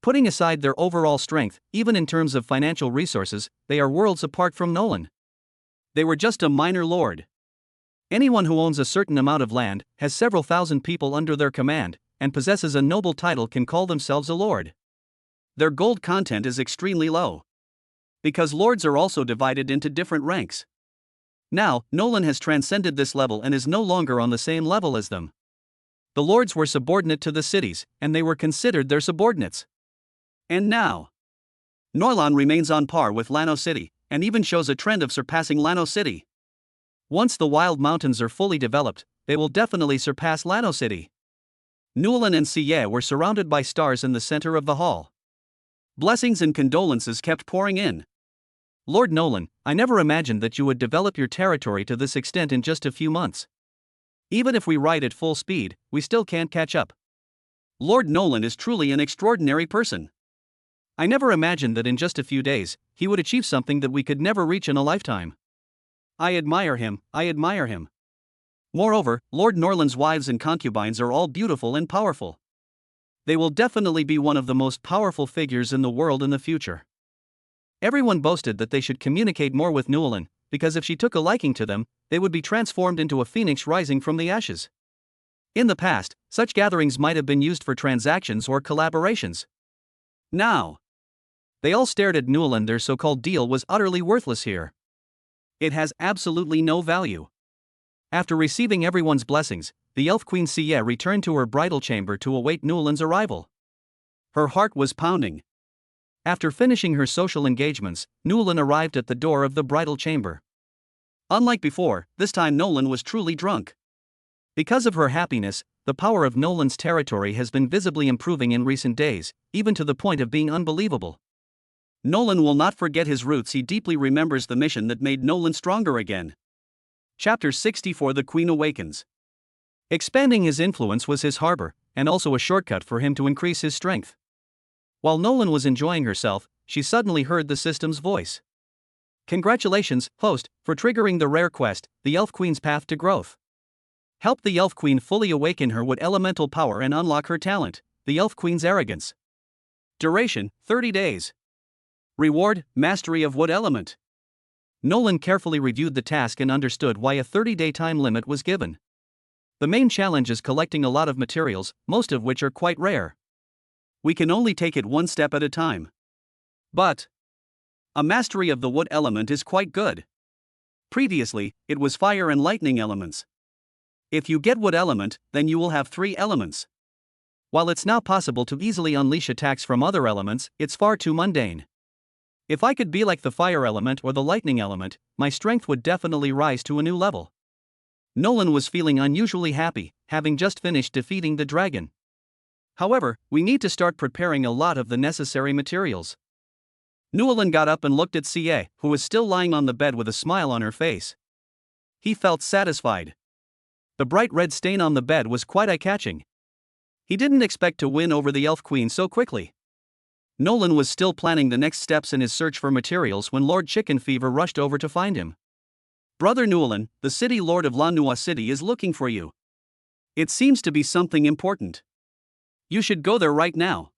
Putting aside their overall strength, even in terms of financial resources, they are worlds apart from Nolan. They were just a minor lord. Anyone who owns a certain amount of land, has several thousand people under their command, and possesses a noble title can call themselves a lord. Their gold content is extremely low, because lords are also divided into different ranks. Now, Nolan has transcended this level and is no longer on the same level as them. The lords were subordinate to the cities, and they were considered their subordinates. And now, Nolan remains on par with Lano City, and even shows a trend of surpassing Lano City. Once the Wild Mountains are fully developed, they will definitely surpass Lano City. Nolan and Sia were surrounded by stars in the center of the hall. Blessings and condolences kept pouring in. Lord Nolan, I never imagined that you would develop your territory to this extent in just a few months. Even if we ride at full speed, we still can't catch up. Lord Nolan is truly an extraordinary person. I never imagined that in just a few days, he would achieve something that we could never reach in a lifetime. I admire him, I admire him. Moreover, Lord Nolan's wives and concubines are all beautiful and powerful. They will definitely be one of the most powerful figures in the world in the future. Everyone boasted that they should communicate more with Nolan, because if she took a liking to them, they would be transformed into a phoenix rising from the ashes. In the past, such gatherings might have been used for transactions or collaborations. Now, they all stared at Nolan. Their so-called deal was utterly worthless here. It has absolutely no value. After receiving everyone's blessings, the Elf Queen Sia returned to her bridal chamber to await Nolan's arrival. Her heart was pounding. After finishing her social engagements, Nolan arrived at the door of the bridal chamber. Unlike before, this time Nolan was truly drunk. Because of her happiness, the power of Nolan's territory has been visibly improving in recent days, even to the point of being unbelievable. Nolan will not forget his roots. He deeply remembers the mission that made Nolan stronger again. Chapter 64. The Queen Awakens. Expanding his influence was his harbor, and also a shortcut for him to increase his strength. While Nolan was enjoying herself, she suddenly heard the system's voice. Congratulations, host, for triggering the rare quest, the Elf Queen's Path to Growth. Help the Elf Queen fully awaken her wood elemental power and unlock her talent, the Elf Queen's Arrogance. Duration, 30 days. Reward, Mastery of Wood Element. Nolan carefully reviewed the task and understood why a 30-day time limit was given. The main challenge is collecting a lot of materials, most of which are quite rare. We can only take it one step at a time. But a mastery of the wood element is quite good. Previously, it was fire and lightning elements. If you get wood element, then you will have 3 elements. While it's now possible to easily unleash attacks from other elements, it's far too mundane. If I could be like the fire element or the lightning element, my strength would definitely rise to a new level. Nolan was feeling unusually happy, having just finished defeating the dragon. However, we need to start preparing a lot of the necessary materials. Nolan got up and looked at Sia, who was still lying on the bed with a smile on her face. He felt satisfied. The bright red stain on the bed was quite eye-catching. He didn't expect to win over the Elf Queen so quickly. Nolan was still planning the next steps in his search for materials when Lord Chicken Fever rushed over to find him. Brother Nolan, the city lord of Lanua City is looking for you. It seems to be something important. You should go there right now.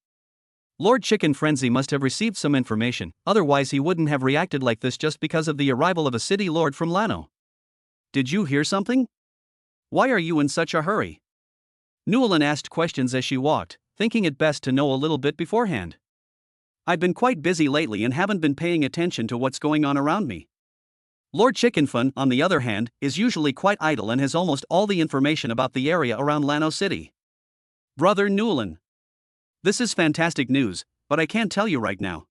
Lord Chicken Frenzy must have received some information, otherwise he wouldn't have reacted like this just because of the arrival of a city lord from Lano. Did you hear something? Why are you in such a hurry? Nolan asked questions as she walked, thinking it best to know a little bit beforehand. I've been quite busy lately and haven't been paying attention to what's going on around me. Lord Chickenfun, on the other hand, is usually quite idle and has almost all the information about the area around Lano City. Brother Newlin. This is fantastic news, but I can't tell you right now.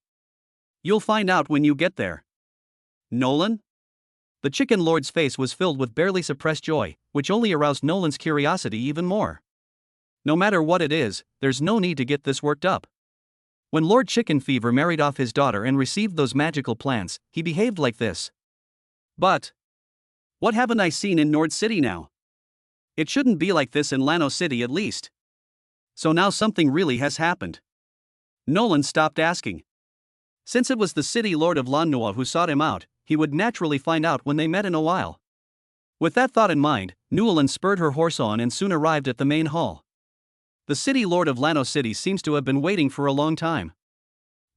You'll find out when you get there. Nolan? The Chicken Lord's face was filled with barely suppressed joy, which only aroused Nolan's curiosity even more. No matter what it is, there's no need to get this worked up. When Lord Chicken Fever married off his daughter and received those magical plants, he behaved like this. But what haven't I seen in Nord City now? It shouldn't be like this in Lano City at least. So now something really has happened. Nolan stopped asking. Since it was the city lord of Lanua who sought him out, he would naturally find out when they met in a while. With that thought in mind, Newlin spurred her horse on and soon arrived at the main hall. The city lord of Lano City seems to have been waiting for a long time.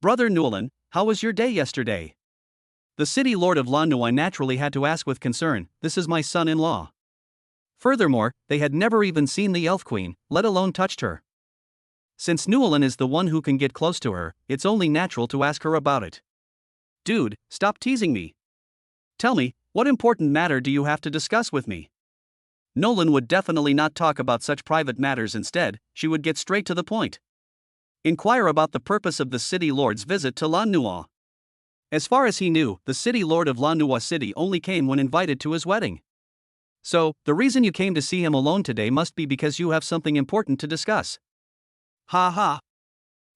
Brother Newlin, how was your day yesterday? The city lord of Lanua naturally had to ask with concern. This is my son-in-law. Furthermore, they had never even seen the Elf Queen, let alone touched her. Since Newlin is the one who can get close to her, it's only natural to ask her about it. Dude, stop teasing me. Tell me, what important matter do you have to discuss with me? Nolan would definitely not talk about such private matters. Instead, she would get straight to the point. Inquire about the purpose of the city lord's visit to Lanua. As far as he knew, the city lord of Lanua City only came when invited to his wedding. So, the reason you came to see him alone today must be because you have something important to discuss. Ha ha.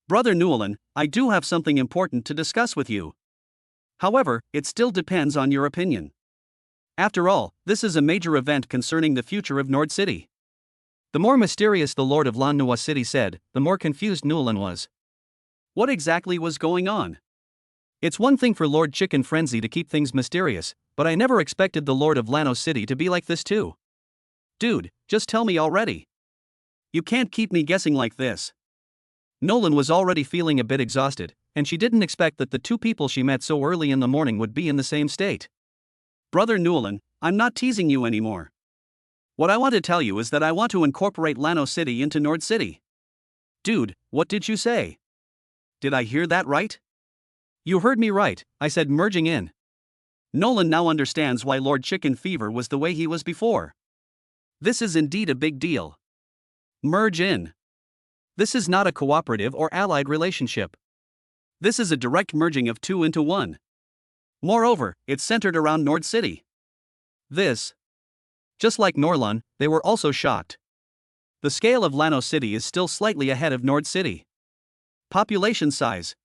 Brother Newlin, I do have something important to discuss with you. However, it still depends on your opinion. After all, this is a major event concerning the future of Nord City. The more mysterious the Lord of Lanua City said, the more confused Newlin was. What exactly was going on? It's one thing for Lord Chicken Frenzy to keep things mysterious, but I never expected the Lord of Lano City to be like this too. Dude, just tell me already. You can't keep me guessing like this. Nolan was already feeling a bit exhausted, and she didn't expect that the two people she met so early in the morning would be in the same state. Brother Newlin, I'm not teasing you anymore. What I want to tell you is that I want to incorporate Lano City into Nord City. Dude, what did you say? Did I hear that right? You heard me right, I said merging in. Nolan now understands why Lord Chicken Fever was the way he was before. This is indeed a big deal. Merge in. This is not a cooperative or allied relationship. This is a direct merging of two into one. Moreover, it's centered around Nord City. This. Just like Norlon, they were also shocked. The scale of Lano City is still slightly ahead of Nord City. Population size.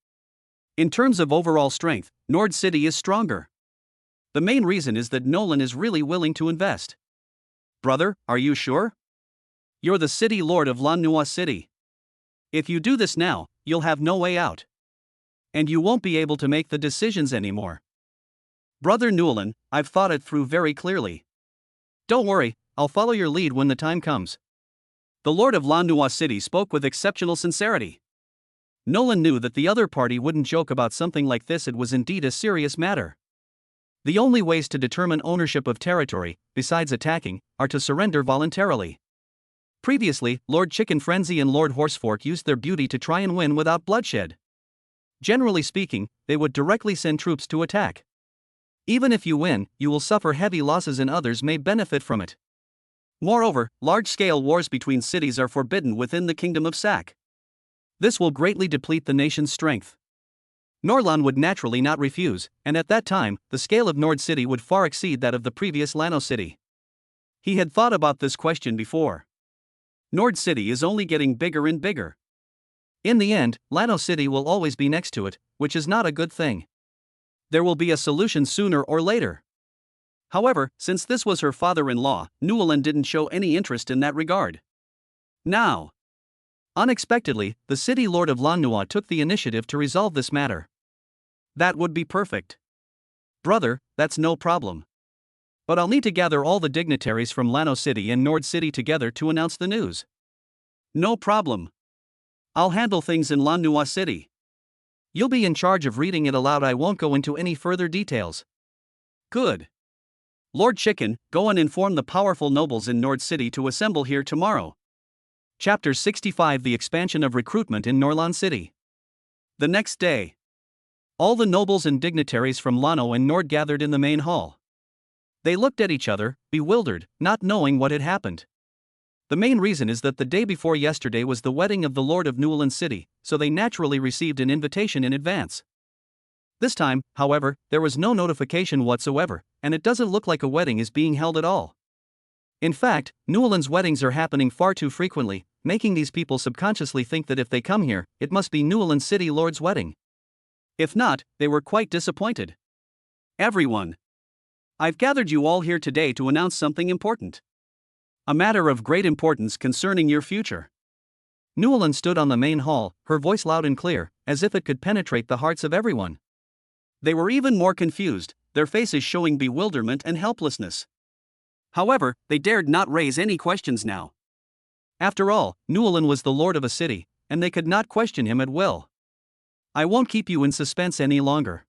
In terms of overall strength, Nord City is stronger. The main reason is that Nolan is really willing to invest. Brother, are you sure? You're the city lord of Lanua City. If you do this now, you'll have no way out. And you won't be able to make the decisions anymore. Brother Newlin, I've thought it through very clearly. Don't worry, I'll follow your lead when the time comes. The Lord of Lanua City spoke with exceptional sincerity. Nolan knew that the other party wouldn't joke about something like this. It was indeed a serious matter. The only ways to determine ownership of territory, besides attacking, are to surrender voluntarily. Previously, Lord Chicken Frenzy and Lord Horsefork used their beauty to try and win without bloodshed. Generally speaking, they would directly send troops to attack. Even if you win, you will suffer heavy losses and others may benefit from it. Moreover, large-scale wars between cities are forbidden within the Kingdom of Sac. This will greatly deplete the nation's strength. Norlon would naturally not refuse, and at that time, the scale of Nord City would far exceed that of the previous Lano City. He had thought about this question before. Nord City is only getting bigger and bigger. In the end, Lano City will always be next to it, which is not a good thing. There will be a solution sooner or later. However, since this was her father-in-law, Newlin didn't show any interest in that regard. Now, unexpectedly, the city lord of Lanua took the initiative to resolve this matter. That would be perfect. Brother, that's no problem. But I'll need to gather all the dignitaries from Lano City and Nord City together to announce the news. No problem. I'll handle things in Lanua City. You'll be in charge of reading it aloud. I won't go into any further details. Good. Lord Chicken, go and inform the powerful nobles in Nord City to assemble here tomorrow. Chapter 65 The Expansion of Recruitment in Norlon City. The next day, all the nobles and dignitaries from Lano and Nord gathered in the main hall. They looked at each other, bewildered, not knowing what had happened. The main reason is that the day before yesterday was the wedding of the Lord of Newland City, so they naturally received an invitation in advance. This time, however, there was no notification whatsoever, and it doesn't look like a wedding is being held at all. In fact, Newland's weddings are happening far too frequently, making these people subconsciously think that if they come here, it must be Newland City Lord's wedding. If not, they were quite disappointed. Everyone, I've gathered you all here today to announce something important. A matter of great importance concerning your future. Newland stood on the main hall, her voice loud and clear, as if it could penetrate the hearts of everyone. They were even more confused, their faces showing bewilderment and helplessness. However, they dared not raise any questions now. After all, Newland was the lord of a city, and they could not question him at will. I won't keep you in suspense any longer.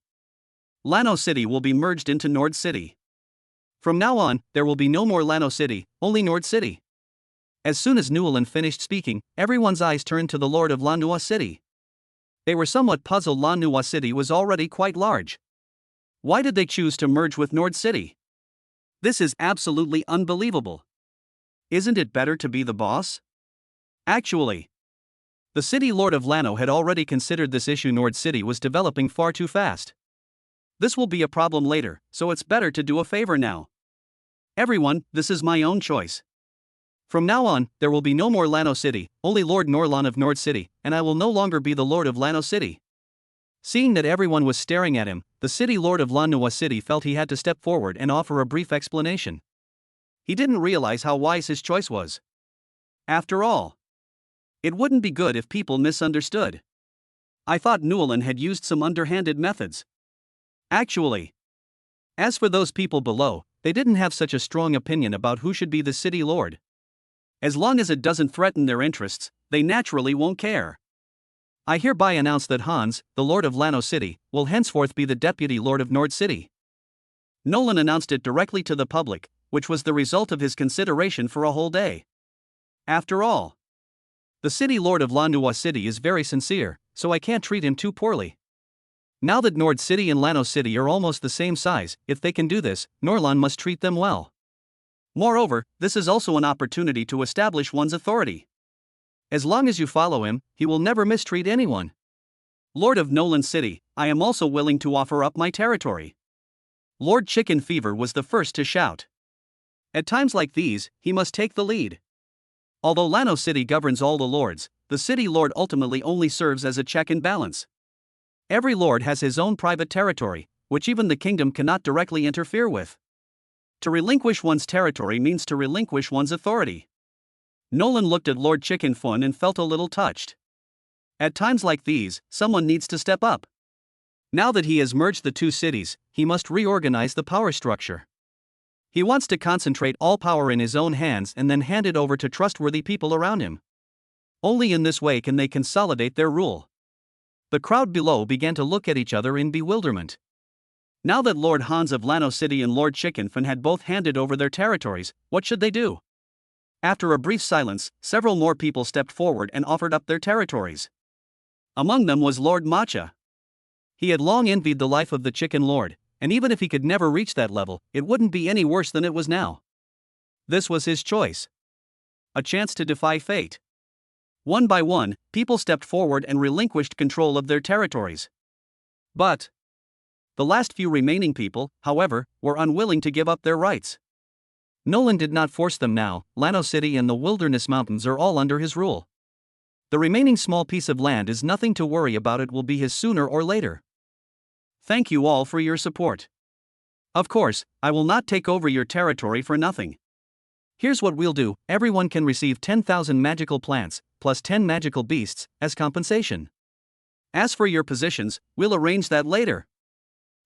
Lano City will be merged into Nord City. From now on, there will be no more Lano City, only Nord City. As soon as Newland finished speaking, everyone's eyes turned to the lord of Lanua City. They were somewhat puzzled. Lanua City was already quite large. Why did they choose to merge with Nord City? This is absolutely unbelievable. Isn't it better to be the boss? Actually, the city lord of Lano had already considered this issue. Nord City was developing far too fast. This will be a problem later, so it's better to do a favor now. Everyone, this is my own choice. From now on, there will be no more Lano City, only Lord Norlan of Nord City, and I will no longer be the lord of Lano City. Seeing that everyone was staring at him, the city lord of Lanua City felt he had to step forward and offer a brief explanation. He didn't realize how wise his choice was. After all, it wouldn't be good if people misunderstood. I thought Newland had used some underhanded methods. Actually, as for those people below, they didn't have such a strong opinion about who should be the city lord. As long as it doesn't threaten their interests, they naturally won't care. I hereby announce that Hans, the lord of Lano City, will henceforth be the deputy lord of Nord City. Nolan announced it directly to the public, which was the result of his consideration for a whole day. After all, the city lord of Lanua City is very sincere, so I can't treat him too poorly. Now that Nord City and Lano City are almost the same size, if they can do this, Norlan must treat them well. Moreover, this is also an opportunity to establish one's authority. As long as you follow him, he will never mistreat anyone. Lord of Nolan City, I am also willing to offer up my territory. Lord Chicken Fever was the first to shout. At times like these, he must take the lead. Although Lano City governs all the lords, the city lord ultimately only serves as a check and balance. Every lord has his own private territory, which even the kingdom cannot directly interfere with. To relinquish one's territory means to relinquish one's authority. Nolan looked at Lord Chicken Fun and felt a little touched. At times like these, someone needs to step up. Now that he has merged the two cities, he must reorganize the power structure. He wants to concentrate all power in his own hands and then hand it over to trustworthy people around him. Only in this way can they consolidate their rule. The crowd below began to look at each other in bewilderment. Now that Lord Hans of Lano City and Lord Chickenfin had both handed over their territories, what should they do? After a brief silence, several more people stepped forward and offered up their territories. Among them was Lord Matcha. He had long envied the life of the Chicken Lord, and even if he could never reach that level, it wouldn't be any worse than it was now. This was his choice. A chance to defy fate. One by one, people stepped forward and relinquished control of their territories. But the last few remaining people, however, were unwilling to give up their rights. Nolan did not force them now. Lano City and the Wilderness Mountains are all under his rule. The remaining small piece of land is nothing to worry about, it will be his sooner or later. Thank you all for your support. Of course, I will not take over your territory for nothing. Here's what we'll do, everyone can receive 10,000 magical plants, plus 10 magical beasts, as compensation. As for your positions, we'll arrange that later.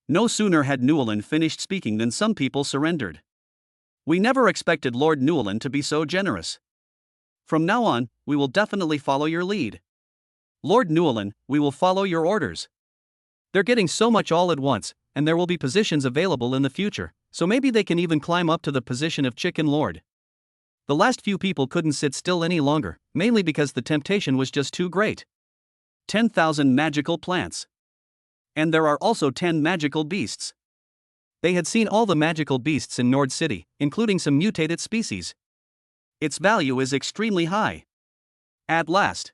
No sooner had Newland finished speaking than some people surrendered. We never expected Lord Newland to be so generous. From now on, we will definitely follow your lead. Lord Newland, we will follow your orders. They're getting so much all at once, and there will be positions available in the future, so maybe they can even climb up to the position of Chicken Lord. The last few people couldn't sit still any longer, mainly because the temptation was just too great. 10,000 magical plants. And there are also 10 magical beasts. They had seen all the magical beasts in Nord City, including some mutated species. Its value is extremely high. At last,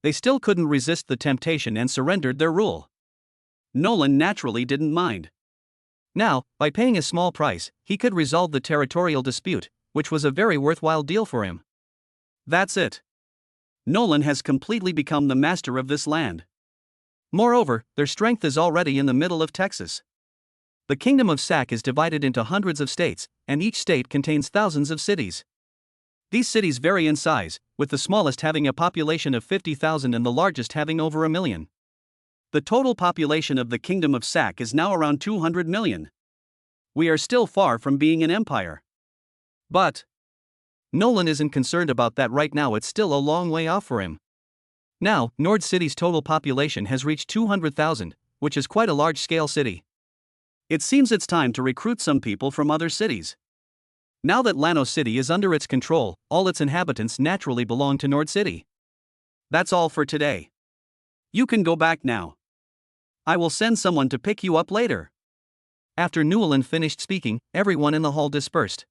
they still couldn't resist the temptation and surrendered their rule. Nolan naturally didn't mind. Now, by paying a small price, he could resolve the territorial dispute, which was a very worthwhile deal for him. That's it. Nolan has completely become the master of this land. Moreover, their strength is already in the middle of Texas. The Kingdom of Sac is divided into hundreds of states, and each state contains thousands of cities. These cities vary in size, with the smallest having a population of 50,000 and the largest having over 1 million. The total population of the Kingdom of Sac is now around 200 million. We are still far from being an empire. But Nolan isn't concerned about that right now, it's still a long way off for him. Now, Nord City's total population has reached 200,000, which is quite a large-scale city. It seems it's time to recruit some people from other cities. Now that Llano City is under its control, all its inhabitants naturally belong to Nord City. That's all for today. You can go back now. I will send someone to pick you up later. After Newelin finished speaking, everyone in the hall dispersed.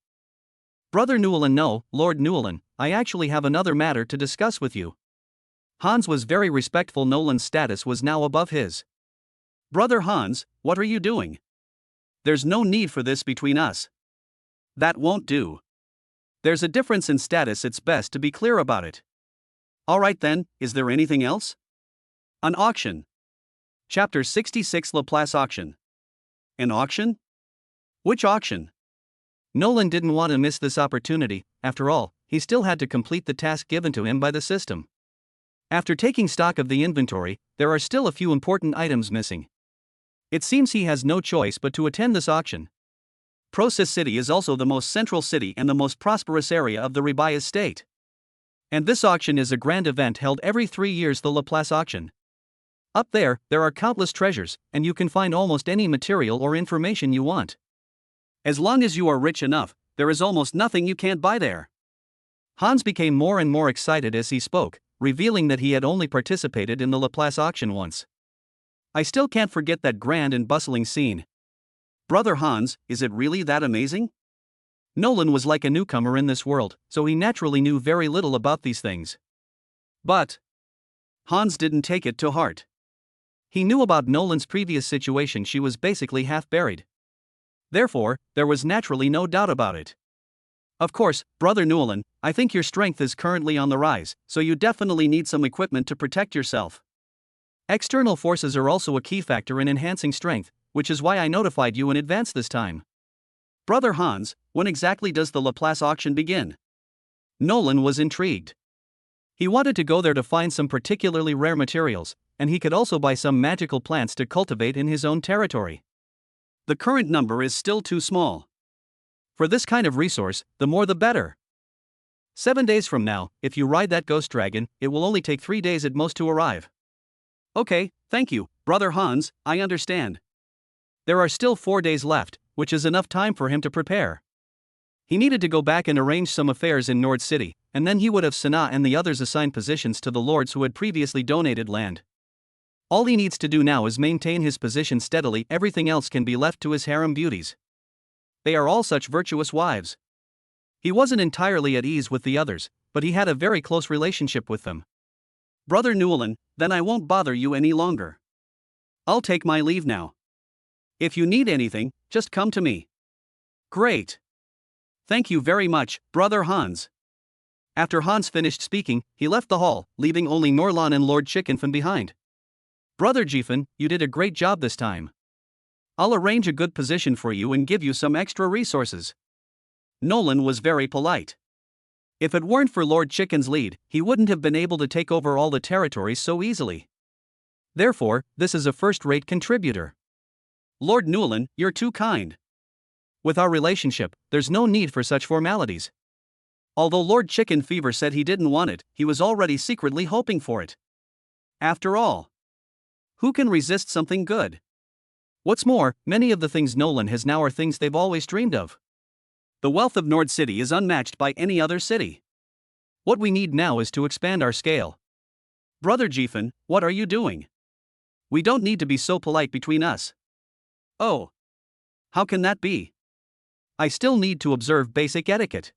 Brother Newelin, no, Lord Newelin, I actually have another matter to discuss with you. Hans was very respectful. Nolan's status was now above his. Brother Hans, what are you doing? There's no need for this between us. That won't do. There's a difference in status, it's best to be clear about it. Alright then, is there anything else? An auction. Chapter 66 Laplace Auction. An auction? Which auction? Nolan didn't want to miss this opportunity. After all, he still had to complete the task given to him by the system. After taking stock of the inventory, there are still a few important items missing. It seems he has no choice but to attend this auction. Proces City is also the most central city and the most prosperous area of the Rebirth state. And this auction is a grand event held every 3 years, the Laplace auction. Up there are countless treasures, and you can find almost any material or information you want. As long as you are rich enough, there is almost nothing you can't buy there. Hans became more and more excited as he spoke, revealing that he had only participated in the Laplace auction once. I still can't forget that grand and bustling scene. Brother Hans, is it really that amazing? Nolan was like a newcomer in this world, so he naturally knew very little about these things. But Hans didn't take it to heart. He knew about Nolan's previous situation. She was basically half buried. Therefore, there was naturally no doubt about it. Of course, Brother Newelin, I think your strength is currently on the rise, so you definitely need some equipment to protect yourself. External forces are also a key factor in enhancing strength, which is why I notified you in advance this time. Brother Hans, when exactly does the Laplace auction begin? Nolan was intrigued. He wanted to go there to find some particularly rare materials, and he could also buy some magical plants to cultivate in his own territory. The current number is still too small. For this kind of resource, the more the better. 7 days from now, if you ride that ghost dragon, it will only take 3 days at most to arrive. Okay, thank you, Brother Hans, I understand. There are still 4 days left, which is enough time for him to prepare. He needed to go back and arrange some affairs in Nord City, and then he would have Sana and the others assigned positions to the lords who had previously donated land. All he needs to do now is maintain his position steadily. Everything else can be left to his harem beauties. They are all such virtuous wives. He wasn't entirely at ease with the others, but he had a very close relationship with them. Brother Newelin, then I won't bother you any longer. I'll take my leave now. If you need anything, just come to me. Great. Thank you very much, Brother Hans. After Hans finished speaking, he left the hall, leaving only Norlan and Lord Chickenfin behind. Brother Jifen, you did a great job this time. I'll arrange a good position for you and give you some extra resources. Nolan was very polite. If it weren't for Lord Chicken's lead, he wouldn't have been able to take over all the territories so easily. Therefore, this is a first-rate contributor. Lord Newelin, you're too kind. With our relationship, there's no need for such formalities. Although Lord Chicken Fever said he didn't want it, he was already secretly hoping for it. After all, who can resist something good? What's more, many of the things Nolan has now are things they've always dreamed of. The wealth of Nord City is unmatched by any other city. What we need now is to expand our scale. Brother Jifen, what are you doing? We don't need to be so polite between us. Oh. How can that be? I still need to observe basic etiquette.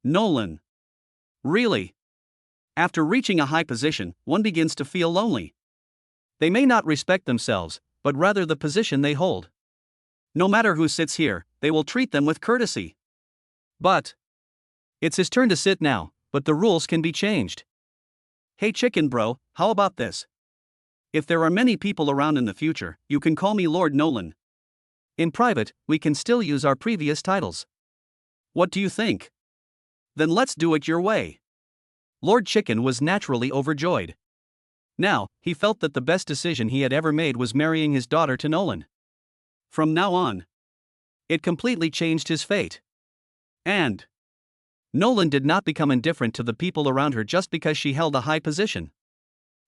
Nolan. Really? After reaching a high position, one begins to feel lonely. They may not respect themselves, but rather the position they hold. No matter who sits here, they will treat them with courtesy. But it's his turn to sit now, but the rules can be changed. Hey chicken bro, how about this? If there are many people around in the future, you can call me Lord Nolan. In private, we can still use our previous titles. What do you think? Then let's do it your way. Lord Chicken was naturally overjoyed. Now, he felt that the best decision he had ever made was marrying his daughter to Nolan. From now on, it completely changed his fate. And Nolan did not become indifferent to the people around her just because she held a high position.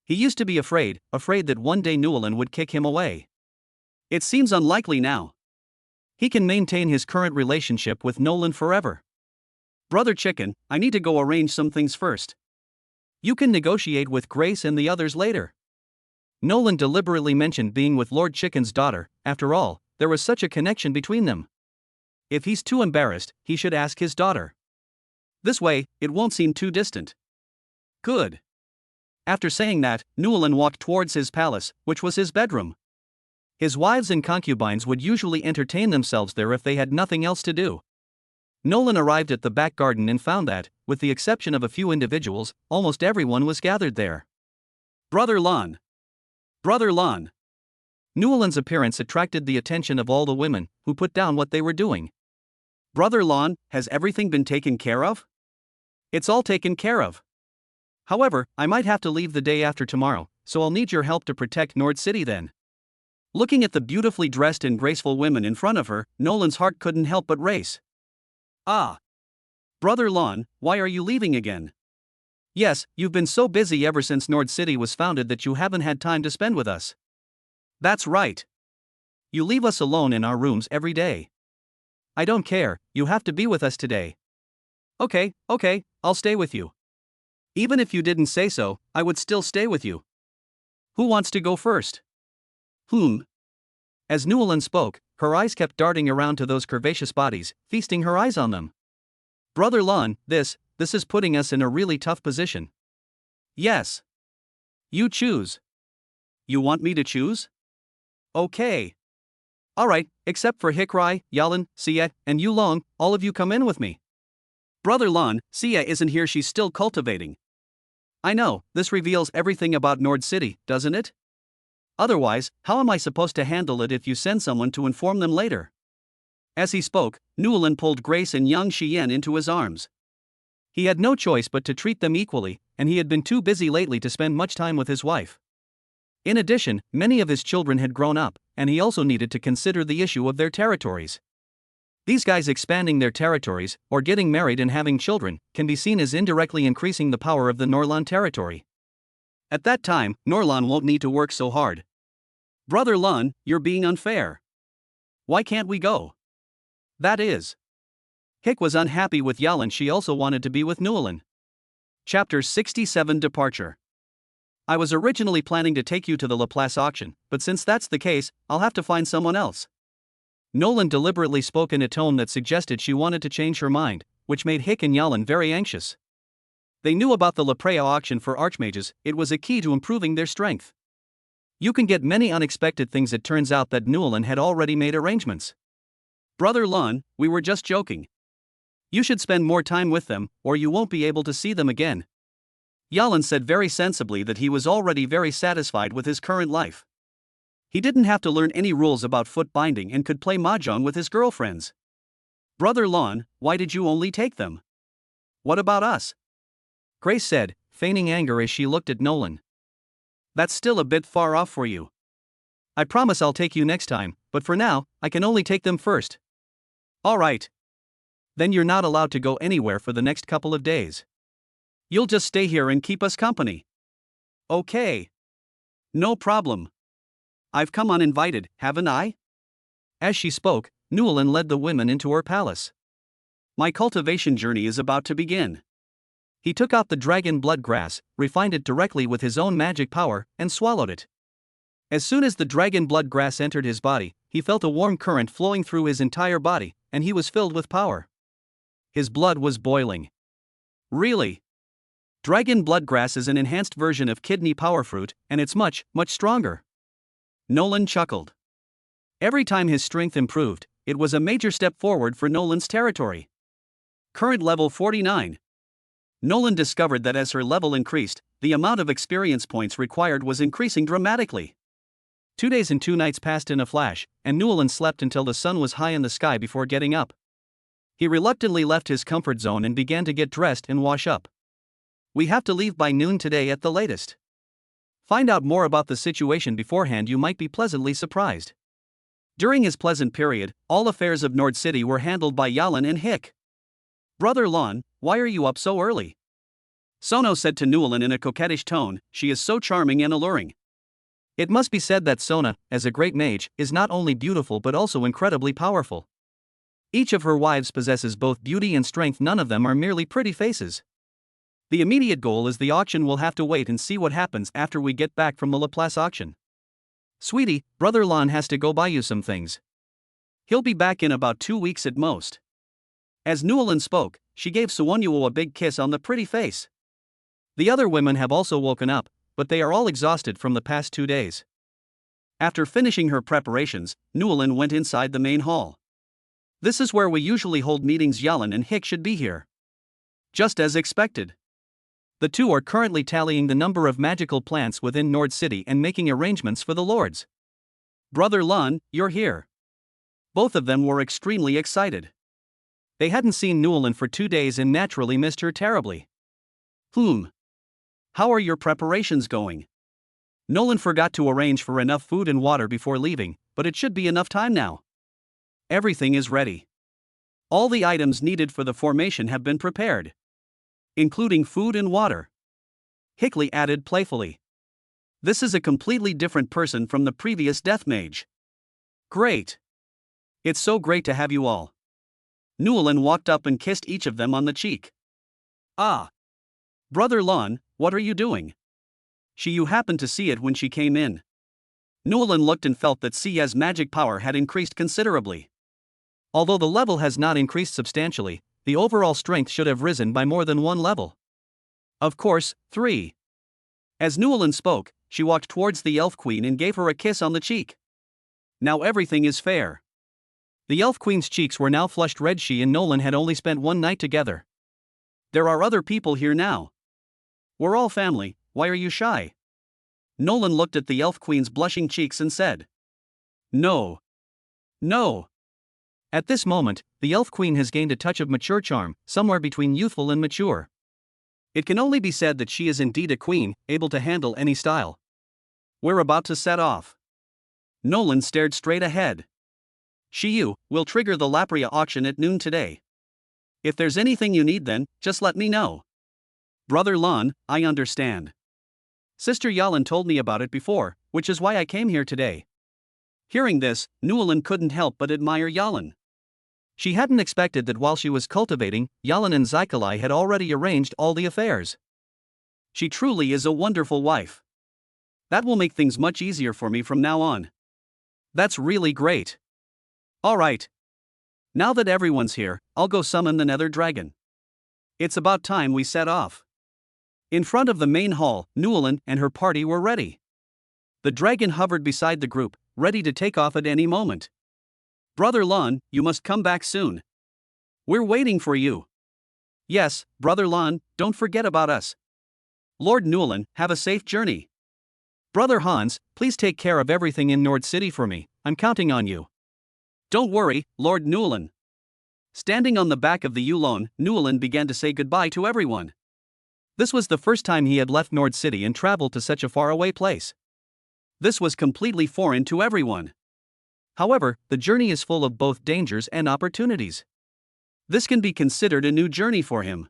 He used to be afraid that one day Nolan would kick him away. It seems unlikely now. He can maintain his current relationship with Nolan forever. Brother Chicken, I need to go arrange some things first. You can negotiate with Grace and the others later. Nolan deliberately mentioned being with Lord Chicken's daughter. After all, there was such a connection between them. If he's too embarrassed, he should ask his daughter. This way, it won't seem too distant. Good. After saying that, Nolan walked towards his palace, which was his bedroom. His wives and concubines would usually entertain themselves there if they had nothing else to do. Nolan arrived at the back garden and found that, with the exception of a few individuals, almost everyone was gathered there. Brother Lon. Brother Lon. Nolan's appearance attracted the attention of all the women, who put down what they were doing. Brother Lon, has everything been taken care of? It's all taken care of. However, I might have to leave the day after tomorrow, so I'll need your help to protect Nord City then. Looking at the beautifully dressed and graceful women in front of her, Nolan's heart couldn't help but race. Ah. Brother Lon, why are you leaving again? Yes, you've been so busy ever since Nord City was founded that you haven't had time to spend with us. That's right. You leave us alone in our rooms every day. I don't care, you have to be with us today. Okay, I'll stay with you. Even if you didn't say so, I would still stay with you. Who wants to go first? As Nolan spoke, her eyes kept darting around to those curvaceous bodies, feasting her eyes on them. Brother Lon, this is putting us in a really tough position. Yes. You choose. You want me to choose? Okay. Alright, except for Hikrai, Yalan, Sia, and Yulong, all of you come in with me. Brother Lon, Sia isn't here, she's still cultivating. I know, this reveals everything about Nord City, doesn't it? Otherwise, how am I supposed to handle it if you send someone to inform them later? As he spoke, Nolan pulled Grace and Yang Xian into his arms. He had no choice but to treat them equally, and he had been too busy lately to spend much time with his wife. In addition, many of his children had grown up, and he also needed to consider the issue of their territories. These guys expanding their territories, or getting married and having children, can be seen as indirectly increasing the power of the Norlan territory. At that time, Norlan won't need to work so hard. Brother Lon, you're being unfair. Why can't we go? That is. Hick was unhappy with Yalan, she also wanted to be with Nolan. Chapter 67 Departure. I was originally planning to take you to the Laplace auction, but since that's the case, I'll have to find someone else. Nolan deliberately spoke in a tone that suggested she wanted to change her mind, which made Hick and Yalan very anxious. They knew about the Laprea auction for archmages, it was a key to improving their strength. You can get many unexpected things. It turns out that Nolan had already made arrangements. Brother Lon, we were just joking. You should spend more time with them, or you won't be able to see them again. Yalan said very sensibly that he was already very satisfied with his current life. He didn't have to learn any rules about foot binding and could play mahjong with his girlfriends. Brother Lon, why did you only take them? What about us? Grace said, feigning anger as she looked at Nolan. That's still a bit far off for you. I promise I'll take you next time, but for now, I can only take them first. Alright. Then you're not allowed to go anywhere for the next couple of days. You'll just stay here and keep us company. Okay. No problem. I've come uninvited, haven't I? As she spoke, Nolan led the women into her palace. My cultivation journey is about to begin. He took out the dragon blood grass, refined it directly with his own magic power, and swallowed it. As soon as the dragon blood grass entered his body, he felt a warm current flowing through his entire body, and he was filled with power. His blood was boiling. Really? Dragon bloodgrass is an enhanced version of kidney power fruit, and it's much, much stronger. Nolan chuckled. Every time his strength improved, it was a major step forward for Nolan's territory. Current level 49. Nolan discovered that as her level increased, the amount of experience points required was increasing dramatically. 2 days and 2 nights passed in a flash, and Nolan slept until the sun was high in the sky before getting up. He reluctantly left his comfort zone and began to get dressed and wash up. We have to leave by noon today at the latest. Find out more about the situation beforehand, you might be pleasantly surprised. During his pleasant period, all affairs of Nord City were handled by Yalan and Hick. Brother Lon, why are you up so early? Sono said to Newlin in a coquettish tone, she is so charming and alluring. It must be said that Sona, as a great mage, is not only beautiful but also incredibly powerful. Each of her wives possesses both beauty and strength, none of them are merely pretty faces. The immediate goal is the auction. We'll have to wait and see what happens after we get back from the Laplace auction. Sweetie, Brother Lon has to go buy you some things. He'll be back in about 2 weeks at most. As Newlin spoke, she gave Suwonyuo a big kiss on the pretty face. The other women have also woken up, but they are all exhausted from the past 2 days. After finishing her preparations, Newlin went inside the main hall. This is where we usually hold meetings. Yalan and Hick should be here. Just as expected. The two are currently tallying the number of magical plants within Nord City and making arrangements for the lords. Brother Lon, you're here. Both of them were extremely excited. They hadn't seen Newlin for 2 days and naturally missed her terribly. How are your preparations going? Nolan forgot to arrange for enough food and water before leaving, but it should be enough time now. Everything is ready. All the items needed for the formation have been prepared, including food and water. Hickley added playfully. This is a completely different person from the previous death mage. Great. It's so great to have you all. Newlin walked up and kissed each of them on the cheek. Ah. Brother Lon, what are you doing? You happened to see it when she came in. Newlin looked and felt that Sia's magic power had increased considerably. Although the level has not increased substantially, the overall strength should have risen by more than 1 level. Of course, 3. As Newlin spoke, she walked towards the Elf Queen and gave her a kiss on the cheek. Now everything is fair. The Elf Queen's cheeks were now flushed red. She and Nolan had only spent 1 night together. There are other people here now. We're all family, why are you shy? Nolan looked at the Elf Queen's blushing cheeks and said. No. At this moment, the Elf Queen has gained a touch of mature charm, somewhere between youthful and mature. It can only be said that she is indeed a queen, able to handle any style. We're about to set off. Nolan stared straight ahead. Shiyu, will trigger the Lapria auction at noon today. If there's anything you need then, just let me know. Brother Lon, I understand. Sister Yalan told me about it before, which is why I came here today. Hearing this, Newlin couldn't help but admire Yalan. She hadn't expected that while she was cultivating, Yalan and Zykalai had already arranged all the affairs. She truly is a wonderful wife. That will make things much easier for me from now on. That's really great. Alright. Now that everyone's here, I'll go summon the Nether Dragon. It's about time we set off. In front of the main hall, Newlin and her party were ready. The dragon hovered beside the group, ready to take off at any moment. Brother Lon, you must come back soon. We're waiting for you. Yes, Brother Lon, don't forget about us. Lord Newlin, have a safe journey. Brother Hans, please take care of everything in Nord City for me, I'm counting on you. Don't worry, Lord Newlin. Standing on the back of the Yulon, Newlin began to say goodbye to everyone. This was the first time he had left Nord City and traveled to such a faraway place. This was completely foreign to everyone. However, the journey is full of both dangers and opportunities. This can be considered a new journey for him.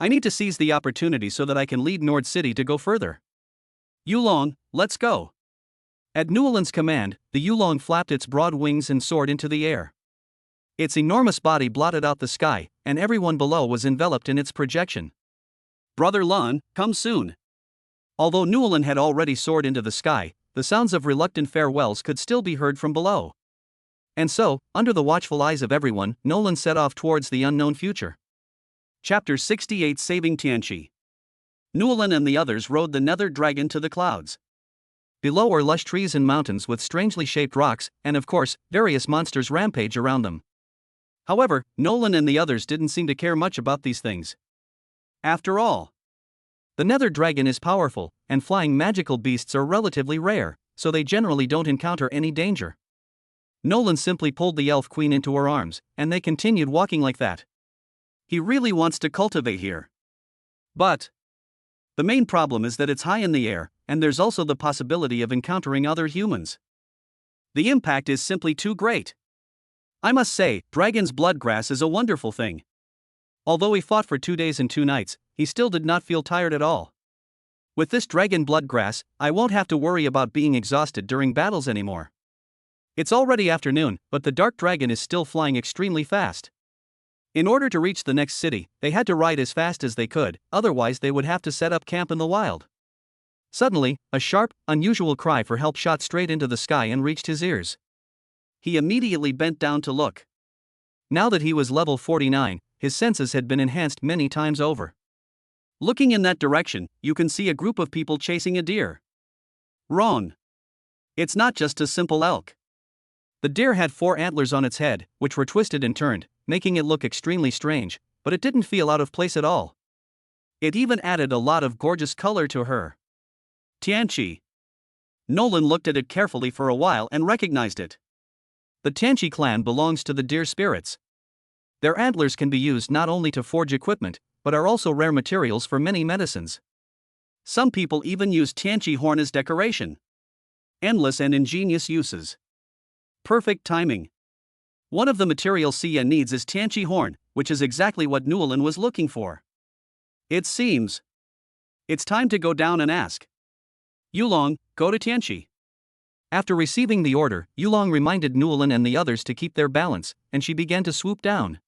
I need to seize the opportunity so that I can lead Nord City to go further. Yulong, let's go. At Newlin's command, the Yulong flapped its broad wings and soared into the air. Its enormous body blotted out the sky, and everyone below was enveloped in its projection. Brother Lon, come soon. Although Newlin had already soared into the sky, the sounds of reluctant farewells could still be heard from below. And so, under the watchful eyes of everyone, Nolan set off towards the unknown future. Chapter 68 Saving Tianqi. Newlin and the others rode the nether dragon to the clouds. Below are lush trees and mountains with strangely shaped rocks, and of course, various monsters rampage around them. However, Nolan and the others didn't seem to care much about these things. After all, the nether dragon is powerful, and flying magical beasts are relatively rare, so they generally don't encounter any danger. Nolan simply pulled the elf queen into her arms, and they continued walking like that. He really wants to cultivate here. But the main problem is that it's high in the air, and there's also the possibility of encountering other humans. The impact is simply too great. I must say, Dragon's Blood Grass is a wonderful thing. Although he fought for 2 days and 2 nights, he still did not feel tired at all. With this Dragon Blood Grass, I won't have to worry about being exhausted during battles anymore. It's already afternoon, but the Dark Dragon is still flying extremely fast. In order to reach the next city, they had to ride as fast as they could, otherwise they would have to set up camp in the wild. Suddenly, a sharp, unusual cry for help shot straight into the sky and reached his ears. He immediately bent down to look. Now that he was level 49, his senses had been enhanced many times over. Looking in that direction, you can see a group of people chasing a deer. Wrong. It's not just a simple elk. The deer had 4 antlers on its head, which were twisted and turned, making it look extremely strange, but it didn't feel out of place at all. It even added a lot of gorgeous color to her. Tianqi. Nolan looked at it carefully for a while and recognized it. The Tianqi clan belongs to the deer spirits. Their antlers can be used not only to forge equipment, but are also rare materials for many medicines. Some people even use Tianqi horn as decoration. Endless and ingenious uses. Perfect timing. One of the materials Sia needs is Tianqi horn, which is exactly what Newlin was looking for. It seems it's time to go down and ask. Yulong, go to Tianqi. After receiving the order, Yulong reminded Newlin and the others to keep their balance, and she began to swoop down.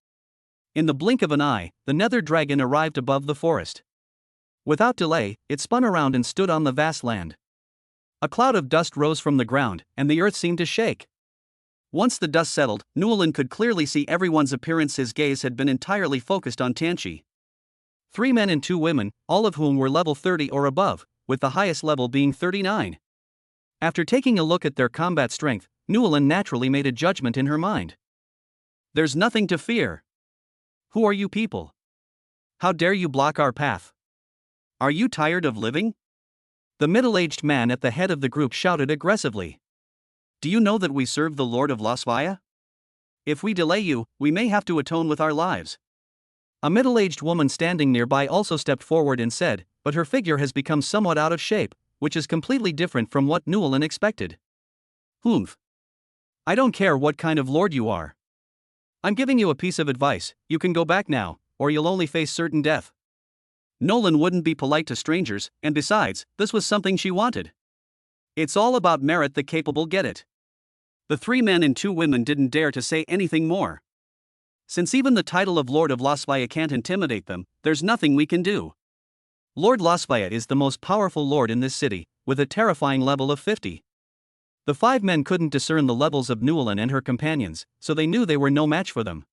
In the blink of an eye, the nether dragon arrived above the forest. Without delay, it spun around and stood on the vast land. A cloud of dust rose from the ground, and the earth seemed to shake. Once the dust settled, Newlin could clearly see everyone's appearance. His gaze had been entirely focused on Tianqi. 3 men and 2 women, all of whom were level 30 or above, with the highest level being 39. After taking a look at their combat strength, Newlin naturally made a judgment in her mind. There's nothing to fear. Who are you people? How dare you block our path? Are you tired of living? The middle-aged man at the head of the group shouted aggressively. Do you know that we serve the Lord of Lasvaya? If we delay you, we may have to atone with our lives. A middle-aged woman standing nearby also stepped forward and said, but her figure has become somewhat out of shape, which is completely different from what Newlin expected. Humph. I don't care what kind of lord you are. I'm giving you a piece of advice, you can go back now, or you'll only face certain death. Nolan wouldn't be polite to strangers, and besides, this was something she wanted. It's all about merit. The capable get it. The 3 men and 2 women didn't dare to say anything more. Since even the title of Lord of Lasvaya can't intimidate them, there's nothing we can do. Lord Lasvaya is the most powerful lord in this city, with a terrifying level of 50. The 5 men couldn't discern the levels of Newlin and her companions, so they knew they were no match for them.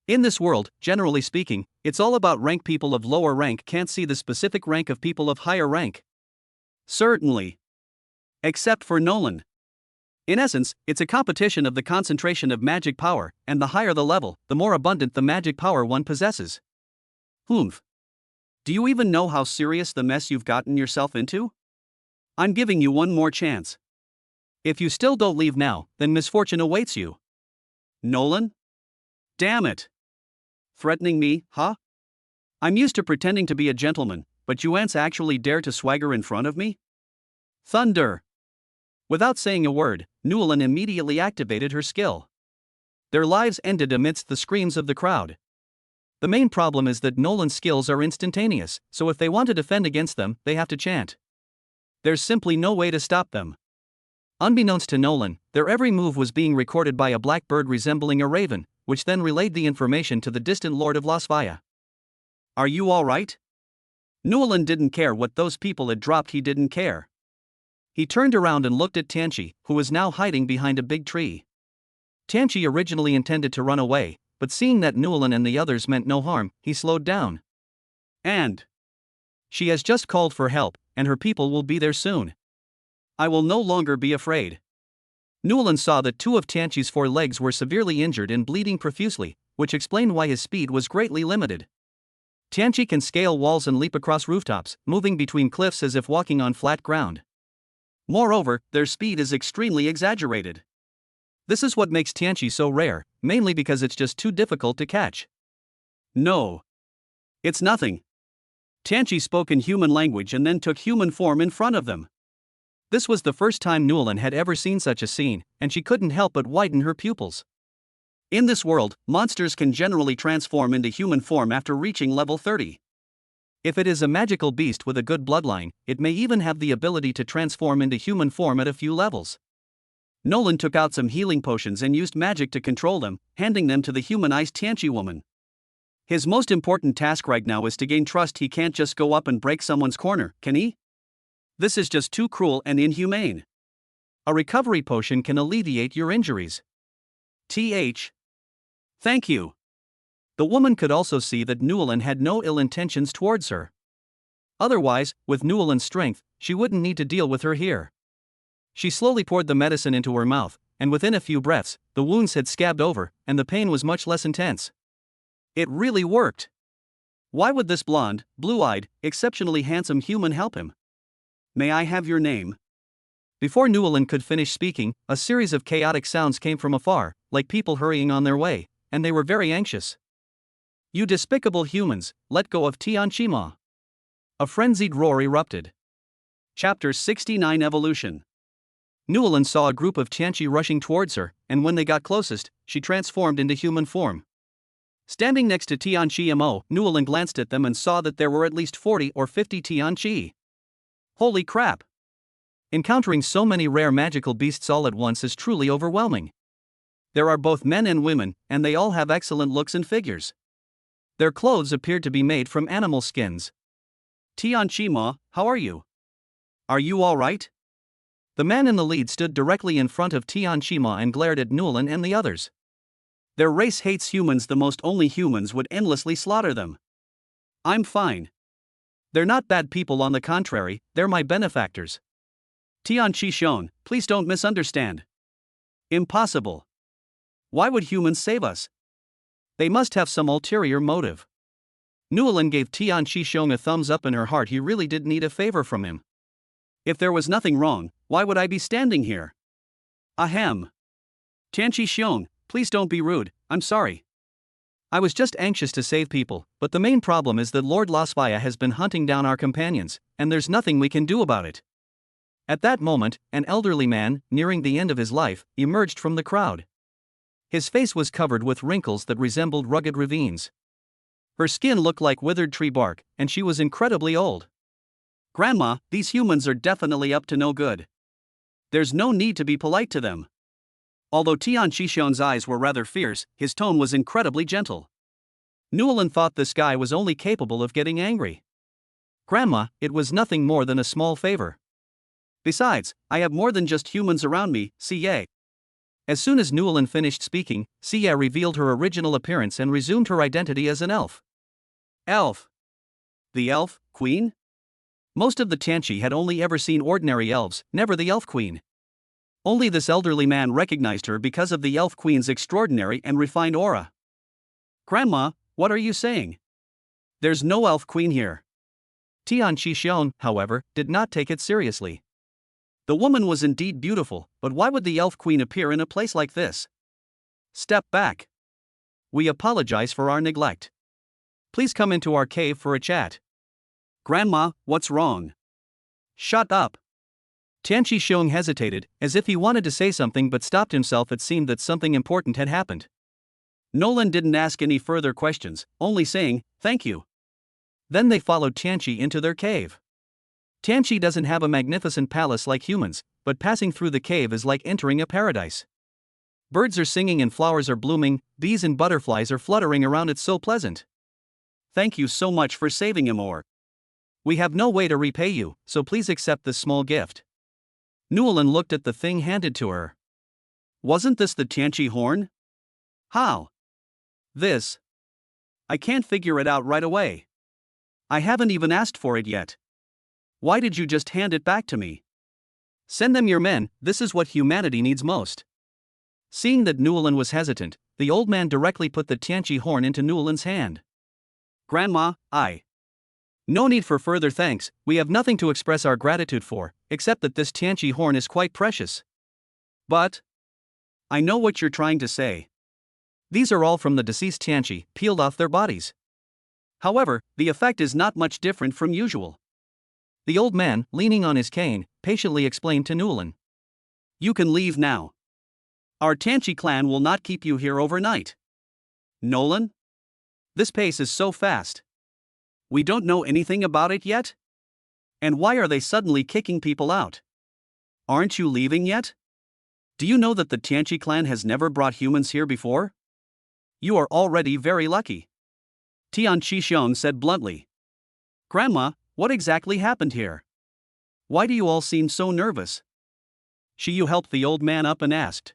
In this world, generally speaking, it's all about rank. People of lower rank can't see the specific rank of people of higher rank. Certainly. Except for Nolan. In essence, it's a competition of the concentration of magic power, and the higher the level, the more abundant the magic power one possesses. Humph. Do you even know how serious the mess you've gotten yourself into? I'm giving you one more chance. If you still don't leave now, then misfortune awaits you. Nolan? Damn it. Threatening me, huh? I'm used to pretending to be a gentleman, but you ants actually dare to swagger in front of me? Thunder! Without saying a word, Newlin immediately activated her skill. Their lives ended amidst the screams of the crowd. The main problem is that Nolan's skills are instantaneous, so if they want to defend against them, they have to chant. There's simply no way to stop them. Unbeknownst to Nolan, their every move was being recorded by a black bird resembling a raven, which then relayed the information to the distant Lord of Lasvaya. Are you alright? Newlin didn't care what those people had dropped. He didn't care. He turned around and looked at Tianqi, who was now hiding behind a big tree. Tianqi originally intended to run away, but seeing that Newlin and the others meant no harm, he slowed down. And She has just called for help, and her people will be there soon. I will no longer be afraid. Newlin saw that two of Tianqi's four legs were severely injured and bleeding profusely, which explained why his speed was greatly limited. Tianqi can scale walls and leap across rooftops, moving between cliffs as if walking on flat ground. Moreover, their speed is extremely exaggerated. This is what makes Tianqi so rare, mainly because it's just too difficult to catch. No. It's nothing. Tianqi spoke in human language and then took human form in front of them. This was the first time Newlin had ever seen such a scene, and she couldn't help but widen her pupils. In this world, monsters can generally transform into human form after reaching level 30. If it is a magical beast with a good bloodline, it may even have the ability to transform into human form at a few levels. Nolan took out some healing potions and used magic to control them, handing them to the humanized Tianqi woman. His most important task right now is to gain trust. He can't just go up and break someone's corner, can he? This is just too cruel and inhumane. A recovery potion can alleviate your injuries. Thank you. The woman could also see that Newlin had no ill intentions towards her. Otherwise, with Newlin's strength, she wouldn't need to deal with her here. She slowly poured the medicine into her mouth, and within a few breaths, the wounds had scabbed over, and the pain was much less intense. It really worked. Why would this blonde, blue-eyed, exceptionally handsome human help him? May I have your name? Before Newlin could finish speaking, a series of chaotic sounds came from afar, like people hurrying on their way, and they were very anxious. You despicable humans, let go of Tianqi Ma. A frenzied roar erupted. Chapter 69 Evolution. Newlin saw a group of Tianqi rushing towards her, and when they got closest, she transformed into human form. Standing next to Tianqi Mo, Newlin glanced at them and saw that there were at least 40 or 50 Tianqi. Holy crap! Encountering so many rare magical beasts all at once is truly overwhelming. There are both men and women, and they all have excellent looks and figures. Their clothes appeared to be made from animal skins. Tianqi Ma, how are you? Are you all right? The man in the lead stood directly in front of Tianqi Ma and glared at Newlin and the others. Their race hates humans the most. Only humans would endlessly slaughter them. I'm fine. They're not bad people, on the contrary, they're my benefactors. Tianqi Shon, please don't misunderstand. Impossible. Why would humans save us? They must have some ulterior motive. Newlin gave Tianqi Shon a thumbs up in her heart. He really did need a favor from him. If there was nothing wrong, why would I be standing here? Ahem. Tianqi Shon, please don't be rude, I'm sorry. I was just anxious to save people, but the main problem is that Lord Lasvaya has been hunting down our companions, and there's nothing we can do about it. At that moment, an elderly man, nearing the end of his life, emerged from the crowd. His face was covered with wrinkles that resembled rugged ravines. Her skin looked like withered tree bark, and she was incredibly old. Grandma, these humans are definitely up to no good. There's no need to be polite to them. Although Tianqi Shon's eyes were rather fierce, his tone was incredibly gentle. Newlin thought this guy was only capable of getting angry. Grandma, it was nothing more than a small favor. Besides, I have more than just humans around me, Siye. As soon as Newlin finished speaking, Siye revealed her original appearance and resumed her identity as an elf. Elf? The elf queen? Most of the Tianqi had only ever seen ordinary elves, never the elf queen. Only this elderly man recognized her because of the elf queen's extraordinary and refined aura. Grandma, what are you saying? There's no elf queen here. Tianqi Shon, however, did not take it seriously. The woman was indeed beautiful, but why would the elf queen appear in a place like this? Step back. We apologize for our neglect. Please come into our cave for a chat. Grandma, what's wrong? Shut up. Tianqi Shon hesitated, as if he wanted to say something but stopped himself. It seemed that something important had happened. Nolan didn't ask any further questions, only saying, thank you. Then they followed Tianqi into their cave. Tianqi doesn't have a magnificent palace like humans, but passing through the cave is like entering a paradise. Birds are singing and flowers are blooming, bees and butterflies are fluttering around. It's so pleasant. Thank you so much for saving him, or. We have no way to repay you, so please accept this small gift. Newlin looked at the thing handed to her. Wasn't this the Tianqi horn? How? This. I can't figure it out right away. I haven't even asked for it yet. Why did you just hand it back to me? Send them your men, this is what humanity needs most. Seeing that Newlin was hesitant, the old man directly put the Tianqi horn into Newlin's hand. Grandma, No need for further thanks, we have nothing to express our gratitude for, except that this Tianqi horn is quite precious. But I know what you're trying to say. These are all from the deceased Tianqi, peeled off their bodies. However, the effect is not much different from usual. The old man, leaning on his cane, patiently explained to Newlin. You can leave now. Our Tianqi clan will not keep you here overnight. Nolan? This pace is so fast. We don't know anything about it yet? And why are they suddenly kicking people out? Aren't you leaving yet? Do you know that the Tianqi clan has never brought humans here before? You are already very lucky. Tian Qishong said bluntly. Grandma, what exactly happened here? Why do you all seem so nervous? Shiyu helped the old man up and asked.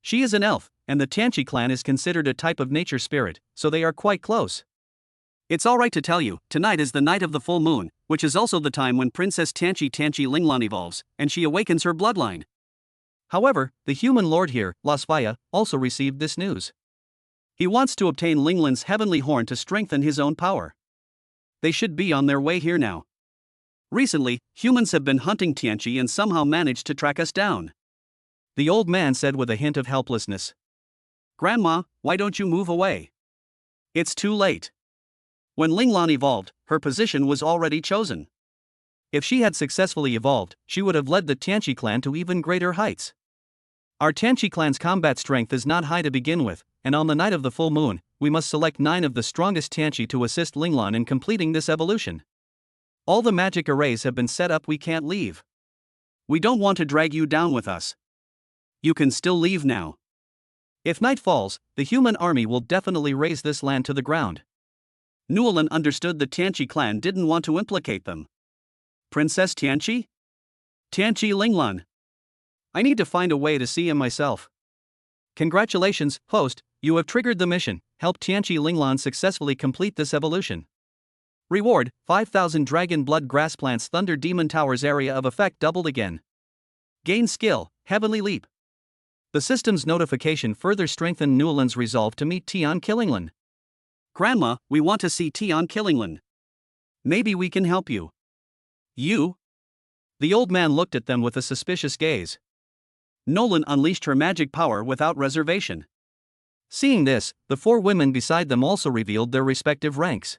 She is an elf, and the Tianqi clan is considered a type of nature spirit, so they are quite close. It's alright to tell you, tonight is the night of the full moon, which is also the time when Princess Tianqi Linglan evolves, and she awakens her bloodline. However, the human lord here, Lasvaya, also received this news. He wants to obtain Linglan's heavenly horn to strengthen his own power. They should be on their way here now. Recently, humans have been hunting Tianqi and somehow managed to track us down. The old man said with a hint of helplessness. Grandma, why don't you move away? It's too late. When Linglan evolved, her position was already chosen. If she had successfully evolved, she would have led the Tianqi clan to even greater heights. Our Tianqi clan's combat strength is not high to begin with, and on the night of the full moon, we must select 9 of the strongest Tianqi to assist Linglan in completing this evolution. All the magic arrays have been set up, we can't leave. We don't want to drag you down with us. You can still leave now. If night falls, the human army will definitely raze this land to the ground. Newlin understood the Tianqi clan didn't want to implicate them. Princess Tianqi? Tianqi Linglan. I need to find a way to see him myself. Congratulations, host, you have triggered the mission, help Tianqi Linglan successfully complete this evolution. Reward, 5,000 Dragon Blood Grass Plants Thunder Demon Towers area of effect doubled again. Gain skill, Heavenly Leap. The system's notification further strengthened Newlin's resolve to meet Tian Killinglan. Grandma, we want to see Tian Killinglan. Maybe we can help you. You? The old man looked at them with a suspicious gaze. Nolan unleashed her magic power without reservation. Seeing this, the 4 women beside them also revealed their respective ranks.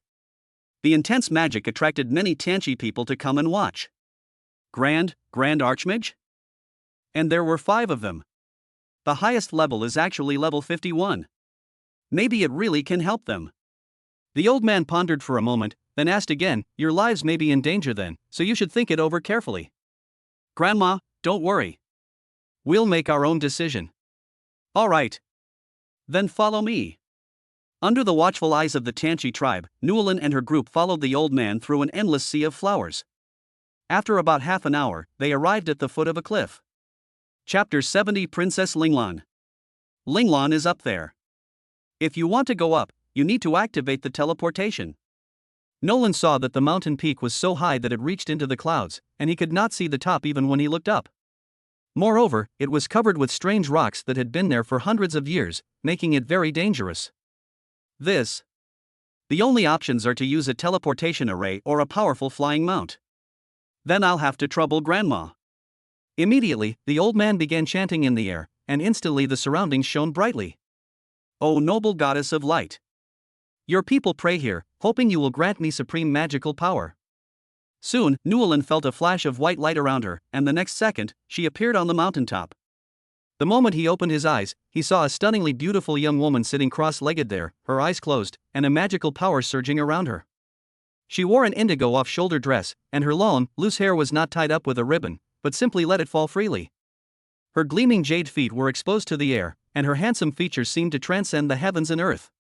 The intense magic attracted many Tianqi people to come and watch. Grand Archmage? And there were 5 of them. The highest level is actually level 51. Maybe it really can help them. The old man pondered for a moment, then asked again, your lives may be in danger then, so you should think it over carefully. Grandma, don't worry. We'll make our own decision. All right. Then follow me. Under the watchful eyes of the Tianqi tribe, Newlin and her group followed the old man through an endless sea of flowers. After about half an hour, they arrived at the foot of a cliff. Chapter 70 Princess Linglan. Linglan is up there. If you want to go up, you need to activate the teleportation. Nolan saw that the mountain peak was so high that it reached into the clouds, and he could not see the top even when he looked up. Moreover, it was covered with strange rocks that had been there for hundreds of years, making it very dangerous. The only options are to use a teleportation array or a powerful flying mount. Then I'll have to trouble Grandma. Immediately, the old man began chanting in the air, and instantly the surroundings shone brightly. O noble goddess of light! Your people pray here, hoping you will grant me supreme magical power. Soon, Newlin felt a flash of white light around her, and the next second, she appeared on the mountaintop. The moment he opened his eyes, he saw a stunningly beautiful young woman sitting cross-legged there, her eyes closed, and a magical power surging around her. She wore an indigo off-shoulder dress, and her long, loose hair was not tied up with a ribbon, but simply let it fall freely. Her gleaming jade feet were exposed to the air, and her handsome features seemed to transcend the heavens and earth.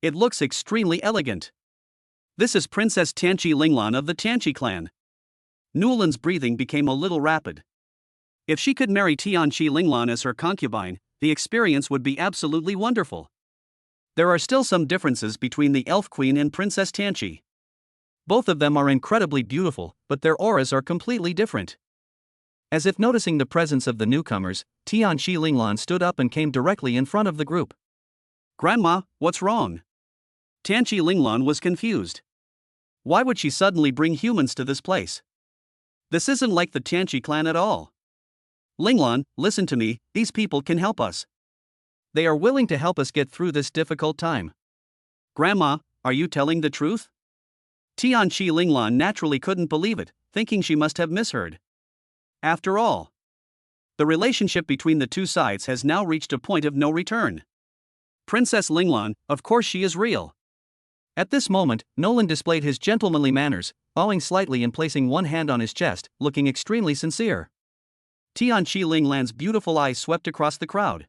It looks extremely elegant. This is Princess Tianqi Linglan of the Tianqi clan. Newlin's breathing became a little rapid. If she could marry Tianqi Linglan as her concubine, the experience would be absolutely wonderful. There are still some differences between the Elf Queen and Princess Tianqi. Both of them are incredibly beautiful, but their auras are completely different. As if noticing the presence of the newcomers, Tianqi Linglan stood up and came directly in front of the group. Grandma, what's wrong? Tianqi Linglan was confused. Why would she suddenly bring humans to this place? This isn't like the Tianqi clan at all. Linglan, listen to me, these people can help us. They are willing to help us get through this difficult time. Grandma, are you telling the truth? Tianqi Linglan naturally couldn't believe it, thinking she must have misheard. After all, the relationship between the two sides has now reached a point of no return. Princess Linglan, of course she is real. At this moment, Nolan displayed his gentlemanly manners, bowing slightly and placing one hand on his chest, looking extremely sincere. Tianqi Linglan's beautiful eyes swept across the crowd.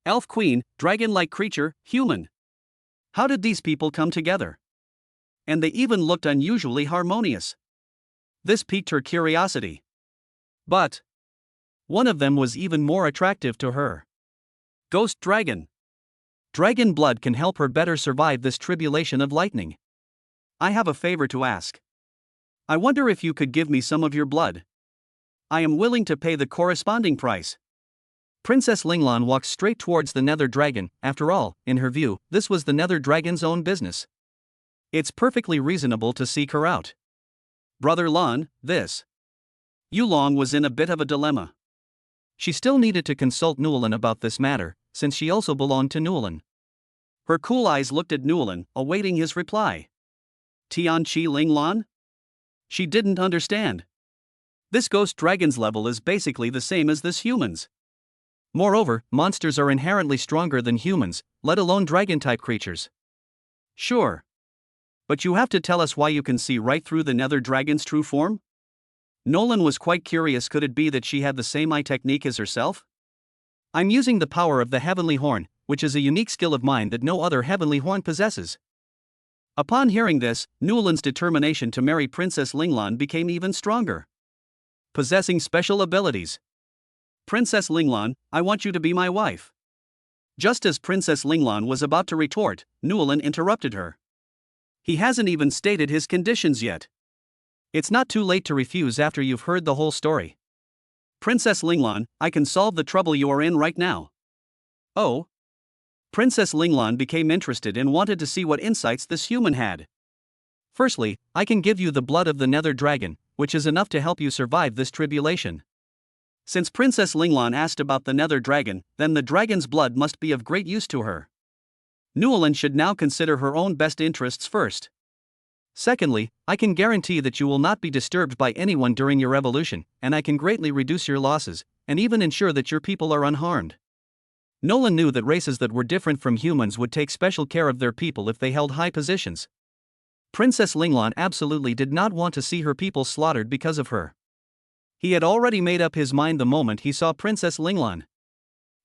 Elf Queen, dragon-like creature, human. How did these people come together? And they even looked unusually harmonious. This piqued her curiosity. But one of them was even more attractive to her. Ghost Dragon. Dragon blood can help her better survive this tribulation of lightning. I have a favor to ask. I wonder if you could give me some of your blood. I am willing to pay the corresponding price. Princess Linglan walked straight towards the Nether Dragon. After all, in her view, this was the Nether Dragon's own business. It's perfectly reasonable to seek her out. Brother Lan, this. Yulong was in a bit of a dilemma. She still needed to consult Newlan about this matter, since she also belonged to Newlan. Her cool eyes looked at Newlan, awaiting his reply. Tianqi Linglan? She didn't understand. This ghost dragon's level is basically the same as this human's. Moreover, monsters are inherently stronger than humans, let alone dragon-type creatures. Sure. But you have to tell us why you can see right through the Nether Dragon's true form? Nolan was quite curious, could it be that she had the same eye technique as herself? I'm using the power of the Heavenly Horn, which is a unique skill of mine that no other Heavenly Horn possesses. Upon hearing this, Newlan's determination to marry Princess Linglan became even stronger. Possessing special abilities. Princess Linglan, I want you to be my wife. Just as Princess Linglan was about to retort, Newlan interrupted her. He hasn't even stated his conditions yet. It's not too late to refuse after you've heard the whole story. Princess Linglan, I can solve the trouble you are in right now. Oh? Princess Linglan became interested and wanted to see what insights this human had. Firstly, I can give you the blood of the Nether Dragon, which is enough to help you survive this tribulation. Since Princess Linglan asked about the Nether Dragon, then the dragon's blood must be of great use to her. Newlan should now consider her own best interests first. Secondly, I can guarantee that you will not be disturbed by anyone during your evolution, and I can greatly reduce your losses, and even ensure that your people are unharmed. Nolan knew that races that were different from humans would take special care of their people if they held high positions. Princess Linglan absolutely did not want to see her people slaughtered because of her. He had already made up his mind the moment he saw Princess Linglan.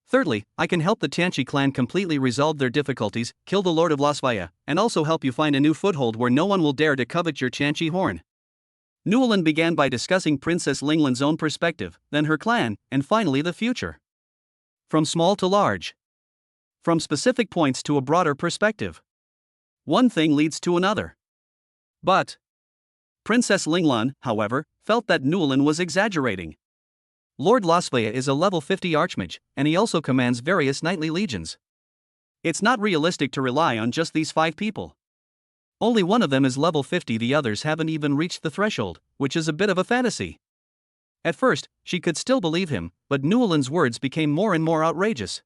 Thirdly, I can help the Tianqi clan completely resolve their difficulties, kill the Lord of Lasvaya, and also help you find a new foothold where no one will dare to covet your Tianqi horn. Newlan began by discussing Princess Linglan's own perspective, then her clan, and finally the future. From small to large. From specific points to a broader perspective. One thing leads to another. But Princess Linglan, however, felt that Newlan was exaggerating. Lord Lasvaya is a level 50 archmage, and he also commands various knightly legions. It's not realistic to rely on just these 5 people. Only one of them is level 50, the others haven't even reached the threshold, which is a bit of a fantasy. At first, she could still believe him, but Newlan's words became more and more outrageous.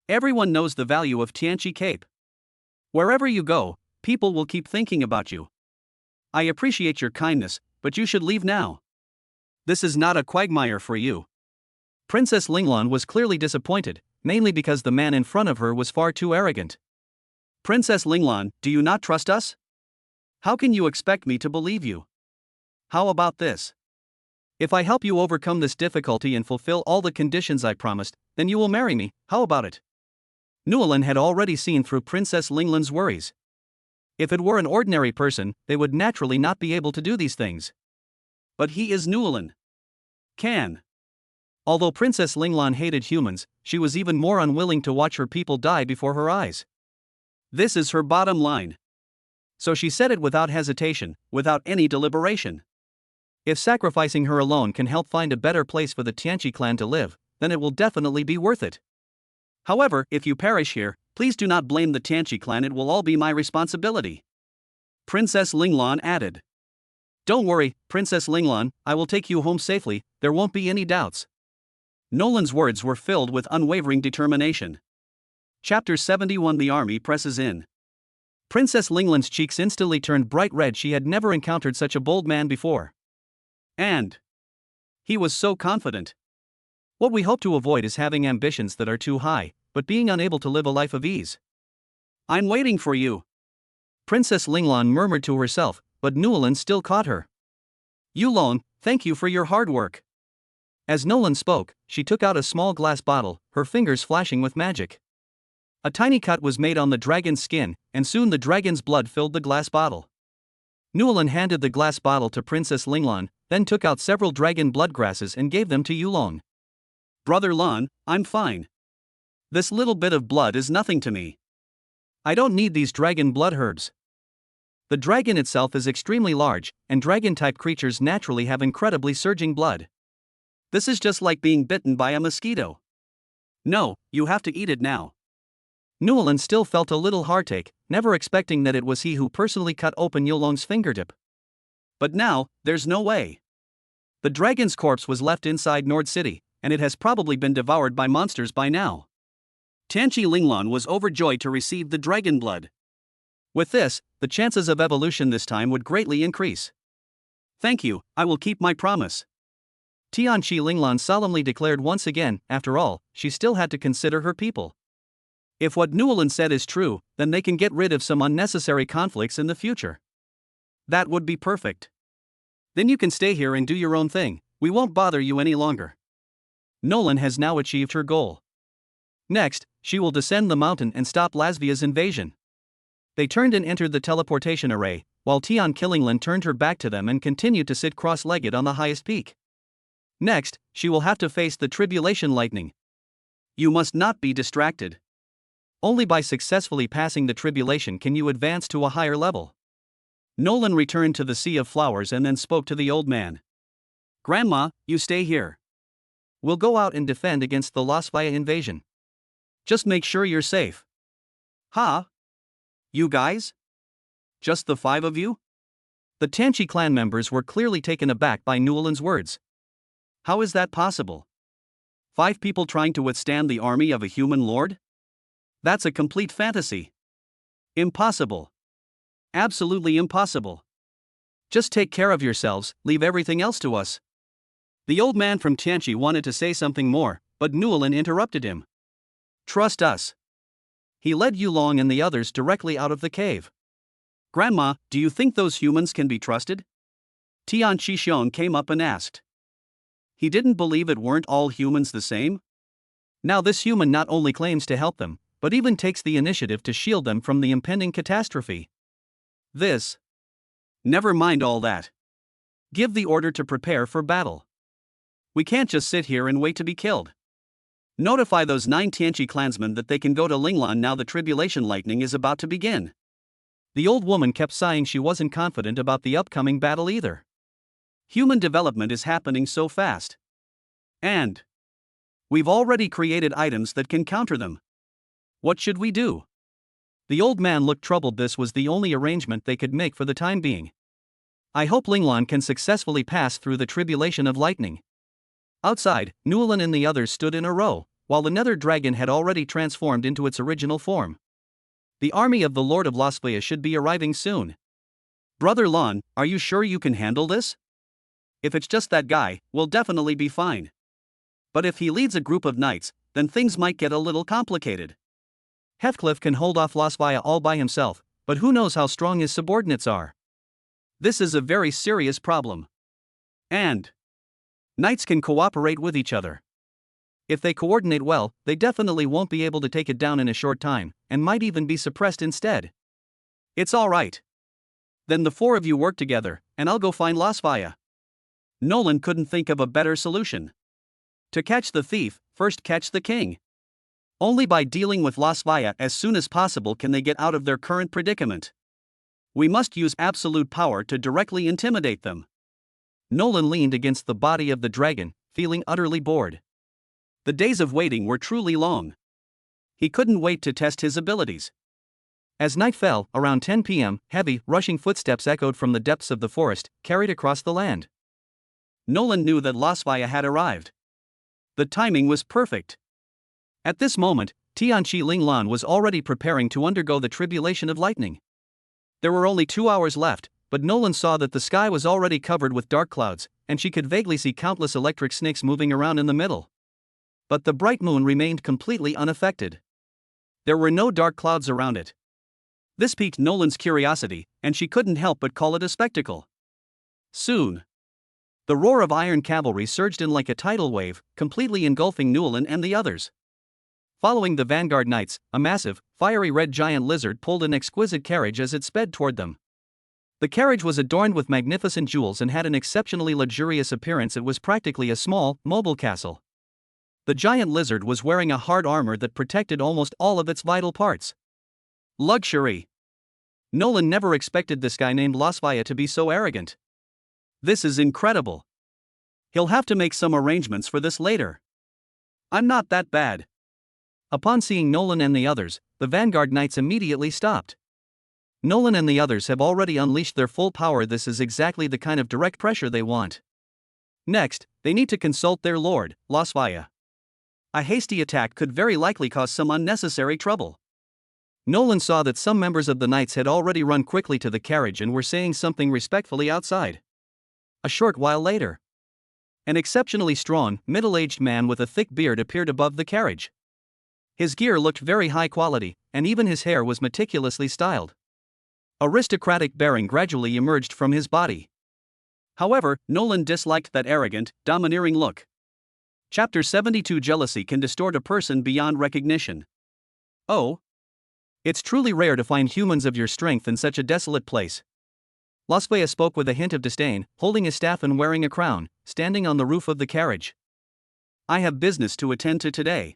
Everyone knows the value of Tianqi Cape. Wherever you go, people will keep thinking about you. I appreciate your kindness, but you should leave now. This is not a quagmire for you. Princess Linglan was clearly disappointed, mainly because the man in front of her was far too arrogant. Princess Linglan, do you not trust us? How can you expect me to believe you? How about this? If I help you overcome this difficulty and fulfill all the conditions I promised, then you will marry me, how about it? Newlan had already seen through Princess Linglan's worries. If it were an ordinary person, they would naturally not be able to do these things. But he is Newlan. Can Although Princess Linglan hated humans, she was even more unwilling to watch her people die before her eyes. This is her bottom line. So she said it without hesitation, without any deliberation. If sacrificing her alone can help find a better place for the Tianqi clan to live, then it will definitely be worth it. However, if you perish here, please do not blame the Tianqi clan, it will all be my responsibility. Princess Linglan added. Don't worry, Princess Linglan, I will take you home safely, there won't be any doubts. Nolan's words were filled with unwavering determination. Chapter 71. The army presses in. Princess Linglan's cheeks instantly turned bright red. She had never encountered such a bold man before. And he was so confident. What we hope to avoid is having ambitions that are too high, but being unable to live a life of ease. I'm waiting for you, Princess Linglan murmured to herself, but Nolan still caught her. Yulong, thank you for your hard work. As Nolan spoke, she took out a small glass bottle, her fingers flashing with magic. A tiny cut was made on the dragon's skin, and soon the dragon's blood filled the glass bottle. Nolan handed the glass bottle to Princess Linglan, then took out several dragon blood grasses and gave them to Yulong. Brother Lan, I'm fine. This little bit of blood is nothing to me. I don't need these dragon blood herbs. The dragon itself is extremely large, and dragon-type creatures naturally have incredibly surging blood. This is just like being bitten by a mosquito. No, you have to eat it now. Nolan still felt a little heartache, never expecting that it was he who personally cut open Yulong's fingertip. But now, there's no way. The dragon's corpse was left inside Nord City, and it has probably been devoured by monsters by now. Tianqi Linglan was overjoyed to receive the dragon blood. With this, the chances of evolution this time would greatly increase. Thank you, I will keep my promise. Tianqi Linglan solemnly declared once again. After all, she still had to consider her people. If what Nolan said is true, then they can get rid of some unnecessary conflicts in the future. That would be perfect. Then you can stay here and do your own thing, we won't bother you any longer. Nolan has now achieved her goal. Next, she will descend the mountain and stop Lasvia's invasion. They turned and entered the teleportation array, while Tian Killinglan turned her back to them and continued to sit cross-legged on the highest peak. Next, she will have to face the tribulation lightning. You must not be distracted. Only by successfully passing the tribulation can you advance to a higher level. Nolan returned to the Sea of Flowers and then spoke to the old man. Grandma, you stay here. We'll go out and defend against the Lasvia invasion. Just make sure you're safe. Huh? You guys? Just the 5 of you? The Tianqi clan members were clearly taken aback by Nolan's words. How is that possible? 5 people trying to withstand the army of a human lord? That's a complete fantasy. Impossible. Absolutely impossible. Just take care of yourselves, leave everything else to us. The old man from Tianqi wanted to say something more, but Nolan interrupted him. Trust us. He led Yulong and the others directly out of the cave. Grandma, do you think those humans can be trusted? Tian Xixiong came up and asked. He didn't believe it weren't all humans the same? Now this human not only claims to help them, but even takes the initiative to shield them from the impending catastrophe. This. Never mind all that. Give the order to prepare for battle. We can't just sit here and wait to be killed. Notify those 9 Tianqi clansmen that they can go to Linglan now the tribulation lightning is about to begin. The old woman kept sighing. She wasn't confident about the upcoming battle either. Human development is happening so fast. And we've already created items that can counter them. What should we do? The old man looked troubled. This was the only arrangement they could make for the time being. I hope Linglan can successfully pass through the tribulation of lightning. Outside, Nolan and the others stood in a row, while the nether dragon had already transformed into its original form. The army of the Lord of Lasvia should be arriving soon. Brother Lan, are you sure you can handle this? If it's just that guy, we'll definitely be fine. But if he leads a group of knights, then things might get a little complicated. Heathcliff can hold off Lasvia all by himself, but who knows how strong his subordinates are. This is a very serious problem. And knights can cooperate with each other. If they coordinate well, they definitely won't be able to take it down in a short time, and might even be suppressed instead. It's all right. Then the 4 of you work together, and I'll go find Lasvia. Nolan couldn't think of a better solution. To catch the thief, first catch the king. Only by dealing with Lasvaya as soon as possible can they get out of their current predicament. We must use absolute power to directly intimidate them. Nolan leaned against the body of the dragon, feeling utterly bored. The days of waiting were truly long. He couldn't wait to test his abilities. As night fell, around 10 p.m., heavy, rushing footsteps echoed from the depths of the forest, carried across the land. Nolan knew that Lasvaya had arrived. The timing was perfect. At this moment, Tianqi Linglan was already preparing to undergo the tribulation of lightning. There were only 2 hours left, but Nolan saw that the sky was already covered with dark clouds, and she could vaguely see countless electric snakes moving around in the middle. But the bright moon remained completely unaffected. There were no dark clouds around it. This piqued Nolan's curiosity, and she couldn't help but call it a spectacle. Soon, the roar of iron cavalry surged in like a tidal wave, completely engulfing Nolan and the others. Following the vanguard knights, a massive, fiery red giant lizard pulled an exquisite carriage as it sped toward them. The carriage was adorned with magnificent jewels and had an exceptionally luxurious appearance. It was practically a small, mobile castle. The giant lizard was wearing a hard armor that protected almost all of its vital parts. Luxury. Nolan never expected this guy named Lasvaya to be so arrogant. This is incredible. He'll have to make some arrangements for this later. I'm not that bad. Upon seeing Nolan and the others, the vanguard knights immediately stopped. Nolan and the others have already unleashed their full power. This is exactly the kind of direct pressure they want. Next, they need to consult their lord, Lasvaya. A hasty attack could very likely cause some unnecessary trouble. Nolan saw that some members of the knights had already run quickly to the carriage and were saying something respectfully outside. A short while later, an exceptionally strong, middle-aged man with a thick beard appeared above the carriage. His gear looked very high quality, and even his hair was meticulously styled. Aristocratic bearing gradually emerged from his body. However, Nolan disliked that arrogant, domineering look. Chapter 72 Jealousy can distort a person beyond recognition. Oh. It's truly rare to find humans of your strength in such a desolate place. Lasvaya spoke with a hint of disdain, holding his staff and wearing a crown, standing on the roof of the carriage. I have business to attend to today.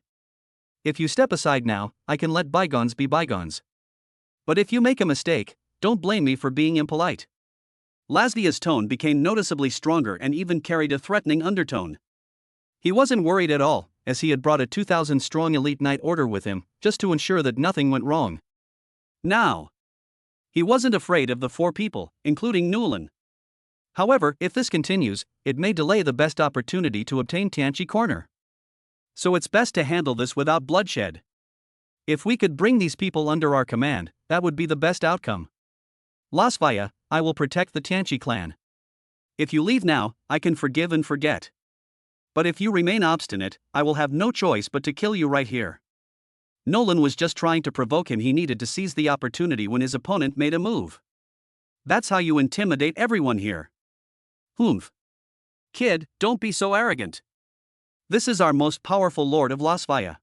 If you step aside now, I can let bygones be bygones. But if you make a mistake, don't blame me for being impolite. Lasvaya's tone became noticeably stronger and even carried a threatening undertone. He wasn't worried at all, as he had brought a 2,000-strong elite knight order with him, just to ensure that nothing went wrong. Now, he wasn't afraid of the 4 people, including Nolan. However, if this continues, it may delay the best opportunity to obtain Tianqi Corner. So it's best to handle this without bloodshed. If we could bring these people under our command, that would be the best outcome. Lasvaya, I will protect the Tianqi clan. If you leave now, I can forgive and forget. But if you remain obstinate, I will have no choice but to kill you right here. Nolan was just trying to provoke him. He needed to seize the opportunity when his opponent made a move. That's how you intimidate everyone here. Humph. Kid, don't be so arrogant. This is our most powerful lord of Lasvaya.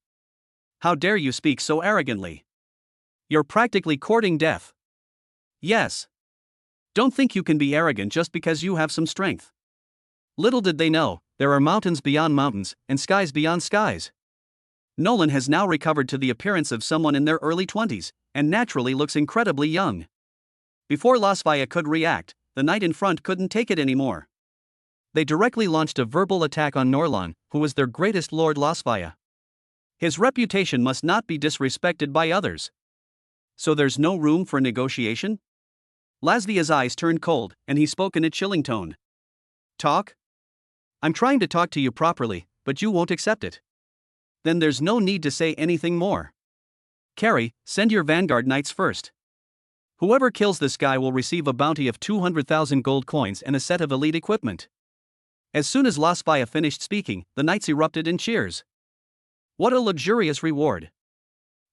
How dare you speak so arrogantly? You're practically courting death. Yes. Don't think you can be arrogant just because you have some strength. Little did they know, there are mountains beyond mountains, and skies beyond skies. Nolan has now recovered to the appearance of someone in their early 20s, and naturally looks incredibly young. Before Lasvaya could react, the knight in front couldn't take it anymore. They directly launched a verbal attack on Norlan, who was their greatest lord Lasvaya. His reputation must not be disrespected by others. So there's no room for negotiation? Lasvaya's eyes turned cold, and he spoke in a chilling tone. Talk? I'm trying to talk to you properly, but you won't accept it. Then there's no need to say anything more. Carrie, send your vanguard knights first. Whoever kills this guy will receive a bounty of 200,000 gold coins and a set of elite equipment. As soon as Lasvaya finished speaking, the knights erupted in cheers. What a luxurious reward.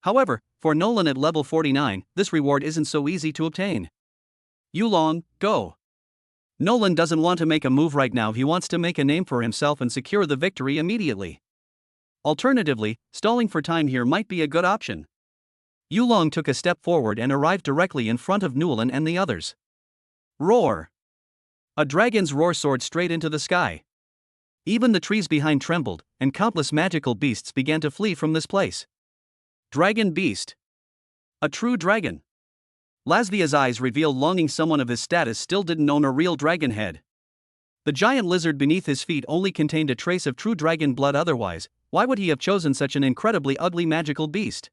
However, for Nolan at level 49, this reward isn't so easy to obtain. Yulong, go. Nolan doesn't want to make a move right now. He wants to make a name for himself and secure the victory immediately. Alternatively, stalling for time here might be a good option. Yulong took a step forward and arrived directly in front of Nolan and the others. Roar! A dragon's roar soared straight into the sky. Even the trees behind trembled, and countless magical beasts began to flee from this place. Dragon beast. A true dragon. Lasvia's eyes revealed longing. Someone of his status still didn't own a real dragon head. The giant lizard beneath his feet only contained a trace of true dragon blood. Otherwise, why would he have chosen such an incredibly ugly magical beast?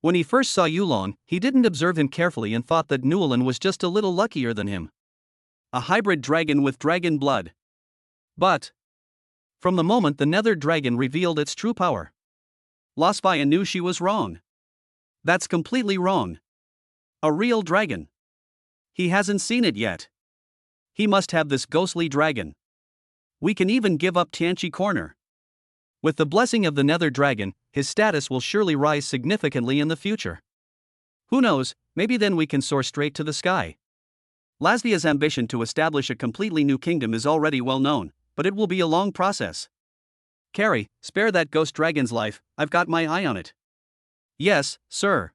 When he first saw Yulong, he didn't observe him carefully and thought that Newlin was just a little luckier than him. A hybrid dragon with dragon blood. But from the moment the nether dragon revealed its true power, Lasvia knew she was wrong. That's completely wrong. A real dragon. He hasn't seen it yet. He must have this ghostly dragon. We can even give up Tianchi Corner. With the blessing of the nether dragon, his status will surely rise significantly in the future. Who knows, maybe then we can soar straight to the sky. Lasvia's ambition to establish a completely new kingdom is already well known, but it will be a long process. Carrie, spare that ghost dragon's life, I've got my eye on it. Yes, sir.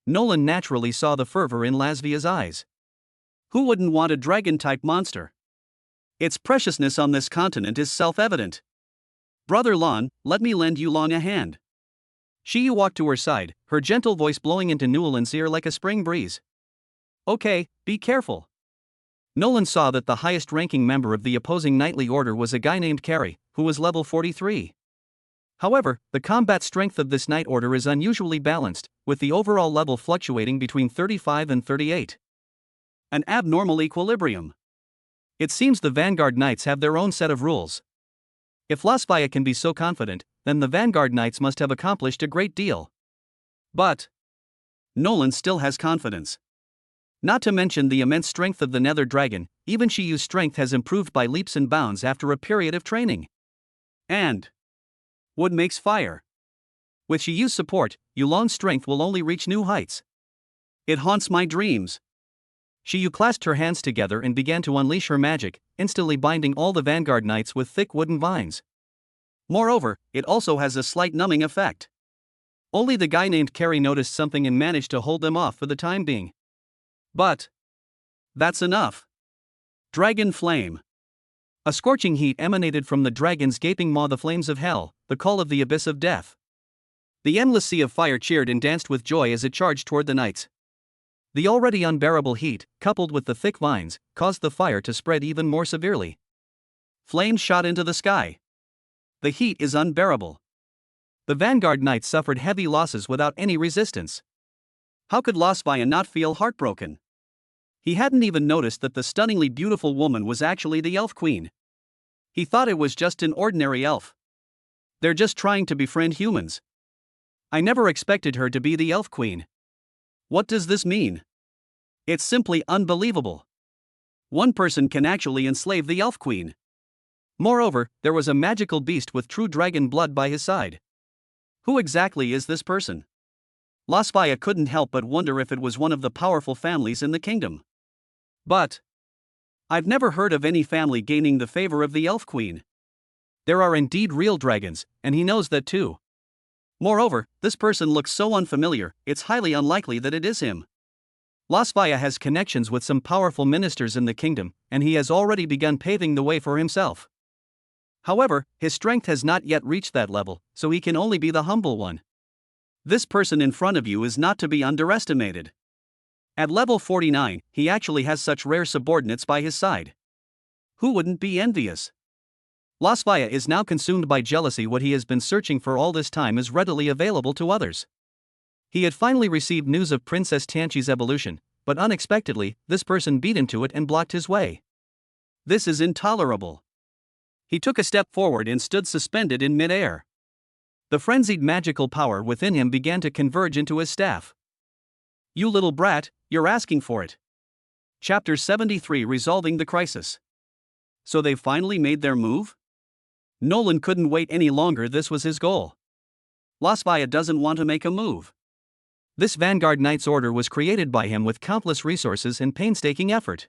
Nolan naturally saw the fervor in Lasvia's eyes. Who wouldn't want a dragon-type monster? Its preciousness on this continent is self-evident. Brother Lon, let me lend Yulong a hand. She walked to her side, her gentle voice blowing into Newlin's ear like a spring breeze. Okay, be careful. Nolan saw that the highest-ranking member of the opposing knightly order was a guy named Carrie, who was level 43. However, the combat strength of this knight order is unusually balanced, with the overall level fluctuating between 35 and 38. An abnormal equilibrium. It seems the Vanguard Knights have their own set of rules. If Lasvia can be so confident, then the Vanguard Knights must have accomplished a great deal. But Nolan still has confidence. Not to mention the immense strength of the Nether Dragon, even Shiyu's strength has improved by leaps and bounds after a period of training. And wood makes fire. With Shiyu's support, Yulong's strength will only reach new heights. It haunts my dreams. Shiyu clasped her hands together and began to unleash her magic, instantly binding all the Vanguard Knights with thick wooden vines. Moreover, it also has a slight numbing effect. Only the guy named Carrie noticed something and managed to hold them off for the time being. But that's enough. Dragon Flame. A scorching heat emanated from the dragon's gaping maw, the flames of hell, the call of the abyss of death. The endless sea of fire cheered and danced with joy as it charged toward the knights. The already unbearable heat, coupled with the thick vines, caused the fire to spread even more severely. Flames shot into the sky. The heat is unbearable. The Vanguard Knights suffered heavy losses without any resistance. How could Lasvia not feel heartbroken? He hadn't even noticed that the stunningly beautiful woman was actually the Elf Queen. He thought it was just an ordinary elf. They're just trying to befriend humans. I never expected her to be the Elf Queen. What does this mean? It's simply unbelievable. One person can actually enslave the Elf Queen. Moreover, there was a magical beast with true dragon blood by his side. Who exactly is this person? Lasvia couldn't help but wonder if it was one of the powerful families in the kingdom. But I've never heard of any family gaining the favor of the Elf Queen. There are indeed real dragons, and he knows that too. Moreover, this person looks so unfamiliar, it's highly unlikely that it is him. Lasvia has connections with some powerful ministers in the kingdom, and he has already begun paving the way for himself. However, his strength has not yet reached that level, so he can only be the humble one. This person in front of you is not to be underestimated. At level 49, he actually has such rare subordinates by his side. Who wouldn't be envious? Lasvia is now consumed by jealousy. What he has been searching for all this time is readily available to others. He had finally received news of Princess Tianqi's evolution, but unexpectedly, this person beat him to it and blocked his way. This is intolerable. He took a step forward and stood suspended in mid-air. The frenzied magical power within him began to converge into his staff. You little brat, you're asking for it. Chapter 73, Resolving the Crisis. So they finally made their move? Nolan couldn't wait any longer. This was his goal. Lasvia doesn't want to make a move. This Vanguard Knights order was created by him with countless resources and painstaking effort.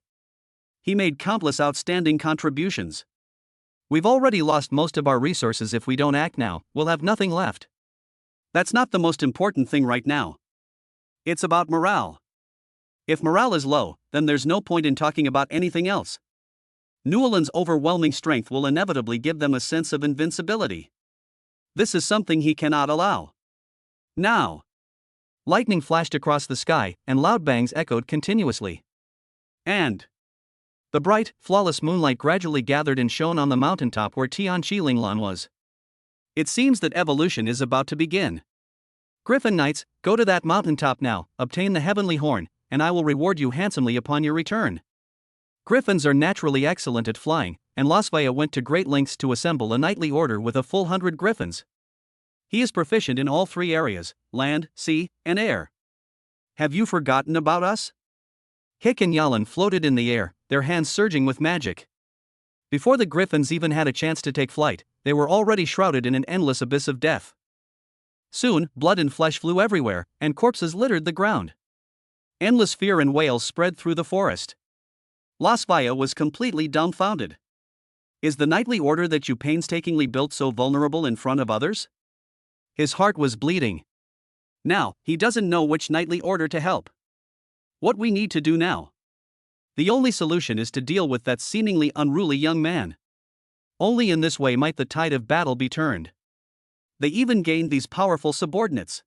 He made countless outstanding contributions. We've already lost most of our resources. If we don't act now, we'll have nothing left. That's not the most important thing right now. It's about morale. If morale is low, then there's no point in talking about anything else. Newland's overwhelming strength will inevitably give them a sense of invincibility. This is something he cannot allow. Now. Lightning flashed across the sky, and loud bangs echoed continuously. And the bright, flawless moonlight gradually gathered and shone on the mountaintop where Tianqi Linglan was. It seems that evolution is about to begin. Griffin Knights, go to that mountaintop now, obtain the heavenly horn, and I will reward you handsomely upon your return. Griffins are naturally excellent at flying, and Lasvaya went to great lengths to assemble a knightly order with a full 100 griffins. He is proficient in all three areas, land, sea, and air. Have you forgotten about us? Hick and Yalan floated in the air, their hands surging with magic. Before the griffins even had a chance to take flight, they were already shrouded in an endless abyss of death. Soon, blood and flesh flew everywhere, and corpses littered the ground. Endless fear and wails spread through the forest. Lasvaya was completely dumbfounded. Is the knightly order that you painstakingly built so vulnerable in front of others? His heart was bleeding. Now, he doesn't know which knightly order to help. What we need to do now? The only solution is to deal with that seemingly unruly young man. Only in this way might the tide of battle be turned. They even gained these powerful subordinates.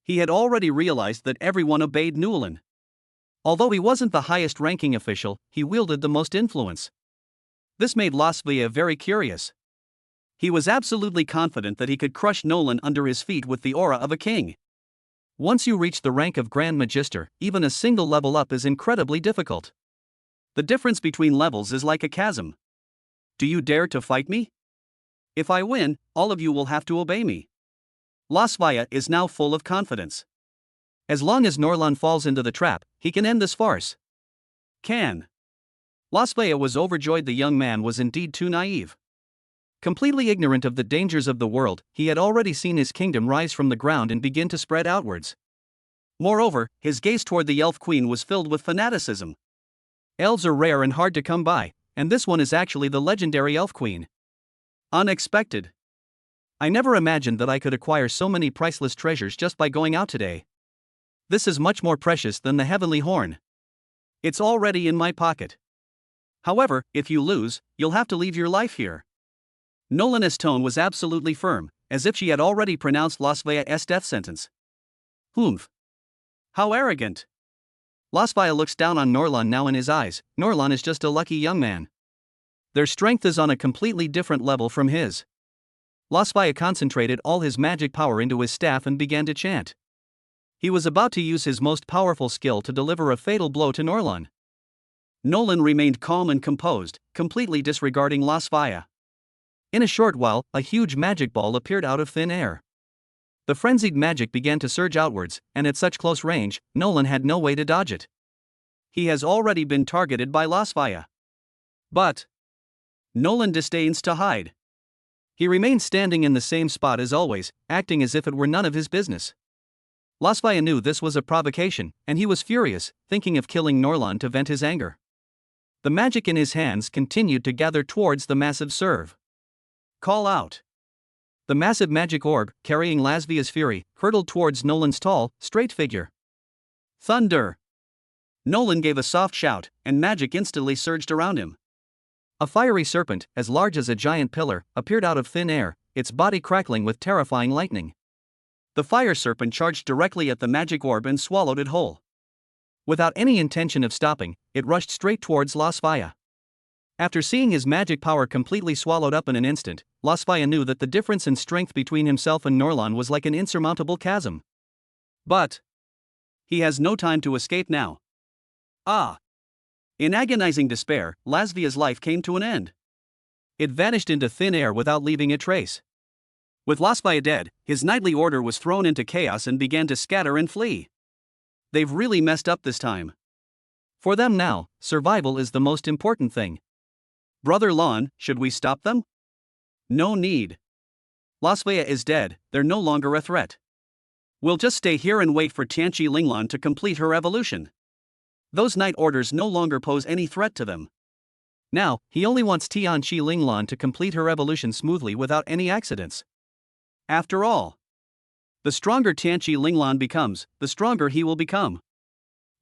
He had already realized that everyone obeyed Newland. Although he wasn't the highest ranking official, he wielded the most influence. This made Lasvaya very curious. He was absolutely confident that he could crush Nolan under his feet with the aura of a king. Once you reach the rank of Grand Magister, even a single level up is incredibly difficult. The difference between levels is like a chasm. Do you dare to fight me? If I win, all of you will have to obey me. Lasvaya is now full of confidence. As long as Norlan falls into the trap, he can end this farce. Can. Lasvaya was overjoyed. The young man was indeed too naive. Completely ignorant of the dangers of the world, he had already seen his kingdom rise from the ground and begin to spread outwards. Moreover, his gaze toward the elf queen was filled with fanaticism. Elves are rare and hard to come by, and this one is actually the legendary elf queen. Unexpected. I never imagined that I could acquire so many priceless treasures just by going out today. This is much more precious than the heavenly horn. It's already in my pocket. However, if you lose, you'll have to leave your life here. Nolan's tone was absolutely firm, as if she had already pronounced Lasvaya's death sentence. Humph. How arrogant. Lasvaya looks down on Norlan now. In his eyes, Norlan is just a lucky young man. Their strength is on a completely different level from his. Lasvaya concentrated all his magic power into his staff and began to chant. He was about to use his most powerful skill to deliver a fatal blow to Norlan. Nolan remained calm and composed, completely disregarding Lasvaya. In a short while, a huge magic ball appeared out of thin air. The frenzied magic began to surge outwards, and at such close range, Nolan had no way to dodge it. He has already been targeted by Lasvaya. But Nolan disdains to hide. He remained standing in the same spot as always, acting as if it were none of his business. Lasvaya knew this was a provocation, and he was furious, thinking of killing Norlan to vent his anger. The magic in his hands continued to gather towards the massive serve. Call out. The massive magic orb, carrying Lasvaya's fury, hurtled towards Nolan's tall, straight figure. Thunder! Nolan gave a soft shout, and magic instantly surged around him. A fiery serpent, as large as a giant pillar, appeared out of thin air, its body crackling with terrifying lightning. The fire serpent charged directly at the magic orb and swallowed it whole. Without any intention of stopping, it rushed straight towards Lasvaya. After seeing his magic power completely swallowed up in an instant, Lasvaya knew that the difference in strength between himself and Norlan was like an insurmountable chasm. But he has no time to escape now. Ah! In agonizing despair, Lasvaya's life came to an end. It vanished into thin air without leaving a trace. With Lasvaya dead, his knightly order was thrown into chaos and began to scatter and flee. They've really messed up this time. For them now, survival is the most important thing. Brother Lon, should we stop them? No need. Lasvaya is dead, they're no longer a threat. We'll just stay here and wait for Tianqi Linglan to complete her evolution. Those knight orders no longer pose any threat to them. Now, he only wants Tianqi Linglan to complete her evolution smoothly without any accidents. After all, the stronger Tianqi Linglan becomes, the stronger he will become.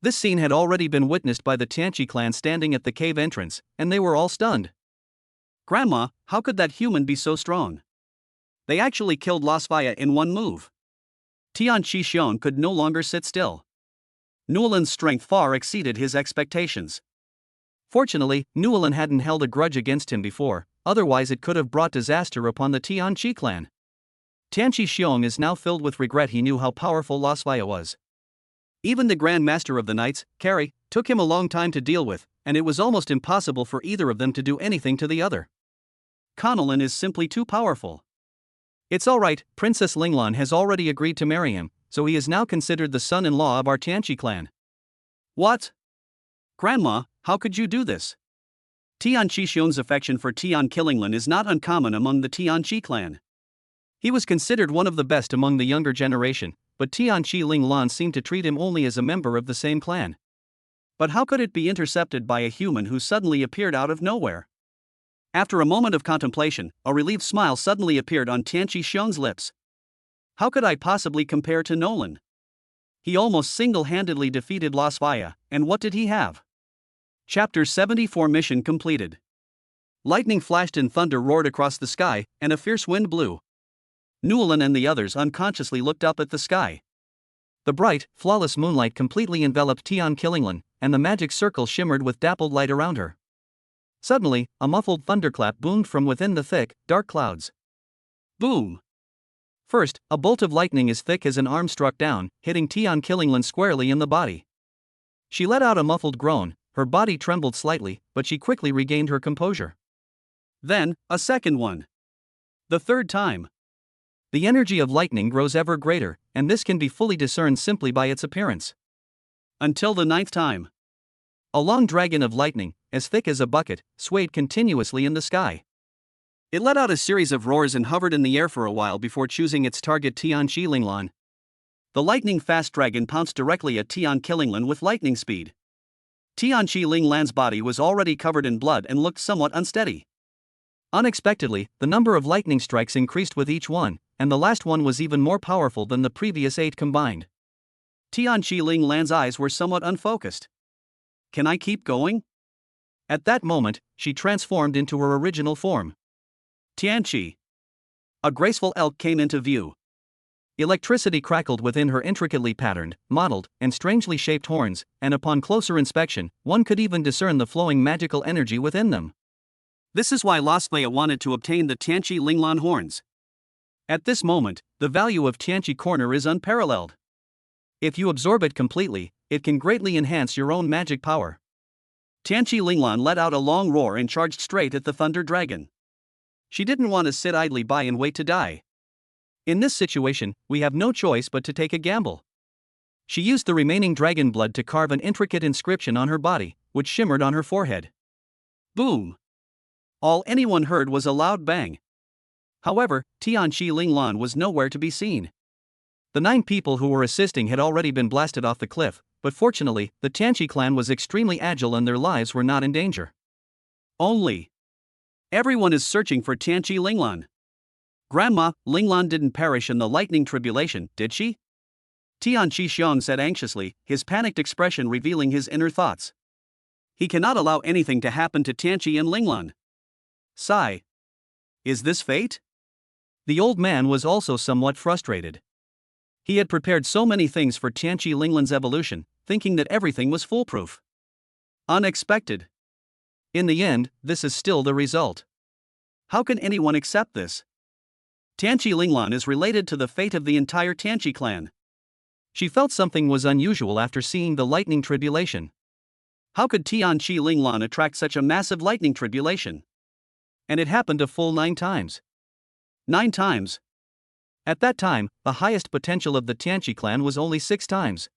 This scene had already been witnessed by the Tianqi clan standing at the cave entrance, and they were all stunned. Grandma, how could that human be so strong? They actually killed Lasvaya in one move. Tian Xixiong could no longer sit still. Newland's strength far exceeded his expectations. Fortunately, Newland hadn't held a grudge against him before, otherwise it could have brought disaster upon the Tianqi clan. Tian Xixiong is now filled with regret. He knew how powerful Lasvaya was. Even the Grand Master of the Knights, Carrie, took him a long time to deal with, and it was almost impossible for either of them to do anything to the other. Connellan is simply too powerful. It's alright, Princess Linglan has already agreed to marry him, so he is now considered the son-in-law of our Tianqi clan. What? Grandma, how could you do this? Tian Xixiong's affection for Tian Qilinglan is not uncommon among the Tianqi clan. He was considered one of the best among the younger generation, but Tian Qilinglan seemed to treat him only as a member of the same clan. But how could it be intercepted by a human who suddenly appeared out of nowhere? After a moment of contemplation, a relieved smile suddenly appeared on Tian Xixiong's lips. How could I possibly compare to Nolan? He almost single-handedly defeated Lasvaya, and what did he have? Chapter 74 Mission completed. Lightning flashed and thunder roared across the sky, and a fierce wind blew. Newland and the others unconsciously looked up at the sky. The bright, flawless moonlight completely enveloped Tian Qilinglan, and the magic circle shimmered with dappled light around her. Suddenly, a muffled thunderclap boomed from within the thick, dark clouds. Boom! First, a bolt of lightning as thick as an arm struck down, hitting Tian Qilinglan squarely in the body. She let out a muffled groan, her body trembled slightly, but she quickly regained her composure. Then, a second one. The third time. The energy of lightning grows ever greater, and this can be fully discerned simply by its appearance. Until the ninth time. A long dragon of lightning, as thick as a bucket, swayed continuously in the sky. It let out a series of roars and hovered in the air for a while before choosing its target Tian Qilinglan. The lightning-fast dragon pounced directly at Tian Qilinglan with lightning speed. Tian Qilinglan's body was already covered in blood and looked somewhat unsteady. Unexpectedly, the number of lightning strikes increased with each one, and the last one was even more powerful than the previous 8 combined. Tian Qilinglan's eyes were somewhat unfocused. Can I keep going? At that moment, she transformed into her original form. Tianqi. A graceful elk came into view. Electricity crackled within her intricately patterned, modeled, and strangely shaped horns, and upon closer inspection, one could even discern the flowing magical energy within them. This is why Lasvaya wanted to obtain the Tianqi Linglan horns. At this moment, the value of Tianqi corner is unparalleled. If you absorb it completely, it can greatly enhance your own magic power. Tianqi Linglan let out a long roar and charged straight at the thunder dragon. She didn't want to sit idly by and wait to die. In this situation, we have no choice but to take a gamble. She used the remaining dragon blood to carve an intricate inscription on her body, which shimmered on her forehead. Boom! All anyone heard was a loud bang. However, Tian Qilinglan was nowhere to be seen. The 9 people who were assisting had already been blasted off the cliff, but fortunately, the Tianqi clan was extremely agile and their lives were not in danger. Everyone is searching for Tianqi Linglan. Grandma, Linglan didn't perish in the lightning tribulation, did she? Tian Xixiong said anxiously, his panicked expression revealing his inner thoughts. He cannot allow anything to happen to Tianqi and Linglan. Sigh. Is this fate? The old man was also somewhat frustrated. He had prepared so many things for Tianqi Linglan's evolution, thinking that everything was foolproof. Unexpected. In the end, this is still the result. How can anyone accept this? Tianqi Linglan is related to the fate of the entire Tianqi clan. She felt something was unusual after seeing the lightning tribulation. How could Tian Qilinglan attract such a massive lightning tribulation? And it happened a full 9 times. 9 times? At that time, the highest potential of the Tianqi clan was only 6 times.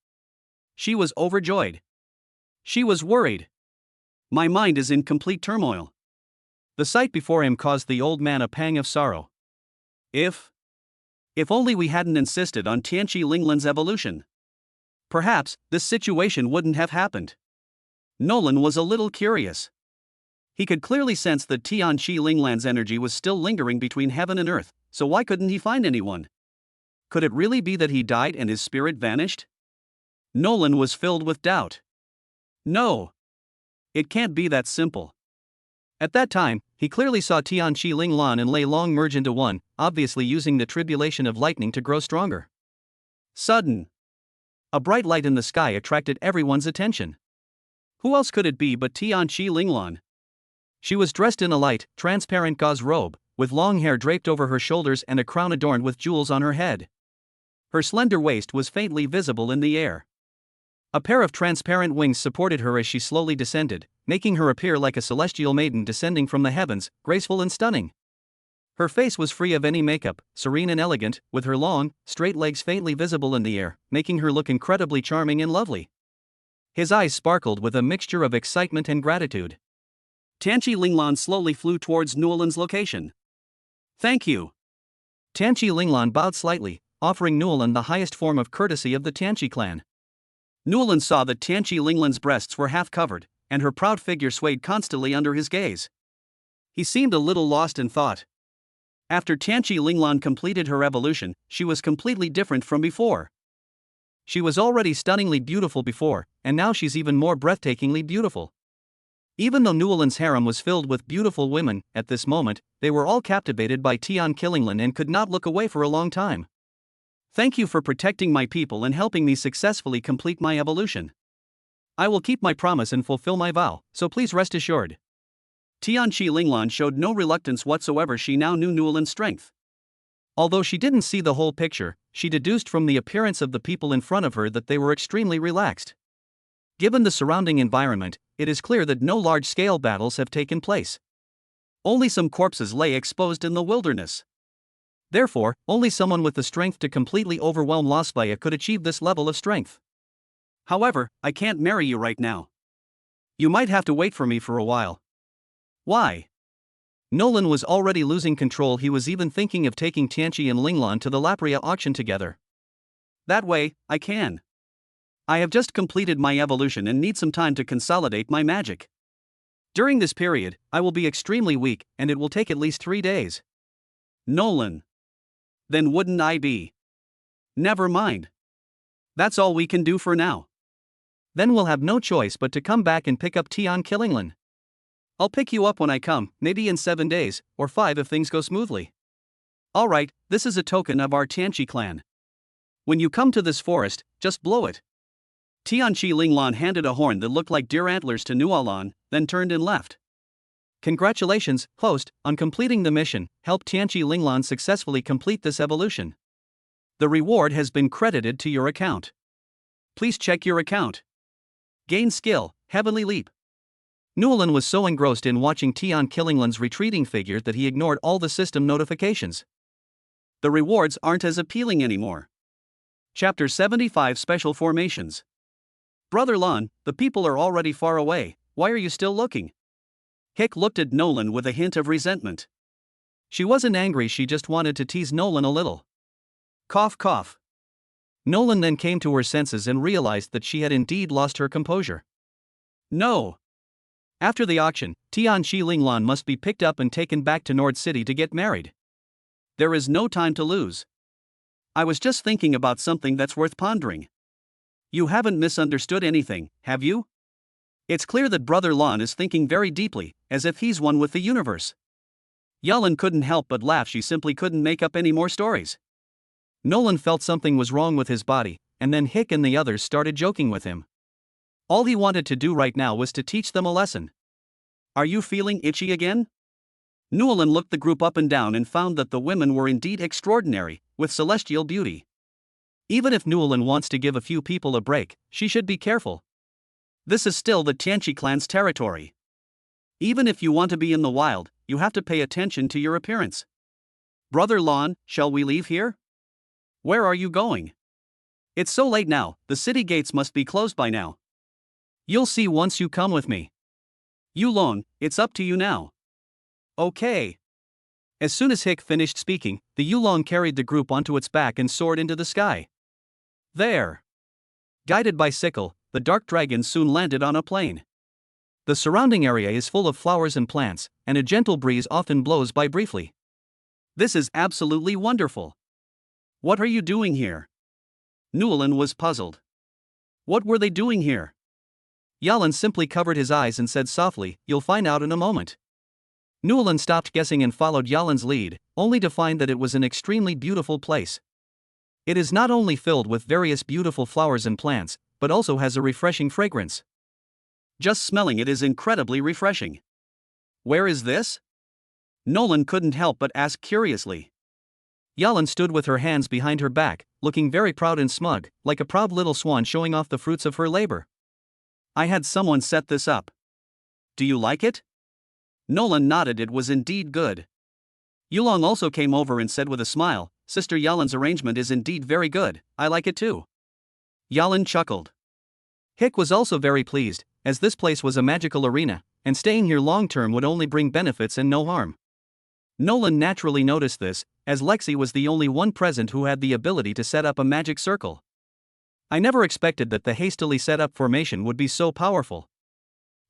She was overjoyed. She was worried. My mind is in complete turmoil. The sight before him caused the old man a pang of sorrow. If only we hadn't insisted on Tianqi Linglan's evolution. Perhaps this situation wouldn't have happened. Nolan was a little curious. He could clearly sense that Tianqi Linglan's energy was still lingering between heaven and earth, so why couldn't he find anyone? Could it really be that he died and his spirit vanished? Nolan was filled with doubt. No. It can't be that simple. At that time, he clearly saw Tianqi Linglan and Lei Long merge into one, obviously using the tribulation of lightning to grow stronger. Sudden. A bright light in the sky attracted everyone's attention. Who else could it be but Tianqi Linglan? She was dressed in a light, transparent gauze robe, with long hair draped over her shoulders and a crown adorned with jewels on her head. Her slender waist was faintly visible in the air. A pair of transparent wings supported her as she slowly descended, making her appear like a celestial maiden descending from the heavens, graceful and stunning. Her face was free of any makeup, serene and elegant, with her long, straight legs faintly visible in the air, making her look incredibly charming and lovely. His eyes sparkled with a mixture of excitement and gratitude. Tianqi Linglan slowly flew towards Nuolan's location. Thank you. Tianqi Linglan bowed slightly, offering Nuolan the highest form of courtesy of the Tianqi clan. Nuolan saw that Tianqi Linglan's breasts were half covered, and her proud figure swayed constantly under his gaze. He seemed a little lost in thought. After Tianqi Linglan completed her evolution, she was completely different from before. She was already stunningly beautiful before, and now she's even more breathtakingly beautiful. Even though Nuolan's harem was filled with beautiful women, at this moment, they were all captivated by Tianqi Linglan and could not look away for a long time. Thank you for protecting my people and helping me successfully complete my evolution. I will keep my promise and fulfill my vow, so please rest assured. Tianqi Linglan showed no reluctance whatsoever. She now knew Nuolan's strength. Although she didn't see the whole picture, she deduced from the appearance of the people in front of her that they were extremely relaxed. Given the surrounding environment, it is clear that no large-scale battles have taken place. Only some corpses lay exposed in the wilderness. Therefore, only someone with the strength to completely overwhelm Lasvaya could achieve this level of strength. However, I can't marry you right now. You might have to wait for me for a while. Why? Nolan was already losing control. He was even thinking of taking Tianqi and Linglan to the Lapria auction together. That way, I can. I have just completed my evolution and need some time to consolidate my magic. During this period, I will be extremely weak, and it will take at least 3 days. Nolan. Then wouldn't I be? Never mind. That's all we can do for now. Then we'll have no choice but to come back and pick up Tianqi Linglan. I'll pick you up when I come, maybe in 7 days, or 5 if things go smoothly. Alright, this is a token of our Tianqi clan. When you come to this forest, just blow it. Tianqi Linglan handed a horn that looked like deer antlers to Nuolan, then turned and left. Congratulations, host, on completing the mission. Help Tianqi Linglan successfully complete this evolution. The reward has been credited to your account. Please check your account. Gain skill, Heavenly Leap. Nuolan was so engrossed in watching Tianqi Linglan's retreating figure that he ignored all the system notifications. The rewards aren't as appealing anymore. Chapter 75 Special Formations. Brother Lon, the people are already far away, why are you still looking? Hick looked at Nolan with a hint of resentment. She wasn't angry, she just wanted to tease Nolan a little. Cough cough. Nolan then came to her senses and realized that she had indeed lost her composure. No. After the auction, Tianqi Linglan must be picked up and taken back to Nord City to get married. There is no time to lose. I was just thinking about something that's worth pondering. You haven't misunderstood anything, have you? It's clear that Brother Lon is thinking very deeply, as if he's one with the universe. Yellen couldn't help but laugh. She simply couldn't make up any more stories. Nolan felt something was wrong with his body, and then Hick and the others started joking with him. All he wanted to do right now was to teach them a lesson. Are you feeling itchy again? Nuolan looked the group up and down and found that the women were indeed extraordinary, with celestial beauty. Even if Nuolan wants to give a few people a break, she should be careful. This is still the Tianqi clan's territory. Even if you want to be in the wild, you have to pay attention to your appearance. Brother Lon, shall we leave here? Where are you going? It's so late now, the city gates must be closed by now. You'll see once you come with me. Yulong, it's up to you now. Okay. As soon as Hick finished speaking, the Yulong carried the group onto its back and soared into the sky. There. Guided by Sickle, the dark dragon soon landed on a plain. The surrounding area is full of flowers and plants, and a gentle breeze often blows by briefly. This is absolutely wonderful. What are you doing here? Nuolan was puzzled. What were they doing here? Yalan simply covered his eyes and said softly, "You'll find out in a moment." Newland stopped guessing and followed Yalan's lead, only to find that it was an extremely beautiful place. It is not only filled with various beautiful flowers and plants, but also has a refreshing fragrance. Just smelling it is incredibly refreshing. Where is this? Nolan couldn't help but ask curiously. Yalan stood with her hands behind her back, looking very proud and smug, like a proud little swan showing off the fruits of her labor. I had someone set this up. Do you like it? Nolan nodded. It was indeed good. Yulong also came over and said with a smile, Sister Yalan's arrangement is indeed very good, I like it too. Yalan chuckled. Hick was also very pleased, as this place was a magical arena, and staying here long term would only bring benefits and no harm. Nolan naturally noticed this, as Lexi was the only one present who had the ability to set up a magic circle. I never expected that the hastily set up formation would be so powerful.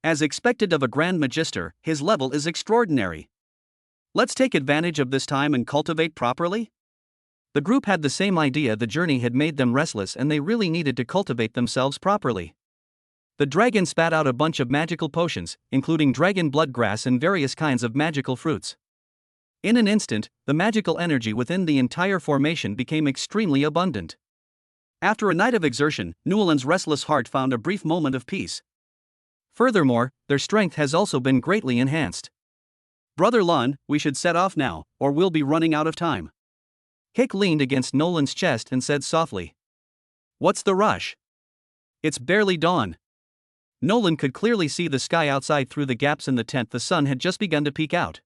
As expected of a Grand Magister, his level is extraordinary. Let's take advantage of this time and cultivate properly? The group had the same idea. The journey had made them restless and they really needed to cultivate themselves properly. The dragon spat out a bunch of magical potions, including dragon blood grass and various kinds of magical fruits. In an instant, the magical energy within the entire formation became extremely abundant. After a night of exertion, Newland's restless heart found a brief moment of peace. Furthermore, their strength has also been greatly enhanced. Brother Lon, we should set off now, or we'll be running out of time. Hick leaned against Nolan's chest and said softly. What's the rush? It's barely dawn. Nolan could clearly see the sky outside through the gaps in the tent. The sun had just begun to peek out.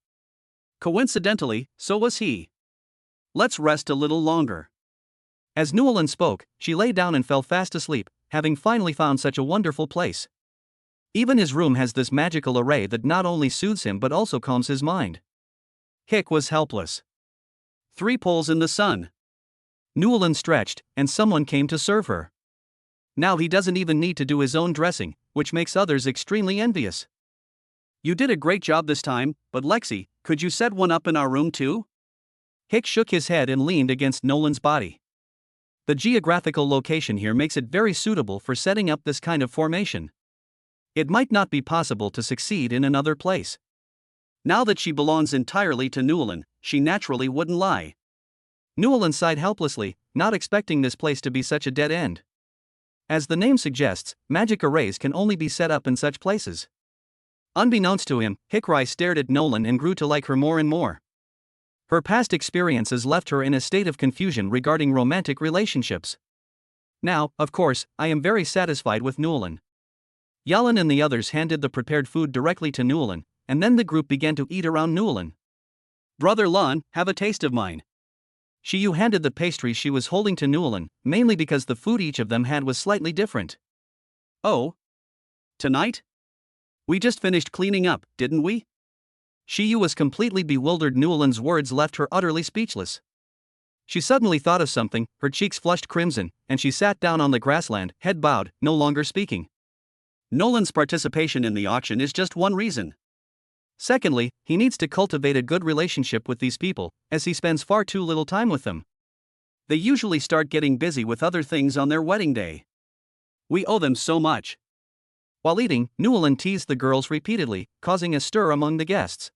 Coincidentally, so was he. Let's rest a little longer. As Nolan spoke, she lay down and fell fast asleep, having finally found such a wonderful place. Even his room has this magical array that not only soothes him but also calms his mind. Hick was helpless. 3 poles in the sun. Newland stretched, and someone came to serve her. Now he doesn't even need to do his own dressing, which makes others extremely envious. You did a great job this time, but Lexi, could you set one up in our room too? Hick shook his head and leaned against Nolan's body. The geographical location here makes it very suitable for setting up this kind of formation. It might not be possible to succeed in another place. Now that she belongs entirely to Newland, she naturally wouldn't lie. Newland sighed helplessly, not expecting this place to be such a dead end. As the name suggests, magic arrays can only be set up in such places. Unbeknownst to him, Hickory stared at Nolan and grew to like her more and more. Her past experiences left her in a state of confusion regarding romantic relationships. Now, of course, I am very satisfied with Newland. Yalan and the others handed the prepared food directly to Newland, and then the group began to eat around Newland. Brother Lon, have a taste of mine. Shiyu handed the pastries she was holding to Newland, mainly because the food each of them had was slightly different. Oh? Tonight? We just finished cleaning up, didn't we? Shiyu was completely bewildered. Newland's words left her utterly speechless. She suddenly thought of something, her cheeks flushed crimson, and she sat down on the grassland, head bowed, no longer speaking. Nolan's participation in the auction is just one reason. Secondly, he needs to cultivate a good relationship with these people, as he spends far too little time with them. They usually start getting busy with other things on their wedding day. We owe them so much. While eating, Newland teased the girls repeatedly, causing a stir among the guests.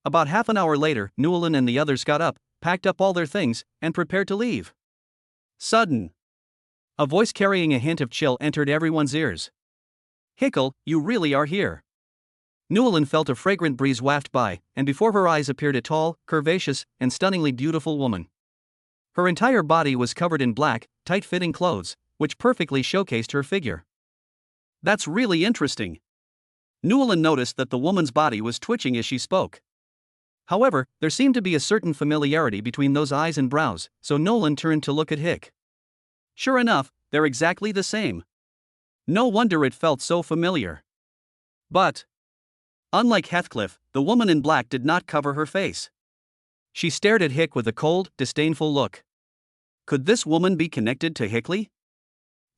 About half an hour later, Newland and the others got up, packed up all their things, and prepared to leave. Sudden. A voice carrying a hint of chill entered everyone's ears. Hickle, you really are here. Newland felt a fragrant breeze waft by, and before her eyes appeared a tall, curvaceous, and stunningly beautiful woman. Her entire body was covered in black, tight-fitting clothes, which perfectly showcased her figure. That's really interesting. Newland noticed that the woman's body was twitching as she spoke. However, there seemed to be a certain familiarity between those eyes and brows, so Nolan turned to look at Hick. Sure enough, they're exactly the same. No wonder it felt so familiar. But, unlike Heathcliff, the woman in black did not cover her face. She stared at Hick with a cold, disdainful look. Could this woman be connected to Hickley?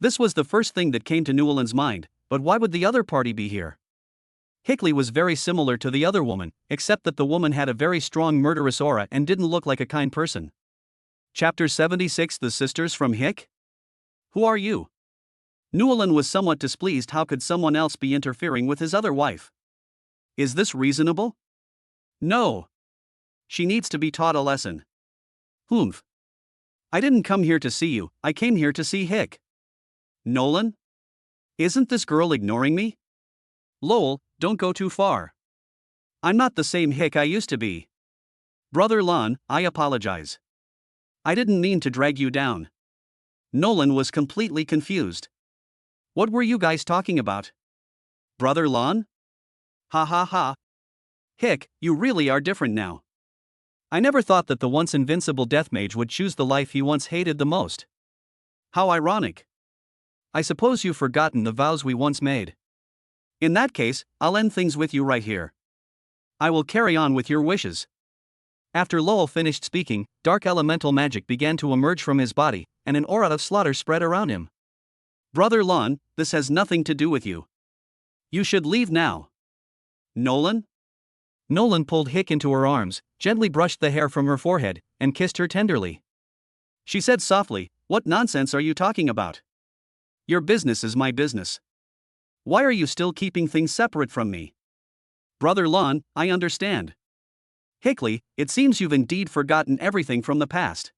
This was the first thing that came to Newland's mind, but why would the other party be here? Hickley was very similar to the other woman, except that the woman had a very strong murderous aura and didn't look like a kind person. Chapter 76 The Sisters from Hick? Who are you? Newland was somewhat displeased. How could someone else be interfering with his other wife? Is this reasonable? No. She needs to be taught a lesson. Humph. I didn't come here to see you, I came here to see Hick. Nolan? Isn't this girl ignoring me? Lowell, don't go too far. I'm not the same Hick I used to be. Brother Lon, I apologize. I didn't mean to drag you down. Nolan was completely confused. What were you guys talking about? Brother Lon? Ha ha ha. Hick, you really are different now. I never thought that the once invincible death mage would choose the life he once hated the most. How ironic. I suppose you've forgotten the vows we once made. In that case, I'll end things with you right here. I will carry on with your wishes. After Lowell finished speaking, dark elemental magic began to emerge from his body, and an aura of slaughter spread around him. Brother Lon, this has nothing to do with you. You should leave now. Nolan? Nolan pulled Hick into her arms, gently brushed the hair from her forehead, and kissed her tenderly. She said softly, "What nonsense are you talking about? Your business is my business. Why are you still keeping things separate from me?" Brother Lon, I understand. Hickley, it seems you've indeed forgotten everything from the past.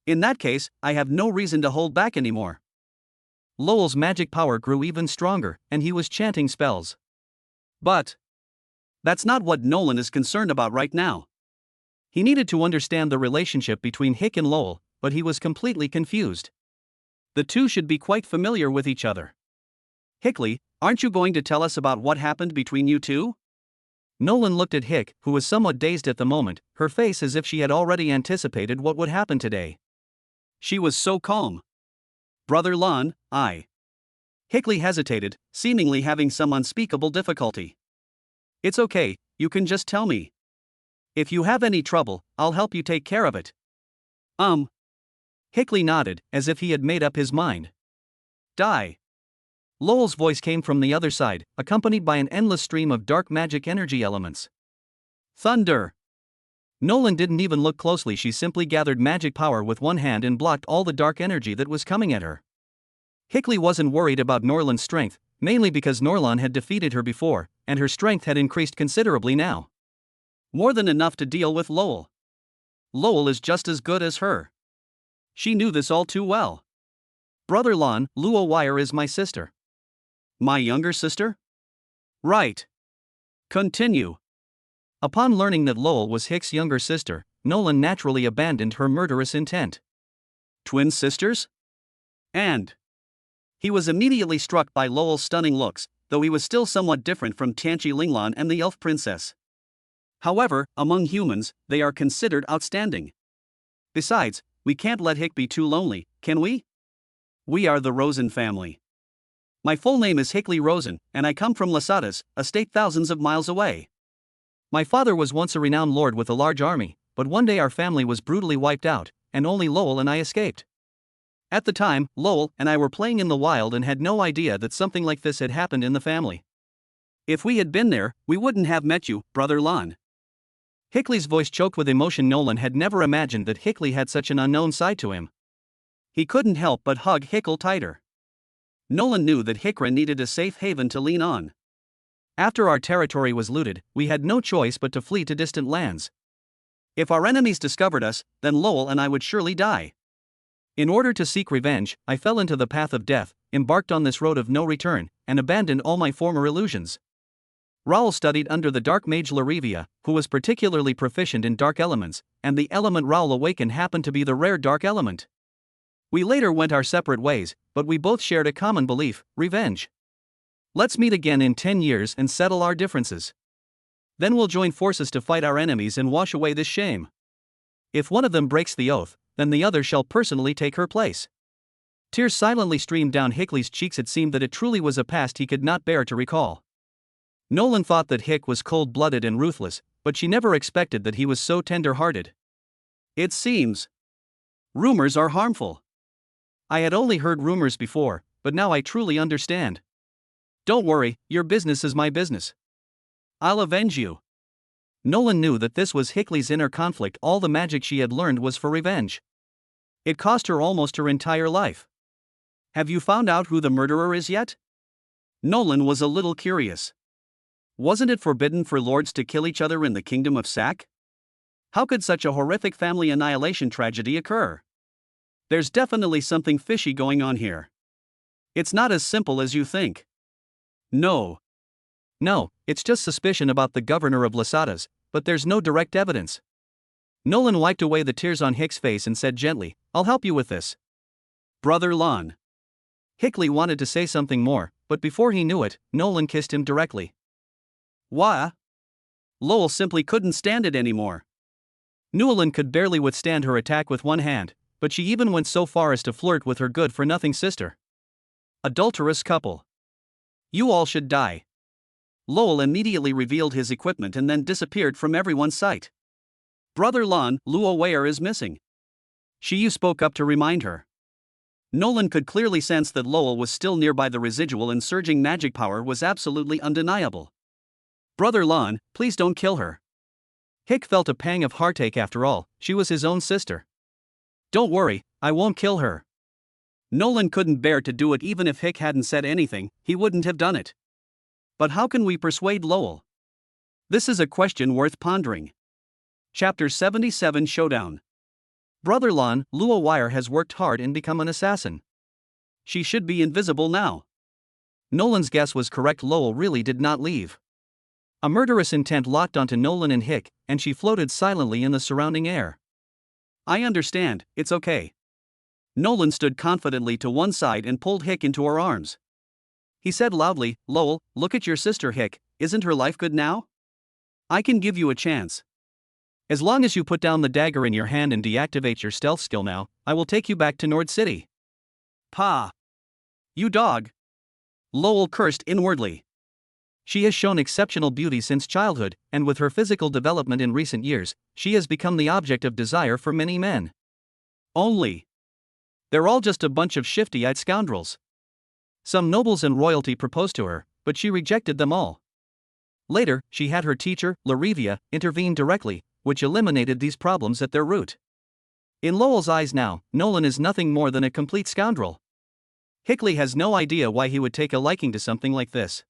In that case, I have no reason to hold back anymore. Lowell's magic power grew even stronger, and he was chanting spells. But that's not what Nolan is concerned about right now. He needed to understand the relationship between Hick and Lowell, but he was completely confused. The two should be quite familiar with each other. Hickley, aren't you going to tell us about what happened between you two? Nolan looked at Hick, who was somewhat dazed at the moment, her face as if she had already anticipated what would happen today. She was so calm. Brother Lon, Hickley hesitated, seemingly having some unspeakable difficulty. It's okay, you can just tell me. If you have any trouble, I'll help you take care of it. Hickley nodded, as if he had made up his mind. Die. Lowell's voice came from the other side, accompanied by an endless stream of dark magic energy elements. Thunder. Nolan didn't even look closely. She simply gathered magic power with one hand and blocked all the dark energy that was coming at her. Hickley wasn't worried about Norlan's strength, mainly because Norlan had defeated her before, and her strength had increased considerably now. More than enough to deal with Lowell. Lowell is just as good as her. She knew this all too well. Brother Lon, Luo Wire is my sister. My younger sister? Right. Continue. Upon learning that Lowell was Hick's younger sister, Nolan naturally abandoned her murderous intent. Twin sisters? And he was immediately struck by Lowell's stunning looks, though he was still somewhat different from Tianchi Linglan and the elf princess. However, among humans, they are considered outstanding. Besides, we can't let Hick be too lonely, can we? We are the Rosen family. My full name is Hickley Rosen, and I come from Lasadas, a state thousands of miles away. My father was once a renowned lord with a large army, but one day our family was brutally wiped out, and only Lowell and I escaped. At the time, Lowell and I were playing in the wild and had no idea that something like this had happened in the family. If we had been there, we wouldn't have met you, Brother Lon. Hickley's voice choked with emotion. Nolan had never imagined that Hickley had such an unknown side to him. He couldn't help but hug Hickle tighter. Nolan knew that Hickra needed a safe haven to lean on. After our territory was looted, we had no choice but to flee to distant lands. If our enemies discovered us, then Lowell and I would surely die. In order to seek revenge, I fell into the path of death, embarked on this road of no return, and abandoned all my former illusions. Raoul studied under the dark mage Larivia, who was particularly proficient in dark elements, and the element Raoul awakened happened to be the rare dark element. We later went our separate ways, but we both shared a common belief: revenge. Let's meet again in 10 years and settle our differences. Then we'll join forces to fight our enemies and wash away this shame. If one of them breaks the oath, then the other shall personally take her place. Tears silently streamed down Hickley's cheeks. It seemed that it truly was a past he could not bear to recall. Nolan thought that Hick was cold-blooded and ruthless, but she never expected that he was so tender-hearted. It seems rumors are harmful. I had only heard rumors before, but now I truly understand. Don't worry, your business is my business. I'll avenge you. Nolan knew that this was Hickley's inner conflict. All the magic she had learned was for revenge. It cost her almost her entire life. Have you found out who the murderer is yet? Nolan was a little curious. Wasn't it forbidden for lords to kill each other in the kingdom of Sac? How could such a horrific family annihilation tragedy occur? There's definitely something fishy going on here. It's not as simple as you think. No, it's just suspicion about the governor of Lasadas, but there's no direct evidence. Nolan wiped away the tears on Hick's face and said gently, I'll help you with this. Brother Lon. Hickley wanted to say something more, but before he knew it, Nolan kissed him directly. Why? Lowell simply couldn't stand it anymore. Newlyn could barely withstand her attack with one hand, but she even went so far as to flirt with her good-for-nothing sister. Adulterous couple. You all should die. Lowell immediately revealed his equipment and then disappeared from everyone's sight. Brother Lon, Luo Ware is missing. Shiyu spoke up to remind her. Nolan could clearly sense that Lowell was still nearby. The residual and surging magic power was absolutely undeniable. Brother Lon, please don't kill her. Hick felt a pang of heartache. After all, she was his own sister. Don't worry, I won't kill her. Nolan couldn't bear to do it. Even if Hick hadn't said anything, he wouldn't have done it. But how can we persuade Lowell? This is a question worth pondering. Chapter 77 Showdown. Brother Lon, Luo Wire has worked hard and become an assassin. She should be invisible now. Nolan's guess was correct. Lowell really did not leave. A murderous intent locked onto Nolan and Hick, and she floated silently in the surrounding air. I understand, it's okay. Nolan stood confidently to one side and pulled Hick into her arms. He said loudly, Lowell, look at your sister Hick, isn't her life good now? I can give you a chance. As long as you put down the dagger in your hand and deactivate your stealth skill now, I will take you back to Nord City. Pa! You dog! Lowell cursed inwardly. She has shown exceptional beauty since childhood, and with her physical development in recent years, she has become the object of desire for many men. Only. They're all just a bunch of shifty-eyed scoundrels. Some nobles and royalty proposed to her, but she rejected them all. Later, she had her teacher, Larivia, intervene directly, which eliminated these problems at their root. In Lowell's eyes now, Nolan is nothing more than a complete scoundrel. Hickley has no idea why he would take a liking to something like this.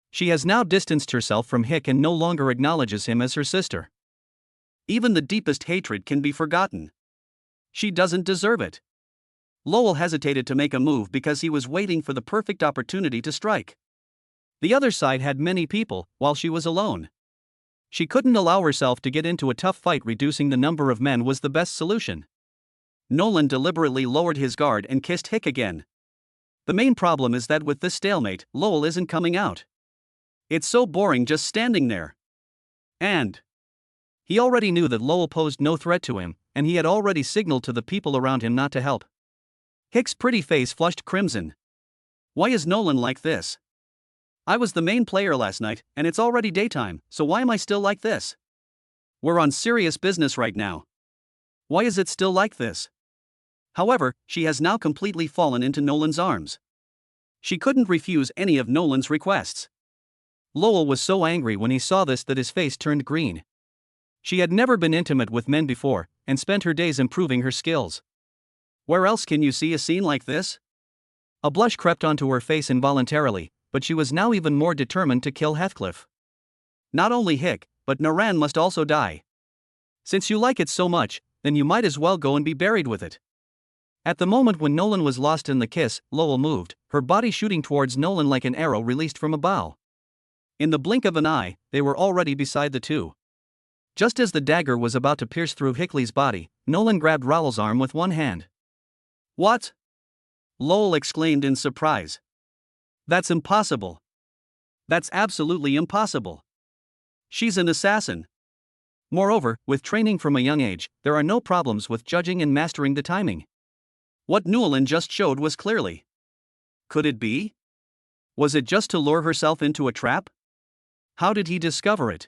She has now distanced herself from Hick and no longer acknowledges him as her sister. Even the deepest hatred can be forgotten. She doesn't deserve it. Lowell hesitated to make a move because he was waiting for the perfect opportunity to strike. The other side had many people, while she was alone. She couldn't allow herself to get into a tough fight. Reducing the number of men was the best solution. Nolan deliberately lowered his guard and kissed Hick again. The main problem is that with this stalemate, Lowell isn't coming out. It's so boring just standing there. And he already knew that Lowell posed no threat to him, and he had already signaled to the people around him not to help. Hick's pretty face flushed crimson. Why is Nolan like this? I was the main player last night, and it's already daytime, so why am I still like this? We're on serious business right now. Why is it still like this? However, she has now completely fallen into Nolan's arms. She couldn't refuse any of Nolan's requests. Lowell was so angry when he saw this that his face turned green. She had never been intimate with men before, and spent her days improving her skills. Where else can you see a scene like this? A blush crept onto her face involuntarily, but she was now even more determined to kill Heathcliff. Not only Hick, but Naran must also die. Since you like it so much, then you might as well go and be buried with it. At the moment when Nolan was lost in the kiss, Lowell moved, her body shooting towards Nolan like an arrow released from a bow. In the blink of an eye, they were already beside the two. Just as the dagger was about to pierce through Hickley's body, Nolan grabbed Rowell's arm with one hand. What? Lowell exclaimed in surprise. That's impossible. That's absolutely impossible. She's an assassin. Moreover, with training from a young age, there are no problems with judging and mastering the timing. What Newlyn just showed was clearly. Could it be? Was it just to lure herself into a trap? How did he discover it?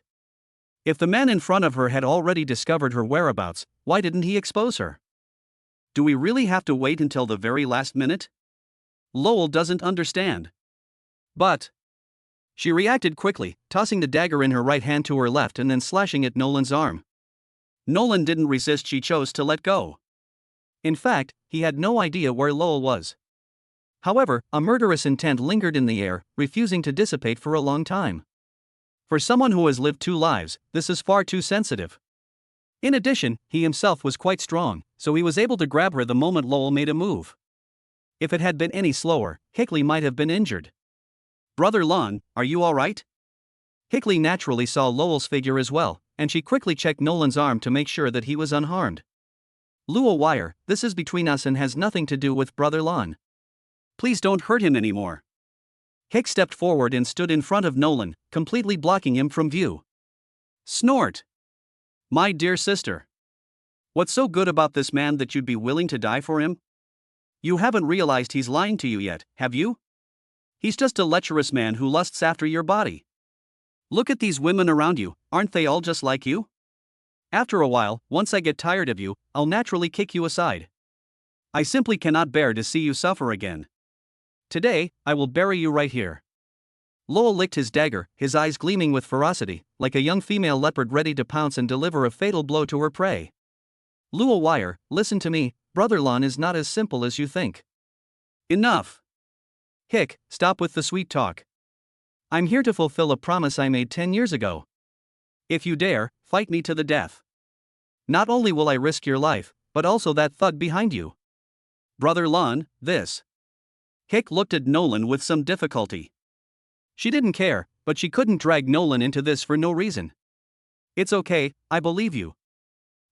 If the man in front of her had already discovered her whereabouts, why didn't he expose her? Do we really have to wait until the very last minute? Lowell doesn't understand. But she reacted quickly, tossing the dagger in her right hand to her left and then slashing at Nolan's arm. Nolan didn't resist, she chose to let go. In fact, he had no idea where Lowell was. However, a murderous intent lingered in the air, refusing to dissipate for a long time. For someone who has lived 2 lives, this is far too sensitive. In addition, he himself was quite strong, so he was able to grab her the moment Lowell made a move. If it had been any slower, Hickley might have been injured. Brother Lon, are you alright? Hickley naturally saw Lowell's figure as well, and she quickly checked Nolan's arm to make sure that he was unharmed. Lowell Wire, this is between us and has nothing to do with Brother Lon. Please don't hurt him anymore. Hick stepped forward and stood in front of Nolan, completely blocking him from view. Snort. My dear sister. What's so good about this man that you'd be willing to die for him? You haven't realized he's lying to you yet, have you? He's just a lecherous man who lusts after your body. Look at these women around you, aren't they all just like you? After a while, once I get tired of you, I'll naturally kick you aside. I simply cannot bear to see you suffer again. Today, I will bury you right here. Lowell licked his dagger, his eyes gleaming with ferocity, like a young female leopard ready to pounce and deliver a fatal blow to her prey. Lowell Wire, listen to me, Brother Lon is not as simple as you think. Enough. Hick, stop with the sweet talk. I'm here to fulfill a promise I made 10 years ago. If you dare, fight me to the death. Not only will I risk your life, but also that thug behind you. Brother Lon, this. Hick looked at Nolan with some difficulty. She didn't care, but she couldn't drag Nolan into this for no reason. It's okay, I believe you.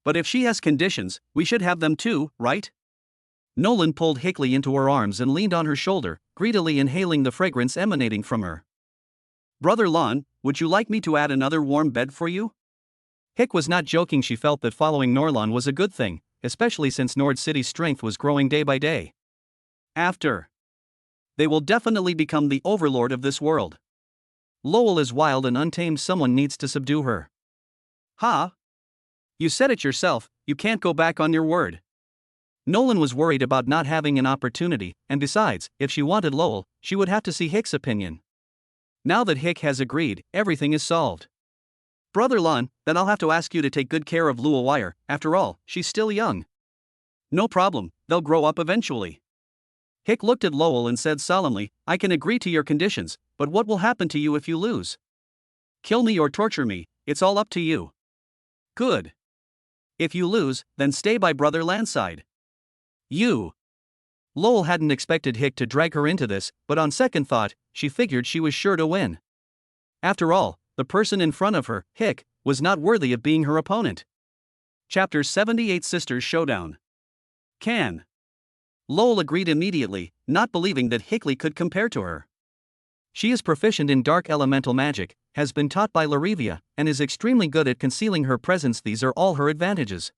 But if she has conditions, we should have them too, right? Nolan pulled Hickley into her arms and leaned on her shoulder, greedily inhaling the fragrance emanating from her. Brother Lon, would you like me to add another warm bed for you? Hick was not joking. She felt that following Norlon was a good thing, especially since Nord City's strength was growing day by day. After. They will definitely become the overlord of this world. Lowell is wild and untamed. Someone needs to subdue her. Ha! You said it yourself, you can't go back on your word. Nolan was worried about not having an opportunity, and besides, if she wanted Lowell, she would have to see Hick's opinion. Now that Hick has agreed, everything is solved. Brother Lon, then I'll have to ask you to take good care of Lowell Wire, after all, she's still young. No problem, they'll grow up eventually. Hick looked at Lowell and said solemnly, I can agree to your conditions, but what will happen to you if you lose? Kill me or torture me, it's all up to you. Good. If you lose, then stay by Brother Lon's side. You. Lowell hadn't expected Hick to drag her into this, but on second thought, she figured she was sure to win. After all, the person in front of her, Hick, was not worthy of being her opponent. Chapter 78 Sisters Showdown. Can. Lowell agreed immediately, not believing that Hickley could compare to her. She is proficient in dark elemental magic, has been taught by Larivia, and is extremely good at concealing her presence. These are all her advantages.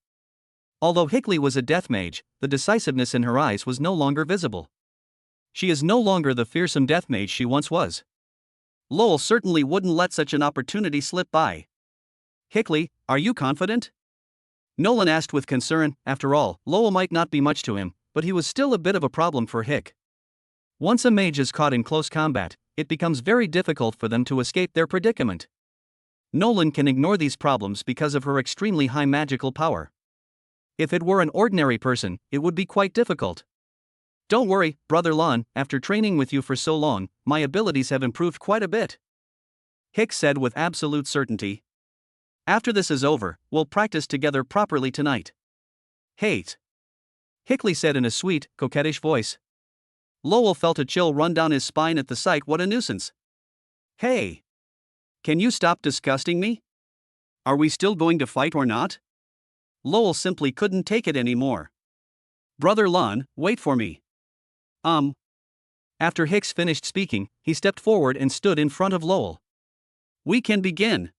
Although Hickley was a death mage, the decisiveness in her eyes was no longer visible. She is no longer the fearsome death mage she once was. Lowell certainly wouldn't let such an opportunity slip by. Hickley, are you confident? Nolan asked with concern. After all, Lowell might not be much to him, but he was still a bit of a problem for Hick. Once a mage is caught in close combat, it becomes very difficult for them to escape their predicament. Nolan can ignore these problems because of her extremely high magical power. If it were an ordinary person, it would be quite difficult. Don't worry, Brother Lon, after training with you for so long, my abilities have improved quite a bit. Hick said with absolute certainty. After this is over, we'll practice together properly tonight. Hate. Hickley said in a sweet, coquettish voice. Lowell felt a chill run down his spine at the sight. What a nuisance. Hey! Can you stop disgusting me? Are we still going to fight or not? Lowell simply couldn't take it anymore. Brother Lon, wait for me. After Hicks finished speaking, he stepped forward and stood in front of Lowell. We can begin.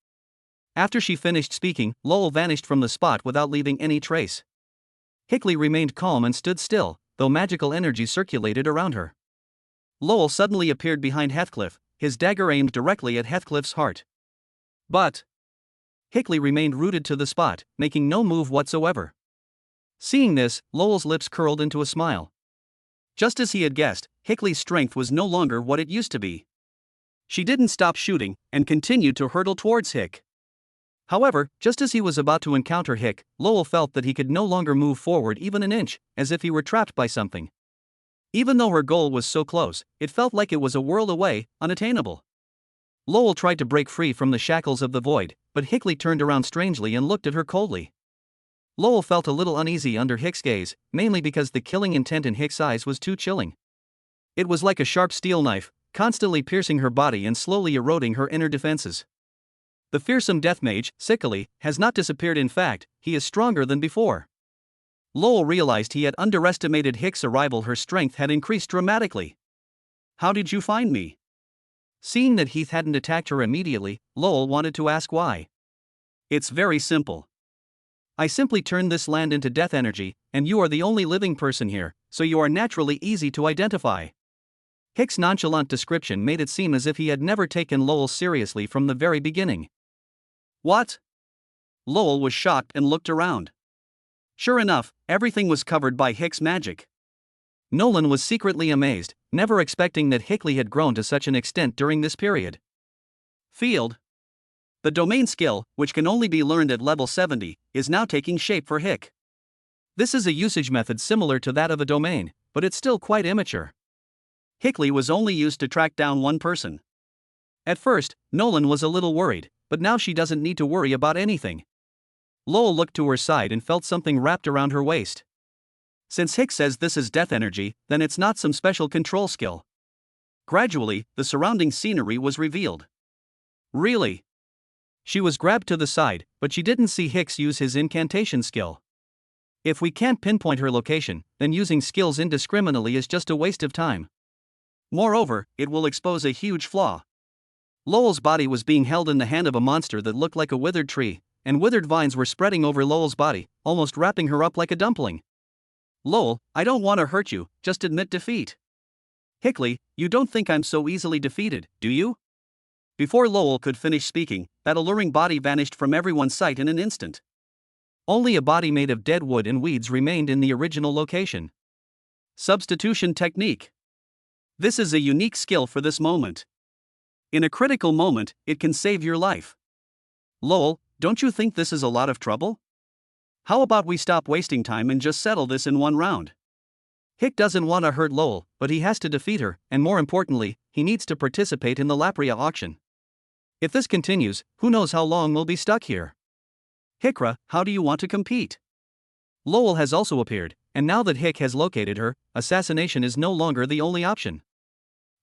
After she finished speaking, Lowell vanished from the spot without leaving any trace. Hickley remained calm and stood still, though magical energy circulated around her. Lowell suddenly appeared behind Heathcliff, his dagger aimed directly at Heathcliff's heart. But Hickley remained rooted to the spot, making no move whatsoever. Seeing this, Lowell's lips curled into a smile. Just as he had guessed, Hickley's strength was no longer what it used to be. She didn't stop shooting, and continued to hurtle towards Hick. However, just as he was about to encounter Hick, Lowell felt that he could no longer move forward even an inch, as if he were trapped by something. Even though her goal was so close, it felt like it was a world away, unattainable. Lowell tried to break free from the shackles of the void, but Hickley turned around strangely and looked at her coldly. Lowell felt a little uneasy under Hick's gaze, mainly because the killing intent in Hick's eyes was too chilling. It was like a sharp steel knife, constantly piercing her body and slowly eroding her inner defenses. The fearsome death mage, Sickly, has not disappeared. In fact, he is stronger than before. Lowell realized he had underestimated Hick's arrival. Her strength had increased dramatically. How did you find me? Seeing that Heath hadn't attacked her immediately, Lowell wanted to ask why. It's very simple. I simply turned this land into death energy, and you are the only living person here, so you are naturally easy to identify. Hick's nonchalant description made it seem as if he had never taken Lowell seriously from the very beginning. What? Lowell was shocked and looked around. Sure enough, everything was covered by Hick's magic. Nolan was secretly amazed, never expecting that Hickley had grown to such an extent during this period. Field. The domain skill, which can only be learned at level 70, is now taking shape for Hick. This is a usage method similar to that of a domain, but it's still quite immature. Hickley was only used to track down one person. At first, Nolan was a little worried, but now she doesn't need to worry about anything. Lowell looked to her side and felt something wrapped around her waist. Since Hick says this is death energy, then it's not some special control skill. Gradually, the surrounding scenery was revealed. Really? She was grabbed to the side, but she didn't see Hicks use his incantation skill. If we can't pinpoint her location, then using skills indiscriminately is just a waste of time. Moreover, it will expose a huge flaw. Lowell's body was being held in the hand of a monster that looked like a withered tree, and withered vines were spreading over Lowell's body, almost wrapping her up like a dumpling. Lowell, I don't want to hurt you, just admit defeat. Hickley, you don't think I'm so easily defeated, do you? Before Lowell could finish speaking, that alluring body vanished from everyone's sight in an instant. Only a body made of dead wood and weeds remained in the original location. Substitution technique. This is a unique skill for this moment. In a critical moment, it can save your life. Lowell, don't you think this is a lot of trouble? How about we stop wasting time and just settle this in one round? Hick doesn't want to hurt Lowell, but he has to defeat her, and more importantly, he needs to participate in the Lapria auction. If this continues, who knows how long we'll be stuck here. Hickra, how do you want to compete? Lowell has also appeared, and now that Hick has located her, assassination is no longer the only option.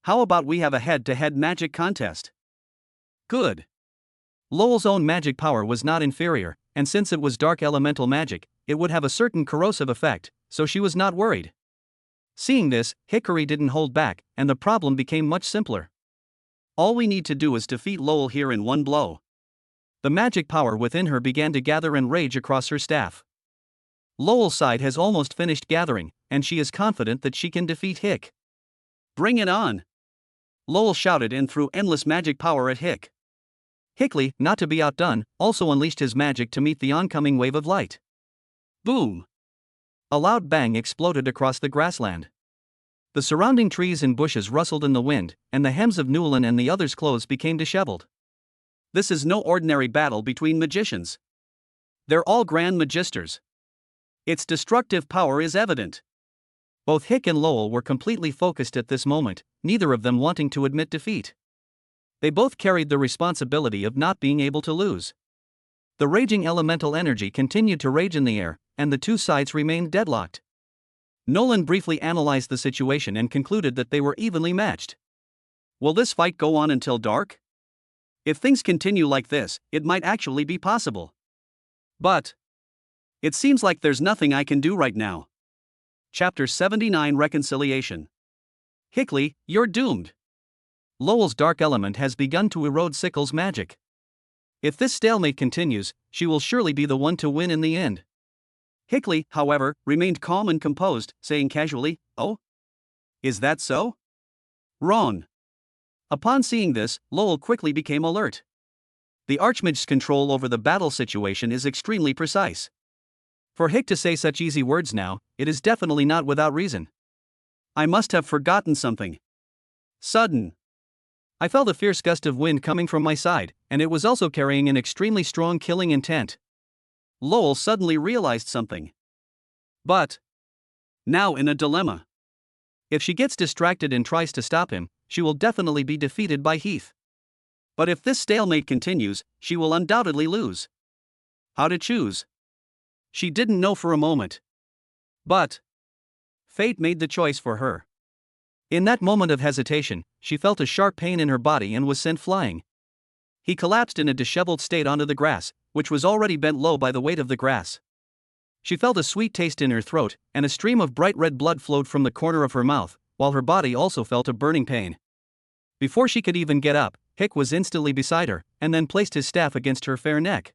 How about we have a head-to-head magic contest? Good. Lowell's own magic power was not inferior, and since it was dark elemental magic, it would have a certain corrosive effect, so she was not worried. Seeing this, Hickory didn't hold back, and the problem became much simpler. All we need to do is defeat Lowell here in one blow. The magic power within her began to gather and rage across her staff. Lowell's side has almost finished gathering, and she is confident that she can defeat Hick. Bring it on! Lowell shouted and threw endless magic power at Hick. Hickley, not to be outdone, also unleashed his magic to meet the oncoming wave of light. Boom! A loud bang exploded across the grassland. The surrounding trees and bushes rustled in the wind, and the hems of Newlin and the others' clothes became disheveled. This is no ordinary battle between magicians. They're all Grand Magisters. Its destructive power is evident. Both Hick and Lowell were completely focused at this moment, neither of them wanting to admit defeat. They both carried the responsibility of not being able to lose. The raging elemental energy continued to rage in the air, and the two sides remained deadlocked. Nolan briefly analyzed the situation and concluded that they were evenly matched. Will this fight go on until dark? If things continue like this, it might actually be possible. But it seems like there's nothing I can do right now. Chapter 79 Reconciliation. Hickley, you're doomed. Lowell's dark element has begun to erode Sickle's magic. If this stalemate continues, she will surely be the one to win in the end. Hickley, however, remained calm and composed, saying casually, "Oh? Is that so?" Wrong. Upon seeing this, Lowell quickly became alert. The Archmage's control over the battle situation is extremely precise. For Hick to say such easy words now, it is definitely not without reason. I must have forgotten something. Sudden. I felt a fierce gust of wind coming from my side, and it was also carrying an extremely strong killing intent. Lowell suddenly realized something. But now in a dilemma. If she gets distracted and tries to stop him, she will definitely be defeated by Heath. But if this stalemate continues, she will undoubtedly lose. How to choose? She didn't know for a moment. But fate made the choice for her. In that moment of hesitation, she felt a sharp pain in her body and was sent flying. He collapsed in a disheveled state onto the grass, which was already bent low by the weight of the grass. She felt a sweet taste in her throat, and a stream of bright red blood flowed from the corner of her mouth, while her body also felt a burning pain. Before she could even get up, Hick was instantly beside her, and then placed his staff against her fair neck.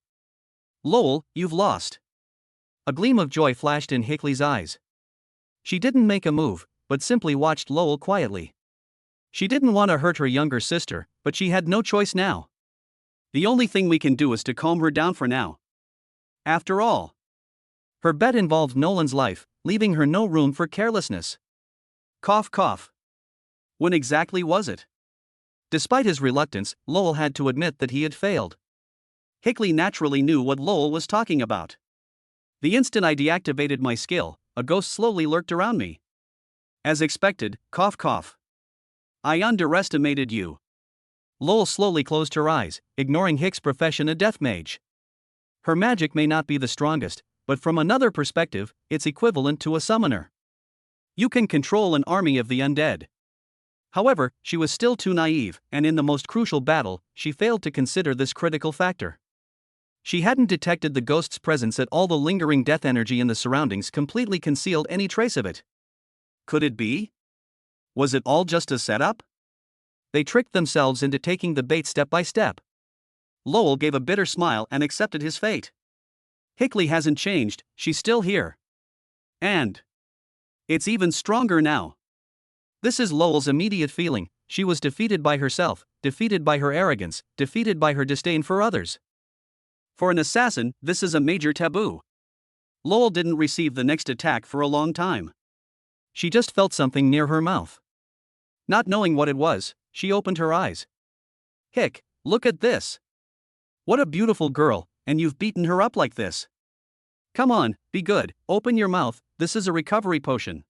Lowell, you've lost. A gleam of joy flashed in Hickley's eyes. She didn't make a move, but simply watched Lowell quietly. She didn't want to hurt her younger sister, but she had no choice now. The only thing we can do is to calm her down for now. After all, her bet involved Nolan's life, leaving her no room for carelessness. Cough cough. When exactly was it? Despite his reluctance, Lowell had to admit that he had failed. Hickley naturally knew what Lowell was talking about. The instant I deactivated my skill, a ghost slowly lurked around me. As expected, cough cough. I underestimated you. Lowell slowly closed her eyes, ignoring Hick's profession, a death mage. Her magic may not be the strongest, but from another perspective, it's equivalent to a summoner. You can control an army of the undead. However, she was still too naive, and in the most crucial battle, she failed to consider this critical factor. She hadn't detected the ghost's presence at all. The lingering death energy in the surroundings completely concealed any trace of it. Could it be? Was it all just a setup? They tricked themselves into taking the bait step by step. Lowell gave a bitter smile and accepted his fate. Hickley hasn't changed, she's still here. And it's even stronger now. This is Lowell's immediate feeling. She was defeated by herself, defeated by her arrogance, defeated by her disdain for others. For an assassin, this is a major taboo. Lowell didn't receive the next attack for a long time. She just felt something near her mouth. Not knowing what it was, she opened her eyes. Hick, look at this. What a beautiful girl, and you've beaten her up like this. Come on, be good, open your mouth, this is a recovery potion.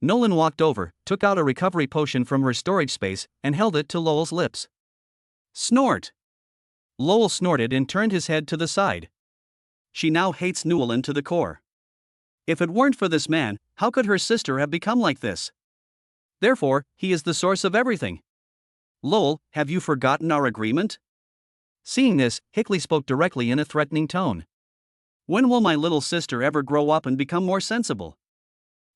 Nolan walked over, took out a recovery potion from her storage space, and held it to Lowell's lips. Snort. Lowell snorted and turned his head to the side. She now hates Newland to the core. If it weren't for this man, how could her sister have become like this? Therefore, he is the source of everything. Lowell, have you forgotten our agreement? Seeing this, Hickley spoke directly in a threatening tone. When will my little sister ever grow up and become more sensible?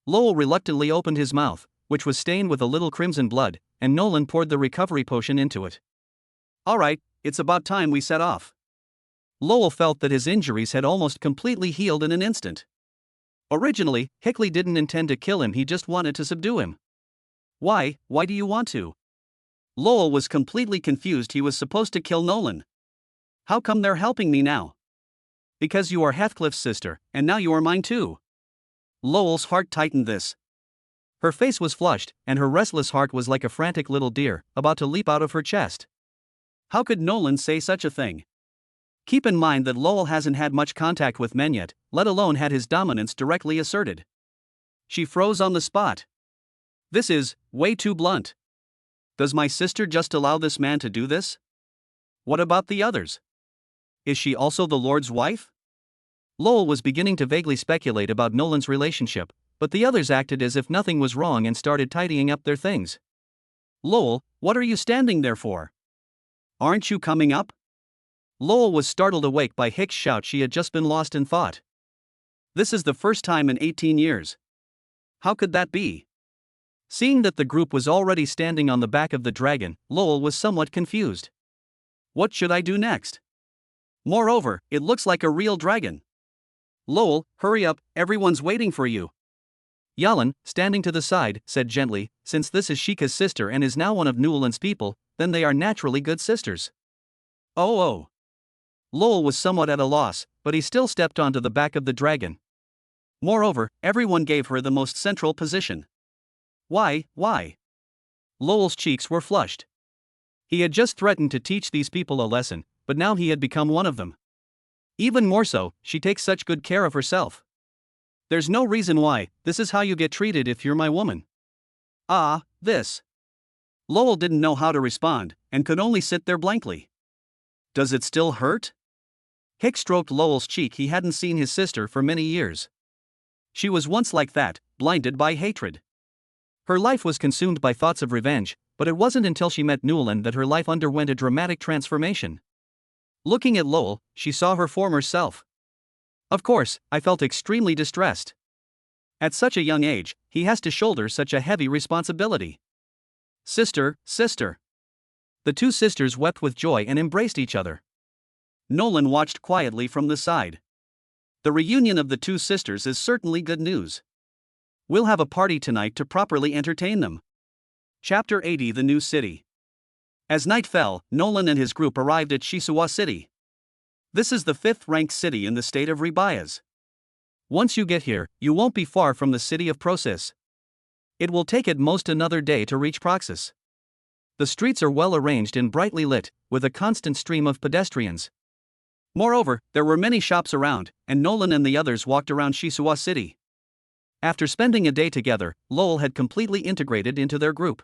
Lowell reluctantly opened his mouth, which was stained with a little crimson blood, and Nolan poured the recovery potion into it. All right, it's about time we set off. Lowell felt that his injuries had almost completely healed in an instant. Originally, Hickley didn't intend to kill him, he just wanted to subdue him. Why do you want to? Lowell was completely confused. He was supposed to kill Nolan. How come they're helping me now? Because you are Heathcliff's sister, and now you are mine too. Lowell's heart tightened this. Her face was flushed, and her restless heart was like a frantic little deer, about to leap out of her chest. How could Nolan say such a thing? Keep in mind that Lowell hasn't had much contact with men yet, let alone had his dominance directly asserted. She froze on the spot. This is way too blunt. Does my sister just allow this man to do this? What about the others? Is she also the Lord's wife? Lowell was beginning to vaguely speculate about Nolan's relationship, but the others acted as if nothing was wrong and started tidying up their things. Lowell, what are you standing there for? Aren't you coming up? Lowell was startled awake by Hick's shout. She had just been lost in thought. This is the first time in 18 years. How could that be? Seeing that the group was already standing on the back of the dragon, Lowell was somewhat confused. What should I do next? Moreover, it looks like a real dragon. Lowell, hurry up, everyone's waiting for you. Yalan, standing to the side, said gently, since this is Sheikah's sister and is now one of Newland's people, then they are naturally good sisters. Oh. Lowell was somewhat at a loss, but he still stepped onto the back of the dragon. Moreover, everyone gave her the most central position. Why? Lowell's cheeks were flushed. He had just threatened to teach these people a lesson, but now he had become one of them. Even more so, she takes such good care of herself. There's no reason why, this is how you get treated if you're my woman. This. Lowell didn't know how to respond, and could only sit there blankly. Does it still hurt? Hick stroked Lowell's cheek. He hadn't seen his sister for many years. She was once like that, blinded by hatred. Her life was consumed by thoughts of revenge, but it wasn't until she met Newland that her life underwent a dramatic transformation. Looking at Lowell, she saw her former self. Of course, I felt extremely distressed. At such a young age, he has to shoulder such a heavy responsibility. Sister. The two sisters wept with joy and embraced each other. Nolan watched quietly from the side. The reunion of the two sisters is certainly good news. We'll have a party tonight to properly entertain them. Chapter 80: The New City. As night fell, Nolan and his group arrived at Shishiwa City. This is the 5th-ranked city in the state of Ribayas. Once you get here, you won't be far from the city of Procis. It will take at most another day to reach Proxis. The streets are well arranged and brightly lit, with a constant stream of pedestrians. Moreover, there were many shops around, and Nolan and the others walked around Shishiwa City. After spending a day together, Lowell had completely integrated into their group.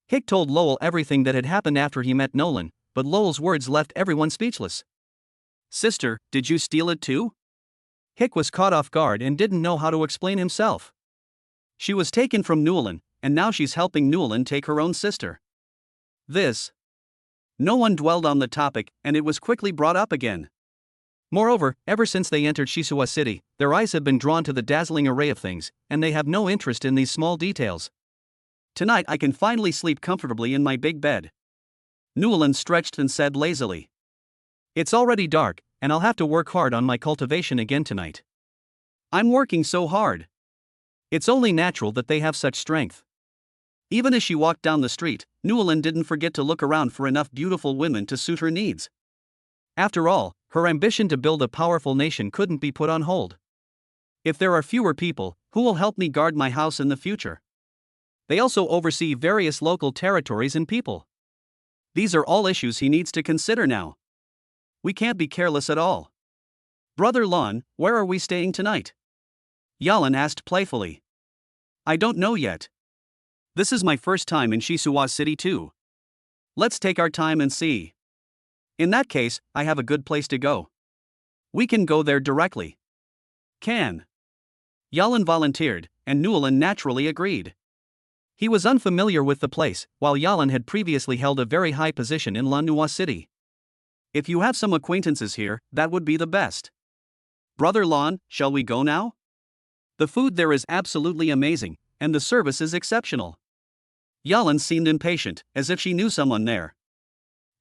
Hick told Lowell everything that had happened after he met Nolan, but Lowell's words left everyone speechless. Sister, did you steal it too? Hick was caught off guard and didn't know how to explain himself. She was taken from Newland, and now she's helping Newland take her own sister. This. No one dwelled on the topic, and it was quickly brought up again. Moreover, ever since they entered Shishiwa City, their eyes have been drawn to the dazzling array of things, and they have no interest in these small details. Tonight I can finally sleep comfortably in my big bed. Newland stretched and said lazily. It's already dark, and I'll have to work hard on my cultivation again tonight. I'm working so hard. It's only natural that they have such strength. Even as she walked down the street, Newland didn't forget to look around for enough beautiful women to suit her needs. After all, her ambition to build a powerful nation couldn't be put on hold. If there are fewer people, who will help me guard my house in the future? They also oversee various local territories and people. These are all issues he needs to consider now. We can't be careless at all. Brother Lon, where are we staying tonight? Yalan asked playfully. I don't know yet. This is my first time in Shishiwa City too. Let's take our time and see. In that case, I have a good place to go. We can go there directly. Can. Yalan volunteered, and Newland naturally agreed. He was unfamiliar with the place, while Yalan had previously held a very high position in Lanua City. If you have some acquaintances here, that would be the best. Brother Lon, shall we go now? The food there is absolutely amazing, and the service is exceptional. Yalan seemed impatient, as if she knew someone there.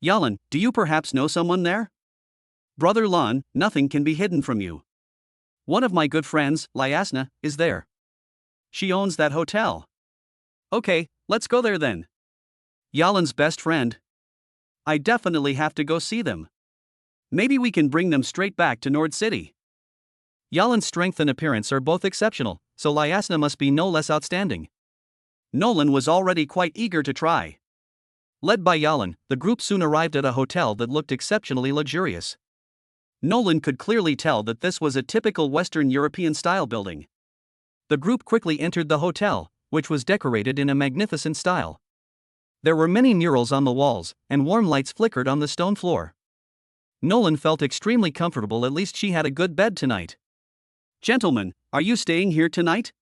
Yalan, do you perhaps know someone there? Brother Lon, nothing can be hidden from you. One of my good friends, Lyasna, is there. She owns that hotel. Okay, let's go there then. Yalan's best friend. I definitely have to go see them. Maybe we can bring them straight back to Nord City. Yalan's strength and appearance are both exceptional, so Lyasna must be no less outstanding. Nolan was already quite eager to try. Led by Yalan, the group soon arrived at a hotel that looked exceptionally luxurious. Nolan could clearly tell that this was a typical Western European-style building. The group quickly entered the hotel, which was decorated in a magnificent style. There were many murals on the walls, and warm lights flickered on the stone floor. Nolan felt extremely comfortable. At least she had a good bed tonight. Gentlemen, are you staying here tonight?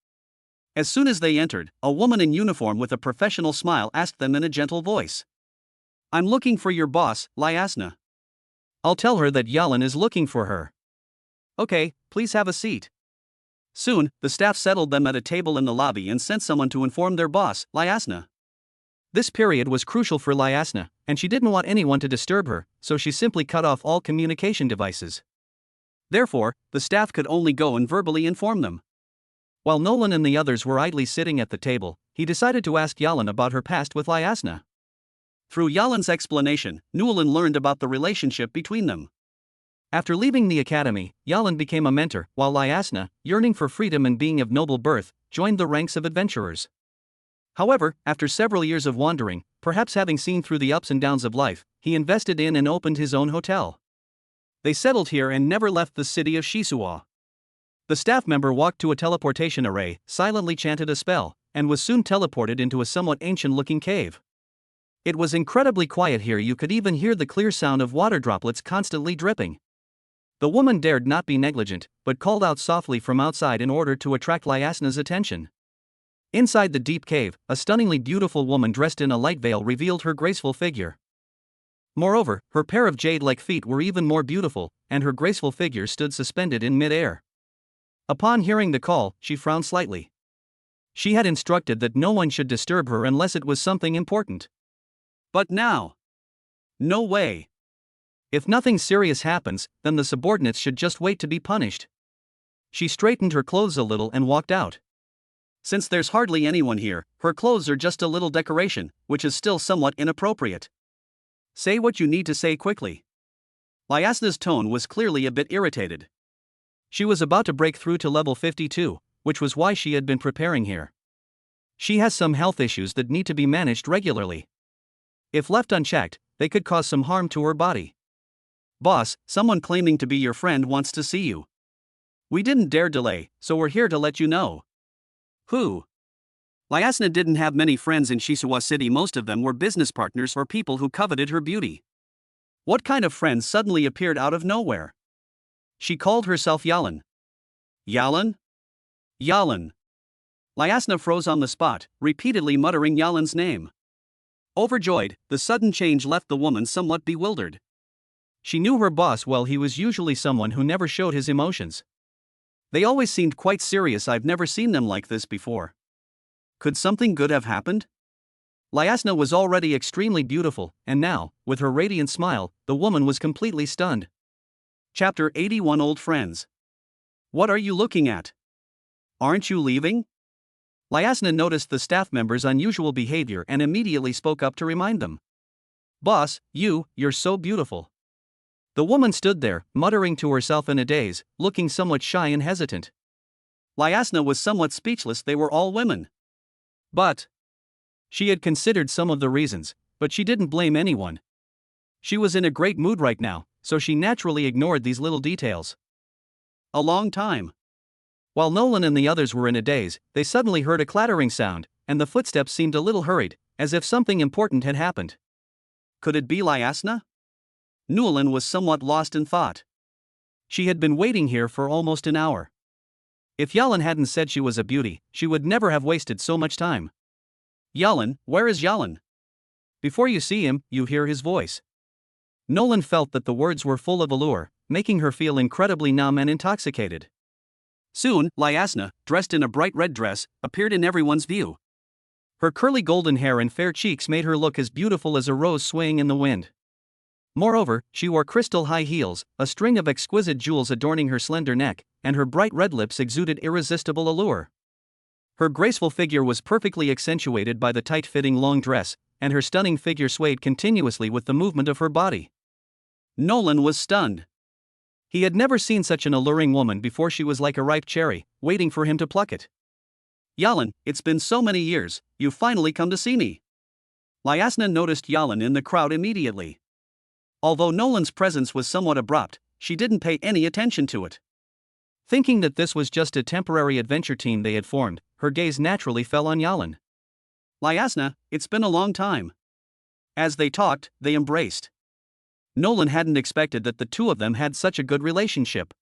As soon as they entered, a woman in uniform with a professional smile asked them in a gentle voice. I'm looking for your boss, Lyasna. I'll tell her that Yalan is looking for her. Okay, please have a seat. Soon, the staff settled them at a table in the lobby and sent someone to inform their boss, Lyasna. This period was crucial for Lyasna, and she didn't want anyone to disturb her, so she simply cut off all communication devices. Therefore, the staff could only go and verbally inform them. While Nolan and the others were idly sitting at the table, he decided to ask Yalan about her past with Lyasna. Through Yalan's explanation, Newland learned about the relationship between them. After leaving the academy, Yalan became a mentor, while Lyasna, yearning for freedom and being of noble birth, joined the ranks of adventurers. However, after several years of wandering, perhaps having seen through the ups and downs of life, he invested in and opened his own hotel. They settled here and never left the city of Shishiwa. The staff member walked to a teleportation array, silently chanted a spell, and was soon teleported into a somewhat ancient-looking cave. It was incredibly quiet here, you could even hear the clear sound of water droplets constantly dripping. The woman dared not be negligent, but called out softly from outside in order to attract Lyasna's attention. Inside the deep cave, a stunningly beautiful woman dressed in a light veil revealed her graceful figure. Moreover, her pair of jade-like feet were even more beautiful, and her graceful figure stood suspended in mid-air. Upon hearing the call, she frowned slightly. She had instructed that no one should disturb her unless it was something important. But now? No way. If nothing serious happens, then the subordinates should just wait to be punished. She straightened her clothes a little and walked out. Since there's hardly anyone here, her clothes are just a little decoration, which is still somewhat inappropriate. Say what you need to say quickly. Lyasna's tone was clearly a bit irritated. She was about to break through to level 52, which was why she had been preparing here. She has some health issues that need to be managed regularly. If left unchecked, they could cause some harm to her body. Boss, someone claiming to be your friend wants to see you. We didn't dare delay, so we're here to let you know. Who? Lyasna didn't have many friends in Shishiwa City. Most of them were business partners or people who coveted her beauty. What kind of friends suddenly appeared out of nowhere? She called herself Yalan. Yalan? Yalan. Lyasna froze on the spot, repeatedly muttering Yalan's name. Overjoyed, the sudden change left the woman somewhat bewildered. She knew her boss well. He was usually someone who never showed his emotions. They always seemed quite serious. I've never seen them like this before. Could something good have happened? Lyasna was already extremely beautiful, and now, with her radiant smile, the woman was completely stunned. Chapter 81 Old Friends. What are you looking at? Aren't you leaving? Lyasna noticed the staff members' unusual behavior and immediately spoke up to remind them. Boss, you're so beautiful. The woman stood there, muttering to herself in a daze, looking somewhat shy and hesitant. Lyasna was somewhat speechless. They were all women. But she had considered some of the reasons, but she didn't blame anyone. She was in a great mood right now, so she naturally ignored these little details. A long time. While Nolan and the others were in a daze, they suddenly heard a clattering sound, and the footsteps seemed a little hurried, as if something important had happened. Could it be Lyasna? Nolan was somewhat lost in thought. She had been waiting here for almost an hour. If Yalan hadn't said she was a beauty, she would never have wasted so much time. Yalan, where is Yalan? Before you see him, you hear his voice. Nolan felt that the words were full of allure, making her feel incredibly numb and intoxicated. Soon, Lyasna, dressed in a bright red dress, appeared in everyone's view. Her curly golden hair and fair cheeks made her look as beautiful as a rose swaying in the wind. Moreover, she wore crystal high heels, a string of exquisite jewels adorning her slender neck, and her bright red lips exuded irresistible allure. Her graceful figure was perfectly accentuated by the tight-fitting long dress, and her stunning figure swayed continuously with the movement of her body. Nolan was stunned. He had never seen such an alluring woman before. She was like a ripe cherry, waiting for him to pluck it. Yalan, it's been so many years, you've finally come to see me. Lyasna noticed Yalan in the crowd immediately. Although Nolan's presence was somewhat abrupt, she didn't pay any attention to it. Thinking that this was just a temporary adventure team they had formed, her gaze naturally fell on Yalan. Lyasna, it's been a long time. As they talked, they embraced. Nolan hadn't expected that the two of them had such a good relationship.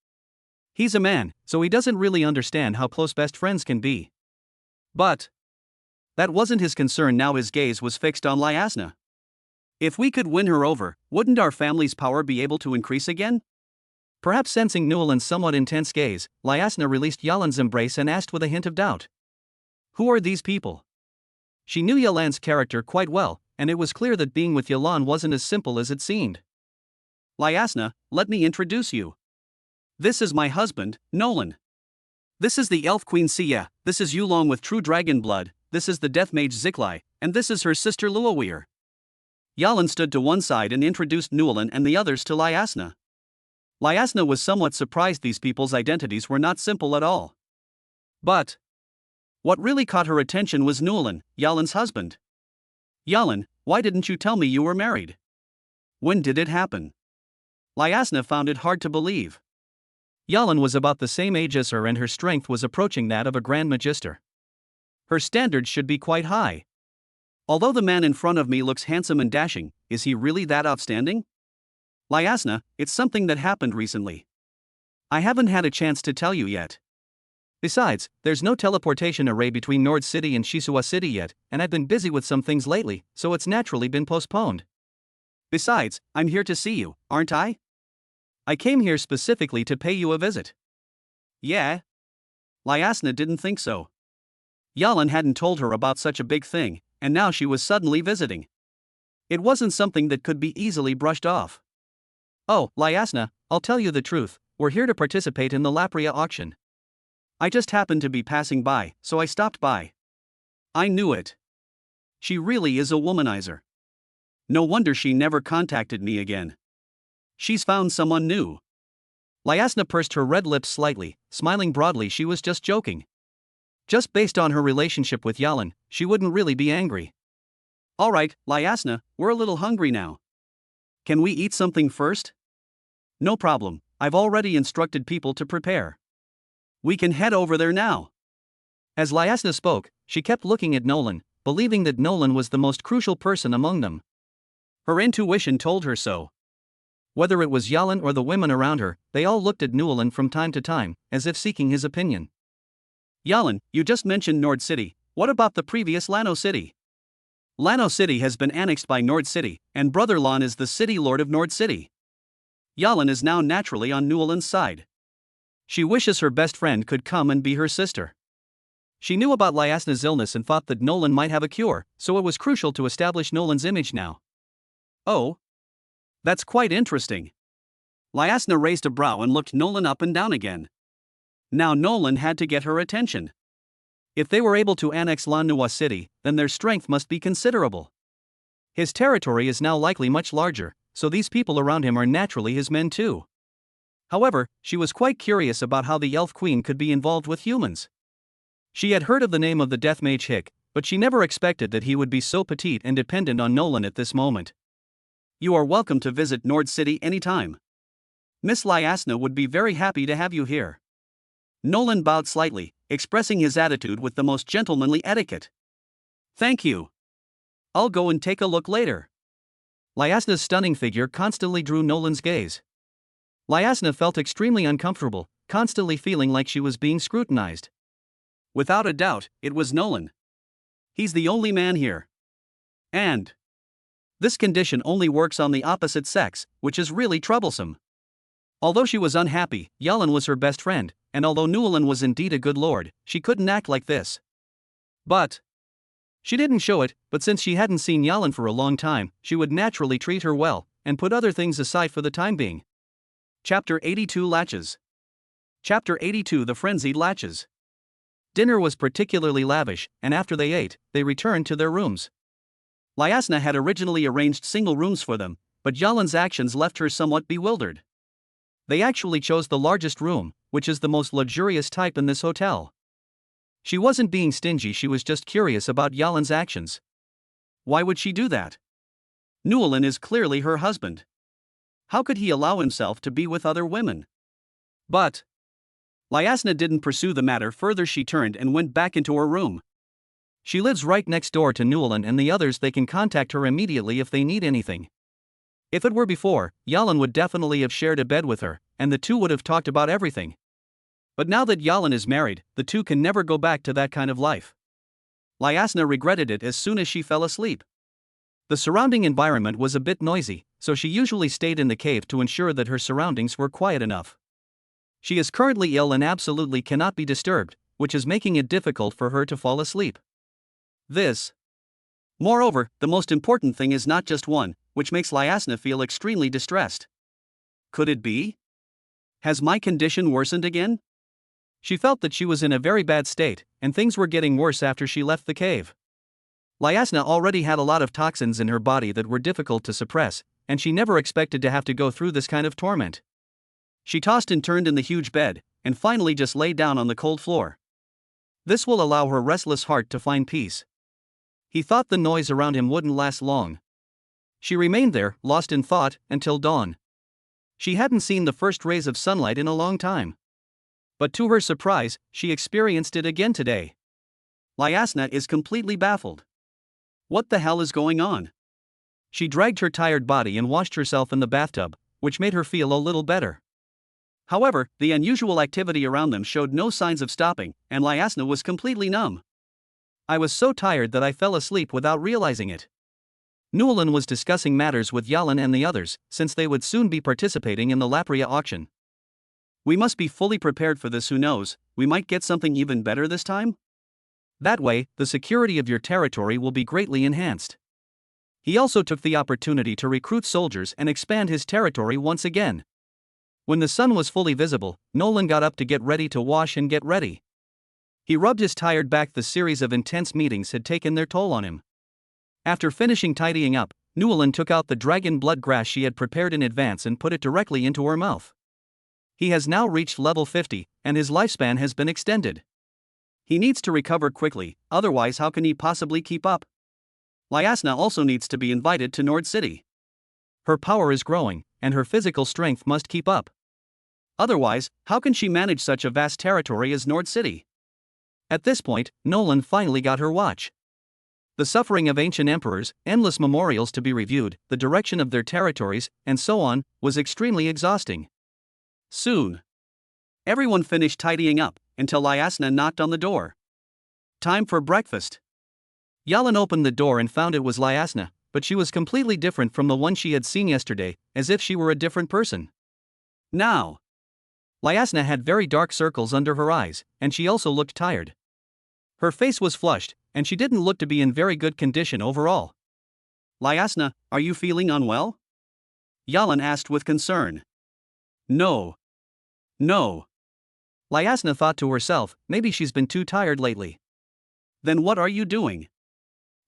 He's a man, so he doesn't really understand how close best friends can be. But that wasn't his concern. Now his gaze was fixed on Lyasna. If we could win her over, wouldn't our family's power be able to increase again? Perhaps sensing Nolan's somewhat intense gaze, Lyasna released Yalan's embrace and asked with a hint of doubt. Who are these people? She knew Yalan's character quite well, and it was clear that being with Yalan wasn't as simple as it seemed. Lyasna, let me introduce you. This is my husband, Nolan. This is the elf queen Sia, this is Yulong with true dragon blood, this is the death mage Ziklai, and this is her sister Luawir. Yalan stood to one side and introduced Nolan and the others to Lyasna. Lyasna was somewhat surprised. These people's identities were not simple at all. But what really caught her attention was Nolan, Yalan's husband. Yalan, why didn't you tell me you were married? When did it happen? Lyasna found it hard to believe. Yalan was about the same age as her and her strength was approaching that of a Grand Magister. Her standards should be quite high. Although the man in front of me looks handsome and dashing, is he really that outstanding? Lyasna, it's something that happened recently. I haven't had a chance to tell you yet. Besides, there's no teleportation array between Nord City and Shisua City yet, and I've been busy with some things lately, so it's naturally been postponed. Besides, I'm here to see you, aren't I? I came here specifically to pay you a visit. Yeah? Lyasna didn't think so. Yalan hadn't told her about such a big thing, and now she was suddenly visiting. It wasn't something that could be easily brushed off. Oh, Lyasna, I'll tell you the truth, we're here to participate in the Lapria auction. I just happened to be passing by, so I stopped by. I knew it. She really is a womanizer. No wonder she never contacted me again. She's found someone new. Lyasna pursed her red lips slightly, smiling broadly. She was just joking. Just based on her relationship with Yalan, she wouldn't really be angry. Alright, Lyasna, we're a little hungry now. Can we eat something first? No problem, I've already instructed people to prepare. We can head over there now. As Lyasna spoke, she kept looking at Nolan, believing that Nolan was the most crucial person among them. Her intuition told her so. Whether it was Yalan or the women around her, they all looked at Nolan from time to time, as if seeking his opinion. Yalan, you just mentioned Nord City, what about the previous Lano City? Lano City has been annexed by Nord City, and Brother Lon is the city lord of Nord City. Yalan is now naturally on Nualan's side. She wishes her best friend could come and be her sister. She knew about Lyasna's illness and thought that Nolan might have a cure, so it was crucial to establish Nolan's image now. Oh? That's quite interesting. Lyasna raised a brow and looked Nolan up and down again. Now Nolan had to get her attention. If they were able to annex Lanua City, then their strength must be considerable. His territory is now likely much larger, so these people around him are naturally his men too. However, she was quite curious about how the Elf Queen could be involved with humans. She had heard of the name of the Death Mage Hick, but she never expected that he would be so petite and dependent on Nolan at this moment. You are welcome to visit Nord City anytime. Miss Lyasna would be very happy to have you here. Nolan bowed slightly, expressing his attitude with the most gentlemanly etiquette. Thank you. I'll go and take a look later. Lyasna's stunning figure constantly drew Nolan's gaze. Lyasna felt extremely uncomfortable, constantly feeling like she was being scrutinized. Without a doubt, it was Nolan. He's the only man here. And this condition only works on the opposite sex, which is really troublesome. Although she was unhappy, Yalan was her best friend, and although Nualan was indeed a good lord, she couldn't act like this. But she didn't show it, but since she hadn't seen Yalan for a long time, she would naturally treat her well, and put other things aside for the time being. Chapter 82 Latches. Chapter 82 The Frenzied Latches. Dinner was particularly lavish, and after they ate, they returned to their rooms. Lyasna had originally arranged single rooms for them, but Yalan's actions left her somewhat bewildered. They actually chose the largest room, which is the most luxurious type in this hotel. She wasn't being stingy, she was just curious about Yalan's actions. Why would she do that? Nualan is clearly her husband. How could he allow himself to be with other women? But Lyasna didn't pursue the matter further. She turned and went back into her room. She lives right next door to Nualan and the others. They can contact her immediately if they need anything. If it were before, Yalan would definitely have shared a bed with her, and the two would have talked about everything. But now that Yalan is married, the two can never go back to that kind of life. Lyasna regretted it as soon as she fell asleep. The surrounding environment was a bit noisy, so she usually stayed in the cave to ensure that her surroundings were quiet enough. She is currently ill and absolutely cannot be disturbed, which is making it difficult for her to fall asleep. Moreover, the most important thing is not just one, which makes Lyasna feel extremely distressed. Could it be? Has my condition worsened again? She felt that she was in a very bad state, and things were getting worse after she left the cave. Lyasna already had a lot of toxins in her body that were difficult to suppress, and she never expected to have to go through this kind of torment. She tossed and turned in the huge bed, and finally just lay down on the cold floor. This will allow her restless heart to find peace. He thought the noise around him wouldn't last long. She remained there, lost in thought, until dawn. She hadn't seen the first rays of sunlight in a long time. But to her surprise, she experienced it again today. Lyasna is completely baffled. What the hell is going on? She dragged her tired body and washed herself in the bathtub, which made her feel a little better. However, the unusual activity around them showed no signs of stopping, and Lyasna was completely numb. I was so tired that I fell asleep without realizing it. Newland was discussing matters with Yalan and the others, since they would soon be participating in the Lapria auction. We must be fully prepared for this. Who knows, we might get something even better this time? That way, the security of your territory will be greatly enhanced. He also took the opportunity to recruit soldiers and expand his territory once again. When the sun was fully visible, Nolan got up to get ready to wash and get ready. He rubbed his tired back. The series of intense meetings had taken their toll on him. After finishing tidying up, Newland took out the dragon blood grass she had prepared in advance and put it directly into her mouth. He has now reached level 50, and his lifespan has been extended. He needs to recover quickly, otherwise how can he possibly keep up? Lyasna also needs to be invited to Nord City. Her power is growing, and her physical strength must keep up. Otherwise, how can she manage such a vast territory as Nord City? At this point, Nolan finally got her watch. The suffering of ancient emperors, endless memorials to be reviewed, the direction of their territories, and so on, was extremely exhausting. Soon, everyone finished tidying up, until Lyasna knocked on the door. Time for breakfast. Yalan opened the door and found it was Lyasna, but she was completely different from the one she had seen yesterday, as if she were a different person. Now, Lyasna had very dark circles under her eyes, and she also looked tired. Her face was flushed, and she didn't look to be in very good condition overall. Lyasna, are you feeling unwell? Yalan asked with concern. No. Lyasna thought to herself, maybe she's been too tired lately. Then what are you doing?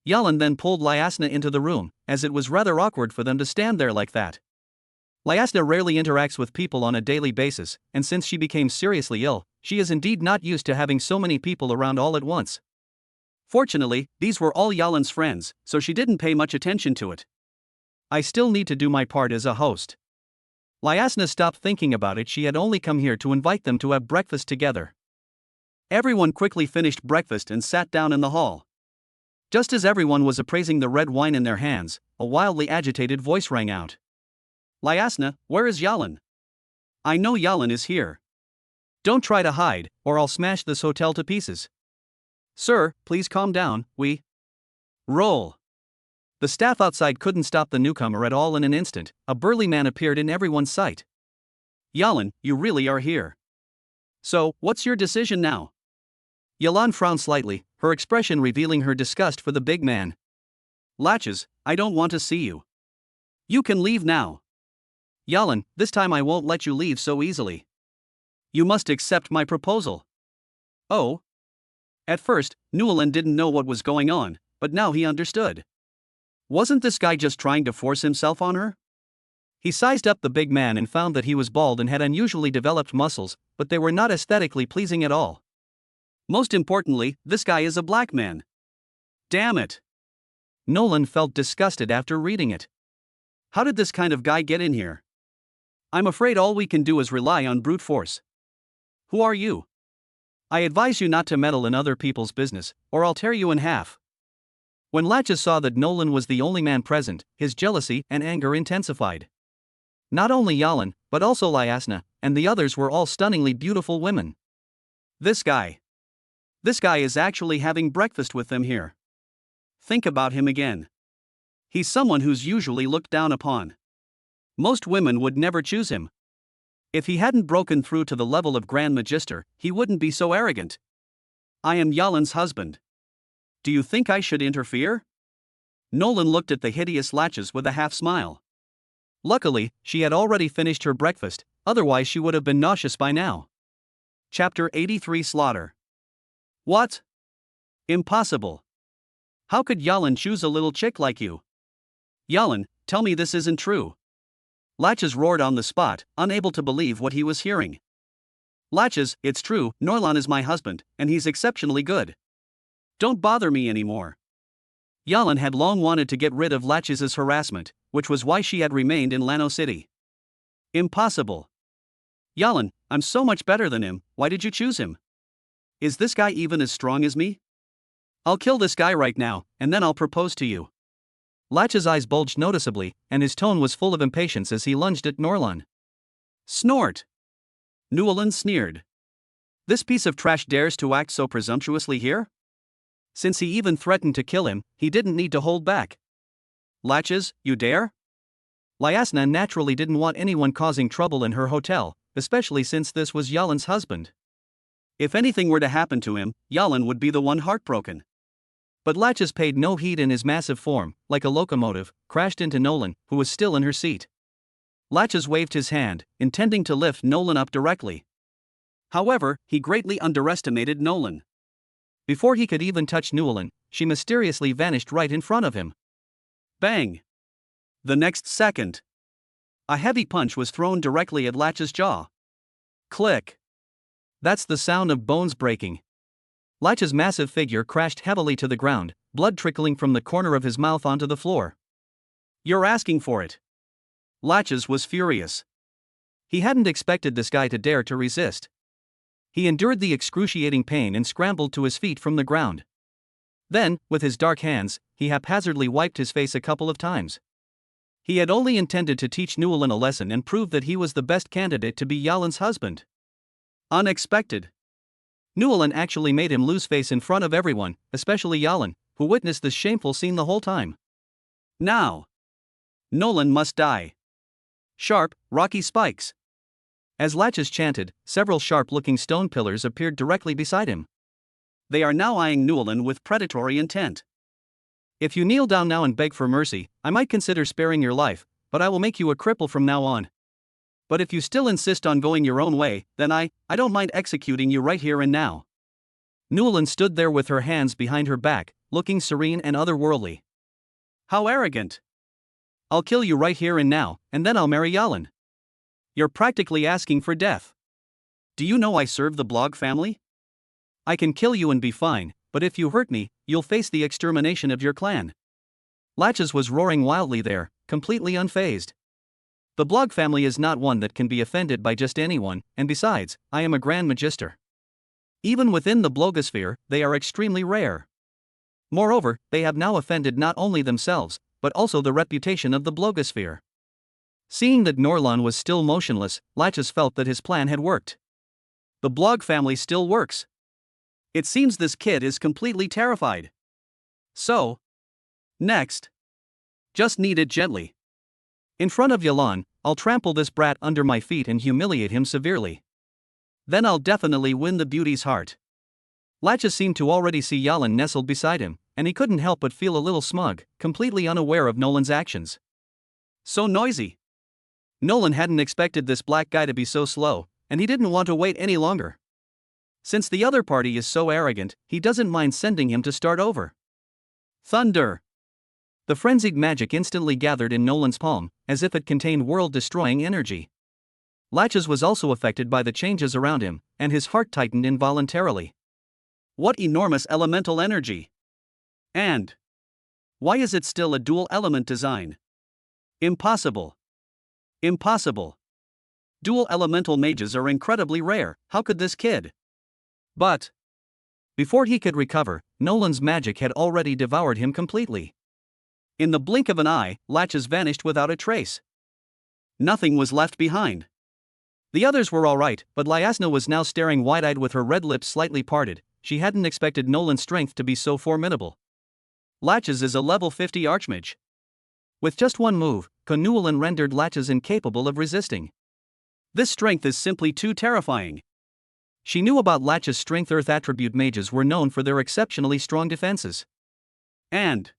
Yalan then pulled Lyasna into the room, as it was rather awkward for them to stand there like that. Lyasna rarely interacts with people on a daily basis, and since she became seriously ill, she is indeed not used to having so many people around all at once. Fortunately, these were all Yalan's friends, so she didn't pay much attention to it. I still need to do my part as a host. Lyasna stopped thinking about it. She had only come here to invite them to have breakfast together. Everyone quickly finished breakfast and sat down in the hall. Just as everyone was appraising the red wine in their hands, a wildly agitated voice rang out. Lyasna, where is Yalan? I know Yalan is here. Don't try to hide, or I'll smash this hotel to pieces. Sir, please calm down, Roll. The staff outside couldn't stop the newcomer at all. In an instant, a burly man appeared in everyone's sight. Yalan, you really are here. So, what's your decision now? Yalan frowned slightly, her expression revealing her disgust for the big man. Latches, I don't want to see you. You can leave now. Yalan, this time I won't let you leave so easily. You must accept my proposal. Oh? At first, Newland didn't know what was going on, but now he understood. Wasn't this guy just trying to force himself on her? He sized up the big man and found that he was bald and had unusually developed muscles, but they were not aesthetically pleasing at all. Most importantly, this guy is a black man. Damn it. Nolan felt disgusted after reading it. How did this kind of guy get in here? I'm afraid all we can do is rely on brute force. Who are you? I advise you not to meddle in other people's business, or I'll tear you in half. When Latches saw that Nolan was the only man present, his jealousy and anger intensified. Not only Yalan, but also Lyasna, and the others were all stunningly beautiful women. This guy is actually having breakfast with them here. Think about him again. He's someone who's usually looked down upon. Most women would never choose him. If he hadn't broken through to the level of Grand Magister, he wouldn't be so arrogant. I am Yalan's husband. Do you think I should interfere? Nolan looked at the hideous Latches with a half smile. Luckily, she had already finished her breakfast, otherwise she would have been nauseous by now. Chapter 83 Slaughter. What? Impossible. How could Yalan choose a little chick like you? Yalan, tell me this isn't true. Latches roared on the spot, unable to believe what he was hearing. Latches, it's true, Norlan is my husband, and he's exceptionally good. Don't bother me anymore. Yalan had long wanted to get rid of Latches' harassment, which was why she had remained in Lano City. Impossible. Yalan, I'm so much better than him, why did you choose him? Is this guy even as strong as me? I'll kill this guy right now, and then I'll propose to you. Latch's eyes bulged noticeably, and his tone was full of impatience as he lunged at Norlan. Snort! Newland sneered. This piece of trash dares to act so presumptuously here? Since he even threatened to kill him, he didn't need to hold back. Latches, you dare? Lyasna naturally didn't want anyone causing trouble in her hotel, especially since this was Yalin's husband. If anything were to happen to him, Yalin would be the one heartbroken. But Latches paid no heed and his massive form, like a locomotive, crashed into Nolan, who was still in her seat. Latches waved his hand, intending to lift Nolan up directly. However, he greatly underestimated Nolan. Before he could even touch Newland, she mysteriously vanished right in front of him. Bang! The next second, a heavy punch was thrown directly at Latch's jaw. Click! That's the sound of bones breaking. Latch's massive figure crashed heavily to the ground, blood trickling from the corner of his mouth onto the floor. You're asking for it. Latches was furious. He hadn't expected this guy to dare to resist. He endured the excruciating pain and scrambled to his feet from the ground. Then, with his dark hands, he haphazardly wiped his face a couple of times. He had only intended to teach Newland a lesson and prove that he was the best candidate to be Yalin's husband. Unexpected. Newland actually made him lose face in front of everyone, especially Yalin, who witnessed this shameful scene the whole time. Now, Nolan must die. Sharp, rocky spikes. As Latches chanted, several sharp-looking stone pillars appeared directly beside him. They are now eyeing Newland with predatory intent. If you kneel down now and beg for mercy, I might consider sparing your life, but I will make you a cripple from now on. But if you still insist on going your own way, then I don't mind executing you right here and now. Newland stood there with her hands behind her back, looking serene and otherworldly. How arrogant. I'll kill you right here and now, and then I'll marry Yalin. You're practically asking for death. Do you know I serve the Blog family? I can kill you and be fine, but if you hurt me, you'll face the extermination of your clan. Latches was roaring wildly there, completely unfazed. The Blog family is not one that can be offended by just anyone, and besides, I am a Grand Magister. Even within the blogosphere, they are extremely rare. Moreover, they have now offended not only themselves, but also the reputation of the blogosphere. Seeing that Norlan was still motionless, Latches felt that his plan had worked. The Blog family still works. It seems this kid is completely terrified. So, next, just knead it gently. In front of Yalan, I'll trample this brat under my feet and humiliate him severely. Then I'll definitely win the beauty's heart. Latches seemed to already see Yalan nestled beside him, and he couldn't help but feel a little smug, completely unaware of Nolan's actions. So noisy. Nolan hadn't expected this black guy to be so slow, and he didn't want to wait any longer. Since the other party is so arrogant, he doesn't mind sending him to start over. Thunder! The frenzied magic instantly gathered in Nolan's palm, as if it contained world-destroying energy. Latches was also affected by the changes around him, and his heart tightened involuntarily. What enormous elemental energy! And why is it still a dual element design? Impossible. Impossible. Dual elemental mages are incredibly rare. How could this kid? But before he could recover, Nolan's magic had already devoured him completely. In the blink of an eye, Latches vanished without a trace. Nothing was left behind. The others were all right, but Lyasna was now staring wide-eyed with her red lips slightly parted. She hadn't expected Nolan's strength to be so formidable. Latches is a level 50 archmage. With just one move, Newland rendered Latches incapable of resisting. This strength is simply too terrifying. She knew about Latches' strength. Earth attribute mages were known for their exceptionally strong defenses. And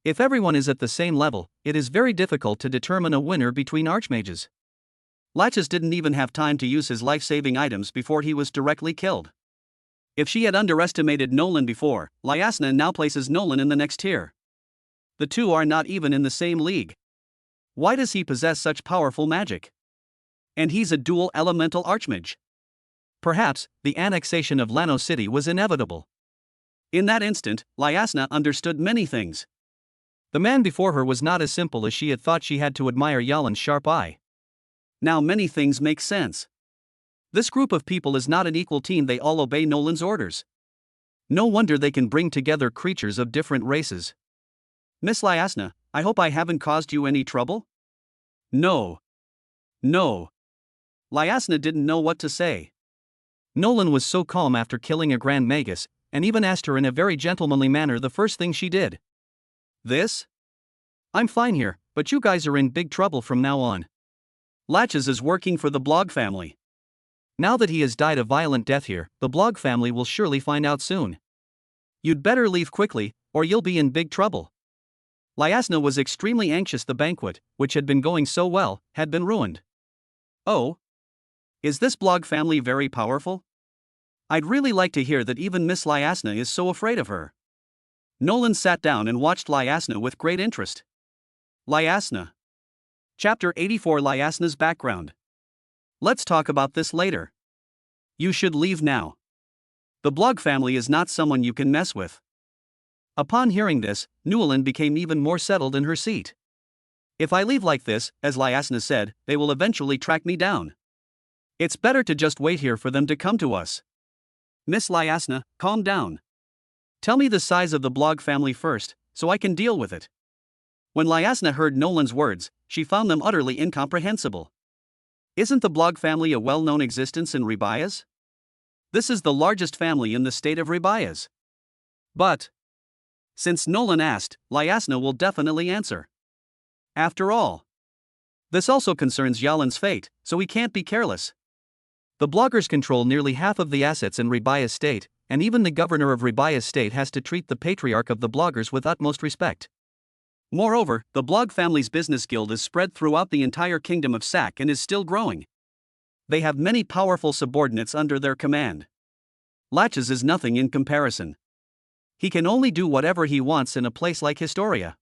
if everyone is at the same level, it is very difficult to determine a winner between archmages. Latches didn't even have time to use his life-saving items before he was directly killed. If she had underestimated Nolan before, Lyasna now places Nolan in the next tier. The two are not even in the same league. Why does he possess such powerful magic? And he's a dual elemental archmage. Perhaps, the annexation of Lano City was inevitable. In that instant, Lyasna understood many things. The man before her was not as simple as she had thought. She had to admire Yalin's sharp eye. Now many things make sense. This group of people is not an equal team. They all obey Nolan's orders. No wonder they can bring together creatures of different races. Miss Lyasna, I hope I haven't caused you any trouble? No. No. Lyasna didn't know what to say. Nolan was so calm after killing a Grand Magus, and even asked her in a very gentlemanly manner the first thing she did. This? I'm fine here, but you guys are in big trouble from now on. Latches is working for the Blog family. Now that he has died a violent death here, the Blog family will surely find out soon. You'd better leave quickly, or you'll be in big trouble. Lyasna was extremely anxious the banquet, which had been going so well, had been ruined. Oh? Is this Blog family very powerful? I'd really like to hear that even Miss Lyasna is so afraid of her. Nolan sat down and watched Lyasna with great interest. Lyasna. Chapter 84 Lyasna's background. Let's talk about this later. You should leave now. The Blog family is not someone you can mess with. Upon hearing this, Newlyn became even more settled in her seat. If I leave like this, as Lyasna said, they will eventually track me down. It's better to just wait here for them to come to us. Miss Lyasna, calm down. Tell me the size of the Blog family first, so I can deal with it. When Lyasna heard Nolan's words, she found them utterly incomprehensible. Isn't the Blog family a well-known existence in Rebias? This is the largest family in the state of Rebias. But since Nolan asked, Lyasna will definitely answer. After all, this also concerns Yalan's fate, so he can't be careless. The bloggers control nearly half of the assets in Rebias state, and even the governor of Rebias state has to treat the patriarch of the bloggers with utmost respect. Moreover, the Blog family's business guild is spread throughout the entire kingdom of Sac and is still growing. They have many powerful subordinates under their command. Latches is nothing in comparison. He can only do whatever he wants in a place like Historia.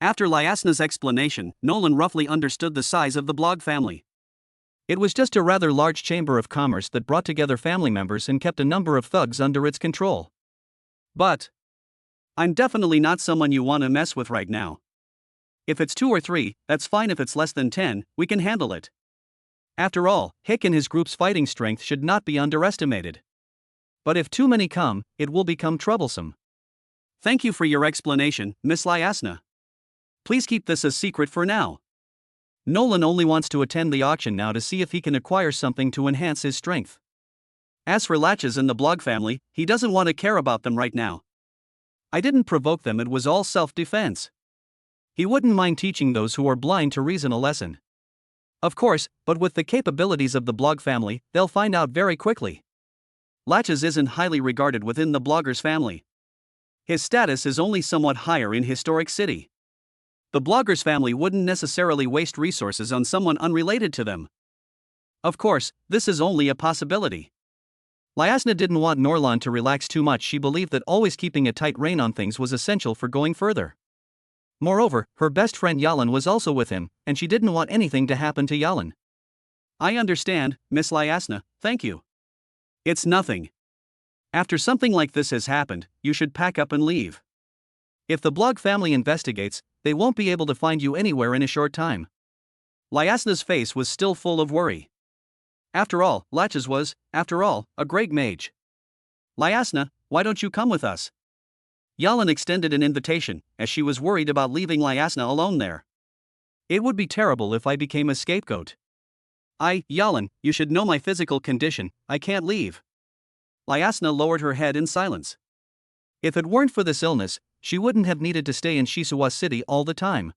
After Lyasna's explanation, Nolan roughly understood the size of the Blog family. It was just a rather large chamber of commerce that brought together family members and kept a number of thugs under its control. But I'm definitely not someone you want to mess with right now. If it's 2 or 3, that's fine. If it's less than 10, we can handle it. After all, Hick and his group's fighting strength should not be underestimated. But if too many come, it will become troublesome. Thank you for your explanation, Miss Lyasna. Please keep this a secret for now. Nolan only wants to attend the auction now to see if he can acquire something to enhance his strength. As for Latches and the Blog family, he doesn't want to care about them right now. I didn't provoke them, it was all self-defense. He wouldn't mind teaching those who are blind to reason a lesson. Of course, but with the capabilities of the Blog family, they'll find out very quickly. Latches isn't highly regarded within the Bloggers family. His status is only somewhat higher in Historic City. The Bloggers family wouldn't necessarily waste resources on someone unrelated to them. Of course, this is only a possibility. Lyasna didn't want Norlan to relax too much. She believed that always keeping a tight rein on things was essential for going further. Moreover, her best friend Yalan was also with him, and she didn't want anything to happen to Yalan. I understand, Miss Lyasna, thank you. It's nothing. After something like this has happened, you should pack up and leave. If the Blog family investigates, they won't be able to find you anywhere in a short time. Lyasna's face was still full of worry. After all, Latches was, after all, a great mage. Lyasna, why don't you come with us? Yalan extended an invitation, as she was worried about leaving Lyasna alone there. It would be terrible if I became a scapegoat. Yalan, you should know my physical condition, I can't leave. Lyasna lowered her head in silence. If it weren't for this illness, she wouldn't have needed to stay in Shishiwa City all the time.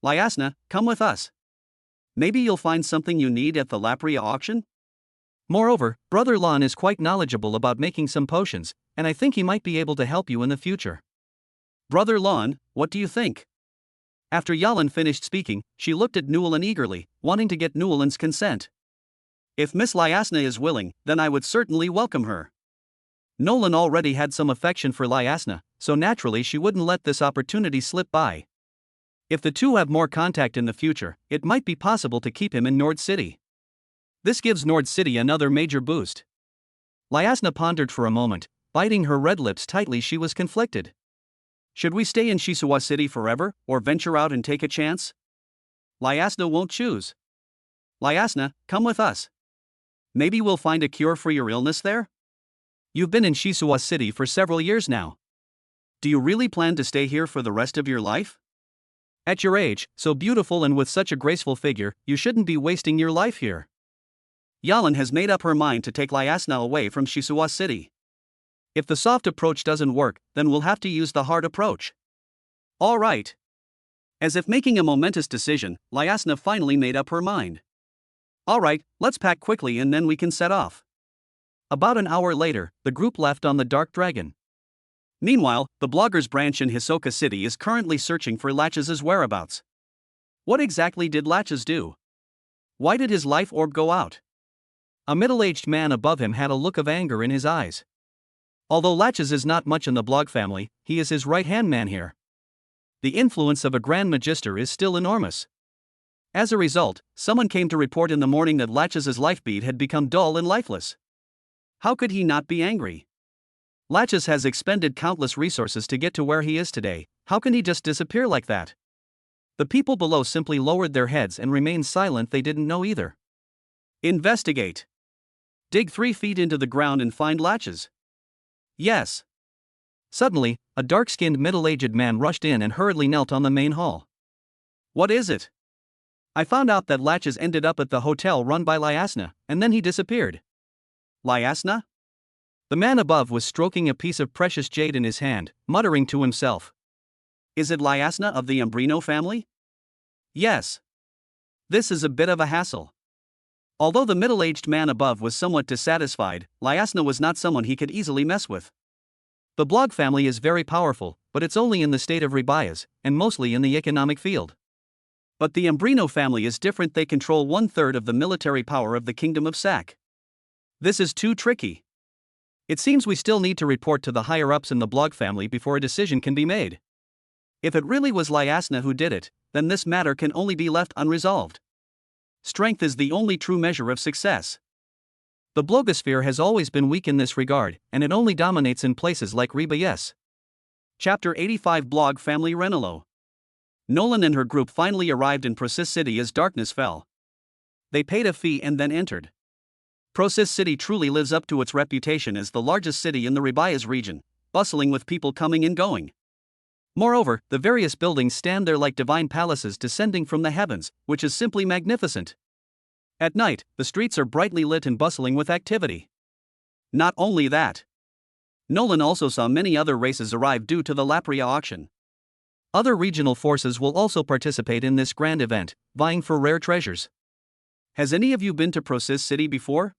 Lyasna, come with us. Maybe you'll find something you need at the Lapria auction? Moreover, Brother Lon is quite knowledgeable about making some potions, and I think he might be able to help you in the future. Brother Lon, what do you think? After Yalan finished speaking, she looked at Newlan eagerly, wanting to get Newlan's consent. If Miss Lyasna is willing, then I would certainly welcome her. Nolan already had some affection for Lyasna, so naturally she wouldn't let this opportunity slip by. If the two have more contact in the future, it might be possible to keep him in Nord City. This gives Nord City another major boost. Lyasna pondered for a moment, biting her red lips tightly. She was conflicted. Should we stay in Shishiwa City forever, or venture out and take a chance? Lyasna won't choose. Lyasna, come with us. Maybe we'll find a cure for your illness there? You've been in Shisua City for several years now. Do you really plan to stay here for the rest of your life? At your age, so beautiful and with such a graceful figure, you shouldn't be wasting your life here. Yalan has made up her mind to take Lyasna away from Shisua City. If the soft approach doesn't work, then we'll have to use the hard approach. All right. As if making a momentous decision, Lyasna finally made up her mind. All right, let's pack quickly and then we can set off. About an hour later, the group left on the Dark Dragon. Meanwhile, the bloggers branch in Hisoka City is currently searching for Latches' whereabouts. What exactly did Latches do? Why did his life orb go out? A middle-aged man above him had a look of anger in his eyes. Although Latches is not much in the blog family, he is his right-hand man here. The influence of a Grand Magister is still enormous. As a result, someone came to report in the morning that Latches' life bead had become dull and lifeless. How could he not be angry? Latches has expended countless resources to get to where he is today. How can he just disappear like that? The people below simply lowered their heads and remained silent. They didn't know either. Investigate. Dig 3 feet into the ground and find Latches. Yes. Suddenly, a dark-skinned middle-aged man rushed in and hurriedly knelt on the main hall. What is it? I found out that Latches ended up at the hotel run by Lyasna, and then he disappeared. Lyasna? The man above was stroking a piece of precious jade in his hand, muttering to himself. Is it Lyasna of the Umbrino family? Yes. This is a bit of a hassle. Although the middle-aged man above was somewhat dissatisfied, Lyasna was not someone he could easily mess with. The blog family is very powerful, but it's only in the state of Rebias, and mostly in the economic field. But the Umbrino family is different. They control 1/3 of the military power of the Kingdom of Sac. This is too tricky. It seems we still need to report to the higher-ups in the blog family before a decision can be made. If it really was Lyasna who did it, then this matter can only be left unresolved. Strength is the only true measure of success. The blogosphere has always been weak in this regard, and it only dominates in places like Rebias. Chapter 85 Blog Family Renalo. Nolan and her group finally arrived in Procis City as darkness fell. They paid a fee and then entered. Procis City truly lives up to its reputation as the largest city in the Rebias region, bustling with people coming and going. Moreover, the various buildings stand there like divine palaces descending from the heavens, which is simply magnificent. At night, the streets are brightly lit and bustling with activity. Not only that, Nolan also saw many other races arrive due to the Lapria auction. Other regional forces will also participate in this grand event, vying for rare treasures. Has any of you been to Procis City before?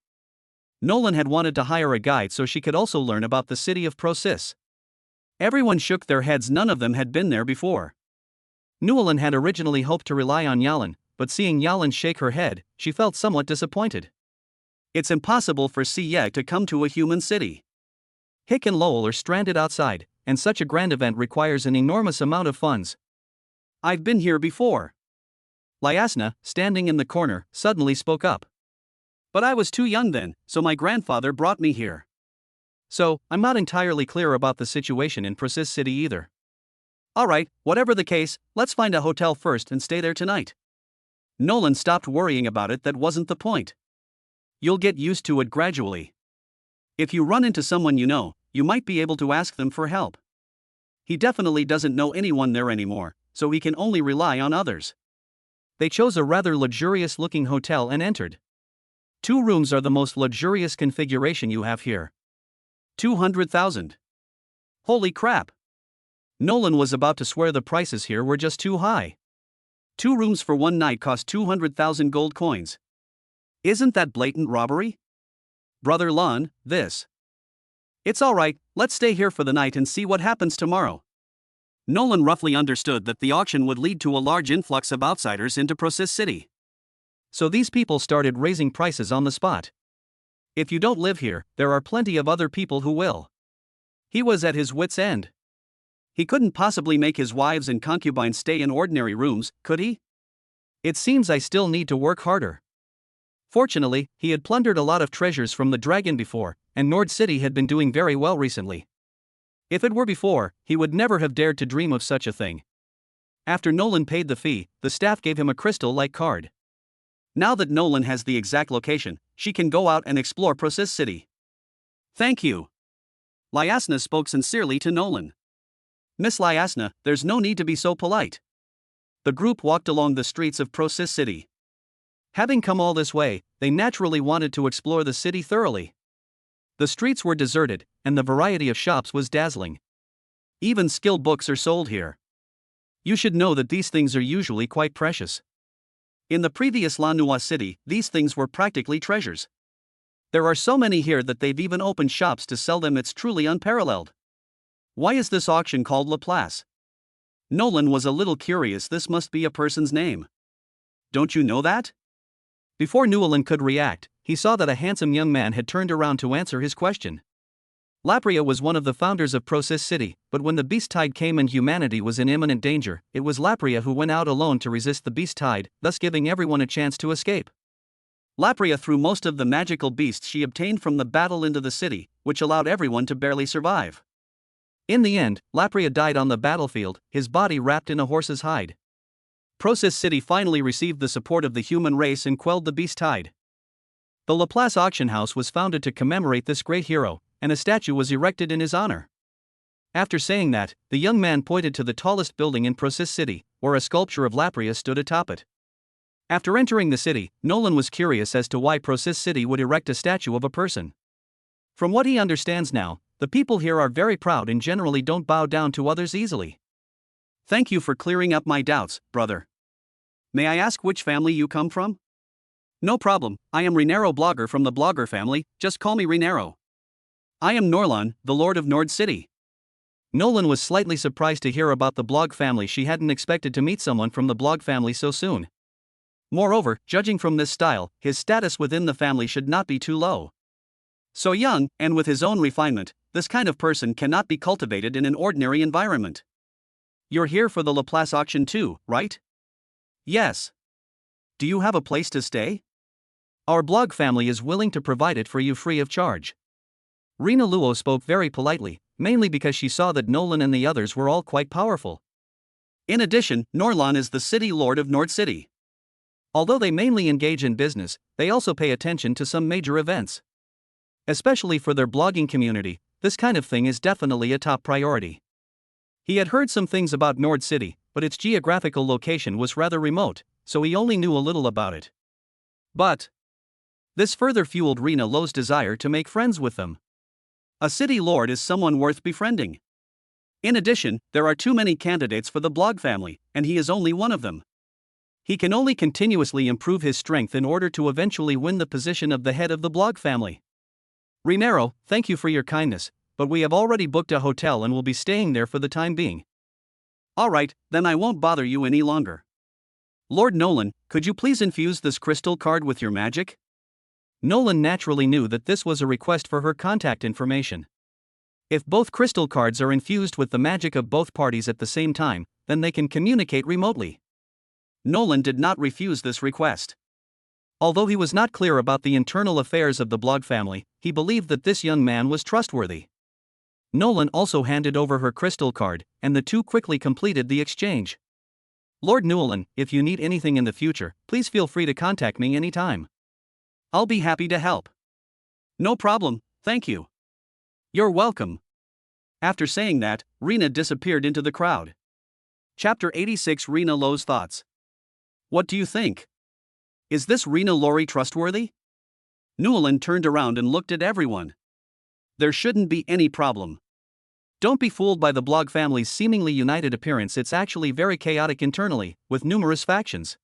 Nolan had wanted to hire a guide so she could also learn about the city of Procis. Everyone shook their heads. None of them had been there before. Newelin had originally hoped to rely on Yalan, but seeing Yalan shake her head, she felt somewhat disappointed. It's impossible for Siye to come to a human city. Hick and Lowell are stranded outside, and such a grand event requires an enormous amount of funds. I've been here before. Lyasna, standing in the corner, suddenly spoke up. But I was too young then, so my grandfather brought me here. So, I'm not entirely clear about the situation in Procis City either. Alright, whatever the case, let's find a hotel first and stay there tonight. Nolan stopped worrying about it. That wasn't the point. You'll get used to it gradually. If you run into someone you know, you might be able to ask them for help. He definitely doesn't know anyone there anymore, so he can only rely on others. They chose a rather luxurious-looking hotel and entered. 2 rooms are the most luxurious configuration you have here. 200,000. Holy crap. Nolan was about to swear the prices here were just too high. 2 rooms for 1 night cost 200,000 gold coins. Isn't that blatant robbery? Brother Lon, this. It's alright, let's stay here for the night and see what happens tomorrow. Nolan roughly understood that the auction would lead to a large influx of outsiders into Procis City. So these people started raising prices on the spot. If you don't live here, there are plenty of other people who will. He was at his wits' end. He couldn't possibly make his wives and concubines stay in ordinary rooms, could he? It seems I still need to work harder. Fortunately, he had plundered a lot of treasures from the dragon before, and Nord City had been doing very well recently. If it were before, he would never have dared to dream of such a thing. After Nolan paid the fee, the staff gave him a crystal-like card. Now that Nolan has the exact location, she can go out and explore Procis City. Thank you. Lyasna spoke sincerely to Nolan. Miss Lyasna, there's no need to be so polite. The group walked along the streets of Procis City. Having come all this way, they naturally wanted to explore the city thoroughly. The streets were deserted, and the variety of shops was dazzling. Even skill books are sold here. You should know that these things are usually quite precious. In the previous La Noire city, these things were practically treasures. There are so many here that they've even opened shops to sell them. It's truly unparalleled. Why is this auction called La Place? Nolan was a little curious. This must be a person's name. Don't you know that? Before Newland could react, he saw that a handsome young man had turned around to answer his question. Lapria was one of the founders of Procis City, but when the beast tide came and humanity was in imminent danger, it was Lapria who went out alone to resist the beast tide, thus giving everyone a chance to escape. Lapria threw most of the magical beasts she obtained from the battle into the city, which allowed everyone to barely survive. In the end, Lapria died on the battlefield, his body wrapped in a horse's hide. Procis City finally received the support of the human race and quelled the beast tide. The Laplace auction house was founded to commemorate this great hero, and a statue was erected in his honor. After saying that, the young man pointed to the tallest building in Procis City, where a sculpture of Lapria stood atop it. After entering the city, Nolan was curious as to why Procis City would erect a statue of a person. From what he understands now, the people here are very proud and generally don't bow down to others easily. Thank you for clearing up my doubts, brother. May I ask which family you come from? No problem, I am Renero Blogger from the Blogger family, just call me Renero. I am Norlan, the Lord of Nord City. Nolan was slightly surprised to hear about the Blog family. She hadn't expected to meet someone from the Blog family so soon. Moreover, judging from this style, his status within the family should not be too low. So young, and with his own refinement, this kind of person cannot be cultivated in an ordinary environment. You're here for the Laplace auction too, right? Yes. Do you have a place to stay? Our Blog family is willing to provide it for you free of charge. Rena Luo spoke very politely, mainly because she saw that Nolan and the others were all quite powerful. In addition, Norlan is the city lord of Nord City. Although they mainly engage in business, they also pay attention to some major events. Especially for their blogging community, this kind of thing is definitely a top priority. He had heard some things about Nord City, but its geographical location was rather remote, so he only knew a little about it. But this further fueled Rena Luo's desire to make friends with them. A city lord is someone worth befriending. In addition, there are too many candidates for the Blog family, and he is only one of them. He can only continuously improve his strength in order to eventually win the position of the head of the Blog family. Renero, thank you for your kindness, but we have already booked a hotel and will be staying there for the time being. Alright, then I won't bother you any longer. Lord Nolan, could you please infuse this crystal card with your magic? Nolan naturally knew that this was a request for her contact information. If both crystal cards are infused with the magic of both parties at the same time, then they can communicate remotely. Nolan did not refuse this request. Although he was not clear about the internal affairs of the Blog family, he believed that this young man was trustworthy. Nolan also handed over her crystal card, and the two quickly completed the exchange. Lord Newland, if you need anything in the future, please feel free to contact me anytime. I'll be happy to help. No problem, thank you. You're welcome. After saying that, Rena disappeared into the crowd. Chapter 86 Rena Luo's Thoughts. What do you think? Is this Rena Lori trustworthy? Newland turned around and looked at everyone. There shouldn't be any problem. Don't be fooled by the Blog family's seemingly united appearance. It's actually very chaotic internally, with numerous factions.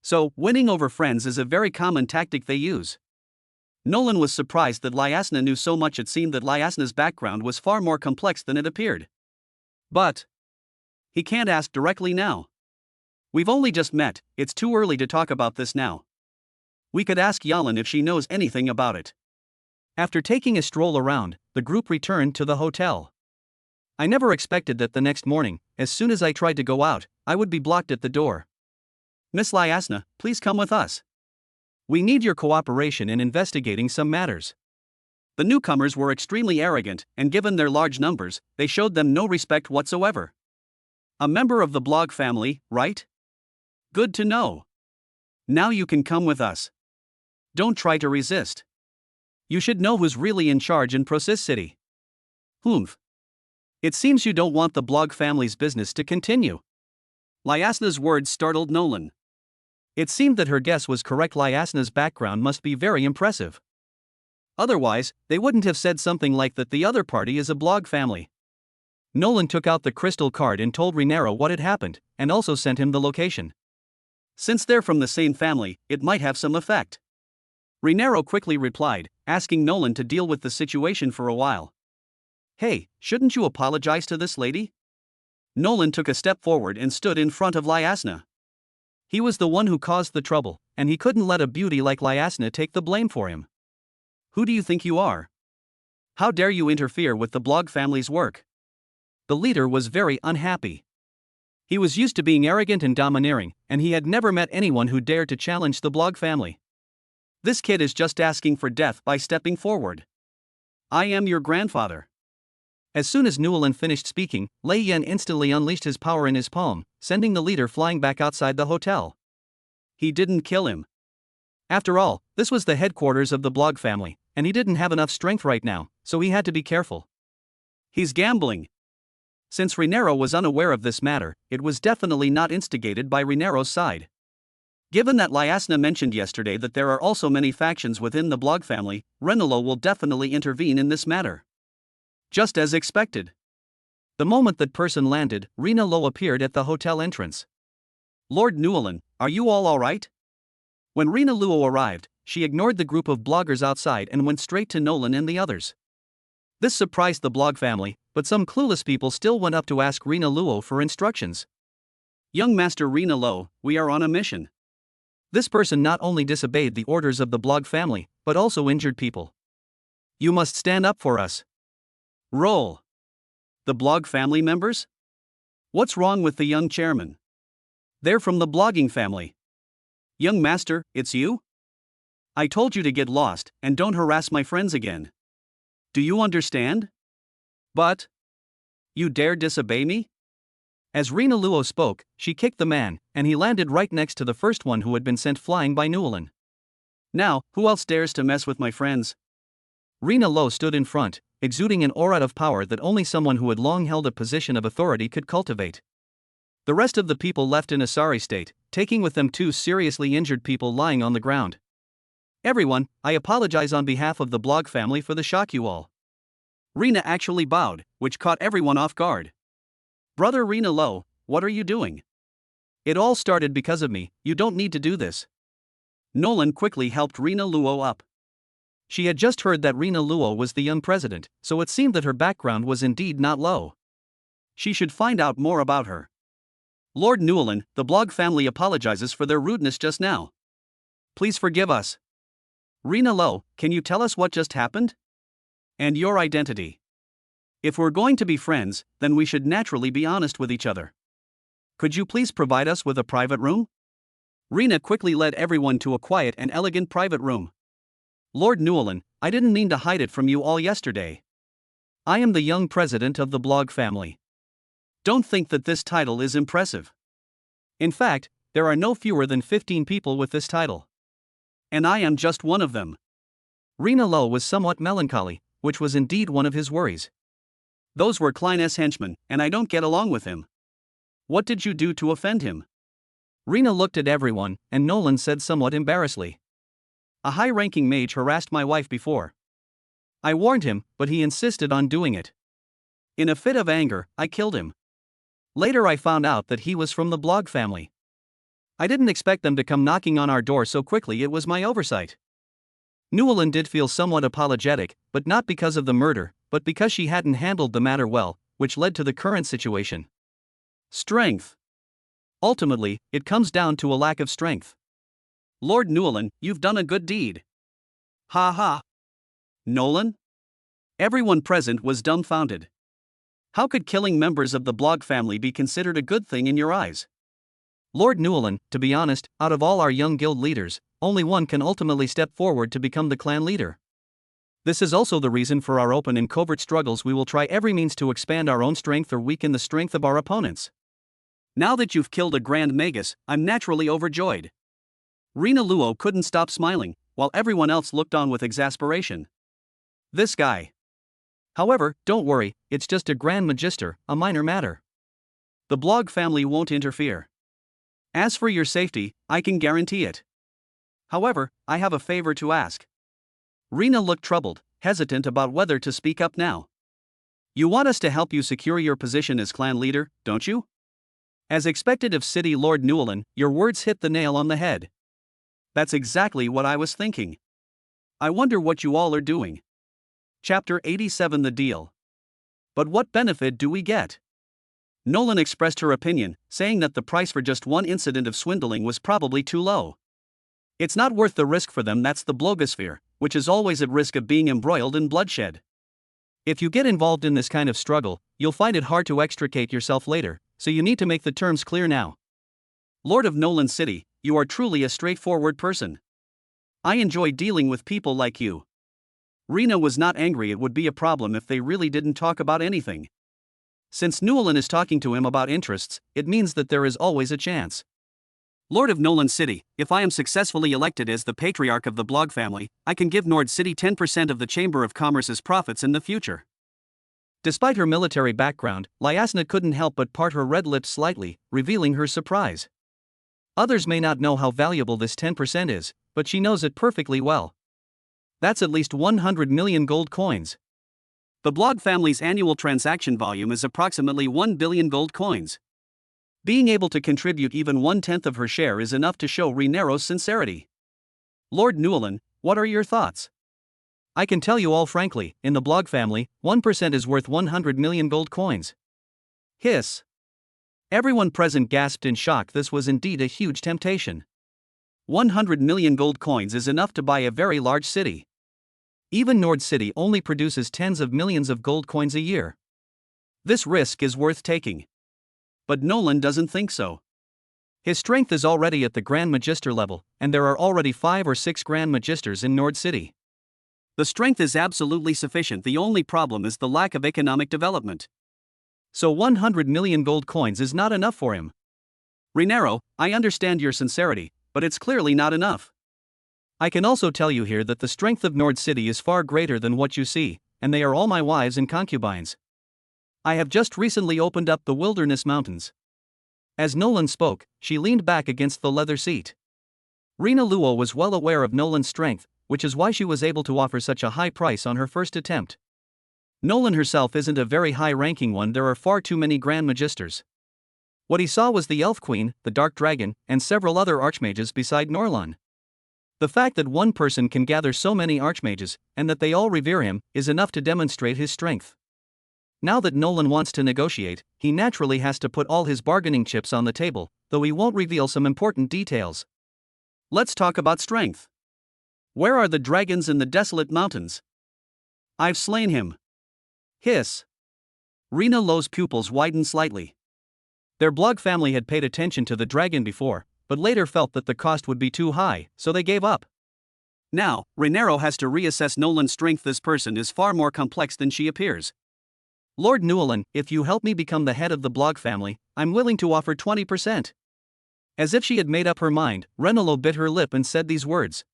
So, winning over friends is a very common tactic they use. Nolan was surprised that Lyasna knew so much. It seemed that Lyasna's background was far more complex than it appeared. But he can't ask directly now. We've only just met, it's too early to talk about this now. We could ask Yalin if she knows anything about it. After taking a stroll around, the group returned to the hotel. I never expected that the next morning, as soon as I tried to go out, I would be blocked at the door. Miss Lyasna, please come with us. We need your cooperation in investigating some matters. The newcomers were extremely arrogant, and given their large numbers, they showed them no respect whatsoever. A member of the Blog family, right? Good to know. Now you can come with us. Don't try to resist. You should know who's really in charge in Procis City. Humph. It seems you don't want the blog family's business to continue. Lyasna's words startled Nolan. It seemed that her guess was correct. Lyasna's background must be very impressive. Otherwise, they wouldn't have said something like that the other party is a blog family. Nolan took out the crystal card and told Renero what had happened, and also sent him the location. Since they're from the same family, it might have some effect. Renero quickly replied, asking Nolan to deal with the situation for a while. Hey, shouldn't you apologize to this lady? Nolan took a step forward and stood in front of Lyasna. He was the one who caused the trouble, and he couldn't let a beauty like Lyasna take the blame for him. Who do you think you are? How dare you interfere with the blog family's work? The leader was very unhappy. He was used to being arrogant and domineering, and he had never met anyone who dared to challenge the blog family. This kid is just asking for death by stepping forward. I am your grandfather. As soon as Newellyn finished speaking, Lei Yen instantly unleashed his power in his palm, sending the leader flying back outside the hotel. He didn't kill him. After all, this was the headquarters of the blog family, and he didn't have enough strength right now, so he had to be careful. He's gambling. Since Renero was unaware of this matter, it was definitely not instigated by Renero's side. Given that Lyasna mentioned yesterday that there are also many factions within the blog family, Renelo will definitely intervene in this matter. Just as expected. The moment that person landed, Rena Lo appeared at the hotel entrance. Lord Newellyn, are you all alright? When Rena Luo arrived, she ignored the group of bloggers outside and went straight to Nolan and the others. This surprised the blog family, but some clueless people still went up to ask Rena Luo for instructions. Young Master Rena Lo, we are on a mission. This person not only disobeyed the orders of the blog family, but also injured people. You must stand up for us. Roll. The blog family members? What's wrong with the young chairman? They're from the blogging family. Young master, it's you? I told you to get lost and don't harass my friends again. Do you understand? But you dare disobey me? As Rena Luo spoke, she kicked the man, and he landed right next to the first one who had been sent flying by Newellyn. Now, who else dares to mess with my friends? Rena Lo stood in front, exuding an aura of power that only someone who had long held a position of authority could cultivate. The rest of the people left in a sorry state, taking with them two seriously injured people lying on the ground. Everyone, I apologize on behalf of the blog family for the shock you all. Rena actually bowed, which caught everyone off guard. Brother Rena Lo, what are you doing? It all started because of me, you don't need to do this. Nolan quickly helped Rena Luo up. She had just heard that Rena Luo was the young president, so it seemed that her background was indeed not low. She should find out more about her. Lord Newellyn, the blog family apologizes for their rudeness just now. Please forgive us. Rena Lo, can you tell us what just happened? And your identity. If we're going to be friends, then we should naturally be honest with each other. Could you please provide us with a private room? Rena quickly led everyone to a quiet and elegant private room. Lord Newellyn, I didn't mean to hide it from you all yesterday. I am the young president of the blog family. Don't think that this title is impressive. In fact, there are no fewer than 15 people with this title. And I am just one of them. Rena Lo was somewhat melancholy, which was indeed one of his worries. Those were Klein's henchmen, and I don't get along with him. What did you do to offend him? Rena looked at everyone, and Nolan said somewhat embarrassedly. A high-ranking mage harassed my wife before. I warned him, but he insisted on doing it. In a fit of anger, I killed him. Later I found out that he was from the blog family. I didn't expect them to come knocking on our door so quickly, it was my oversight. Newellyn did feel somewhat apologetic, but not because of the murder, but because she hadn't handled the matter well, which led to the current situation. Strength. Ultimately, it comes down to a lack of strength. Lord Newellyn, you've done a good deed. Ha ha. Nolan? Everyone present was dumbfounded. How could killing members of the blog family be considered a good thing in your eyes? Lord Newellyn, to be honest, out of all our young guild leaders, only one can ultimately step forward to become the clan leader. This is also the reason for our open and covert struggles. We will try every means to expand our own strength or weaken the strength of our opponents. Now that you've killed a Grand Magus, I'm naturally overjoyed. Rena Luo couldn't stop smiling, while everyone else looked on with exasperation. This guy. However, don't worry, it's just a Grand Magister, a minor matter. The blog family won't interfere. As for your safety, I can guarantee it. However, I have a favor to ask. Rena looked troubled, hesitant about whether to speak up now. You want us to help you secure your position as clan leader, don't you? As expected of City Lord Newellyn, your words hit the nail on the head. That's exactly what I was thinking. I wonder what you all are doing. Chapter 87 The Deal. But what benefit do we get? Nolan expressed her opinion, saying that the price for just one incident of swindling was probably too low. It's not worth the risk for them. That's the blogosphere, which is always at risk of being embroiled in bloodshed. If you get involved in this kind of struggle, you'll find it hard to extricate yourself later, so you need to make the terms clear now. Lord of Nolan City, you are truly a straightforward person. I enjoy dealing with people like you. Rena was not angry. It would be a problem if they really didn't talk about anything. Since Newellyn is talking to him about interests, it means that there is always a chance. Lord of Nolan City, if I am successfully elected as the patriarch of the blog family, I can give Nord City 10% of the Chamber of Commerce's profits in the future. Despite her military background, Lyasna couldn't help but part her red lips slightly, revealing her surprise. Others may not know how valuable this 10% is, but she knows it perfectly well. That's at least 100 million gold coins. The blog family's annual transaction volume is approximately 1 billion gold coins. Being able to contribute even 1/10 of her share is enough to show Renero's sincerity. Lord Newellyn, what are your thoughts? I can tell you all frankly, in the blog family, 1% is worth 100 million gold coins. Hiss. Everyone present gasped in shock. This was indeed a huge temptation. 100 million gold coins is enough to buy a very large city. Even Nord City only produces tens of millions of gold coins a year. This risk is worth taking. But Nolan doesn't think so. His strength is already at the Grand Magister level, and there are already 5 or 6 Grand Magisters in Nord City. The strength is absolutely sufficient. The only problem is the lack of economic development. So 100 million gold coins is not enough for him. Renero, I understand your sincerity, but it's clearly not enough. I can also tell you here that the strength of Nord City is far greater than what you see, and they are all my wives and concubines. I have just recently opened up the Wilderness Mountains. As Nolan spoke, she leaned back against the leather seat. Rena Luo was well aware of Nolan's strength, which is why she was able to offer such a high price on her first attempt. Nolan herself isn't a very high-ranking one. There are far too many Grand Magisters. What he saw was the Elf Queen, the Dark Dragon, and several other archmages beside Norlan. The fact that one person can gather so many archmages, and that they all revere him, is enough to demonstrate his strength. Now that Nolan wants to negotiate, he naturally has to put all his bargaining chips on the table, though he won't reveal some important details. Let's talk about strength. Where are the dragons in the desolate mountains? I've slain him. Hiss. Rena Lo's pupils widened slightly. Their blog family had paid attention to the dragon before, but later felt that the cost would be too high, so they gave up. Now, Renero has to reassess Nolan's strength. This person is far more complex than she appears. Lord Newellyn, if you help me become the head of the blog family, I'm willing to offer 20%. As if she had made up her mind, Renelo bit her lip and said these words.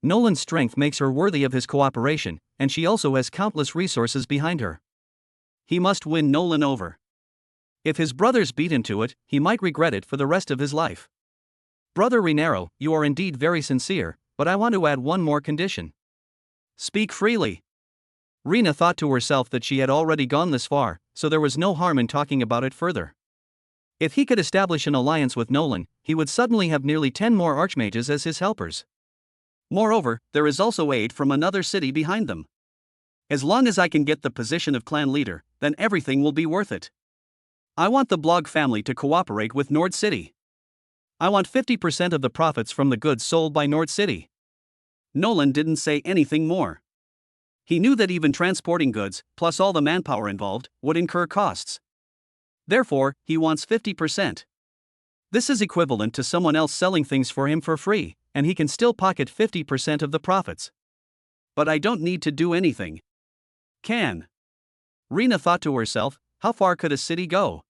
Nolan's strength makes her worthy of his cooperation, and she also has countless resources behind her. He must win Nolan over. If his brothers beat him to it, he might regret it for the rest of his life. Brother Renero, you are indeed very sincere, but I want to add one more condition. Speak freely. Rena thought to herself that she had already gone this far, so there was no harm in talking about it further. If he could establish an alliance with Nolan, he would suddenly have nearly 10 more archmages as his helpers. Moreover, there is also aid from another city behind them. As long as I can get the position of clan leader, then everything will be worth it. I want the blog family to cooperate with Nord City. I want 50% of the profits from the goods sold by Nord City. Nolan didn't say anything more. He knew that even transporting goods, plus all the manpower involved, would incur costs. Therefore, he wants 50%. This is equivalent to someone else selling things for him for free, and he can still pocket 50% of the profits. But I don't need to do anything. Can. Rena thought to herself, how far could a city go?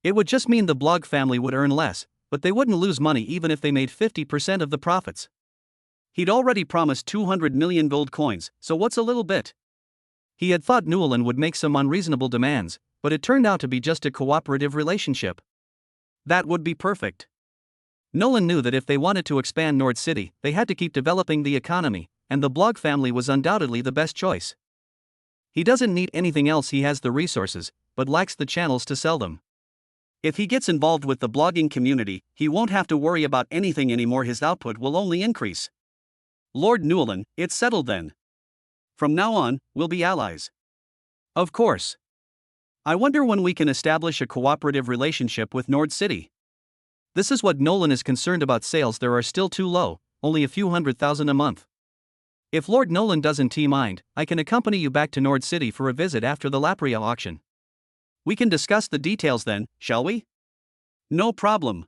It would just mean the blog family would earn less, but they wouldn't lose money even if they made 50% of the profits. He'd already promised 200 million gold coins, so what's a little bit? He had thought Newland would make some unreasonable demands, but it turned out to be just a cooperative relationship. That would be perfect. Nolan knew that if they wanted to expand Nord City, they had to keep developing the economy, and the blog family was undoubtedly the best choice. He doesn't need anything else, he has the resources, but lacks the channels to sell them. If he gets involved with the blogging community, he won't have to worry about anything anymore, his output will only increase. Lord Newland, it's settled then. From now on, we'll be allies. Of course. I wonder when we can establish a cooperative relationship with Nord City. This is what Nolan is concerned about. Sales there are still too low, only a few 100,000 a month. If Lord Nolan doesn't mind, I can accompany you back to Nord City for a visit after the Lapria auction. We can discuss the details then, shall we? No problem.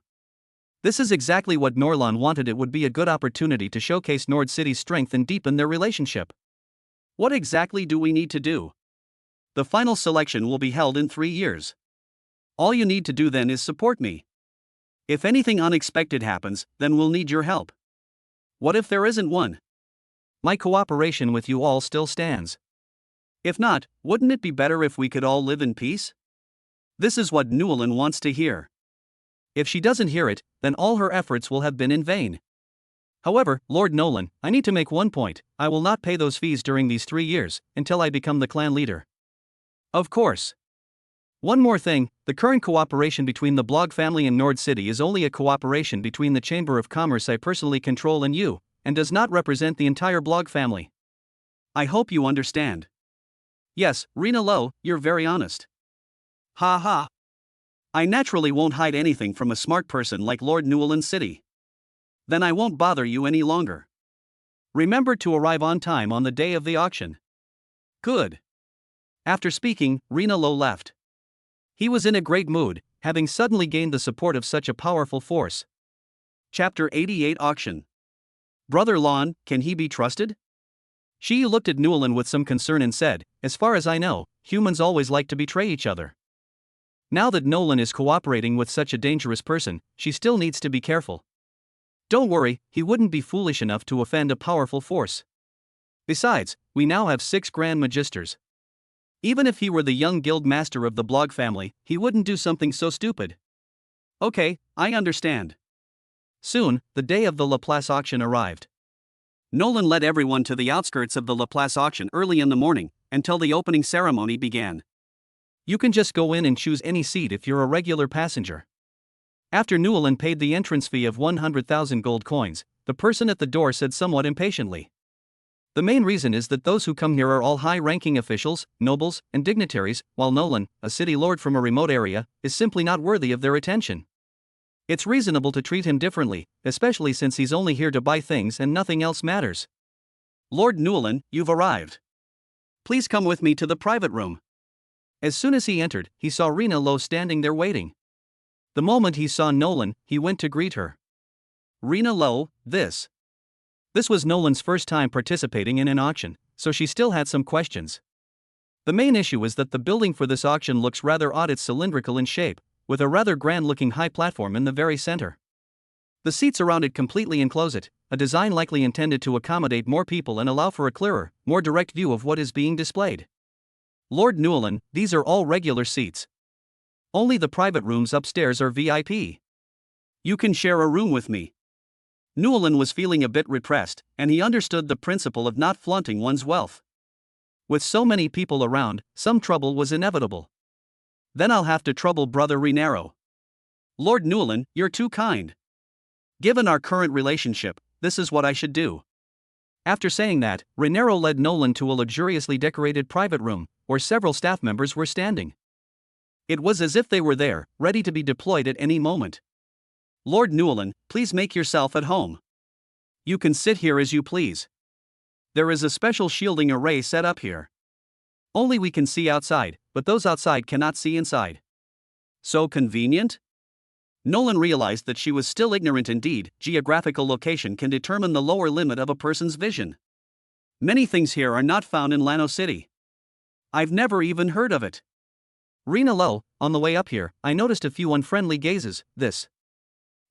This is exactly what Norlan wanted. It would be a good opportunity to showcase Nord City's strength and deepen their relationship. What exactly do we need to do? The final selection will be held in 3 years. All you need to do then is support me. If anything unexpected happens, then we'll need your help. What if there isn't one? My cooperation with you all still stands. If not, wouldn't it be better if we could all live in peace? This is what Newland wants to hear. If she doesn't hear it, then all her efforts will have been in vain. However, Lord Nolan, I need to make one point. I will not pay those fees during these 3 years, until I become the clan leader. Of course. One more thing, the current cooperation between the blog family and Nord City is only a cooperation between the Chamber of Commerce I personally control and you, and does not represent the entire blog family. I hope you understand. Yes, Rena Lowe, you're very honest. Ha ha. I naturally won't hide anything from a smart person like Lord Newland City. Then I won't bother you any longer. Remember to arrive on time on the day of the auction. Good. After speaking, Rena Lowe left. He was in a great mood, having suddenly gained the support of such a powerful force. Chapter 88 Auction. Brother Lon, can he be trusted? She looked at Newland with some concern and said, as far as I know, humans always like to betray each other. Now that Nolan is cooperating with such a dangerous person, she still needs to be careful. Don't worry, he wouldn't be foolish enough to offend a powerful force. Besides, we now have 6 Grand Magisters. Even if he were the young guild master of the blog family, he wouldn't do something so stupid. Okay, I understand. Soon, the day of the Laplace auction arrived. Nolan led everyone to the outskirts of the Laplace auction early in the morning, until the opening ceremony began. You can just go in and choose any seat if you're a regular passenger. After Newland paid the entrance fee of 100,000 gold coins, the person at the door said somewhat impatiently. The main reason is that those who come here are all high-ranking officials, nobles, and dignitaries, while Nolan, a city lord from a remote area, is simply not worthy of their attention. It's reasonable to treat him differently, especially since he's only here to buy things and nothing else matters. Lord Newland, you've arrived. Please come with me to the private room. As soon as he entered, he saw Rena Lowe standing there waiting. The moment he saw Nolan, he went to greet her. Rena Lowe, this was Nolan's first time participating in an auction, so she still had some questions. The main issue is that the building for this auction looks rather odd. It's cylindrical in shape, with a rather grand-looking high platform in the very center. The seats around it completely enclose it, a design likely intended to accommodate more people and allow for a clearer, more direct view of what is being displayed. Lord Newland, these are all regular seats. Only the private rooms upstairs are VIP. You can share a room with me. Newland was feeling a bit repressed, and he understood the principle of not flaunting one's wealth. With so many people around, some trouble was inevitable. Then I'll have to trouble Brother Renero. Lord Newland, you're too kind. Given our current relationship, this is what I should do. After saying that, Renero led Nolan to a luxuriously decorated private room, where several staff members were standing. It was as if they were there, ready to be deployed at any moment. Lord Newland, please make yourself at home. You can sit here as you please. There is a special shielding array set up here. Only we can see outside, but those outside cannot see inside. So convenient? Nolan realized that she was still ignorant. Indeed, geographical location can determine the lower limit of a person's vision. Many things here are not found in Lano City. I've never even heard of it. Rena Lowe, on the way up here, I noticed a few unfriendly gazes.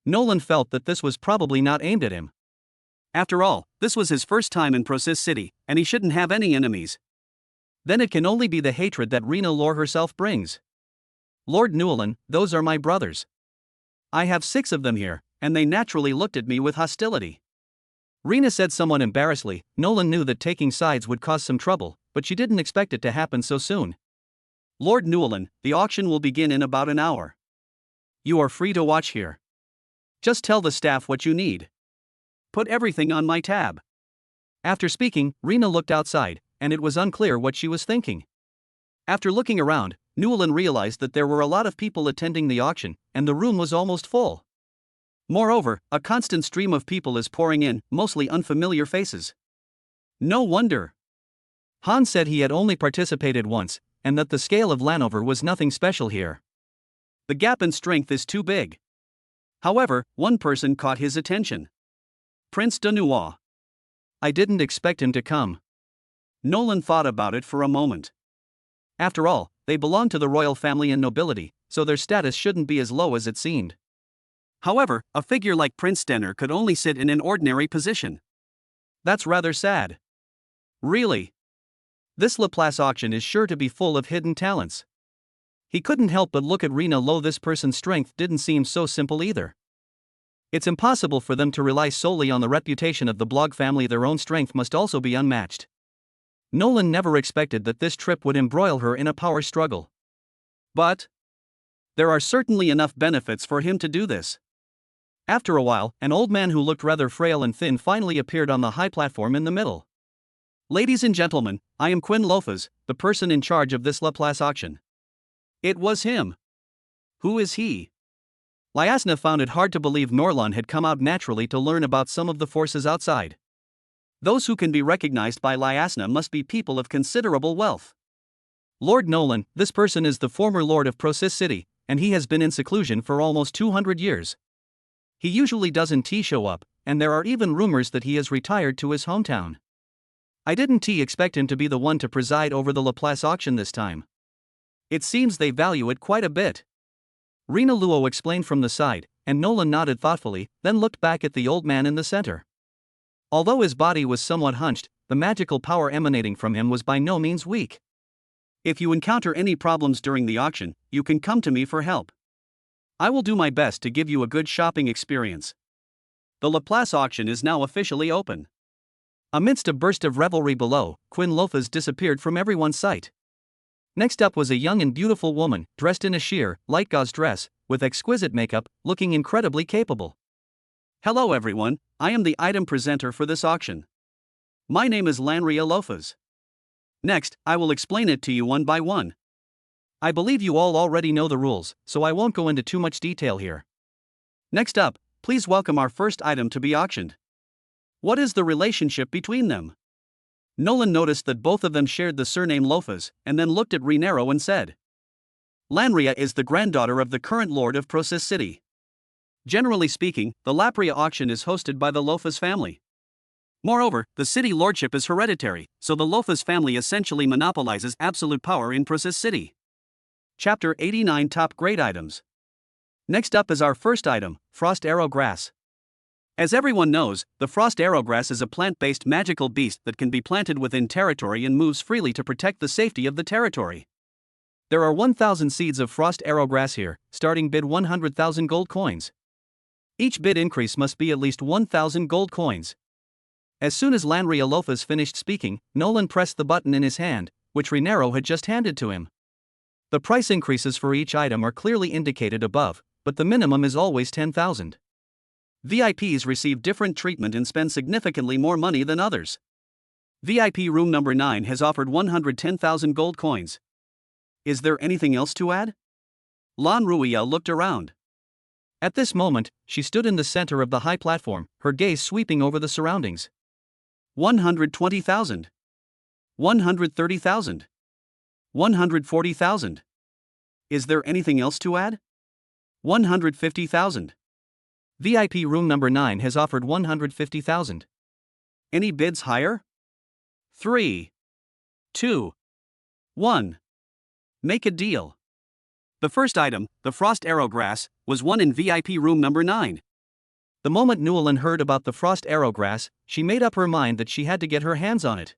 Nolan felt that this was probably not aimed at him. After all, this was his first time in Process City, and he shouldn't have any enemies. then it can only be the hatred that Rena Lore herself brings. Lord Newlin, those are my brothers. I have 6 of them here, and they naturally looked at me with hostility. Rena said somewhat embarrassedly. Nolan knew that taking sides would cause some trouble, but she didn't expect it to happen so soon. Lord Newlin, the auction will begin in about an hour. You are free to watch here. Just tell the staff what you need. Put everything on my tab. After speaking, Rena looked outside, and it was unclear what she was thinking. After looking around, Newlin realized that there were a lot of people attending the auction, and the room was almost full. Moreover, a constant stream of people is pouring in, mostly unfamiliar faces. No wonder. Hans said he had only participated once, and that the scale of Lanover was nothing special here. The gap in strength is too big. However, one person caught his attention. Prince de Noir. I didn't expect him to come. Nolan thought about it for a moment. After all, they belong to the royal family and nobility, so their status shouldn't be as low as it seemed. However, a figure like Prince Denner could only sit in an ordinary position. That's rather sad. Really? This Laplace auction is sure to be full of hidden talents. He couldn't help but look at Rena Lo. This person's strength didn't seem so simple either. It's impossible for them to rely solely on the reputation of the Blog family. Their own strength must also be unmatched. Nolan never expected that this trip would embroil her in a power struggle. But there are certainly enough benefits for him to do this. After a while, an old man who looked rather frail and thin finally appeared on the high platform in the middle. Ladies and gentlemen, I am Quinn Lofas, the person in charge of this Laplace auction. It was him. Who is he? Lyasna found it hard to believe Norlon had come out naturally to learn about some of the forces outside. Those who can be recognized by Lyasna must be people of considerable wealth. Lord Nolan, this person is the former Lord of Procis City, and he has been in seclusion for almost 200 years. He usually doesn't show up, and there are even rumors that he has retired to his hometown. I didn't expect him to be the one to preside over the Laplace auction this time. It seems they value it quite a bit. Rena Luo explained from the side, and Nolan nodded thoughtfully, then looked back at the old man in the center. Although his body was somewhat hunched, the magical power emanating from him was by no means weak. If you encounter any problems during the auction, you can come to me for help. I will do my best to give you a good shopping experience. The Laplace auction is now officially open. Amidst a burst of revelry below, Quinn Lofas disappeared from everyone's sight. Next up was a young and beautiful woman, dressed in a sheer, light gauze dress, with exquisite makeup, looking incredibly capable. Hello everyone, I am the item presenter for this auction. My name is Lanria Lofas. Next, I will explain it to you one by one. I believe you all already know the rules, so I won't go into too much detail here. Next up, please welcome our first item to be auctioned. What is the relationship between them? Nolan noticed that both of them shared the surname Lofas, and then looked at Renero and said, Lanria is the granddaughter of the current lord of Procis City. Generally speaking, the Lapria auction is hosted by the Lofas family. Moreover, the city lordship is hereditary, so the Lofas family essentially monopolizes absolute power in Procis City. Chapter 89 Top Grade Items. Next up is our first item, Frost Arrow Grass. As everyone knows, the Frost Arrow Grass is a plant-based magical beast that can be planted within territory and moves freely to protect the safety of the territory. There are 1,000 seeds of Frost Arrow Grass here, starting bid 100,000 gold coins. Each bid increase must be at least 1,000 gold coins. As soon as Lanria Lofas finished speaking, Nolan pressed the button in his hand, which Renero had just handed to him. The price increases for each item are clearly indicated above, but the minimum is always 10,000. VIPs receive different treatment and spend significantly more money than others. VIP room number 9 has offered 110,000 gold coins. Is there anything else to add? Lan Ruia looked around. At this moment, she stood in the center of the high platform, her gaze sweeping over the surroundings. 120,000. 130,000. 140,000. Is there anything else to add? 150,000. VIP room number 9 has offered 150,000. Any bids higher? 3, 2, 1. Make a deal. The first item, the Frost Arrow Grass, was won in VIP room number 9. The moment Newlin heard about the Frost Arrow Grass, she made up her mind that she had to get her hands on it.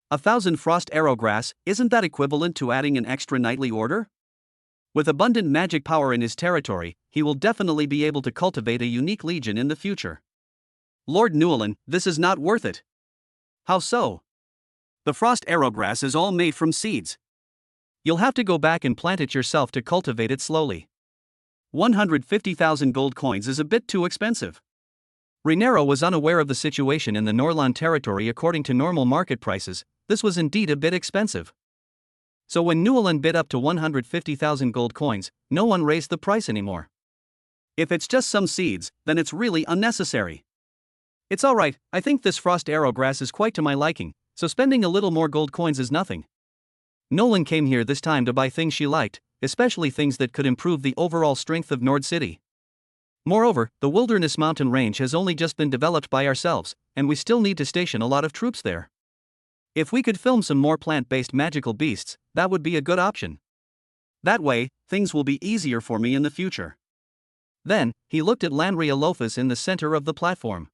1,000 frost arrowgrass, isn't that equivalent to adding an extra nightly order? With abundant magic power in his territory, he will definitely be able to cultivate a unique legion in the future. Lord Newellyn, this is not worth it. How so? The frost arrowgrass is all made from seeds. You'll have to go back and plant it yourself to cultivate it slowly. 150,000 gold coins is a bit too expensive. Rhaenyra was unaware of the situation in the Norland territory. According to normal market prices, this was indeed a bit expensive. So when Newellyn bid up to 150,000 gold coins, no one raised the price anymore. If it's just some seeds, then it's really unnecessary. It's alright, I think this frost arrowgrass is quite to my liking, so spending a little more gold coins is nothing. Nolan came here this time to buy things she liked, especially things that could improve the overall strength of Nord City. Moreover, the Wilderness Mountain Range has only just been developed by ourselves, and we still need to station a lot of troops there. If we could film some more plant-based magical beasts, that would be a good option. That way, things will be easier for me in the future. Then, he looked at Lanry Alophus in the center of the platform.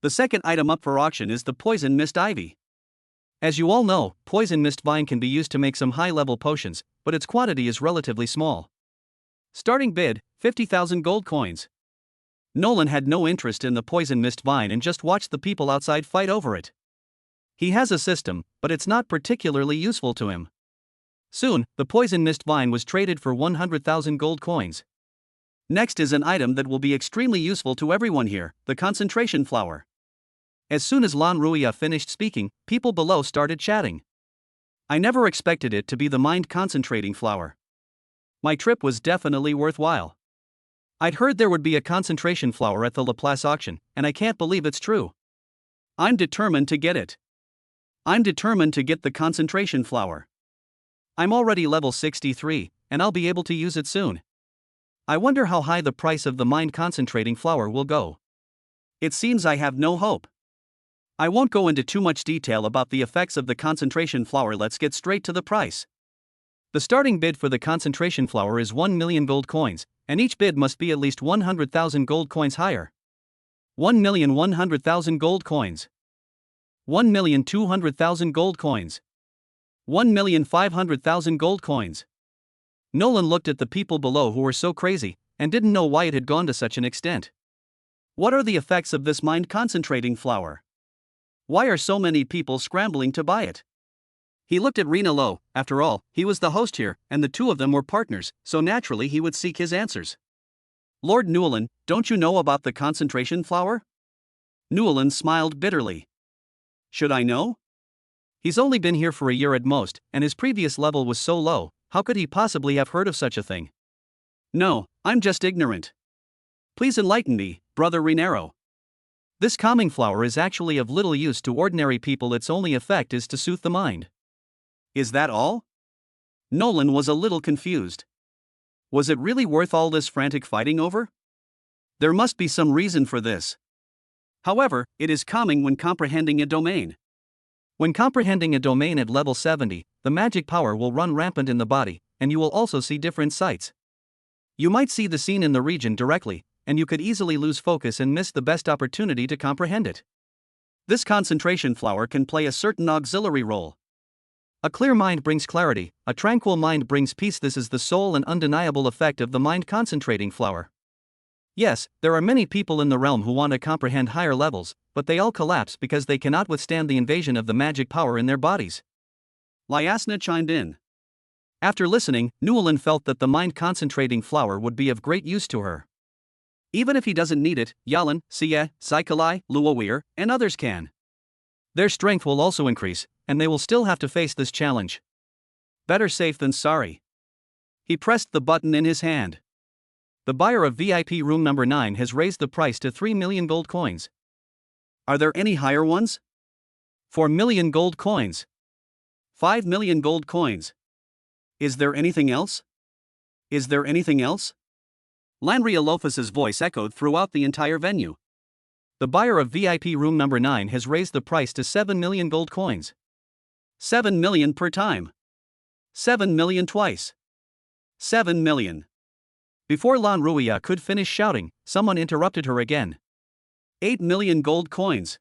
The second item up for auction is the Poison Mist Ivy. As you all know, Poison Mist Vine can be used to make some high-level potions, but its quantity is relatively small. Starting bid, 50,000 gold coins. Nolan had no interest in the Poison Mist Vine and just watched the people outside fight over it. He has a system, but it's not particularly useful to him. Soon, the Poison Mist Vine was traded for 100,000 gold coins. Next is an item that will be extremely useful to everyone here, the Concentration Flower. As soon as Lan Ruia finished speaking, people below started chatting. I never expected it to be the Mind Concentrating Flower. My trip was definitely worthwhile. I'd heard there would be a concentration flower at the Laplace auction, and I can't believe it's true. I'm determined to get it. I'm determined to get the concentration flower. I'm already level 63, and I'll be able to use it soon. I wonder how high the price of the Mind Concentrating Flower will go. It seems I have no hope. I won't go into too much detail about the effects of the concentration flower. Let's get straight to the price. The starting bid for the concentration flower is 1 million gold coins, and each bid must be at least 100,000 gold coins higher. 1,100,000 gold coins. 1,200,000 gold coins. 1,500,000 gold coins. Nolan looked at the people below who were so crazy, and didn't know why it had gone to such an extent. What are the effects of this mind concentrating flower? Why are so many people scrambling to buy it? He looked at Rena Lowe. After all, he was the host here, and the two of them were partners, so naturally he would seek his answers. Lord Newellyn, don't you know about the concentration flower? Newellyn smiled bitterly. Should I know? He's only been here for a year at most, and his previous level was so low, how could he possibly have heard of such a thing? No, I'm just ignorant. Please enlighten me, Brother Rhaenyra. This calming flower is actually of little use to ordinary people. Its only effect is to soothe the mind. Is that all? Nolan was a little confused. Was it really worth all this frantic fighting over? There must be some reason for this. However, it is calming when comprehending a domain. When comprehending a domain at level 70, the magic power will run rampant in the body, and you will also see different sights. You might see the scene in the region directly, and you could easily lose focus and miss the best opportunity to comprehend it. This concentration flower can play a certain auxiliary role. A clear mind brings clarity, a tranquil mind brings peace. This is the sole and undeniable effect of the mind concentrating flower. Yes, there are many people in the realm who want to comprehend higher levels, but they all collapse because they cannot withstand the invasion of the magic power in their bodies. Lyasna chimed in. After listening, Newellyn felt that the mind concentrating flower would be of great use to her. Even if he doesn't need it, Yalan, Sia, Saikalai, Luawir, and others can. Their strength will also increase, and they will still have to face this challenge. Better safe than sorry. He pressed the button in his hand. The buyer of VIP room number 9 has raised the price to 3 million gold coins. Are there any higher ones? 4 million gold coins. 5 million gold coins. Is there anything else? Is there anything else? Lanry Alophus's voice echoed throughout the entire venue. The buyer of VIP room number 9 has raised the price to 7 million gold coins. 7 million per time. 7 million twice. 7 million. Before Lan Ruia could finish shouting, someone interrupted her again. 8 million gold coins.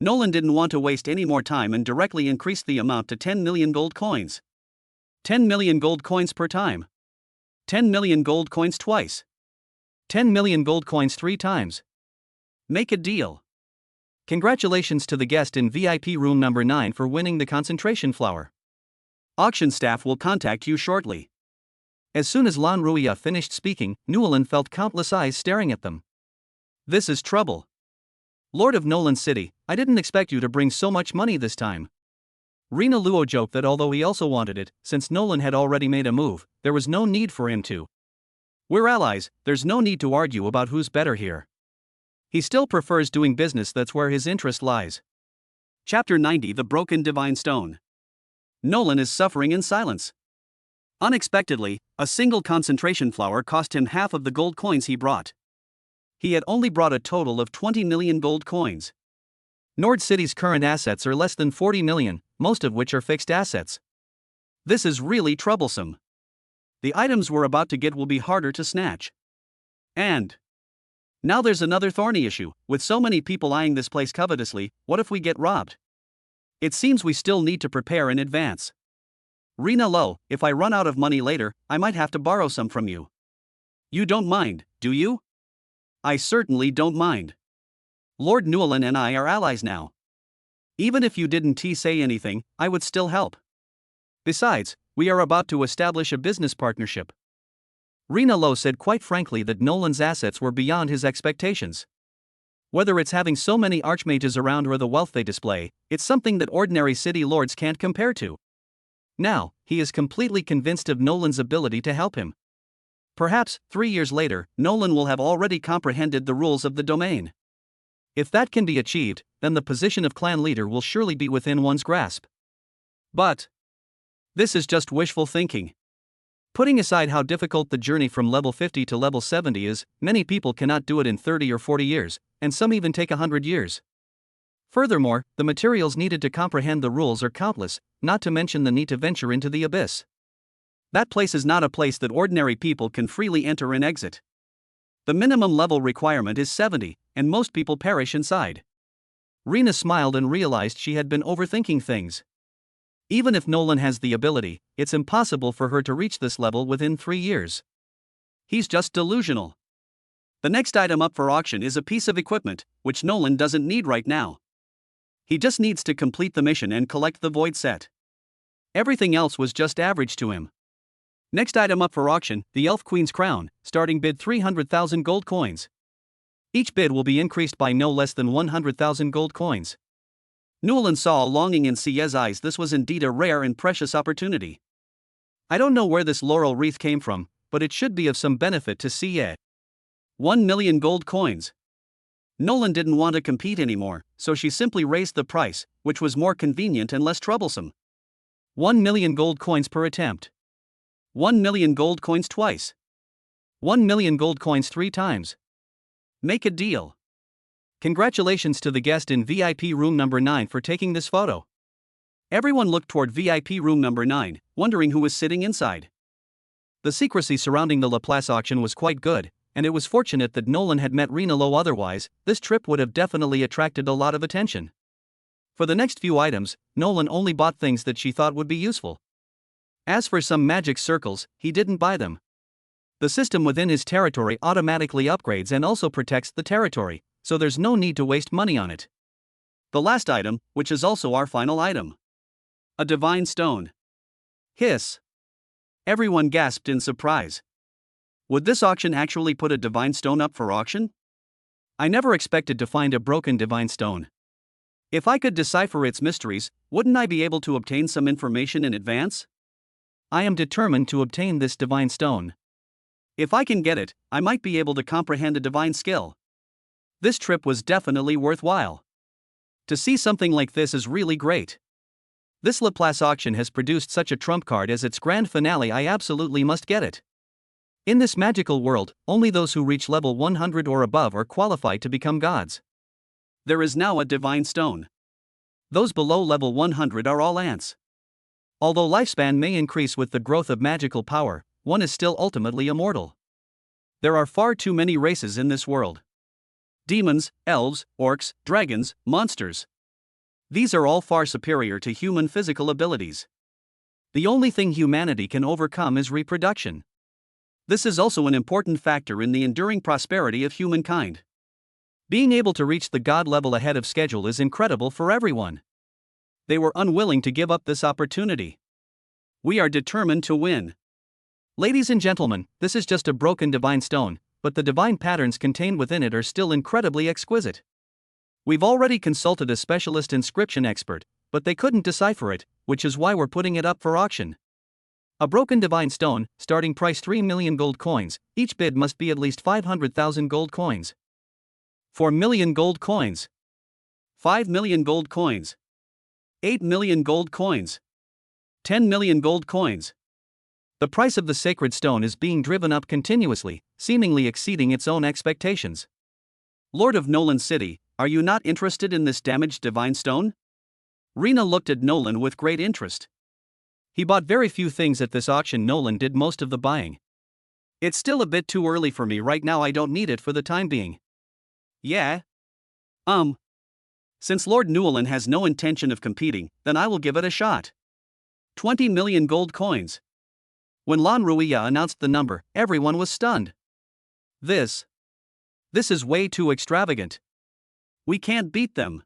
Nolan didn't want to waste any more time and directly increased the amount to 10 million gold coins. 10 million gold coins per time. 10 million gold coins twice. 10 million gold coins 3 times. Make a deal. Congratulations to the guest in VIP room number 9 for winning the concentration flower. Auction staff will contact you shortly. As soon as Lan Ruia finished speaking, Newellyn felt countless eyes staring at them. This is trouble. Lord of Nolan City, I didn't expect you to bring so much money this time. Rina Luo joked that although he also wanted it, since Nolan had already made a move, there was no need for him to. We're allies, there's no need to argue about who's better here. He still prefers doing business, that's where his interest lies. Chapter 90 The Broken Divine Stone. Nolan is suffering in silence. Unexpectedly, a single concentration flower cost him half of the gold coins he brought. He had only brought a total of 20 million gold coins. Nord City's current assets are less than 40 million, most of which are fixed assets. This is really troublesome. The items we're about to get will be harder to snatch. And now there's another thorny issue. With so many people eyeing this place covetously, what if we get robbed? It seems we still need to prepare in advance. Rina Lo, if I run out of money later, I might have to borrow some from you. You don't mind, do you? I certainly don't mind. Lord Newellyn and I are allies now. Even if you didn't say anything, I would still help. Besides, we are about to establish a business partnership. Rina Lo said quite frankly that Nolan's assets were beyond his expectations. Whether it's having so many archmages around or the wealth they display, it's something that ordinary city lords can't compare to. Now, he is completely convinced of Nolan's ability to help him. Perhaps, 3 years later, Nolan will have already comprehended the rules of the domain. If that can be achieved, then the position of clan leader will surely be within one's grasp. But this is just wishful thinking. Putting aside how difficult the journey from level 50 to level 70 is, many people cannot do it in 30 or 40 years, and some even take 100 years. Furthermore, the materials needed to comprehend the rules are countless, not to mention the need to venture into the abyss. That place is not a place that ordinary people can freely enter and exit. The minimum level requirement is 70, and most people perish inside. Rina smiled and realized she had been overthinking things. Even if Nolan has the ability, it's impossible for her to reach this level within 3 years. He's just delusional. The next item up for auction is a piece of equipment, which Nolan doesn't need right now. He just needs to complete the mission and collect the void set. Everything else was just average to him. Next item up for auction, the Elf Queen's Crown, starting bid 300,000 gold coins. Each bid will be increased by no less than 100,000 gold coins. Newellyn saw a longing in Sie's eyes. This was indeed a rare and precious opportunity. I don't know where this laurel wreath came from, but it should be of some benefit to Sie. 1 million gold coins. Nolan didn't want to compete anymore, so she simply raised the price, which was more convenient and less troublesome. 1 million gold coins per attempt. 1 million gold coins twice. 1 million gold coins 3 times. Make a deal. Congratulations to the guest in VIP room number 9 for taking this photo. Everyone looked toward VIP room number 9, wondering who was sitting inside. The secrecy surrounding the Laplace auction was quite good, and it was fortunate that Nolan had met Rina Lo, otherwise, this trip would have definitely attracted a lot of attention. For the next few items, Nolan only bought things that she thought would be useful. As for some magic circles, he didn't buy them. The system within his territory automatically upgrades and also protects the territory, so there's no need to waste money on it. The last item, which is also our final item. A divine stone. Hiss. Everyone gasped in surprise. Would this auction actually put a divine stone up for auction? I never expected to find a broken divine stone. If I could decipher its mysteries, wouldn't I be able to obtain some information in advance? I am determined to obtain this divine stone. If I can get it, I might be able to comprehend a divine skill. This trip was definitely worthwhile. To see something like this is really great. This Laplace auction has produced such a trump card as its grand finale. I absolutely must get it. In this magical world, only those who reach level 100 or above are qualified to become gods. There is now a divine stone. Those below level 100 are all ants. Although lifespan may increase with the growth of magical power, one is still ultimately immortal. There are far too many races in this world. Demons, elves, orcs, dragons, monsters. These are all far superior to human physical abilities. The only thing humanity can overcome is reproduction. This is also an important factor in the enduring prosperity of humankind. Being able to reach the God level ahead of schedule is incredible for everyone. They were unwilling to give up this opportunity. We are determined to win. Ladies and gentlemen, this is just a broken divine stone, but the divine patterns contained within it are still incredibly exquisite. We've already consulted a specialist inscription expert, but they couldn't decipher it, which is why we're putting it up for auction. A broken divine stone, starting price 3 million gold coins, each bid must be at least 500,000 gold coins. 4 million gold coins. 5 million gold coins. 8 million gold coins. 10 million gold coins. The price of the sacred stone is being driven up continuously, seemingly exceeding its own expectations. Lord of Nolan City, are you not interested in this damaged divine stone? Rena looked at Nolan with great interest. He bought very few things at this auction. Nolan did most of the buying. It's still a bit too early for me right now. I don't need it for the time being. Yeah? Since Lord Newland has no intention of competing, then I will give it a shot. 20 million gold coins. When Lan Ruia announced the number, everyone was stunned. This is way too extravagant. We can't beat them.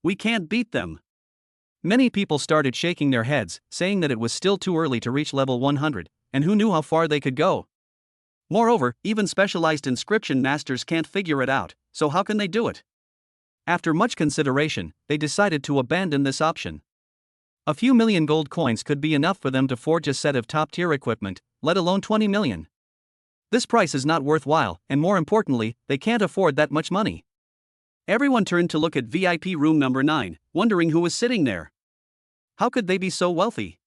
We can't beat them. Many people started shaking their heads, saying that it was still too early to reach level 100, and who knew how far they could go. Moreover, even specialized inscription masters can't figure it out, so how can they do it? After much consideration, they decided to abandon this option. A few million gold coins could be enough for them to forge a set of top-tier equipment, let alone 20 million. This price is not worthwhile, and more importantly, they can't afford that much money. Everyone turned to look at VIP room number 9, wondering who was sitting there. How could they be so wealthy?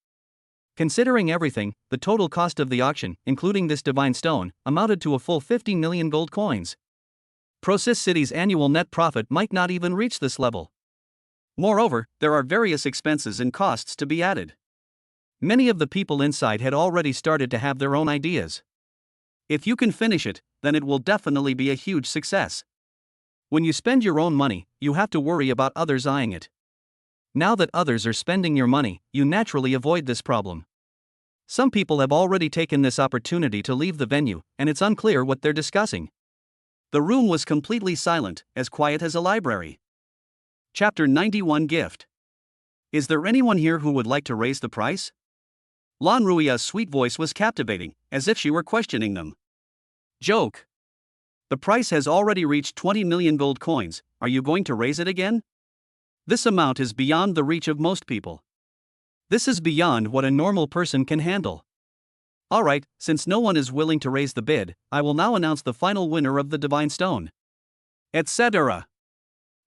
Considering everything, the total cost of the auction, including this divine stone, amounted to a full 50 million gold coins. Prosis City's annual net profit might not even reach this level. Moreover, there are various expenses and costs to be added. Many of the people inside had already started to have their own ideas. If you can finish it, then it will definitely be a huge success. When you spend your own money, you have to worry about others eyeing it. Now that others are spending your money, you naturally avoid this problem. Some people have already taken this opportunity to leave the venue, and it's unclear what they're discussing. The room was completely silent, as quiet as a library. Chapter 91 Gift. Is there anyone here who would like to raise the price? Lan Ruia's sweet voice was captivating, as if she were questioning them. Joke. The price has already reached 20 million gold coins, are you going to raise it again? This amount is beyond the reach of most people. This is beyond what a normal person can handle. Alright, since no one is willing to raise the bid, I will now announce the final winner of the divine stone. Etc.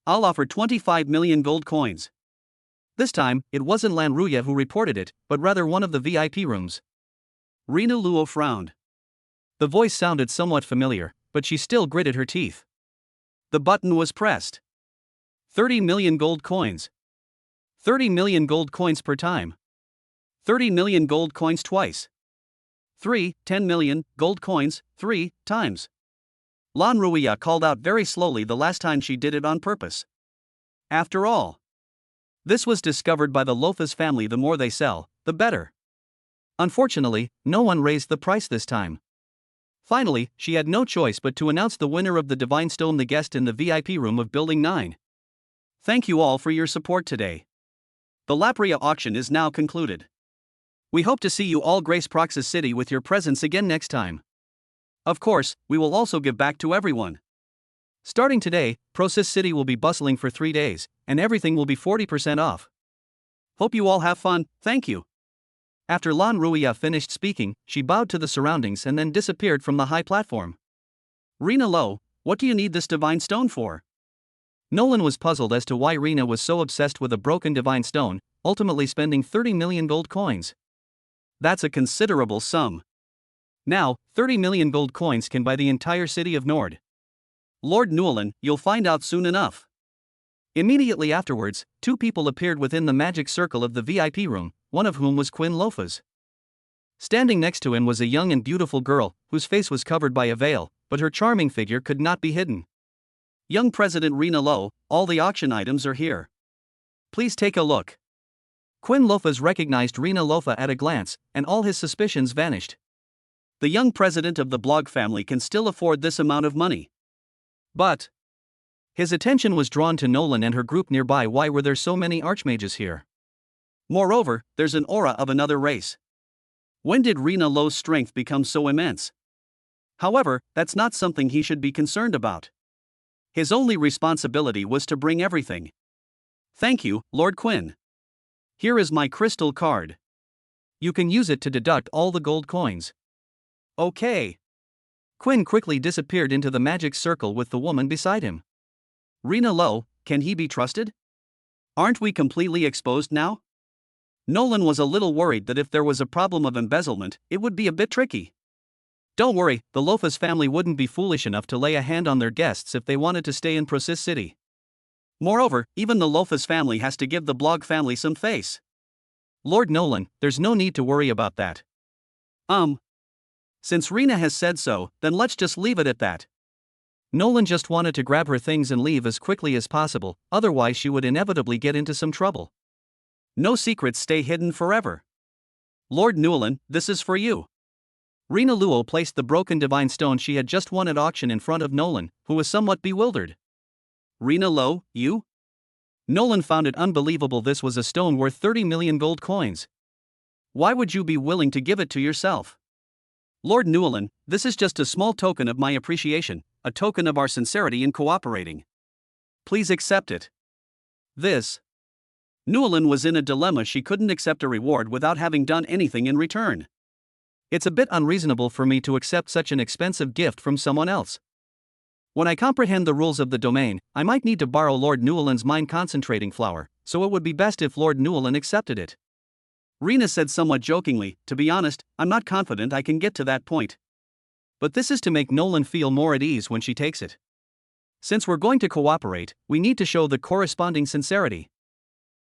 I'll offer 25 million gold coins. This time, it wasn't Lan Ruia who reported it, but rather one of the VIP rooms. Rena Luo frowned. The voice sounded somewhat familiar, but she still gritted her teeth. The button was pressed. 30 million gold coins. 30 million gold coins per time. 30 million gold coins twice. 10 million gold coins, 3 times. Lan Ruia called out very slowly the last time she did it on purpose. After all, this was discovered by the Lofas family. The more they sell, the better. Unfortunately, no one raised the price this time. Finally, she had no choice but to announce the winner of the divine stone, the guest in the VIP room of Building 9. Thank you all for your support today. The Lapria auction is now concluded. We hope to see you all grace Proxis City with your presence again next time. Of course, we will also give back to everyone. Starting today, Prosis City will be bustling for 3 days, and everything will be 40% off. Hope you all have fun, thank you. After Lan Ruia finished speaking, she bowed to the surroundings and then disappeared from the high platform. Rena Lo, what do you need this divine stone for? Nolan was puzzled as to why Rena was so obsessed with a broken divine stone, ultimately spending 30 million gold coins. That's a considerable sum. Now, 30 million gold coins can buy the entire city of Nord. Lord Newland, you'll find out soon enough. Immediately afterwards, 2 people appeared within the magic circle of the VIP room, one of whom was Quinn Lofas. Standing next to him was a young and beautiful girl, whose face was covered by a veil, but her charming figure could not be hidden. Young President Rena Lo, all the auction items are here. Please take a look. Quinn Lofas recognized Rena Lofa at a glance, and all his suspicions vanished. The young president of the blog family can still afford this amount of money. But his attention was drawn to Nolan and her group nearby. Why were there so many archmages here? Moreover, there's an aura of another race. When did Rena Lo's strength become so immense? However, that's not something he should be concerned about. His only responsibility was to bring everything. Thank you, Lord Quinn. Here is my crystal card. You can use it to deduct all the gold coins. Okay. Quinn quickly disappeared into the magic circle with the woman beside him. Rena Lo, can he be trusted? Aren't we completely exposed now? Nolan was a little worried that if there was a problem of embezzlement, it would be a bit tricky. Don't worry, the Lofas family wouldn't be foolish enough to lay a hand on their guests if they wanted to stay in Procis City. Moreover, even the Lofas family has to give the blog family some face. Lord Nolan, there's no need to worry about that. Since Rena has said so, then let's just leave it at that. Nolan just wanted to grab her things and leave as quickly as possible, otherwise she would inevitably get into some trouble. No secrets stay hidden forever. Lord Newland, this is for you. Rena Luo placed the broken divine stone she had just won at auction in front of Nolan, who was somewhat bewildered. Rena Lo, you? Nolan found it unbelievable this was a stone worth 30 million gold coins. Why would you be willing to give it to yourself? Lord Newland, this is just a small token of my appreciation, a token of our sincerity in cooperating. Please accept it. This. Newland was in a dilemma. She couldn't accept a reward without having done anything in return. It's a bit unreasonable for me to accept such an expensive gift from someone else. When I comprehend the rules of the domain, I might need to borrow Lord Newland's mind concentrating flower, so it would be best if Lord Newland accepted it. Rena said somewhat jokingly, to be honest, I'm not confident I can get to that point. But this is to make Nolan feel more at ease when she takes it. Since we're going to cooperate, we need to show the corresponding sincerity.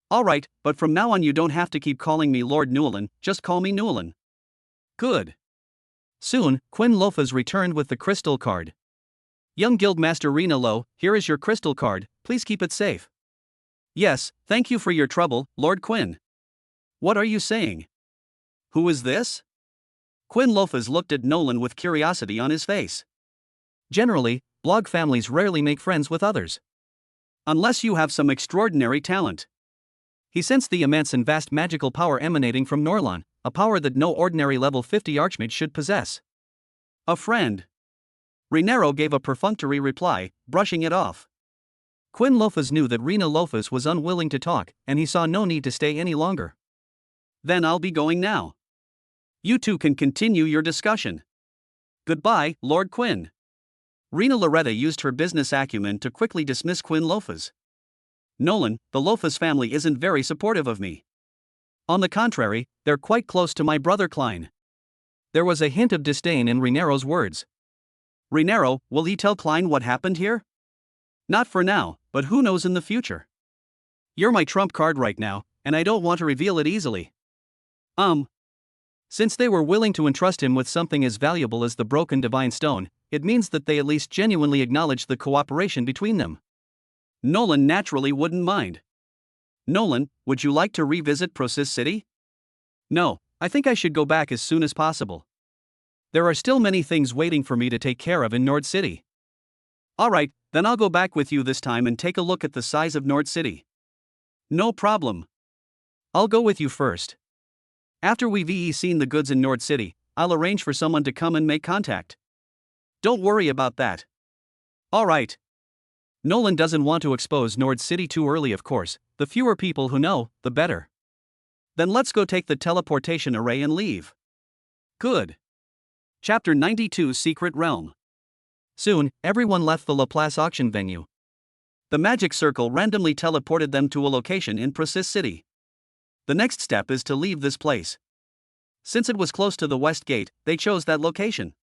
Alright, but from now on you don't have to keep calling me Lord Newland, just call me Newland. Good. Soon, Quinn Lofas returned with the crystal card. Young Guildmaster Rena Lo, here is your crystal card, please keep it safe. Yes, thank you for your trouble, Lord Quinn. What are you saying? Who is this? Quinn Lofas looked at Nolan with curiosity on his face. Generally, blog families rarely make friends with others. Unless you have some extraordinary talent. He sensed the immense and vast magical power emanating from Norlan, a power that no ordinary level 50 archmage should possess. A friend. Renero gave a perfunctory reply, brushing it off. Quinn Lofas knew that Rena Lofas was unwilling to talk, and he saw no need to stay any longer. Then I'll be going now. You two can continue your discussion. Goodbye, Lord Quinn. Rena Loretta used her business acumen to quickly dismiss Quinn Lofas. Nolan, the Lofas family isn't very supportive of me. On the contrary, they're quite close to my brother Klein. There was a hint of disdain in Renero's words. Renero, will he tell Klein what happened here? Not for now, but who knows in the future? You're my trump card right now, and I don't want to reveal it easily. Since they were willing to entrust him with something as valuable as the broken divine stone, it means that they at least genuinely acknowledge the cooperation between them. Nolan naturally wouldn't mind. Nolan, would you like to revisit Procis City? No, I think I should go back as soon as possible. There are still many things waiting for me to take care of in Nord City. Alright, then I'll go back with you this time and take a look at the size of Nord City. No problem. I'll go with you first. After we've seen the goods in Nord City, I'll arrange for someone to come and make contact. Don't worry about that. Alright. Nolan doesn't want to expose Nord City too early, of course. The fewer people who know, the better. Then let's go take the teleportation array and leave. Good. Chapter 92 Secret Realm. Soon, everyone left the Laplace auction venue. The magic circle randomly teleported them to a location in Procis City. The next step is to leave this place. Since it was close to the west gate, they chose that location.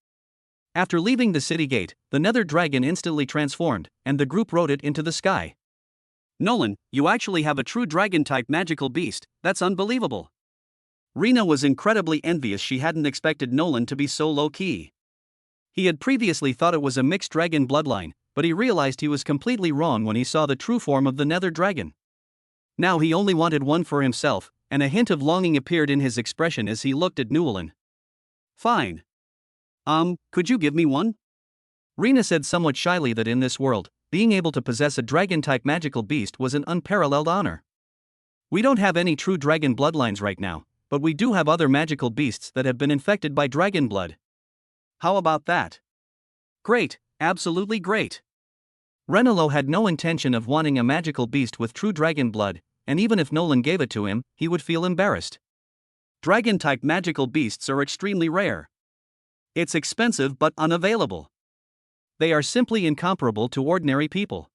After leaving the city gate, the nether dragon instantly transformed, and the group rode it into the sky. Nolan, you actually have a true dragon-type magical beast, that's unbelievable. Rena was incredibly envious. She hadn't expected Nolan to be so low-key. He had previously thought it was a mixed dragon bloodline, but he realized he was completely wrong when he saw the true form of the nether dragon. Now he only wanted one for himself, and a hint of longing appeared in his expression as he looked at Newlin. Fine. Could you give me one? Rena said somewhat shyly that in this world, being able to possess a dragon-type magical beast was an unparalleled honor. We don't have any true dragon bloodlines right now, but we do have other magical beasts that have been infected by dragon blood. How about that? Great, absolutely great. Renelo had no intention of wanting a magical beast with true dragon blood, and even if Nolan gave it to him, he would feel embarrassed. Dragon-type magical beasts are extremely rare. It's expensive but unavailable. They are simply incomparable to ordinary people.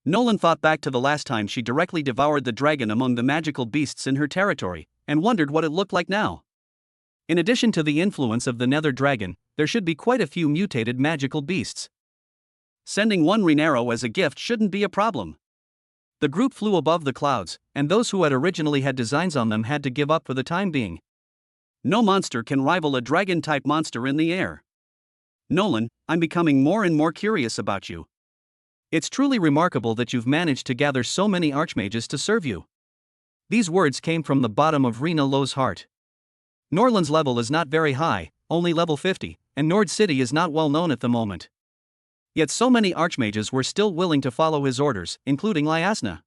Nolan thought back to the last time she directly devoured the dragon among the magical beasts in her territory, and wondered what it looked like now. In addition to the influence of the nether dragon, there should be quite a few mutated magical beasts. Sending one Renero as a gift shouldn't be a problem. The group flew above the clouds, and those who had originally had designs on them had to give up for the time being. No monster can rival a dragon-type monster in the air. Nolan, I'm becoming more and more curious about you. It's truly remarkable that you've managed to gather so many archmages to serve you. These words came from the bottom of Rena Lowe's heart. Norland's level is not very high, only level 50, and Nord City is not well known at the moment. Yet so many archmages were still willing to follow his orders, including Liasna.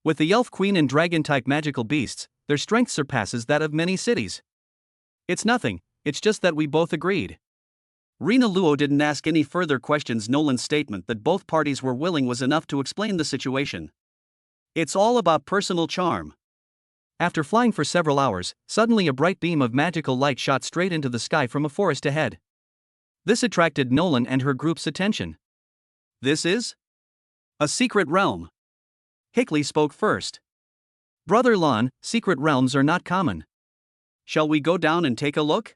With the Elf Queen and dragon-type magical beasts, their strength surpasses that of many cities. It's nothing, it's just that we both agreed. Rena Luo didn't ask any further questions. Nolan's statement that both parties were willing was enough to explain the situation. It's all about personal charm. After flying for several hours, suddenly a bright beam of magical light shot straight into the sky from a forest ahead. This attracted Nolan and her group's attention. This is a secret realm. Hickley spoke first. Brother Lon, secret realms are not common. Shall we go down and take a look?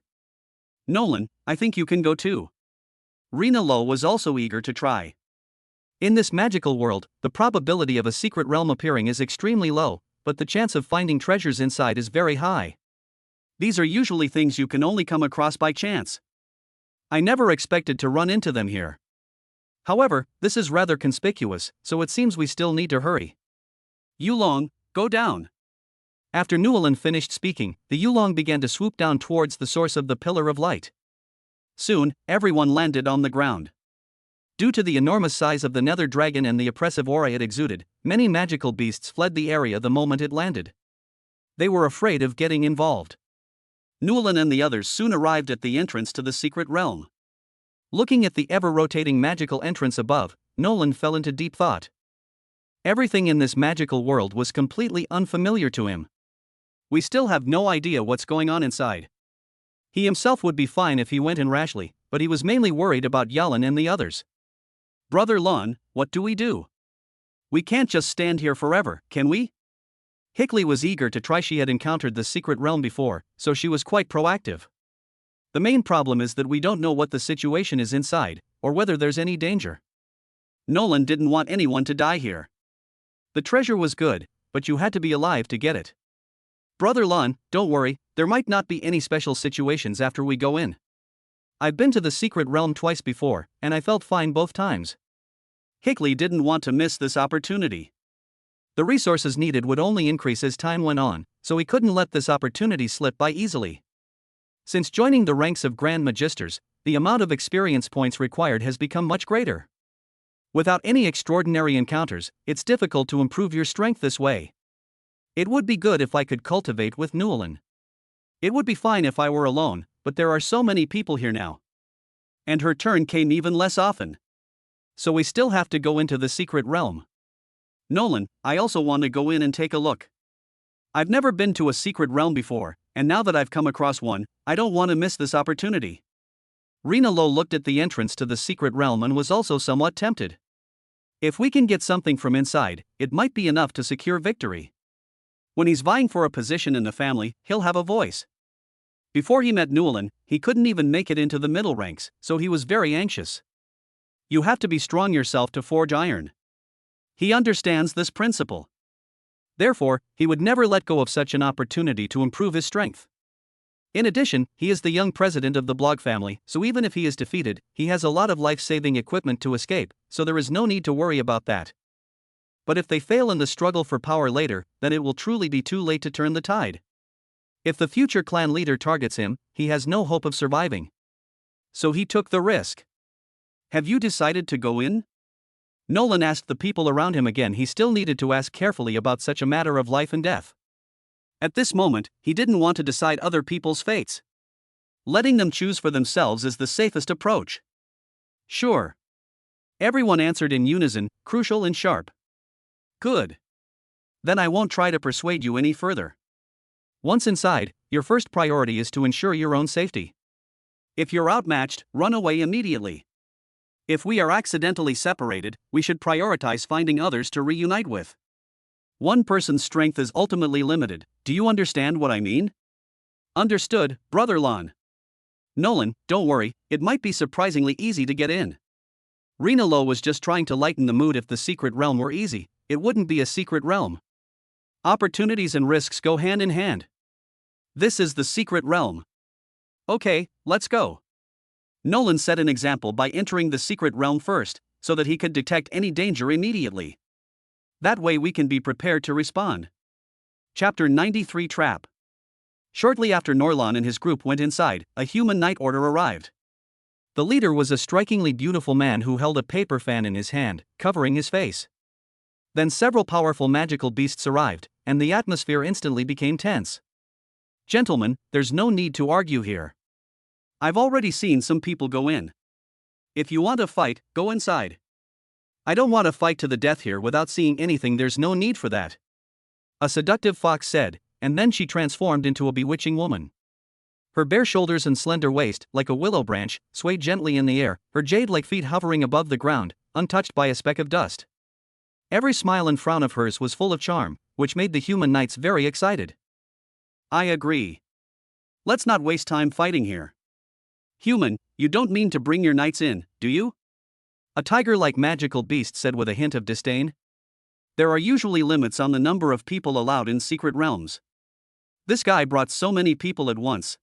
Nolan, I think you can go too. Rena Lo was also eager to try. In this magical world, the probability of a secret realm appearing is extremely low, but the chance of finding treasures inside is very high. These are usually things you can only come across by chance. I never expected to run into them here. However, this is rather conspicuous, so it seems we still need to hurry. Yulong, go down. After Newlin finished speaking, the Yulong began to swoop down towards the source of the pillar of light. Soon, everyone landed on the ground. Due to the enormous size of the nether dragon and the oppressive aura it exuded, many magical beasts fled the area the moment it landed. They were afraid of getting involved. Newlin and the others soon arrived at the entrance to the secret realm. Looking at the ever-rotating magical entrance above, Nolan fell into deep thought. Everything in this magical world was completely unfamiliar to him. We still have no idea what's going on inside. He himself would be fine if he went in rashly, but he was mainly worried about Yalan and the others. Brother Lon, what do we do? We can't just stand here forever, can we? Hickley was eager to try. She had encountered the secret realm before, so she was quite proactive. The main problem is that we don't know what the situation is inside, or whether there's any danger. Nolan didn't want anyone to die here. The treasure was good, but you had to be alive to get it. Brother Lon, don't worry, there might not be any special situations after we go in. I've been to the secret realm twice before, and I felt fine both times. Hickley didn't want to miss this opportunity. The resources needed would only increase as time went on, so he couldn't let this opportunity slip by easily. Since joining the ranks of Grand Magisters, the amount of experience points required has become much greater. Without any extraordinary encounters, it's difficult to improve your strength this way. It would be good if I could cultivate with Newlin. It would be fine if I were alone, but there are so many people here now. And her turn came even less often. So we still have to go into the secret realm. Nolan, I also want to go in and take a look. I've never been to a secret realm before, and now that I've come across one, I don't want to miss this opportunity. Rena Lo looked at the entrance to the secret realm and was also somewhat tempted. If we can get something from inside, it might be enough to secure victory. When he's vying for a position in the family, he'll have a voice. Before he met Newlin, he couldn't even make it into the middle ranks, so he was very anxious. You have to be strong yourself to forge iron. He understands this principle. Therefore, he would never let go of such an opportunity to improve his strength. In addition, he is the young president of the Blog family, so even if he is defeated, he has a lot of life-saving equipment to escape, so there is no need to worry about that. But if they fail in the struggle for power later, then it will truly be too late to turn the tide. If the future clan leader targets him, he has no hope of surviving. So he took the risk. Have you decided to go in? Nolan asked the people around him again. He still needed to ask carefully about such a matter of life and death. At this moment, he didn't want to decide other people's fates. Letting them choose for themselves is the safest approach. Sure. Everyone answered in unison, crucial and sharp. Good. Then I won't try to persuade you any further. Once inside, your first priority is to ensure your own safety. If you're outmatched, run away immediately. If we are accidentally separated, we should prioritize finding others to reunite with. One person's strength is ultimately limited. Do you understand what I mean? Understood, Brother Lon. Nolan, don't worry, it might be surprisingly easy to get in. Renalo was just trying to lighten the mood. If the secret realm were easy, it wouldn't be a secret realm. Opportunities and risks go hand in hand. This is the secret realm. Okay, let's go. Nolan set an example by entering the secret realm first, so that he could detect any danger immediately. That way we can be prepared to respond. Chapter 93 Trap. Shortly after Norlan and his group went inside, a human night order arrived. The leader was a strikingly beautiful man who held a paper fan in his hand, covering his face. Then several powerful magical beasts arrived, and the atmosphere instantly became tense. Gentlemen, there's no need to argue here. I've already seen some people go in. If you want to fight, go inside. I don't want to fight to the death here without seeing anything. There's no need for that. A seductive fox said, and then she transformed into a bewitching woman. Her bare shoulders and slender waist, like a willow branch, swayed gently in the air, her jade-like feet hovering above the ground, untouched by a speck of dust. Every smile and frown of hers was full of charm, which made the human knights very excited. I agree. Let's not waste time fighting here. Human, you don't mean to bring your knights in, do you? A tiger-like magical beast said with a hint of disdain. There are usually limits on the number of people allowed in secret realms. This guy brought so many people at once.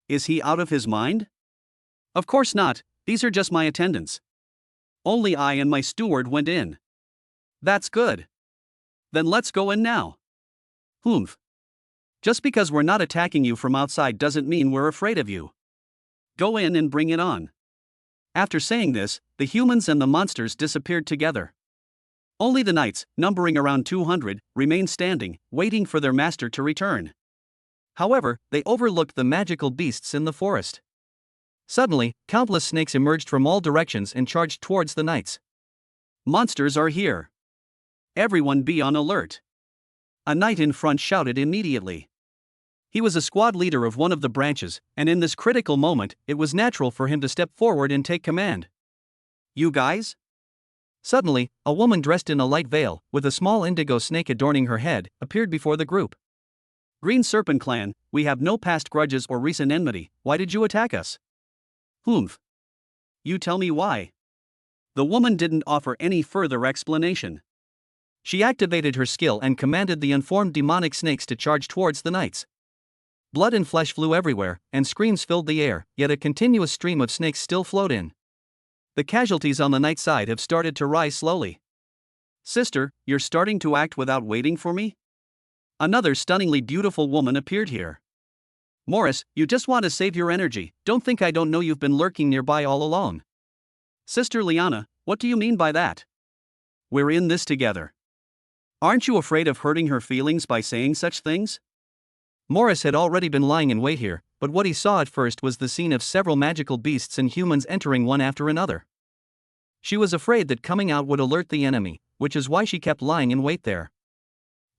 Is he out of his mind? Of course not, these are just my attendants. Only I and my steward went in. That's good. Then let's go in now. Humph. Just because we're not attacking you from outside doesn't mean we're afraid of you. Go in and bring it on. After saying this, the humans and the monsters disappeared together. Only the knights, numbering around 200, remained standing, waiting for their master to return. However, they overlooked the magical beasts in the forest. Suddenly, countless snakes emerged from all directions and charged towards the knights. Monsters are here. Everyone be on alert. A knight in front shouted immediately. He was a squad leader of one of the branches, and in this critical moment, it was natural for him to step forward and take command. You guys? Suddenly, a woman dressed in a light veil, with a small indigo snake adorning her head, appeared before the group. Green Serpent Clan, we have no past grudges or recent enmity. Why did you attack us? Humph. You tell me why. The woman didn't offer any further explanation. She activated her skill and commanded the unformed demonic snakes to charge towards the knights. Blood and flesh flew everywhere, and screams filled the air, yet a continuous stream of snakes still flowed in. The casualties on the knight side have started to rise slowly. Sister, you're starting to act without waiting for me? Another stunningly beautiful woman appeared here. Morris, you just want to save your energy. Don't think I don't know you've been lurking nearby all along. Sister Liana, what do you mean by that? We're in this together. Aren't you afraid of hurting her feelings by saying such things? Morris had already been lying in wait here, but what he saw at first was the scene of several magical beasts and humans entering one after another. She was afraid that coming out would alert the enemy, which is why she kept lying in wait there.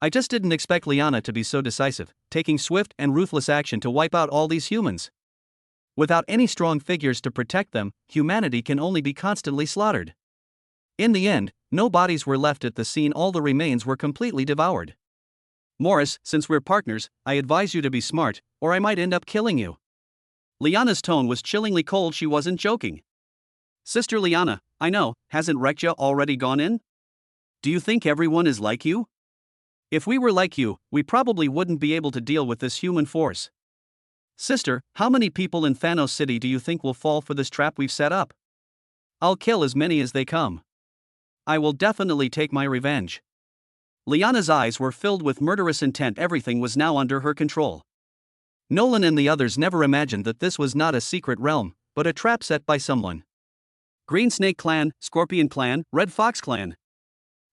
I just didn't expect Liana to be so decisive, taking swift and ruthless action to wipe out all these humans. Without any strong figures to protect them, humanity can only be constantly slaughtered. In the end, no bodies were left at the scene. All the remains were completely devoured. Morris, since we're partners, I advise you to be smart, or I might end up killing you. Liana's tone was chillingly cold. She wasn't joking. Sister Liana, I know, hasn't Rekja already gone in? Do you think everyone is like you? If we were like you, we probably wouldn't be able to deal with this human force. Sister, how many people in Thanos City do you think will fall for this trap we've set up? I'll kill as many as they come. I will definitely take my revenge. Liana's eyes were filled with murderous intent. Everything was now under her control. Nolan and the others never imagined that this was not a secret realm, but a trap set by someone. Green Snake Clan, Scorpion Clan, Red Fox Clan.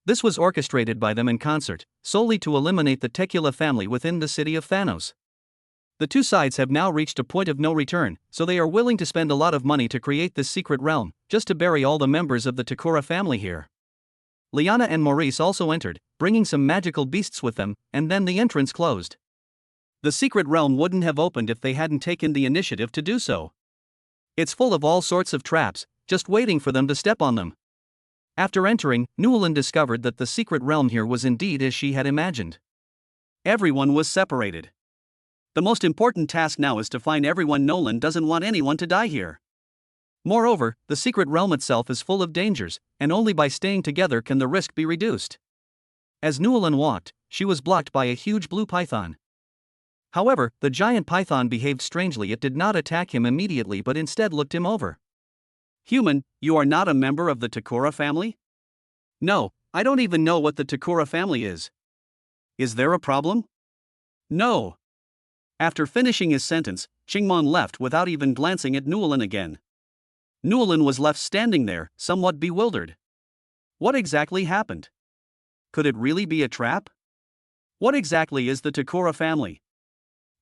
This was orchestrated by them in concert, solely to eliminate the Tequila family within the city of Thanos. The two sides have now reached a point of no return, so they are willing to spend a lot of money to create this secret realm, just to bury all the members of the Takura family here. Liana and Maurice also entered, bringing some magical beasts with them, and then the entrance closed. The secret realm wouldn't have opened if they hadn't taken the initiative to do so. It's full of all sorts of traps, just waiting for them to step on them. After entering, Newland discovered that the secret realm here was indeed as she had imagined. Everyone was separated. The most important task now is to find everyone. Nolan doesn't want anyone to die here. Moreover, the secret realm itself is full of dangers, and only by staying together can the risk be reduced. As Newland walked, she was blocked by a huge blue python. However, the giant python behaved strangely. It did not attack him immediately but instead looked him over. Human, you are not a member of the Takura family? No, I don't even know what the Takura family is. Is there a problem? No. After finishing his sentence, Chingmon left without even glancing at Newland again. Newland was left standing there, somewhat bewildered. What exactly happened? Could it really be a trap? What exactly is the Takura family?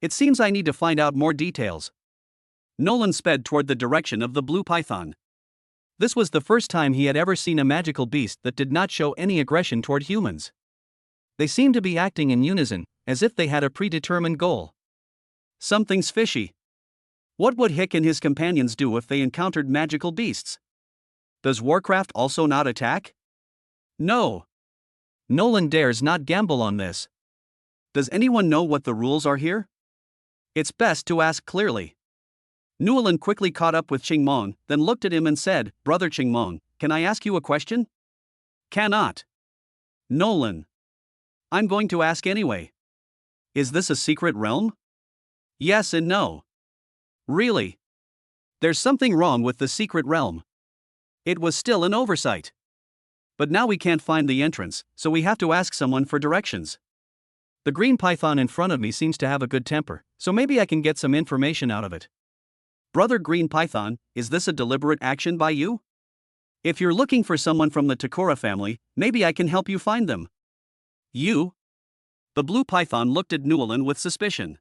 It seems I need to find out more details. Nolan sped toward the direction of the blue python. This was the first time he had ever seen a magical beast that did not show any aggression toward humans. They seemed to be acting in unison, as if they had a predetermined goal. Something's fishy. What would Hick and his companions do if they encountered magical beasts? Does Warcraft also not attack? No. Nolan dares not gamble on this. Does anyone know what the rules are here? It's best to ask clearly. Newland quickly caught up with Chingmon, then looked at him and said, "Brother Chingmon, can I ask you a question?" Cannot. Nolan. I'm going to ask anyway. Is this a secret realm? Yes and no. Really? There's something wrong with the secret realm. It was still an oversight. But now we can't find the entrance, so we have to ask someone for directions. The green python in front of me seems to have a good temper, so maybe I can get some information out of it. Brother Green Python, is this a deliberate action by you? If you're looking for someone from the Takura family, maybe I can help you find them. You? The blue python looked at Newland with suspicion.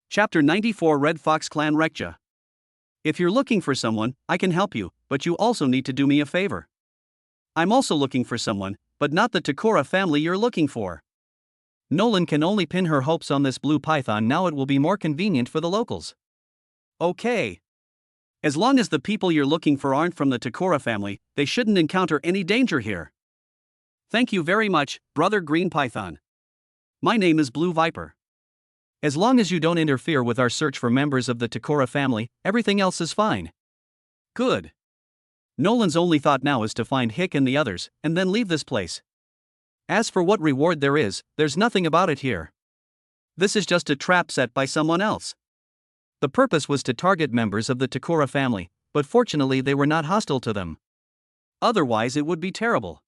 Chapter 94 Red Fox Clan Rekja. If you're looking for someone, I can help you, but you also need to do me a favor. I'm also looking for someone, but not the Takura family you're looking for. Nolan can only pin her hopes on this blue python. Now it will be more convenient for the locals. Okay. As long as the people you're looking for aren't from the Takura family, they shouldn't encounter any danger here. Thank you very much, Brother Green Python. My name is Blue Viper. As long as you don't interfere with our search for members of the Takura family, everything else is fine. Good. Nolan's only thought now is to find Hick and the others, and then leave this place. As for what reward there is, there's nothing about it here. This is just a trap set by someone else. The purpose was to target members of the Takura family, but fortunately they were not hostile to them. Otherwise it would be terrible.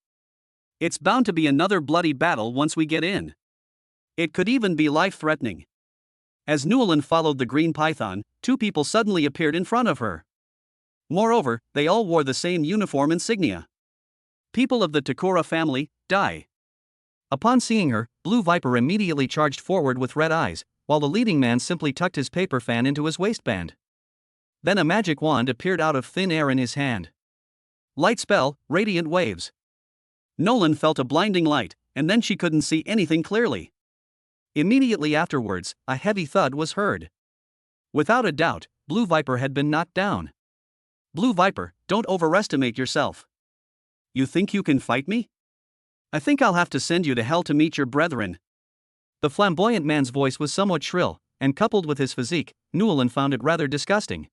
It's bound to be another bloody battle once we get in. It could even be life-threatening. As Newland followed the green python, two people suddenly appeared in front of her. Moreover, they all wore the same uniform insignia. People of the Takura family, die. Upon seeing her, Blue Viper immediately charged forward with red eyes, while the leading man simply tucked his paper fan into his waistband. Then a magic wand appeared out of thin air in his hand. Light spell, radiant waves. Nolan felt a blinding light, and then she couldn't see anything clearly. Immediately afterwards, a heavy thud was heard. Without a doubt, Blue Viper had been knocked down. Blue Viper, don't overestimate yourself. You think you can fight me? I think I'll have to send you to hell to meet your brethren. The flamboyant man's voice was somewhat shrill, and coupled with his physique, Newland found it rather disgusting.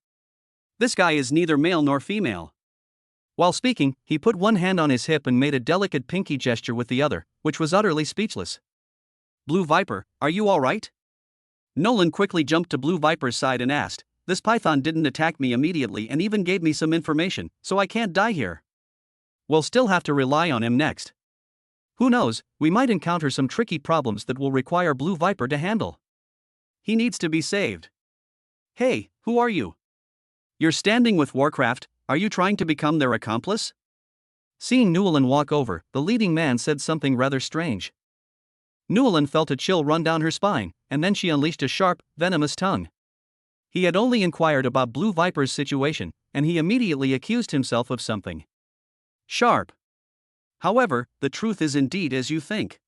This guy is neither male nor female. While speaking, he put one hand on his hip and made a delicate pinky gesture with the other, which was utterly speechless. Blue Viper, are you all right? Nolan quickly jumped to Blue Viper's side and asked, "This python didn't attack me immediately and even gave me some information, so I can't die here." We'll still have to rely on him next. Who knows, we might encounter some tricky problems that will require Blue Viper to handle. He needs to be saved. Hey, who are you? You're standing with Warcraft, are you trying to become their accomplice? Seeing Newellyn walk over, the leading man said something rather strange. Newellyn felt a chill run down her spine, and then she unleashed a sharp, venomous tongue. He had only inquired about Blue Viper's situation, and he immediately accused himself of something sharp. However, the truth is indeed as you think.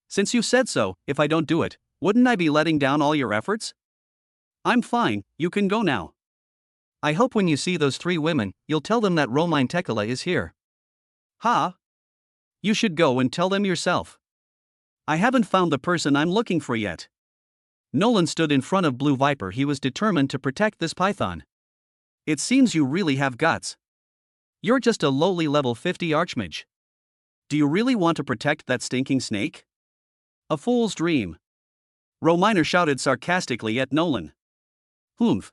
Since you said so, if I don't do it, wouldn't I be letting down all your efforts? I'm fine, you can go now. I hope when you see those 3 women, you'll tell them that Romine Tekala is here. Ha! You should go and tell them yourself. I haven't found the person I'm looking for yet. Nolan stood in front of Blue Viper. He was determined to protect this python. It seems you really have guts. You're just a lowly level 50 archmage. Do you really want to protect that stinking snake? A fool's dream. Rominer shouted sarcastically at Nolan. Humph.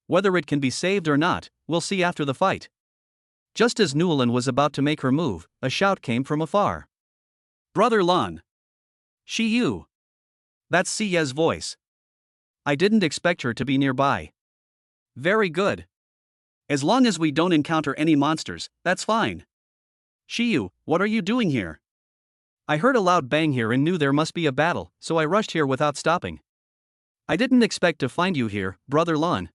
Whether it can be saved or not, we'll see after the fight. Just as Newellyn was about to make her move, a shout came from afar. Brother Lon. She you. That's Sia's voice. I didn't expect her to be nearby. Very good. As long as we don't encounter any monsters, that's fine. Shiyu, what are you doing here? I heard a loud bang here and knew there must be a battle, so I rushed here without stopping. I didn't expect to find you here, Brother Lon.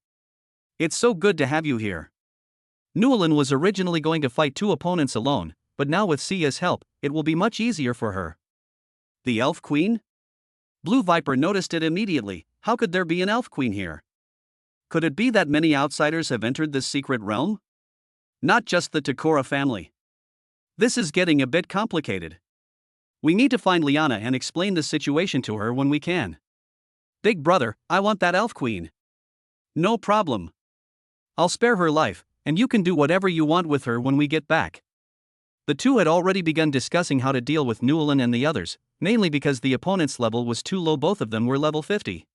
It's so good to have you here. Newellyn was originally going to fight 2 opponents alone, but now with Sia's help, it will be much easier for her. The Elf Queen? Blue Viper noticed it immediately. How could there be an Elf Queen here? Could it be that many outsiders have entered this secret realm? Not just the Takora family. This is getting a bit complicated. We need to find Liana and explain the situation to her when we can. Big brother, I want that Elf Queen. No problem. I'll spare her life, and you can do whatever you want with her when we get back. The two had already begun discussing how to deal with Newellyn and the others, mainly because the opponent's level was too low. Both of them were level 50.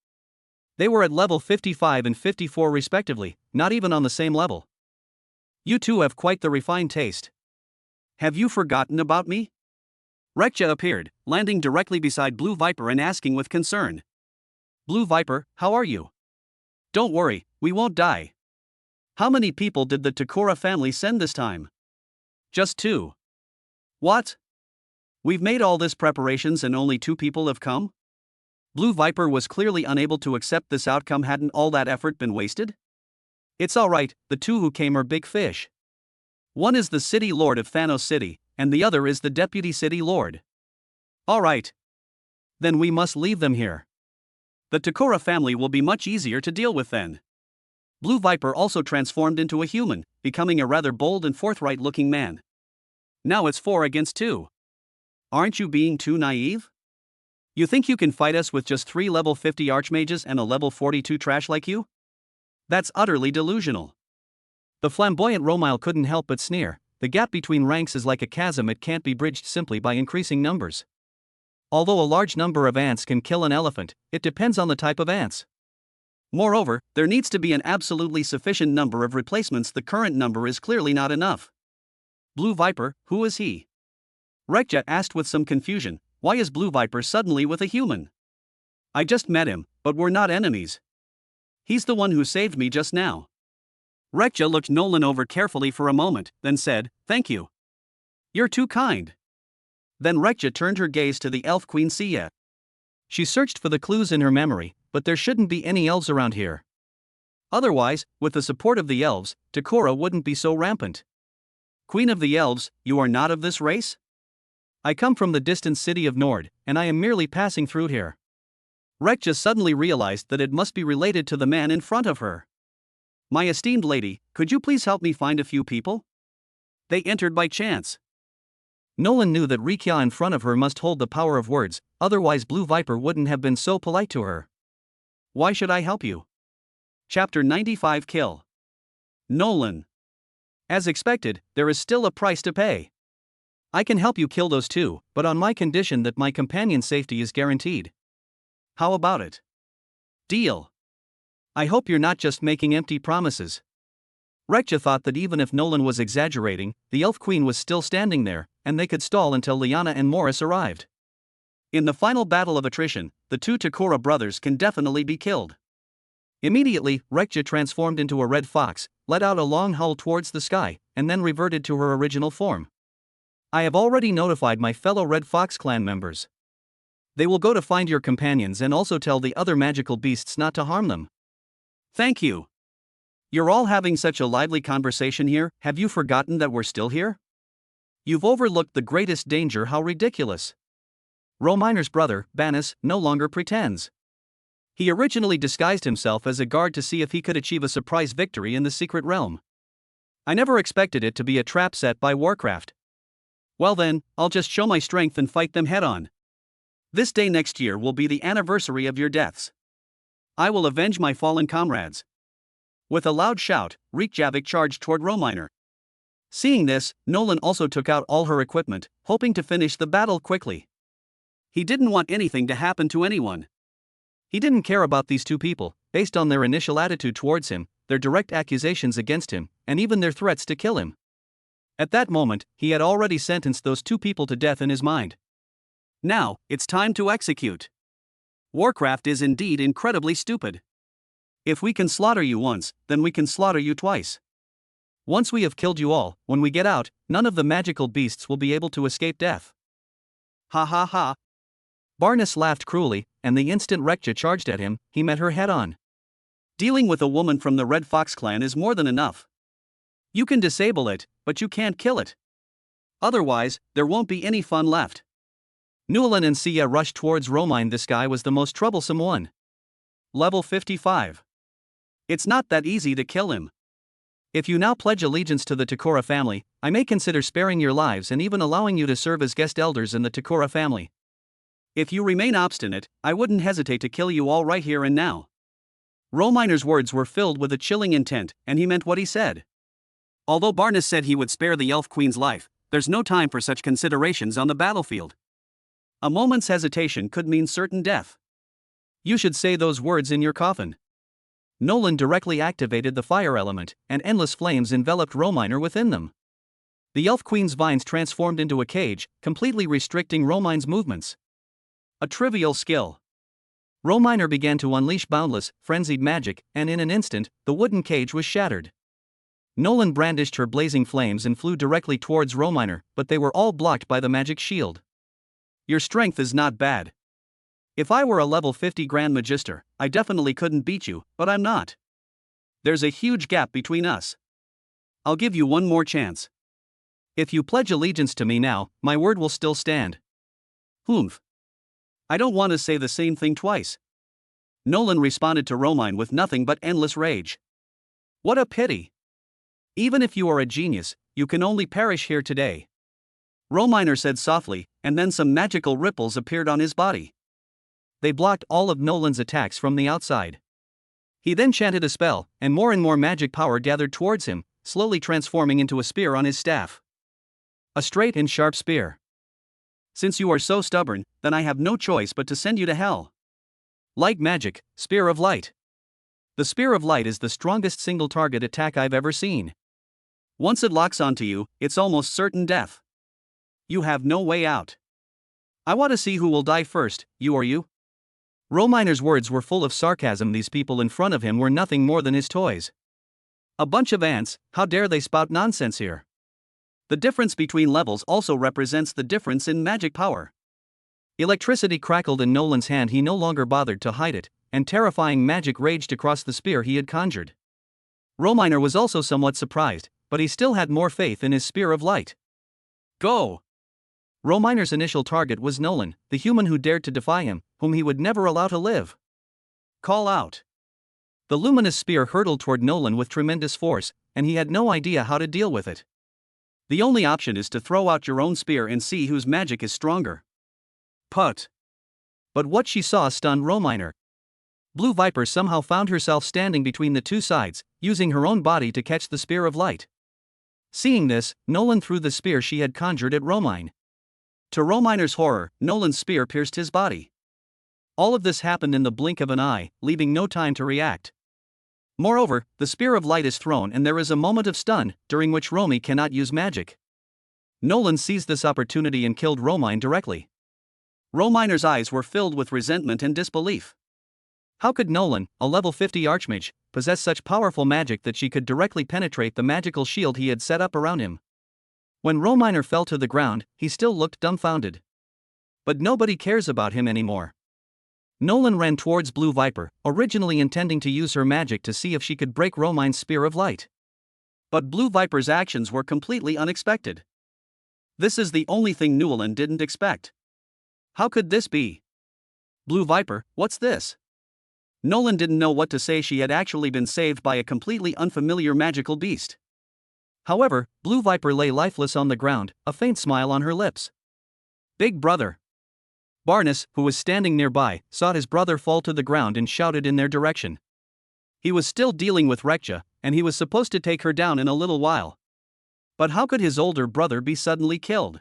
They were at level 55 and 54 respectively, not even on the same level. You two have quite the refined taste. Have you forgotten about me? Rekja appeared, landing directly beside Blue Viper and asking with concern. Blue Viper, how are you? Don't worry, we won't die. How many people did the Takora family send this time? Just 2. What? We've made all this preparations and only 2 people have come? Blue Viper was clearly unable to accept this outcome. Hadn't all that effort been wasted? It's alright, the 2 who came are big fish. One is the city lord of Thanos City, and the other is the deputy city lord. Alright. Then we must leave them here. The Takora family will be much easier to deal with then. Blue Viper also transformed into a human, becoming a rather bold and forthright-looking man. Now it's 4 against 2. Aren't you being too naive? You think you can fight us with just 3 level 50 archmages and a level 42 trash like you? That's utterly delusional. The flamboyant Romile couldn't help but sneer. The gap between ranks is like a chasm. It can't be bridged simply by increasing numbers. Although a large number of ants can kill an elephant, it depends on the type of ants. Moreover, there needs to be an absolutely sufficient number of replacements. The current number is clearly not enough. Blue Viper, who is he? Rekja asked with some confusion. Why is Blue Viper suddenly with a human? I just met him, but we're not enemies. He's the one who saved me just now. Rekja looked Nolan over carefully for a moment, then said, "Thank you. You're too kind." Then Rekja turned her gaze to the Elf Queen Sia. She searched for the clues in her memory, but there shouldn't be any elves around here. Otherwise, with the support of the elves, Takora wouldn't be so rampant. Queen of the elves, you are not of this race? I come from the distant city of Nord, and I am merely passing through here. Rekja suddenly realized that it must be related to the man in front of her. My esteemed lady, could you please help me find a few people? They entered by chance. Nolan knew that Rekja in front of her must hold the power of words, otherwise Blue Viper wouldn't have been so polite to her. Why should I help you? Chapter 95 Kill. Nolan. As expected, there is still a price to pay. I can help you kill those 2, but on my condition that my companion's safety is guaranteed. How about it? Deal. I hope you're not just making empty promises. Rekja thought that even if Nolan was exaggerating, the Elf Queen was still standing there, and they could stall until Liana and Morris arrived. In the final battle of attrition, the two Takura brothers can definitely be killed. Immediately, Rekja transformed into a red fox, let out a long howl towards the sky, and then reverted to her original form. I have already notified my fellow Red Fox clan members. They will go to find your companions and also tell the other magical beasts not to harm them. Thank you. You're all having such a lively conversation here, have you forgotten that we're still here? You've overlooked the greatest danger, how ridiculous. Rominer's brother, Banis, no longer pretends. He originally disguised himself as a guard to see if he could achieve a surprise victory in the secret realm. I never expected it to be a trap set by Warcraft. Well then, I'll just show my strength and fight them head on. This day next year will be the anniversary of your deaths. I will avenge my fallen comrades. With a loud shout, Reykjavik charged toward Rominer. Seeing this, Nolan also took out all her equipment, hoping to finish the battle quickly. He didn't want anything to happen to anyone. He didn't care about these two people, based on their initial attitude towards him, their direct accusations against him, and even their threats to kill him. At that moment, he had already sentenced those two people to death in his mind. Now, it's time to execute. Warcraft is indeed incredibly stupid. If we can slaughter you once, then we can slaughter you twice. Once we have killed you all, when we get out, none of the magical beasts will be able to escape death. Ha ha ha. Barnes laughed cruelly, and the instant Rekja charged at him, he met her head on. Dealing with a woman from the Red Fox clan is more than enough. You can disable it, but you can't kill it. Otherwise, there won't be any fun left. Newland and Sia rushed towards Romine. This guy was the most troublesome one. Level 55. It's not that easy to kill him. If you now pledge allegiance to the Takura family, I may consider sparing your lives and even allowing you to serve as guest elders in the Takura family. If you remain obstinate, I wouldn't hesitate to kill you all right here and now. Rominer's words were filled with a chilling intent, and he meant what he said. Although Barnes said he would spare the Elf Queen's life, there's no time for such considerations on the battlefield. A moment's hesitation could mean certain death. You should say those words in your coffin. Nolan directly activated the fire element, and endless flames enveloped Rominer within them. The Elf Queen's vines transformed into a cage, completely restricting Romine's movements. A trivial skill. Rominer began to unleash boundless, frenzied magic, and in an instant, the wooden cage was shattered. Nolan brandished her blazing flames and flew directly towards Rominer, but they were all blocked by the magic shield. Your strength is not bad. If I were a level 50 Grand Magister, I definitely couldn't beat you, but I'm not. There's a huge gap between us. I'll give you one more chance. If you pledge allegiance to me now, my word will still stand. Humph. I don't want to say the same thing twice. Nolan responded to Romine with nothing but endless rage. What a pity. Even if you are a genius, you can only perish here today. Rominer said softly, and then some magical ripples appeared on his body. They blocked all of Nolan's attacks from the outside. He then chanted a spell, and more magic power gathered towards him, slowly transforming into a spear on his staff. A straight and sharp spear. Since you are so stubborn, then I have no choice but to send you to hell. Light magic, Spear of Light. The Spear of Light is the strongest single target attack I've ever seen. Once it locks onto you, it's almost certain death. You have no way out. I want to see who will die first, you or you. Rominer's words were full of sarcasm. These people in front of him were nothing more than his toys. A bunch of ants, how dare they spout nonsense here? The difference between levels also represents the difference in magic power. Electricity crackled in Nolan's hand. He no longer bothered to hide it, and terrifying magic raged across the spear he had conjured. Rominer was also somewhat surprised, but he still had more faith in his Spear of Light. Go! Rominer's initial target was Nolan, the human who dared to defy him, whom he would never allow to live. Call out. The luminous spear hurtled toward Nolan with tremendous force, and he had no idea how to deal with it. The only option is to throw out your own spear and see whose magic is stronger. Put. But what she saw stunned Rominer. Blue Viper somehow found herself standing between the two sides, using her own body to catch the Spear of Light. Seeing this, Nolan threw the spear she had conjured at Romine. To Rominer's horror, Nolan's spear pierced his body. All of this happened in the blink of an eye, leaving no time to react. Moreover, the Spear of Light is thrown and there is a moment of stun, during which Romy cannot use magic. Nolan seized this opportunity and killed Romine directly. Rominer's eyes were filled with resentment and disbelief. How could Nolan, a level 50 archmage, possess such powerful magic that she could directly penetrate the magical shield he had set up around him? When Rominer fell to the ground, he still looked dumbfounded. But nobody cares about him anymore. Nolan ran towards Blue Viper, originally intending to use her magic to see if she could break Romine's Spear of Light. But Blue Viper's actions were completely unexpected. This is the only thing Newland didn't expect. How could this be? Blue Viper, what's this? Nolan didn't know what to say. She had actually been saved by a completely unfamiliar magical beast. However, Blue Viper lay lifeless on the ground, a faint smile on her lips. Big brother. Barnes, who was standing nearby, saw his brother fall to the ground and shouted in their direction. He was still dealing with Rekja, and he was supposed to take her down in a little while. But how could his older brother be suddenly killed?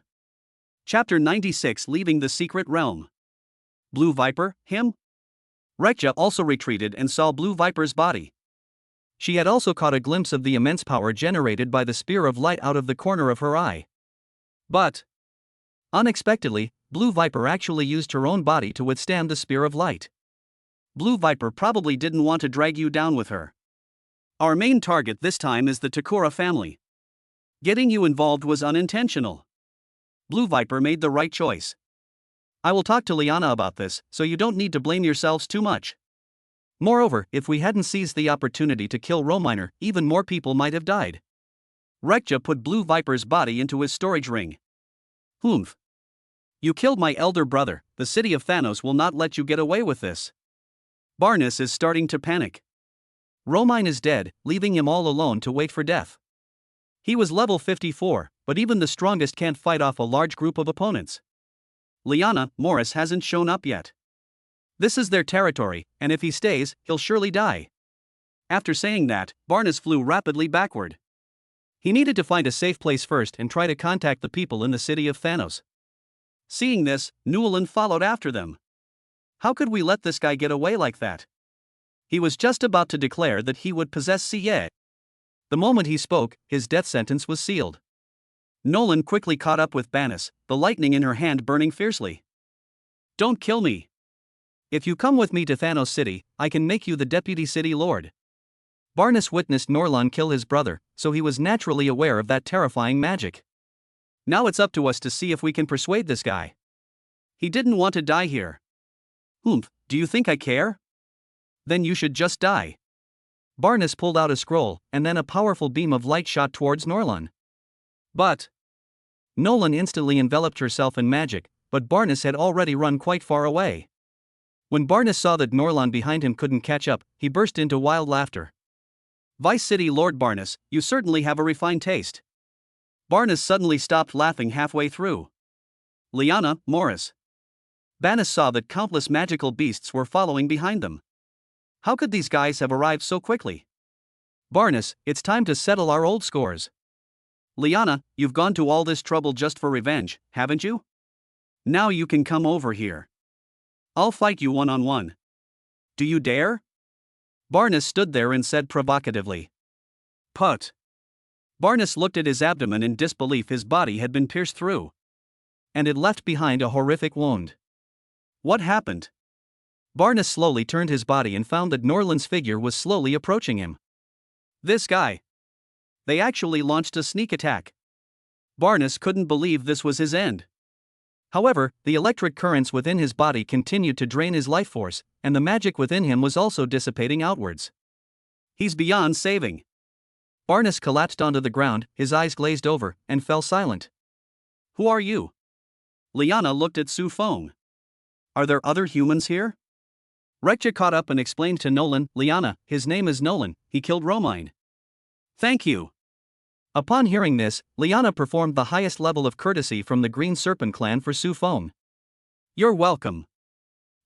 Chapter 96, Leaving the Secret Realm. Blue Viper, him? Rekja also retreated and saw Blue Viper's body. She had also caught a glimpse of the immense power generated by the Spear of Light out of the corner of her eye. But, unexpectedly, Blue Viper actually used her own body to withstand the Spear of Light. Blue Viper probably didn't want to drag you down with her. Our main target this time is the Takura family. Getting you involved was unintentional. Blue Viper made the right choice. I will talk to Liana about this, so you don't need to blame yourselves too much. Moreover, if we hadn't seized the opportunity to kill Rominer, even more people might have died. Rekja put Blue Viper's body into his storage ring. Humph. You killed my elder brother. The city of Thanos will not let you get away with this. Barnes is starting to panic. Romine is dead, leaving him all alone to wait for death. He was level 54, but even the strongest can't fight off a large group of opponents. Liana, Morris hasn't shown up yet. This is their territory, and if he stays, he'll surely die. After saying that, Barnes flew rapidly backward. He needed to find a safe place first and try to contact the people in the city of Thanos. Seeing this, Newland followed after them. How could we let this guy get away like that? He was just about to declare that he would possess Siye. The moment he spoke, his death sentence was sealed. Nolan quickly caught up with Banis, the lightning in her hand burning fiercely. Don't kill me. If you come with me to Thanos City, I can make you the deputy city lord. Barnes witnessed Norlan kill his brother, so he was naturally aware of that terrifying magic. Now it's up to us to see if we can persuade this guy. He didn't want to die here. Humph, do you think I care? Then you should just die. Barnes pulled out a scroll, and then a powerful beam of light shot towards Norlan. But Nolan instantly enveloped herself in magic, but Barnes had already run quite far away. When Barnes saw that Norlan behind him couldn't catch up, he burst into wild laughter. Vice City Lord Barnes, you certainly have a refined taste. Barnes suddenly stopped laughing halfway through. Liana, Morris. Banis saw that countless magical beasts were following behind them. How could these guys have arrived so quickly? Barnes, it's time to settle our old scores. Liana, you've gone to all this trouble just for revenge, haven't you? Now you can come over here. I'll fight you one-on-one. Do you dare? Barnes stood there and said provocatively. Put. Barnes looked at his abdomen in disbelief. His body had been pierced through. And it left behind a horrific wound. What happened? Barnes slowly turned his body and found that Norlan's figure was slowly approaching him. This guy. They actually launched a sneak attack. Barnes couldn't believe this was his end. However, the electric currents within his body continued to drain his life force, and the magic within him was also dissipating outwards. He's beyond saving. Barnes collapsed onto the ground, his eyes glazed over, and fell silent. Who are you? Liana looked at Su Feng. Are there other humans here? Rekja caught up and explained to Nolan, Liana, his name is Nolan, he killed Romine. Thank you. Upon hearing this, Liana performed the highest level of courtesy from the Green Serpent clan for Su Feng. You're welcome.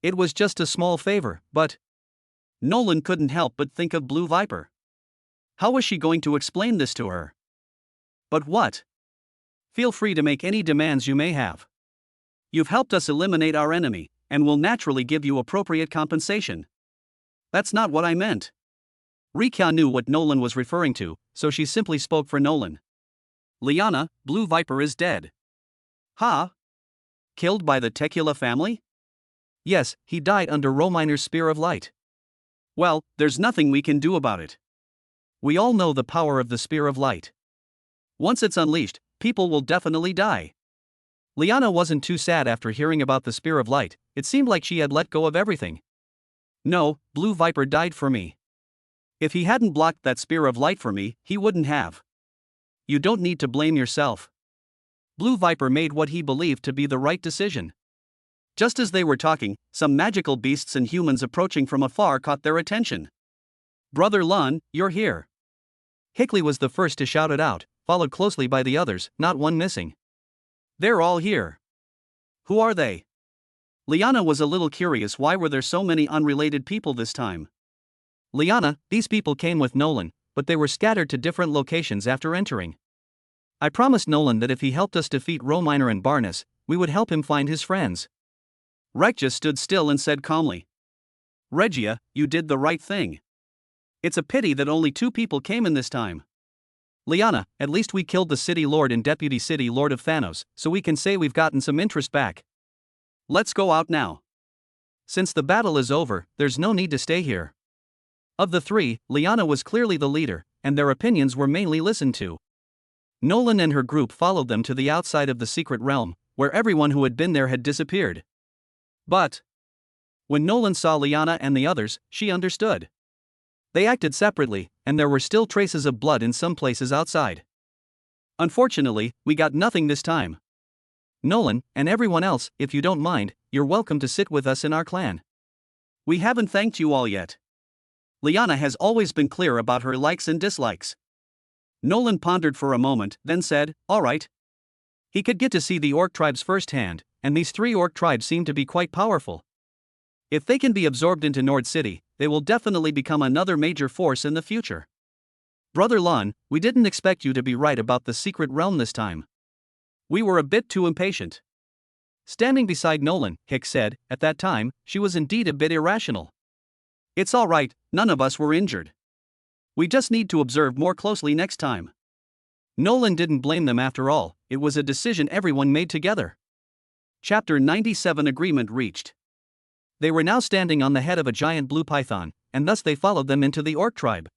It was just a small favor, but Nolan couldn't help but think of Blue Viper. How was she going to explain this to her? But what? Feel free to make any demands you may have. You've helped us eliminate our enemy, and will naturally give you appropriate compensation. That's not what I meant. Rika knew what Nolan was referring to, so she simply spoke for Nolan. Liana, Blue Viper is dead. Ha? Killed by the Tequila family? Yes, he died under Rominer's Spear of Light. Well, there's nothing we can do about it. We all know the power of the Spear of Light. Once it's unleashed, people will definitely die. Liana wasn't too sad after hearing about the Spear of Light. It seemed like she had let go of everything. No, Blue Viper died for me. If he hadn't blocked that Spear of Light for me, he wouldn't have. You don't need to blame yourself. Blue Viper made what he believed to be the right decision. Just as they were talking, some magical beasts and humans approaching from afar caught their attention. Brother Lun, you're here. Hickley was the first to shout it out, followed closely by the others, not one missing. They're all here. Who are they? Liana was a little curious, why were there so many unrelated people this time? Liana, these people came with Nolan, but they were scattered to different locations after entering. I promised Nolan that if he helped us defeat Rominer and Barnes, we would help him find his friends. Regia stood still and said calmly. Regia, you did the right thing. It's a pity that only 2 people came in this time. Liana, at least we killed the City Lord and Deputy City Lord of Thanos, so we can say we've gotten some interest back. Let's go out now. Since the battle is over, there's no need to stay here. Of the 3, Liana was clearly the leader, and their opinions were mainly listened to. Nolan and her group followed them to the outside of the secret realm, where everyone who had been there had disappeared. But when Nolan saw Liana and the others, she understood. They acted separately, and there were still traces of blood in some places outside. Unfortunately, we got nothing this time. Nolan, and everyone else, if you don't mind, you're welcome to sit with us in our clan. We haven't thanked you all yet. Liana has always been clear about her likes and dislikes. Nolan pondered for a moment, then said, all right. He could get to see the orc tribes firsthand, and these 3 orc tribes seem to be quite powerful. If they can be absorbed into Nord City, they will definitely become another major force in the future. Brother Lun, we didn't expect you to be right about the secret realm this time. We were a bit too impatient. Standing beside Nolan, Hick said, at that time, she was indeed a bit irrational. It's all right, none of us were injured. We just need to observe more closely next time. Nolan didn't blame them after all, it was a decision everyone made together. Chapter 97 Agreement reached. They were now standing on the head of a giant blue python, and thus they followed them into the orc tribe.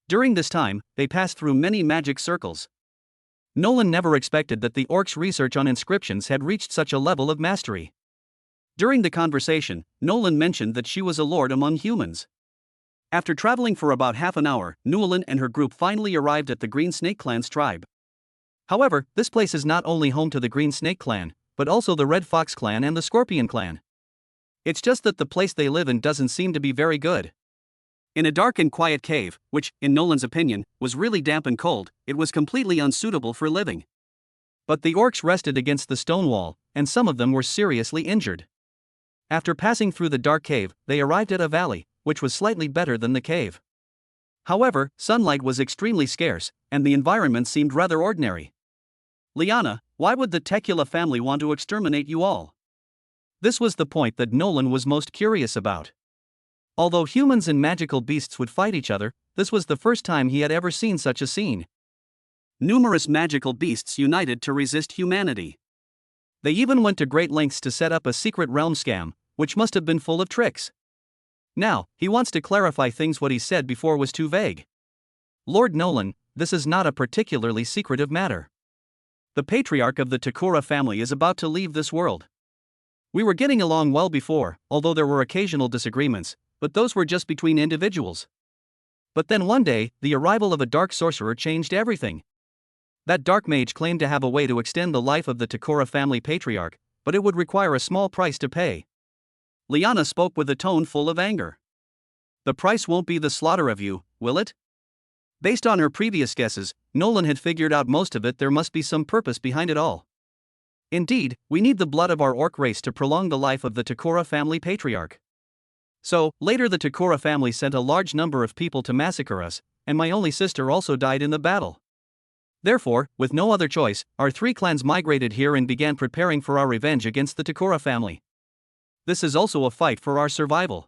During this time, they passed through many magic circles. Nolan never expected that the orcs' research on inscriptions had reached such a level of mastery. During the conversation, Nolan mentioned that she was a lord among humans. After traveling for about half an hour, Newlin and her group finally arrived at the Green Snake Clan's tribe. However, this place is not only home to the Green Snake Clan, but also the Red Fox Clan and the Scorpion Clan. It's just that the place they live in doesn't seem to be very good. In a dark and quiet cave, which, in Nolan's opinion, was really damp and cold, it was completely unsuitable for living. But the orcs rested against the stone wall, and some of them were seriously injured. After passing through the dark cave, they arrived at a valley, which was slightly better than the cave. However, sunlight was extremely scarce, and the environment seemed rather ordinary. Liana, why would the Tequila family want to exterminate you all? This was the point that Nolan was most curious about. Although humans and magical beasts would fight each other, this was the first time he had ever seen such a scene. Numerous magical beasts united to resist humanity. They even went to great lengths to set up a secret realm scam, which must have been full of tricks. Now, he wants to clarify things. What he said before was too vague. Lord Nolan, this is not a particularly secretive matter. The patriarch of the Takura family is about to leave this world. We were getting along well before, although there were occasional disagreements, but those were just between individuals. But then one day, the arrival of a dark sorcerer changed everything. That dark mage claimed to have a way to extend the life of the Takura family patriarch, but it would require a small price to pay. Liana spoke with a tone full of anger. The price won't be the slaughter of you, will it? Based on her previous guesses, Nolan had figured out most of it. There must be some purpose behind it all. Indeed, we need the blood of our orc race to prolong the life of the Takura family patriarch. So, later the Takura family sent a large number of people to massacre us, and my only sister also died in the battle. Therefore, with no other choice, our 3 clans migrated here and began preparing for our revenge against the Takura family. This is also a fight for our survival.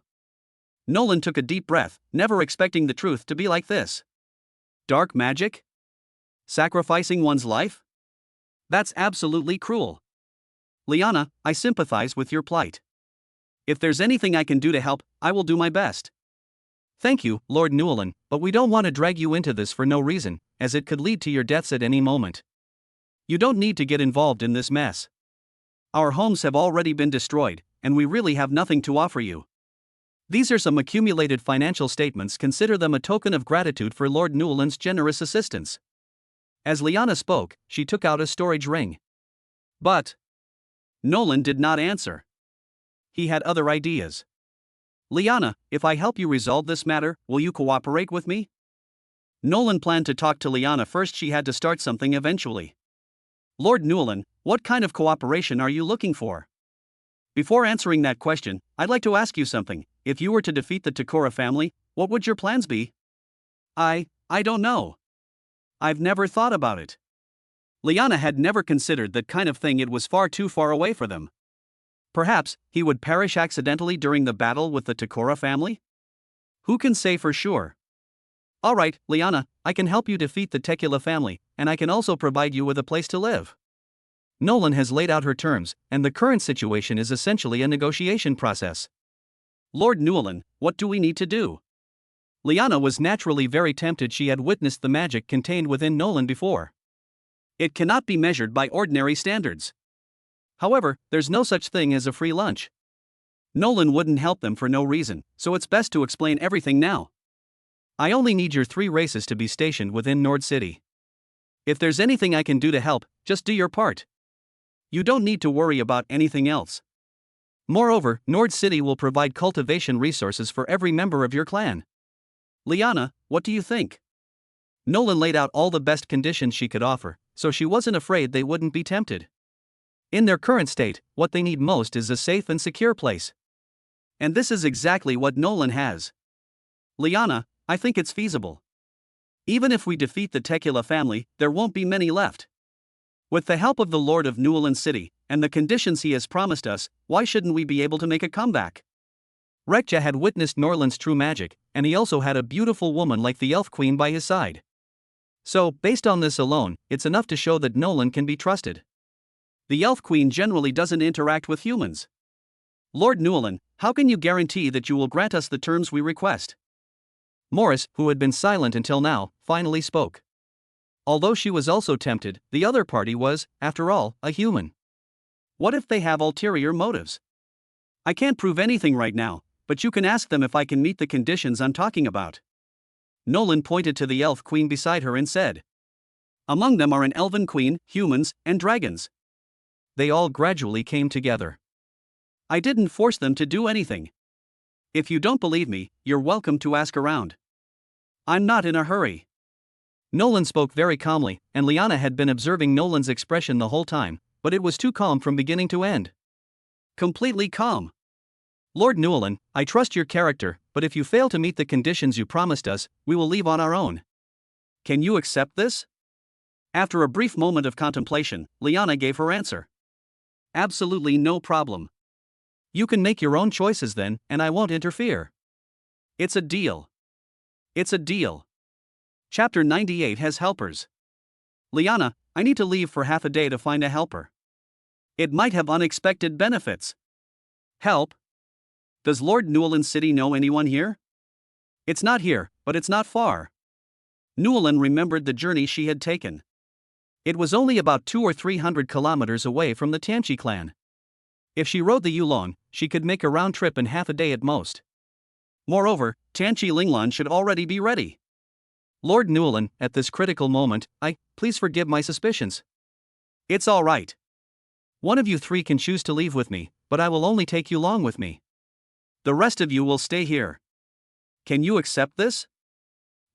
Nolan took a deep breath, never expecting the truth to be like this. Dark magic? Sacrificing one's life? That's absolutely cruel. Liana, I sympathize with your plight. If there's anything I can do to help, I will do my best. Thank you, Lord Newelin, but we don't want to drag you into this for no reason, as it could lead to your deaths at any moment. You don't need to get involved in this mess. Our homes have already been destroyed, and we really have nothing to offer you. These are some accumulated financial statements. Consider them a token of gratitude for Lord Newlin's generous assistance. As Liana spoke, she took out a storage ring. But Nolan did not answer. He had other ideas. Liana, if I help you resolve this matter, will you cooperate with me? Nolan planned to talk to Liana first. She had to start something eventually. Lord Newlin, what kind of cooperation are you looking for? Before answering that question, I'd like to ask you something. If you were to defeat the Takora family, what would your plans be? I don't know. I've never thought about it. Liana had never considered that kind of thing. It was far too far away for them. Perhaps he would perish accidentally during the battle with the Takora family? Who can say for sure? Alright, Liana, I can help you defeat the Tekula family, and I can also provide you with a place to live. Nolan has laid out her terms, and the current situation is essentially a negotiation process. Lord Newlin, what do we need to do? Liana was naturally very tempted. She had witnessed the magic contained within Nolan before. It cannot be measured by ordinary standards. However, there's no such thing as a free lunch. Nolan wouldn't help them for no reason, so it's best to explain everything now. I only need your 3 races to be stationed within Nord City. If there's anything I can do to help, just do your part. You don't need to worry about anything else. Moreover, Nord City will provide cultivation resources for every member of your clan. Liana, what do you think? Nolan laid out all the best conditions she could offer, so she wasn't afraid they wouldn't be tempted. In their current state, what they need most is a safe and secure place. And this is exactly what Nolan has. Liana, I think it's feasible. Even if we defeat the Tekula family, there won't be many left. With the help of the Lord of Newelin City, and the conditions he has promised us, why shouldn't we be able to make a comeback? Rekja had witnessed Norland's true magic, and he also had a beautiful woman like the Elf Queen by his side. So, based on this alone, it's enough to show that Nolan can be trusted. The Elf Queen generally doesn't interact with humans. Lord Newlin, how can you guarantee that you will grant us the terms we request? Morris, who had been silent until now, finally spoke. Although she was also tempted, the other party was, after all, a human. What if they have ulterior motives? I can't prove anything right now, but you can ask them if I can meet the conditions I'm talking about. Nolan pointed to the Elf Queen beside her and said. Among them are an Elven Queen, humans, and dragons. They all gradually came together. I didn't force them to do anything. If you don't believe me, you're welcome to ask around. I'm not in a hurry. Nolan spoke very calmly, and Liana had been observing Nolan's expression the whole time, but it was too calm from beginning to end. Completely calm. Lord Newlin, I trust your character, but if you fail to meet the conditions you promised us, we will leave on our own. Can you accept this? After a brief moment of contemplation, Liana gave her answer. Absolutely no problem. You can make your own choices then, and I won't interfere. It's a deal. It's a deal. Chapter 98 has helpers. Liana, I need to leave for half a day to find a helper. It might have unexpected benefits. Help? Does Lord Newelin City know anyone here? It's not here, but it's not far. Newelin remembered the journey she had taken. It was only about 200 or 300 kilometers away from the Tianchi clan. If she rode the Yulong, she could make a round trip in half a day at most. Moreover, Tianchi Linglan should already be ready. Lord Newelin, at this critical moment, please forgive my suspicions. It's all right. One of you 3 can choose to leave with me, but I will only take you along with me. The rest of you will stay here. Can you accept this?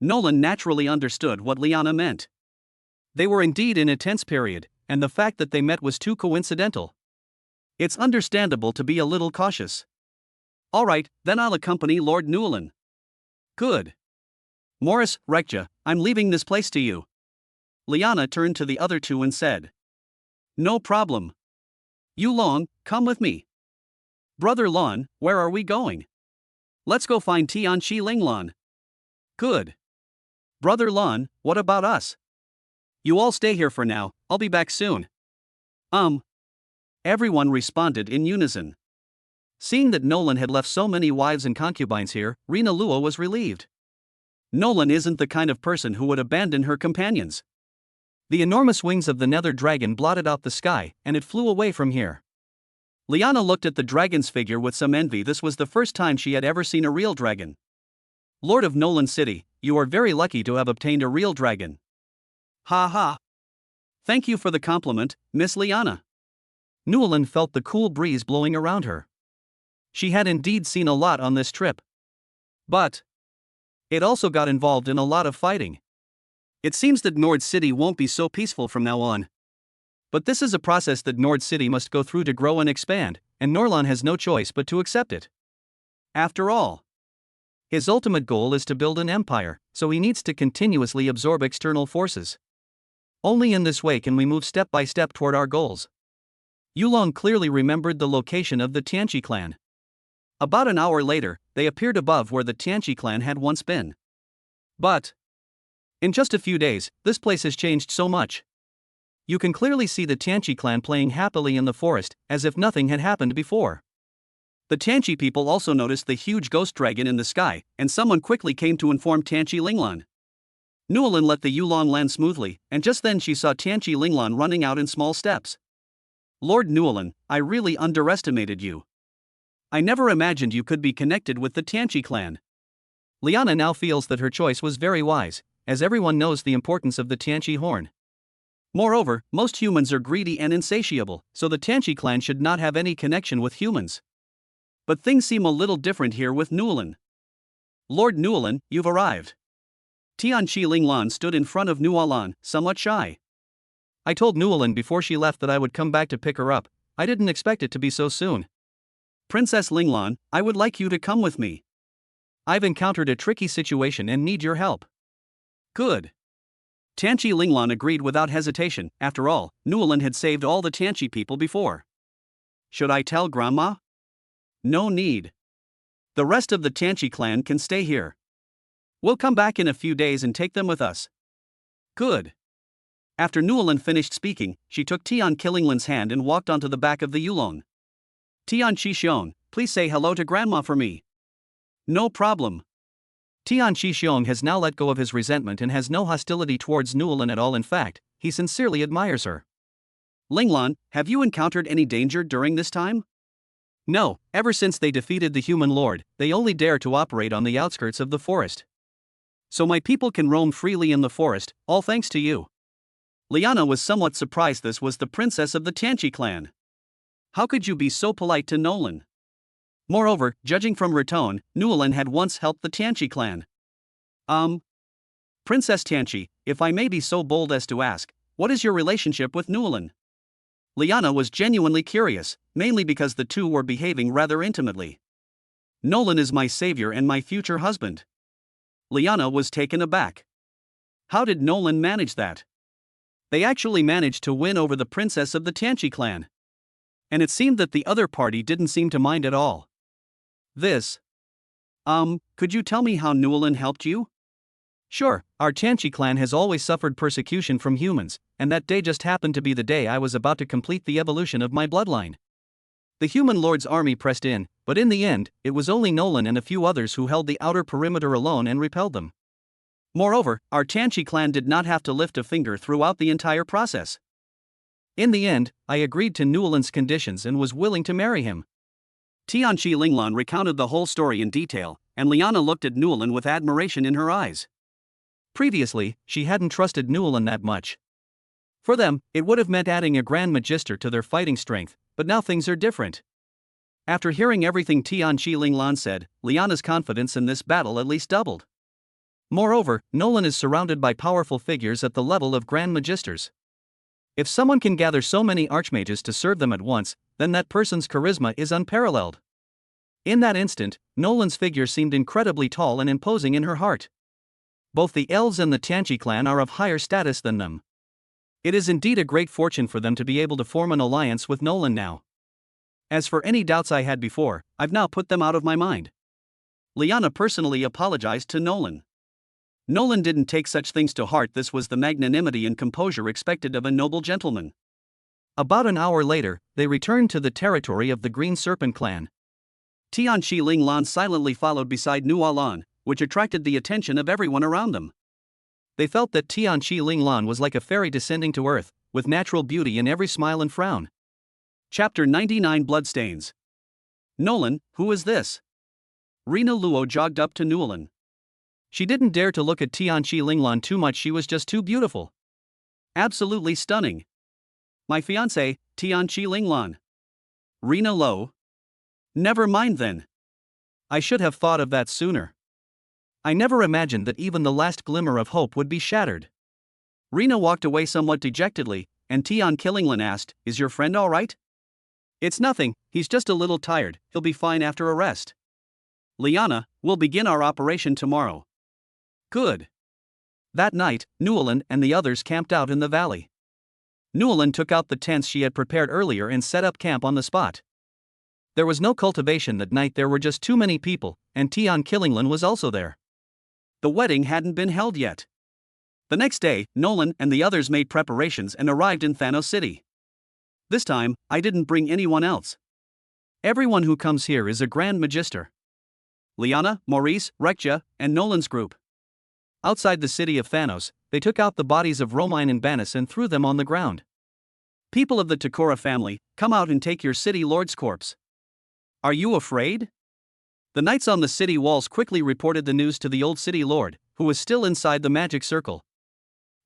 Nolan naturally understood what Liana meant. They were indeed in a tense period, and the fact that they met was too coincidental. It's understandable to be a little cautious. All right, then I'll accompany Lord Newelin. Good. Morris, Rekja, I'm leaving this place to you. Liana turned to the other 2 and said. No problem. Yulong, come with me. Brother Lon, where are we going? Let's go find Tianqi Linglan. Good. Brother Lun, what about us? You all stay here for now, I'll be back soon. Everyone responded in unison. Seeing that Nolan had left so many wives and concubines here, Rina Lua was relieved. Nolan isn't the kind of person who would abandon her companions. The enormous wings of the nether dragon blotted out the sky, and it flew away from here. Liana looked at the dragon's figure with some envy. This was the first time she had ever seen a real dragon. Lord of Nolan City, you are very lucky to have obtained a real dragon. Ha ha. Thank you for the compliment, Miss Liana. Newland felt the cool breeze blowing around her. She had indeed seen a lot on this trip. But it also got involved in a lot of fighting. It seems that Nord City won't be so peaceful from now on. But this is a process that Nord City must go through to grow and expand, and Norlan has no choice but to accept it. After all, his ultimate goal is to build an empire, so he needs to continuously absorb external forces. Only in this way can we move step by step toward our goals. Yulong clearly remembered the location of the Tianqi clan. About an hour later, they appeared above where the Tianqi clan had once been. But in just a few days, this place has changed so much. You can clearly see the Tianqi clan playing happily in the forest, as if nothing had happened before. The Tianqi people also noticed the huge ghost dragon in the sky, and someone quickly came to inform Tianqi Linglan. Newlin let the Yulong land smoothly, and just then she saw Tianqi Linglan running out in small steps. Lord Newlin, I really underestimated you. I never imagined you could be connected with the Tianqi clan. Liana now feels that her choice was very wise, as everyone knows the importance of the Tianqi horn. Moreover, most humans are greedy and insatiable, so the Tianqi clan should not have any connection with humans. But things seem a little different here with Newlin. Lord Newlin, you've arrived. Tianqi Linglan stood in front of Nualan, somewhat shy. I told Newlin before she left that I would come back to pick her up. I didn't expect it to be so soon. Princess Linglan, I would like you to come with me. I've encountered a tricky situation and need your help. Good. Tianqi Linglan agreed without hesitation. After all, Newlin had saved all the Tianqi people before. Should I tell Grandma? No need. The rest of the Tianqi clan can stay here. We'll come back in a few days and take them with us. Good. After Newlin finished speaking, she took Tianqi Linglan's hand and walked onto the back of the Yulong. Tianqi Xiong, please say hello to Grandma for me. No problem. Tianqi Xiong has now let go of his resentment and has no hostility towards Newlin at all. In fact, he sincerely admires her. Linglan, have you encountered any danger during this time? No, ever since they defeated the human lord, they only dare to operate on the outskirts of the forest. So my people can roam freely in the forest, all thanks to you. Liana was somewhat surprised. This was the princess of the Tianqi clan. How could you be so polite to Nolan? Moreover, judging from her tone, Newlin had once helped the Tianqi clan. Princess Tianqi, if I may be so bold as to ask, what is your relationship with Newlin? Liana was genuinely curious, mainly because the two were behaving rather intimately. Nolan is my savior and my future husband. Liana was taken aback. How did Nolan manage that? They actually managed to win over the princess of the Tianqi clan. And it seemed that the other party didn't seem to mind at all. Could you tell me how Newlin helped you? Sure, our Tianqi clan has always suffered persecution from humans, and that day just happened to be the day I was about to complete the evolution of my bloodline. The human lord's army pressed in, but in the end, it was only Nolan and a few others who held the outer perimeter alone and repelled them. Moreover, our Tianqi clan did not have to lift a finger throughout the entire process. In the end, I agreed to Newlin's conditions and was willing to marry him. Tianqi Linglan recounted the whole story in detail, and Liana looked at Newlin with admiration in her eyes. Previously, she hadn't trusted Newlin that much. For them, it would have meant adding a Grand Magister to their fighting strength, but now things are different. After hearing everything Tianqi Linglan said, Liana's confidence in this battle at least doubled. Moreover, Nolan is surrounded by powerful figures at the level of Grand Magisters. If someone can gather so many archmages to serve them at once, then that person's charisma is unparalleled. In that instant, Nolan's figure seemed incredibly tall and imposing in her heart. Both the elves and the Tianqi clan are of higher status than them. It is indeed a great fortune for them to be able to form an alliance with Nolan now. As for any doubts I had before, I've now put them out of my mind. Liana personally apologized to Nolan. Nolan didn't take such things to heart. This was the magnanimity and composure expected of a noble gentleman. About an hour later, they returned to the territory of the Green Serpent clan. Tian Shi Ling Lan silently followed beside Nua Lan, which attracted the attention of everyone around them. They felt that Tian Shi Ling Lan was like a fairy descending to earth, with natural beauty in every smile and frown. Chapter 99 Bloodstains. Nolan, who is this? Rina Luo jogged up to Nolan. She didn't dare to look at Tian Shi Ling Lan too much, she was just too beautiful. Absolutely stunning. My fiancé, Tian Shi Ling Lan. Rina Luo. Never mind then. I should have thought of that sooner. I never imagined that even the last glimmer of hope would be shattered. Rina walked away somewhat dejectedly, and Tian Killinglan asked, "Is your friend all right?" "It's nothing, he's just a little tired, he'll be fine after a rest." "Liana, we'll begin our operation tomorrow." "Good." That night, Newland and the others camped out in the valley. Newland took out the tents she had prepared earlier and set up camp on the spot. There was no cultivation that night, there were just too many people, and Tian Killinglan was also there. The wedding hadn't been held yet. The next day, Nolan and the others made preparations and arrived in Thanos City. This time, I didn't bring anyone else. Everyone who comes here is a Grand Magister. Liana, Maurice, Rekja, and Nolan's group. Outside the city of Thanos, they took out the bodies of Romine and Banis and threw them on the ground. "People of the Takora family, come out and take your city lord's corpse." "Are you afraid?" The knights on the city walls quickly reported the news to the old city lord, who was still inside the magic circle.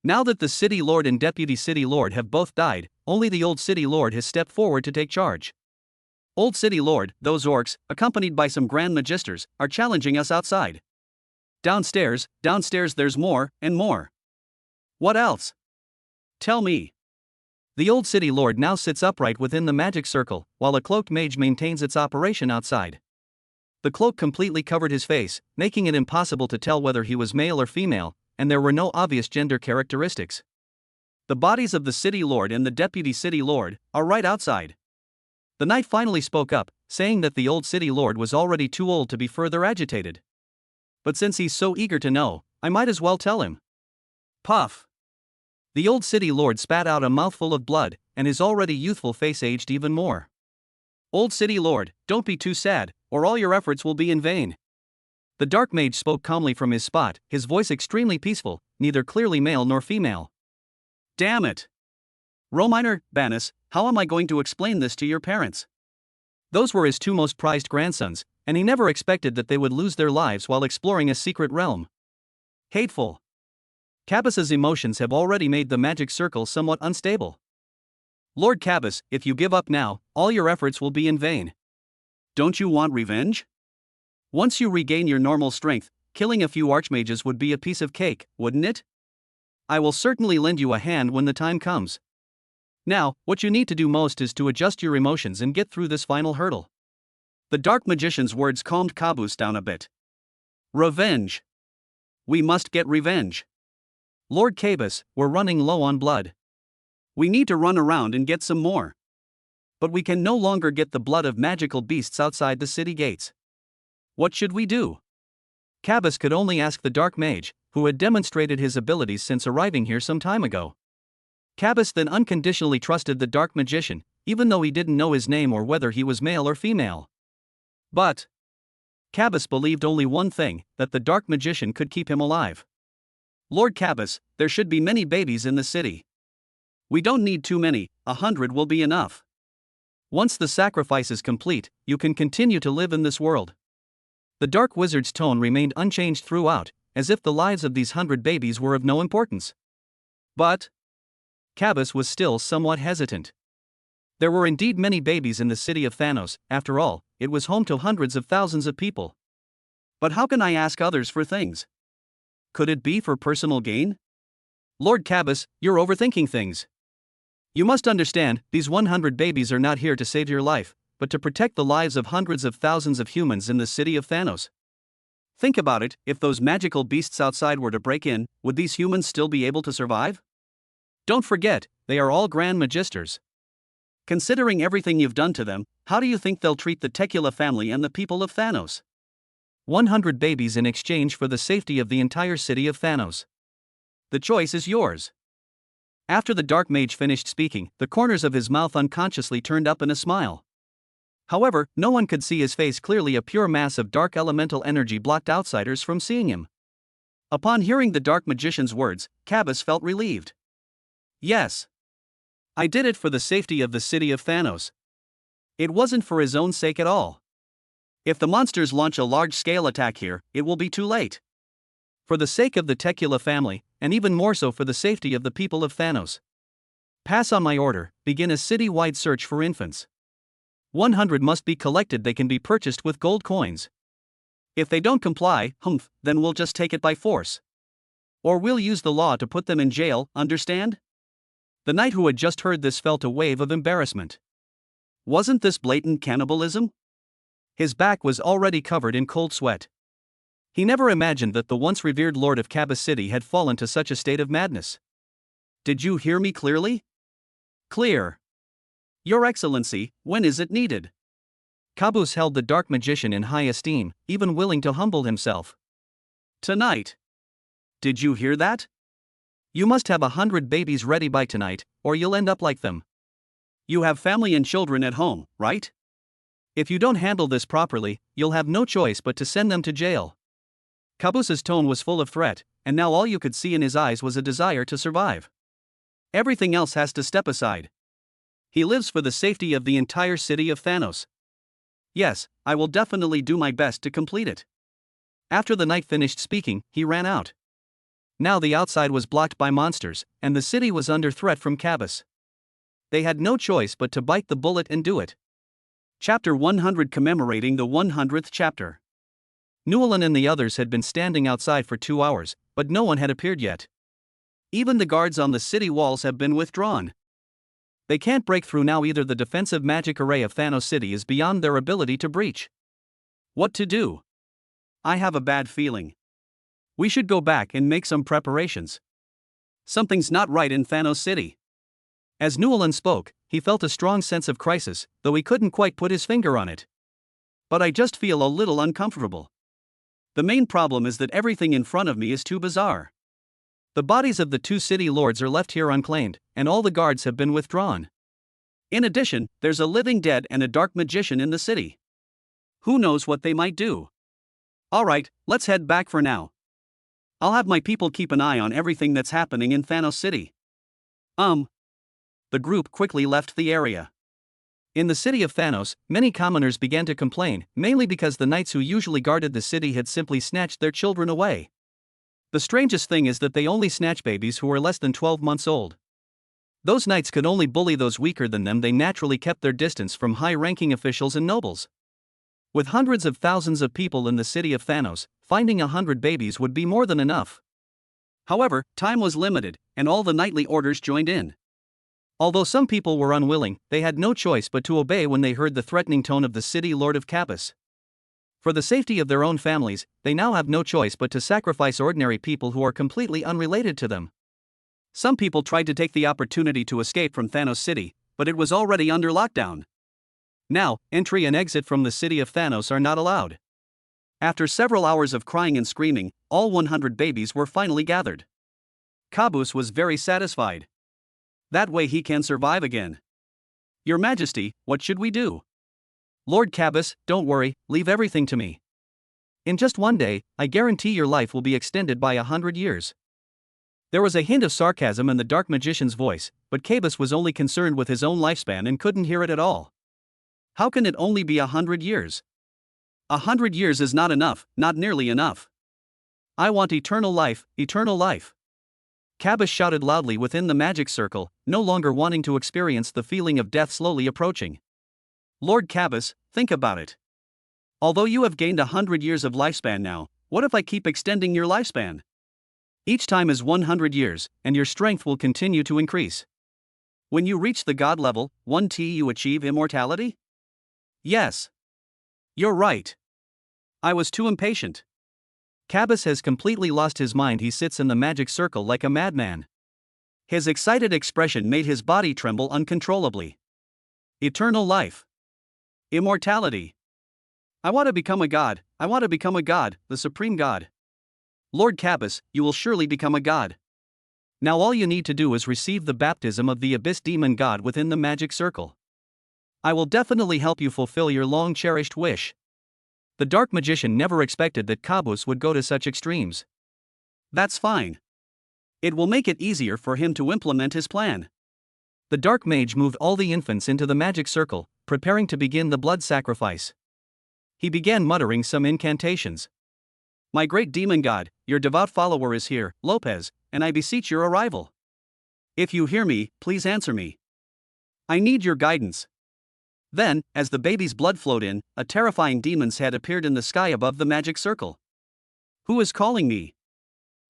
Now that the city lord and deputy city lord have both died, only the old city lord has stepped forward to take charge. "Old city lord, those orcs, accompanied by some grand magisters, are challenging us outside." Downstairs there's more, and more." "What else?" "Tell me." The old city lord now sits upright within the magic circle, while a cloaked mage maintains its operation outside. The cloak completely covered his face, making it impossible to tell whether he was male or female, and there were no obvious gender characteristics. "The bodies of the city lord and the deputy city lord are right outside." The knight finally spoke up, saying that the old city lord was already too old to be further agitated. "But since he's so eager to know, I might as well tell him." Puff. The old city lord spat out a mouthful of blood, and his already youthful face aged even more. "Old city lord, don't be too sad, or all your efforts will be in vain." The dark mage spoke calmly from his spot, his voice extremely peaceful, neither clearly male nor female. "Damn it! Rominer, Banis, how am I going to explain this to your parents?" Those were his two most prized grandsons, and he never expected that they would lose their lives while exploring a secret realm. Hateful. Cabas's emotions have already made the magic circle somewhat unstable. "Lord Cabas, if you give up now, all your efforts will be in vain. Don't you want revenge? Once you regain your normal strength, killing a few archmages would be a piece of cake, wouldn't it? I will certainly lend you a hand when the time comes. Now, what you need to do most is to adjust your emotions and get through this final hurdle." The dark magician's words calmed Cabus down a bit. "Revenge. We must get revenge. Lord Cabus, we're running low on blood. We need to run around and get some more. But we can no longer get the blood of magical beasts outside the city gates. What should we do?" Cabus could only ask the dark mage, who had demonstrated his abilities since arriving here some time ago. Cabus then unconditionally trusted the dark magician, even though he didn't know his name or whether he was male or female. But Cabus believed only one thing, that the dark magician could keep him alive. "Lord Cabus, there should be many babies in the city. We don't need too many, 100 will be enough. Once the sacrifice is complete, you can continue to live in this world." The dark wizard's tone remained unchanged throughout, as if the lives of these 100 babies were of no importance. But Cabus was still somewhat hesitant. There were indeed many babies in the city of Thanos, after all, it was home to hundreds of thousands of people. But how can I ask others for things? Could it be for personal gain? "Lord Cabus, you're overthinking things. You must understand, these 100 babies are not here to save your life, but to protect the lives of hundreds of thousands of humans in the city of Thanos. Think about it, if those magical beasts outside were to break in, would these humans still be able to survive? Don't forget, they are all Grand Magisters. Considering everything you've done to them, how do you think they'll treat the Tekula family and the people of Thanos? 100 babies in exchange for the safety of the entire city of Thanos. The choice is yours. After the Dark Mage finished speaking, the corners of his mouth unconsciously turned up in a smile. However, no one could see his face clearly. A pure mass of dark elemental energy blocked outsiders from seeing him. Upon hearing the Dark Magician's words, Cabus felt relieved. Yes. I did it for the safety of the city of Thanos. It wasn't for his own sake at all. If the monsters launch a large-scale attack here, it will be too late. For the sake of the Tecula family, and even more so for the safety of the people of Thanos. Pass on my order, begin a city-wide search for infants. 100 must be collected. They can be purchased with gold coins. If they don't comply, then we'll just take it by force. Or we'll use the law to put them in jail, understand? The knight who had just heard this felt a wave of embarrassment. Wasn't this blatant cannibalism? His back was already covered in cold sweat. He never imagined that the once revered lord of Cabus City had fallen to such a state of madness. Did you hear me clearly? Clear. Your Excellency, when is it needed? Cabus held the Dark Magician in high esteem, even willing to humble himself. Tonight. Did you hear that? You must have 100 babies ready by tonight, or you'll end up like them. You have family and children at home, right? If you don't handle this properly, you'll have no choice but to send them to jail. Cabus's tone was full of threat, and now all you could see in his eyes was a desire to survive. Everything else has to step aside. He lives for the safety of the entire city of Thanos. Yes, I will definitely do my best to complete it. After the knight finished speaking, he ran out. Now the outside was blocked by monsters, and the city was under threat from Cabus. They had no choice but to bite the bullet and do it. Chapter 100 commemorating the 100th chapter. Newellyn and the others had been standing outside for 2 hours, but no one had appeared yet. Even the guards on the city walls have been withdrawn. They can't break through now. Either the defensive magic array of Thanos City is beyond their ability to breach. What to do? I have a bad feeling. We should go back and make some preparations. Something's not right in Thanos City. As Newellyn spoke, he felt a strong sense of crisis, though he couldn't quite put his finger on it. But I just feel a little uncomfortable. The main problem is that everything in front of me is too bizarre. The bodies of the 2 city lords are left here unclaimed, and all the guards have been withdrawn. In addition, there's a living dead and a dark magician in the city. Who knows what they might do? Alright, let's head back for now. I'll have my people keep an eye on everything that's happening in Thanos City. The group quickly left the area. In the city of Thanos, many commoners began to complain, mainly because the knights who usually guarded the city had simply snatched their children away. The strangest thing is that they only snatch babies who are less than 12 months old. Those knights could only bully those weaker than them. They naturally kept their distance from high-ranking officials and nobles. With hundreds of thousands of people in the city of Thanos, finding 100 babies would be more than enough. However, time was limited, and all the knightly orders joined in. Although some people were unwilling, they had no choice but to obey when they heard the threatening tone of the city lord of Cabus. For the safety of their own families, they now have no choice but to sacrifice ordinary people who are completely unrelated to them. Some people tried to take the opportunity to escape from Thanos City, but it was already under lockdown. Now, entry and exit from the city of Thanos are not allowed. After several hours of crying and screaming, all 100 babies were finally gathered. Cabus was very satisfied. That way he can survive again. Your Majesty, what should we do? Lord Cabus, don't worry, leave everything to me. In just one day, I guarantee your life will be extended by 100 years. There was a hint of sarcasm in the Dark Magician's voice, but Cabus was only concerned with his own lifespan and couldn't hear it at all. How can it only be 100 years? 100 years is not enough, not nearly enough. I want eternal life, eternal life. Cabus shouted loudly within the magic circle, no longer wanting to experience the feeling of death slowly approaching. Lord Cabus, think about it. Although you have gained 100 years of lifespan now, what if I keep extending your lifespan? Each time is 100 years, and your strength will continue to increase. When you reach the god level, 1T you achieve immortality? Yes. You're right. I was too impatient. Cabus has completely lost his mind. He sits in the magic circle like a madman. His excited expression made his body tremble uncontrollably. Eternal life. Immortality. I want to become a god, I want to become a god, the supreme god. Lord Cabus, you will surely become a god. Now all you need to do is receive the baptism of the Abyss Demon God within the magic circle. I will definitely help you fulfill your long-cherished wish. The Dark Magician never expected that Cabus would go to such extremes. That's fine. It will make it easier for him to implement his plan. The Dark Mage moved all the infants into the magic circle, preparing to begin the blood sacrifice. He began muttering some incantations. My great demon god, your devout follower is here, Lopez, and I beseech your arrival. If you hear me, please answer me. I need your guidance. Then, as the baby's blood flowed in, a terrifying demon's head appeared in the sky above the magic circle. Who is calling me?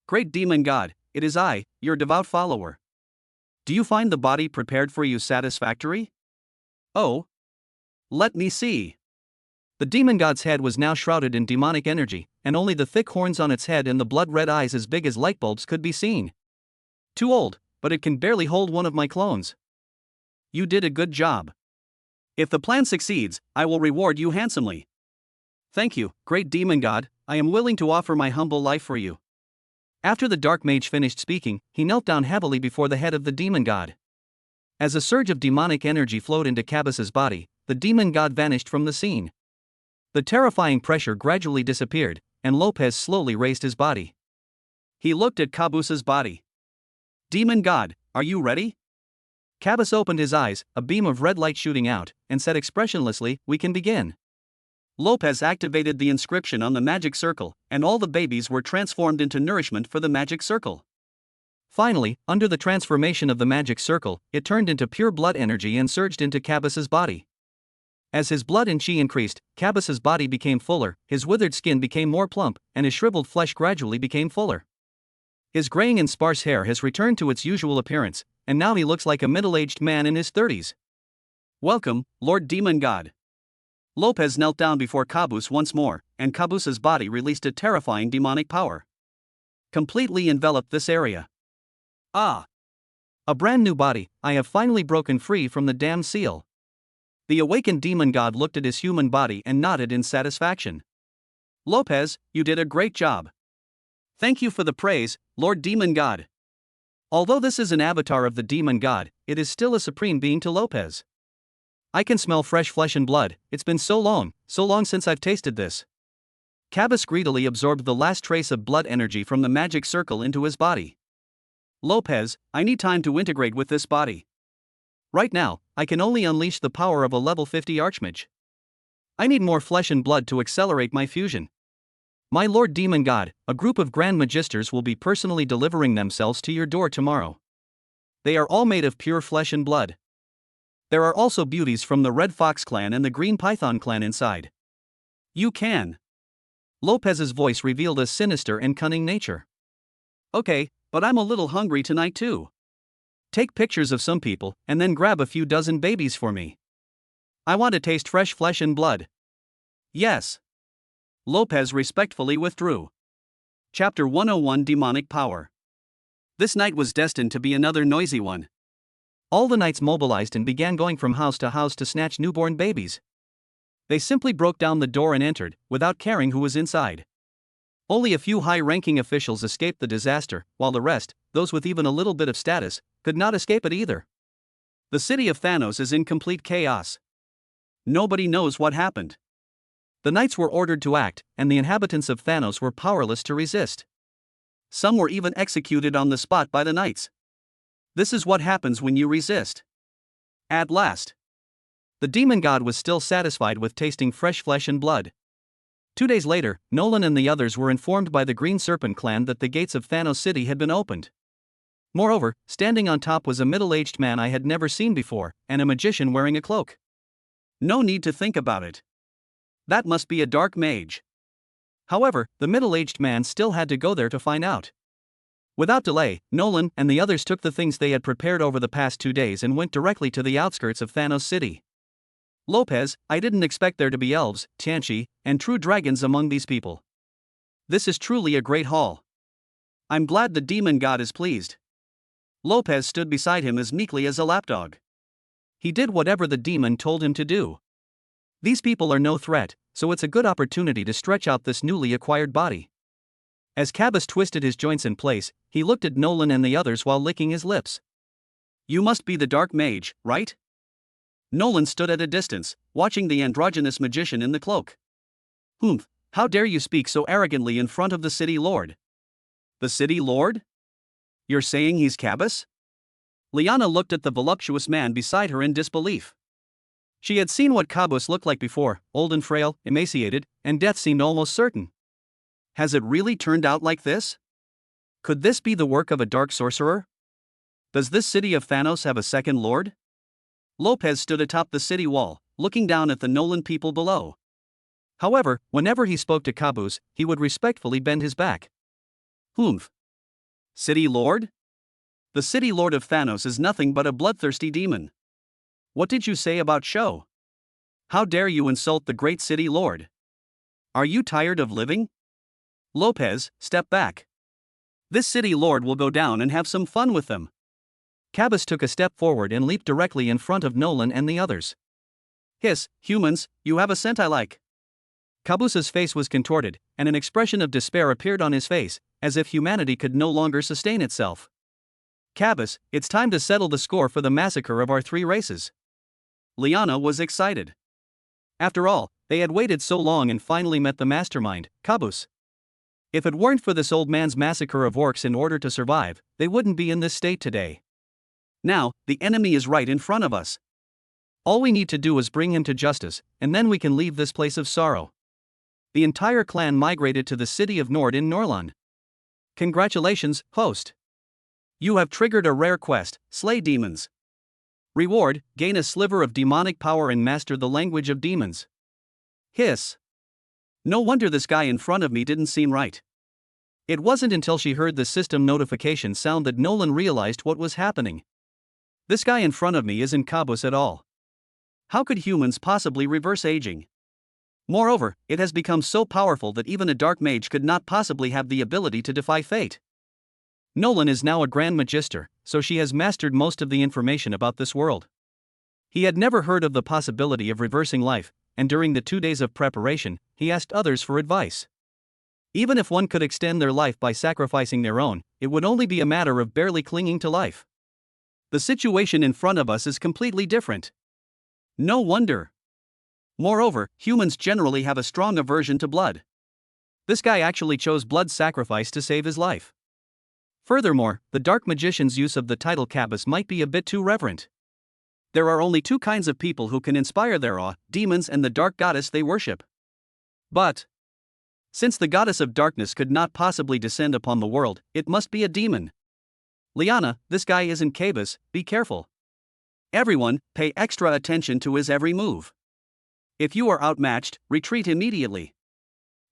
Great demon god, it is I, your devout follower. Do you find the body prepared for you satisfactory? Oh. Let me see. The demon god's head was now shrouded in demonic energy, and only the thick horns on its head and the blood-red eyes as big as light bulbs could be seen. Too old, but it can barely hold one of my clones. You did a good job. If the plan succeeds, I will reward you handsomely. Thank you, great demon god, I am willing to offer my humble life for you. After the Dark Mage finished speaking, he knelt down heavily before the head of the demon god. As a surge of demonic energy flowed into Cabus's body, the demon god vanished from the scene. The terrifying pressure gradually disappeared, and Lopez slowly raised his body. He looked at Cabus's body. Demon god, are you ready? Cabus opened his eyes, a beam of red light shooting out, and said expressionlessly, we can begin. Lopez activated the inscription on the magic circle, and all the babies were transformed into nourishment for the magic circle. Finally, under the transformation of the magic circle, it turned into pure blood energy and surged into Cabus's body. As his blood and chi increased, Cabus's body became fuller, his withered skin became more plump, and his shriveled flesh gradually became fuller. His graying and sparse hair has returned to its usual appearance, and now he looks like a middle-aged man in his 30s. Welcome, Lord Demon God. Lopez knelt down before Cabus once more, and Cabus's body released a terrifying demonic power. Completely enveloped this area. Ah! A brand new body, I have finally broken free from the damned seal. The awakened demon god looked at his human body and nodded in satisfaction. Lopez, you did a great job. Thank you for the praise, Lord Demon God. Although this is an avatar of the demon god, it is still a supreme being to Lopez. I can smell fresh flesh and blood, it's been so long since I've tasted this. Cabus greedily absorbed the last trace of blood energy from the magic circle into his body. Lopez, I need time to integrate with this body. Right now, I can only unleash the power of a level 50 Archmage. I need more flesh and blood to accelerate my fusion. My Lord Demon God, a group of Grand Magisters will be personally delivering themselves to your door tomorrow. They are all made of pure flesh and blood. There are also beauties from the Red Fox clan and the Green Python clan inside. You can. Lopez's voice revealed a sinister and cunning nature. Okay, but I'm a little hungry tonight too. Take pictures of some people, and then grab a few dozen babies for me. I want to taste fresh flesh and blood. Yes. Lopez respectfully withdrew. Chapter 101 Demonic Power. This night was destined to be another noisy one. All the knights mobilized and began going from house to snatch newborn babies. They simply broke down the door and entered, without caring who was inside. Only a few high-ranking officials escaped the disaster, while the rest, those with even a little bit of status, could not escape it either. The city of Thanos is in complete chaos. Nobody knows what happened. The knights were ordered to act, and the inhabitants of Thanos were powerless to resist. Some were even executed on the spot by the knights. This is what happens when you resist. At last, the demon god was still satisfied with tasting fresh flesh and blood. 2 days later, Nolan and the others were informed by the Green Serpent clan that the gates of Thanos City had been opened. Moreover, standing on top was a middle-aged man I had never seen before, and a magician wearing a cloak. No need to think about it. That must be a dark mage. However, the middle-aged man still had to go there to find out. Without delay, Nolan and the others took the things they had prepared over the past 2 days and went directly to the outskirts of Thanos City. Lopez, I didn't expect there to be elves, Tianchi, and true dragons among these people. This is truly a great haul. I'm glad the demon god is pleased. Lopez stood beside him as meekly as a lapdog. He did whatever the demon told him to do. These people are no threat, so it's a good opportunity to stretch out this newly acquired body. As Cabus twisted his joints in place, he looked at Nolan and the others while licking his lips. You must be the Dark Mage, right? Nolan stood at a distance, watching the androgynous magician in the cloak. Humph, how dare you speak so arrogantly in front of the city lord? The city lord? You're saying he's Cabus? Liana looked at the voluptuous man beside her in disbelief. She had seen what Cabus looked like before, old and frail, emaciated, and death seemed almost certain. Has it really turned out like this? Could this be the work of a dark sorcerer? Does this city of Thanos have a second lord? Lopez stood atop the city wall, looking down at the Nolan people below. However, whenever he spoke to Cabus, he would respectfully bend his back. Humph. City lord? The city lord of Thanos is nothing but a bloodthirsty demon. What did you say about Sho? How dare you insult the great city lord? Are you tired of living? Lopez, step back. This city lord will go down and have some fun with them. Cabus took a step forward and leaped directly in front of Nolan and the others. Hiss, humans, you have a scent I like. Cabus's face was contorted, and an expression of despair appeared on his face, as if humanity could no longer sustain itself. Cabus, it's time to settle the score for the massacre of our 3 races. Liana was excited. After all, they had waited so long and finally met the mastermind, Cabus. If it weren't for this old man's massacre of orcs in order to survive, they wouldn't be in this state today. Now, the enemy is right in front of us. All we need to do is bring him to justice, and then we can leave this place of sorrow. The entire clan migrated to the city of Nord in Norlon. Congratulations, host. You have triggered a rare quest, Slay Demons. Reward, gain a sliver of demonic power and master the language of demons. Hiss. No wonder this guy in front of me didn't seem right. It wasn't until she heard the system notification sound that Nolan realized what was happening. This guy in front of me isn't Cabus at all. How could humans possibly reverse aging? Moreover, it has become so powerful that even a dark mage could not possibly have the ability to defy fate. Nolan is now a Grand Magister, so she has mastered most of the information about this world. He had never heard of the possibility of reversing life, and during the 2 days of preparation, he asked others for advice. Even if one could extend their life by sacrificing their own, it would only be a matter of barely clinging to life. The situation in front of us is completely different. No wonder. Moreover, humans generally have a strong aversion to blood. This guy actually chose blood sacrifice to save his life. Furthermore, the Dark Magician's use of the title Cabus might be a bit too reverent. There are only 2 kinds of people who can inspire their awe, demons and the dark goddess they worship. But since the goddess of darkness could not possibly descend upon the world, it must be a demon. Liana, this guy isn't Cabus, be careful. Everyone, pay extra attention to his every move. If you are outmatched, retreat immediately.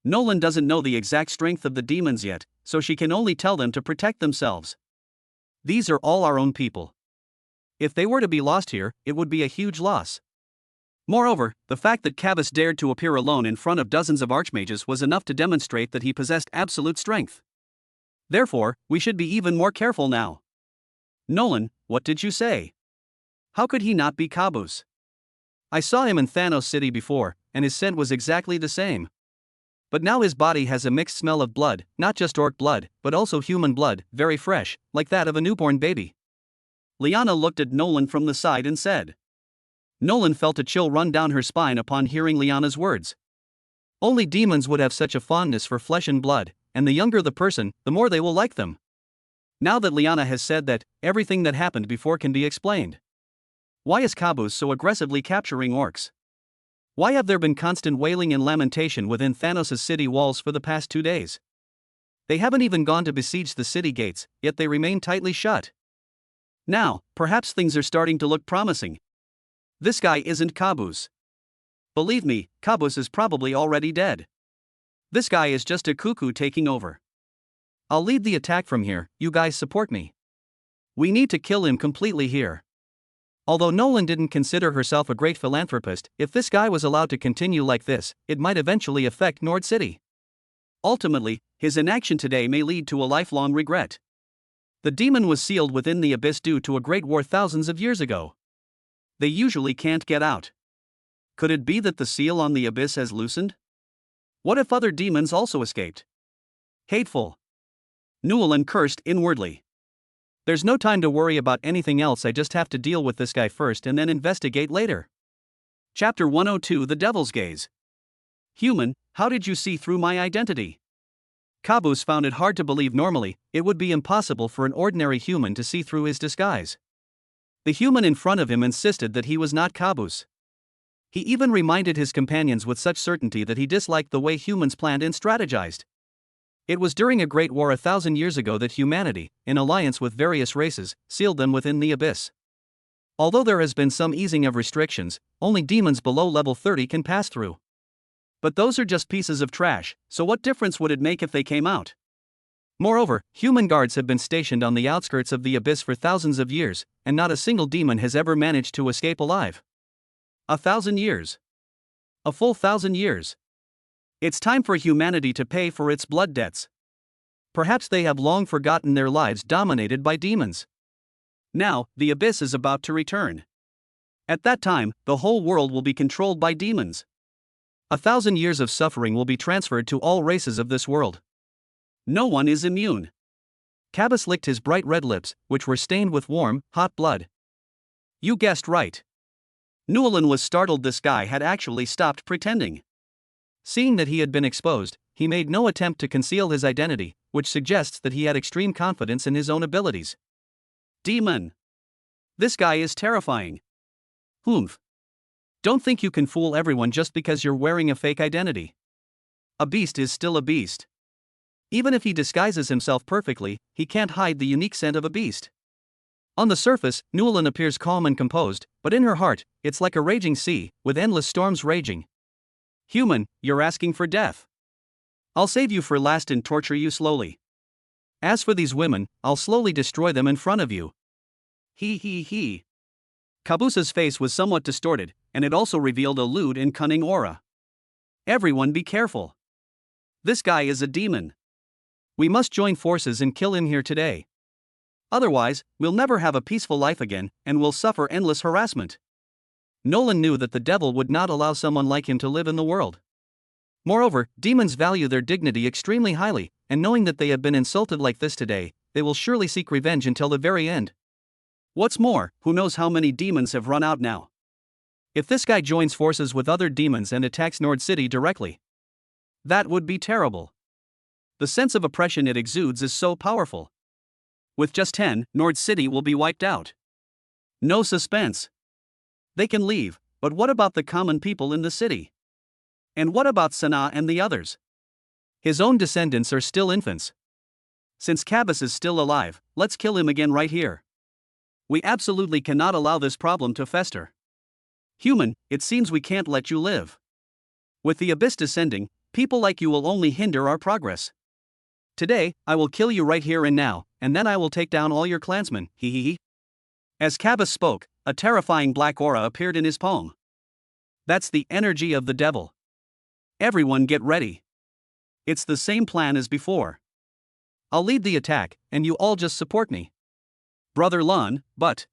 Nolan doesn't know the exact strength of the demons yet, so she can only tell them to protect themselves. These are all our own people. If they were to be lost here, it would be a huge loss. Moreover, the fact that Cabus dared to appear alone in front of dozens of archmages was enough to demonstrate that he possessed absolute strength. Therefore, we should be even more careful now. Nolan, what did you say? How could he not be Cabus? I saw him in Thanos City before, and his scent was exactly the same. But now his body has a mixed smell of blood, not just orc blood, but also human blood, very fresh, like that of a newborn baby. Liana looked at Nolan from the side and said. Nolan felt a chill run down her spine upon hearing Liana's words. Only demons would have such a fondness for flesh and blood, and the younger the person, the more they will like them. Now that Liana has said that, everything that happened before can be explained. Why is Cabus so aggressively capturing orcs? Why have there been constant wailing and lamentation within Thanos' city walls for the past 2 days? They haven't even gone to besiege the city gates, yet they remain tightly shut. Now, perhaps things are starting to look promising. This guy isn't Cabus. Believe me, Cabus is probably already dead. This guy is just a cuckoo taking over. I'll lead the attack from here, you guys support me. We need to kill him completely here. Although Nolan didn't consider herself a great philanthropist, if this guy was allowed to continue like this, it might eventually affect Nord City. Ultimately, his inaction today may lead to a lifelong regret. The demon was sealed within the abyss due to a great war thousands of years ago. They usually can't get out. Could it be that the seal on the abyss has loosened? What if other demons also escaped? Hateful. Newland cursed inwardly. There's no time to worry about anything else, I just have to deal with this guy first and then investigate later. Chapter 102 The Devil's Gaze. Human, how did you see through my identity? Caboose found it hard to believe. Normally, it would be impossible for an ordinary human to see through his disguise. The human in front of him insisted that he was not Caboose. He even reminded his companions with such certainty that he disliked the way humans planned and strategized. It was during a great war 1,000 years ago that humanity, in alliance with various races, sealed them within the abyss. Although there has been some easing of restrictions, only demons below level 30 can pass through. But those are just pieces of trash, so what difference would it make if they came out? Moreover, human guards have been stationed on the outskirts of the abyss for thousands of years, and not a single demon has ever managed to escape alive. 1,000 years. A full 1,000 years. It's time for humanity to pay for its blood debts. Perhaps they have long forgotten their lives dominated by demons. Now, the abyss is about to return. At that time, the whole world will be controlled by demons. 1,000 years of suffering will be transferred to all races of this world. No one is immune. Caboose licked his bright red lips, which were stained with warm, hot blood. You guessed right. Newland was startled. This guy had actually stopped pretending. Seeing that he had been exposed, he made no attempt to conceal his identity, which suggests that he had extreme confidence in his own abilities. Demon. This guy is terrifying. Humph. Don't think you can fool everyone just because you're wearing a fake identity. A beast is still a beast. Even if he disguises himself perfectly, he can't hide the unique scent of a beast. On the surface, Newland appears calm and composed, but in her heart, it's like a raging sea, with endless storms raging. Human, you're asking for death. I'll save you for last and torture you slowly. As for these women, I'll slowly destroy them in front of you. He. Caboose's face was somewhat distorted, and it also revealed a lewd and cunning aura. Everyone be careful. This guy is a demon. We must join forces and kill him here today. Otherwise, we'll never have a peaceful life again, and we'll suffer endless harassment. Nolan knew that the devil would not allow someone like him to live in the world. Moreover, demons value their dignity extremely highly, and knowing that they have been insulted like this today, they will surely seek revenge until the very end. What's more, who knows how many demons have run out now? If this guy joins forces with other demons and attacks Nord City directly, that would be terrible. The sense of oppression it exudes is so powerful. With just 10, Nord City will be wiped out. No suspense. They can leave, but what about the common people in the city? And what about Sanaa and the others? His own descendants are still infants. Since Caboose is still alive, let's kill him again right here. We absolutely cannot allow this problem to fester. Human, it seems we can't let you live. With the abyss descending, people like you will only hinder our progress. Today, I will kill you right here and now, and then I will take down all your clansmen, he. As Caboose spoke, a terrifying black aura appeared in his palm. That's the energy of the devil. Everyone get ready. It's the same plan as before. I'll lead the attack, and you all just support me. Brother Lon, but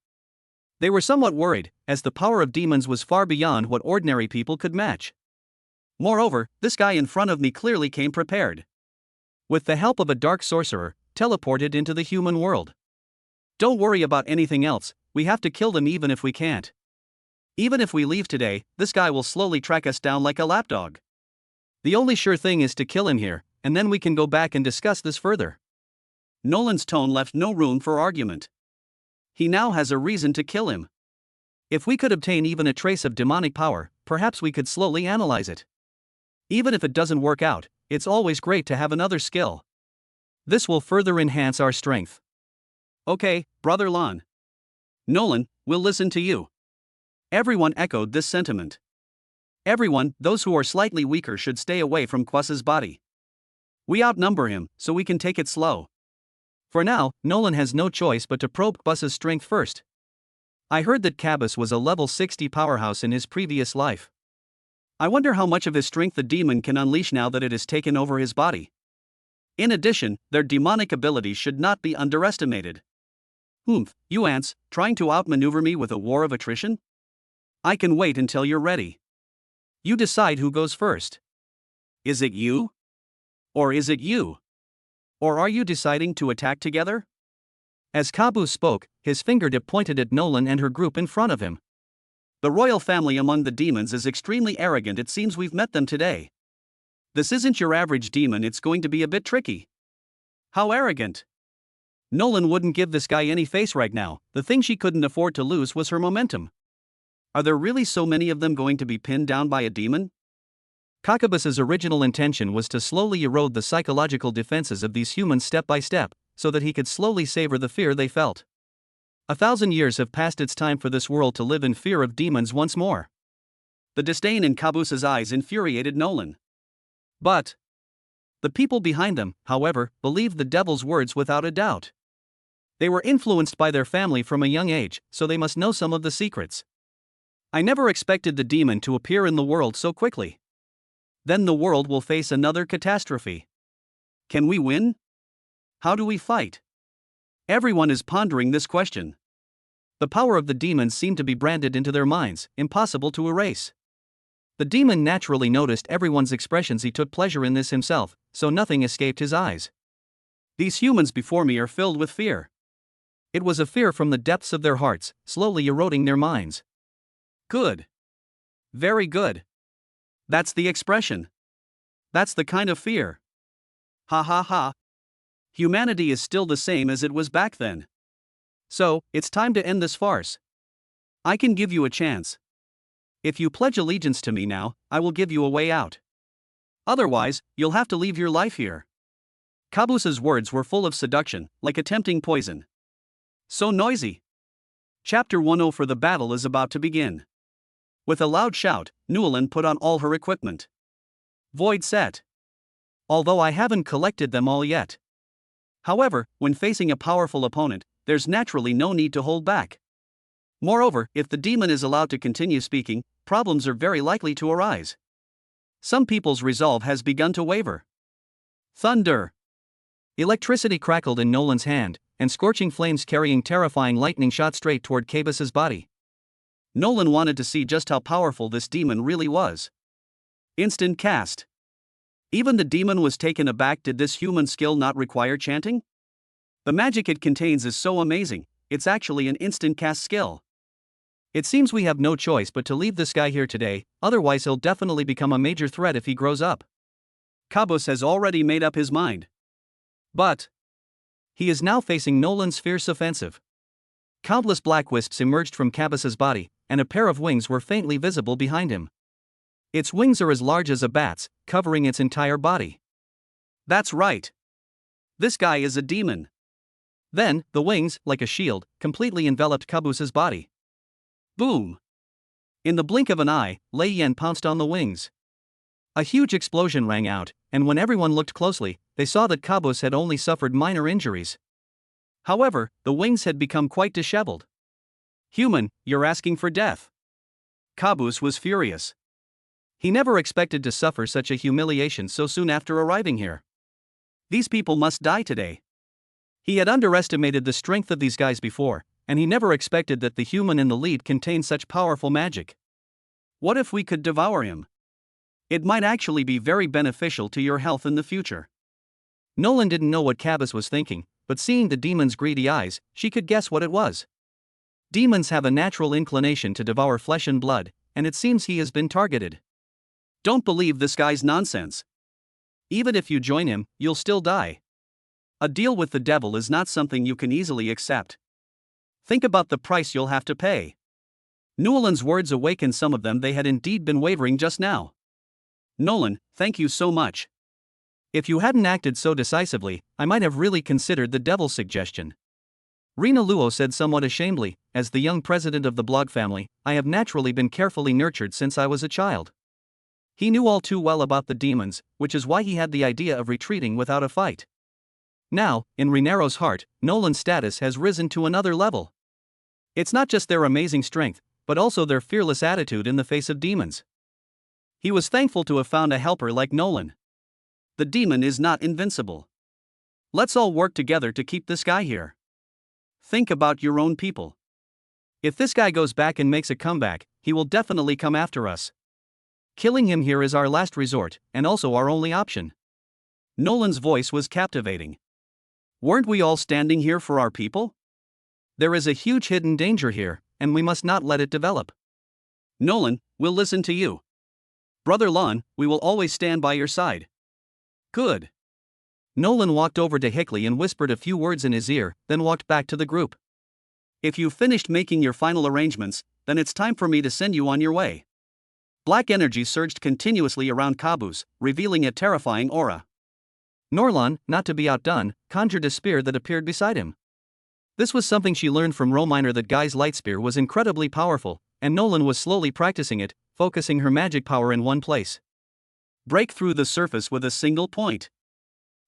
they were somewhat worried, as the power of demons was far beyond what ordinary people could match. Moreover, this guy in front of me clearly came prepared. With the help of a dark sorcerer, teleported into the human world. Don't worry about anything else, we have to kill them even if we can't. Even if we leave today, this guy will slowly track us down like a lapdog. The only sure thing is to kill him here, and then we can go back and discuss this further. Nolan's tone left no room for argument. He now has a reason to kill him. If we could obtain even a trace of demonic power, perhaps we could slowly analyze it. Even if it doesn't work out, it's always great to have another skill. This will further enhance our strength. Okay, Brother Lon. Nolan, we'll listen to you. Everyone echoed this sentiment. Everyone, those who are slightly weaker should stay away from Quas's body. We outnumber him, so we can take it slow. For now, Nolan has no choice but to probe Quas's strength first. I heard that Caboose was a level 60 powerhouse in his previous life. I wonder how much of his strength the demon can unleash now that it has taken over his body. In addition, their demonic abilities should not be underestimated. You ants, trying to outmaneuver me with a war of attrition? I can wait until you're ready. You decide who goes first. Is it you? Or is it you? Or are you deciding to attack together? As Caboose spoke, his fingertip pointed at Nolan and her group in front of him. The royal family among the demons is extremely arrogant. It seems we've met them today. This isn't your average demon, it's going to be a bit tricky. How arrogant. Nolan wouldn't give this guy any face right now. The thing she couldn't afford to lose was her momentum. Are there really so many of them going to be pinned down by a demon? Cacabus's original intention was to slowly erode the psychological defenses of these humans step by step, so that he could slowly savor the fear they felt. 1,000 years have passed. It's time for this world to live in fear of demons once more. The disdain in Caboose's eyes infuriated Nolan. But the people behind them, however, believed the devil's words without a doubt. They were influenced by their family from a young age, so they must know some of the secrets. I never expected the demon to appear in the world so quickly. Then the world will face another catastrophe. Can we win? How do we fight? Everyone is pondering this question. The power of the demons seemed to be branded into their minds, impossible to erase. The demon naturally noticed everyone's expressions. He took pleasure in this himself, so nothing escaped his eyes. These humans before me are filled with fear. It was a fear from the depths of their hearts, slowly eroding their minds. Good. Very good. That's the expression. That's the kind of fear. Ha ha ha. Humanity is still the same as it was back then. So, it's time to end this farce. I can give you a chance. If you pledge allegiance to me now, I will give you a way out. Otherwise, you'll have to leave your life here. Caboose's words were full of seduction, like a tempting poison. So noisy. Chapter 10 for the battle is about to begin. With a loud shout, Newlyn put on all her equipment. Void set. Although I haven't collected them all yet. However, when facing a powerful opponent, there's naturally no need to hold back. Moreover, if the demon is allowed to continue speaking, problems are very likely to arise. Some people's resolve has begun to waver. Thunder. Electricity crackled in Nolan's hand, and scorching flames carrying terrifying lightning shot straight toward Cabus's body. Nolan wanted to see just how powerful this demon really was. Instant cast. Even the demon was taken aback. Did this human skill not require chanting? The magic it contains is so amazing, it's actually an instant cast skill. It seems we have no choice but to leave this guy here today, otherwise he'll definitely become a major threat if he grows up. Caboose has already made up his mind. But he is now facing Nolan's fierce offensive. Countless black wisps emerged from Cabus's body, and a pair of wings were faintly visible behind him. Its wings are as large as a bat's, covering its entire body. That's right. This guy is a demon. Then, the wings, like a shield, completely enveloped Cabus's body. Boom! In the blink of an eye, Lei Yan pounced on the wings. A huge explosion rang out, and when everyone looked closely, they saw that Cabus had only suffered minor injuries. However, the wings had become quite disheveled. Human, you're asking for death. Cabus was furious. He never expected to suffer such a humiliation so soon after arriving here. These people must die today. He had underestimated the strength of these guys before, and he never expected that the human in the lead contained such powerful magic. What if we could devour him? It might actually be very beneficial to your health in the future. Nolan didn't know what Cabus was thinking, but seeing the demon's greedy eyes, she could guess what it was. Demons have a natural inclination to devour flesh and blood, and it seems he has been targeted. Don't believe this guy's nonsense. Even if you join him, you'll still die. A deal with the devil is not something you can easily accept. Think about the price you'll have to pay. Newlan's words awakened some of them. They had indeed been wavering just now. Nolan, thank you so much. If you hadn't acted so decisively, I might have really considered the devil's suggestion. Rina Luo said somewhat ashamedly, as the young president of the blog family, I have naturally been carefully nurtured since I was a child. He knew all too well about the demons, which is why he had the idea of retreating without a fight. Now, in Rinero's heart, Nolan's status has risen to another level. It's not just their amazing strength, but also their fearless attitude in the face of demons. He was thankful to have found a helper like Nolan. The demon is not invincible. Let's all work together to keep this guy here. Think about your own people. If this guy goes back and makes a comeback, he will definitely come after us. Killing him here is our last resort, and also our only option. Nolan's voice was captivating. Weren't we all standing here for our people? There is a huge hidden danger here, and we must not let it develop. Nolan, we'll listen to you. Brother Lon, we will always stand by your side. Good. Nolan walked over to Hickley and whispered a few words in his ear, then walked back to the group. If you've finished making your final arrangements, then it's time for me to send you on your way. Black energy surged continuously around Caboose, revealing a terrifying aura. Norlon, not to be outdone, conjured a spear that appeared beside him. This was something she learned from Rominer, that Guy's light spear was incredibly powerful, and Nolan was slowly practicing it, focusing her magic power in one place. Break through the surface with a single point.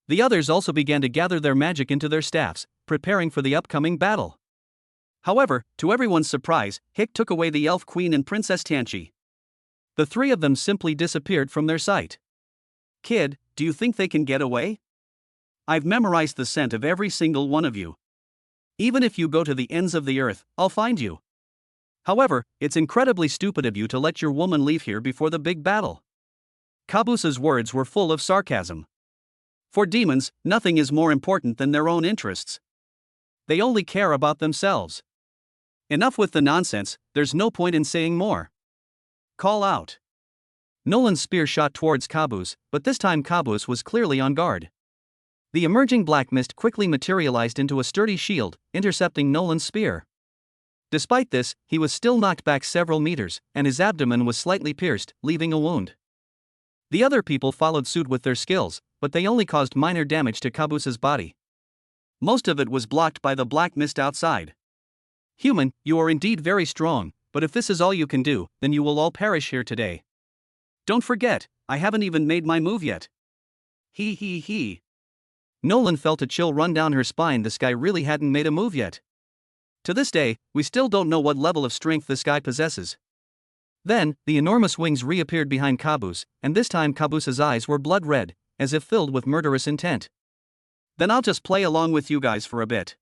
The others also began to gather their magic into their staffs, preparing for the upcoming battle. However, to everyone's surprise, Hick took away the Elf Queen and Princess Tianchi. The three of them simply disappeared from their sight. Kid, do you think they can get away? I've memorized the scent of every single one of you. Even if you go to the ends of the earth, I'll find you. However, it's incredibly stupid of you to let your woman leave here before the big battle. Caboose's words were full of sarcasm. For demons, nothing is more important than their own interests. They only care about themselves. Enough with the nonsense, there's no point in saying more. Call out. Nolan's spear shot towards Caboose, but this time Caboose was clearly on guard. The emerging black mist quickly materialized into a sturdy shield, intercepting Nolan's spear. Despite this, he was still knocked back several meters, and his abdomen was slightly pierced, leaving a wound. The other people followed suit with their skills, but they only caused minor damage to Caboose's body. Most of it was blocked by the black mist outside. Human, you are indeed very strong, but if this is all you can do, then you will all perish here today. Don't forget, I haven't even made my move yet. He. Nolan felt a chill run down her spine. This guy really hadn't made a move yet. To this day, we still don't know what level of strength this guy possesses. Then, the enormous wings reappeared behind Caboose, and this time Caboose's eyes were blood red, as if filled with murderous intent. Then I'll just play along with you guys for a bit.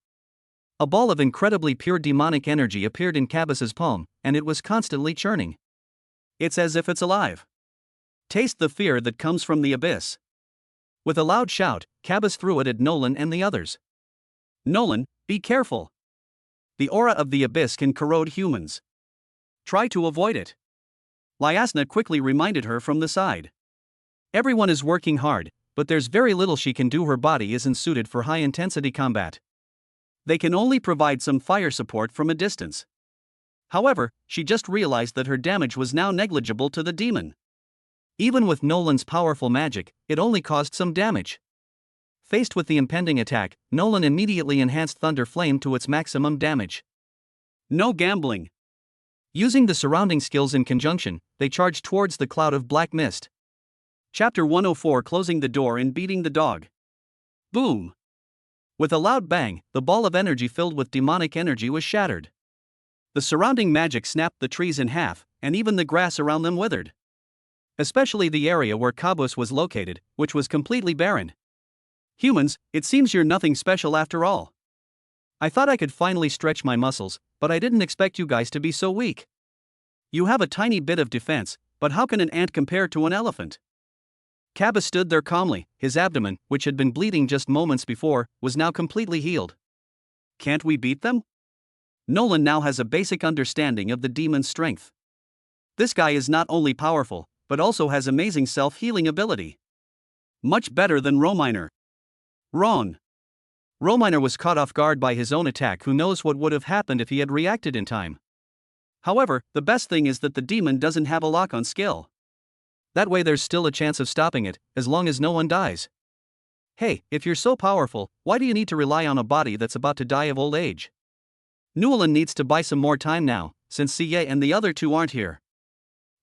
A ball of incredibly pure demonic energy appeared in Caboose's palm, and it was constantly churning. It's as if it's alive. Taste the fear that comes from the abyss. With a loud shout, Caboose threw it at Nolan and the others. Nolan, be careful. The aura of the abyss can corrode humans. Try to avoid it. Liasna quickly reminded her from the side. Everyone is working hard, but there's very little she can do. Her body isn't suited for high-intensity combat. They can only provide some fire support from a distance. However, she just realized that her damage was now negligible to the demon. Even with Nolan's powerful magic, it only caused some damage. Faced with the impending attack, Nolan immediately enhanced Thunder Flame to its maximum damage. No gambling. Using the surrounding skills in conjunction, they charged towards the cloud of black mist. Chapter 104, Closing the Door and Beating the Dog. Boom! With a loud bang, the ball of energy filled with demonic energy was shattered. The surrounding magic snapped the trees in half, and even the grass around them withered. Especially the area where Caboose was located, which was completely barren. Humans, it seems you're nothing special after all. I thought I could finally stretch my muscles, but I didn't expect you guys to be so weak. You have a tiny bit of defense, but how can an ant compare to an elephant? Caboose stood there calmly, his abdomen, which had been bleeding just moments before, was now completely healed. Can't we beat them? Nolan now has a basic understanding of the demon's strength. This guy is not only powerful, but also has amazing self-healing ability. Much better than Rominer. Wrong. Rominer was caught off guard by his own attack. Who knows what would have happened if he had reacted in time. However, the best thing is that the demon doesn't have a lock-on skill. That way there's still a chance of stopping it, as long as no one dies. Hey, if you're so powerful, why do you need to rely on a body that's about to die of old age? Newland needs to buy some more time now, since CA and the other two aren't here.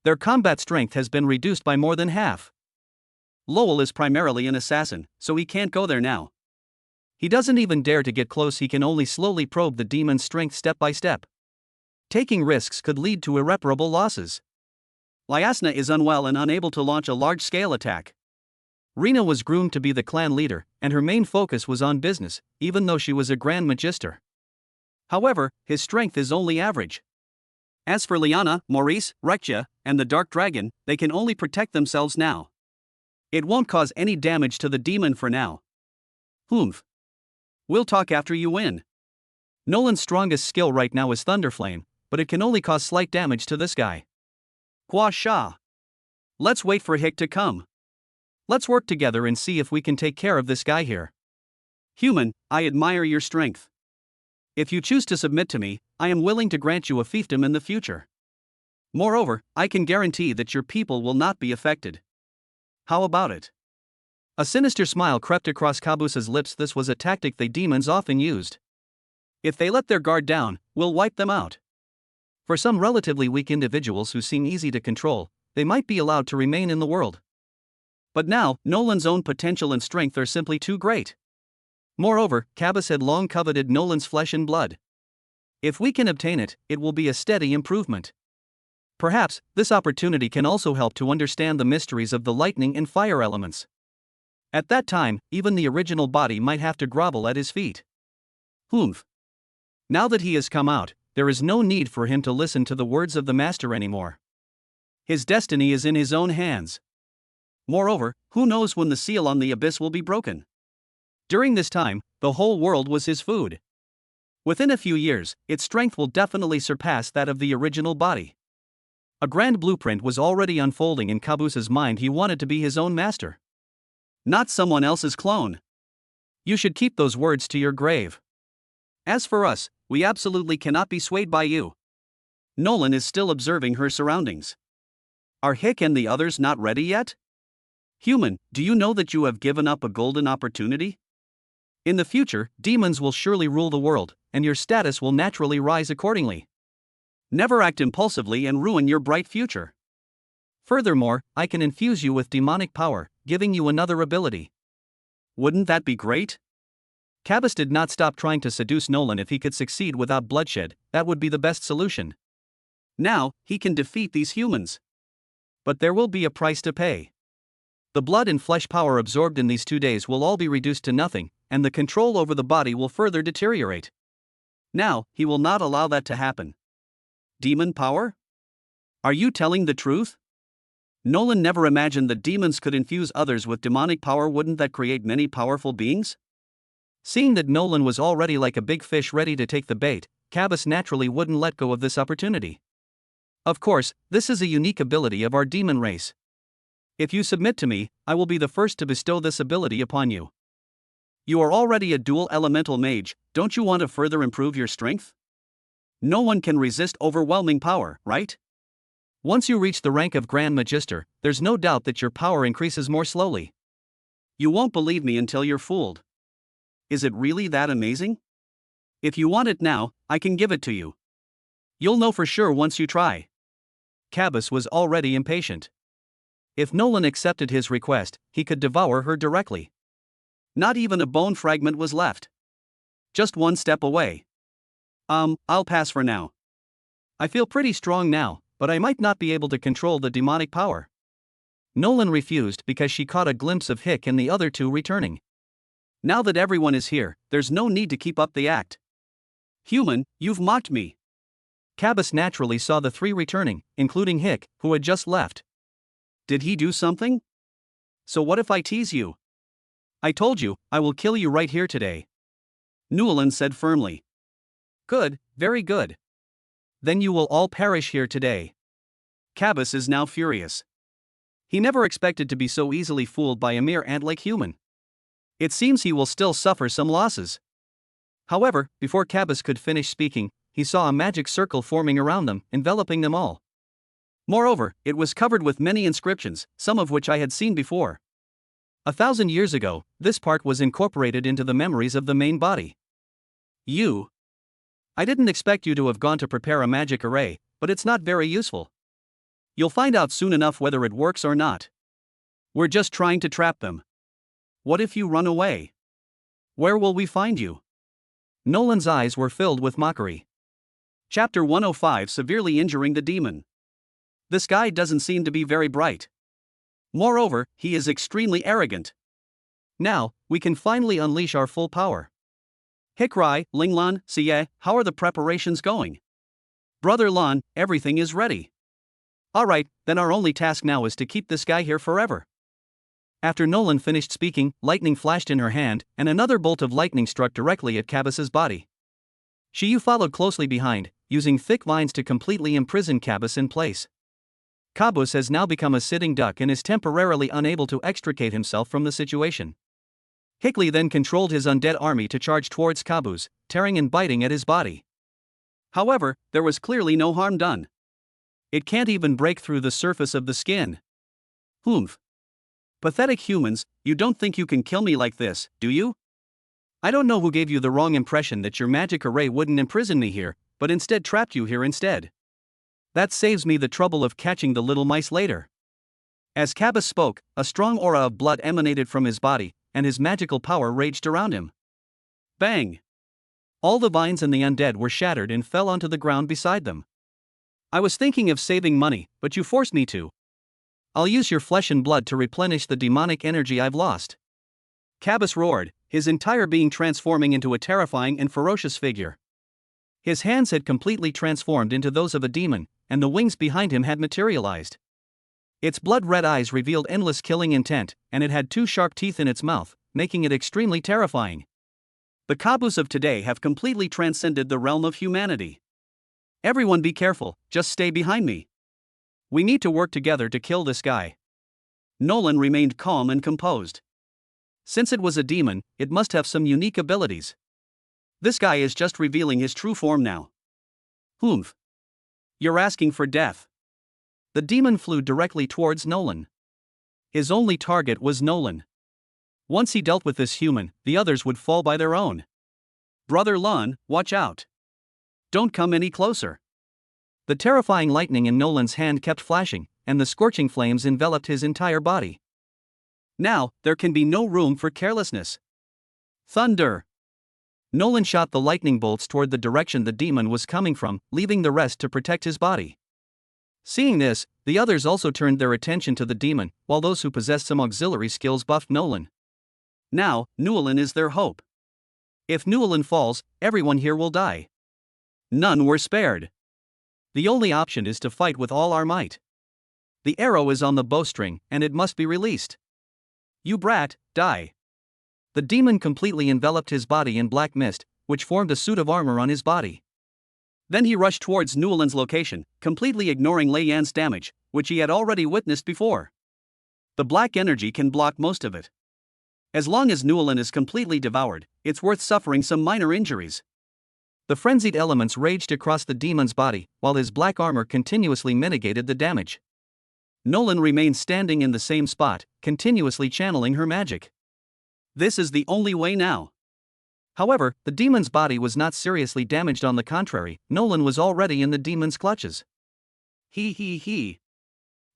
Their combat strength has been reduced by more than half. Lowell is primarily an assassin, so he can't go there now. He doesn't even dare to get close. He can only slowly probe the demon's strength step by step. Taking risks could lead to irreparable losses. Liasna is unwell and unable to launch a large-scale attack. Rena was groomed to be the clan leader, and her main focus was on business, even though she was a Grand Magister. However, his strength is only average. As for Liana, Maurice, Rekja, and the Dark Dragon, they can only protect themselves now. It won't cause any damage to the demon for now. Humph. We'll talk after you win. Nolan's strongest skill right now is Thunderflame, but it can only cause slight damage to this guy. Hua Sha. Let's wait for Hick to come. Let's work together and see if we can take care of this guy here. Human, I admire your strength. If you choose to submit to me, I am willing to grant you a fiefdom in the future. Moreover, I can guarantee that your people will not be affected. How about it? A sinister smile crept across Kabus's lips. This was a tactic the demons often used. If they let their guard down, we'll wipe them out. For some relatively weak individuals who seem easy to control, they might be allowed to remain in the world. But now, Nolan's own potential and strength are simply too great. Moreover, Kabus had long coveted Nolan's flesh and blood. If we can obtain it, it will be a steady improvement. Perhaps, this opportunity can also help to understand the mysteries of the lightning and fire elements. At that time, even the original body might have to grovel at his feet. Humph. Now that he has come out, there is no need for him to listen to the words of the Master anymore. His destiny is in his own hands. Moreover, who knows when the seal on the abyss will be broken? During this time, the whole world was his food. Within a few years, its strength will definitely surpass that of the original body. A grand blueprint was already unfolding in Kabus's mind. He wanted to be his own master, not someone else's clone. You should keep those words to your grave. As for us, we absolutely cannot be swayed by you. Nolan is still observing her surroundings. Are Hick and the others not ready yet? Human, do you know that you have given up a golden opportunity? In the future, demons will surely rule the world, and your status will naturally rise accordingly. Never act impulsively and ruin your bright future. Furthermore, I can infuse you with demonic power, giving you another ability. Wouldn't that be great? Kabus did not stop trying to seduce Nolan. If he could succeed without bloodshed, that would be the best solution. Now, he can defeat these humans. But there will be a price to pay. The blood and flesh power absorbed in these 2 days will all be reduced to nothing, and the control over the body will further deteriorate. Now, he will not allow that to happen. Demon power? Are you telling the truth? Nolan never imagined that demons could infuse others with demonic power. Wouldn't that create many powerful beings? Seeing that Nolan was already like a big fish ready to take the bait, Kabus naturally wouldn't let go of this opportunity. Of course, this is a unique ability of our demon race. If you submit to me, I will be the first to bestow this ability upon you. You are already a dual elemental mage. Don't you want to further improve your strength? No one can resist overwhelming power, right? Once you reach the rank of Grand Magister, there's no doubt that your power increases more slowly. You won't believe me until you're fooled. Is it really that amazing? If you want it now, I can give it to you. You'll know for sure once you try. Kabus was already impatient. If Nolan accepted his request, he could devour her directly. Not even a bone fragment was left. Just one step away. I'll pass for now. I feel pretty strong now, but I might not be able to control the demonic power. Nolan refused because she caught a glimpse of Hick and the other two returning. Now that everyone is here, there's no need to keep up the act. Human, you've mocked me. Kabus naturally saw the three returning, including Hick, who had just left. Did he do something? So what if I tease you? I told you, I will kill you right here today. Newland said firmly. Good, very good. Then you will all perish here today. Kabus is now furious. He never expected to be so easily fooled by a mere ant-like human. It seems he will still suffer some losses. However, before Kabus could finish speaking, he saw a magic circle forming around them, enveloping them all. Moreover, it was covered with many inscriptions, some of which I had seen before. 1,000 years ago, this part was incorporated into the memories of the main body. I didn't expect you to have gone to prepare a magic array, but it's not very useful. You'll find out soon enough whether it works or not. We're just trying to trap them. What if you run away? Where will we find you? Nolan's eyes were filled with mockery. Chapter 105: Severely Injuring the Demon. This guy doesn't seem to be very bright. Moreover, he is extremely arrogant. Now, we can finally unleash our full power. Hikrai, Linglan, Siye, how are the preparations going? Brother Lon, everything is ready. Alright, then our only task now is to keep this guy here forever. After Nolan finished speaking, lightning flashed in her hand, and another bolt of lightning struck directly at Cabas's body. Shiyu followed closely behind, using thick vines to completely imprison Cabas in place. Cabas has now become a sitting duck and is temporarily unable to extricate himself from the situation. Hickley then controlled his undead army to charge towards Cabas, tearing and biting at his body. However, there was clearly no harm done. It can't even break through the surface of the skin. Humph. Pathetic humans, you don't think you can kill me like this, do you? I don't know who gave you the wrong impression that your magic array wouldn't imprison me here, but instead trapped you here instead. That saves me the trouble of catching the little mice later. As Cabas spoke, a strong aura of blood emanated from his body, and his magical power raged around him. Bang! All the vines and the undead were shattered and fell onto the ground beside them. I was thinking of saving money, but you forced me to. I'll use your flesh and blood to replenish the demonic energy I've lost. Cabas roared, his entire being transforming into a terrifying and ferocious figure. His hands had completely transformed into those of a demon, and the wings behind him had materialized. Its blood-red eyes revealed endless killing intent, and it had 2 sharp teeth in its mouth, making it extremely terrifying. The Cabas of today have completely transcended the realm of humanity. Everyone be careful, just stay behind me. We need to work together to kill this guy. Nolan remained calm and composed. Since it was a demon, it must have some unique abilities. This guy is just revealing his true form now. Humph. You're asking for death. The demon flew directly towards Nolan. His only target was Nolan. Once he dealt with this human, the others would fall by their own. Brother Lon, watch out. Don't come any closer. The terrifying lightning in Nolan's hand kept flashing, and the scorching flames enveloped his entire body. Now, there can be no room for carelessness. Thunder! Nolan shot the lightning bolts toward the direction the demon was coming from, leaving the rest to protect his body. Seeing this, the others also turned their attention to the demon, while those who possessed some auxiliary skills buffed Nolan. Now, Newlin is their hope. If Newlin falls, everyone here will die. None were spared. The only option is to fight with all our might. The arrow is on the bowstring, and it must be released. You brat, die. The demon completely enveloped his body in black mist, which formed a suit of armor on his body. Then he rushed towards Newlin's location, completely ignoring Lei Yan's damage, which he had already witnessed before. The black energy can block most of it. As long as Newlin is completely devoured, it's worth suffering some minor injuries. The frenzied elements raged across the demon's body, while his black armor continuously mitigated the damage. Nolan remained standing in the same spot, continuously channeling her magic. This is the only way now. However, the demon's body was not seriously damaged. On the contrary, Nolan was already in the demon's clutches. He.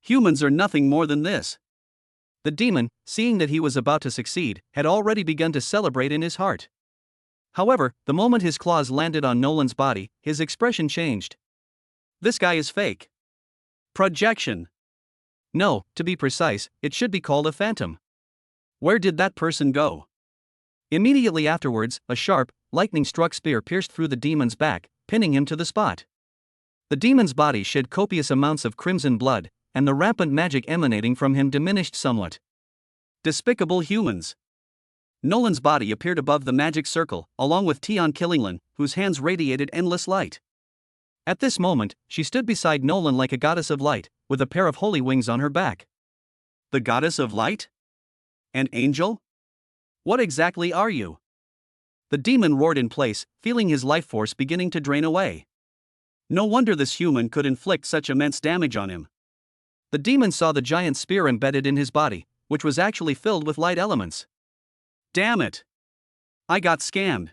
Humans are nothing more than this. The demon, seeing that he was about to succeed, had already begun to celebrate in his heart. However, the moment his claws landed on Nolan's body, his expression changed. This guy is fake. Projection. No, to be precise, it should be called a phantom. Where did that person go? Immediately afterwards, a sharp, lightning-struck spear pierced through the demon's back, pinning him to the spot. The demon's body shed copious amounts of crimson blood, and the rampant magic emanating from him diminished somewhat. Despicable humans. Nolan's body appeared above the magic circle, along with Tion Killinglin, whose hands radiated endless light. At this moment, she stood beside Nolan like a goddess of light, with a pair of holy wings on her back. The goddess of light? An angel? What exactly are you? The demon roared in place, feeling his life force beginning to drain away. No wonder this human could inflict such immense damage on him. The demon saw the giant spear embedded in his body, which was actually filled with light elements. Damn it! I got scammed.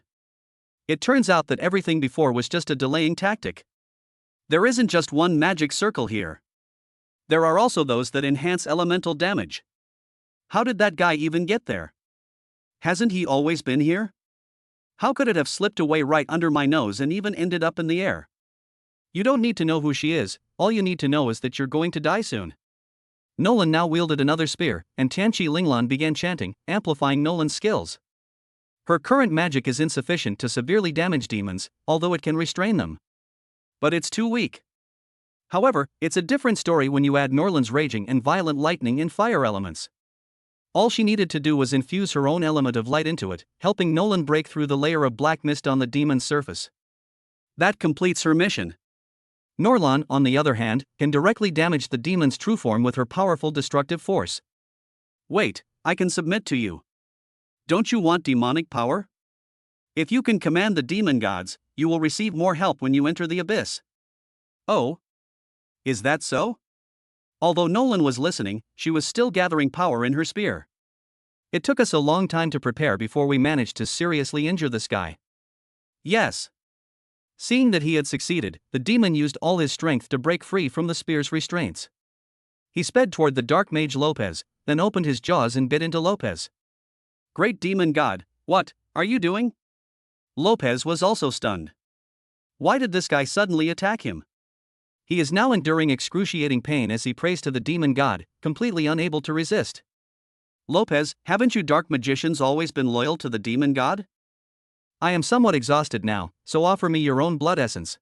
It turns out that everything before was just a delaying tactic. There isn't just one magic circle here. There are also those that enhance elemental damage. How did that guy even get there? Hasn't he always been here? How could it have slipped away right under my nose and even ended up in the air? You don't need to know who she is, all you need to know is that you're going to die soon. Nolan now wielded another spear, and Tianqi Linglan began chanting, amplifying Nolan's skills. Her current magic is insufficient to severely damage demons, although it can restrain them. But it's too weak. However, it's a different story when you add Norland's raging and violent lightning and fire elements. All she needed to do was infuse her own element of light into it, helping Nolan break through the layer of black mist on the demon's surface. That completes her mission. Norlan, on the other hand, can directly damage the demon's true form with her powerful destructive force. Wait, I can submit to you. Don't you want demonic power? If you can command the demon gods, you will receive more help when you enter the abyss. Oh? Is that so? Although Nolan was listening, she was still gathering power in her spear. It took us a long time to prepare before we managed to seriously injure this guy. Yes. Seeing that he had succeeded, the demon used all his strength to break free from the spear's restraints. He sped toward the dark mage Lopez, then opened his jaws and bit into Lopez. Great demon god, what are you doing? Lopez was also stunned. Why did this guy suddenly attack him? He is now enduring excruciating pain as he prays to the demon god, completely unable to resist. Lopez, haven't you dark magicians always been loyal to the demon god? I am somewhat exhausted now, so offer me your own blood essence.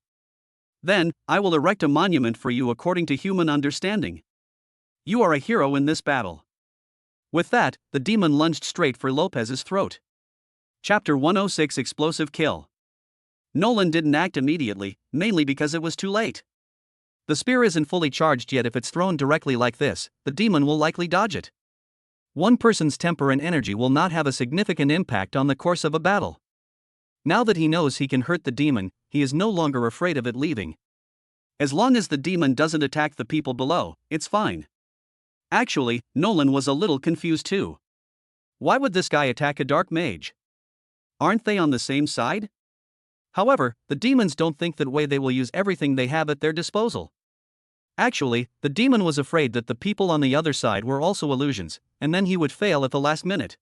Then, I will erect a monument for you according to human understanding. You are a hero in this battle. With that, the demon lunged straight for Lopez's throat. Chapter 106 Explosive Kill. Nolan didn't act immediately, mainly because it was too late. The spear isn't fully charged yet. If it's thrown directly like this, the demon will likely dodge it. One person's temper and energy will not have a significant impact on the course of a battle. Now that he knows he can hurt the demon, he is no longer afraid of it leaving. As long as the demon doesn't attack the people below, it's fine. Actually, Nolan was a little confused too. Why would this guy attack a dark mage? Aren't they on the same side? However, the demons don't think that way. They will use everything they have at their disposal. Actually, the demon was afraid that the people on the other side were also illusions, and then he would fail at the last minute.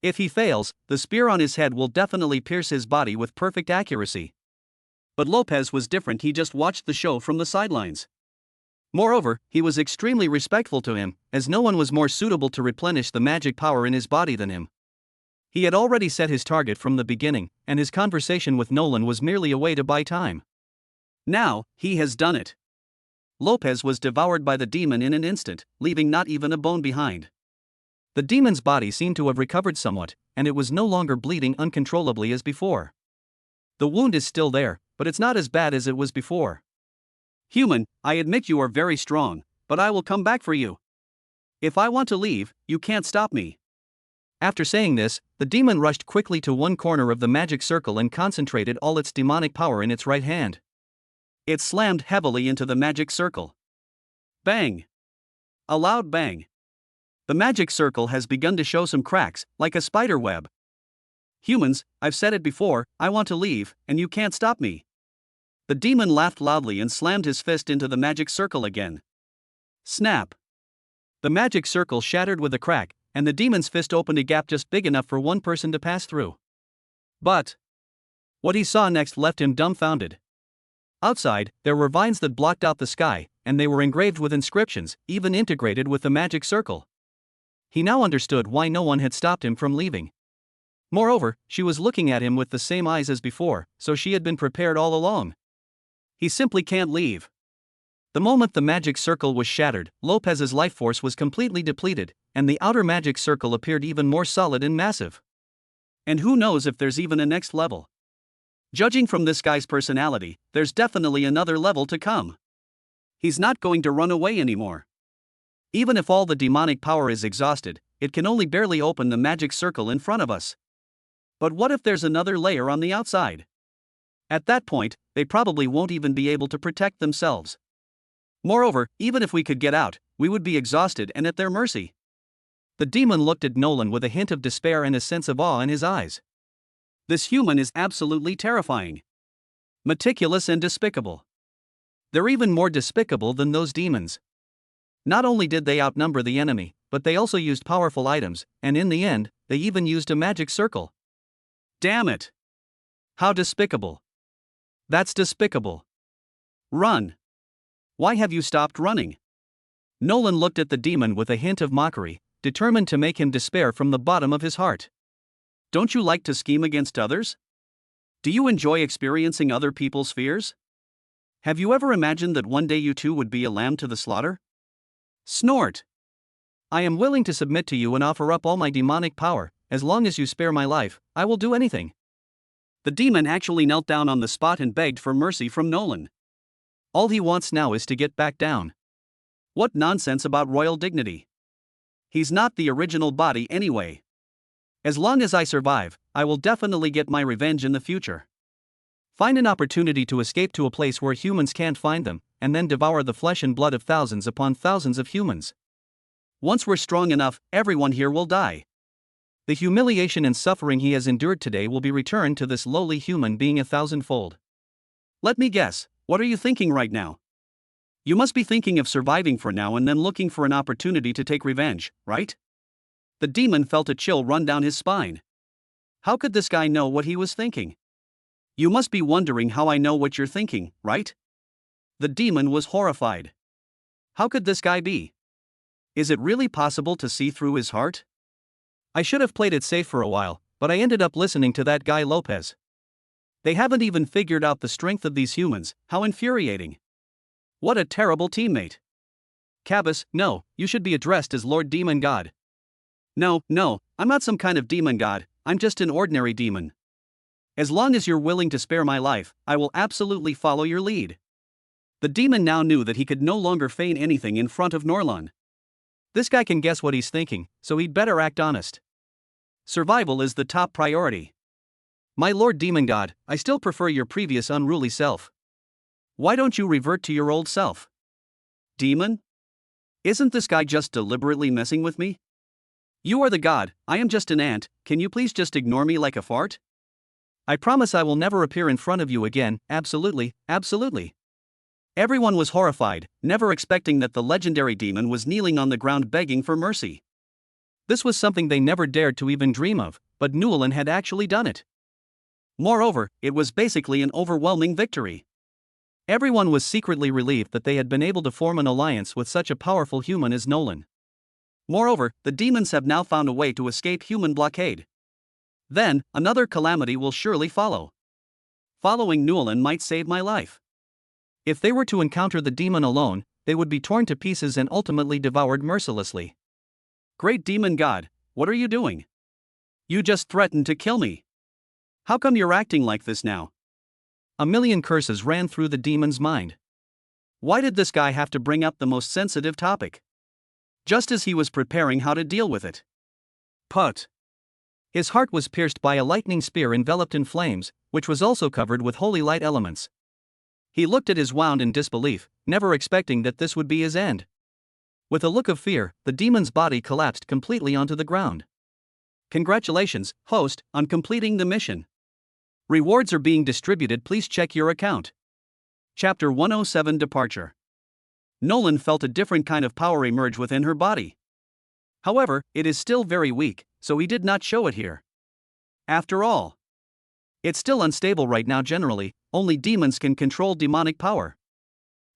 If he fails, the spear on his head will definitely pierce his body with perfect accuracy. But Lopez was different. He just watched the show from the sidelines. Moreover, he was extremely respectful to him, as no one was more suitable to replenish the magic power in his body than him. He had already set his target from the beginning, and his conversation with Nolan was merely a way to buy time. Now, he has done it. Lopez was devoured by the demon in an instant, leaving not even a bone behind. The demon's body seemed to have recovered somewhat, and it was no longer bleeding uncontrollably as before. The wound is still there, but it's not as bad as it was before. Human, I admit you are very strong, but I will come back for you. If I want to leave, you can't stop me. After saying this, the demon rushed quickly to one corner of the magic circle and concentrated all its demonic power in its right hand. It slammed heavily into the magic circle. Bang! A loud bang. The magic circle has begun to show some cracks, like a spider web. Humans, I've said it before, I want to leave, and you can't stop me. The demon laughed loudly and slammed his fist into the magic circle again. Snap! The magic circle shattered with a crack, and the demon's fist opened a gap just big enough for one person to pass through. But what he saw next left him dumbfounded. Outside, there were vines that blocked out the sky, and they were engraved with inscriptions, even integrated with the magic circle. He now understood why no one had stopped him from leaving. Moreover, she was looking at him with the same eyes as before, so she had been prepared all along. He simply can't leave. The moment the magic circle was shattered, Lopez's life force was completely depleted, and the outer magic circle appeared even more solid and massive. And who knows if there's even a next level. Judging from this guy's personality, there's definitely another level to come. He's not going to run away anymore. Even if all the demonic power is exhausted, it can only barely open the magic circle in front of us. But what if there's another layer on the outside? At that point, they probably won't even be able to protect themselves. Moreover, even if we could get out, we would be exhausted and at their mercy. The demon looked at Nolan with a hint of despair and a sense of awe in his eyes. This human is absolutely terrifying. Meticulous and despicable. They're even more despicable than those demons. Not only did they outnumber the enemy, but they also used powerful items, and in the end, they even used a magic circle. Damn it! How despicable! That's despicable. Run! Why have you stopped running? Nolan looked at the demon with a hint of mockery, determined to make him despair from the bottom of his heart. Don't you like to scheme against others? Do you enjoy experiencing other people's fears? Have you ever imagined that one day you too would be a lamb to the slaughter? Snort! I am willing to submit to you and offer up all my demonic power. As long as you spare my life, I will do anything. The demon actually knelt down on the spot and begged for mercy from Nolan. All he wants now is to get back down. What nonsense about royal dignity? He's not the original body anyway. As long as I survive, I will definitely get my revenge in the future. Find an opportunity to escape to a place where humans can't find them, and then devour the flesh and blood of thousands upon thousands of humans. Once we're strong enough, everyone here will die. The humiliation and suffering he has endured today will be returned to this lowly human being 1,000-fold. Let me guess, what are you thinking right now? You must be thinking of surviving for now and then looking for an opportunity to take revenge, right? The demon felt a chill run down his spine. How could this guy know what he was thinking? You must be wondering how I know what you're thinking, right? The demon was horrified. How could this guy be? Is it really possible to see through his heart? I should have played it safe for a while, but I ended up listening to that guy Lopez. They haven't even figured out the strength of these humans. How infuriating. What a terrible teammate. Cabas, no, you should be addressed as Lord Demon God. No, I'm not some kind of demon god, I'm just an ordinary demon. As long as you're willing to spare my life, I will absolutely follow your lead. The demon now knew that he could no longer feign anything in front of Norlan. This guy can guess what he's thinking, so he'd better act honest. Survival is the top priority. My Lord Demon God, I still prefer your previous unruly self. Why don't you revert to your old self? Demon? Isn't this guy just deliberately messing with me? You are the god, I am just an ant, can you please just ignore me like a fart? I promise I will never appear in front of you again, absolutely. Everyone was horrified, never expecting that the legendary demon was kneeling on the ground begging for mercy. This was something they never dared to even dream of, but Newland had actually done it. Moreover, it was basically an overwhelming victory. Everyone was secretly relieved that they had been able to form an alliance with such a powerful human as Nolan. Moreover, the demons have now found a way to escape human blockade. Then, another calamity will surely follow. Following Newland might save my life. If they were to encounter the demon alone, they would be torn to pieces and ultimately devoured mercilessly. Great demon god, what are you doing? You just threatened to kill me. How come you're acting like this now? A million curses ran through the demon's mind. Why did this guy have to bring up the most sensitive topic? Just as he was preparing how to deal with it. Put. His heart was pierced by a lightning spear enveloped in flames, which was also covered with holy light elements. He looked at his wound in disbelief, never expecting that this would be his end. With a look of fear, the demon's body collapsed completely onto the ground. Congratulations, host, on completing the mission. Rewards are being distributed, please check your account. Chapter 107 Departure. Nolan felt a different kind of power emerge within her body. However, it is still very weak, so he did not show it here. After all, it's still unstable right now generally, only demons can control demonic power.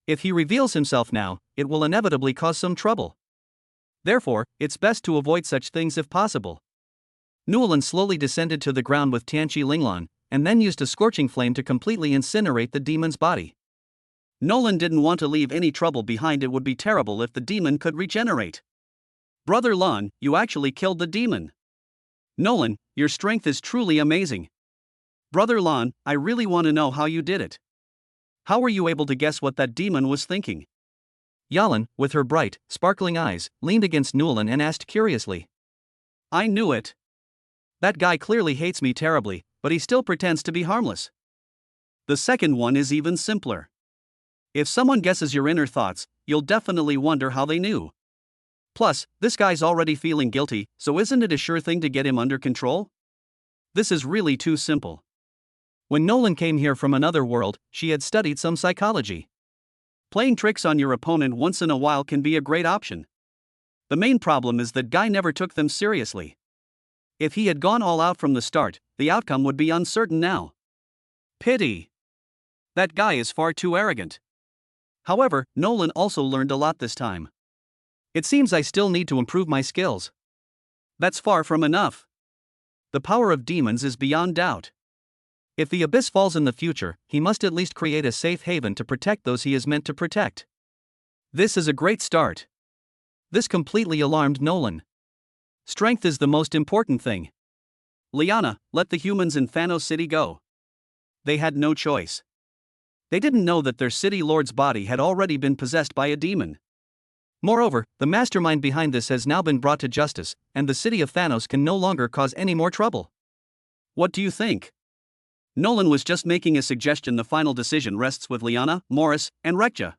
If he reveals himself now, it will inevitably cause some trouble. Therefore, it's best to avoid such things if possible. Newland slowly descended to the ground with Tianqi Linglan, and then used a scorching flame to completely incinerate the demon's body. Nolan didn't want to leave any trouble behind. It would be terrible if the demon could regenerate. Brother Lon, you actually killed the demon. Nolan, your strength is truly amazing. Brother Lon, I really want to know how you did it. How were you able to guess what that demon was thinking? Yalan, with her bright, sparkling eyes, leaned against Newland and asked curiously. I knew it. That guy clearly hates me terribly, but he still pretends to be harmless. The second one is even simpler. If someone guesses your inner thoughts, you'll definitely wonder how they knew. Plus, this guy's already feeling guilty, so isn't it a sure thing to get him under control? This is really too simple. When Nolan came here from another world, she had studied some psychology. Playing tricks on your opponent once in a while can be a great option. The main problem is that guy never took them seriously. If he had gone all out from the start, the outcome would be uncertain now. Pity. That guy is far too arrogant. However, Nolan also learned a lot this time. It seems I still need to improve my skills. That's far from enough. The power of demons is beyond doubt. If the abyss falls in the future, he must at least create a safe haven to protect those he is meant to protect. This is a great start. This completely alarmed Nolan. Strength is the most important thing. Liana, let the humans in Thanos City go. They had no choice. They didn't know that their city lord's body had already been possessed by a demon. Moreover, the mastermind behind this has now been brought to justice, and the city of Thanos can no longer cause any more trouble. What do you think? Nolan was just making a suggestion. The final decision rests with Liana, Morris, and Rekja.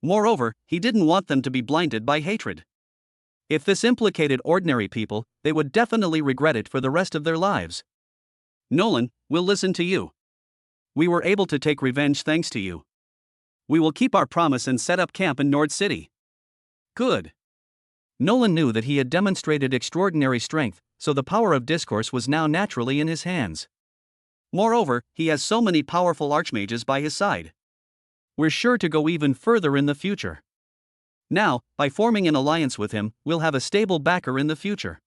Moreover, he didn't want them to be blinded by hatred. If this implicated ordinary people, they would definitely regret it for the rest of their lives. Nolan, we'll listen to you. We were able to take revenge thanks to you. We will keep our promise and set up camp in Nord City. Good. Nolan knew that he had demonstrated extraordinary strength, so the power of discourse was now naturally in his hands. Moreover, he has so many powerful archmages by his side. We're sure to go even further in the future. Now, by forming an alliance with him, we'll have a stable backer in the future.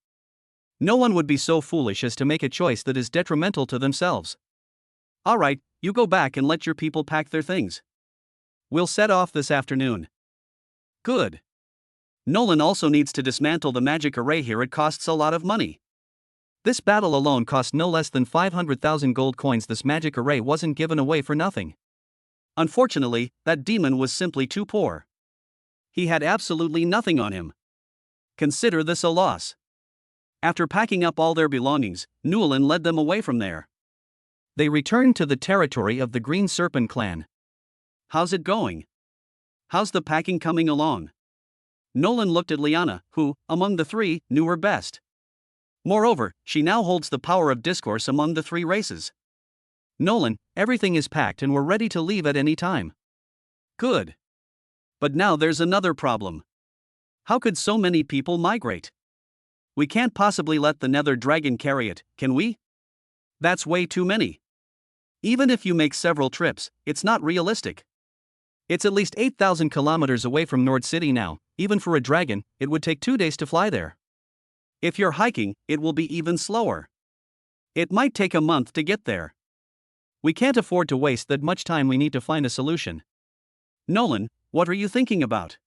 No one would be so foolish as to make a choice that is detrimental to themselves. Alright, you go back and let your people pack their things. We'll set off this afternoon. Good. Nolan also needs to dismantle the magic array here. It costs a lot of money. This battle alone cost no less than 500,000 gold coins. This magic array wasn't given away for nothing. Unfortunately, that demon was simply too poor. He had absolutely nothing on him. Consider this a loss. After packing up all their belongings, Newlin led them away from there. They returned to the territory of the Green Serpent clan. How's it going? How's the packing coming along? Nolan looked at Liana, who, among the three, knew her best. Moreover, she now holds the power of discourse among the three races. Nolan, everything is packed and we're ready to leave at any time. Good. But now there's another problem. How could so many people migrate? We can't possibly let the Nether Dragon carry it, can we? That's way too many. Even if you make several trips, it's not realistic. It's at least 8,000 kilometers away from Nord City now. Even for a dragon, it would take 2 days to fly there. If you're hiking, it will be even slower. It might take a month to get there. We can't afford to waste that much time. We need to find a solution. Nolan, what are you thinking about?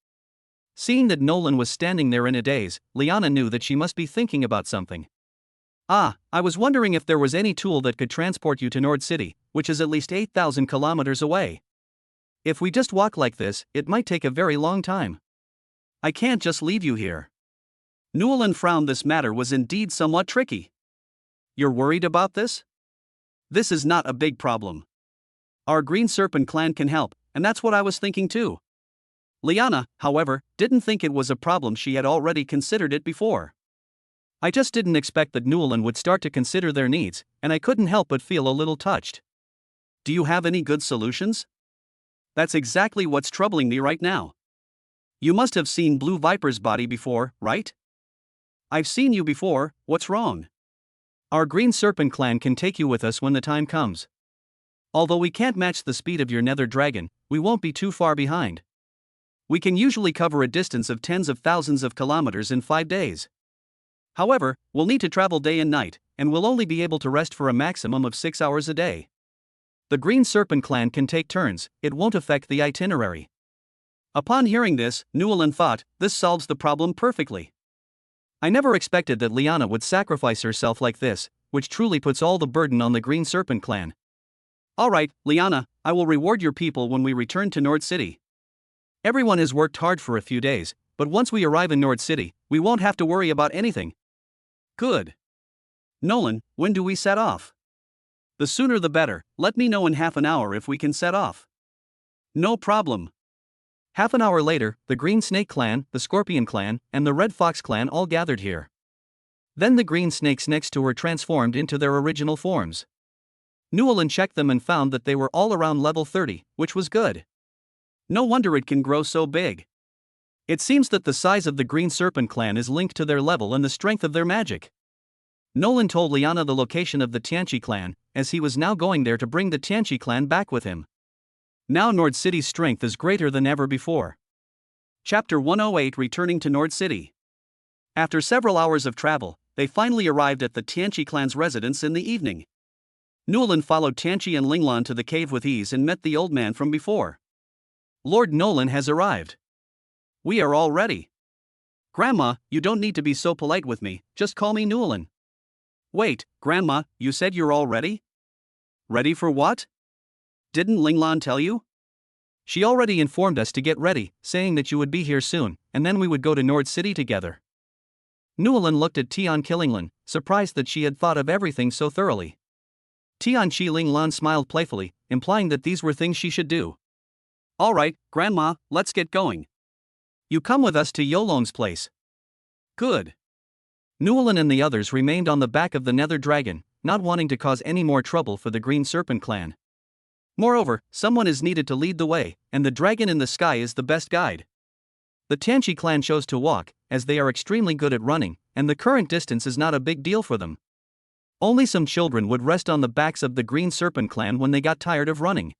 Seeing that Nolan was standing there in a daze, Liana knew that she must be thinking about something. I was wondering if there was any tool that could transport you to Nord City, which is at least 8,000 kilometers away. If we just walk like this, it might take a very long time. I can't just leave you here. Newlin frowned. This matter was indeed somewhat tricky. You're worried about this? This is not a big problem. Our Green Serpent clan can help, and that's what I was thinking too. Liana, however, didn't think it was a problem. She had already considered it before. I just didn't expect that Newlin would start to consider their needs, and I couldn't help but feel a little touched. Do you have any good solutions? That's exactly what's troubling me right now. You must have seen Blue Viper's body before, right? I've seen you before. What's wrong? Our Green Serpent clan can take you with us when the time comes. Although we can't match the speed of your Nether Dragon, we won't be too far behind. We can usually cover a distance of tens of thousands of kilometers in 5 days. However, we'll need to travel day and night, and we'll only be able to rest for a maximum of 6 hours a day. The Green Serpent clan can take turns. It won't affect the itinerary. Upon hearing this, Newlin thought, this solves the problem perfectly. I never expected that Liana would sacrifice herself like this, which truly puts all the burden on the Green Serpent clan. Alright, Liana, I will reward your people when we return to Nord City. Everyone has worked hard for a few days, but once we arrive in Nord City, we won't have to worry about anything. Good. Nolan, when do we set off? The sooner the better. Let me know in half an hour if we can set off. No problem. Half an hour later, the Green Snake clan, the Scorpion clan, and the Red Fox clan all gathered here. Then the green snakes next to her transformed into their original forms. Newlin checked them and found that they were all around level 30, which was good. No wonder it can grow so big. It seems that the size of the Green Serpent clan is linked to their level and the strength of their magic. Nolan told Liana the location of the Tianchi clan, as he was now going there to bring the Tianchi clan back with him. Now Nord City's strength is greater than ever before. Chapter 108 Returning to Nord City. After several hours of travel, they finally arrived at the Tianchi clan's residence in the evening. Newland followed Tanchi and Linglan to the cave with ease and met the old man from before. Lord Nolan has arrived. We are all ready. Grandma, you don't need to be so polite with me, just call me Newland. Wait, Grandma, you said you're all ready? Ready for what? Didn't Linglan tell you? She already informed us to get ready, saying that you would be here soon, and then we would go to Nord City together. Newland looked at Tian Qilinglan, surprised that she had thought of everything so thoroughly. Tian Qilinglan smiled playfully, implying that these were things she should do. All right, Grandma, let's get going. You come with us to Yolong's place. Good. Newland and the others remained on the back of the Nether Dragon, not wanting to cause any more trouble for the Green Serpent clan. Moreover, someone is needed to lead the way, and the dragon in the sky is the best guide. The Tanchi clan chose to walk, as they are extremely good at running, and the current distance is not a big deal for them. Only some children would rest on the backs of the Green Serpent clan when they got tired of running.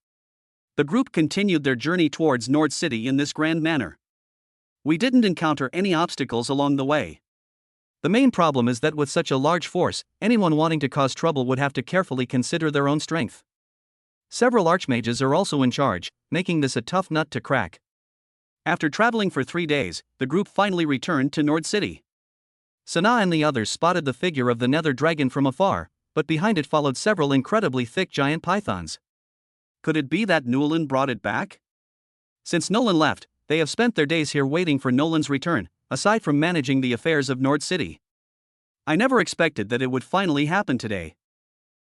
The group continued their journey towards Nord City in this grand manner. We didn't encounter any obstacles along the way. The main problem is that with such a large force, anyone wanting to cause trouble would have to carefully consider their own strength. Several archmages are also in charge, making this a tough nut to crack. After traveling for 3 days, the group finally returned to Nord City. Sana and the others spotted the figure of the Nether Dragon from afar, but behind it followed several incredibly thick giant pythons. Could it be that Newland brought it back? Since Nolan left, they have spent their days here waiting for Nolan's return, aside from managing the affairs of Nord City. I never expected that it would finally happen today.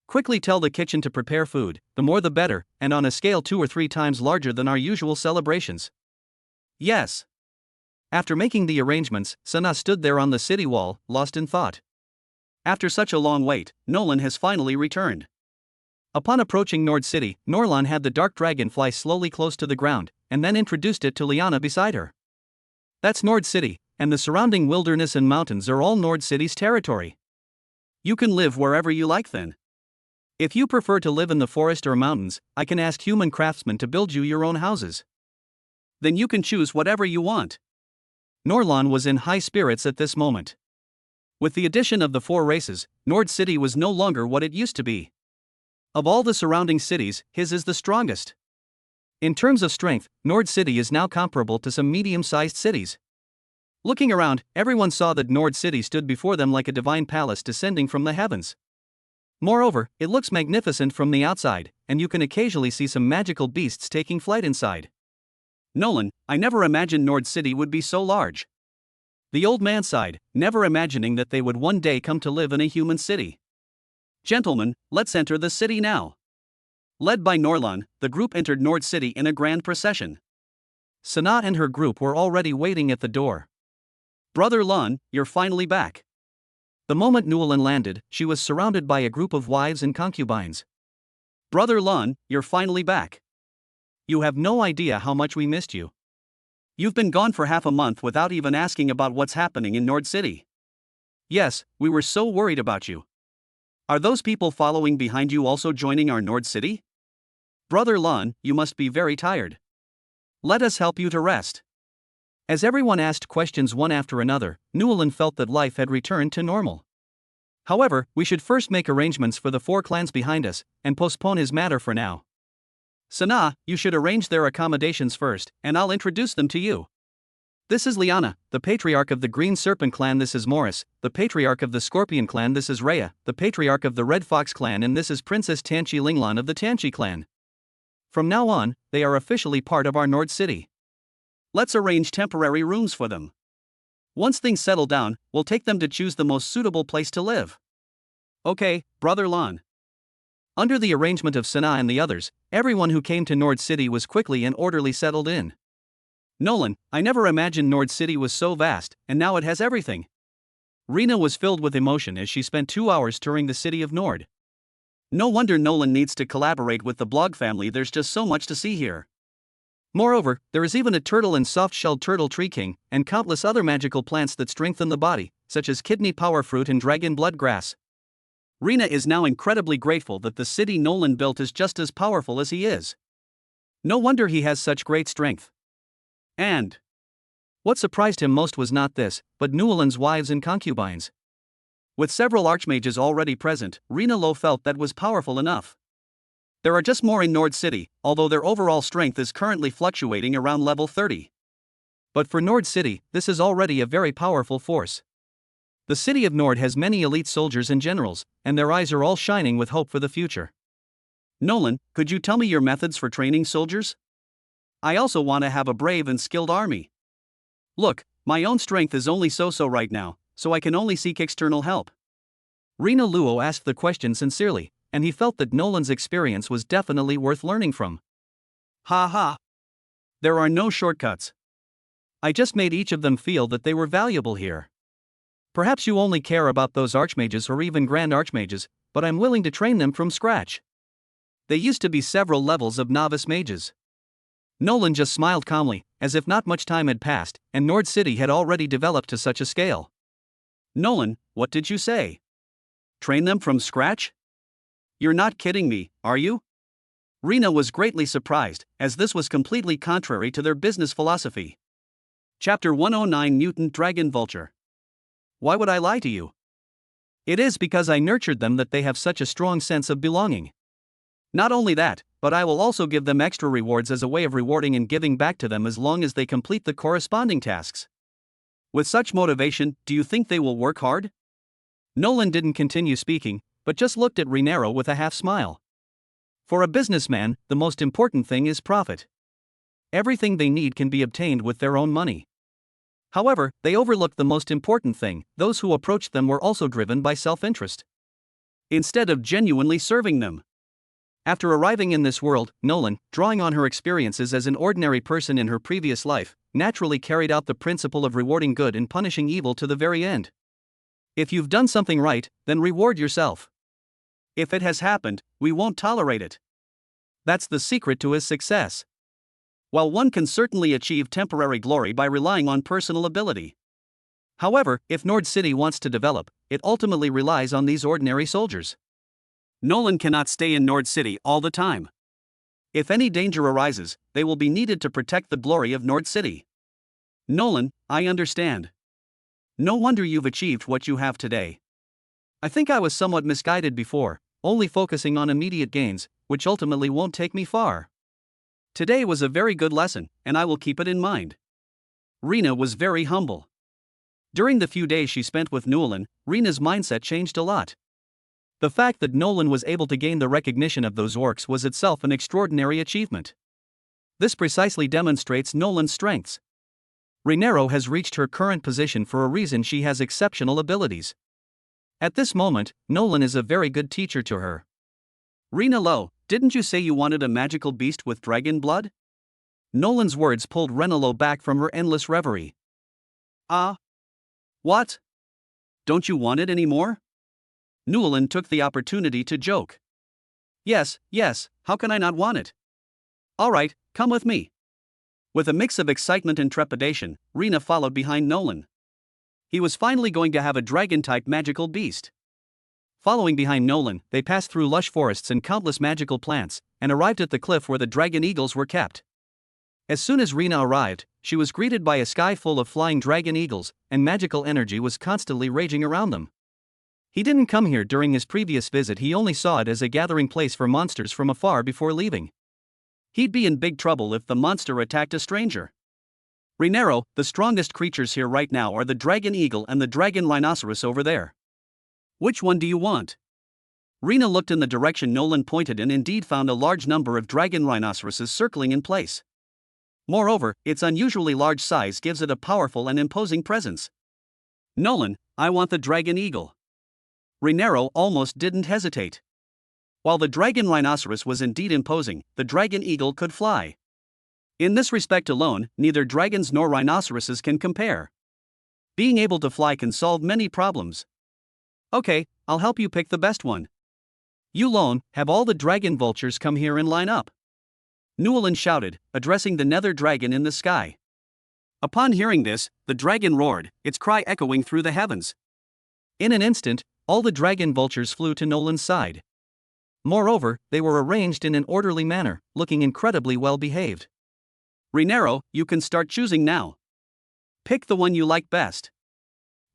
Quickly tell the kitchen to prepare food, the more the better, and on a scale 2 or 3 times larger than our usual celebrations. Yes. After making the arrangements, Sana stood there on the city wall, lost in thought. After such a long wait, Nolan has finally returned. Upon approaching Nord City, Norlan had the dark dragon fly slowly close to the ground, and then introduced it to Liana beside her. That's Nord City, and the surrounding wilderness and mountains are all Nord City's territory. You can live wherever you like then. If you prefer to live in the forest or mountains, I can ask human craftsmen to build you your own houses. Then you can choose whatever you want. Norlan was in high spirits at this moment. With the addition of the 4 races, Nord City was no longer what it used to be. Of all the surrounding cities, his is the strongest. In terms of strength, Nord City is now comparable to some medium-sized cities. Looking around, everyone saw that Nord City stood before them like a divine palace descending from the heavens. Moreover, it looks magnificent from the outside, and you can occasionally see some magical beasts taking flight inside. Nolan, I never imagined Nord City would be so large. The old man sighed, never imagining that they would one day come to live in a human city. Gentlemen, let's enter the city now. Led by Norlan, the group entered Nord City in a grand procession. Sana and her group were already waiting at the door. Brother Lun, you're finally back. The moment Newland landed, she was surrounded by a group of wives and concubines. Brother Lun, you're finally back. You have no idea how much we missed you. You've been gone for half a month without even asking about what's happening in Nord City. Yes, we were so worried about you. Are those people following behind you also joining our Nord City? Brother Lun, you must be very tired. Let us help you to rest. As everyone asked questions one after another, Newland felt that life had returned to normal. However, we should first make arrangements for the 4 clans behind us, and postpone his matter for now. Sana, you should arrange their accommodations first, and I'll introduce them to you. This is Liana, the patriarch of the Green Serpent clan. This is Morris, the patriarch of the Scorpion clan. This is Rhea, the patriarch of the Red Fox clan. And this is Princess Tanchi Linglan of the Tanchi clan. From now on, they are officially part of our Nord City. Let's arrange temporary rooms for them. Once things settle down, we'll take them to choose the most suitable place to live. Okay, Brother Lon. Under the arrangement of Sana and the others, everyone who came to Nord City was quickly and orderly settled in. Nolan, I never imagined Nord City was so vast, and now it has everything. Rena was filled with emotion as she spent 2 hours touring the city of Nord. No wonder Nolan needs to collaborate with the blog family, there's just so much to see here. Moreover, there is even a turtle and soft-shelled turtle tree king, and countless other magical plants that strengthen the body, such as kidney power fruit and dragon blood grass. Rena is now incredibly grateful that the city Nolan built is just as powerful as he is. No wonder he has such great strength. And what surprised him most was not this, but Newland's wives and concubines. With several archmages already present, Rena Lo felt that was powerful enough. There are just more in Nord City, although their overall strength is currently fluctuating around level 30. But for Nord City, this is already a very powerful force. The city of Nord has many elite soldiers and generals, and their eyes are all shining with hope for the future. Nolan, could you tell me your methods for training soldiers? I also want to have a brave and skilled army. Look, my own strength is only so-so right now, so I can only seek external help. Rena Luo asked the question sincerely, and he felt that Nolan's experience was definitely worth learning from. Ha ha. There are no shortcuts. I just made each of them feel that they were valuable here. Perhaps you only care about those archmages or even grand archmages, but I'm willing to train them from scratch. They used to be several levels of novice mages. Nolan just smiled calmly, as if not much time had passed, and Nord City had already developed to such a scale. Nolan, what did you say? Train them from scratch? You're not kidding me, are you? Rena was greatly surprised, as this was completely contrary to their business philosophy. Chapter 109 Mutant Dragon Vulture. Why would I lie to you? It is because I nurtured them that they have such a strong sense of belonging. Not only that, but I will also give them extra rewards as a way of rewarding and giving back to them as long as they complete the corresponding tasks. With such motivation, do you think they will work hard? Nolan didn't continue speaking, but just looked at Renero with a half-smile. For a businessman, the most important thing is profit. Everything they need can be obtained with their own money. However, they overlooked the most important thing: those who approached them were also driven by self-interest, instead of genuinely serving them. After arriving in this world, Nolan, drawing on her experiences as an ordinary person in her previous life, naturally carried out the principle of rewarding good and punishing evil to the very end. If you've done something right, then reward yourself. If it has happened, we won't tolerate it. That's the secret to his success. While one can certainly achieve temporary glory by relying on personal ability. However, if Nord City wants to develop, it ultimately relies on these ordinary soldiers. Nolan cannot stay in Nord City all the time. If any danger arises, they will be needed to protect the glory of Nord City. Nolan, I understand. No wonder you've achieved what you have today. I think I was somewhat misguided before, only focusing on immediate gains, which ultimately won't take me far. Today was a very good lesson, and I will keep it in mind. Rena was very humble. During the few days she spent with Nolan, Rena's mindset changed a lot. The fact that Nolan was able to gain the recognition of those orcs was itself an extraordinary achievement. This precisely demonstrates Nolan's strengths. Renero has reached her current position for a reason: she has exceptional abilities. At this moment, Nolan is a very good teacher to her. Rena Lo, didn't you say you wanted a magical beast with dragon blood? Nolan's words pulled Rena Lo back from her endless reverie. What? Don't you want it anymore? Nolan took the opportunity to joke. Yes, how can I not want it? Alright, come with me. With a mix of excitement and trepidation, Rena followed behind Nolan. He was finally going to have a dragon-type magical beast. Following behind Nolan, they passed through lush forests and countless magical plants, and arrived at the cliff where the dragon eagles were kept. As soon as Rena arrived, she was greeted by a sky full of flying dragon eagles, and magical energy was constantly raging around them. He didn't come here during his previous visit, he only saw it as a gathering place for monsters from afar before leaving. He'd be in big trouble if the monster attacked a stranger. Renero, the strongest creatures here right now are the dragon eagle and the dragon rhinoceros over there. Which one do you want? Rena looked in the direction Nolan pointed and indeed found a large number of dragon rhinoceroses circling in place. Moreover, its unusually large size gives it a powerful and imposing presence. Nolan, I want the dragon eagle. Renero almost didn't hesitate. While the dragon rhinoceros was indeed imposing, the dragon eagle could fly. In this respect alone, neither dragons nor rhinoceroses can compare. Being able to fly can solve many problems. Okay, I'll help you pick the best one. You lone, have all the dragon vultures come here and line up. Newellin shouted, addressing the nether dragon in the sky. Upon hearing this, the dragon roared, its cry echoing through the heavens. In an instant, all the dragon vultures flew to Nolan's side. Moreover, they were arranged in an orderly manner, looking incredibly well behaved. Renero, you can start choosing now. Pick the one you like best.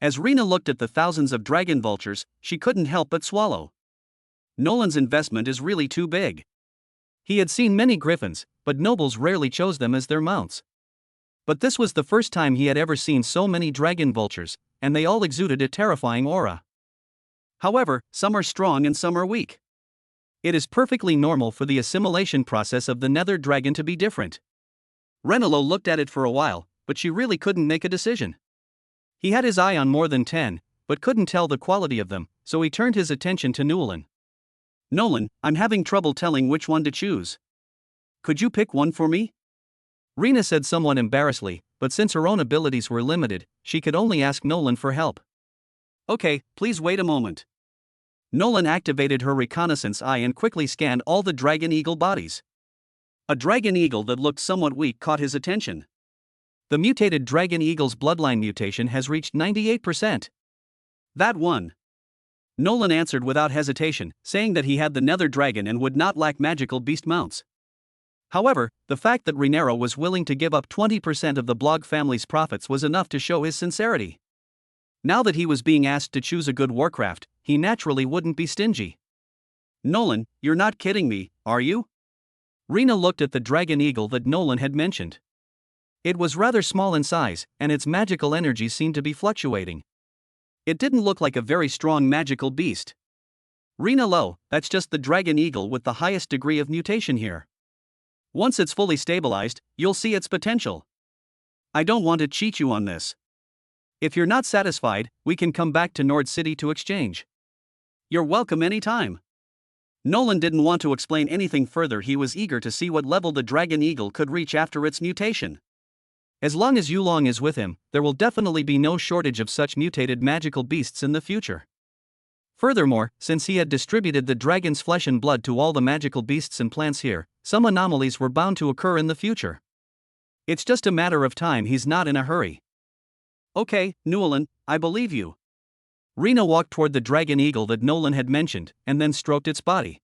As Rena looked at the thousands of dragon vultures, she couldn't help but swallow. Nolan's investment is really too big. He had seen many griffins, but nobles rarely chose them as their mounts. But this was the first time he had ever seen so many dragon vultures, and they all exuded a terrifying aura. However, some are strong and some are weak. It is perfectly normal for the assimilation process of the nether dragon to be different. Renelo looked at it for a while, but she really couldn't make a decision. He had his eye on more than 10, but couldn't tell the quality of them, so he turned his attention to Nolan. Nolan, I'm having trouble telling which one to choose. Could you pick one for me? Rena said somewhat embarrassedly, but since her own abilities were limited, she could only ask Nolan for help. Okay, please wait a moment. Nolan activated her reconnaissance eye and quickly scanned all the dragon eagle bodies. A dragon eagle that looked somewhat weak caught his attention. The mutated dragon eagle's bloodline mutation has reached 98%. That one. Nolan answered without hesitation, saying that he had the nether dragon and would not lack magical beast mounts. However, the fact that Renero was willing to give up 20% of the Blog family's profits was enough to show his sincerity. Now that he was being asked to choose a good warcraft, he naturally wouldn't be stingy. Nolan, you're not kidding me, are you? Rena looked at the dragon eagle that Nolan had mentioned. It was rather small in size, and its magical energy seemed to be fluctuating. It didn't look like a very strong magical beast. Rena Lo, that's just the dragon eagle with the highest degree of mutation here. Once it's fully stabilized, you'll see its potential. I don't want to cheat you on this. If you're not satisfied, we can come back to Nord City to exchange. You're welcome anytime. Nolan didn't want to explain anything further. He was eager to see what level the dragon eagle could reach after its mutation. As long as Yulong is with him, there will definitely be no shortage of such mutated magical beasts in the future. Furthermore, since he had distributed the dragon's flesh and blood to all the magical beasts and plants here, some anomalies were bound to occur in the future. It's just a matter of time. He's not in a hurry. Okay, Nolan, I believe you. Rena walked toward the dragon eagle that Nolan had mentioned, and then stroked its body.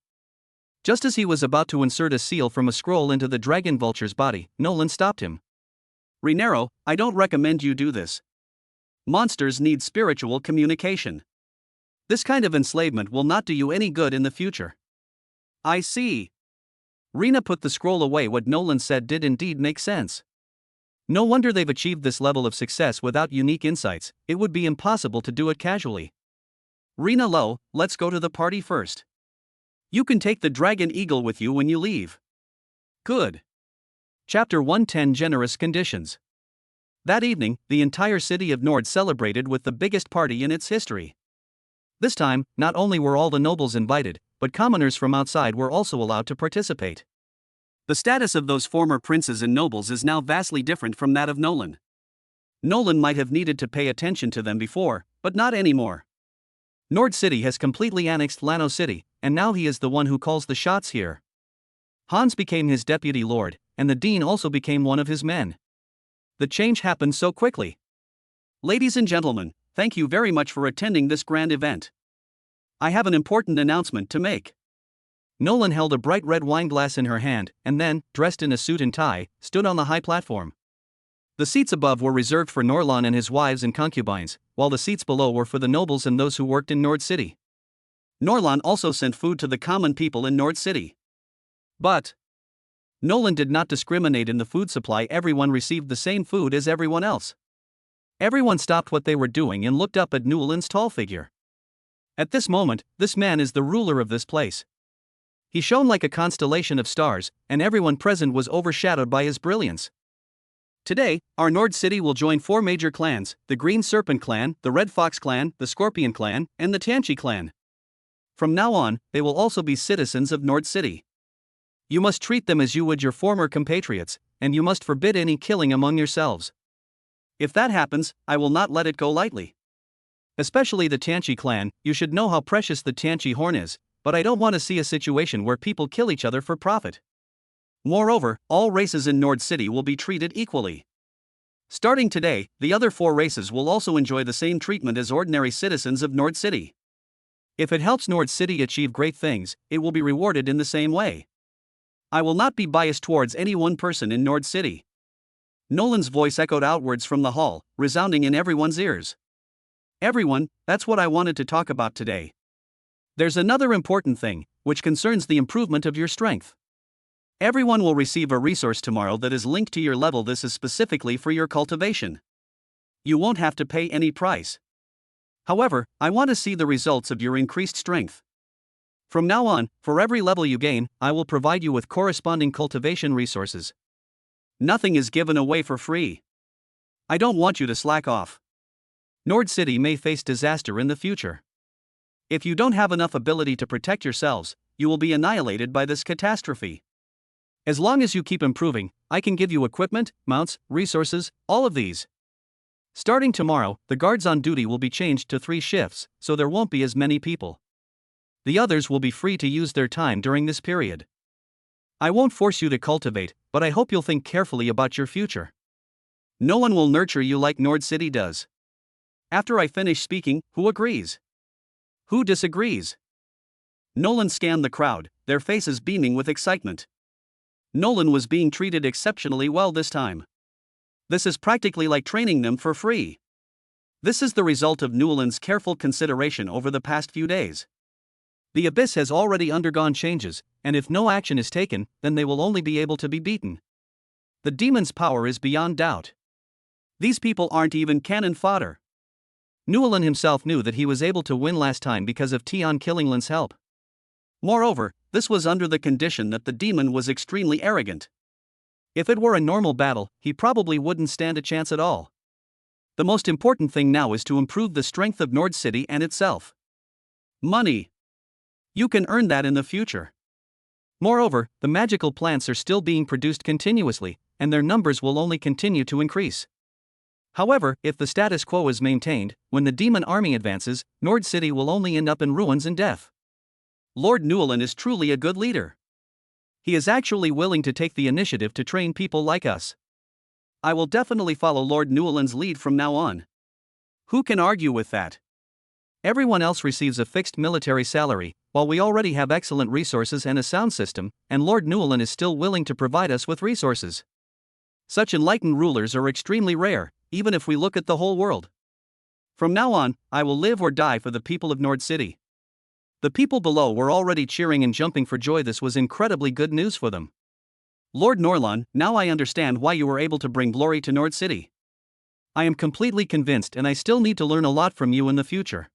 Just as he was about to insert a seal from a scroll into the dragon vulture's body, Nolan stopped him. Renero, I don't recommend you do this. Monsters need spiritual communication. This kind of enslavement will not do you any good in the future. I see. Rena put the scroll away. What Nolan said did indeed make sense. No wonder they've achieved this level of success without unique insights. It would be impossible to do it casually. Rena Lo, let's go to the party first. You can take the dragon eagle with you when you leave. Good. Chapter 110 Generous Conditions. That evening, the entire city of Nord celebrated with the biggest party in its history. This time, not only were all the nobles invited, but commoners from outside were also allowed to participate. The status of those former princes and nobles is now vastly different from that of Nolan. Nolan might have needed to pay attention to them before, but not anymore. Nord City has completely annexed Lano City, and now he is the one who calls the shots here. Hans became his deputy lord, and the dean also became one of his men. The change happened so quickly. Ladies and gentlemen, thank you very much for attending this grand event. I have an important announcement to make. Nolan held a bright red wine glass in her hand, and then, dressed in a suit and tie, stood on the high platform. The seats above were reserved for Norlan and his wives and concubines, while the seats below were for the nobles and those who worked in Nord City. Norlan also sent food to the common people in Nord City. But Nolan did not discriminate in the food supply. Everyone received the same food as everyone else. Everyone stopped what they were doing and looked up at Nolan's tall figure. At this moment, this man is the ruler of this place. He shone like a constellation of stars, and everyone present was overshadowed by his brilliance. Today, our Nord City will join 4 major clans: the Green Serpent Clan, the Red Fox Clan, the Scorpion Clan, and the Tanchi Clan. From now on, they will also be citizens of Nord City. You must treat them as you would your former compatriots, and you must forbid any killing among yourselves. If that happens, I will not let it go lightly. Especially the Tanchi clan. You should know how precious the Tanchi horn is, but I don't want to see a situation where people kill each other for profit. Moreover, all races in Nord City will be treated equally. Starting today, the other 4 races will also enjoy the same treatment as ordinary citizens of Nord City. If it helps Nord City achieve great things, it will be rewarded in the same way. I will not be biased towards any one person in Nord City. Nolan's voice echoed outwards from the hall, resounding in everyone's ears. Everyone, that's what I wanted to talk about today. There's another important thing, which concerns the improvement of your strength. Everyone will receive a resource tomorrow that is linked to your level. This is specifically for your cultivation. You won't have to pay any price. However, I want to see the results of your increased strength. From now on, for every level you gain, I will provide you with corresponding cultivation resources. Nothing is given away for free. I don't want you to slack off. Nord City may face disaster in the future. If you don't have enough ability to protect yourselves, you will be annihilated by this catastrophe. As long as you keep improving, I can give you equipment, mounts, resources, all of these. Starting tomorrow, the guards on duty will be changed to 3 shifts, so there won't be as many people. The others will be free to use their time during this period. I won't force you to cultivate, but I hope you'll think carefully about your future. No one will nurture you like Nord City does. After I finish speaking, who agrees? Who disagrees? Nolan scanned the crowd, their faces beaming with excitement. Nolan was being treated exceptionally well this time. This is practically like training them for free. This is the result of Nolan's careful consideration over the past few days. The Abyss has already undergone changes, and if no action is taken, then they will only be able to be beaten. The demon's power is beyond doubt. These people aren't even cannon fodder. Newland himself knew that he was able to win last time because of Tion Killingland's help. Moreover, this was under the condition that the demon was extremely arrogant. If it were a normal battle, he probably wouldn't stand a chance at all. The most important thing now is to improve the strength of Nord City and itself. Money. You can earn that in the future. Moreover, the magical plants are still being produced continuously, and their numbers will only continue to increase. However, if the status quo is maintained, when the demon army advances, Nord City will only end up in ruins and death. Lord Newland is truly a good leader. He is actually willing to take the initiative to train people like us. I will definitely follow Lord Newland's lead from now on. Who can argue with that? Everyone else receives a fixed military salary, while we already have excellent resources and a sound system, and Lord Newland is still willing to provide us with resources. Such enlightened rulers are extremely rare, even if we look at the whole world. From now on, I will live or die for the people of Nord City. The people below were already cheering and jumping for joy. This was incredibly good news for them. Lord Norlon, now I understand why you were able to bring glory to Nord City. I am completely convinced, and I still need to learn a lot from you in the future.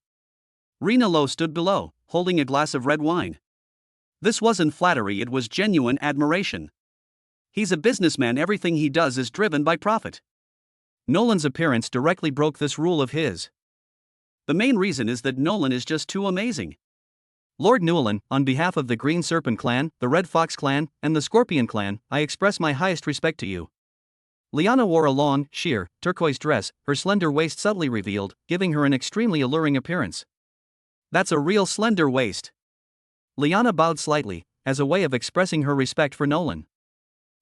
Rena Lowe stood below, holding a glass of red wine. This wasn't flattery, it was genuine admiration. He's a businessman, everything he does is driven by profit. Nolan's appearance directly broke this rule of his. The main reason is that Nolan is just too amazing. Lord Newland, on behalf of the Green Serpent clan, the Red Fox clan, and the Scorpion clan, I express my highest respect to you. Liana wore a long, sheer, turquoise dress, her slender waist subtly revealed, giving her an extremely alluring appearance. That's a real slender waist. Liana bowed slightly, as a way of expressing her respect for Nolan.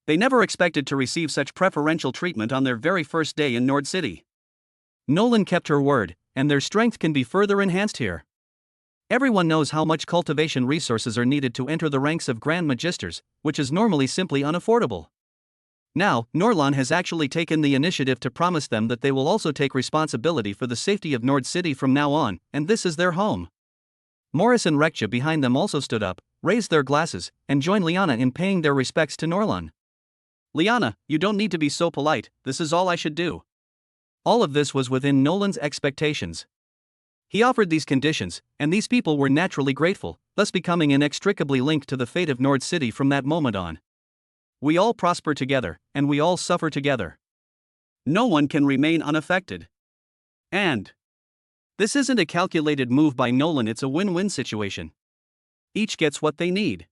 They never expected to receive such preferential treatment on their very first day in Nord City. Nolan kept her word, and their strength can be further enhanced here. Everyone knows how much cultivation resources are needed to enter the ranks of Grand Magisters, which is normally simply unaffordable. Now, Norlon has actually taken the initiative to promise them that they will also take responsibility for the safety of Nord City from now on, and this is their home. Morris and Rekcha behind them also stood up, raised their glasses, and joined Liana in paying their respects to Norlon. Liana, you don't need to be so polite, this is all I should do. All of this was within Nolan's expectations. He offered these conditions, and these people were naturally grateful, thus becoming inextricably linked to the fate of Nord City from that moment on. We all prosper together, and we all suffer together. No one can remain unaffected. And this isn't a calculated move by Nolan, it's a win-win situation. Each gets what they need.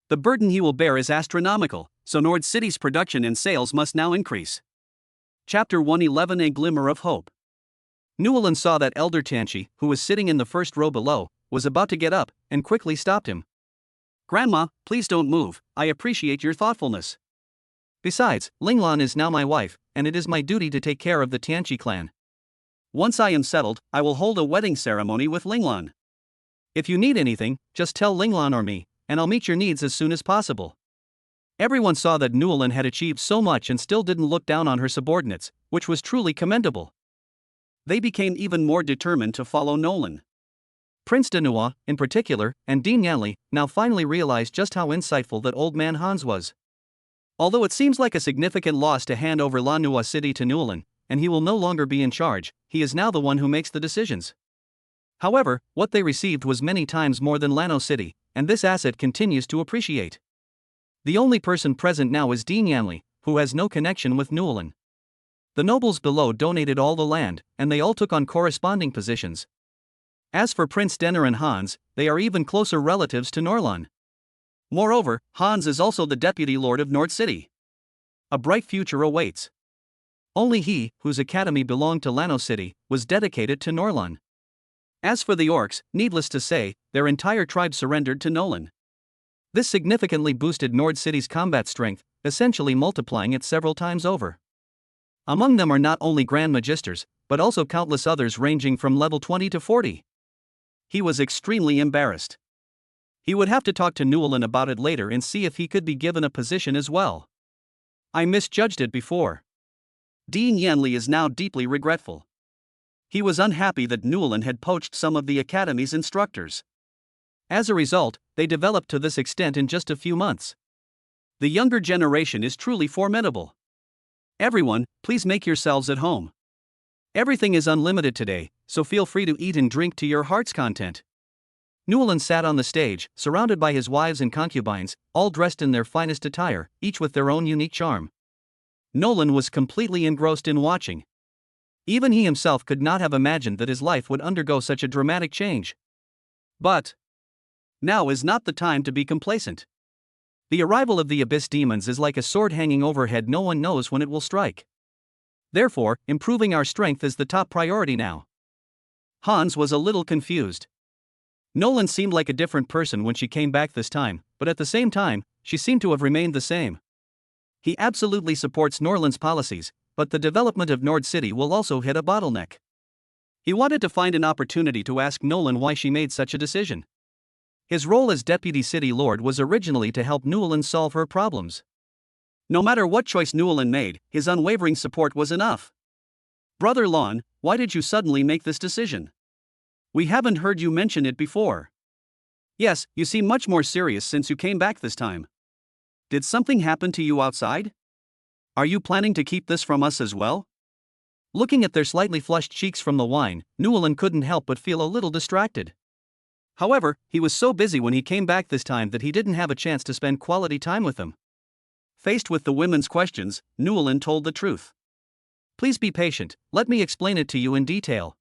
The burden he will bear is astronomical, so Nord City's production and sales must now increase. Chapter 111: A Glimmer of Hope. Newland saw that Elder Tanchi, who was sitting in the first row below, was about to get up, and quickly stopped him. Grandma, please don't move, I appreciate your thoughtfulness. Besides, Linglan is now my wife, and it is my duty to take care of the Tianchi clan. Once I am settled, I will hold a wedding ceremony with Linglan. If you need anything, just tell Linglan or me, and I'll meet your needs as soon as possible. Everyone saw that Newland had achieved so much and still didn't look down on her subordinates, which was truly commendable. They became even more determined to follow Nolan. Prince Danua, in particular, and Dean Yanli, now finally realized just how insightful that old man Hans was. Although it seems like a significant loss to hand over La Nua city to Nulan, and he will no longer be in charge, he is now the one who makes the decisions. However, what they received was many times more than Lano City, and this asset continues to appreciate. The only person present now is Dean Yanli, who has no connection with Nulan. The nobles below donated all the land, and they all took on corresponding positions. As for Prince Denner and Hans, they are even closer relatives to Norlan. Moreover, Hans is also the deputy lord of Nord City. A bright future awaits. Only he, whose academy belonged to Lano City, was dedicated to Norlan. As for the orcs, needless to say, their entire tribe surrendered to Nolan. This significantly boosted Nord City's combat strength, essentially multiplying it several times over. Among them are not only Grand Magisters, but also countless others ranging from level 20 to 40. He was extremely embarrassed. He would have to talk to Nulan about it later and see if he could be given a position as well. I misjudged it before. Dean Yanli is now deeply regretful. He was unhappy that Nulan had poached some of the academy's instructors. As a result, they developed to this extent in just a few months. The younger generation is truly formidable. Everyone, please make yourselves at home. Everything is unlimited today, so feel free to eat and drink to your heart's content. Nulan sat on the stage, surrounded by his wives and concubines, all dressed in their finest attire, each with their own unique charm. Nolan was completely engrossed in watching. Even he himself could not have imagined that his life would undergo such a dramatic change. But now is not the time to be complacent. The arrival of the Abyss demons is like a sword hanging overhead, no one knows when it will strike. Therefore, improving our strength is the top priority now. Hans was a little confused. Nolan seemed like a different person when she came back this time, but at the same time, she seemed to have remained the same. He absolutely supports Norland's policies, but the development of Nord City will also hit a bottleneck. He wanted to find an opportunity to ask Nolan why she made such a decision. His role as deputy city lord was originally to help Nulan solve her problems. No matter what choice Nulan made, his unwavering support was enough. Brother Lon, why did you suddenly make this decision? We haven't heard you mention it before. Yes, you seem much more serious since you came back this time. Did something happen to you outside? Are you planning to keep this from us as well? Looking at their slightly flushed cheeks from the wine, Nulan couldn't help but feel a little distracted. However, he was so busy when he came back this time that he didn't have a chance to spend quality time with them. Faced with the women's questions, Nulan told the truth. Please be patient, let me explain it to you in detail.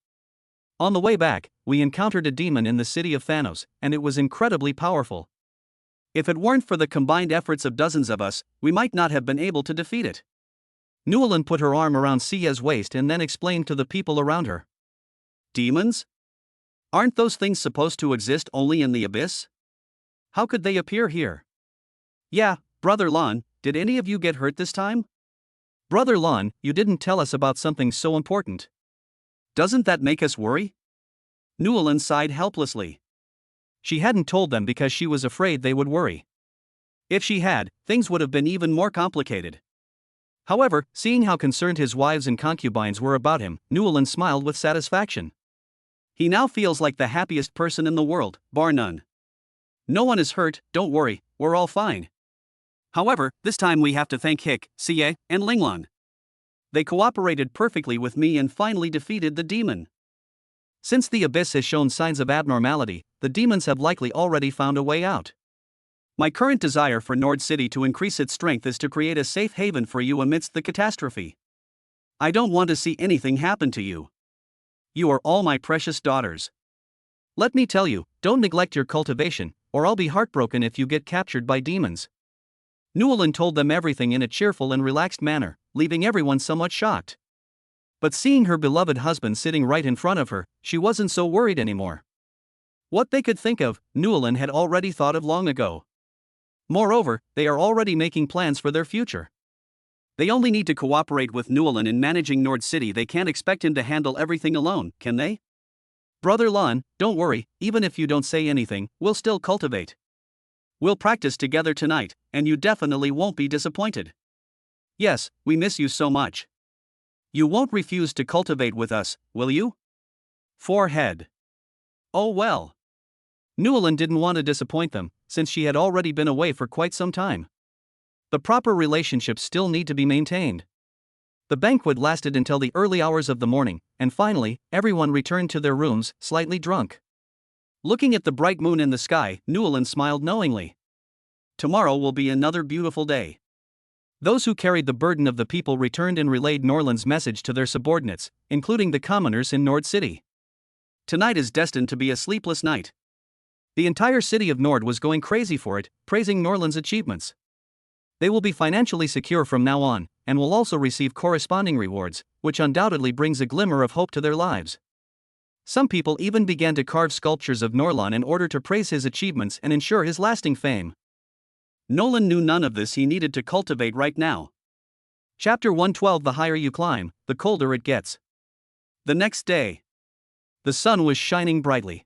On the way back, we encountered a demon in the city of Thanos, and it was incredibly powerful. If it weren't for the combined efforts of dozens of us, we might not have been able to defeat it. Nulan put her arm around Sia's waist and then explained to the people around her. Demons? Aren't those things supposed to exist only in the abyss? How could they appear here? Yeah, Brother Lon, did any of you get hurt this time? Brother Lon, you didn't tell us about something so important. Doesn't that make us worry? Nulan sighed helplessly. She hadn't told them because she was afraid they would worry. If she had, things would have been even more complicated. However, seeing how concerned his wives and concubines were about him, Nulan smiled with satisfaction. He now feels like the happiest person in the world, bar none. No one is hurt, don't worry, we're all fine. However, this time we have to thank Hick, Xie, and Linglan. They cooperated perfectly with me and finally defeated the demon. Since the abyss has shown signs of abnormality, the demons have likely already found a way out. My current desire for Nord City to increase its strength is to create a safe haven for you amidst the catastrophe. I don't want to see anything happen to you. You are all my precious daughters. Let me tell you, don't neglect your cultivation, or I'll be heartbroken if you get captured by demons. Nulan told them everything in a cheerful and relaxed manner, leaving everyone somewhat shocked. But seeing her beloved husband sitting right in front of her, she wasn't so worried anymore. What they could think of, Nulan had already thought of long ago. Moreover, they are already making plans for their future. They only need to cooperate with Nulan in managing Nord City. They can't expect him to handle everything alone, can they? Brother Lon, don't worry, even if you don't say anything, we'll still cultivate. We'll practice together tonight, and you definitely won't be disappointed. Yes, we miss you so much. You won't refuse to cultivate with us, will you? Forehead. Oh well. Newlyn didn't want to disappoint them, since she had already been away for quite some time. The proper relationships still need to be maintained. The banquet lasted until the early hours of the morning, and finally, everyone returned to their rooms, slightly drunk. Looking at the bright moon in the sky, Newlyn smiled knowingly. Tomorrow will be another beautiful day. Those who carried the burden of the people returned and relayed Norland's message to their subordinates, including the commoners in Nord City. Tonight is destined to be a sleepless night. The entire city of Nord was going crazy for it, praising Norland's achievements. They will be financially secure from now on, and will also receive corresponding rewards, which undoubtedly brings a glimmer of hope to their lives. Some people even began to carve sculptures of Norlan in order to praise his achievements and ensure his lasting fame. Nolan knew none of this he needed to cultivate right now. Chapter 112. The higher you climb, the colder it gets. The next day. The sun was shining brightly.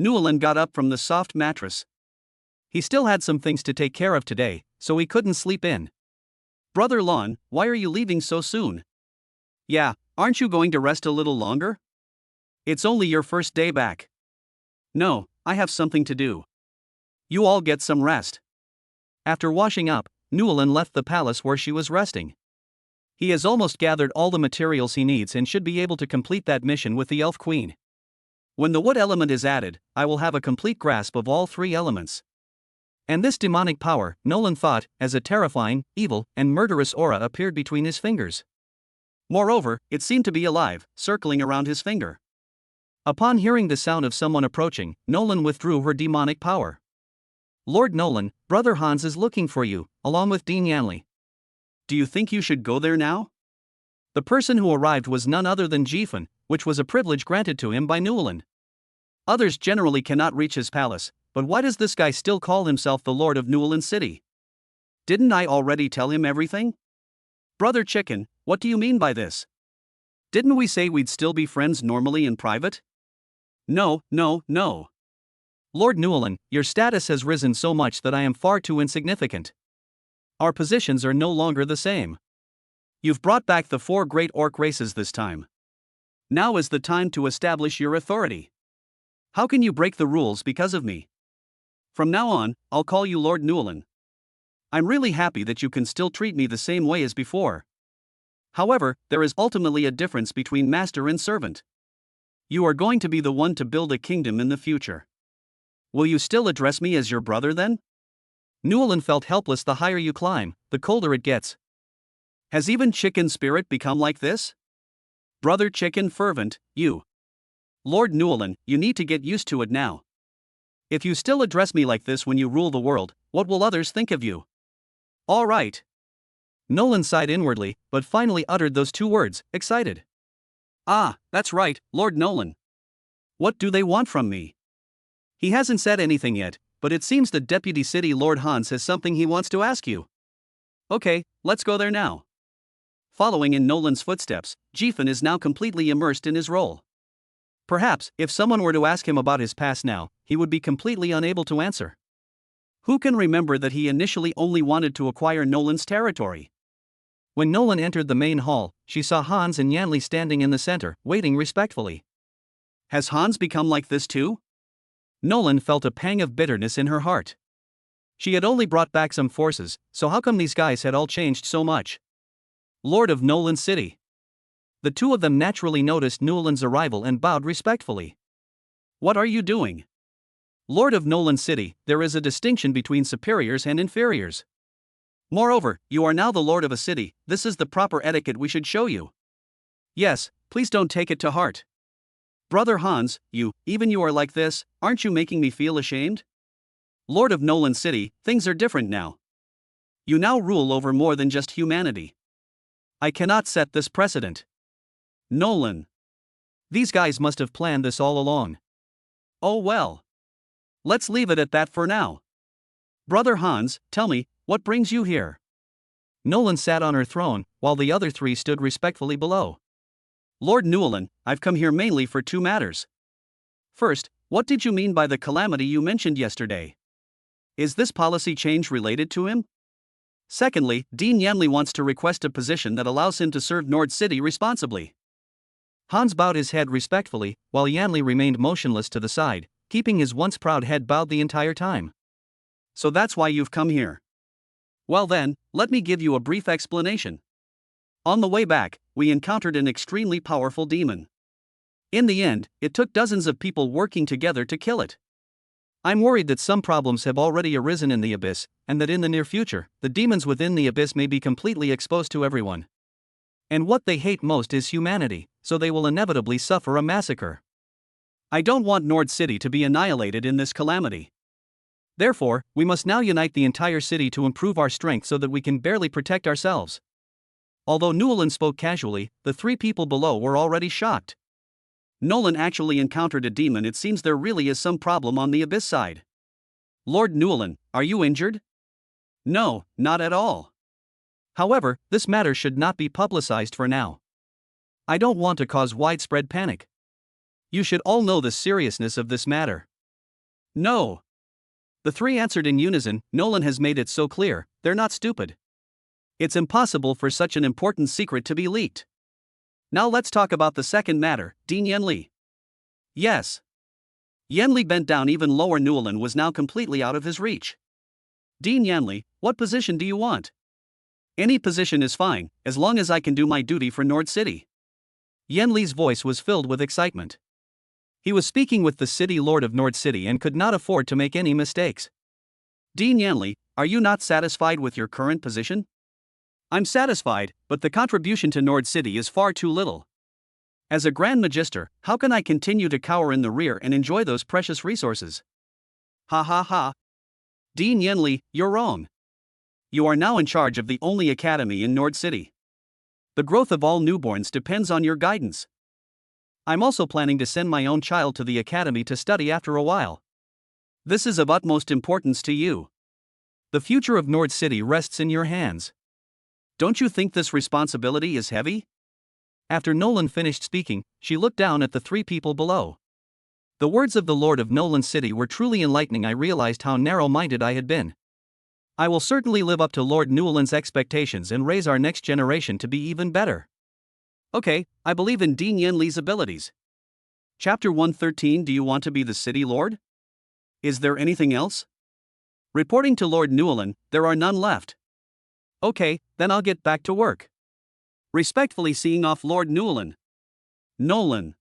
Newlyn got up from the soft mattress. He still had some things to take care of today, so he couldn't sleep in. Brother Lon, why are you leaving so soon? Yeah, aren't you going to rest a little longer? It's only your first day back. No, I have something to do. You all get some rest. After washing up, Newlyn left the palace where she was resting. He has almost gathered all the materials he needs and should be able to complete that mission with the Elf Queen. When the wood element is added, I will have a complete grasp of all three elements. And this demonic power, Nolan thought, as a terrifying, evil, and murderous aura appeared between his fingers. Moreover, it seemed to be alive, circling around his finger. Upon hearing the sound of someone approaching, Nolan withdrew her demonic power. Lord Nolan, Brother Hans is looking for you, along with Dean Yanley. Do you think you should go there now? The person who arrived was none other than Jifen, which was a privilege granted to him by Newlyn. Others generally cannot reach his palace, but why does this guy still call himself the Lord of Newlyn City? Didn't I already tell him everything? Brother Chicken, what do you mean by this? Didn't we say we'd still be friends normally in private? No. Lord Newlyn, your status has risen so much that I am far too insignificant. Our positions are no longer the same. You've brought back the 4 great orc races this time. Now is the time to establish your authority. How can you break the rules because of me? From now on, I'll call you Lord Newlyn. I'm really happy that you can still treat me the same way as before. However, there is ultimately a difference between master and servant. You are going to be the one to build a kingdom in the future. Will you still address me as your brother then? Newlyn felt helpless. The higher you climb, the colder it gets. Has even Chicken Spirit become like this? Brother Chicken Fervent, you. Lord Newlyn, you need to get used to it now. If you still address me like this when you rule the world, what will others think of you? All right. Nolan sighed inwardly, but finally uttered those 2 words, excited. Ah, that's right, Lord Nolan. What do they want from me? He hasn't said anything yet, but it seems the Deputy City Lord Hans has something he wants to ask you. Okay, let's go there now. Following in Nolan's footsteps, Jifen is now completely immersed in his role. Perhaps, if someone were to ask him about his past now, he would be completely unable to answer. Who can remember that he initially only wanted to acquire Nolan's territory? When Nolan entered the main hall, she saw Hans and Yanley standing in the center, waiting respectfully. Has Hans become like this too? Nolan felt a pang of bitterness in her heart. She had only brought back some forces, so how come these guys had all changed so much? Lord of Nolan City. The 2 of them naturally noticed Newlan's arrival and bowed respectfully. What are you doing? Lord of Nolan City, there is a distinction between superiors and inferiors. Moreover, you are now the lord of a city. This is the proper etiquette we should show you. Yes, please don't take it to heart. Brother Hans, you are like this, aren't you making me feel ashamed? Lord of Nolan City, things are different now. You now rule over more than just humanity. I cannot set this precedent. Nolan. These guys must have planned this all along. Oh well. Let's leave it at that for now. Brother Hans, tell me, what brings you here? Nolan sat on her throne, while the other 3 stood respectfully below. Lord Newlyn, I've come here mainly for 2 matters. First, what did you mean by the calamity you mentioned yesterday? Is this policy change related to him? Secondly, Dean Yanli wants to request a position that allows him to serve Nord City responsibly. Hans bowed his head respectfully, while Yanli remained motionless to the side, keeping his once proud head bowed the entire time. So that's why you've come here. Well then, let me give you a brief explanation. On the way back, we encountered an extremely powerful demon. In the end, it took dozens of people working together to kill it. I'm worried that some problems have already arisen in the Abyss, and that in the near future, the demons within the Abyss may be completely exposed to everyone. And what they hate most is humanity, so they will inevitably suffer a massacre. I don't want Nord City to be annihilated in this calamity. Therefore, we must now unite the entire city to improve our strength so that we can barely protect ourselves. Although Newland spoke casually, the three people below were already shocked. Nolan actually encountered a demon. It seems there really is some problem on the Abyss side. Lord Newland, are you injured? No, not at all. However, this matter should not be publicized for now. I don't want to cause widespread panic. You should all know the seriousness of this matter. No. The three answered in unison. Nolan has made it so clear, they're not stupid. It's impossible for such an important secret to be leaked. Now let's talk about the second matter, Dean Yanli. Yes. Yanli bent down even lower. Newland was now completely out of his reach. Dean Yanli, what position do you want? Any position is fine, as long as I can do my duty for Nord City. Yanli's voice was filled with excitement. He was speaking with the city lord of Nord City and could not afford to make any mistakes. Dean Yanli, are you not satisfied with your current position? I'm satisfied, but the contribution to Nord City is far too little. As a Grand Magister, how can I continue to cower in the rear and enjoy those precious resources? Ha ha ha. Dean Yanli, you're wrong. You are now in charge of the only academy in Nord City. The growth of all newborns depends on your guidance. I'm also planning to send my own child to the academy to study after a while. This is of utmost importance to you. The future of Nord City rests in your hands. Don't you think this responsibility is heavy? After Nolan finished speaking, she looked down at the three people below. The words of the Lord of Nolan City were truly enlightening. I realized how narrow-minded I had been. I will certainly live up to Lord Newland's expectations and raise our next generation to be even better. Okay, I believe in Dean Yanli's abilities. Chapter 113. Do you want to be the city lord? Is there anything else? Reporting to Lord Newland, there are none left. Okay, then I'll get back to work. Respectfully seeing off Lord Newland. Nolan.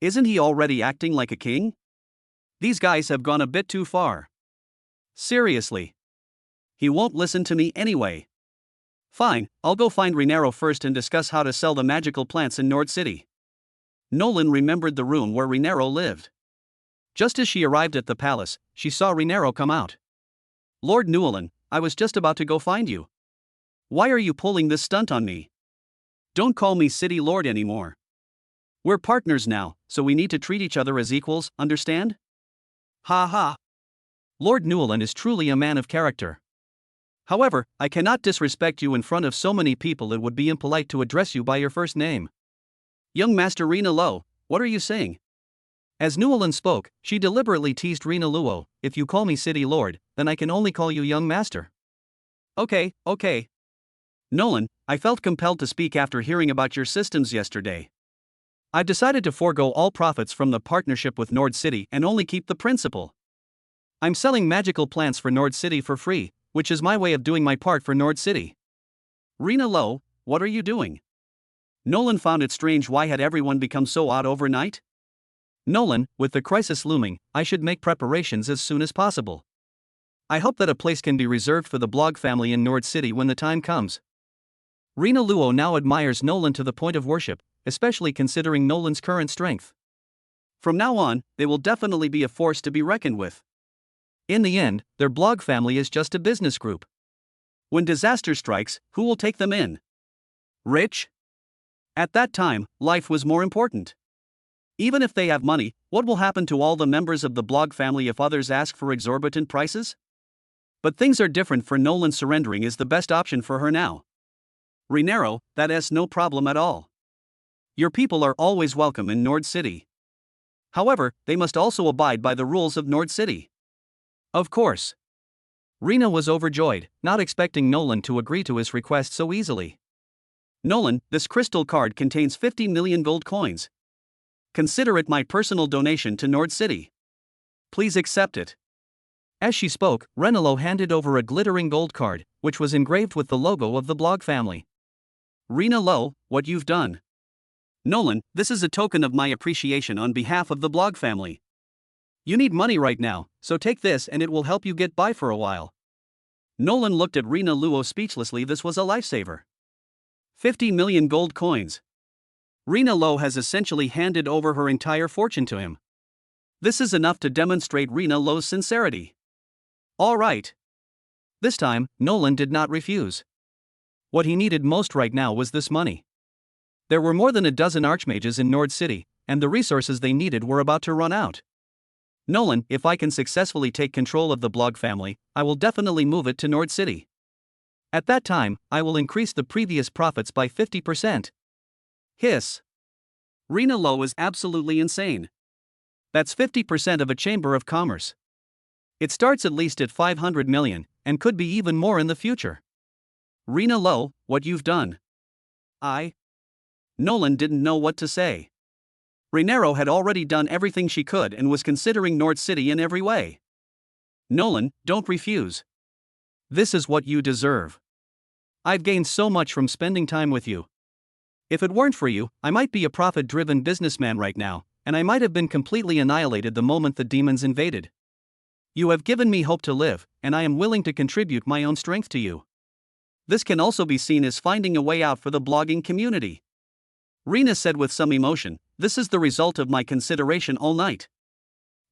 Isn't he already acting like a king? These guys have gone a bit too far. Seriously. He won't listen to me anyway. Fine, I'll go find Renero first and discuss how to sell the magical plants in Nord City. Nolan remembered the room where Renero lived. Just as she arrived at the palace, she saw Renero come out. Lord Newland, I was just about to go find you. Why are you pulling this stunt on me? Don't call me City Lord anymore. We're partners now, so we need to treat each other as equals, understand? Ha ha. Lord Newland is truly a man of character. However, I cannot disrespect you in front of so many people. It would be impolite to address you by your first name. Young Master Rina Luo, what are you saying? As Newland spoke, she deliberately teased Rina Luo. If you call me City Lord, then I can only call you Young Master. Okay. Nolan, I felt compelled to speak after hearing about your systems yesterday. I've decided to forego all profits from the partnership with Nord City and only keep the principal. I'm selling magical plants for Nord City for free, which is my way of doing my part for Nord City. Rina Luo, what are you doing? Nolan found it strange. Why had everyone become so odd overnight? Nolan, with the crisis looming, I should make preparations as soon as possible. I hope that a place can be reserved for the Blog family in Nord City when the time comes. Rina Luo now admires Nolan to the point of worship, especially considering Nolan's current strength. From now on, they will definitely be a force to be reckoned with. In the end, their Blog family is just a business group. When disaster strikes, who will take them in? Rich? At that time, life was more important. Even if they have money, what will happen to all the members of the Blog family if others ask for exorbitant prices? But things are different for Nolan. Surrendering is the best option for her now. Renero, that is no problem at all. Your people are always welcome in Nord City. However, they must also abide by the rules of Nord City. Of course. Rena was overjoyed, not expecting Nolan to agree to his request so easily. Nolan, this crystal card contains 50 million gold coins. Consider it my personal donation to Nord City. Please accept it. As she spoke, Renelo handed over a glittering gold card, which was engraved with the logo of the blog family. Rena Lo, what you've done. Nolan, this is a token of my appreciation on behalf of the blog family. You need money right now, so take this and it will help you get by for a while. Nolan looked at Rena Luo speechlessly. This was a lifesaver. 50 million gold coins. Rena Lo has essentially handed over her entire fortune to him. This is enough to demonstrate Rena Lo's sincerity. All right. This time, Nolan did not refuse. What he needed most right now was this money. There were more than a dozen archmages in Nord City, and the resources they needed were about to run out. Nolan, if I can successfully take control of the blog family, I will definitely move it to Nord City. At that time, I will increase the previous profits by 50%. Hiss. Rena Lo is absolutely insane. That's 50% of a chamber of commerce. It starts at least at 500 million, and could be even more in the future. Rena Lo, what you've done. Nolan didn't know what to say. Renero had already done everything she could and was considering Nord City in every way. Nolan, don't refuse. This is what you deserve. I've gained so much from spending time with you. If it weren't for you, I might be a profit-driven businessman right now, and I might have been completely annihilated the moment the demons invaded. You have given me hope to live, and I am willing to contribute my own strength to you. This can also be seen as finding a way out for the blogging community. Rena said with some emotion, this is the result of my consideration all night.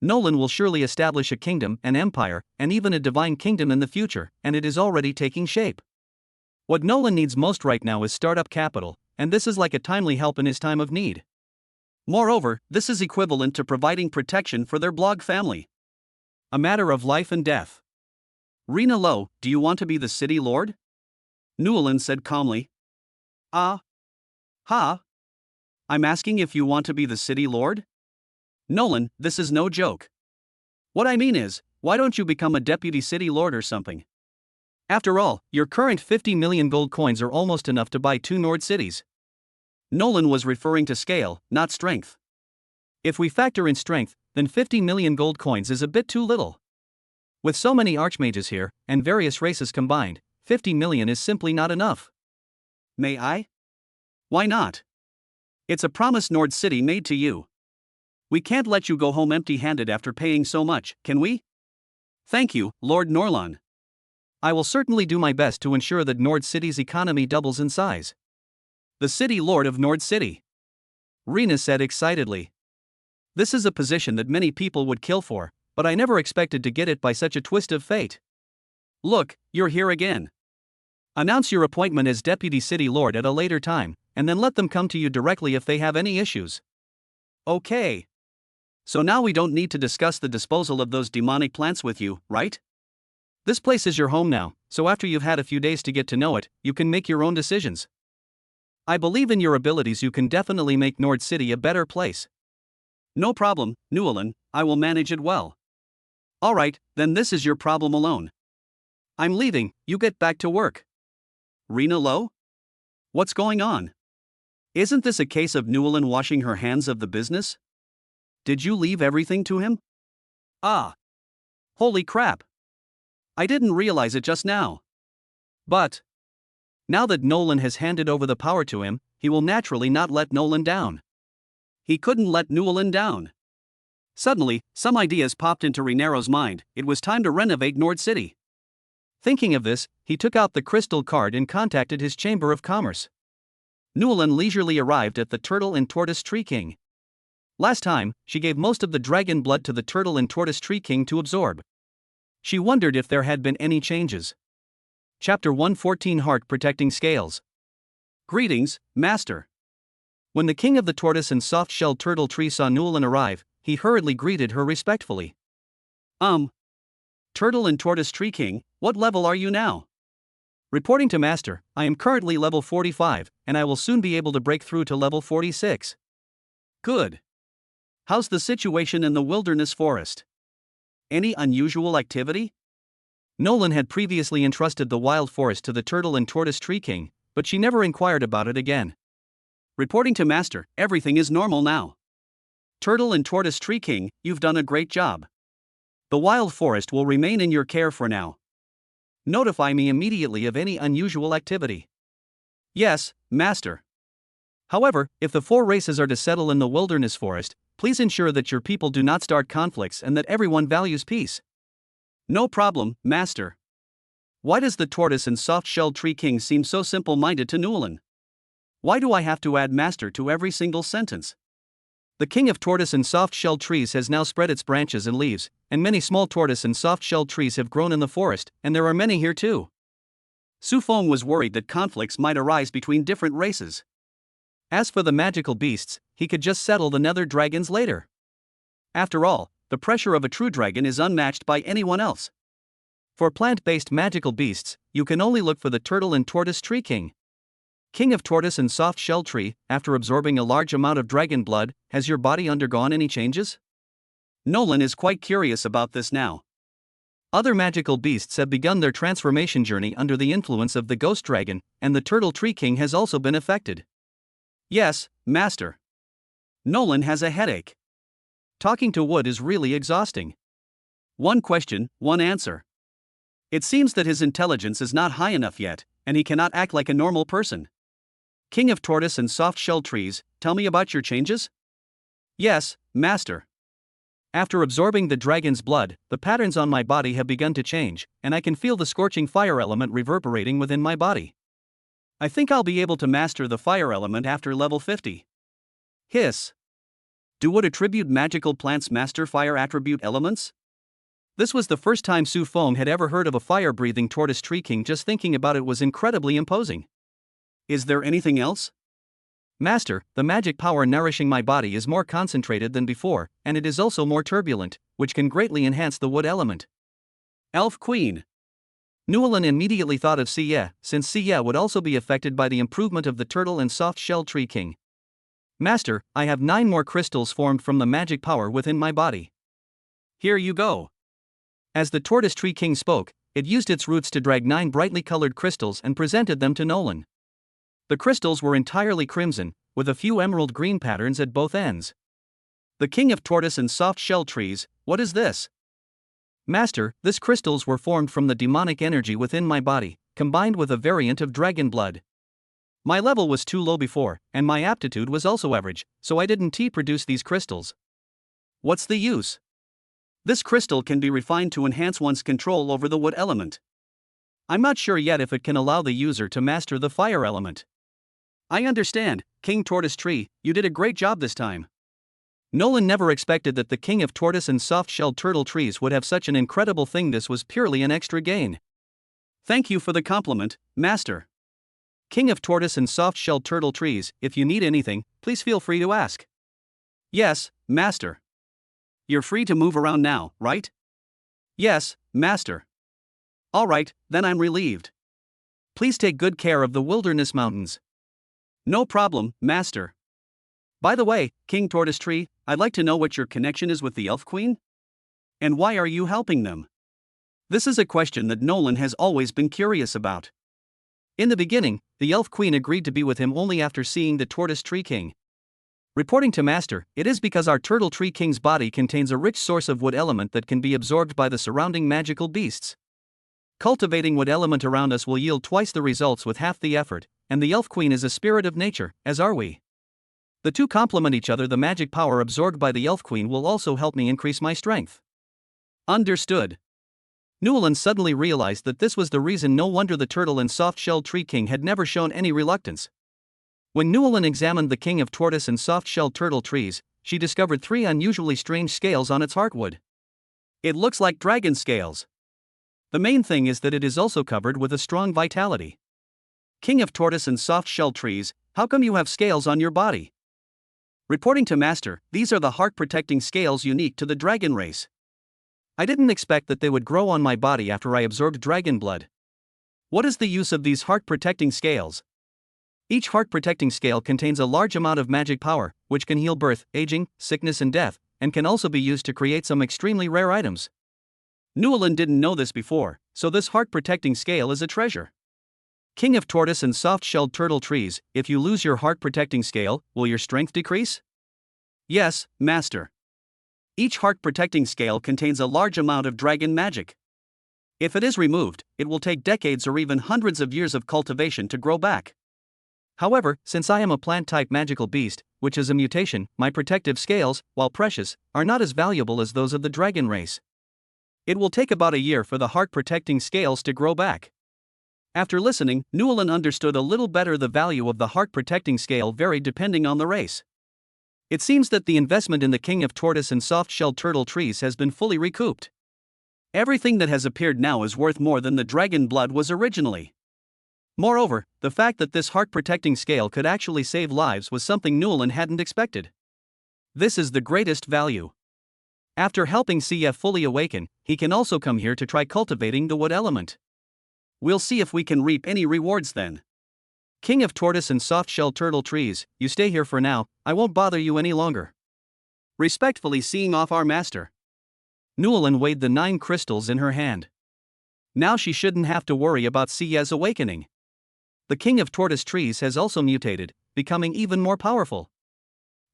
Nolan will surely establish a kingdom, an empire, and even a divine kingdom in the future, and it is already taking shape. What Nolan needs most right now is startup capital, and this is like a timely help in his time of need. Moreover, this is equivalent to providing protection for their blog family. A matter of life and death. Rena Lo, do you want to be the city lord? Newland said calmly. I'm asking if you want to be the city lord? Nolan, this is no joke. What I mean is, why don't you become a deputy city lord or something? After all, your current 50 million gold coins are almost enough to buy 2 Nord cities. Nolan was referring to scale, not strength. If we factor in strength, then 50 million gold coins is a bit too little. With so many archmages here, and various races combined, 50 million is simply not enough. May I? Why not? It's a promise Nord City made to you. We can't let you go home empty-handed after paying so much, can we? Thank you, Lord Norlon. I will certainly do my best to ensure that Nord City's economy doubles in size. The City Lord of Nord City. Rena said excitedly. This is a position that many people would kill for, but I never expected to get it by such a twist of fate. Look, you're here again. Announce your appointment as Deputy City Lord at a later time, and then let them come to you directly if they have any issues. Okay. So now we don't need to discuss the disposal of those demonic plants with you, right? This place is your home now, so after you've had a few days to get to know it, you can make your own decisions. I believe in your abilities. You can definitely make Nord City a better place. No problem, Newland, I will manage it well. Alright, then this is your problem alone. I'm leaving, you get back to work. Rena Lo? What's going on? Isn't this a case of Newland washing her hands of the business? Did you leave everything to him? Holy crap. I didn't realize it just now. But now that Nolan has handed over the power to him, he will naturally not let Nolan down. He couldn't let Newland down. Suddenly, some ideas popped into Renero's mind. It was time to renovate Nord City. Thinking of this, he took out the crystal card and contacted his Chamber of Commerce. Newland leisurely arrived at the Turtle and Tortoise Tree King. Last time, she gave most of the dragon blood to the Turtle and Tortoise Tree King to absorb. She wondered if there had been any changes. Chapter 114 Heart Protecting Scales. Greetings, Master. When the king of the tortoise and soft-shelled turtle tree saw Newland arrive, he hurriedly greeted her respectfully. Turtle and Tortoise Tree King, what level are you now? Reporting to Master, I am currently level 45, and I will soon be able to break through to level 46. Good. How's the situation in the wilderness forest? Any unusual activity? Nolan had previously entrusted the wild forest to the Turtle and Tortoise Tree King, but she never inquired about it again. Reporting to Master, everything is normal now. Turtle and Tortoise Tree King, you've done a great job. The wild forest will remain in your care for now. Notify me immediately of any unusual activity. Yes, Master. However, if the 4 races are to settle in the wilderness forest, please ensure that your people do not start conflicts and that everyone values peace. No problem, Master. Why does the Tortoise and Soft-Shelled Tree King seem so simple-minded to Nolan? Why do I have to add Master to every single sentence? The King of Tortoise and Soft-Shelled Trees has now spread its branches and leaves, and many small tortoise and soft-shelled trees have grown in the forest, and there are many here too. Su Feng was worried that conflicts might arise between different races. As for the magical beasts, he could just settle the nether dragons later. After all, the pressure of a true dragon is unmatched by anyone else. For plant-based magical beasts, you can only look for the Turtle and Tortoise Tree King. King of Tortoise and Soft-Shelled Tree, after absorbing a large amount of dragon blood, has your body undergone any changes? Nolan is quite curious about this now. Other magical beasts have begun their transformation journey under the influence of the Ghost Dragon, and the Turtle Tree King has also been affected. Yes, Master. Nolan has a headache. Talking to wood is really exhausting. One question, one answer. It seems that his intelligence is not high enough yet, and he cannot act like a normal person. King of Tortoise and Soft-Shelled Trees, tell me about your changes? Yes, Master. After absorbing the dragon's blood, the patterns on my body have begun to change, and I can feel the scorching fire element reverberating within my body. I think I'll be able to master the fire element after level 50. Hiss. Do would attribute magical plants master fire attribute elements? This was the first time Su Feng had ever heard of a fire-breathing Tortoise Tree King. Just thinking about it was incredibly imposing. Is there anything else? Master, the magic power nourishing my body is more concentrated than before, and it is also more turbulent, which can greatly enhance the wood element. Elf Queen. Nualin immediately thought of Siye, since Siye would also be affected by the improvement of the Turtle and Soft-Shelled Tree King. Master, I have 9 more crystals formed from the magic power within my body. Here you go. As the Tortoise Tree King spoke, it used its roots to drag 9 brightly colored crystals and presented them to Nolan. The crystals were entirely crimson, with a few emerald green patterns at both ends. The King of Tortoise and Soft-Shelled Trees, what is this? Master, these crystals were formed from the demonic energy within my body, combined with a variant of dragon blood. My level was too low before, and my aptitude was also average, so I didn't produce these crystals. What's the use? This crystal can be refined to enhance one's control over the wood element. I'm not sure yet if it can allow the user to master the fire element. I understand, King Tortoise Tree, you did a great job this time. Nolan never expected that the King of Tortoise and Soft-Shelled Turtle Trees would have such an incredible thing. This was purely an extra gain. Thank you for the compliment, Master. King of Tortoise and Soft-Shelled Turtle Trees, if you need anything, please feel free to ask. Yes, Master. You're free to move around now, right? Yes, Master. All right, then I'm relieved. Please take good care of the wilderness mountains. No problem, Master. By the way, King Tortoise Tree, I'd like to know what your connection is with the Elf Queen? And why are you helping them? This is a question that Nolan has always been curious about. In the beginning, the Elf Queen agreed to be with him only after seeing the Tortoise Tree King. Reporting to Master, it is because our Turtle Tree King's body contains a rich source of wood element that can be absorbed by the surrounding magical beasts. Cultivating wood element around us will yield twice the results with half the effort, and the Elf Queen is a spirit of nature, as are we. The two complement each other. The magic power absorbed by the Elf Queen will also help me increase my strength. Understood. Nualin suddenly realized that this was the reason. No wonder the Turtle and Soft-Shelled Tree King had never shown any reluctance. When Nualin examined the King of Tortoise and Soft-Shelled Turtle Trees, she discovered 3 unusually strange scales on its heartwood. It looks like dragon scales. The main thing is that it is also covered with a strong vitality. King of Tortoise and Soft-Shelled Trees, how come you have scales on your body? Reporting to Master, these are the heart-protecting scales unique to the dragon race. I didn't expect that they would grow on my body after I absorbed dragon blood. What is the use of these heart-protecting scales? Each heart-protecting scale contains a large amount of magic power, which can heal birth, aging, sickness and death, and can also be used to create some extremely rare items. Nualin didn't know this before, So this heart-protecting scale is a treasure. King of tortoise and soft-shelled turtle trees, if you lose your heart-protecting scale, will your strength decrease? Yes, master. Each heart-protecting scale contains a large amount of dragon magic. If it is removed, it will take decades or even hundreds of years of cultivation to grow back. However, since I am a plant-type magical beast, which is a mutation, my protective scales, while precious, are not as valuable as those of the dragon race. It will take about a year for the heart-protecting scales to grow back. After listening, Newellyn understood a little better the value of the heart-protecting scale varied depending on the race. It seems that the investment in the king of tortoise and soft-shelled turtle trees has been fully recouped. Everything that has appeared now is worth more than the dragon blood was originally. Moreover, the fact that this heart-protecting scale could actually save lives was something Newellyn hadn't expected. This is the greatest value. After helping Sia fully awaken, he can also come here to try cultivating the wood element. We'll see if we can reap any rewards then. King of tortoise and soft-shelled turtle trees, you stay here for now, I won't bother you any longer. Respectfully seeing off our master. Newellyn weighed the 9 crystals in her hand. Now she shouldn't have to worry about Sia's awakening. The king of tortoise trees has also mutated, becoming even more powerful.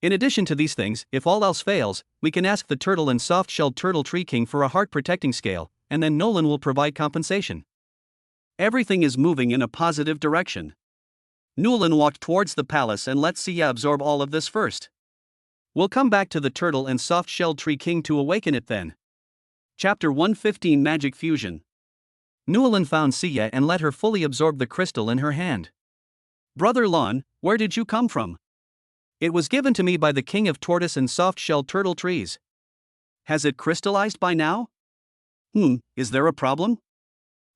In addition to these things, if all else fails, we can ask the turtle and soft-shelled turtle tree king for a heart-protecting scale, and then Newellyn will provide compensation. Everything is moving in a positive direction. Newellyn walked towards the palace and let Sia absorb all of this first. We'll come back to the turtle and soft-shelled tree king to awaken it then. Chapter 115 Magic Fusion. Newellyn found Sia and let her fully absorb the crystal in her hand. Brother Lon, where did you come from? It was given to me by the king of tortoise and soft-shelled turtle trees. Has it crystallized by now? Is there a problem?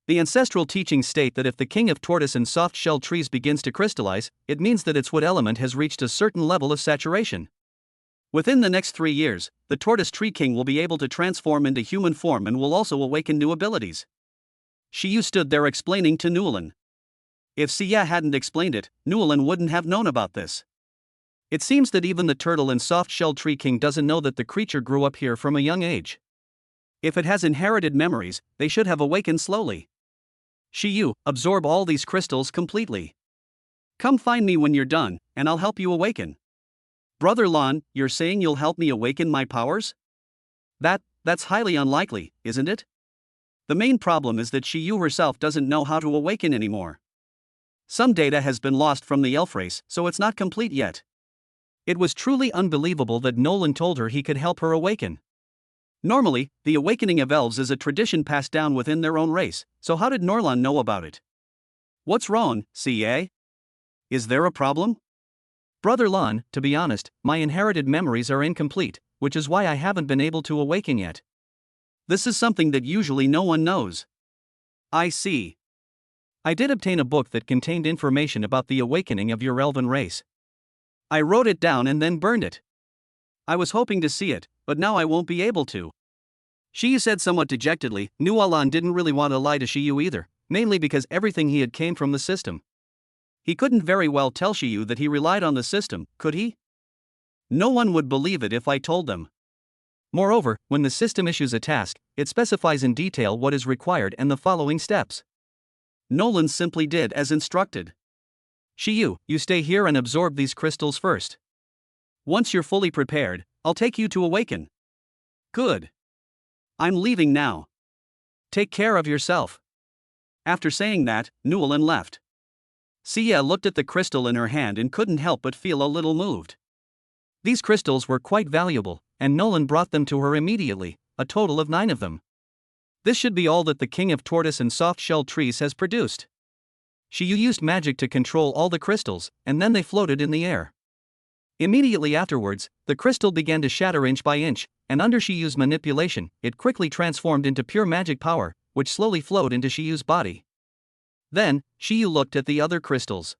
The ancestral teachings state that if the king of tortoise and soft-shelled trees begins to crystallize, it means that its wood element has reached a certain level of saturation. Within the next 3 years, the tortoise tree king will be able to transform into human form and will also awaken new abilities. Shiyu stood there explaining to Newellyn. If Sia hadn't explained it, Newellyn wouldn't have known about this. It seems that even the turtle and soft-shelled tree king doesn't know that the creature grew up here from a young age. If it has inherited memories, they should have awakened slowly. Shiyu, absorb all these crystals completely. Come find me when you're done, and I'll help you awaken. Brother Lon, you're saying you'll help me awaken my powers? That's highly unlikely, isn't it? The main problem is that Shiyu herself doesn't know how to awaken anymore. Some data has been lost from the elf race, so it's not complete yet. It was truly unbelievable that Newellyn told her he could help her awaken. Normally, the awakening of elves is a tradition passed down within their own race, so how did Norlon know about it? What's wrong, CA? Is there a problem? Brother Lon, to be honest, my inherited memories are incomplete, which is why I haven't been able to awaken yet. This is something that usually no one knows. I see. I did obtain a book that contained information about the awakening of your elven race. I wrote it down and then burned it. I was hoping to see it, but now I won't be able to. Shiyu said somewhat dejectedly. Newellyn didn't really want to lie to Shiyu either, mainly because everything he had came from the system. He couldn't very well tell Shiyu that he relied on the system, could he? No one would believe it if I told them. Moreover, when the system issues a task, it specifies in detail what is required and the following steps. Nolan simply did as instructed. Shiyu, you stay here and absorb these crystals first. Once you're fully prepared, I'll take you to awaken. Good. I'm leaving now. Take care of yourself. After saying that, Newellyn left. Sia looked at the crystal in her hand and couldn't help but feel a little moved. These crystals were quite valuable, and Nolan brought them to her immediately, a total of 9 of them. This should be all that the king of tortoise and soft-shelled trees has produced. Shiyu used magic to control all the crystals, and then they floated in the air. Immediately afterwards, the crystal began to shatter inch by inch, and under Shiyu's manipulation, it quickly transformed into pure magic power, which slowly flowed into Shiyu's body. Then, Shiyu looked at the other crystals.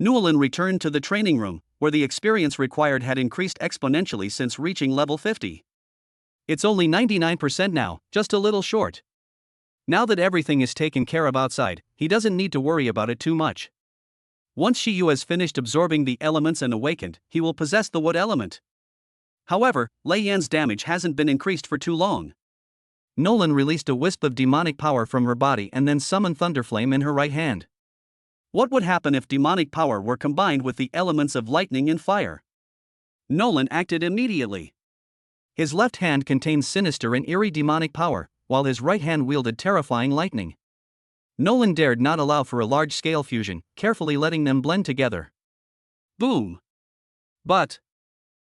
Newellyn returned to the training room, where the experience required had increased exponentially since reaching level 50. It's only 99% now, just a little short. Now that everything is taken care of outside, he doesn't need to worry about it too much. Once Shiyu has finished absorbing the elements and awakened, he will possess the wood element. However, Lei Yan's damage hasn't been increased for too long. Nolan released a wisp of demonic power from her body and then summoned Thunderflame in her right hand. What would happen if demonic power were combined with the elements of lightning and fire? Nolan acted immediately. His left hand contained sinister and eerie demonic power, while his right hand wielded terrifying lightning. Nolan dared not allow for a large-scale fusion, carefully letting them blend together. Boom! But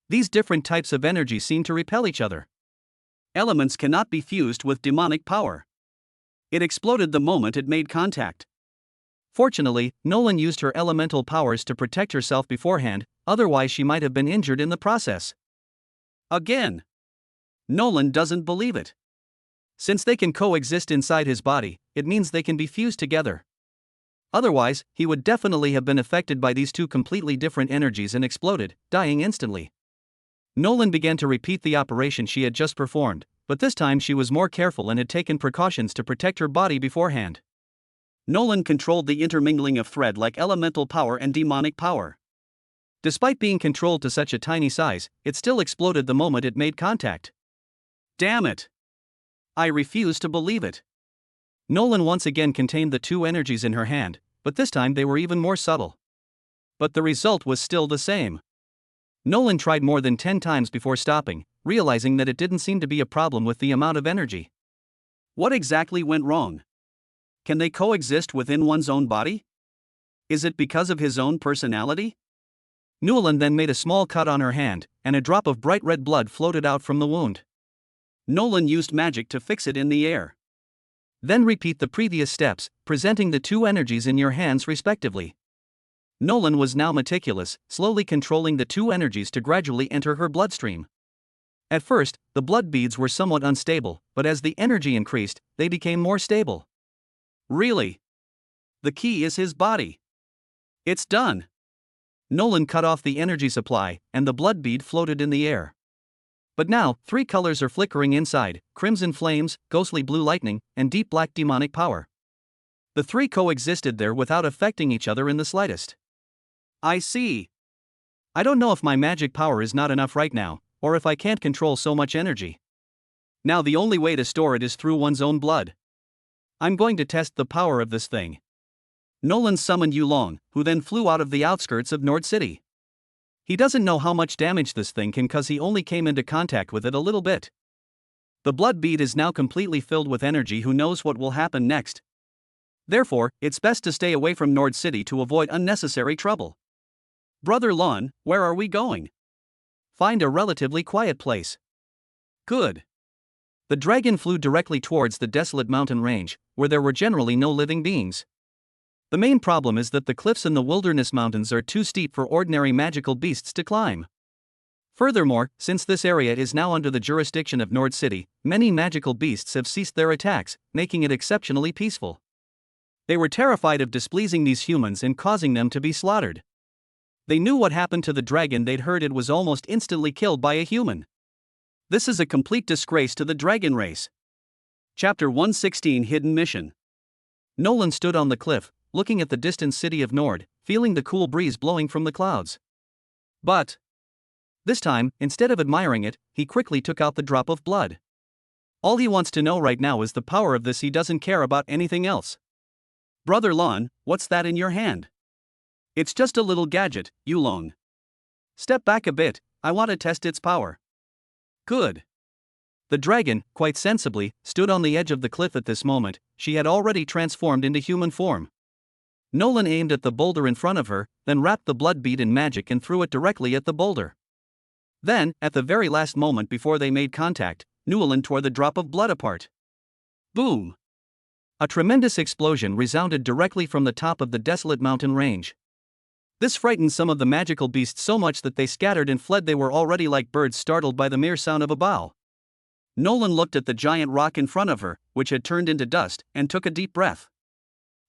these different types of energy seem to repel each other. Elements cannot be fused with demonic power. It exploded the moment it made contact. Fortunately, Nolan used her elemental powers to protect herself beforehand, otherwise she might have been injured in the process. Again! Nolan doesn't believe it. Since they can coexist inside his body, it means they can be fused together. Otherwise, he would definitely have been affected by these two completely different energies and exploded, dying instantly. Nolan began to repeat the operation she had just performed, but this time she was more careful and had taken precautions to protect her body beforehand. Nolan controlled the intermingling of thread-like elemental power and demonic power. Despite being controlled to such a tiny size, it still exploded the moment it made contact. Damn it! I refuse to believe it. Nolan once again contained the two energies in her hand, but this time they were even more subtle. But the result was still the same. Nolan tried more than 10 times before stopping, realizing that it didn't seem to be a problem with the amount of energy. What exactly went wrong? Can they coexist within one's own body? Is it because of his own personality? Nolan then made a small cut on her hand, and a drop of bright red blood floated out from the wound. Nolan used magic to fix it in the air. Then repeat the previous steps, presenting the two energies in your hands respectively. Nolan was now meticulous, slowly controlling the two energies to gradually enter her bloodstream. At first, the blood beads were somewhat unstable, but as the energy increased, they became more stable. Really? The key is his body. It's done. Nolan cut off the energy supply, and the blood bead floated in the air. But now, 3 colors are flickering inside: crimson flames, ghostly blue lightning, and deep black demonic power. The 3 coexisted there without affecting each other in the slightest. I see. I don't know if my magic power is not enough right now, or if I can't control so much energy. Now the only way to store it is through one's own blood. I'm going to test the power of this thing. Nolan summoned Yulong, who then flew out of the outskirts of Nord City. He doesn't know how much damage this thing can cause, he only came into contact with it a little bit. The blood bead is now completely filled with energy. Who knows what will happen next? Therefore, it's best to stay away from Nord City to avoid unnecessary trouble. Brother Lon, where are we going? Find a relatively quiet place. Good. The dragon flew directly towards the desolate mountain range, where there were generally no living beings. The main problem is that the cliffs in the wilderness mountains are too steep for ordinary magical beasts to climb. Furthermore, since this area is now under the jurisdiction of Nord City, many magical beasts have ceased their attacks, making it exceptionally peaceful. They were terrified of displeasing these humans and causing them to be slaughtered. They knew what happened to the dragon. They'd heard it was almost instantly killed by a human. This is a complete disgrace to the dragon race. Chapter 116 Hidden Mission. Nolan stood on the cliff, looking at the distant city of Nord, feeling the cool breeze blowing from the clouds. But this time, instead of admiring it, he quickly took out the drop of blood. All he wants to know right now is the power of this. He doesn't care about anything else. Brother Lon, what's that in your hand? It's just a little gadget, Yulong. Step back a bit, I want to test its power. Good. The dragon, quite sensibly, stood on the edge of the cliff at this moment. She had already transformed into human form. Nolan aimed at the boulder in front of her, then wrapped the blood bead in magic and threw it directly at the boulder. Then, at the very last moment before they made contact, Nolan tore the drop of blood apart. Boom! A tremendous explosion resounded directly from the top of the desolate mountain range. This frightened some of the magical beasts so much that they scattered and fled. They were already like birds startled by the mere sound of a bow. Nolan looked at the giant rock in front of her, which had turned into dust, and took a deep breath.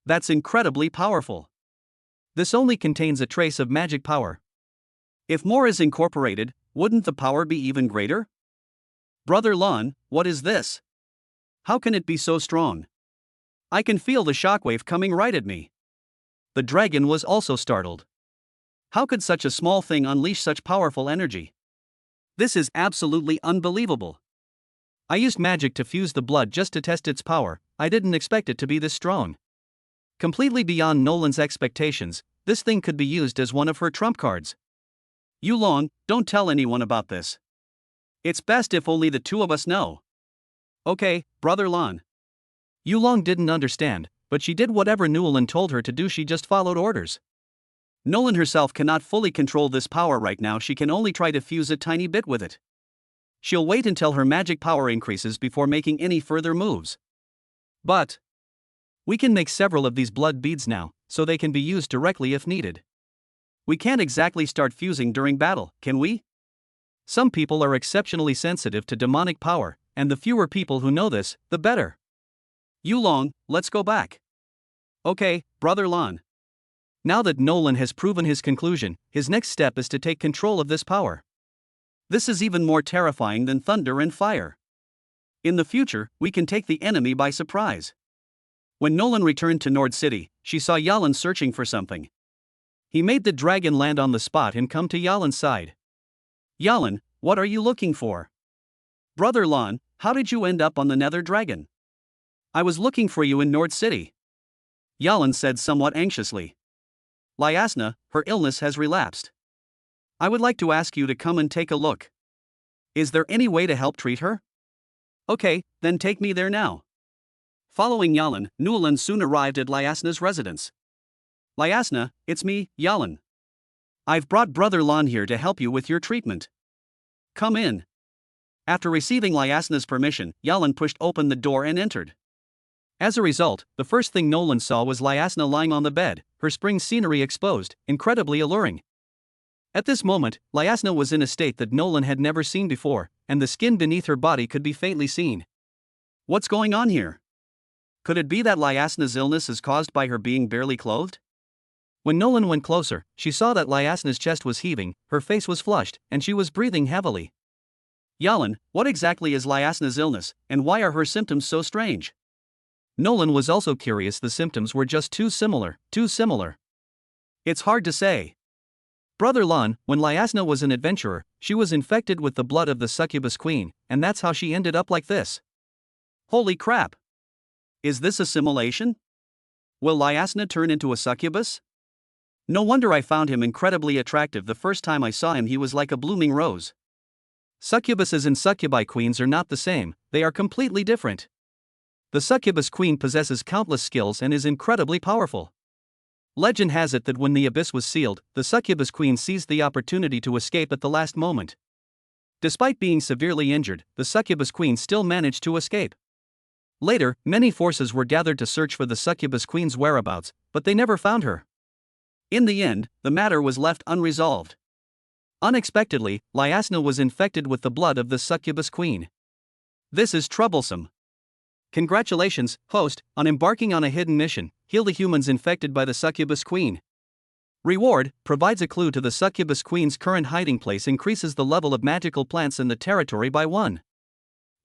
That's incredibly powerful. This only contains a trace of magic power. If more is incorporated, wouldn't the power be even greater? Brother Lon, what is this? How can it be so strong? I can feel the shockwave coming right at me. The dragon was also startled. How could such a small thing unleash such powerful energy? This is absolutely unbelievable. I used magic to fuse the blood just to test its power. I didn't expect it to be this strong. Completely beyond Nolan's expectations, this thing could be used as one of her trump cards. Yulong, don't tell anyone about this. It's best if only the two of us know. Okay, Brother Lan. Yulong didn't understand, but she did whatever Nolan told her to do. She just followed orders. Nolan herself cannot fully control this power right now. She can only try to fuse a tiny bit with it. She'll wait until her magic power increases before making any further moves. But we can make several of these blood beads now, so they can be used directly if needed. We can't exactly start fusing during battle, can we? Some people are exceptionally sensitive to demonic power, and the fewer people who know this, the better. Yulong, let's go back. Okay, Brother Lan. Now that Nolan has proven his conclusion, his next step is to take control of this power. This is even more terrifying than thunder and fire. In the future, we can take the enemy by surprise. When Nolan returned to Nord City, she saw Yalan searching for something. He made the dragon land on the spot and come to Yalan's side. Yalan, what are you looking for? Brother Lan, how did you end up on the Nether Dragon? I was looking for you in Nord City. Yalan said somewhat anxiously. Lyasna, her illness has relapsed. I would like to ask you to come and take a look. Is there any way to help treat her? Okay, then take me there now. Following Yalan, Nolan soon arrived at Lyasna's residence. Lyasna, it's me, Yalan. I've brought Brother Lan here to help you with your treatment. Come in. After receiving Lyasna's permission, Yalan pushed open the door and entered. As a result, the first thing Nolan saw was Lyasna lying on the bed, her spring scenery exposed, incredibly alluring. At this moment, Lyasna was in a state that Nolan had never seen before, and the skin beneath her body could be faintly seen. What's going on here? Could it be that Lyasna's illness is caused by her being barely clothed? When Nolan went closer, she saw that Lyasna's chest was heaving, her face was flushed, and she was breathing heavily. Yalan, what exactly is Lyasna's illness, and why are her symptoms so strange? Nolan was also curious. The symptoms were just too similar. It's hard to say. Brother Lan, when Lyasna was an adventurer, she was infected with the blood of the succubus queen, and that's how she ended up like this. Holy crap! Is this a simulation? Will Lyasna turn into a succubus? No wonder I found him incredibly attractive. The first time I saw him, he was like a blooming rose. Succubuses and succubi queens are not the same, they are completely different. The succubus queen possesses countless skills and is incredibly powerful. Legend has it that when the abyss was sealed, the succubus queen seized the opportunity to escape at the last moment. Despite being severely injured, the succubus queen still managed to escape. Later, many forces were gathered to search for the succubus queen's whereabouts, but they never found her. In the end, the matter was left unresolved. Unexpectedly, Lyasna was infected with the blood of the succubus queen. This is troublesome. Congratulations, host, on embarking on a hidden mission. Heal the humans infected by the succubus queen. Reward provides a clue to the succubus queen's current hiding place, increases the level of magical plants in the territory by 1.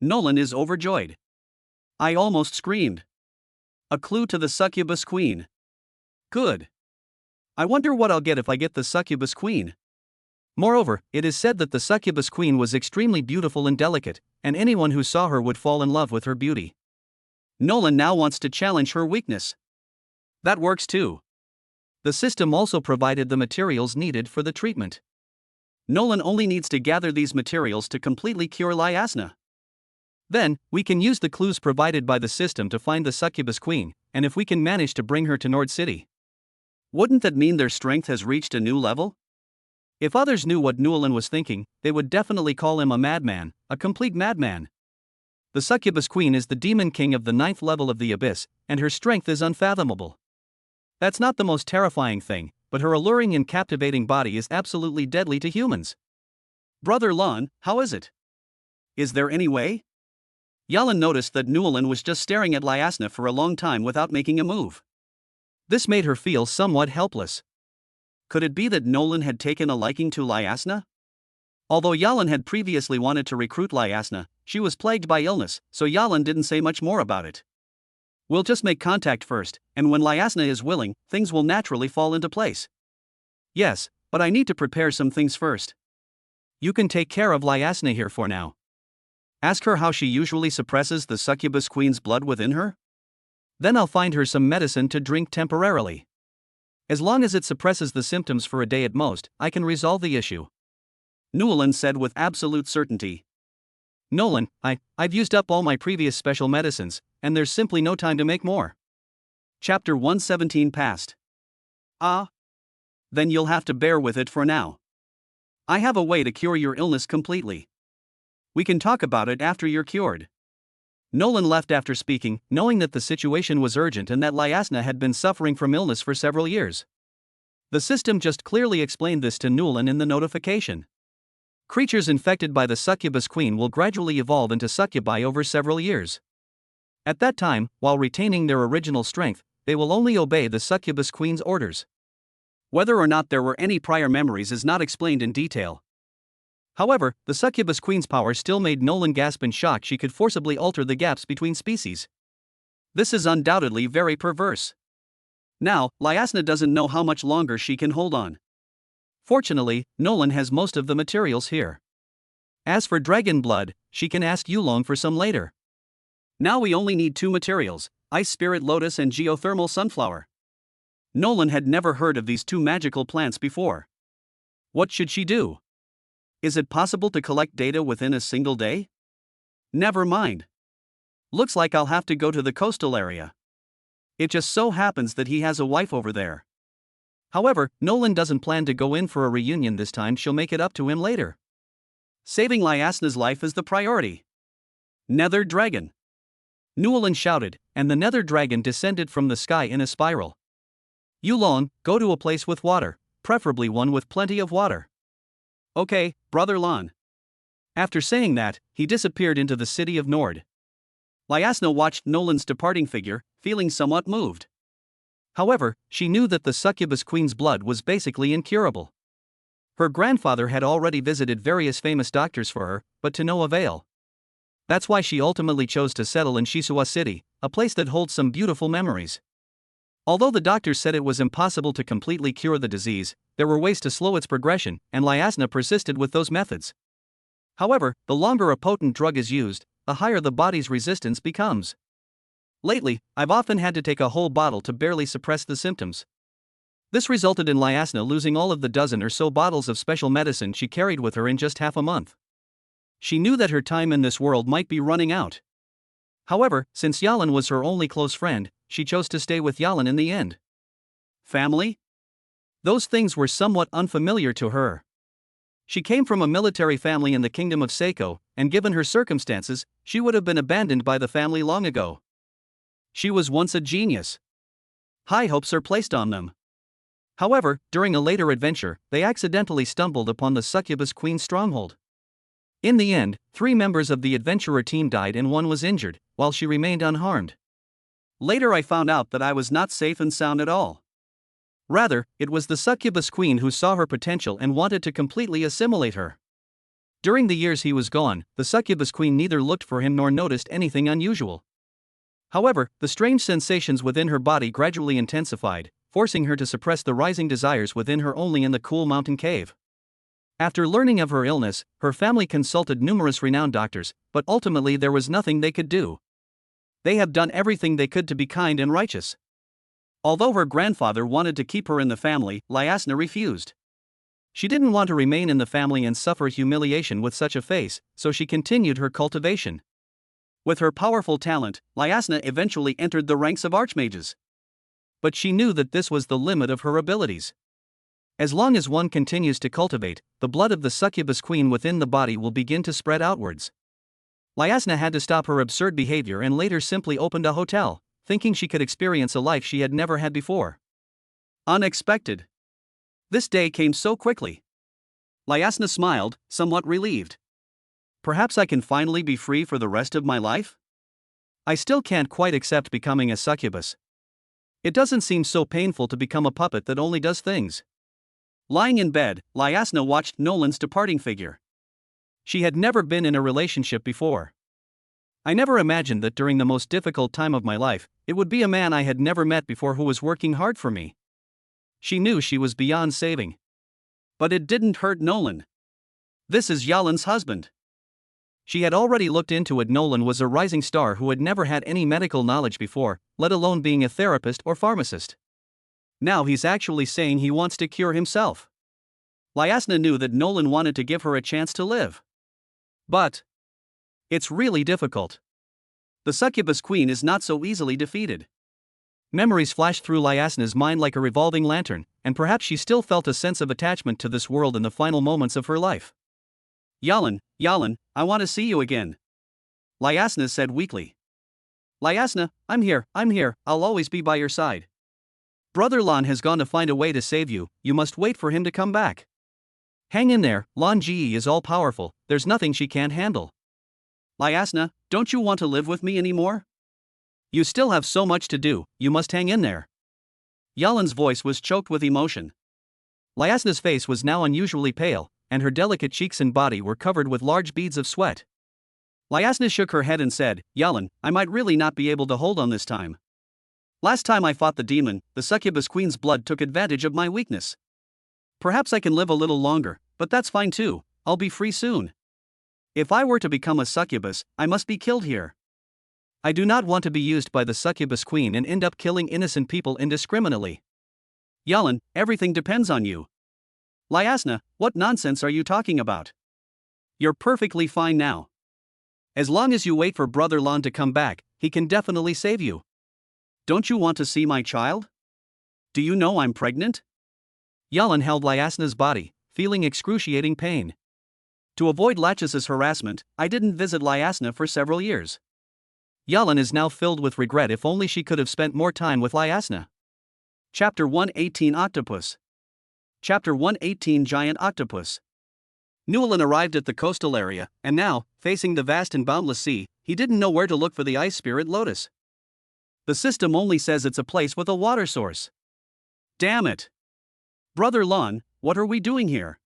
Nolan is overjoyed. I almost screamed. A clue to the succubus queen. Good. I wonder what I'll get if I get the succubus queen. Moreover, it is said that the succubus queen was extremely beautiful and delicate, and anyone who saw her would fall in love with her beauty. Nolan now wants to challenge her weakness. That works too. The system also provided the materials needed for the treatment. Nolan only needs to gather these materials to completely cure Lyasna. Then, we can use the clues provided by the system to find the succubus queen, and if we can manage to bring her to Nord City. Wouldn't that mean their strength has reached a new level? If others knew what Nolan was thinking, they would definitely call him a madman, a complete madman. The succubus queen is the demon king of the 9th level of the abyss, and her strength is unfathomable. That's not the most terrifying thing, but her alluring and captivating body is absolutely deadly to humans. Brother Lan, how is it? Is there any way? Yalan noticed that Nolan was just staring at Lyasna for a long time without making a move. This made her feel somewhat helpless. Could it be that Nolan had taken a liking to Lyasna? Although Yalan had previously wanted to recruit Lyasna, she was plagued by illness, so Yalan didn't say much more about it. We'll just make contact first, and when Lyasna is willing, things will naturally fall into place. Yes, but I need to prepare some things first. You can take care of Lyasna here for now. Ask her how she usually suppresses the succubus queen's blood within her? Then I'll find her some medicine to drink temporarily. As long as it suppresses the symptoms for a day at most, I can resolve the issue. Newland said with absolute certainty. Nolan, I've used up all my previous special medicines, and there's simply no time to make more. Chapter 117 passed. Ah? Then you'll have to bear with it for now. I have a way to cure your illness completely. We can talk about it after you're cured. Nolan left after speaking, knowing that the situation was urgent and that Lyasna had been suffering from illness for several years. The system just clearly explained this to Nolan in the notification. Creatures infected by the succubus queen will gradually evolve into succubi over several years. At that time, while retaining their original strength, they will only obey the succubus queen's orders. Whether or not there were any prior memories is not explained in detail. However, the succubus queen's power still made Nolan gasp in shock. She could forcibly alter the gaps between species. This is undoubtedly very perverse. Now, Lyasna doesn't know how much longer she can hold on. Fortunately, Nolan has most of the materials here. As for dragon blood, she can ask Yulong for some later. Now we only need 2 materials, ice spirit lotus and geothermal sunflower. Nolan had never heard of these 2 magical plants before. What should she do? Is it possible to collect data within a single day? Never mind. Looks like I'll have to go to the coastal area. It just so happens that he has a wife over there. However, Nolan doesn't plan to go in for a reunion this time. She'll make it up to him later. Saving Lyasna's life is the priority. Nether dragon. Nolan shouted, and the nether dragon descended from the sky in a spiral. Yulong, go to a place with water, preferably one with plenty of water. Okay, Brother Lon. After saying that, he disappeared into the city of Nord. Lyasna watched Nolan's departing figure, feeling somewhat moved. However, she knew that the succubus queen's blood was basically incurable. Her grandfather had already visited various famous doctors for her, but to no avail. That's why she ultimately chose to settle in Shisua City, a place that holds some beautiful memories. Although the doctors said it was impossible to completely cure the disease, there were ways to slow its progression, and Lyasna persisted with those methods. However, the longer a potent drug is used, the higher the body's resistance becomes. Lately, I've often had to take a whole bottle to barely suppress the symptoms. This resulted in Lyasna losing all of the dozen or so bottles of special medicine she carried with her in just half a month. She knew that her time in this world might be running out. However, since Yalan was her only close friend, she chose to stay with Yalan in the end. Family? Those things were somewhat unfamiliar to her. She came from a military family in the kingdom of Seiko, and given her circumstances, she would have been abandoned by the family long ago. She was once a genius. High hopes are placed on them. However, during a later adventure, they accidentally stumbled upon the succubus queen's stronghold. In the end, 3 members of the adventurer team died and 1 was injured, while she remained unharmed. Later I found out that I was not safe and sound at all. Rather, it was the succubus queen who saw her potential and wanted to completely assimilate her. During the years he was gone, the succubus queen neither looked for him nor noticed anything unusual. However, the strange sensations within her body gradually intensified, forcing her to suppress the rising desires within her only in the cool mountain cave. After learning of her illness, her family consulted numerous renowned doctors, but ultimately there was nothing they could do. They had done everything they could to be kind and righteous. Although her grandfather wanted to keep her in the family, Lyasna refused. She didn't want to remain in the family and suffer humiliation with such a face, so she continued her cultivation. With her powerful talent, Lyasna eventually entered the ranks of archmages. But she knew that this was the limit of her abilities. As long as one continues to cultivate, the blood of the succubus queen within the body will begin to spread outwards. Lyasna had to stop her absurd behavior and later simply opened a hotel, thinking she could experience a life she had never had before. Unexpected. This day came so quickly. Lyasna smiled, somewhat relieved. Perhaps I can finally be free for the rest of my life? I still can't quite accept becoming a succubus. It doesn't seem so painful to become a puppet that only does things. Lying in bed, Lyasna watched Nolan's departing figure. She had never been in a relationship before. I never imagined that during the most difficult time of my life, it would be a man I had never met before who was working hard for me. She knew she was beyond saving. But it didn't hurt Nolan. This is Yalan's husband. She had already looked into it. Nolan was a rising star who had never had any medical knowledge before, let alone being a therapist or pharmacist. Now he's actually saying he wants to cure himself. Lyasna knew that Nolan wanted to give her a chance to live. But it's really difficult. The succubus queen is not so easily defeated. Memories flashed through Lyasna's mind like a revolving lantern, and perhaps she still felt a sense of attachment to this world in the final moments of her life. Yalan, I want to see you again. Lyasna said weakly. Lyasna, I'm here, I'll always be by your side. Brother Lan has gone to find a way to save you, you must wait for him to come back. Hang in there, Lan Ji is all powerful, there's nothing she can't handle. Lyasna, don't you want to live with me anymore? You still have so much to do, you must hang in there. Yalan's voice was choked with emotion. Lyasna's face was now unusually pale, and her delicate cheeks and body were covered with large beads of sweat. Lyasna shook her head and said, Yalan, I might really not be able to hold on this time. Last time I fought the demon, the succubus queen's blood took advantage of my weakness. Perhaps I can live a little longer, but that's fine too, I'll be free soon. If I were to become a succubus, I must be killed here. I do not want to be used by the succubus queen and end up killing innocent people indiscriminately. Yalan, everything depends on you. Lyasna, what nonsense are you talking about? You're perfectly fine now. As long as you wait for Brother Lan to come back, he can definitely save you. Don't you want to see my child? Do you know I'm pregnant? Yalan held Lyasna's body, feeling excruciating pain. To avoid Laches's harassment, I didn't visit Lyasna for several years. Yalan is now filled with regret. If only she could have spent more time with Lyasna. Chapter 118 Octopus. Chapter 118 Giant Octopus. Newland arrived at the coastal area, and now, facing the vast and boundless sea, he didn't know where to look for the ice spirit lotus. The system only says it's a place with a water source. Damn it! Brother Lan, what are we doing here?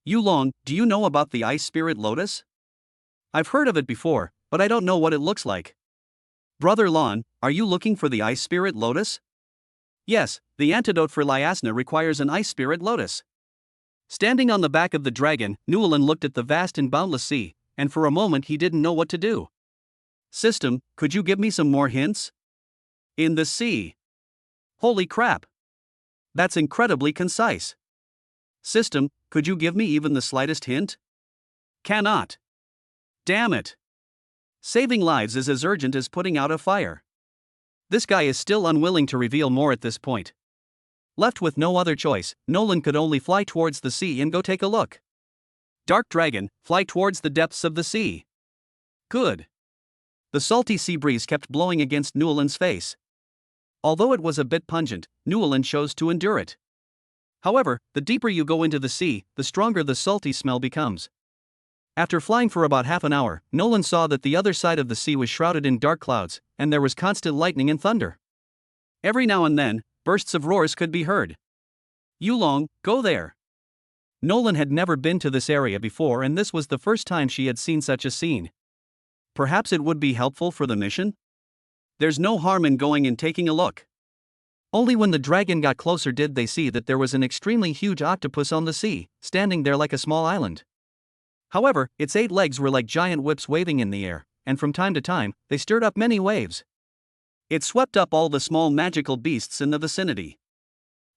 Yulong, do you know about the ice spirit lotus? I've heard of it before, but I don't know what it looks like. Brother Lan, are you looking for the ice spirit lotus? Yes, the antidote for Lyasna requires an ice spirit lotus. Standing on the back of the dragon, Newland looked at the vast and boundless sea, and for a moment he didn't know what to do. System, could you give me some more hints? In the sea. Holy crap! That's incredibly concise. System, could you give me even the slightest hint? Cannot. Damn it. Saving lives is as urgent as putting out a fire. This guy is still unwilling to reveal more at this point. Left with no other choice, Nolan could only fly towards the sea and go take a look. Dark Dragon, fly towards the depths of the sea. Good. The salty sea breeze kept blowing against Newland's face. Although it was a bit pungent, Newland chose to endure it. However, the deeper you go into the sea, the stronger the salty smell becomes. After flying for about half an hour, Nolan saw that the other side of the sea was shrouded in dark clouds, and there was constant lightning and thunder. Every now and then, bursts of roars could be heard. Yulong, go there. Nolan had never been to this area before, and this was the first time she had seen such a scene. Perhaps it would be helpful for the mission? There's no harm in going and taking a look. Only when the dragon got closer did they see that there was an extremely huge octopus on the sea, standing there like a small island. However, its 8 legs were like giant whips waving in the air, and from time to time, they stirred up many waves. It swept up all the small magical beasts in the vicinity.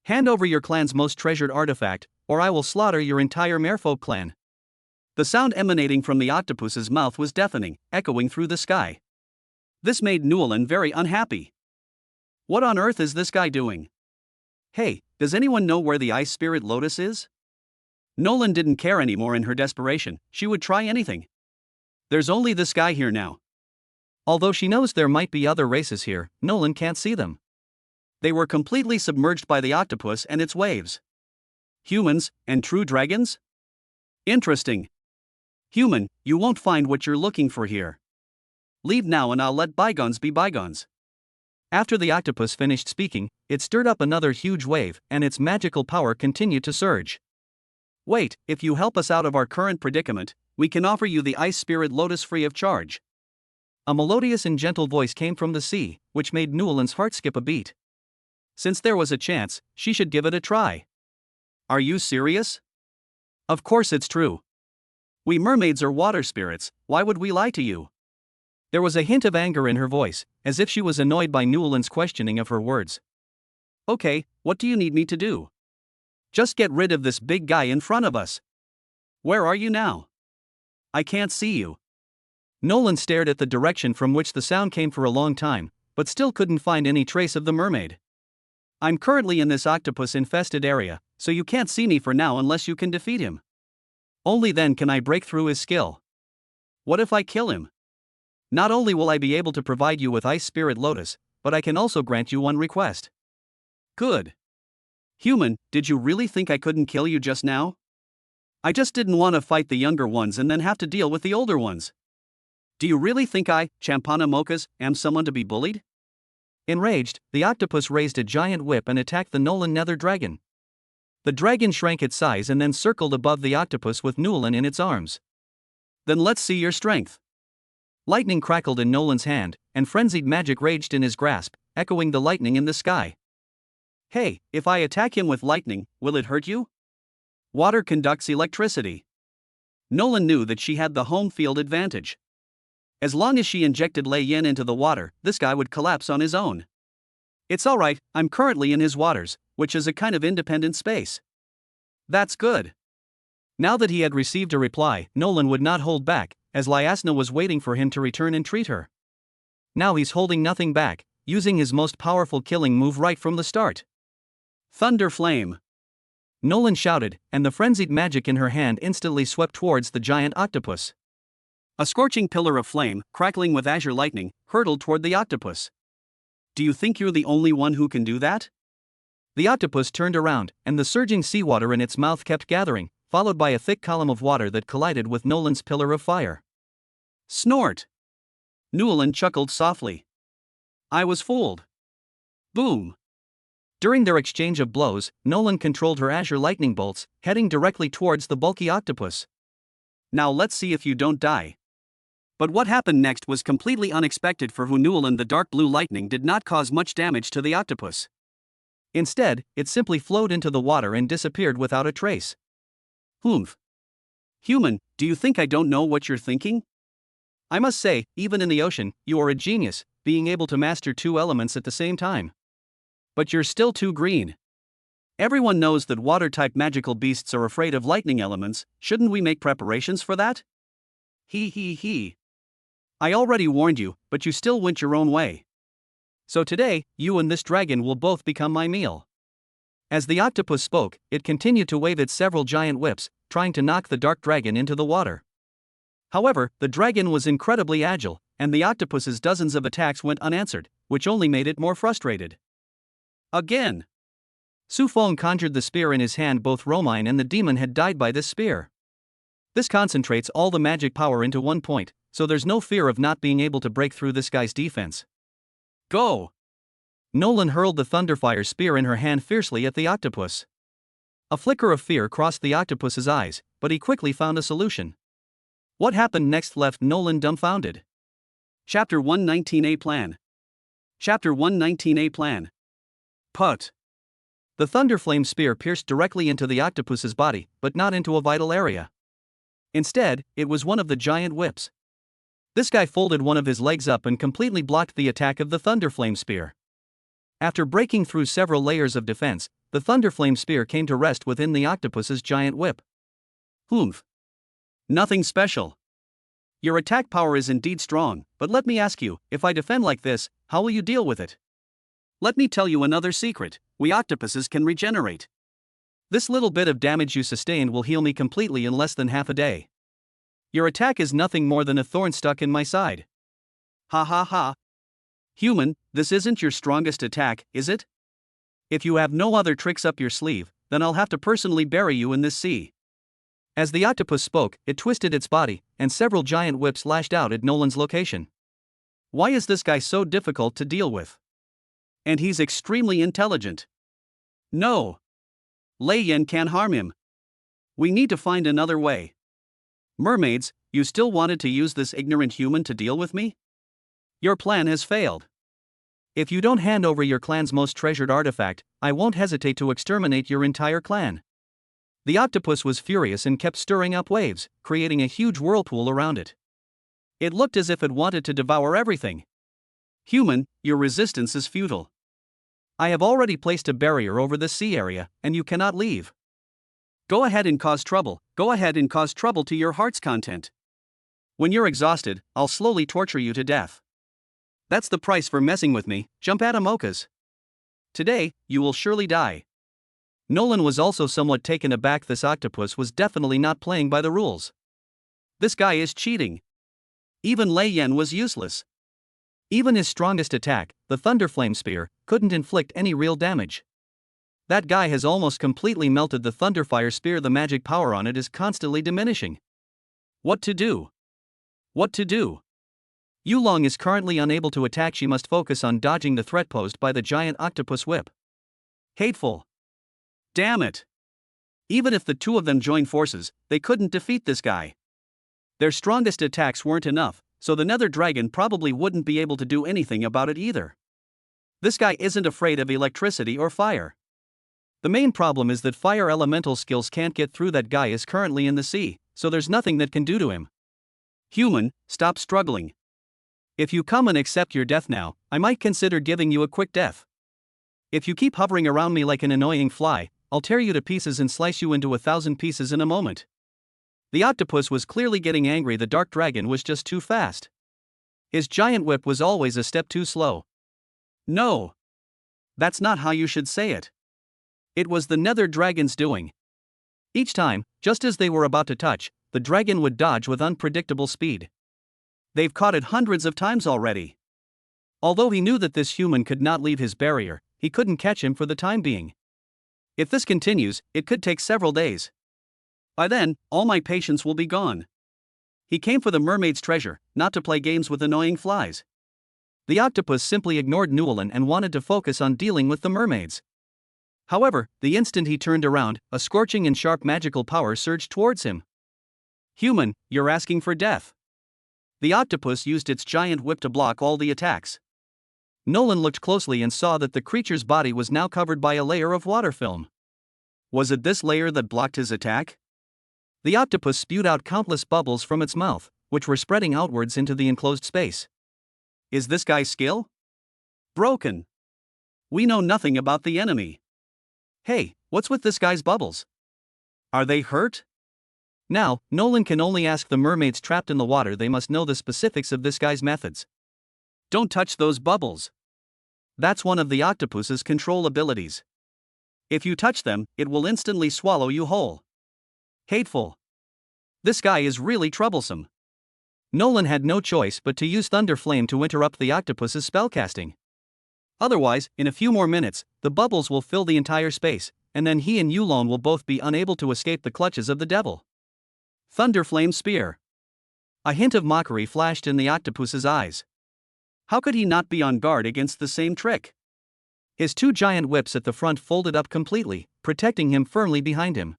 Hand over your clan's most treasured artifact, or I will slaughter your entire merfolk clan. The sound emanating from the octopus's mouth was deafening, echoing through the sky. This made Newland very unhappy. What on earth is this guy doing? Hey, does anyone know where the ice spirit lotus is? Nolan didn't care anymore in her desperation, she would try anything. There's only this guy here now. Although she knows there might be other races here, Nolan can't see them. They were completely submerged by the octopus and its waves. Humans, and true dragons? Interesting. Human, you won't find what you're looking for here. Leave now and I'll let bygones be bygones. After the octopus finished speaking, it stirred up another huge wave, and its magical power continued to surge. Wait, if you help us out of our current predicament, we can offer you the ice spirit lotus free of charge. A melodious and gentle voice came from the sea, which made Newland's heart skip a beat. Since there was a chance, she should give it a try. Are you serious? Of course it's true. We mermaids are water spirits, why would we lie to you? There was a hint of anger in her voice, as if she was annoyed by Newland's questioning of her words. Okay, what do you need me to do? Just get rid of this big guy in front of us. Where are you now? I can't see you. Nolan stared at the direction from which the sound came for a long time, but still couldn't find any trace of the mermaid. I'm currently in this octopus-infested area, so you can't see me for now unless you can defeat him. Only then can I break through his skill. What if I kill him? Not only will I be able to provide you with Ice Spirit Lotus, but I can also grant you one request. Good. Human, did you really think I couldn't kill you just now? I just didn't want to fight the younger ones and then have to deal with the older ones. Do you really think I, Champana Mochas, am someone to be bullied? Enraged, the octopus raised a giant whip and attacked the Nolan Nether Dragon. The dragon shrank its size and then circled above the octopus with Nolan in its arms. Then let's see your strength. Lightning crackled in Nolan's hand, and frenzied magic raged in his grasp, echoing the lightning in the sky. Hey, if I attack him with lightning, will it hurt you? Water conducts electricity. Nolan knew that she had the home field advantage. As long as she injected Lei Yin into the water, this guy would collapse on his own. It's alright, I'm currently in his waters, which is a kind of independent space. That's good. Now that he had received a reply, Nolan would not hold back, as Liasna was waiting for him to return and treat her. Now he's holding nothing back, using his most powerful killing move right from the start. Thunder Flame! Nolan shouted, and the frenzied magic in her hand instantly swept towards the giant octopus. A scorching pillar of flame, crackling with azure lightning, hurtled toward the octopus. Do you think you're the only one who can do that? The octopus turned around, and the surging seawater in its mouth kept gathering, followed by a thick column of water that collided with Nolan's pillar of fire. Snort! Nolan chuckled softly. I was fooled. Boom! During their exchange of blows, Nolan controlled her azure lightning bolts, heading directly towards the bulky octopus. Now let's see if you don't die. But what happened next was completely unexpected for Nolan. The dark blue lightning did not cause much damage to the octopus. Instead, it simply flowed into the water and disappeared without a trace. Humph. Human, do you think I don't know what you're thinking? I must say, even in the ocean, you are a genius, being able to master two elements at the same time. But you're still too green. Everyone knows that water-type magical beasts are afraid of lightning elements, shouldn't we make preparations for that? He. I already warned you, but you still went your own way. So today, you and this dragon will both become my meal. As the octopus spoke, it continued to wave its several giant whips, trying to knock the dark dragon into the water. However, the dragon was incredibly agile, and the octopus's dozens of attacks went unanswered, which only made it more frustrated. Again! Su Feng conjured the spear in his hand. Both Romine and the demon had died by this spear. This concentrates all the magic power into one point, so there's no fear of not being able to break through this guy's defense. Go! Nolan hurled the Thunderfire spear in her hand fiercely at the octopus. A flicker of fear crossed the octopus's eyes, but he quickly found a solution. What happened next left Nolan dumbfounded. Chapter 119A Plan. Chapter 119A Plan. Put. The Thunderflame spear pierced directly into the octopus's body, but not into a vital area. Instead, it was one of the giant whips. This guy folded one of his legs up and completely blocked the attack of the Thunderflame spear. After breaking through several layers of defense, the Thunderflame spear came to rest within the octopus's giant whip. Humph. Nothing special. Your attack power is indeed strong, but let me ask you, if I defend like this, how will you deal with it? Let me tell you another secret, we octopuses can regenerate. This little bit of damage you sustained will heal me completely in less than half a day. Your attack is nothing more than a thorn stuck in my side. Ha ha ha. Human, this isn't your strongest attack, is it? If you have no other tricks up your sleeve, then I'll have to personally bury you in this sea. As the octopus spoke, it twisted its body, and several giant whips lashed out at Nolan's location. Why is this guy so difficult to deal with? And he's extremely intelligent. No. Lei Yin can't harm him. We need to find another way. Mermaids, you still wanted to use this ignorant human to deal with me? Your plan has failed. If you don't hand over your clan's most treasured artifact, I won't hesitate to exterminate your entire clan. The octopus was furious and kept stirring up waves, creating a huge whirlpool around it. It looked as if it wanted to devour everything. Human, your resistance is futile. I have already placed a barrier over this sea area, and you cannot leave. Go ahead and cause trouble, to your heart's content. When you're exhausted, I'll slowly torture you to death. That's the price for messing with me, jump at Amokas. Today, you will surely die. Nolan was also somewhat taken aback. This octopus was definitely not playing by the rules. This guy is cheating. Even Lei Yan was useless. Even his strongest attack, the Thunder Flame Spear, couldn't inflict any real damage. That guy has almost completely melted the Thunderfire Spear. The magic power on it is constantly diminishing. What to do? What to do? Yulong is currently unable to attack. She must focus on dodging the threat posed by the giant octopus whip. Hateful. Damn it. Even if the two of them joined forces, they couldn't defeat this guy. Their strongest attacks weren't enough, so the Nether Dragon probably wouldn't be able to do anything about it either. This guy isn't afraid of electricity or fire. The main problem is that fire elemental skills can't get through. That guy is currently in the sea, so there's nothing that can do to him. Human, stop struggling. If you come and accept your death now, I might consider giving you a quick death. If you keep hovering around me like an annoying fly, I'll tear you to pieces and slice you into 1,000 pieces in a moment. The octopus was clearly getting angry. The dark dragon was just too fast. His giant whip was always a step too slow. No. That's not how you should say it. It was the Nether Dragon's doing. Each time, just as they were about to touch, the dragon would dodge with unpredictable speed. They've caught it hundreds of times already. Although he knew that this human could not leave his barrier, he couldn't catch him for the time being. If this continues, it could take several days. By then, all my patience will be gone. He came for the mermaid's treasure, not to play games with annoying flies. The octopus simply ignored Newellyn and wanted to focus on dealing with the mermaids. However, the instant he turned around, a scorching and sharp magical power surged towards him. Human, you're asking for death. The octopus used its giant whip to block all the attacks. Nolan looked closely and saw that the creature's body was now covered by a layer of water film. Was it this layer that blocked his attack? The octopus spewed out countless bubbles from its mouth, which were spreading outwards into the enclosed space. Is this guy's skill broken? We know nothing about the enemy. Hey, what's with this guy's bubbles? Are they hurt? Now, Nolan can only ask the mermaids trapped in the water. They must know the specifics of this guy's methods. Don't touch those bubbles. That's one of the octopus's control abilities. If you touch them, it will instantly swallow you whole. Hateful. This guy is really troublesome. Nolan had no choice but to use Thunder Flame to interrupt the octopus's spellcasting. Otherwise, in a few more minutes, the bubbles will fill the entire space, and then he and Yulong will both be unable to escape the clutches of the devil. Thunder Flame Spear. A hint of mockery flashed in the octopus's eyes. How could he not be on guard against the same trick? His two giant whips at the front folded up completely, protecting him firmly behind him.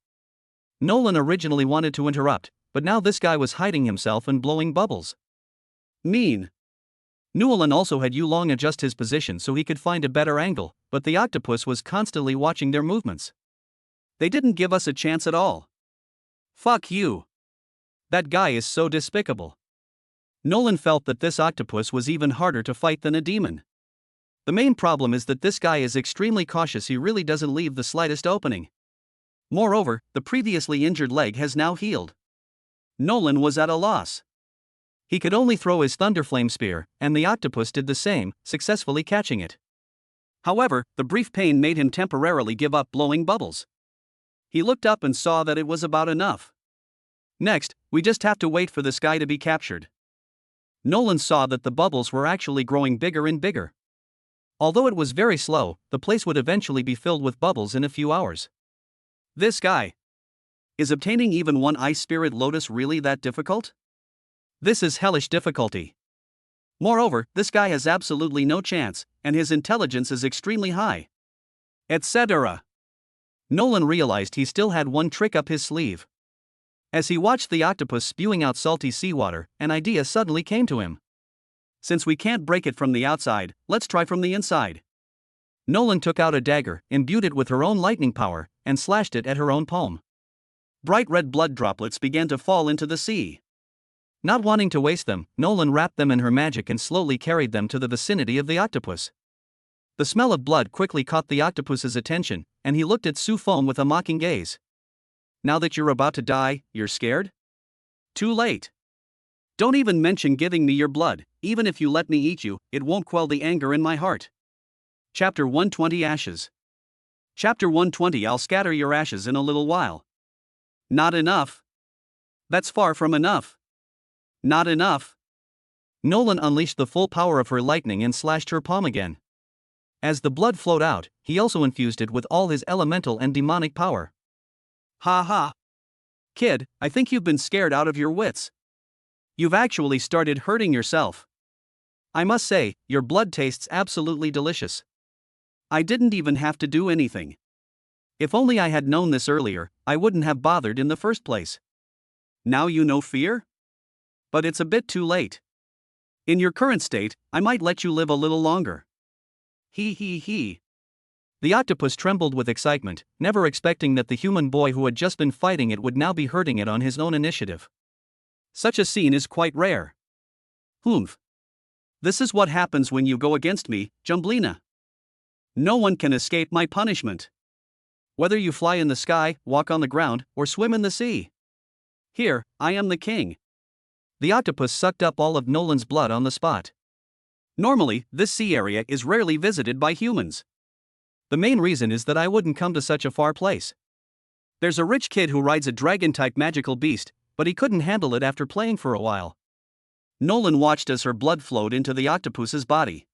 Nolan originally wanted to interrupt, but now this guy was hiding himself and blowing bubbles. Mean. Newellyn also had Yulong adjust his position so he could find a better angle, but the octopus was constantly watching their movements. They didn't give us a chance at all. Fuck you. That guy is so despicable. Nolan felt that this octopus was even harder to fight than a demon. The main problem is that this guy is extremely cautious. He really doesn't leave the slightest opening. Moreover, the previously injured leg has now healed. Nolan was at a loss. He could only throw his Thunder Flame Spear, and the octopus did the same, successfully catching it. However, the brief pain made him temporarily give up blowing bubbles. He looked up and saw that it was about enough. Next, we just have to wait for this guy to be captured. Nolan saw that the bubbles were actually growing bigger and bigger. Although it was very slow, the place would eventually be filled with bubbles in a few hours. This guy. Is obtaining even one Ice Spirit Lotus really that difficult? This is hellish difficulty. Moreover, this guy has absolutely no chance, and his intelligence is extremely high. Etc. Nolan realized he still had one trick up his sleeve. As he watched the octopus spewing out salty seawater, an idea suddenly came to him. Since we can't break it from the outside, let's try from the inside. Nolan took out a dagger, imbued it with her own lightning power, and slashed it at her own palm. Bright red blood droplets began to fall into the sea. Not wanting to waste them, Nolan wrapped them in her magic and slowly carried them to the vicinity of the octopus. The smell of blood quickly caught the octopus's attention, and he looked at Su Feng with a mocking gaze. Now that you're about to die, you're scared? Too late. Don't even mention giving me your blood. Even if you let me eat you, it won't quell the anger in my heart. Chapter 120 Ashes. Chapter 120 I'll scatter your ashes in a little while. Not enough. That's far from enough. Not enough. Nolan unleashed the full power of her lightning and slashed her palm again. As the blood flowed out, he also infused it with all his elemental and demonic power. Ha ha. Kid, I think you've been scared out of your wits. You've actually started hurting yourself. I must say, your blood tastes absolutely delicious. I didn't even have to do anything. If only I had known this earlier, I wouldn't have bothered in the first place. Now you know fear? But it's a bit too late. In your current state, I might let you live a little longer. He. The octopus trembled with excitement, never expecting that the human boy who had just been fighting it would now be hurting it on his own initiative. Such a scene is quite rare. Humph. This is what happens when you go against me, Jumblina. No one can escape my punishment. Whether you fly in the sky, walk on the ground, or swim in the sea. Here, I am the king. The octopus sucked up all of Nolan's blood on the spot. Normally, this sea area is rarely visited by humans. The main reason is that I wouldn't come to such a far place. There's a rich kid who rides a dragon-type magical beast, but he couldn't handle it after playing for a while. Nolan watched as her blood flowed into the octopus's body.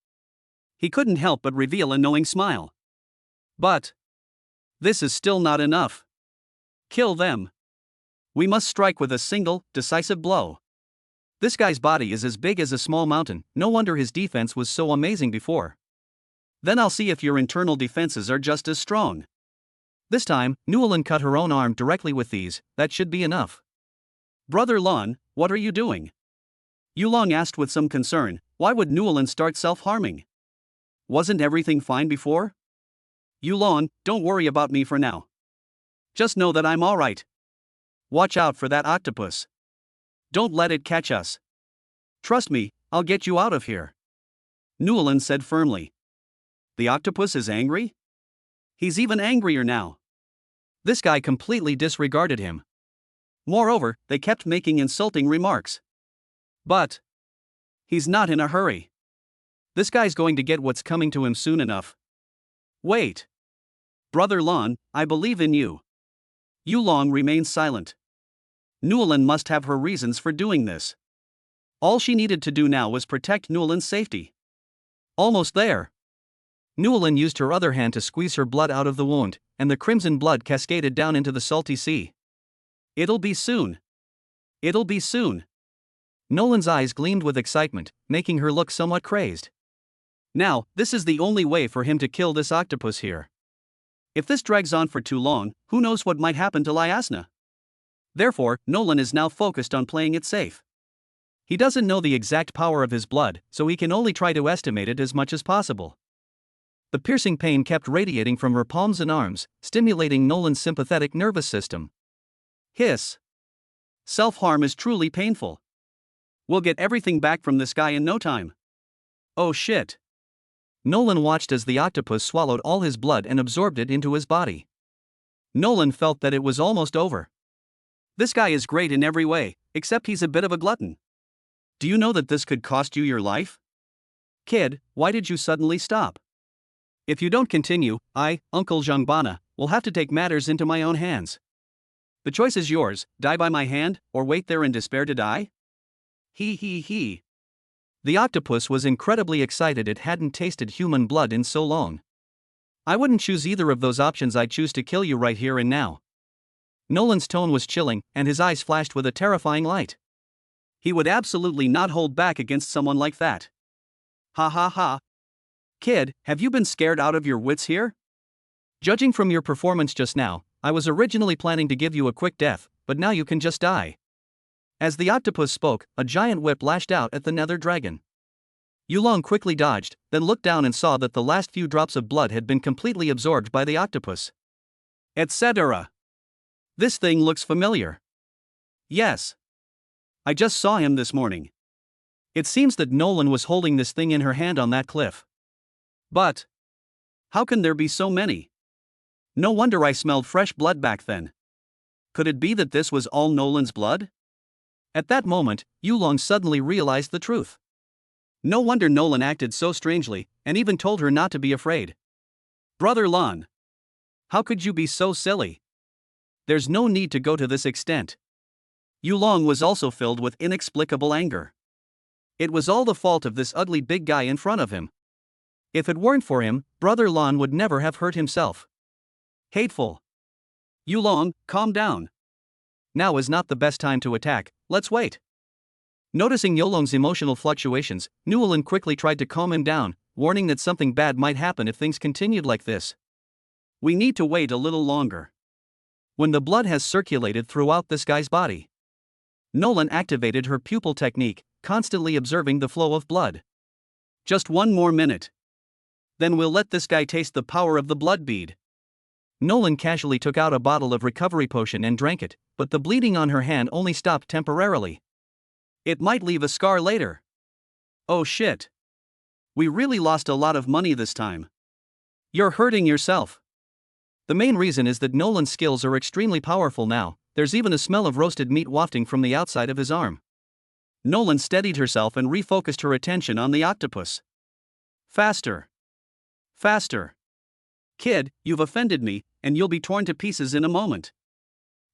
He couldn't help but reveal a knowing smile. But this is still not enough. Kill them. We must strike with a single, decisive blow. This guy's body is as big as a small mountain, no wonder his defense was so amazing before. Then I'll see if your internal defenses are just as strong. This time, Newelin cut her own arm directly with these. That should be enough. Brother Lon, what are you doing? Yulong asked with some concern. Why would Newelin start self-harming? Wasn't everything fine before? Yulong, don't worry about me for now. Just know that I'm alright. Watch out for that octopus. Don't let it catch us. Trust me, I'll get you out of here. Newelin said firmly. The octopus is angry? He's even angrier now. This guy completely disregarded him. Moreover, they kept making insulting remarks. But he's not in a hurry. This guy's going to get what's coming to him soon enough. Wait. Brother Lon, I believe in you. Yulong remained silent. Newelin must have her reasons for doing this. All she needed to do now was protect Newelin's safety. Almost there. Newelin used her other hand to squeeze her blood out of the wound, and the crimson blood cascaded down into the salty sea. It'll be soon. It'll be soon. Nolan's eyes gleamed with excitement, making her look somewhat crazed. Now, this is the only way for him to kill this octopus here. If this drags on for too long, who knows what might happen to Liasna? Therefore, Nolan is now focused on playing it safe. He doesn't know the exact power of his blood, so he can only try to estimate it as much as possible. The piercing pain kept radiating from her palms and arms, stimulating Nolan's sympathetic nervous system. Hiss. Self-harm is truly painful. We'll get everything back from this guy in no time. Oh shit. Nolan watched as the octopus swallowed all his blood and absorbed it into his body. Nolan felt that it was almost over. This guy is great in every way, except he's a bit of a glutton. Do you know that this could cost you your life? Kid, why did you suddenly stop? If you don't continue, I, Uncle Zhangbana, will have to take matters into my own hands. The choice is yours, die by my hand, or wait there in despair to die? He. The octopus was incredibly excited it hadn't tasted human blood in so long. I wouldn't choose either of those options. I'd choose to kill you right here and now. Nolan's tone was chilling, and his eyes flashed with a terrifying light. He would absolutely not hold back against someone like that. Ha. Kid, have you been scared out of your wits here? Judging from your performance just now, I was originally planning to give you a quick death, but now you can just die. As the octopus spoke, a giant whip lashed out at the nether dragon. Yulong quickly dodged, then looked down and saw that the last few drops of blood had been completely absorbed by the octopus. Etc. This thing looks familiar. Yes. I just saw him this morning. It seems that Nolan was holding this thing in her hand on that cliff. But how can there be so many? No wonder I smelled fresh blood back then. Could it be that this was all Nolan's blood? At that moment, Yulong suddenly realized the truth. No wonder Nolan acted so strangely, and even told her not to be afraid. Brother Lon. How could you be so silly? There's no need to go to this extent. Yulong was also filled with inexplicable anger. It was all the fault of this ugly big guy in front of him. If it weren't for him, Brother Lon would never have hurt himself. Hateful. Yulong, calm down. Now is not the best time to attack, let's wait. Noticing Yulong's emotional fluctuations, Newelin quickly tried to calm him down, warning that something bad might happen if things continued like this. We need to wait a little longer. When the blood has circulated throughout this guy's body. Nolan activated her pupil technique, constantly observing the flow of blood. Just one more minute. Then we'll let this guy taste the power of the blood bead. Nolan casually took out a bottle of recovery potion and drank it, but the bleeding on her hand only stopped temporarily. It might leave a scar later. Oh shit. We really lost a lot of money this time. You're hurting yourself. The main reason is that Nolan's skills are extremely powerful now. There's even a smell of roasted meat wafting from the outside of his arm. Nolan steadied herself and refocused her attention on the octopus. Faster. Faster. Kid, you've offended me, and you'll be torn to pieces in a moment.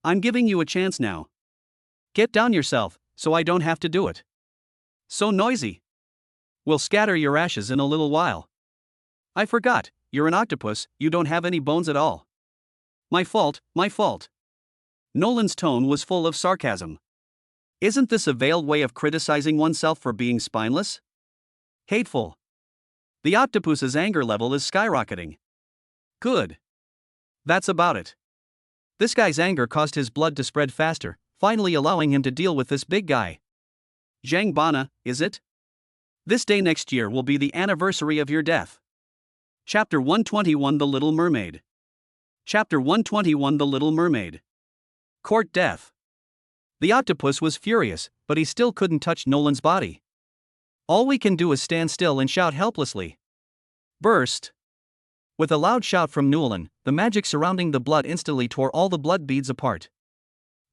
I'm giving you a chance now. Get down yourself, so I don't have to do it. So noisy. We'll scatter your ashes in a little while. I forgot, you're an octopus, you don't have any bones at all. My fault, my fault. Nolan's tone was full of sarcasm. Isn't this a veiled way of criticizing oneself for being spineless? Hateful. The octopus's anger level is skyrocketing. Good. That's about it. This guy's anger caused his blood to spread faster, finally allowing him to deal with this big guy. Zhang Bana, is it? This day next year will be the anniversary of your death. Chapter 121 The Little Mermaid. Chapter 121 The Little Mermaid. Court Death. The octopus was furious, but he still couldn't touch Nolan's body. All we can do is stand still and shout helplessly. Burst. With a loud shout from Nolan, the magic surrounding the blood instantly tore all the blood beads apart.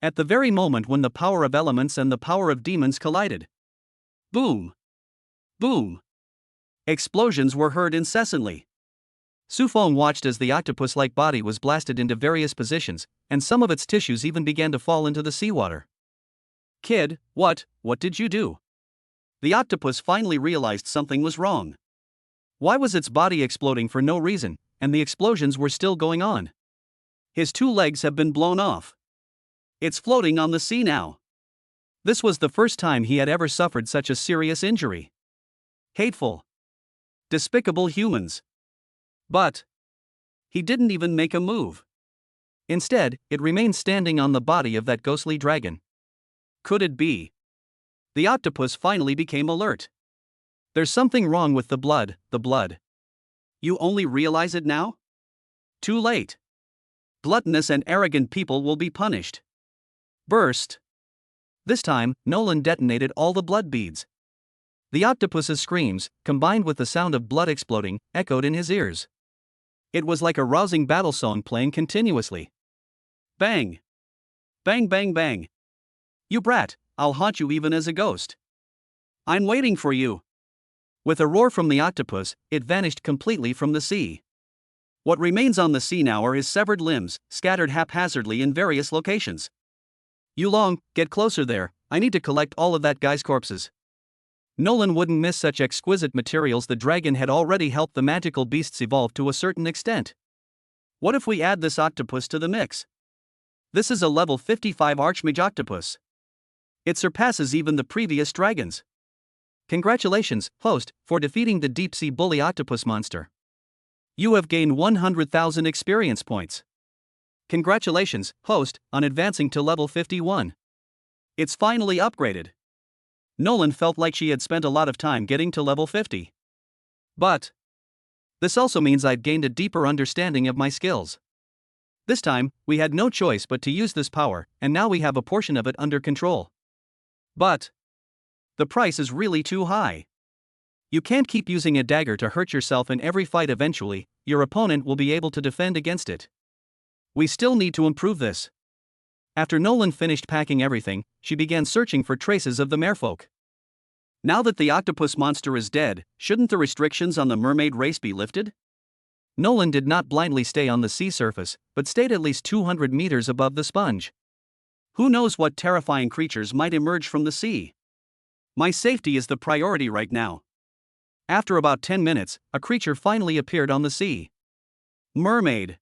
At the very moment when the power of elements and the power of demons collided. Boom. Boom. Explosions were heard incessantly. Sufong watched as the octopus-like body was blasted into various positions, and some of its tissues even began to fall into the seawater. Kid, what did you do? The octopus finally realized something was wrong. Why was its body exploding for no reason, and the explosions were still going on? His 2 legs have been blown off. It's floating on the sea now. This was the first time he had ever suffered such a serious injury. Hateful. Despicable humans. But he didn't even make a move. Instead, it remained standing on the body of that ghostly dragon. Could it be? The octopus finally became alert. There's something wrong with the blood. You only realize it now? Too late. Gluttonous and arrogant people will be punished. Burst. This time, Nolan detonated all the blood beads. The octopus's screams, combined with the sound of blood exploding, echoed in his ears. It was like a rousing battle song playing continuously. Bang! Bang bang bang! You brat, I'll haunt you even as a ghost. I'm waiting for you. With a roar from the octopus, it vanished completely from the sea. What remains on the sea now are his severed limbs, scattered haphazardly in various locations. Yulong, get closer there, I need to collect all of that guy's corpses. Nolan wouldn't miss such exquisite materials. The dragon had already helped the magical beasts evolve to a certain extent. What if we add this octopus to the mix? This is a level 55 Archmage octopus. It surpasses even the previous dragons. Congratulations, host, for defeating the deep-sea bully octopus monster. You have gained 100,000 experience points. Congratulations, host, on advancing to level 51. It's finally upgraded. Nolan felt like she had spent a lot of time getting to level 50. But this also means I'd gained a deeper understanding of my skills. This time, we had no choice but to use this power, and now we have a portion of it under control. But the price is really too high. You can't keep using a dagger to hurt yourself in every fight. Eventually, your opponent will be able to defend against it. We still need to improve this. After Nolan finished packing everything, she began searching for traces of the merfolk. Now that the octopus monster is dead, shouldn't the restrictions on the mermaid race be lifted? Nolan did not blindly stay on the sea surface, but stayed at least 200 meters above the sponge. Who knows what terrifying creatures might emerge from the sea? My safety is the priority right now. After about 10 minutes, a creature finally appeared on the sea. Mermaid.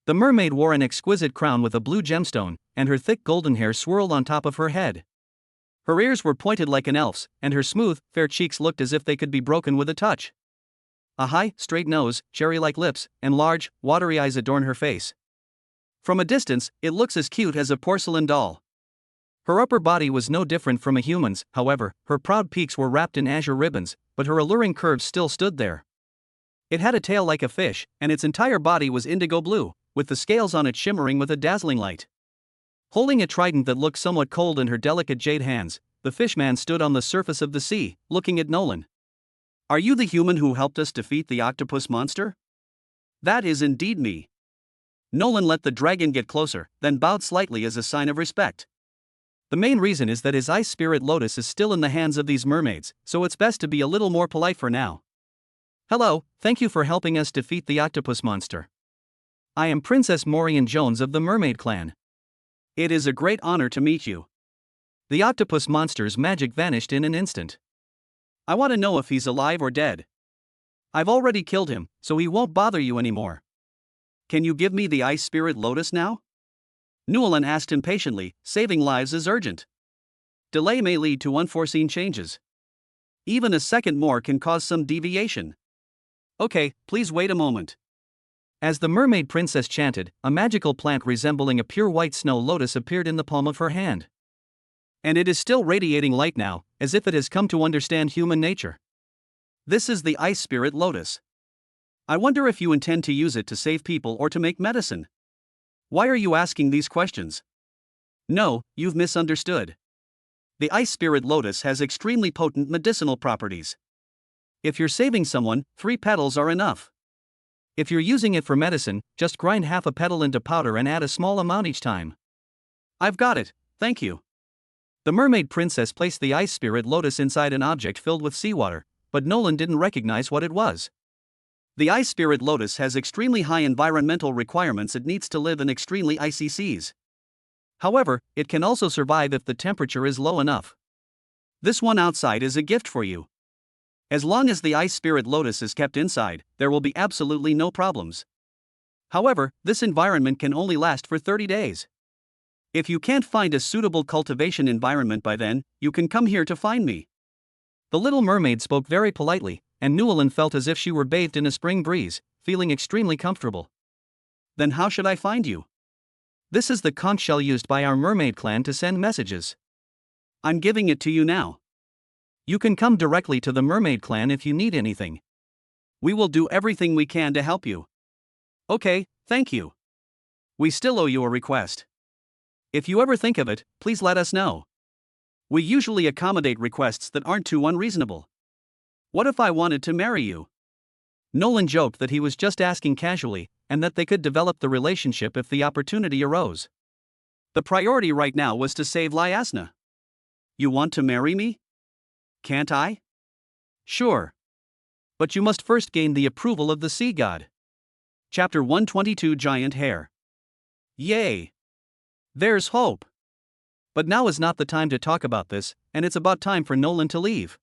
The mermaid wore an exquisite crown with a blue gemstone, and her thick golden hair swirled on top of her head. Her ears were pointed like an elf's, and her smooth, fair cheeks looked as if they could be broken with a touch. A high, straight nose, cherry-like lips, and large, watery eyes adorn her face. From a distance, it looks as cute as a porcelain doll. Her upper body was no different from a human's. However, her proud peaks were wrapped in azure ribbons, but her alluring curves still stood there. It had a tail like a fish, and its entire body was indigo blue, with the scales on it shimmering with a dazzling light. Holding a trident that looked somewhat cold in her delicate jade hands, the fishman stood on the surface of the sea, looking at Nolan. Are you the human who helped us defeat the octopus monster? That is indeed me. Nolan let the dragon get closer, then bowed slightly as a sign of respect. The main reason is that his ice spirit lotus is still in the hands of these mermaids, so it's best to be a little more polite for now. Hello, thank you for helping us defeat the octopus monster. I am Princess Morian Jones of the Mermaid Clan. It is a great honor to meet you. The octopus monster's magic vanished in an instant. I want to know if he's alive or dead. I've already killed him, so he won't bother you anymore. Can you give me the ice spirit lotus now? Newland asked impatiently. Saving lives is urgent. Delay may lead to unforeseen changes. Even a second more can cause some deviation. Okay, please wait a moment. As the mermaid princess chanted, a magical plant resembling a pure white snow lotus appeared in the palm of her hand. And it is still radiating light now, as if it has come to understand human nature. This is the ice spirit lotus. I wonder if you intend to use it to save people or to make medicine. Why are you asking these questions? No, you've misunderstood. The ice spirit lotus has extremely potent medicinal properties. If you're saving someone, 3 petals are enough. If you're using it for medicine, just grind half a petal into powder and add a small amount each time. I've got it, thank you. The mermaid princess placed the ice spirit lotus inside an object filled with seawater, but Nolan didn't recognize what it was. The ice spirit lotus has extremely high environmental requirements. It needs to live in extremely icy seas. However, it can also survive if the temperature is low enough. This one outside is a gift for you. As long as the ice spirit lotus is kept inside, there will be absolutely no problems. However, this environment can only last for 30 days. If you can't find a suitable cultivation environment by then, you can come here to find me. The little mermaid spoke very politely, and Newland felt as if she were bathed in a spring breeze, feeling extremely comfortable. Then how should I find you? This is the conch shell used by our mermaid clan to send messages. I'm giving it to you now. You can come directly to the mermaid clan if you need anything. We will do everything we can to help you. Okay, thank you. We still owe you a request. If you ever think of it, please let us know. We usually accommodate requests that aren't too unreasonable. What if I wanted to marry you? Nolan joked that he was just asking casually, and that they could develop the relationship if the opportunity arose. The priority right now was to save Lyasna. You want to marry me? Can't I? Sure. But you must first gain the approval of the sea god. Chapter 122 Giant Hair. Yay! There's hope. But now is not the time to talk about this, and it's about time for Nolan to leave.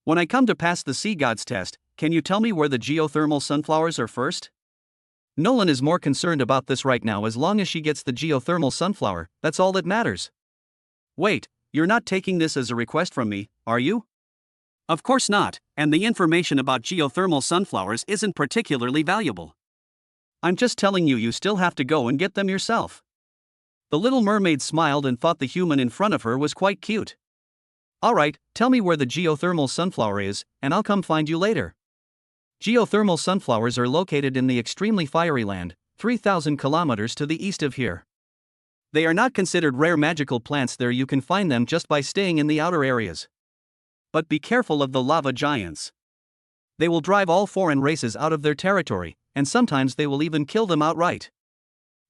When I come to pass the sea god's test, can you tell me where the geothermal sunflowers are first? Nolan is more concerned about this right now. As long as she gets the geothermal sunflower, that's all that matters. Wait, you're not taking this as a request from me, are you? Of course not, and the information about geothermal sunflowers isn't particularly valuable. I'm just telling you still have to go and get them yourself. The little mermaid smiled and thought the human in front of her was quite cute. Alright, tell me where the geothermal sunflower is, and I'll come find you later. Geothermal sunflowers are located in the extremely fiery land, 3,000 kilometers to the east of here. They are not considered rare magical plants there, you can find them just by staying in the outer areas. But be careful of the lava giants. They will drive all foreign races out of their territory, and sometimes they will even kill them outright.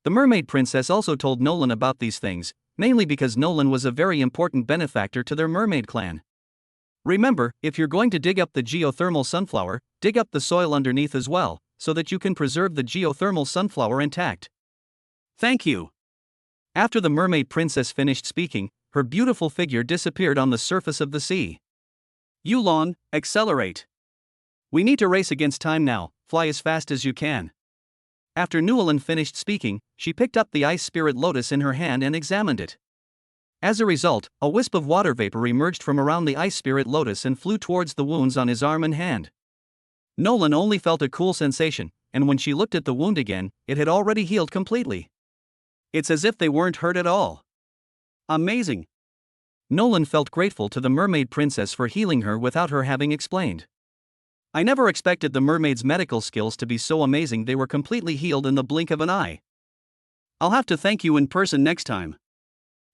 The Mermaid Princess also told Nolan about these things, mainly because Nolan was a very important benefactor to their mermaid clan. Remember, if you're going to dig up the geothermal sunflower, dig up the soil underneath as well, so that you can preserve the geothermal sunflower intact. Thank you. After the Mermaid Princess finished speaking, her beautiful figure disappeared on the surface of the sea. Yulon, accelerate. We need to race against time now, fly as fast as you can. After Newelin finished speaking, she picked up the Ice Spirit Lotus in her hand and examined it. As a result, a wisp of water vapor emerged from around the Ice Spirit Lotus and flew towards the wounds on his arm and hand. Nolan only felt a cool sensation, and when she looked at the wound again, it had already healed completely. It's as if they weren't hurt at all. Amazing. Nolan felt grateful to the Mermaid Princess for healing her without her having explained. I never expected the mermaid's medical skills to be so amazing. They were completely healed in the blink of an eye. I'll have to thank you in person next time.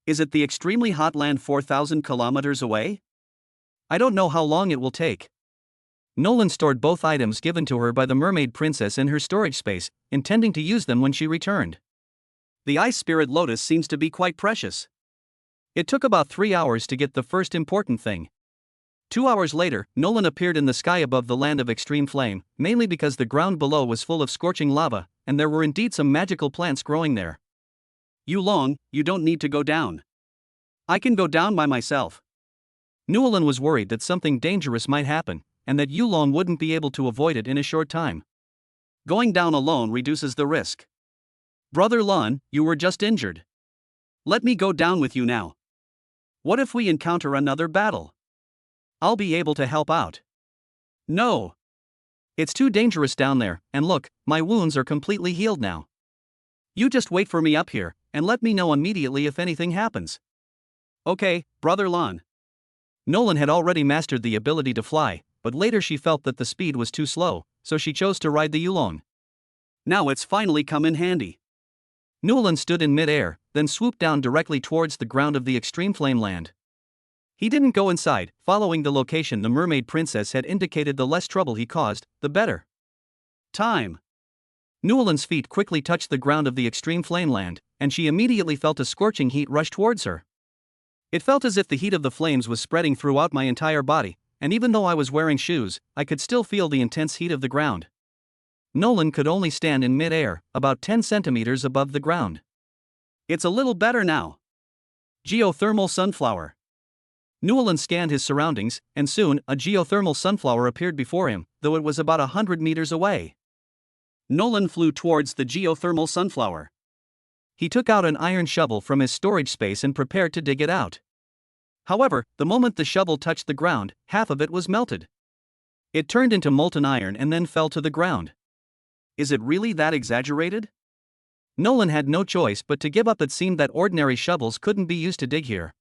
Is it the extremely hot land 4,000 kilometers away? I don't know how long it will take. Nolan stored both items given to her by the Mermaid Princess in her storage space, intending to use them when she returned. The Ice Spirit Lotus seems to be quite precious. It took about 3 hours to get the first important thing. 2 hours later, Nolan appeared in the sky above the land of extreme flame, mainly because the ground below was full of scorching lava, and there were indeed some magical plants growing there. Yulong, you don't need to go down. I can go down by myself. Newelin was worried that something dangerous might happen, and that Yulong wouldn't be able to avoid it in a short time. Going down alone reduces the risk. Brother Lon, you were just injured. Let me go down with you now. What if we encounter another battle? I'll be able to help out. No. It's too dangerous down there, and look, my wounds are completely healed now. You just wait for me up here, and let me know immediately if anything happens. Okay, Brother Lon. Nolan had already mastered the ability to fly, but later she felt that the speed was too slow, so she chose to ride the Yulong. Now it's finally come in handy. Newelin stood in mid-air, then swooped down directly towards the ground of the extreme flame land. He didn't go inside, following the location the Mermaid Princess had indicated. The less trouble he caused, the better. Time. Newelin's feet quickly touched the ground of the extreme flame land, and she immediately felt a scorching heat rush towards her. It felt as if the heat of the flames was spreading throughout my entire body, and even though I was wearing shoes, I could still feel the intense heat of the ground. Nolan could only stand in mid-air, about 10 centimeters above the ground. It's a little better now. Geothermal sunflower. Newelin scanned his surroundings, and soon, a geothermal sunflower appeared before him, though it was about 100 meters away. Nolan flew towards the geothermal sunflower. He took out an iron shovel from his storage space and prepared to dig it out. However, the moment the shovel touched the ground, half of it was melted. It turned into molten iron and then fell to the ground. Is it really that exaggerated? Nolan had no choice but to give up. It seemed that ordinary shovels couldn't be used to dig here.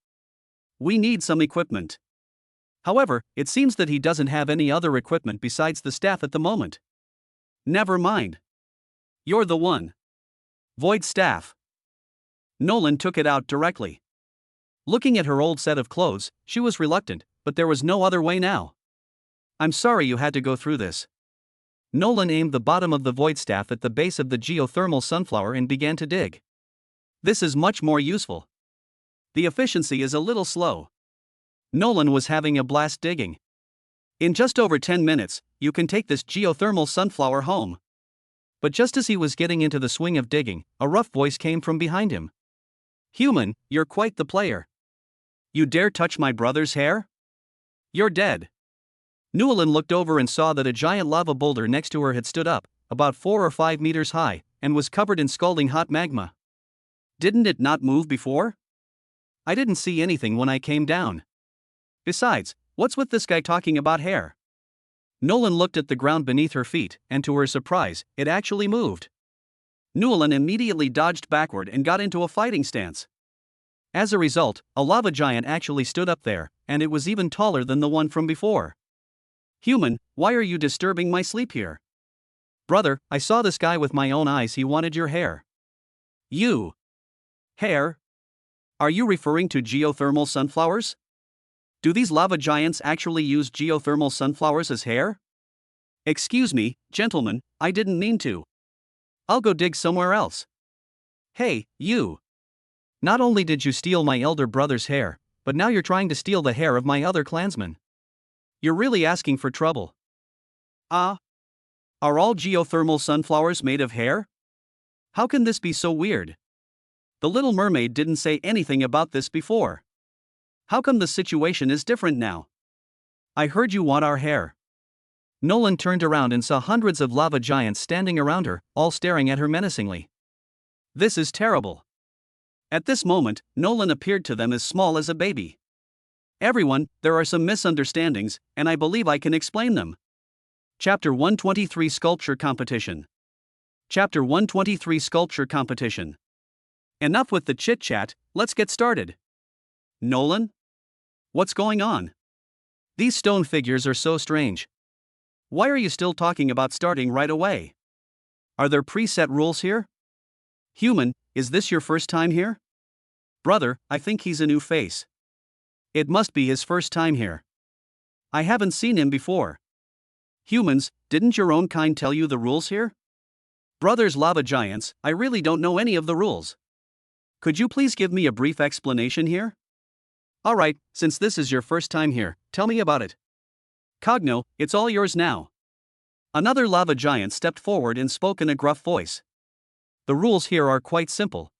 We need some equipment. However, it seems that he doesn't have any other equipment besides the staff at the moment. Never mind. You're the one. Void staff. Nolan took it out directly. Looking at her old set of clothes, she was reluctant, but there was no other way now. I'm sorry you had to go through this. Nolan aimed the bottom of the void staff at the base of the geothermal sunflower and began to dig. This is much more useful. The efficiency is a little slow. Nolan was having a blast digging. In just over 10 minutes, you can take this geothermal sunflower home. But just as he was getting into the swing of digging, a rough voice came from behind him. Human, you're quite the player. You dare touch my brother's hair? You're dead. Newelin looked over and saw that a giant lava boulder next to her had stood up, about 4 or 5 meters high, and was covered in scalding hot magma. Didn't it not move before? I didn't see anything when I came down. Besides, what's with this guy talking about hair? Nolan looked at the ground beneath her feet, and to her surprise, it actually moved. Newelin immediately dodged backward and got into a fighting stance. As a result, a lava giant actually stood up there, and it was even taller than the one from before. Human, why are you disturbing my sleep here? Brother, I saw this guy with my own eyes. He wanted your hair. You. Hair? Are you referring to geothermal sunflowers? Do these lava giants actually use geothermal sunflowers as hair? Excuse me, gentlemen, I didn't mean to. I'll go dig somewhere else. Hey, you. Not only did you steal my elder brother's hair, but now you're trying to steal the hair of my other clansmen. You're really asking for trouble. Are all geothermal sunflowers made of hair? How can this be so weird? The Little Mermaid didn't say anything about this before. How come the situation is different now? I heard you want our hair. Nolan turned around and saw hundreds of lava giants standing around her, all staring at her menacingly. This is terrible. At this moment, Nolan appeared to them as small as a baby. Everyone, there are some misunderstandings, and I believe I can explain them. Chapter 123 Sculpture Competition. Chapter 123 Sculpture Competition. Enough with the chit-chat, let's get started. Nolan? What's going on? These stone figures are so strange. Why are you still talking about starting right away? Are there preset rules here? Human, is this your first time here? Brother, I think he's a new face. It must be his first time here. I haven't seen him before. Humans, didn't your own kind tell you the rules here? Brothers lava giants, I really don't know any of the rules. Could you please give me a brief explanation here? Alright, since this is your first time here, tell me about it. Cogno, it's all yours now. Another lava giant stepped forward and spoke in a gruff voice. The rules here are quite simple.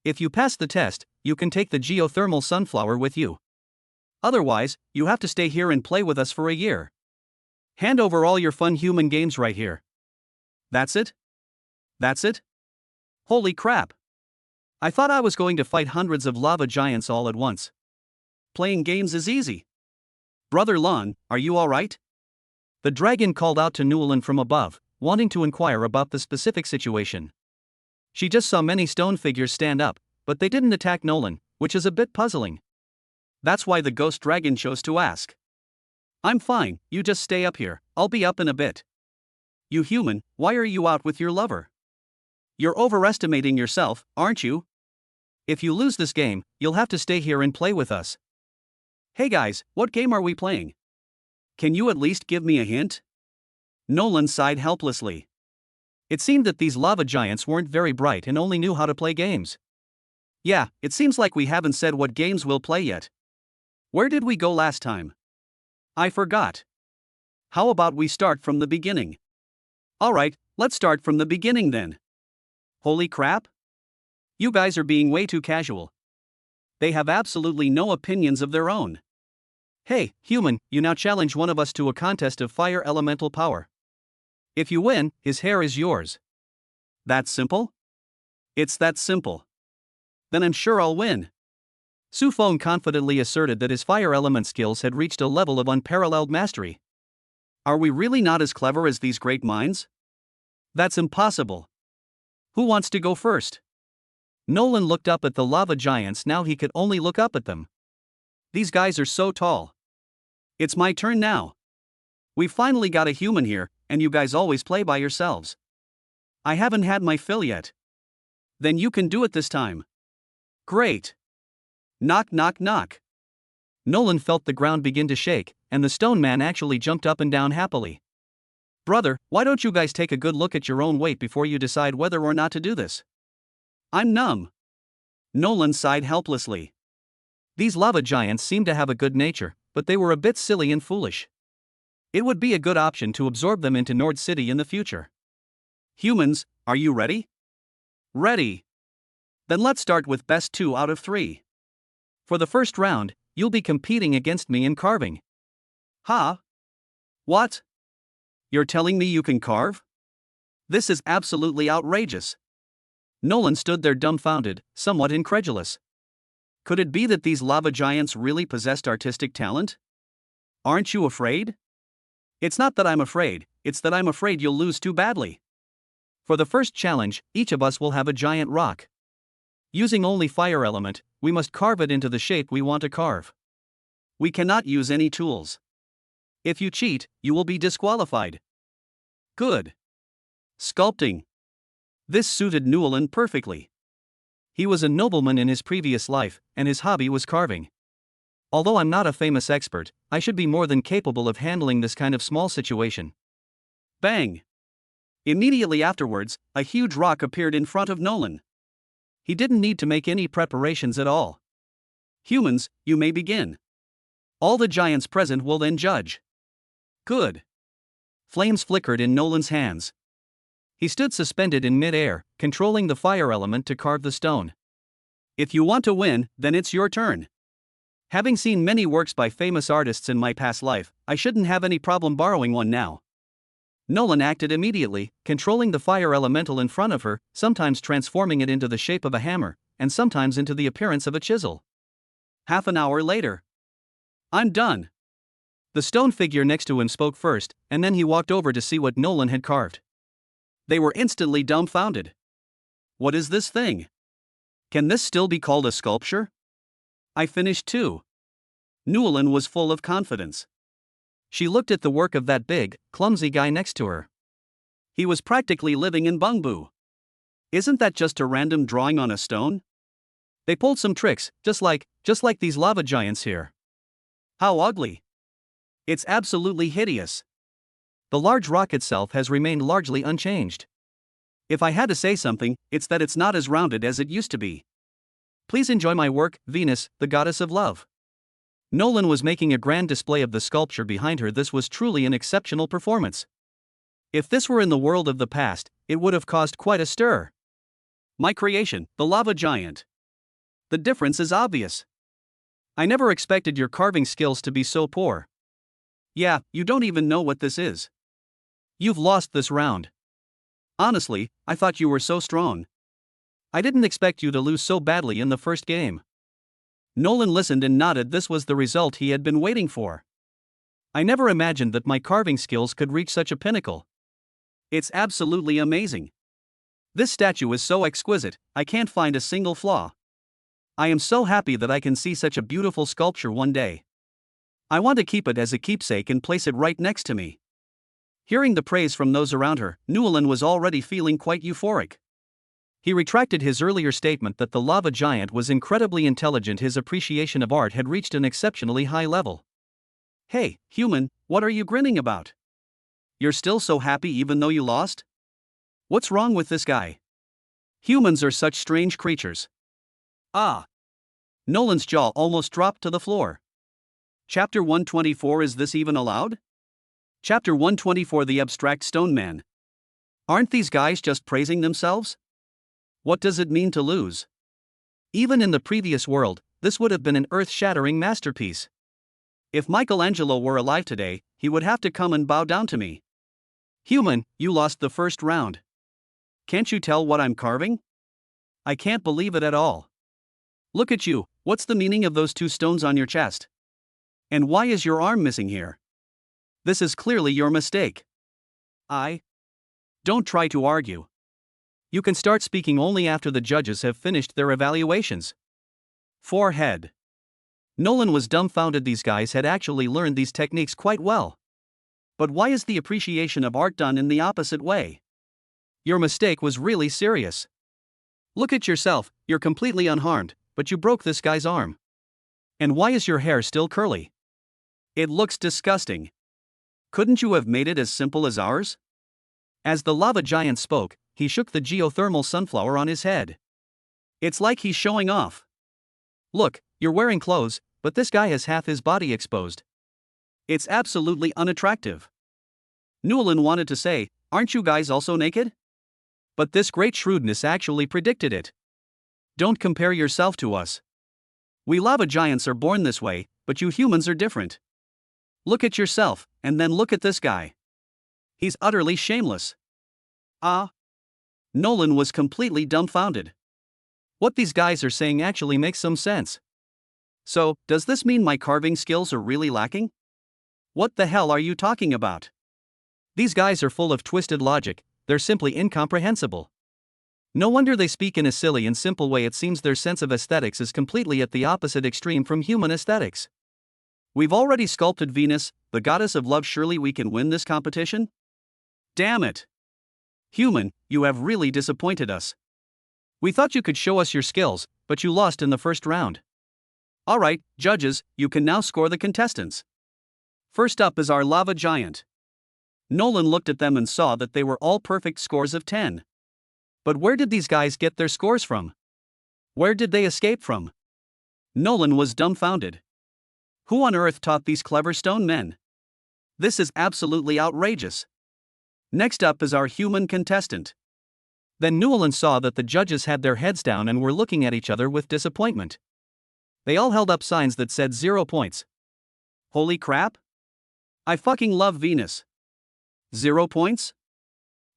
If you pass the test, you can take the geothermal sunflower with you. Otherwise, you have to stay here and play with us for a year. Hand over all your fun human games right here. That's it? That's it? Holy crap! I thought I was going to fight hundreds of lava giants all at once. Playing games is easy. Brother Lon, are you alright? The dragon called out to Newland from above, wanting to inquire about the specific situation. She just saw many stone figures stand up, but they didn't attack Nolan, which is a bit puzzling. That's why the ghost dragon chose to ask. I'm fine, you just stay up here, I'll be up in a bit. You human, why are you out with your lover? You're overestimating yourself, aren't you? If you lose this game, you'll have to stay here and play with us. Hey guys, what game are we playing? Can you at least give me a hint? Nolan sighed helplessly. It seemed that these lava giants weren't very bright and only knew how to play games. Yeah, it seems like we haven't said what games we'll play yet. Where did we go last time? I forgot. How about we start from the beginning? Alright, let's start from the beginning then. Holy crap! You guys are being way too casual. They have absolutely no opinions of their own. Hey, human, you now challenge one of us to a contest of fire elemental power. If you win, his hair is yours. That simple? It's that simple. Then I'm sure I'll win. Su Feng confidently asserted that his fire element skills had reached a level of unparalleled mastery. Are we really not as clever as these great minds? That's impossible. Who wants to go first? Nolan looked up at the lava giants. Now he could only look up at them. These guys are so tall. It's my turn now. We finally got a human here, and you guys always play by yourselves. I haven't had my fill yet. Then you can do it this time. Great. Knock knock knock. Nolan felt the ground begin to shake, and the stone man actually jumped up and down happily. Brother, why don't you guys take a good look at your own weight before you decide whether or not to do this? I'm numb. Nolan sighed helplessly. These lava giants seemed to have a good nature, but they were a bit silly and foolish. It would be a good option to absorb them into Nord City in the future. Humans, are you ready? Ready. Then let's start with best 2 out of 3. For the first round, you'll be competing against me in carving. Huh? What? You're telling me you can carve? This is absolutely outrageous. Nolan stood there dumbfounded, somewhat incredulous. Could it be that these lava giants really possessed artistic talent? Aren't you afraid? It's not that I'm afraid, it's that I'm afraid you'll lose too badly. For the first challenge, each of us will have a giant rock. Using only fire element, we must carve it into the shape we want to carve. We cannot use any tools. If you cheat, you will be disqualified. Good. Sculpting. This suited Newland perfectly. He was a nobleman in his previous life, and his hobby was carving. Although I'm not a famous expert, I should be more than capable of handling this kind of small situation. Bang! Immediately afterwards, a huge rock appeared in front of Nolan. He didn't need to make any preparations at all. Humans, you may begin. All the giants present will then judge. Good. Flames flickered in Nolan's hands. He stood suspended in mid-air, controlling the fire element to carve the stone. If you want to win, then it's your turn. Having seen many works by famous artists in my past life, I shouldn't have any problem borrowing one now. Nolan acted immediately, controlling the fire elemental in front of her, sometimes transforming it into the shape of a hammer, and sometimes into the appearance of a chisel. Half an hour later. I'm done. The stone figure next to him spoke first, and then he walked over to see what Nolan had carved. They were instantly dumbfounded. What is this thing? Can this still be called a sculpture? I finished too. Newland was full of confidence. She looked at the work of that big, clumsy guy next to her. He was practically living in Bungbu. Isn't that just a random drawing on a stone? They pulled some tricks, just like these lava giants here. How ugly. It's absolutely hideous. The large rock itself has remained largely unchanged. If I had to say something, it's that it's not as rounded as it used to be. Please enjoy my work, Venus, the goddess of love. Nolan was making a grand display of the sculpture behind her. This was truly an exceptional performance. If this were in the world of the past, it would have caused quite a stir. My creation, the lava giant. The difference is obvious. I never expected your carving skills to be so poor. Yeah, you don't even know what this is. You've lost this round. Honestly, I thought you were so strong. I didn't expect you to lose so badly in the first game. Nolan listened and nodded. This was the result he had been waiting for. I never imagined that my carving skills could reach such a pinnacle. It's absolutely amazing. This statue is so exquisite, I can't find a single flaw. I am so happy that I can see such a beautiful sculpture one day. I want to keep it as a keepsake and place it right next to me. Hearing the praise from those around her, Newland was already feeling quite euphoric. He retracted his earlier statement that the lava giant was incredibly intelligent. His appreciation of art had reached an exceptionally high level. Hey, human, what are you grinning about? You're still so happy even though you lost? What's wrong with this guy? Humans are such strange creatures. Ah! Nolan's jaw almost dropped to the floor. Chapter 124. Is this even allowed? Chapter 124. The Abstract Stone Man. Aren't these guys just praising themselves? What does it mean to lose? Even in the previous world, this would have been an earth-shattering masterpiece. If Michelangelo were alive today, he would have to come and bow down to me. Human, you lost the first round. Can't you tell what I'm carving? I can't believe it at all. Look at you, what's the meaning of those two stones on your chest? And why is your arm missing here? This is clearly your mistake. Don't try to argue. You can start speaking only after the judges have finished their evaluations. Forehead. Nolan was dumbfounded. These guys had actually learned these techniques quite well. But why is the appreciation of art done in the opposite way? Your mistake was really serious. Look at yourself, you're completely unharmed, but you broke this guy's arm. And why is your hair still curly? It looks disgusting. Couldn't you have made it as simple as ours? As the lava giant spoke, he shook the geothermal sunflower on his head. It's like he's showing off. Look, you're wearing clothes, but this guy has half his body exposed. It's absolutely unattractive. Newland wanted to say, aren't you guys also naked? But this great shrewdness actually predicted it. Don't compare yourself to us. We lava giants are born this way, but you humans are different. Look at yourself, and then look at this guy. He's utterly shameless. Nolan was completely dumbfounded. What these guys are saying actually makes some sense. So, does this mean my carving skills are really lacking? What the hell are you talking about? These guys are full of twisted logic, they're simply incomprehensible. No wonder they speak in a silly and simple way. It seems their sense of aesthetics is completely at the opposite extreme from human aesthetics. We've already sculpted Venus, the goddess of love. Surely we can win this competition? Damn it! Human, you have really disappointed us. We thought you could show us your skills, but you lost in the first round. Alright, judges, you can now score the contestants. First up is our lava giant. Nolan looked at them and saw that they were all perfect scores of 10. But where did these guys get their scores from? Where did they escape from? Nolan was dumbfounded. Who on earth taught these clever stone men? This is absolutely outrageous. Next up is our human contestant. Then Nolan saw that the judges had their heads down and were looking at each other with disappointment. They all held up signs that said 0 points. Holy crap! I fucking love Venus. 0 points?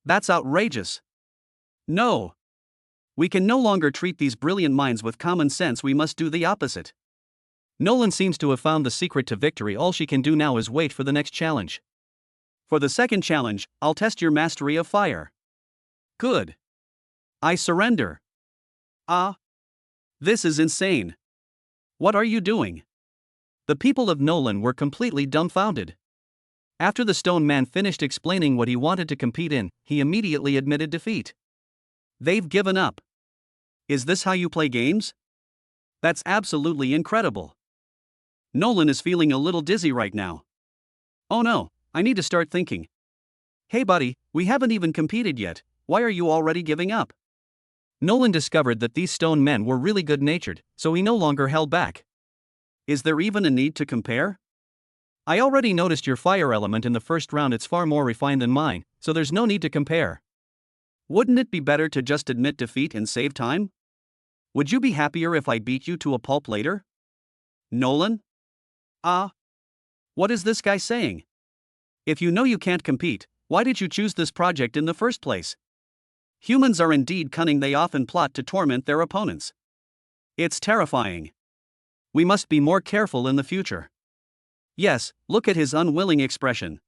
That's outrageous. No. We can no longer treat these brilliant minds with common sense, we must do the opposite. Nolan seems to have found the secret to victory. All she can do now is wait for the next challenge. For the second challenge, I'll test your mastery of fire. Good. I surrender. This is insane. What are you doing? The people of Nolan were completely dumbfounded. After the stone man finished explaining what he wanted to compete in, he immediately admitted defeat. They've given up. Is this how you play games? That's absolutely incredible. Nolan is feeling a little dizzy right now. Oh no, I need to start thinking. Hey buddy, we haven't even competed yet, why are you already giving up? Nolan discovered that these stone men were really good-natured, so he no longer held back. Is there even a need to compare? I already noticed your fire element in the first round, it's far more refined than mine, so there's no need to compare. Wouldn't it be better to just admit defeat and save time? Would you be happier if I beat you to a pulp later? Nolan? What is this guy saying? If you know you can't compete, why did you choose this project in the first place? Humans are indeed cunning, they often plot to torment their opponents. It's terrifying. We must be more careful in the future. Yes, look at his unwilling expression.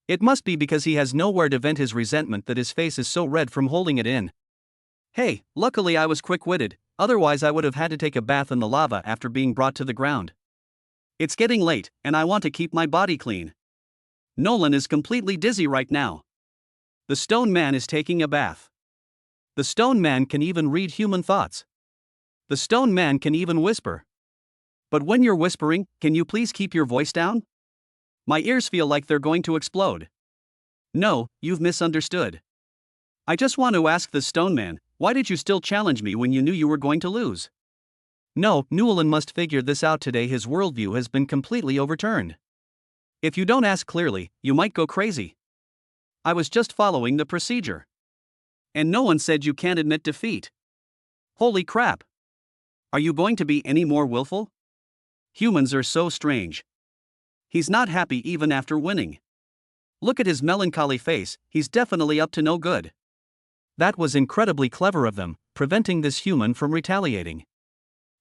It must be because he has nowhere to vent his resentment that his face is so red from holding it in. Hey, luckily I was quick-witted, otherwise I would have had to take a bath in the lava after being brought to the ground. It's getting late, and I want to keep my body clean. Nolan is completely dizzy right now. The stone man is taking a bath. The stone man can even read human thoughts. The stone man can even whisper. But when you're whispering, can you please keep your voice down? My ears feel like they're going to explode. No, you've misunderstood. I just want to ask the stone man, why did you still challenge me when you knew you were going to lose? No, Nolan must figure this out today, his worldview has been completely overturned. If you don't ask clearly, you might go crazy. I was just following the procedure. And no one said you can't admit defeat. Holy crap. Are you going to be any more willful? Humans are so strange. He's not happy even after winning. Look at his melancholy face, he's definitely up to no good. That was incredibly clever of them, preventing this human from retaliating.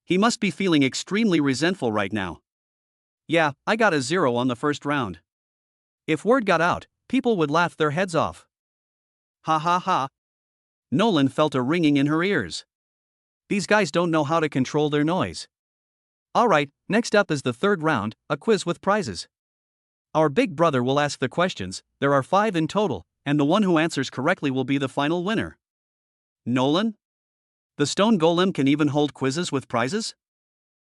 He must be feeling extremely resentful right now. Yeah, I got a 0 on the first round. If word got out, people would laugh their heads off. Ha ha ha. Nolan felt a ringing in her ears. These guys don't know how to control their noise. Alright, next up is the third round, a quiz with prizes. Our big brother will ask the questions, there are 5 in total, and the one who answers correctly will be the final winner. Nolan? The stone golem can even hold quizzes with prizes?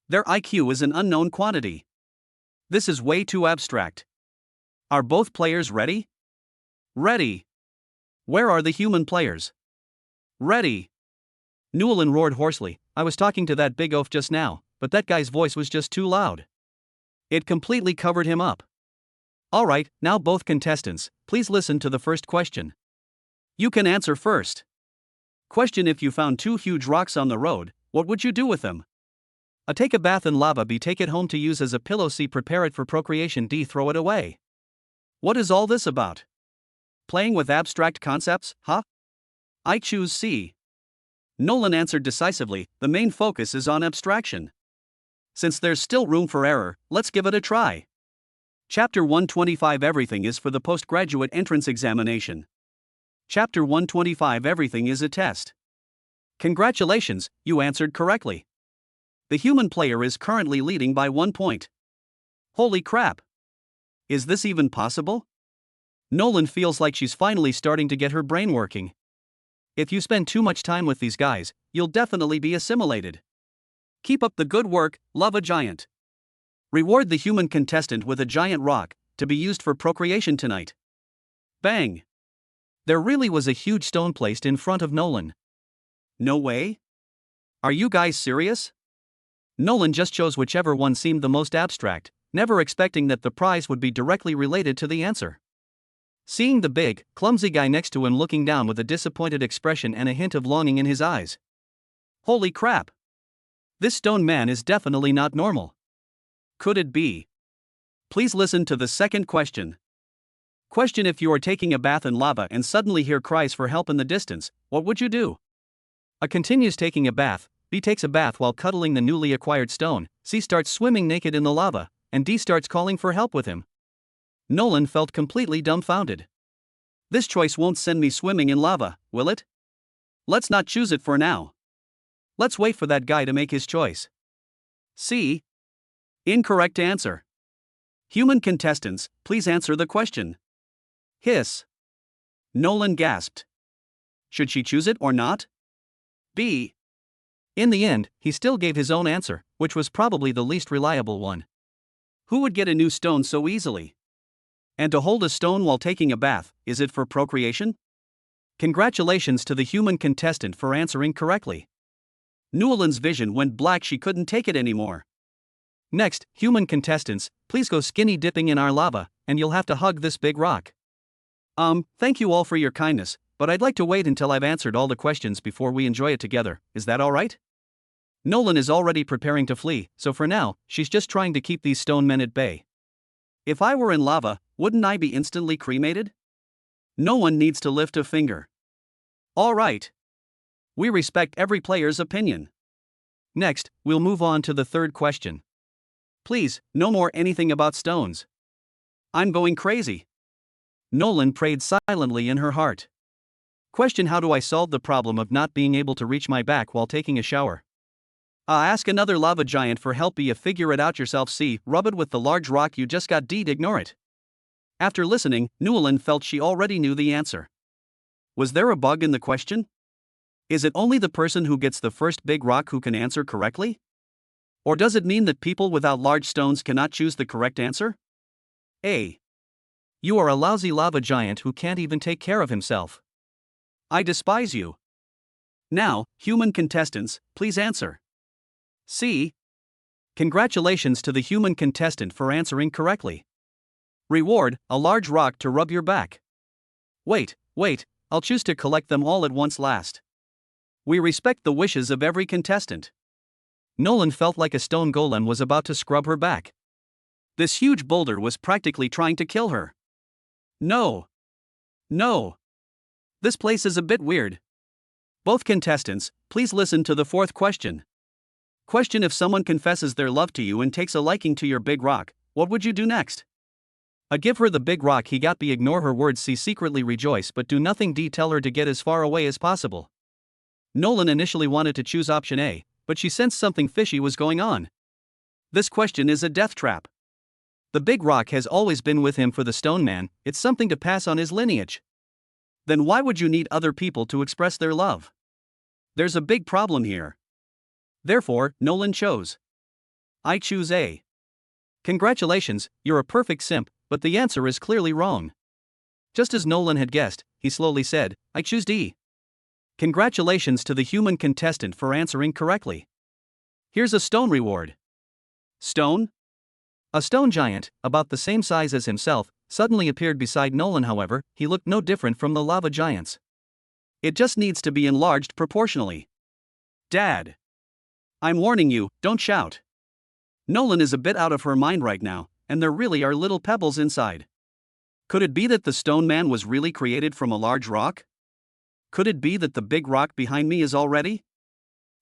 Their IQ is an unknown quantity. This is way too abstract. Are both players ready? Ready. Where are the human players? Ready. Nolan roared hoarsely, I was talking to that big oaf just now, but that guy's voice was just too loud. It completely covered him up. Alright, now both contestants, please listen to the first question. You can answer first. Question: if you found 2 huge rocks on the road, what would you do with them? A. Take a bath in lava. B. Take it home to use as a pillow. C. Prepare it for procreation. D. Throw it away. What is all this about? Playing with abstract concepts, huh? I choose C. Nolan answered decisively, the main focus is on abstraction. Since there's still room for error, let's give it a try. Chapter 125 Everything is for the postgraduate entrance examination. Chapter 125 Everything is a test. Congratulations, you answered correctly. The human player is currently leading by 1 point. Holy crap! Is this even possible? Nolan feels like she's finally starting to get her brain working. If you spend too much time with these guys, you'll definitely be assimilated. Keep up the good work, lava giant. Reward the human contestant with a giant rock, to be used for procreation tonight. Bang! There really was a huge stone placed in front of Nolan. No way? Are you guys serious? Nolan just chose whichever one seemed the most abstract, never expecting that the prize would be directly related to the answer. Seeing the big, clumsy guy next to him looking down with a disappointed expression and a hint of longing in his eyes. Holy crap! This stone man is definitely not normal. Could it be? Please listen to the second question. Question: if you are taking a bath in lava and suddenly hear cries for help in the distance, what would you do? A continues taking a bath, B takes a bath while cuddling the newly acquired stone, C starts swimming naked in the lava, and D starts calling for help with him. Nolan felt completely dumbfounded. This choice won't send me swimming in lava, will it? Let's not choose it for now. Let's wait for that guy to make his choice. C. Incorrect answer. Human contestants, please answer the question. Hiss. Nolan gasped. Should she choose it or not? B. In the end, he still gave his own answer, which was probably the least reliable one. Who would get a new stone so easily? And to hold a stone while taking a bath, is it for procreation? Congratulations to the human contestant for answering correctly. Nolan's vision went black, she couldn't take it anymore. Next, human contestants, please go skinny dipping in our lava, and you'll have to hug this big rock. Thank you all for your kindness, but I'd like to wait until I've answered all the questions before we enjoy it together, is that alright? Nolan is already preparing to flee, so for now, she's just trying to keep these stone men at bay. If I were in lava, wouldn't I be instantly cremated? No one needs to lift a finger. Alright. We respect every player's opinion. Next, we'll move on to the third question. Please, no more anything about stones. I'm going crazy. Nolan prayed silently in her heart. Question: how do I solve the problem of not being able to reach my back while taking a shower? Ask another lava giant for help. B. Figure it out yourself. C. Rub it with the large rock you just got. D. Ignore it. After listening, Nolan felt she already knew the answer. Was there a bug in the question? Is it only the person who gets the first big rock who can answer correctly? Or does it mean that people without large stones cannot choose the correct answer? A. You are a lousy lava giant who can't even take care of himself. I despise you. Now, human contestants, please answer. C. Congratulations to the human contestant for answering correctly. Reward: a large rock to rub your back. Wait, I'll choose to collect them all at once last. We respect the wishes of every contestant. Nolan felt like a stone golem was about to scrub her back. This huge boulder was practically trying to kill her. No. This place is a bit weird. Both contestants, please listen to the fourth question. Question: if someone confesses their love to you and takes a liking to your big rock, what would you do next? A. Give her the big rock. He got B. Ignore her words. C. Secretly rejoice but do nothing. D. Tell her to get as far away as possible. Nolan initially wanted to choose option A, but she sensed something fishy was going on. This question is a death trap. The big rock has always been with him for the stone man, it's something to pass on his lineage. Then why would you need other people to express their love? There's a big problem here. Therefore, Nolan chose. I choose A. Congratulations, you're a perfect simp, but the answer is clearly wrong. Just as Nolan had guessed, he slowly said, I choose D. Congratulations to the human contestant for answering correctly. Here's a stone reward. Stone? A stone giant, about the same size as himself, suddenly appeared beside Nolan. However, he looked no different from the lava giants. It just needs to be enlarged proportionally. Dad. I'm warning you, don't shout. Nolan is a bit out of her mind right now, and there really are little pebbles inside. Could it be that the stone man was really created from a large rock? Could it be that the big rock behind me is already?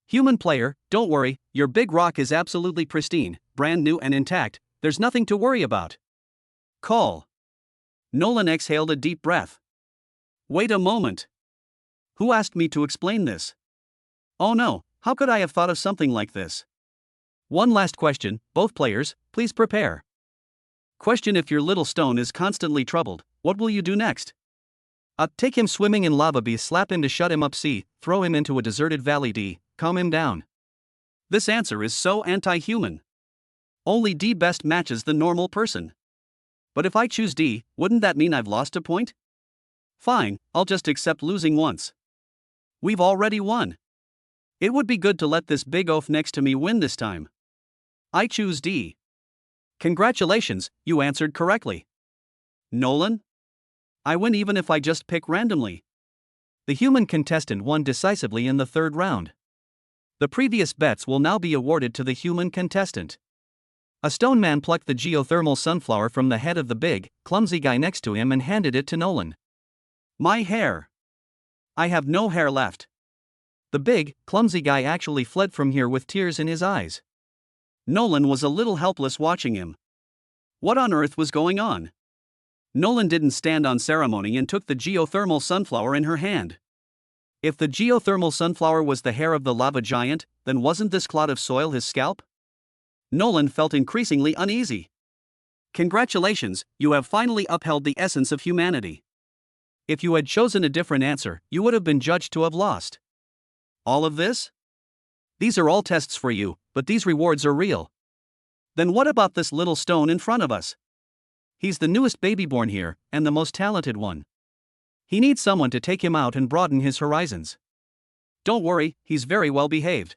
Human player, don't worry, your big rock is absolutely pristine, brand new and intact, there's nothing to worry about. Call. Nolan exhaled a deep breath. Wait a moment. Who asked me to explain this? Oh no, how could I have thought of something like this? One last question, both players, please prepare. Question: if your little stone is constantly troubled, What will you do next? Take him swimming in lava. B. Slap him to shut him up. C. Throw him into a deserted valley. D. Calm him down. This answer is so anti-human. Only D best matches the normal person. But if I choose D, wouldn't that mean I've lost a point? Fine, I'll just accept losing once. We've already won. It would be good to let this big oaf next to me win this time. I choose D. Congratulations, you answered correctly. Nolan? I win even if I just pick randomly. The human contestant won decisively in the third round. The previous bets will now be awarded to the human contestant. A stone man plucked the geothermal sunflower from the head of the big, clumsy guy next to him and handed it to Nolan. My hair. I have no hair left. The big, clumsy guy actually fled from here with tears in his eyes. Nolan was a little helpless watching him. What on earth was going on? Nolan didn't stand on ceremony and took the geothermal sunflower in her hand. If the geothermal sunflower was the hair of the lava giant, then wasn't this clod of soil his scalp? Nolan felt increasingly uneasy. Congratulations, you have finally upheld the essence of humanity. If you had chosen a different answer, you would have been judged to have lost. All of this? These are all tests for you, but these rewards are real. Then what about this little stone in front of us? He's the newest baby born here, and the most talented one. He needs someone to take him out and broaden his horizons. Don't worry, he's very well behaved.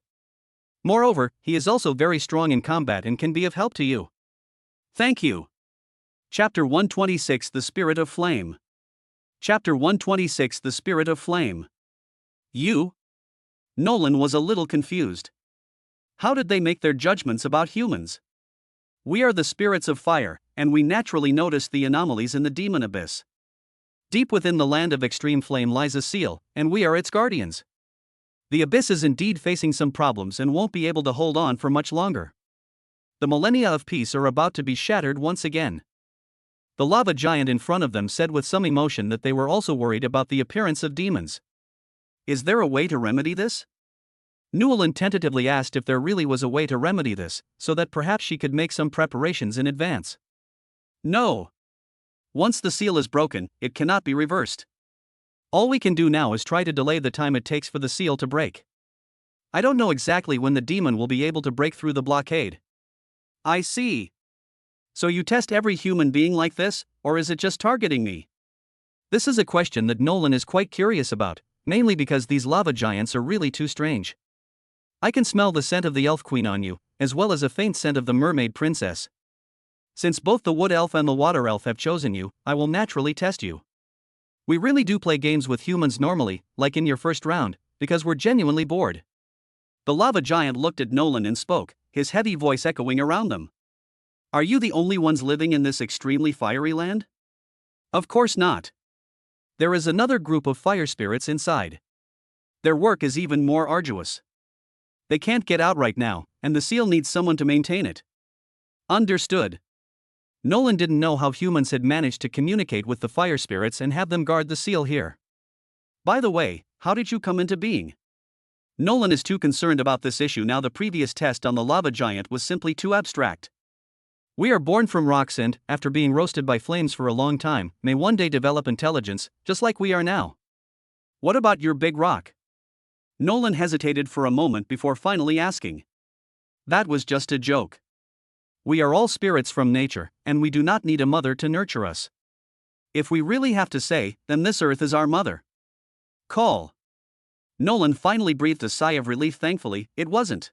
Moreover, he is also very strong in combat and can be of help to you. Thank you. Chapter 126 The Spirit of Flame. Chapter 126 The Spirit of Flame. You? Nolan was a little confused. How did they make their judgments about humans? We are the spirits of fire, and we naturally notice the anomalies in the demon abyss. Deep within the land of extreme flame lies a seal, and we are its guardians. The abyss is indeed facing some problems and won't be able to hold on for much longer. The millennia of peace are about to be shattered once again. The lava giant in front of them said with some emotion that they were also worried about the appearance of demons. Is there a way to remedy this? Newland tentatively asked if there really was a way to remedy this, so that perhaps she could make some preparations in advance. No. Once the seal is broken, it cannot be reversed. All we can do now is try to delay the time it takes for the seal to break. I don't know exactly when the demon will be able to break through the blockade. I see. So you test every human being like this, or is it just targeting me? This is a question that Nolan is quite curious about, mainly because these lava giants are really too strange. I can smell the scent of the elf queen on you, as well as a faint scent of the mermaid princess. Since both the wood elf and the water elf have chosen you, I will naturally test you. We really do play games with humans normally, like in your first round, because we're genuinely bored. The lava giant looked at Nolan and spoke, his heavy voice echoing around them. Are you the only ones living in this extremely fiery land? Of course not. There is another group of fire spirits inside. Their work is even more arduous. They can't get out right now, and the seal needs someone to maintain it. Understood. Nolan didn't know how humans had managed to communicate with the fire spirits and have them guard the seal here. By the way, how did you come into being? Nolan is too concerned about this issue now. The previous test on the lava giant was simply too abstract. We are born from rocks and, after being roasted by flames for a long time, may one day develop intelligence, just like we are now. What about your big rock? Nolan hesitated for a moment before finally asking. That was just a joke. We are all spirits from nature, and we do not need a mother to nurture us. If we really have to say, then this earth is our mother. Call. Nolan finally breathed a sigh of relief. Thankfully, it wasn't.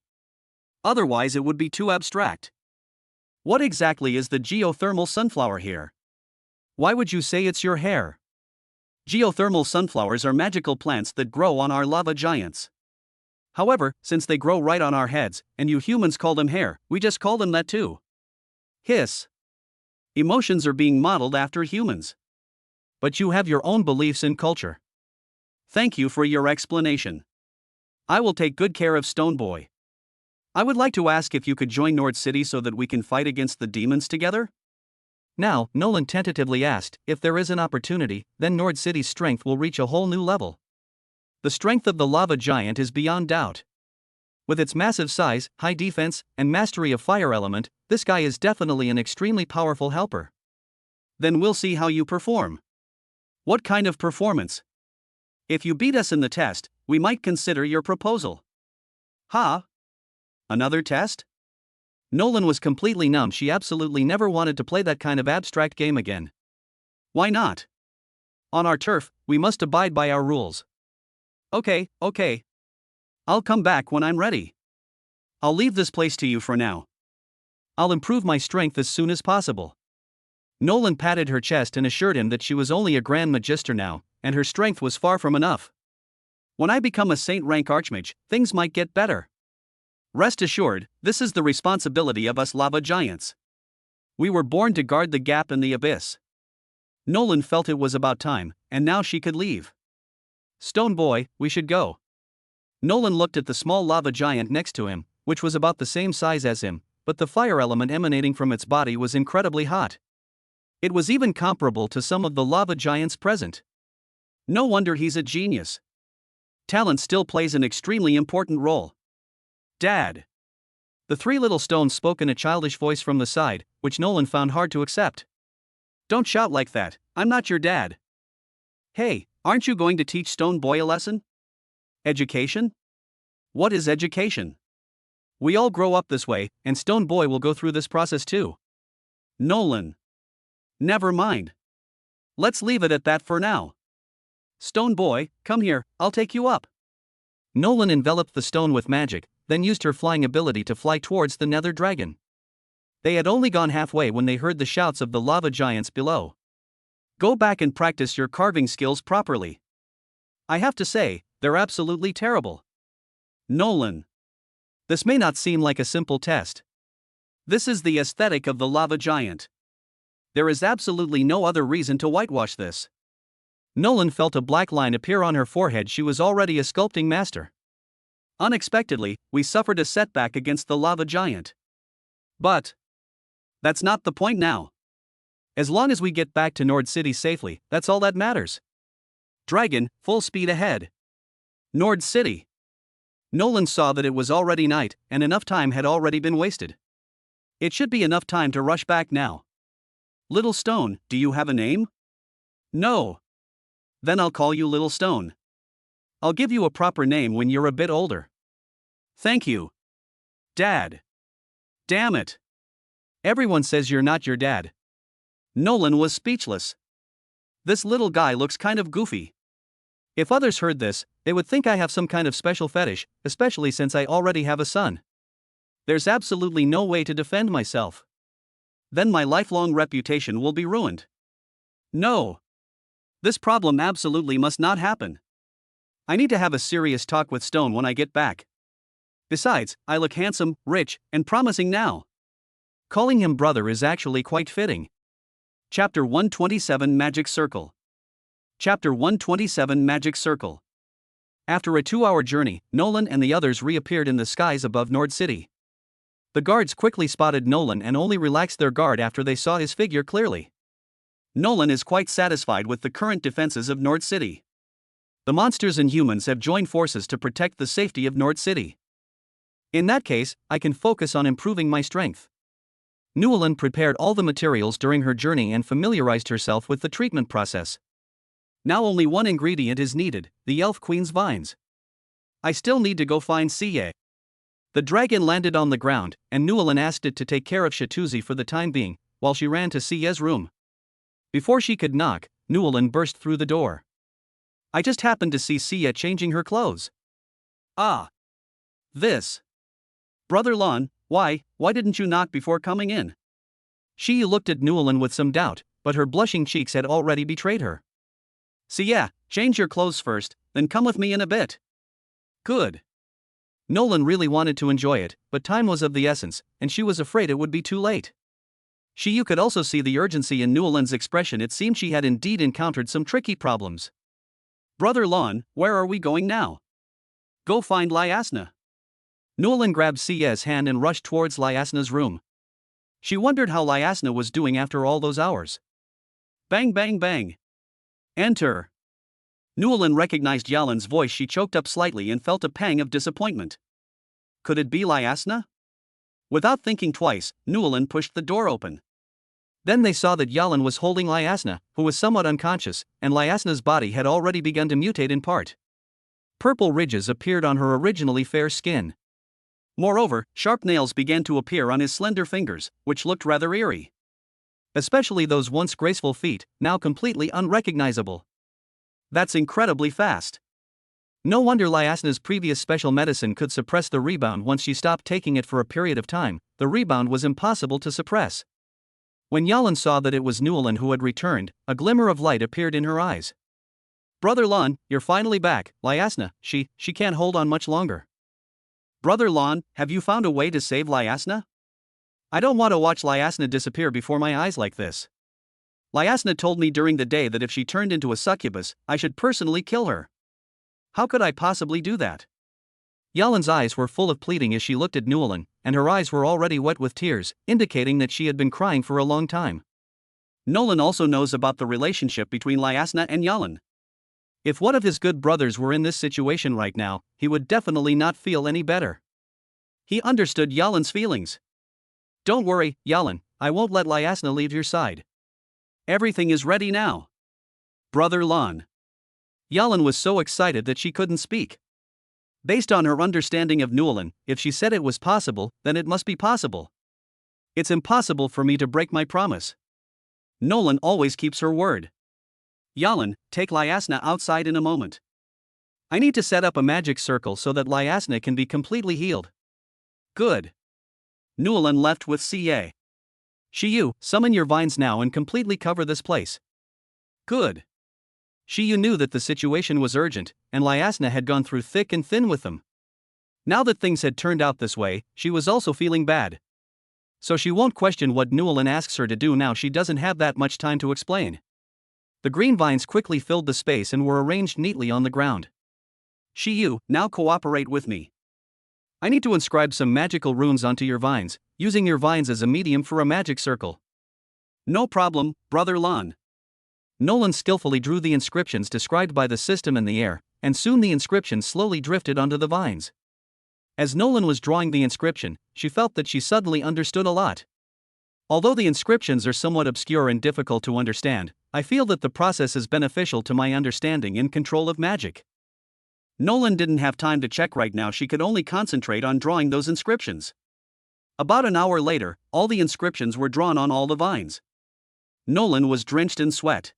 Otherwise it would be too abstract. What exactly is the geothermal sunflower here? Why would you say it's your hair? Geothermal sunflowers are magical plants that grow on our lava giants. However, since they grow right on our heads, and you humans call them hair, we just call them that too. Hiss. Emotions are being modeled after humans. But you have your own beliefs and culture. Thank you for your explanation. I will take good care of Stoneboy. I would like to ask if you could join Nord City so that we can fight against the demons together? Now, Nolan tentatively asked, if there is an opportunity, then Nord City's strength will reach a whole new level. The strength of the lava giant is beyond doubt. With its massive size, high defense, and mastery of fire element, this guy is definitely an extremely powerful helper. Then we'll see how you perform. What kind of performance? If you beat us in the test, we might consider your proposal. Ha? Another test? Nolan was completely numb. She absolutely never wanted to play that kind of abstract game again. Why not? On our turf, we must abide by our rules. Okay. I'll come back when I'm ready. I'll leave this place to you for now. I'll improve my strength as soon as possible. Nolan patted her chest and assured him that she was only a Grand Magister now, and her strength was far from enough. When I become a Saint rank Archmage, things might get better. Rest assured, this is the responsibility of us lava giants. We were born to guard the gap in the abyss. Nolan felt it was about time, and now she could leave. Stone Boy, we should go. Nolan looked at the small lava giant next to him, which was about the same size as him, but the fire element emanating from its body was incredibly hot. It was even comparable to some of the lava giants present. No wonder he's a genius. Talent still plays an extremely important role. Dad. The three little stones spoke in a childish voice from the side, which Nolan found hard to accept. Don't shout like that, I'm not your dad. Hey, aren't you going to teach Stone Boy a lesson? Education? What is education? We all grow up this way, and Stone Boy will go through this process too. Nolan. Never mind. Let's leave it at that for now. Stone Boy, come here, I'll take you up. Nolan enveloped the stone with magic, then used her flying ability to fly towards the nether dragon. They had only gone halfway when they heard the shouts of the lava giants below. Go back and practice your carving skills properly. I have to say, they're absolutely terrible. Nolan. This may not seem like a simple test. This is the aesthetic of the lava giant. There is absolutely no other reason to whitewash this. Nolan felt a black line appear on her forehead. She was already a sculpting master. Unexpectedly, we suffered a setback against the lava giant. But that's not the point now. As long as we get back to Nord City safely, that's all that matters. Dragon, full speed ahead. Nord City. Nolan saw that it was already night, and enough time had already been wasted. It should be enough time to rush back now. Little Stone, do you have a name? No. Then I'll call you Little Stone. I'll give you a proper name when you're a bit older. Thank you. Dad. Damn it. Everyone says you're not your dad. Nolan was speechless. This little guy looks kind of goofy. If others heard this, they would think I have some kind of special fetish, especially since I already have a son. There's absolutely no way to defend myself. Then my lifelong reputation will be ruined. No. This problem absolutely must not happen. I need to have a serious talk with Stone when I get back. Besides, I look handsome, rich, and promising now. Calling him brother is actually quite fitting. Chapter 127 Magic Circle. Chapter 127 Magic Circle. After a 2-hour journey, Nolan and the others reappeared in the skies above Nord City. The guards quickly spotted Nolan and only relaxed their guard after they saw his figure clearly. Nolan is quite satisfied with the current defenses of Nord City. The monsters and humans have joined forces to protect the safety of Nord City. In that case, I can focus on improving my strength. Nolan prepared all the materials during her journey and familiarized herself with the treatment process. Now only one ingredient is needed, the Elf Queen's vines. I still need to go find Siye. The dragon landed on the ground, and Nolan asked it to take care of Shatuzi for the time being, while she ran to Siye's room. Before she could knock, Nolan burst through the door. I just happened to see Siye changing her clothes. Ah. This. Brother Lon, why didn't you knock before coming in? She looked at Nolan with some doubt, but her blushing cheeks had already betrayed her. Siye, change your clothes first, then come with me in a bit. Good. Nolan really wanted to enjoy it, but time was of the essence, and she was afraid it would be too late. You could also see the urgency in Nolan's expression. It seemed she had indeed encountered some tricky problems. Brother Lon, where are we going now? Go find Lyasna. Nolan grabbed Siye's hand and rushed towards Lyasna's room. She wondered how Lyasna was doing after all those hours. Bang bang bang. Enter. Nolan recognized Yalan's voice. She choked up slightly and felt a pang of disappointment. Could it be Lyasna? Without thinking twice, Nolan pushed the door open. Then they saw that Yalan was holding Lyasna, who was somewhat unconscious, and Lyasna's body had already begun to mutate in part. Purple ridges appeared on her originally fair skin. Moreover, sharp nails began to appear on his slender fingers, which looked rather eerie. Especially those once graceful feet, now completely unrecognizable. That's incredibly fast. No wonder Lyasna's previous special medicine could suppress the rebound once she stopped taking it for a period of time. The rebound was impossible to suppress. When Yalan saw that it was Newland who had returned, a glimmer of light appeared in her eyes. Brother Lon, you're finally back. Lyasna, she can't hold on much longer. Brother Lon, have you found a way to save Lyasna? I don't want to watch Lyasna disappear before my eyes like this. Lyasna told me during the day that if she turned into a succubus, I should personally kill her. How could I possibly do that? Yalan's eyes were full of pleading as she looked at Newland, and her eyes were already wet with tears, indicating that she had been crying for a long time. Nolan also knows about the relationship between Lyasna and Yalan. If one of his good brothers were in this situation right now, he would definitely not feel any better. He understood Yalan's feelings. Don't worry, Yalan, I won't let Lyasna leave your side. Everything is ready now. Brother Lon. Yalan was so excited that she couldn't speak. Based on her understanding of Newland, if she said it was possible, then it must be possible. It's impossible for me to break my promise. Nolan always keeps her word. Yalan, take Lyasna outside in a moment. I need to set up a magic circle so that Lyasna can be completely healed. Good. Newland left with Ca. Shiyu, summon your vines now and completely cover this place. Good. Shiyu knew that the situation was urgent, and Lyasna had gone through thick and thin with them. Now that things had turned out this way, she was also feeling bad. So she won't question what Newland asks her to do now. She doesn't have that much time to explain. The green vines quickly filled the space and were arranged neatly on the ground. Shiyu, now cooperate with me. I need to inscribe some magical runes onto your vines, using your vines as a medium for a magic circle. No problem, Brother Lon. Nolan skillfully drew the inscriptions described by the system in the air, and soon the inscriptions slowly drifted onto the vines. As Nolan was drawing the inscription, she felt that she suddenly understood a lot. Although the inscriptions are somewhat obscure and difficult to understand, I feel that the process is beneficial to my understanding and control of magic. Nolan didn't have time to check right now. She could only concentrate on drawing those inscriptions. About an hour later, all the inscriptions were drawn on all the vines. Nolan was drenched in sweat.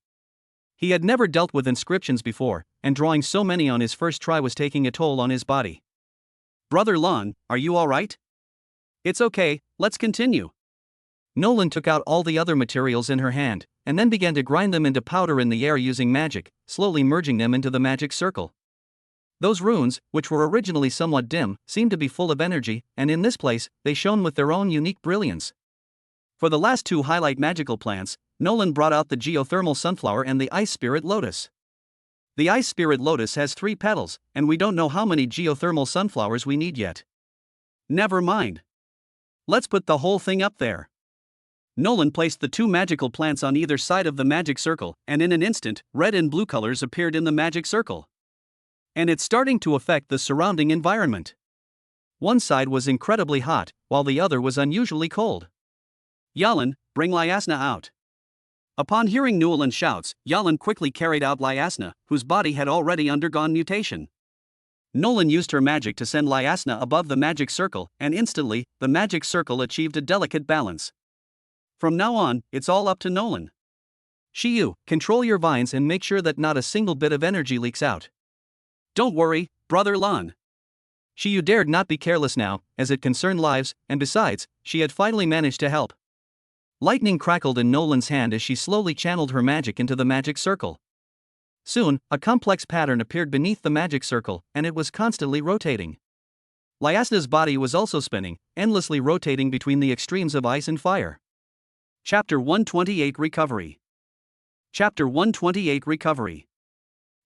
He had never dealt with inscriptions before, and drawing so many on his first try was taking a toll on his body. Brother Lon, are you alright? It's okay, let's continue. Nolan took out all the other materials in her hand, and then began to grind them into powder in the air using magic, slowly merging them into the magic circle. Those runes, which were originally somewhat dim, seemed to be full of energy, and in this place, they shone with their own unique brilliance. For the last two highlight magical plants, Nolan brought out the geothermal sunflower and the ice spirit lotus. The ice spirit lotus has 3 petals, and we don't know how many geothermal sunflowers we need yet. Never mind. Let's put the whole thing up there. Nolan placed the 2 magical plants on either side of the magic circle, and in an instant, red and blue colors appeared in the magic circle. And it's starting to affect the surrounding environment. One side was incredibly hot, while the other was unusually cold. Yalan, bring Lyasna out. Upon hearing Newland's shouts, Yalan quickly carried out Lyasna, whose body had already undergone mutation. Nolan used her magic to send Lyasna above the magic circle, and instantly, the magic circle achieved a delicate balance. From now on, it's all up to Nolan. Shiyu, control your vines and make sure that not a single bit of energy leaks out. Don't worry, Brother Lon. Shiyu dared not be careless now, as it concerned lives, and besides, she had finally managed to help. Lightning crackled in Nolan's hand as she slowly channeled her magic into the magic circle. Soon, a complex pattern appeared beneath the magic circle, and it was constantly rotating. Lyasna's body was also spinning, endlessly rotating between the extremes of ice and fire. Chapter 128 Recovery. Chapter 128 Recovery.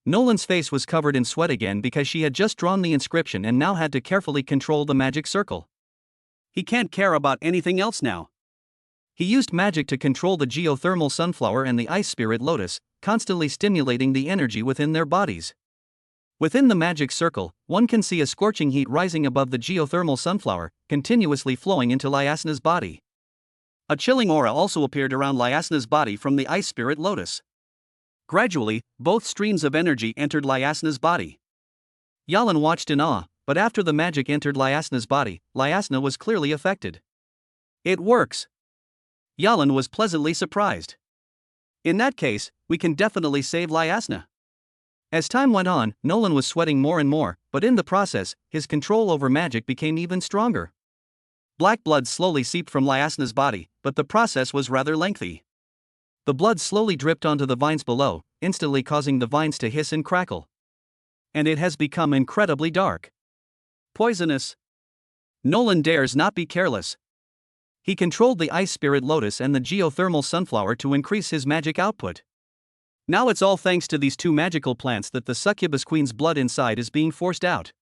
Nolan's face was covered in sweat again because she had just drawn the inscription and now had to carefully control the magic circle. He can't care about anything else now. He used magic to control the geothermal sunflower and the ice spirit lotus, constantly stimulating the energy within their bodies. Within the magic circle, one can see a scorching heat rising above the geothermal sunflower, continuously flowing into Lyasna's body. A chilling aura also appeared around Lyasna's body from the ice spirit lotus. Gradually, both streams of energy entered Lyasna's body. Yalan watched in awe, but after the magic entered Lyasna's body, Lyasna was clearly affected. It works. Yalan was pleasantly surprised. In that case, we can definitely save Lyasna. As time went on, Nolan was sweating more and more, but in the process, his control over magic became even stronger. Black blood slowly seeped from Lyasna's body, but the process was rather lengthy. The blood slowly dripped onto the vines below, instantly causing the vines to hiss and crackle. And it has become incredibly dark. Poisonous. Nolan dares not be careless. He controlled the ice spirit lotus and the geothermal sunflower to increase his magic output. Now it's all thanks to these two magical plants that the succubus queen's blood inside is being forced out.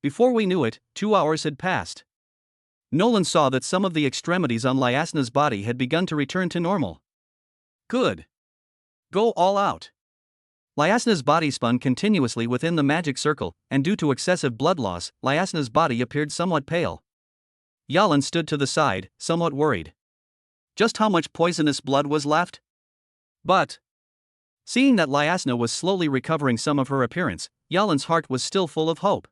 Before we knew it, 2 hours had passed. Nolan saw that some of the extremities on Lyasna's body had begun to return to normal. Good. Go all out. Lyasna's body spun continuously within the magic circle, and due to excessive blood loss, Lyasna's body appeared somewhat pale. Yalan stood to the side, somewhat worried. Just how much poisonous blood was left? But, seeing that Lyasna was slowly recovering some of her appearance, Yalan's heart was still full of hope.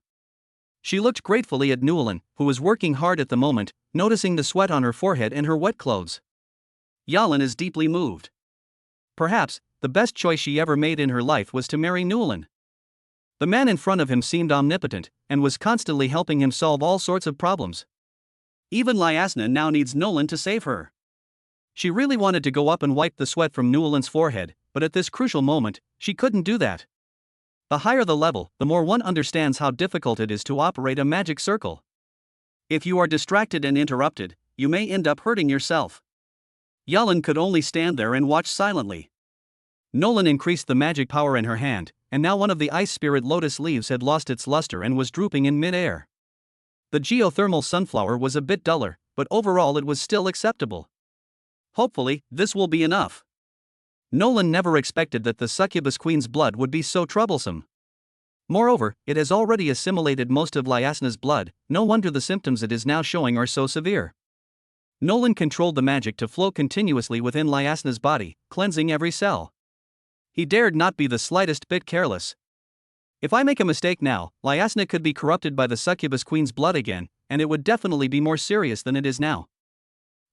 She looked gratefully at Newlin, who was working hard at the moment, noticing the sweat on her forehead and her wet clothes. Yalan is deeply moved. Perhaps, the best choice she ever made in her life was to marry Newlin. The man in front of him seemed omnipotent, and was constantly helping him solve all sorts of problems. Even Lyasna now needs Nolan to save her. She really wanted to go up and wipe the sweat from Newlin's forehead, but at this crucial moment, she couldn't do that. The higher the level, the more one understands how difficult it is to operate a magic circle. If you are distracted and interrupted, you may end up hurting yourself. Yalan could only stand there and watch silently. Nolan increased the magic power in her hand, and now one of the ice spirit lotus leaves had lost its luster and was drooping in mid-air. The geothermal sunflower was a bit duller, but overall it was still acceptable. Hopefully, this will be enough. Nolan never expected that the succubus queen's blood would be so troublesome. Moreover, it has already assimilated most of Lyasna's blood, no wonder the symptoms it is now showing are so severe. Nolan controlled the magic to flow continuously within Lyasna's body, cleansing every cell. He dared not be the slightest bit careless. If I make a mistake now, Lyasna could be corrupted by the succubus queen's blood again, and it would definitely be more serious than it is now.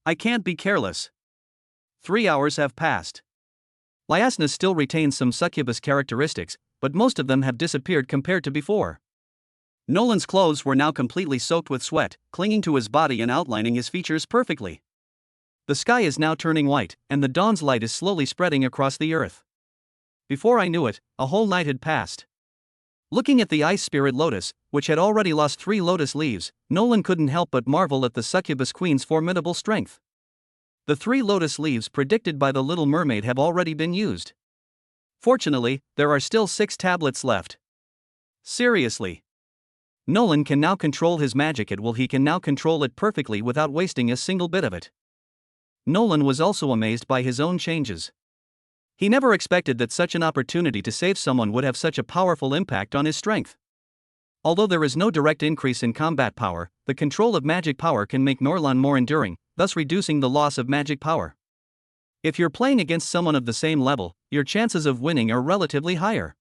I can't be careless. 3 hours have passed. Lyasna still retains some succubus characteristics, but most of them have disappeared compared to before. Nolan's clothes were now completely soaked with sweat, clinging to his body and outlining his features perfectly. The sky is now turning white, and the dawn's light is slowly spreading across the earth. Before I knew it, a whole night had passed. Looking at the ice spirit lotus, which had already lost 3 lotus leaves, Nolan couldn't help but marvel at the succubus queen's formidable strength. The 3 lotus leaves predicted by the Little Mermaid have already been used. Fortunately, there are still 6 tablets left. Seriously. Nolan can now control his magic at will. He can now control it perfectly without wasting a single bit of it. Nolan was also amazed by his own changes. He never expected that such an opportunity to save someone would have such a powerful impact on his strength. Although there is no direct increase in combat power, the control of magic power can make Nolan more enduring, thus reducing the loss of magic power. If you're playing against someone of the same level, your chances of winning are relatively higher.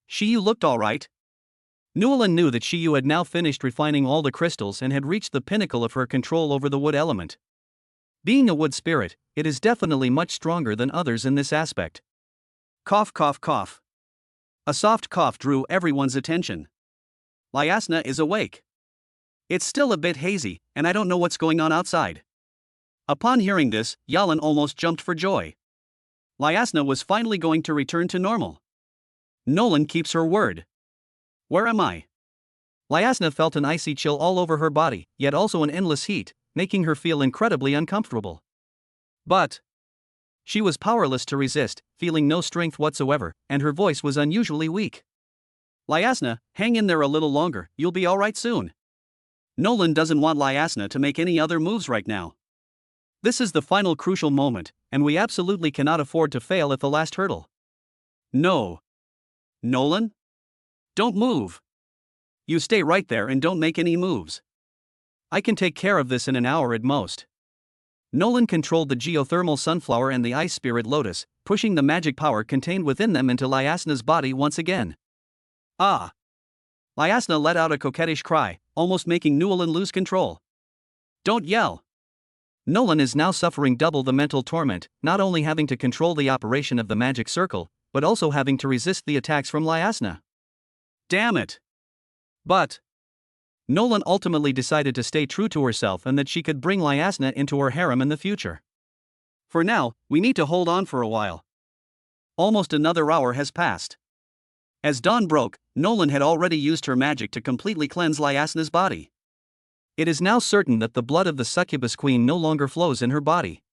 Shiyu looked alright. Nolan knew that Shiyu had now finished refining all the crystals and had reached the pinnacle of her control over the wood element. Being a wood spirit, it is definitely much stronger than others in this aspect. Cough, cough, cough. A soft cough drew everyone's attention. Lyasna is awake. It's still a bit hazy, and I don't know what's going on outside. Upon hearing this, Yalan almost jumped for joy. Lyasna was finally going to return to normal. Nolan keeps her word. Where am I? Lyasna felt an icy chill all over her body, yet also an endless heat, making her feel incredibly uncomfortable. But she was powerless to resist, feeling no strength whatsoever, and her voice was unusually weak. Lyasna, hang in there a little longer, you'll be alright soon. Nolan doesn't want Lyasna to make any other moves right now. This is the final crucial moment, and we absolutely cannot afford to fail at the last hurdle. No. Nolan? Don't move. You stay right there and don't make any moves. I can take care of this in an hour at most. Nolan controlled the geothermal sunflower and the ice spirit lotus, pushing the magic power contained within them into Lyasna's body once again. Ah! Lyasna let out a coquettish cry, almost making Newlin lose control. Don't yell! Nolan is now suffering double the mental torment, not only having to control the operation of the magic circle, but also having to resist the attacks from Lyasna. Damn it! But Nolan ultimately decided to stay true to herself and that she could bring Lyasna into her harem in the future. For now, we need to hold on for a while. Almost another hour has passed. As dawn broke, Nolan had already used her magic to completely cleanse Lyasna's body. It is now certain that the blood of the succubus queen no longer flows in her body.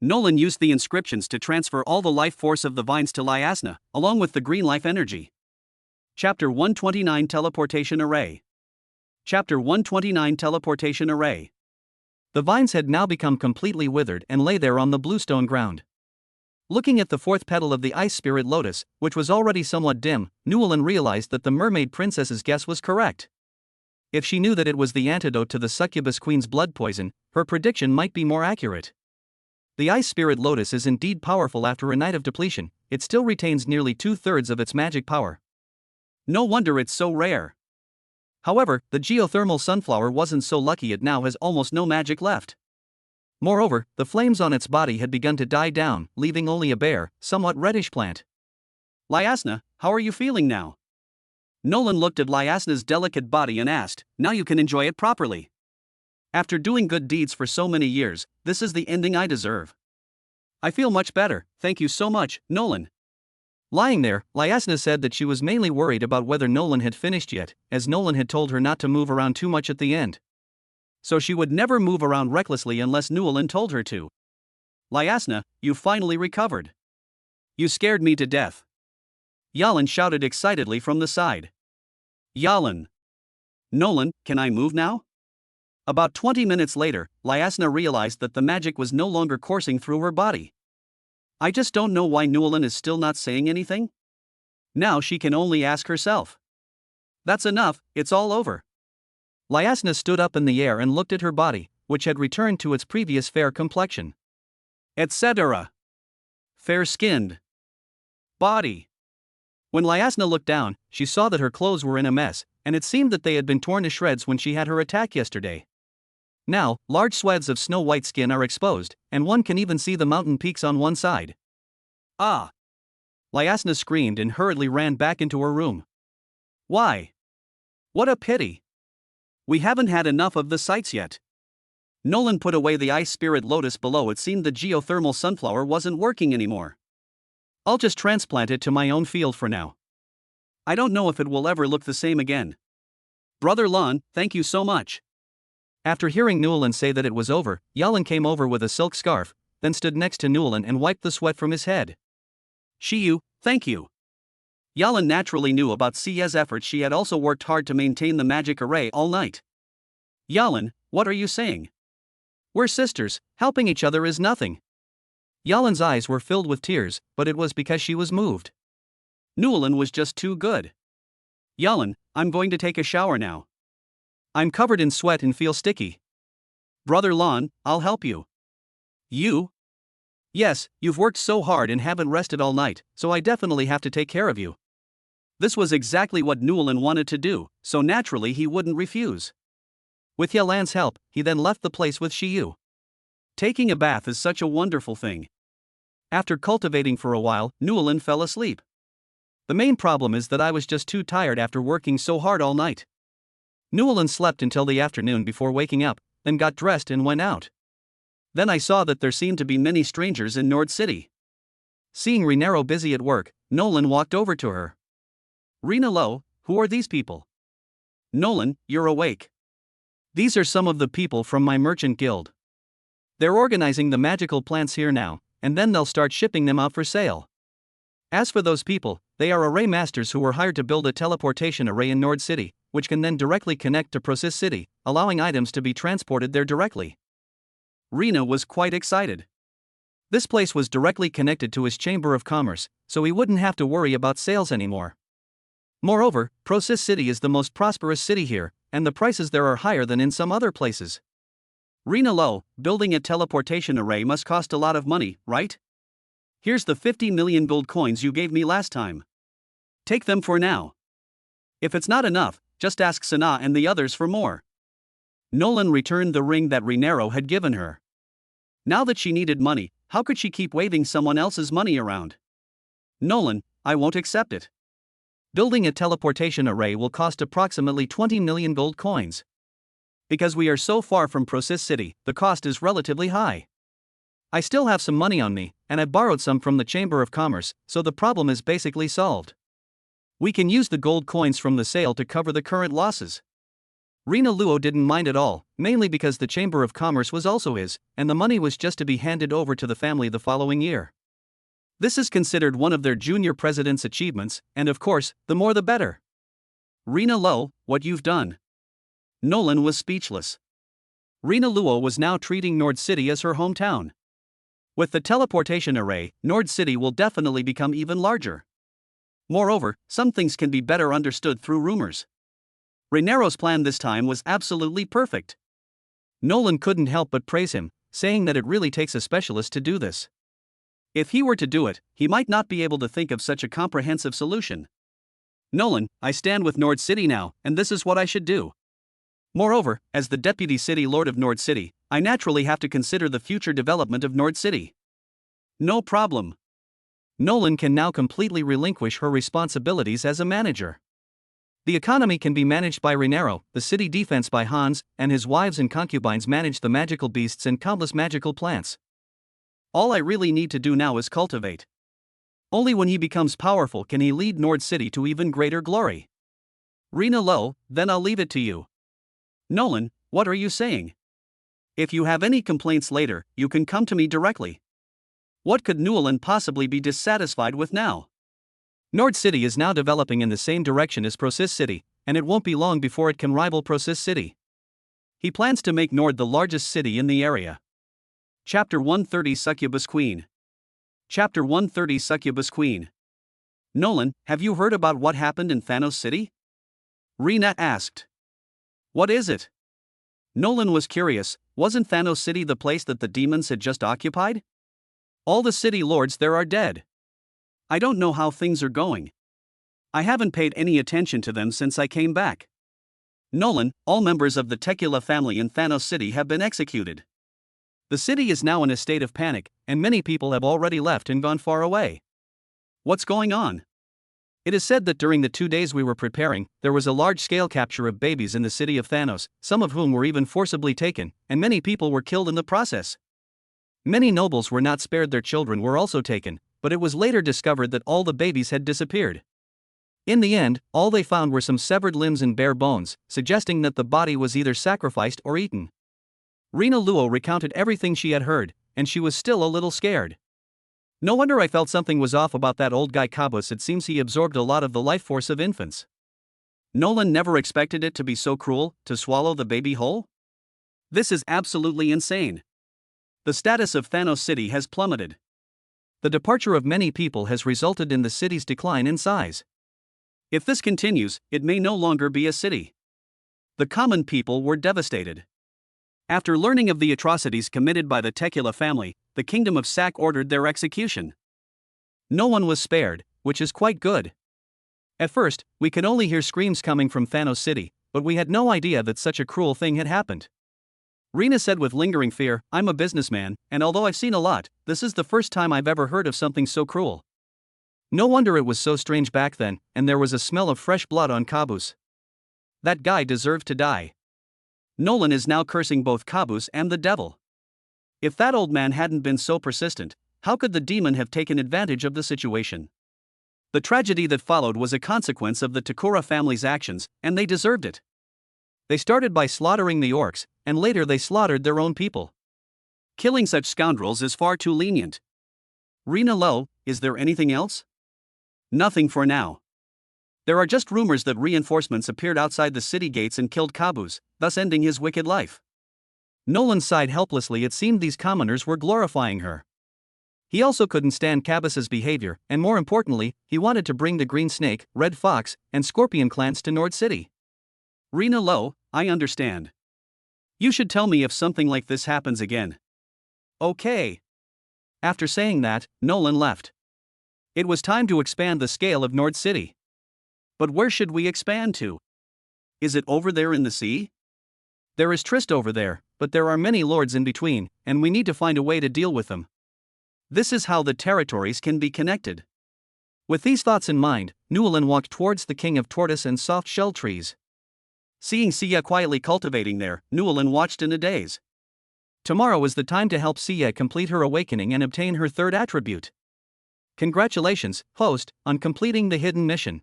Nolan used the inscriptions to transfer all the life force of the vines to Lyasna, along with the green life energy. Chapter 129 Teleportation Array. Chapter 129 Teleportation Array. The vines had now become completely withered and lay there on the bluestone ground. Looking at the fourth petal of the ice spirit lotus, which was already somewhat dim, Newlin realized that the mermaid princess's guess was correct. If she knew that it was the antidote to the succubus queen's blood poison, her prediction might be more accurate. The ice spirit lotus is indeed powerful. After a night of depletion, it still retains nearly 2/3 of its magic power. No wonder it's so rare. However, the geothermal sunflower wasn't so lucky. It now has almost no magic left. Moreover, the flames on its body had begun to die down, leaving only a bare, somewhat reddish plant. Lyasna, how are you feeling now? Nolan looked at Lyasna's delicate body and asked, now you can enjoy it properly. After doing good deeds for so many years, this is the ending I deserve. I feel much better, thank you so much, Nolan. Lying there, Lyasna said that she was mainly worried about whether Nolan had finished yet, as Nolan had told her not to move around too much at the end. So she would never move around recklessly unless Newlin told her to. Lyasna, you finally recovered. You scared me to death. Yalin shouted excitedly from the side. Yalin. Nolan, can I move now? About 20 minutes later, Lyasna realized that the magic was no longer coursing through her body. I just don't know why Newlin is still not saying anything. Now she can only ask herself. That's enough, it's all over. Lyasna stood up in the air and looked at her body, which had returned to its previous fair complexion. Etc. Fair-skinned. Body. When Lyasna looked down, she saw that her clothes were in a mess, and it seemed that they had been torn to shreds when she had her attack yesterday. Now, large swaths of snow-white skin are exposed, and one can even see the mountain peaks on one side. Ah! Lyasna screamed and hurriedly ran back into her room. Why? What a pity. We haven't had enough of the sights yet. Nolan put away the ice spirit lotus below. It seemed the geothermal sunflower wasn't working anymore. I'll just transplant it to my own field for now. I don't know if it will ever look the same again. Brother Lon, thank you so much. After hearing Newlin say that it was over, Yalin came over with a silk scarf, then stood next to Newlin and wiped the sweat from his head. Shiyu, thank you. Yalin naturally knew about Sia's efforts. She had also worked hard to maintain the magic array all night. Yalin, what are you saying? We're sisters, helping each other is nothing. Yalin's eyes were filled with tears, but it was because she was moved. Newlin was just too good. Yalin, I'm going to take a shower now. I'm covered in sweat and feel sticky. Brother Lon, I'll help you. You? Yes, you've worked so hard and haven't rested all night, so I definitely have to take care of you. This was exactly what Newlin wanted to do, so naturally he wouldn't refuse. With Yalan's help, he then left the place with Shiyu. Taking a bath is such a wonderful thing. After cultivating for a while, Newlin fell asleep. The main problem is that I was just too tired after working so hard all night. Newlin slept until the afternoon before waking up, then got dressed and went out. Then I saw that there seemed to be many strangers in Nord City. Seeing Renero busy at work, Nolan walked over to her. Rena Lo, who are these people? Nolan, you're awake. These are some of the people from my merchant guild. They're organizing the magical plants here now, and then they'll start shipping them out for sale. As for those people, they are array masters who were hired to build a teleportation array in Nord City, which can then directly connect to Procis City, allowing items to be transported there directly. Rena was quite excited. This place was directly connected to his Chamber of Commerce, so he wouldn't have to worry about sales anymore. Moreover, Procis City is the most prosperous city here, and the prices there are higher than in some other places. Rena Lowe, building a teleportation array must cost a lot of money, right? Here's the 50 million gold coins you gave me last time. Take them for now. If it's not enough, just ask Sana and the others for more. Nolan returned the ring that Renero had given her. Now that she needed money, how could she keep waving someone else's money around? Nolan, I won't accept it. Building a teleportation array will cost approximately 20 million gold coins. Because we are so far from Process City, the cost is relatively high. I still have some money on me, and I borrowed some from the Chamber of Commerce, so the problem is basically solved. We can use the gold coins from the sale to cover the current losses. Rena Luo didn't mind at all, mainly because the Chamber of Commerce was also his, and the money was just to be handed over to the family the following year. This is considered one of their junior president's achievements, and of course, the more the better. Rena Luo, what you've done. Nolan was speechless. Rena Luo was now treating Nord City as her hometown. With the teleportation array, Nord City will definitely become even larger. Moreover, some things can be better understood through rumors. Renero's plan this time was absolutely perfect. Nolan couldn't help but praise him, saying that it really takes a specialist to do this. If he were to do it, he might not be able to think of such a comprehensive solution. Nolan, I stand with Nord City now, and this is what I should do. Moreover, as the Deputy City Lord of Nord City, I naturally have to consider the future development of Nord City. No problem. Nolan can now completely relinquish her responsibilities as a manager. The economy can be managed by Renero, the city defense by Hans, and his wives and concubines manage the magical beasts and countless magical plants. All I really need to do now is cultivate. Only when he becomes powerful can he lead Nord City to even greater glory. Rena Lowe, then I'll leave it to you. Nolan, what are you saying? If you have any complaints later, you can come to me directly. What could Nolan possibly be dissatisfied with now? Nord City is now developing in the same direction as Process City, and it won't be long before it can rival Process City. He plans to make Nord the largest city in the area. Chapter 130 Succubus Queen. Chapter 130 Succubus Queen. Nolan, have you heard about what happened in Thanos City? Rena asked. What is it? Nolan was curious, wasn't Thanos City the place that the demons had just occupied? All the city lords there are dead. I don't know how things are going. I haven't paid any attention to them since I came back. Nolan, all members of the Tecula family in Thanos City have been executed. The city is now in a state of panic, and many people have already left and gone far away. What's going on? It is said that during the 2 days we were preparing, there was a large-scale capture of babies in the city of Thanos, some of whom were even forcibly taken, and many people were killed in the process. Many nobles were not spared, their children were also taken, but it was later discovered that all the babies had disappeared. In the end, all they found were some severed limbs and bare bones, suggesting that the body was either sacrificed or eaten. Rena Luo recounted everything she had heard, and she was still a little scared. No wonder I felt something was off about that old guy Cabus. It seems he absorbed a lot of the life force of infants. Nolan never expected it to be so cruel, to swallow the baby whole? This is absolutely insane. The status of Thanos City has plummeted. The departure of many people has resulted in the city's decline in size. If this continues, it may no longer be a city. The common people were devastated. After learning of the atrocities committed by the Tecula family, the Kingdom of Sac ordered their execution. No one was spared, which is quite good. At first, we could only hear screams coming from Thanos City, but we had no idea that such a cruel thing had happened. Rena said with lingering fear, I'm a businessman, and although I've seen a lot, this is the first time I've ever heard of something so cruel. No wonder it was so strange back then, and there was a smell of fresh blood on Cabus. That guy deserved to die. Nolan is now cursing both Cabus and the devil. If that old man hadn't been so persistent, how could the demon have taken advantage of the situation? The tragedy that followed was a consequence of the Takura family's actions, and they deserved it. They started by slaughtering the orcs, and later they slaughtered their own people. Killing such scoundrels is far too lenient. Rena Lowe, is there anything else? Nothing for now. There are just rumors that reinforcements appeared outside the city gates and killed Cabus, thus ending his wicked life. Nolan sighed helplessly. It seemed these commoners were glorifying her. He also couldn't stand Cabus's behavior, and more importantly, he wanted to bring the Green Snake, Red Fox, and Scorpion clans to Nord City. Rena Lowe, I understand. You should tell me if something like this happens again. Okay. After saying that, Nolan left. It was time to expand the scale of Nord City. But where should we expand to? Is it over there in the sea? There is Trist over there, but there are many lords in between, and we need to find a way to deal with them. This is how the territories can be connected. With these thoughts in mind, Newelin walked towards the king of tortoise and soft shell trees. Seeing Sia quietly cultivating there, Newelin watched in a daze. Tomorrow is the time to help Sia complete her awakening and obtain her third attribute. Congratulations, host, on completing the hidden mission.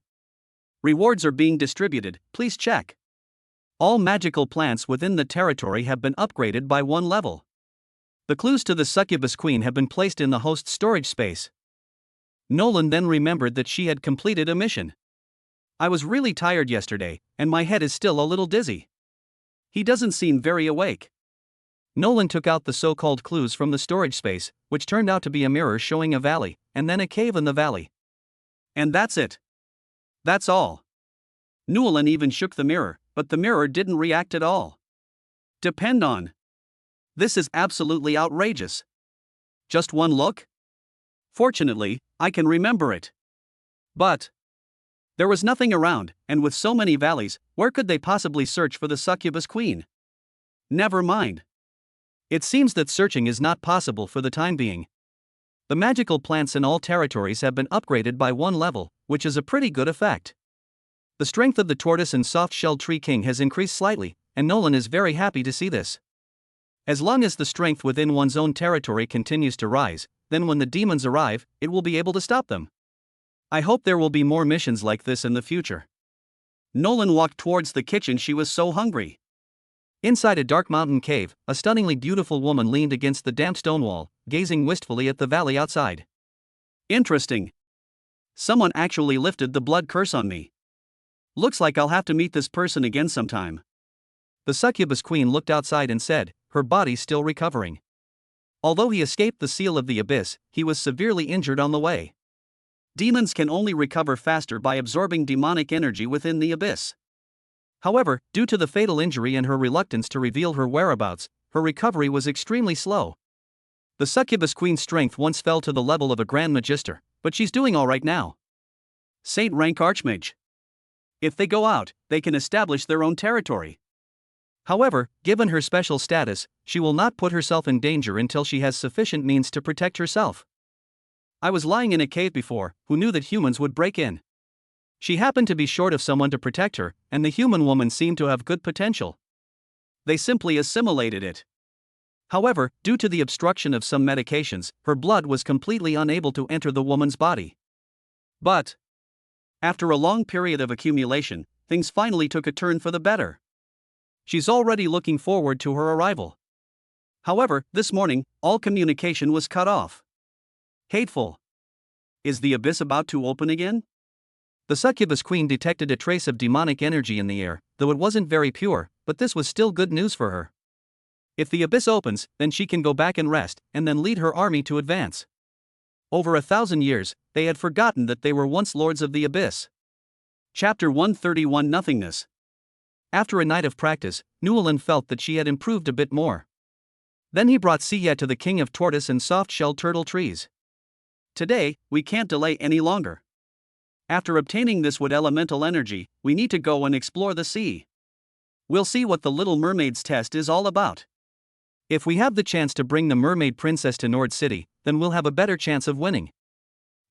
Rewards are being distributed, please check. All magical plants within the territory have been upgraded by 1 level. The clues to the succubus queen have been placed in the host's storage space. Nolan then remembered that she had completed a mission. I was really tired yesterday, and my head is still a little dizzy. He doesn't seem very awake. Nolan took out the so-called clues from the storage space, which turned out to be a mirror showing a valley, and then a cave in the valley. And that's it. That's all. Newelin even shook the mirror, but the mirror didn't react at all. Depend on. This is absolutely outrageous. Just one look? Fortunately, I can remember it. But there was nothing around, and with so many valleys, where could they possibly search for the succubus queen? Never mind. It seems that searching is not possible for the time being. The magical plants in all territories have been upgraded by 1 level, which is a pretty good effect. The strength of the tortoise and soft-shelled tree king has increased slightly, and Nolan is very happy to see this. As long as the strength within one's own territory continues to rise, then when the demons arrive, it will be able to stop them. I hope there will be more missions like this in the future. Nolan walked towards the kitchen. She was so hungry. Inside a dark mountain cave, a stunningly beautiful woman leaned against the damp stone wall, gazing wistfully at the valley outside. Interesting. Someone actually lifted the blood curse on me. Looks like I'll have to meet this person again sometime. The succubus queen looked outside and said, her body still recovering. Although he escaped the seal of the abyss, he was severely injured on the way. Demons can only recover faster by absorbing demonic energy within the abyss. However, due to the fatal injury and her reluctance to reveal her whereabouts, her recovery was extremely slow. The succubus queen's strength once fell to the level of a grand magister, but she's doing alright now. Saint rank archmage. If they go out, they can establish their own territory. However, given her special status, she will not put herself in danger until she has sufficient means to protect herself. I was lying in a cave before, who knew that humans would break in. She happened to be short of someone to protect her, and the human woman seemed to have good potential. They simply assimilated it. However, due to the obstruction of some medications, her blood was completely unable to enter the woman's body. But after a long period of accumulation, things finally took a turn for the better. She's already looking forward to her arrival. However, this morning, all communication was cut off. Hateful. Is the abyss about to open again? The succubus queen detected a trace of demonic energy in the air, though it wasn't very pure, but this was still good news for her. If the abyss opens, then she can go back and rest, and then lead her army to advance. Over 1,000 years, they had forgotten that they were once lords of the abyss. Chapter 131 Nothingness. After a night of practice, Newelin felt that she had improved a bit more. Then he brought Sia to the king of tortoise and soft-shelled turtle trees. Today, we can't delay any longer. After obtaining this wood elemental energy, we need to go and explore the sea. We'll see what the Little Mermaid's test is all about. If we have the chance to bring the mermaid princess to Nord City, then we'll have a better chance of winning.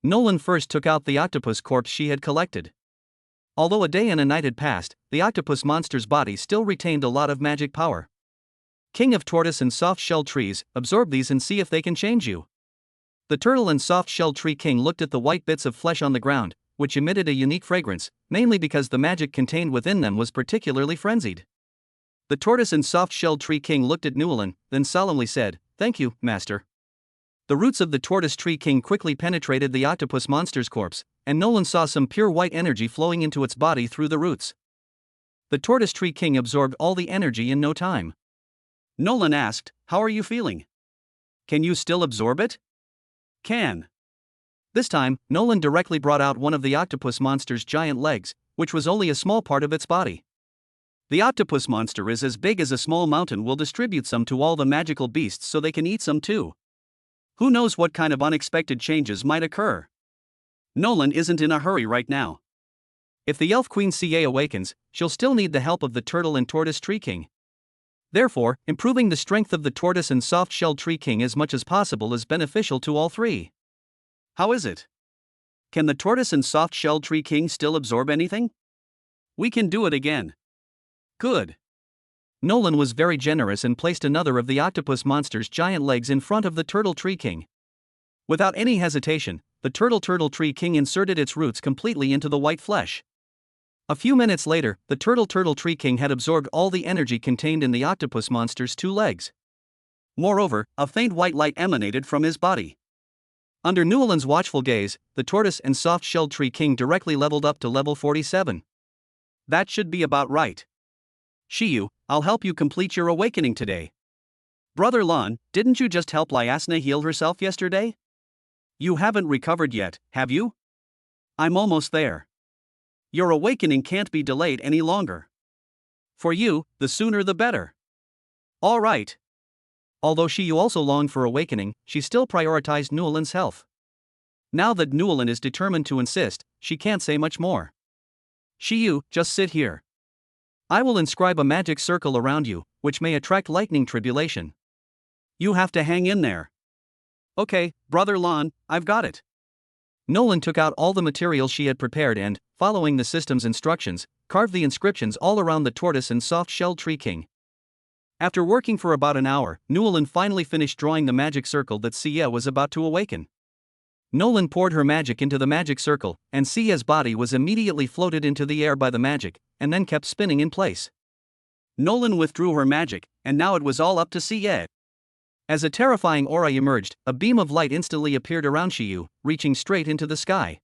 Nolan first took out the octopus corpse she had collected. Although a day and a night had passed, the octopus monster's body still retained a lot of magic power. King of tortoise and soft-shelled trees, absorb these and see if they can change you. The turtle and soft-shelled tree king looked at the white bits of flesh on the ground, which emitted a unique fragrance, mainly because the magic contained within them was particularly frenzied. The tortoise and soft-shelled tree king looked at Newelin, then solemnly said, "Thank you, master." The roots of the tortoise tree king quickly penetrated the octopus monster's corpse, and Nolan saw some pure white energy flowing into its body through the roots. The tortoise tree king absorbed all the energy in no time. Nolan asked, "How are you feeling? Can you still absorb it?" "Can." This time, Nolan directly brought out one of the octopus monster's giant legs, which was only a small part of its body. The octopus monster is as big as a small mountain. Will distribute some to all the magical beasts so they can eat some too. Who knows what kind of unexpected changes might occur? Nolan isn't in a hurry right now. If the Elf Queen CA awakens, she'll still need the help of the Turtle and Tortoise Tree King. Therefore, improving the strength of the Tortoise and Soft-Shelled Tree King as much as possible is beneficial to all three. How is it? Can the Tortoise and Soft-Shelled Tree King still absorb anything? We can do it again. Good. Nolan was very generous and placed another of the octopus monster's giant legs in front of the Turtle Tree King. Without any hesitation, the Turtle Tree King inserted its roots completely into the white flesh. A few minutes later, the Turtle Tree King had absorbed all the energy contained in the octopus monster's 2 legs. Moreover, a faint white light emanated from his body. Under Newland's watchful gaze, the Tortoise and Soft-Shelled Tree King directly leveled up to level 47. That should be about right. Shiyu, I'll help you complete your awakening today. Brother Lon, didn't you just help Liasna heal herself yesterday? You haven't recovered yet, have you? I'm almost there. Your awakening can't be delayed any longer. For you, the sooner the better. All right. Although Shiyu also longed for awakening, she still prioritized Newland's health. Now that Newland is determined to insist, she can't say much more. Shiyu, just sit here. I will inscribe a magic circle around you, which may attract lightning tribulation. You have to hang in there. Okay, Brother Lon, I've got it. Nolan took out all the materials she had prepared and, following the system's instructions, carved the inscriptions all around the Tortoise and Soft-Shelled Tree King. After working for about an hour, Newland finally finished drawing the magic circle that Sia was about to awaken. Nolan poured her magic into the magic circle, and Sia's body was immediately floated into the air by the magic, and then kept spinning in place. Nolan withdrew her magic, and now it was all up to Sia. As a terrifying aura emerged, a beam of light instantly appeared around Shiyu, reaching straight into the sky.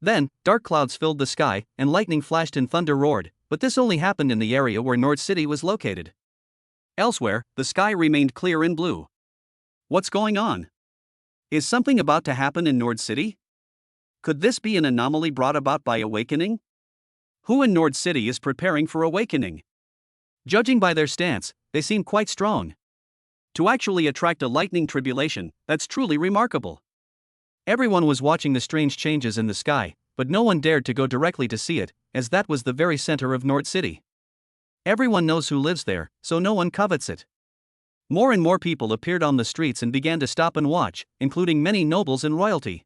Then, dark clouds filled the sky, and lightning flashed and thunder roared, but this only happened in the area where Nord City was located. Elsewhere, the sky remained clear and blue. What's going on? Is something about to happen in Nord City? Could this be an anomaly brought about by awakening? Who in Nord City is preparing for awakening? Judging by their stance, they seem quite strong. To actually attract a lightning tribulation, that's truly remarkable. Everyone was watching the strange changes in the sky, but no one dared to go directly to see it, as that was the very center of Nord City. Everyone knows who lives there, so no one covets it. More and more people appeared on the streets and began to stop and watch, including many nobles and royalty.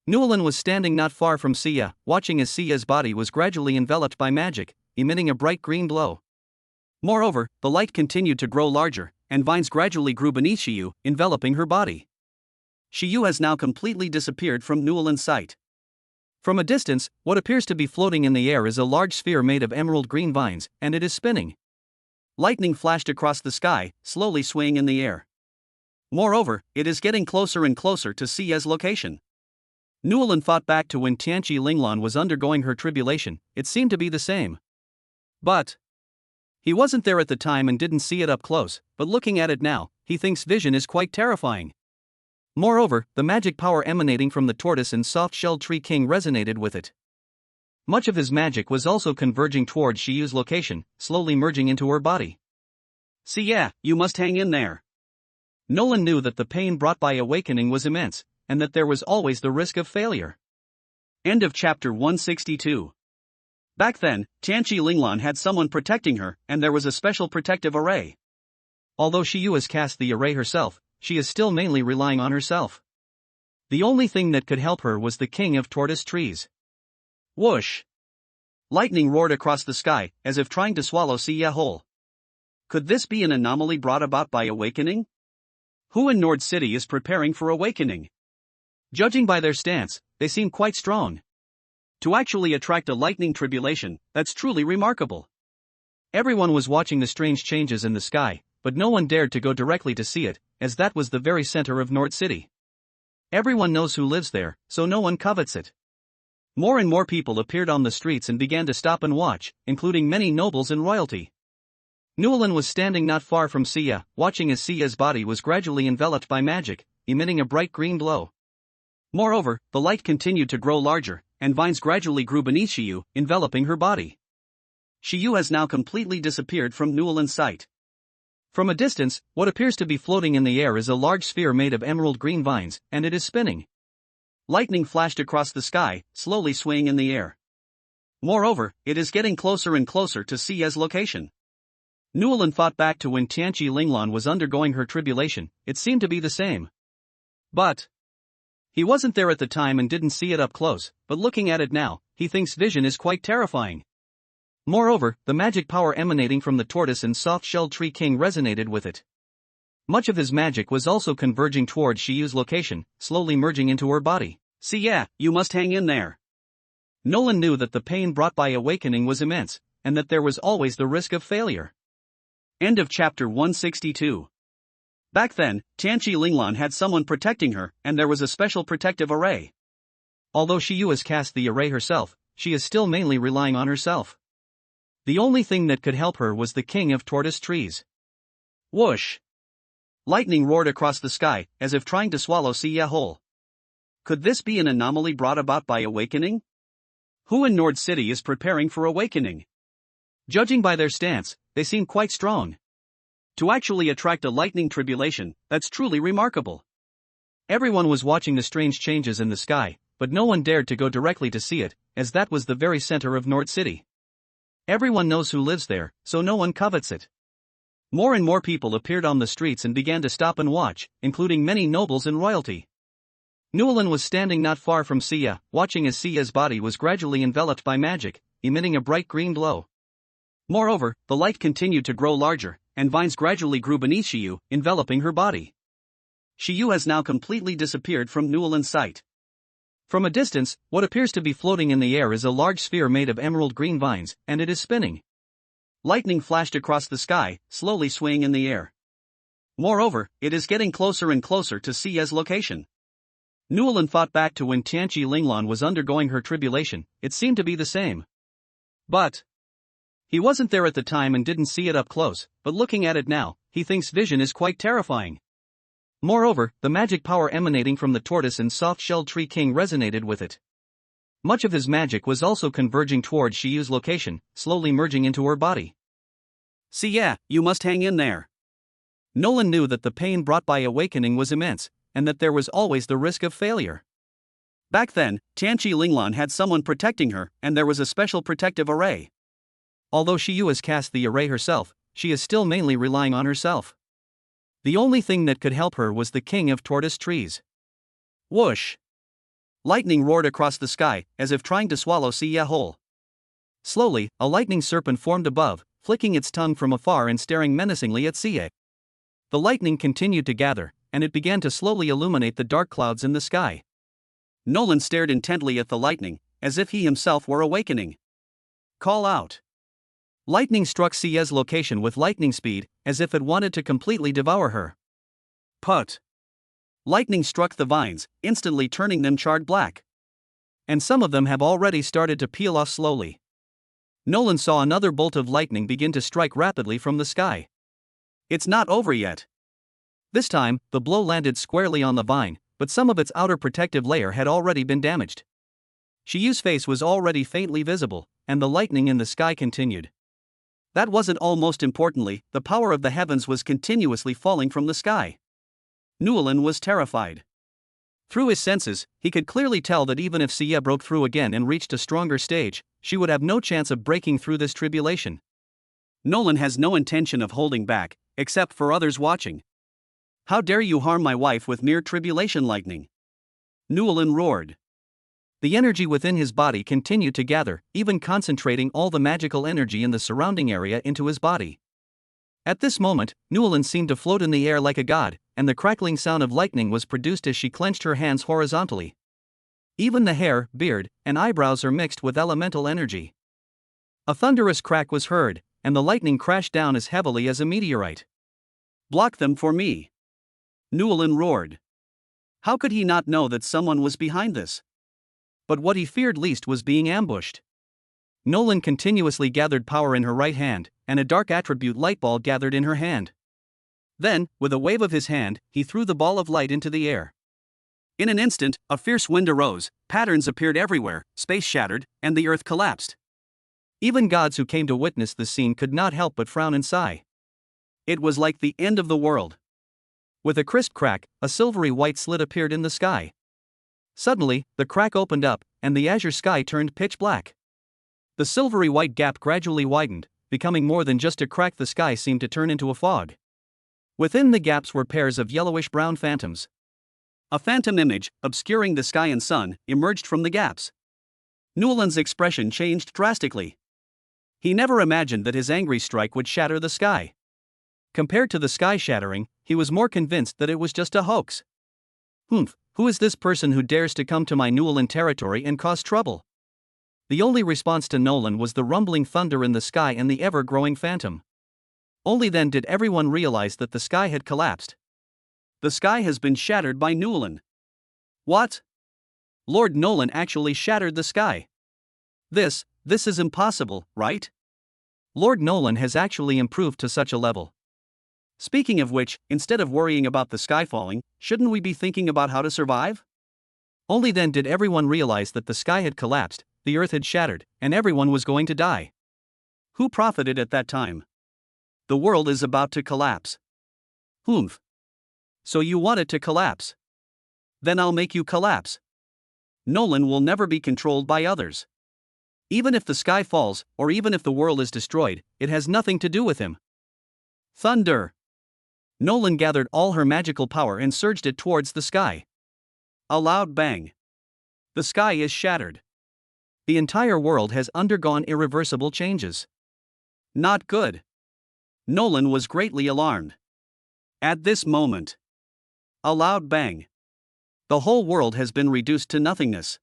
Newland was standing not far from Sia, watching as Sia's body was gradually enveloped by magic, emitting a bright green glow. Moreover, the light continued to grow larger, and vines gradually grew beneath Shiyu, enveloping her body. Shiyu has now completely disappeared from Newland's sight. From a distance, what appears to be floating in the air is a large sphere made of emerald green vines, and it is spinning. Lightning flashed across the sky, slowly swaying in the air. Moreover, it is getting closer and closer to Sia's location. Newland thought back to when Tianqi Linglan was undergoing her tribulation. It seemed to be the same. But he wasn't there at the time and didn't see it up close, but looking at it now, he thinks vision is quite terrifying. Moreover, the magic power emanating from the Tortoise and Soft-Shelled Tree King resonated with it. Much of his magic was also converging towards Shiyu's location, slowly merging into her body. Sia, you must hang in there. Nolan knew that the pain brought by awakening was immense, and that there was always the risk of failure. End of chapter 162. Back then, Tianqi Linglan had someone protecting her, and there was a special protective array. Although Shiyu has cast the array herself, she is still mainly relying on herself. The only thing that could help her was the King of Tortoise Trees. Whoosh! Lightning roared across the sky, as if trying to swallow Sia whole. Could this be an anomaly brought about by awakening? Who in Nord City is preparing for awakening? Judging by their stance, they seem quite strong. To actually attract a lightning tribulation, that's truly remarkable. Everyone was watching the strange changes in the sky, but no one dared to go directly to see it, as that was the very center of Nord City. Everyone knows who lives there, so no one covets it. More and more people appeared on the streets and began to stop and watch, including many nobles and royalty. Newland was standing not far from Sia, watching as Sia's body was gradually enveloped by magic, emitting a bright green glow. Moreover, the light continued to grow larger, and vines gradually grew beneath Shiyu, enveloping her body. Shiyu has now completely disappeared from Newlan's sight. From a distance, what appears to be floating in the air is a large sphere made of emerald green vines, and it is spinning. Lightning flashed across the sky, slowly swaying in the air. Moreover, it is getting closer and closer to Sia's location. Newlan thought back to when Tianqi Linglan was undergoing her tribulation. It seemed to be the same. But he wasn't there at the time and didn't see it up close, but looking at it now, he thinks vision is quite terrifying. Moreover, the magic power emanating from the tortoise and soft-shelled tree king resonated with it. Much of his magic was also converging towards Shiyu's location, slowly merging into her body. Sia, you must hang in there. Nolan knew that the pain brought by awakening was immense, and that there was always the risk of failure. End of chapter 162. Back then, Tianqi Linglan had someone protecting her, and there was a special protective array. Although Shiyu has cast the array herself, she is still mainly relying on herself. The only thing that could help her was the king of tortoise trees. Whoosh! Lightning roared across the sky, as if trying to swallow Sia whole. Could this be an anomaly brought about by awakening? Who in Nord City is preparing for awakening? Judging by their stance, they seem quite strong. To actually attract a lightning tribulation, that's truly remarkable. Everyone was watching the strange changes in the sky, but no one dared to go directly to see it, as that was the very center of Nord City. Everyone knows who lives there, so no one covets it. More and more people appeared on the streets and began to stop and watch, including many nobles and royalty. Newlan was standing not far from Sia, watching as Sia's body was gradually enveloped by magic, emitting a bright green glow. Moreover, the light continued to grow larger, and vines gradually grew beneath Shiyu, enveloping her body. Shiyu has now completely disappeared from Newlan's sight. From a distance, what appears to be floating in the air is a large sphere made of emerald green vines, and it is spinning. Lightning flashed across the sky, slowly swaying in the air. Moreover, it is getting closer and closer to Sia's location. Newlan thought back to when Tianqi Linglan was undergoing her tribulation. It seemed to be the same. But he wasn't there at the time and didn't see it up close, but looking at it now, he thinks vision is quite terrifying. Moreover, the magic power emanating from the tortoise and soft-shelled tree king resonated with it. Much of his magic was also converging towards Shiyu's location, slowly merging into her body. Sia, you must hang in there. Nolan knew that the pain brought by awakening was immense, and that there was always the risk of failure. Back then, Tianqi Linglan had someone protecting her, and there was a special protective array. Although Shiyu has cast the array herself, she is still mainly relying on herself. The only thing that could help her was the king of tortoise trees. Whoosh! Lightning roared across the sky, as if trying to swallow Sia whole. Slowly, a lightning serpent formed above, flicking its tongue from afar and staring menacingly at Sia. The lightning continued to gather, and it began to slowly illuminate the dark clouds in the sky. Nolan stared intently at the lightning, as if he himself were awakening. Call out! Lightning struck Sia's location with lightning speed, as if it wanted to completely devour her. Put! Lightning struck the vines, instantly turning them charred black. And some of them have already started to peel off slowly. Nolan saw another bolt of lightning begin to strike rapidly from the sky. It's not over yet. This time, the blow landed squarely on the vine, but some of its outer protective layer had already been damaged. Shiyu's face was already faintly visible, and the lightning in the sky continued. That wasn't all. Most importantly, the power of the heavens was continuously falling from the sky. Newlan was terrified. Through his senses, he could clearly tell that even if Sia broke through again and reached a stronger stage, she would have no chance of breaking through this tribulation. Nolan has no intention of holding back, except for others watching. How dare you harm my wife with mere tribulation lightning? Newlan roared. The energy within his body continued to gather, even concentrating all the magical energy in the surrounding area into his body. At this moment, Newlan seemed to float in the air like a god, and the crackling sound of lightning was produced as she clenched her hands horizontally. Even the hair, beard, and eyebrows are mixed with elemental energy. A thunderous crack was heard, and the lightning crashed down as heavily as a meteorite. Block them for me! Newlan roared. How could he not know that someone was behind this? But what he feared least was being ambushed. Nolan continuously gathered power in her right hand, and a dark attribute light ball gathered in her hand. Then, with a wave of his hand, he threw the ball of light into the air. In an instant, a fierce wind arose, patterns appeared everywhere, space shattered, and the earth collapsed. Even gods who came to witness the scene could not help but frown and sigh. It was like the end of the world. With a crisp crack, a silvery white slit appeared in the sky. Suddenly, the crack opened up, and the azure sky turned pitch black. The silvery white gap gradually widened, becoming more than just a crack. The sky seemed to turn into a fog. Within the gaps were pairs of yellowish-brown phantoms. A phantom image, obscuring the sky and sun, emerged from the gaps. Newland's expression changed drastically. He never imagined that his angry strike would shatter the sky. Compared to the sky shattering, he was more convinced that it was just a hoax. Who is this person who dares to come to my Newland territory and cause trouble? The only response to Nolan was the rumbling thunder in the sky and the ever-growing phantom. Only then did everyone realize that the sky had collapsed. The sky has been shattered by Newland. What? Lord Nolan actually shattered the sky. This is impossible, right? Lord Nolan has actually improved to such a level. Speaking of which, instead of worrying about the sky falling, shouldn't we be thinking about how to survive? Only then did everyone realize that the sky had collapsed, the earth had shattered, and everyone was going to die. Who profited at that time? The world is about to collapse. So you want it to collapse? Then I'll make you collapse. Nolan will never be controlled by others. Even if the sky falls, or even if the world is destroyed, it has nothing to do with him. Thunder! Nolan gathered all her magical power and surged it towards the sky. A loud bang. The sky is shattered. The entire world has undergone irreversible changes. Not good. Nolan was greatly alarmed. At this moment, a loud bang. The whole world has been reduced to nothingness.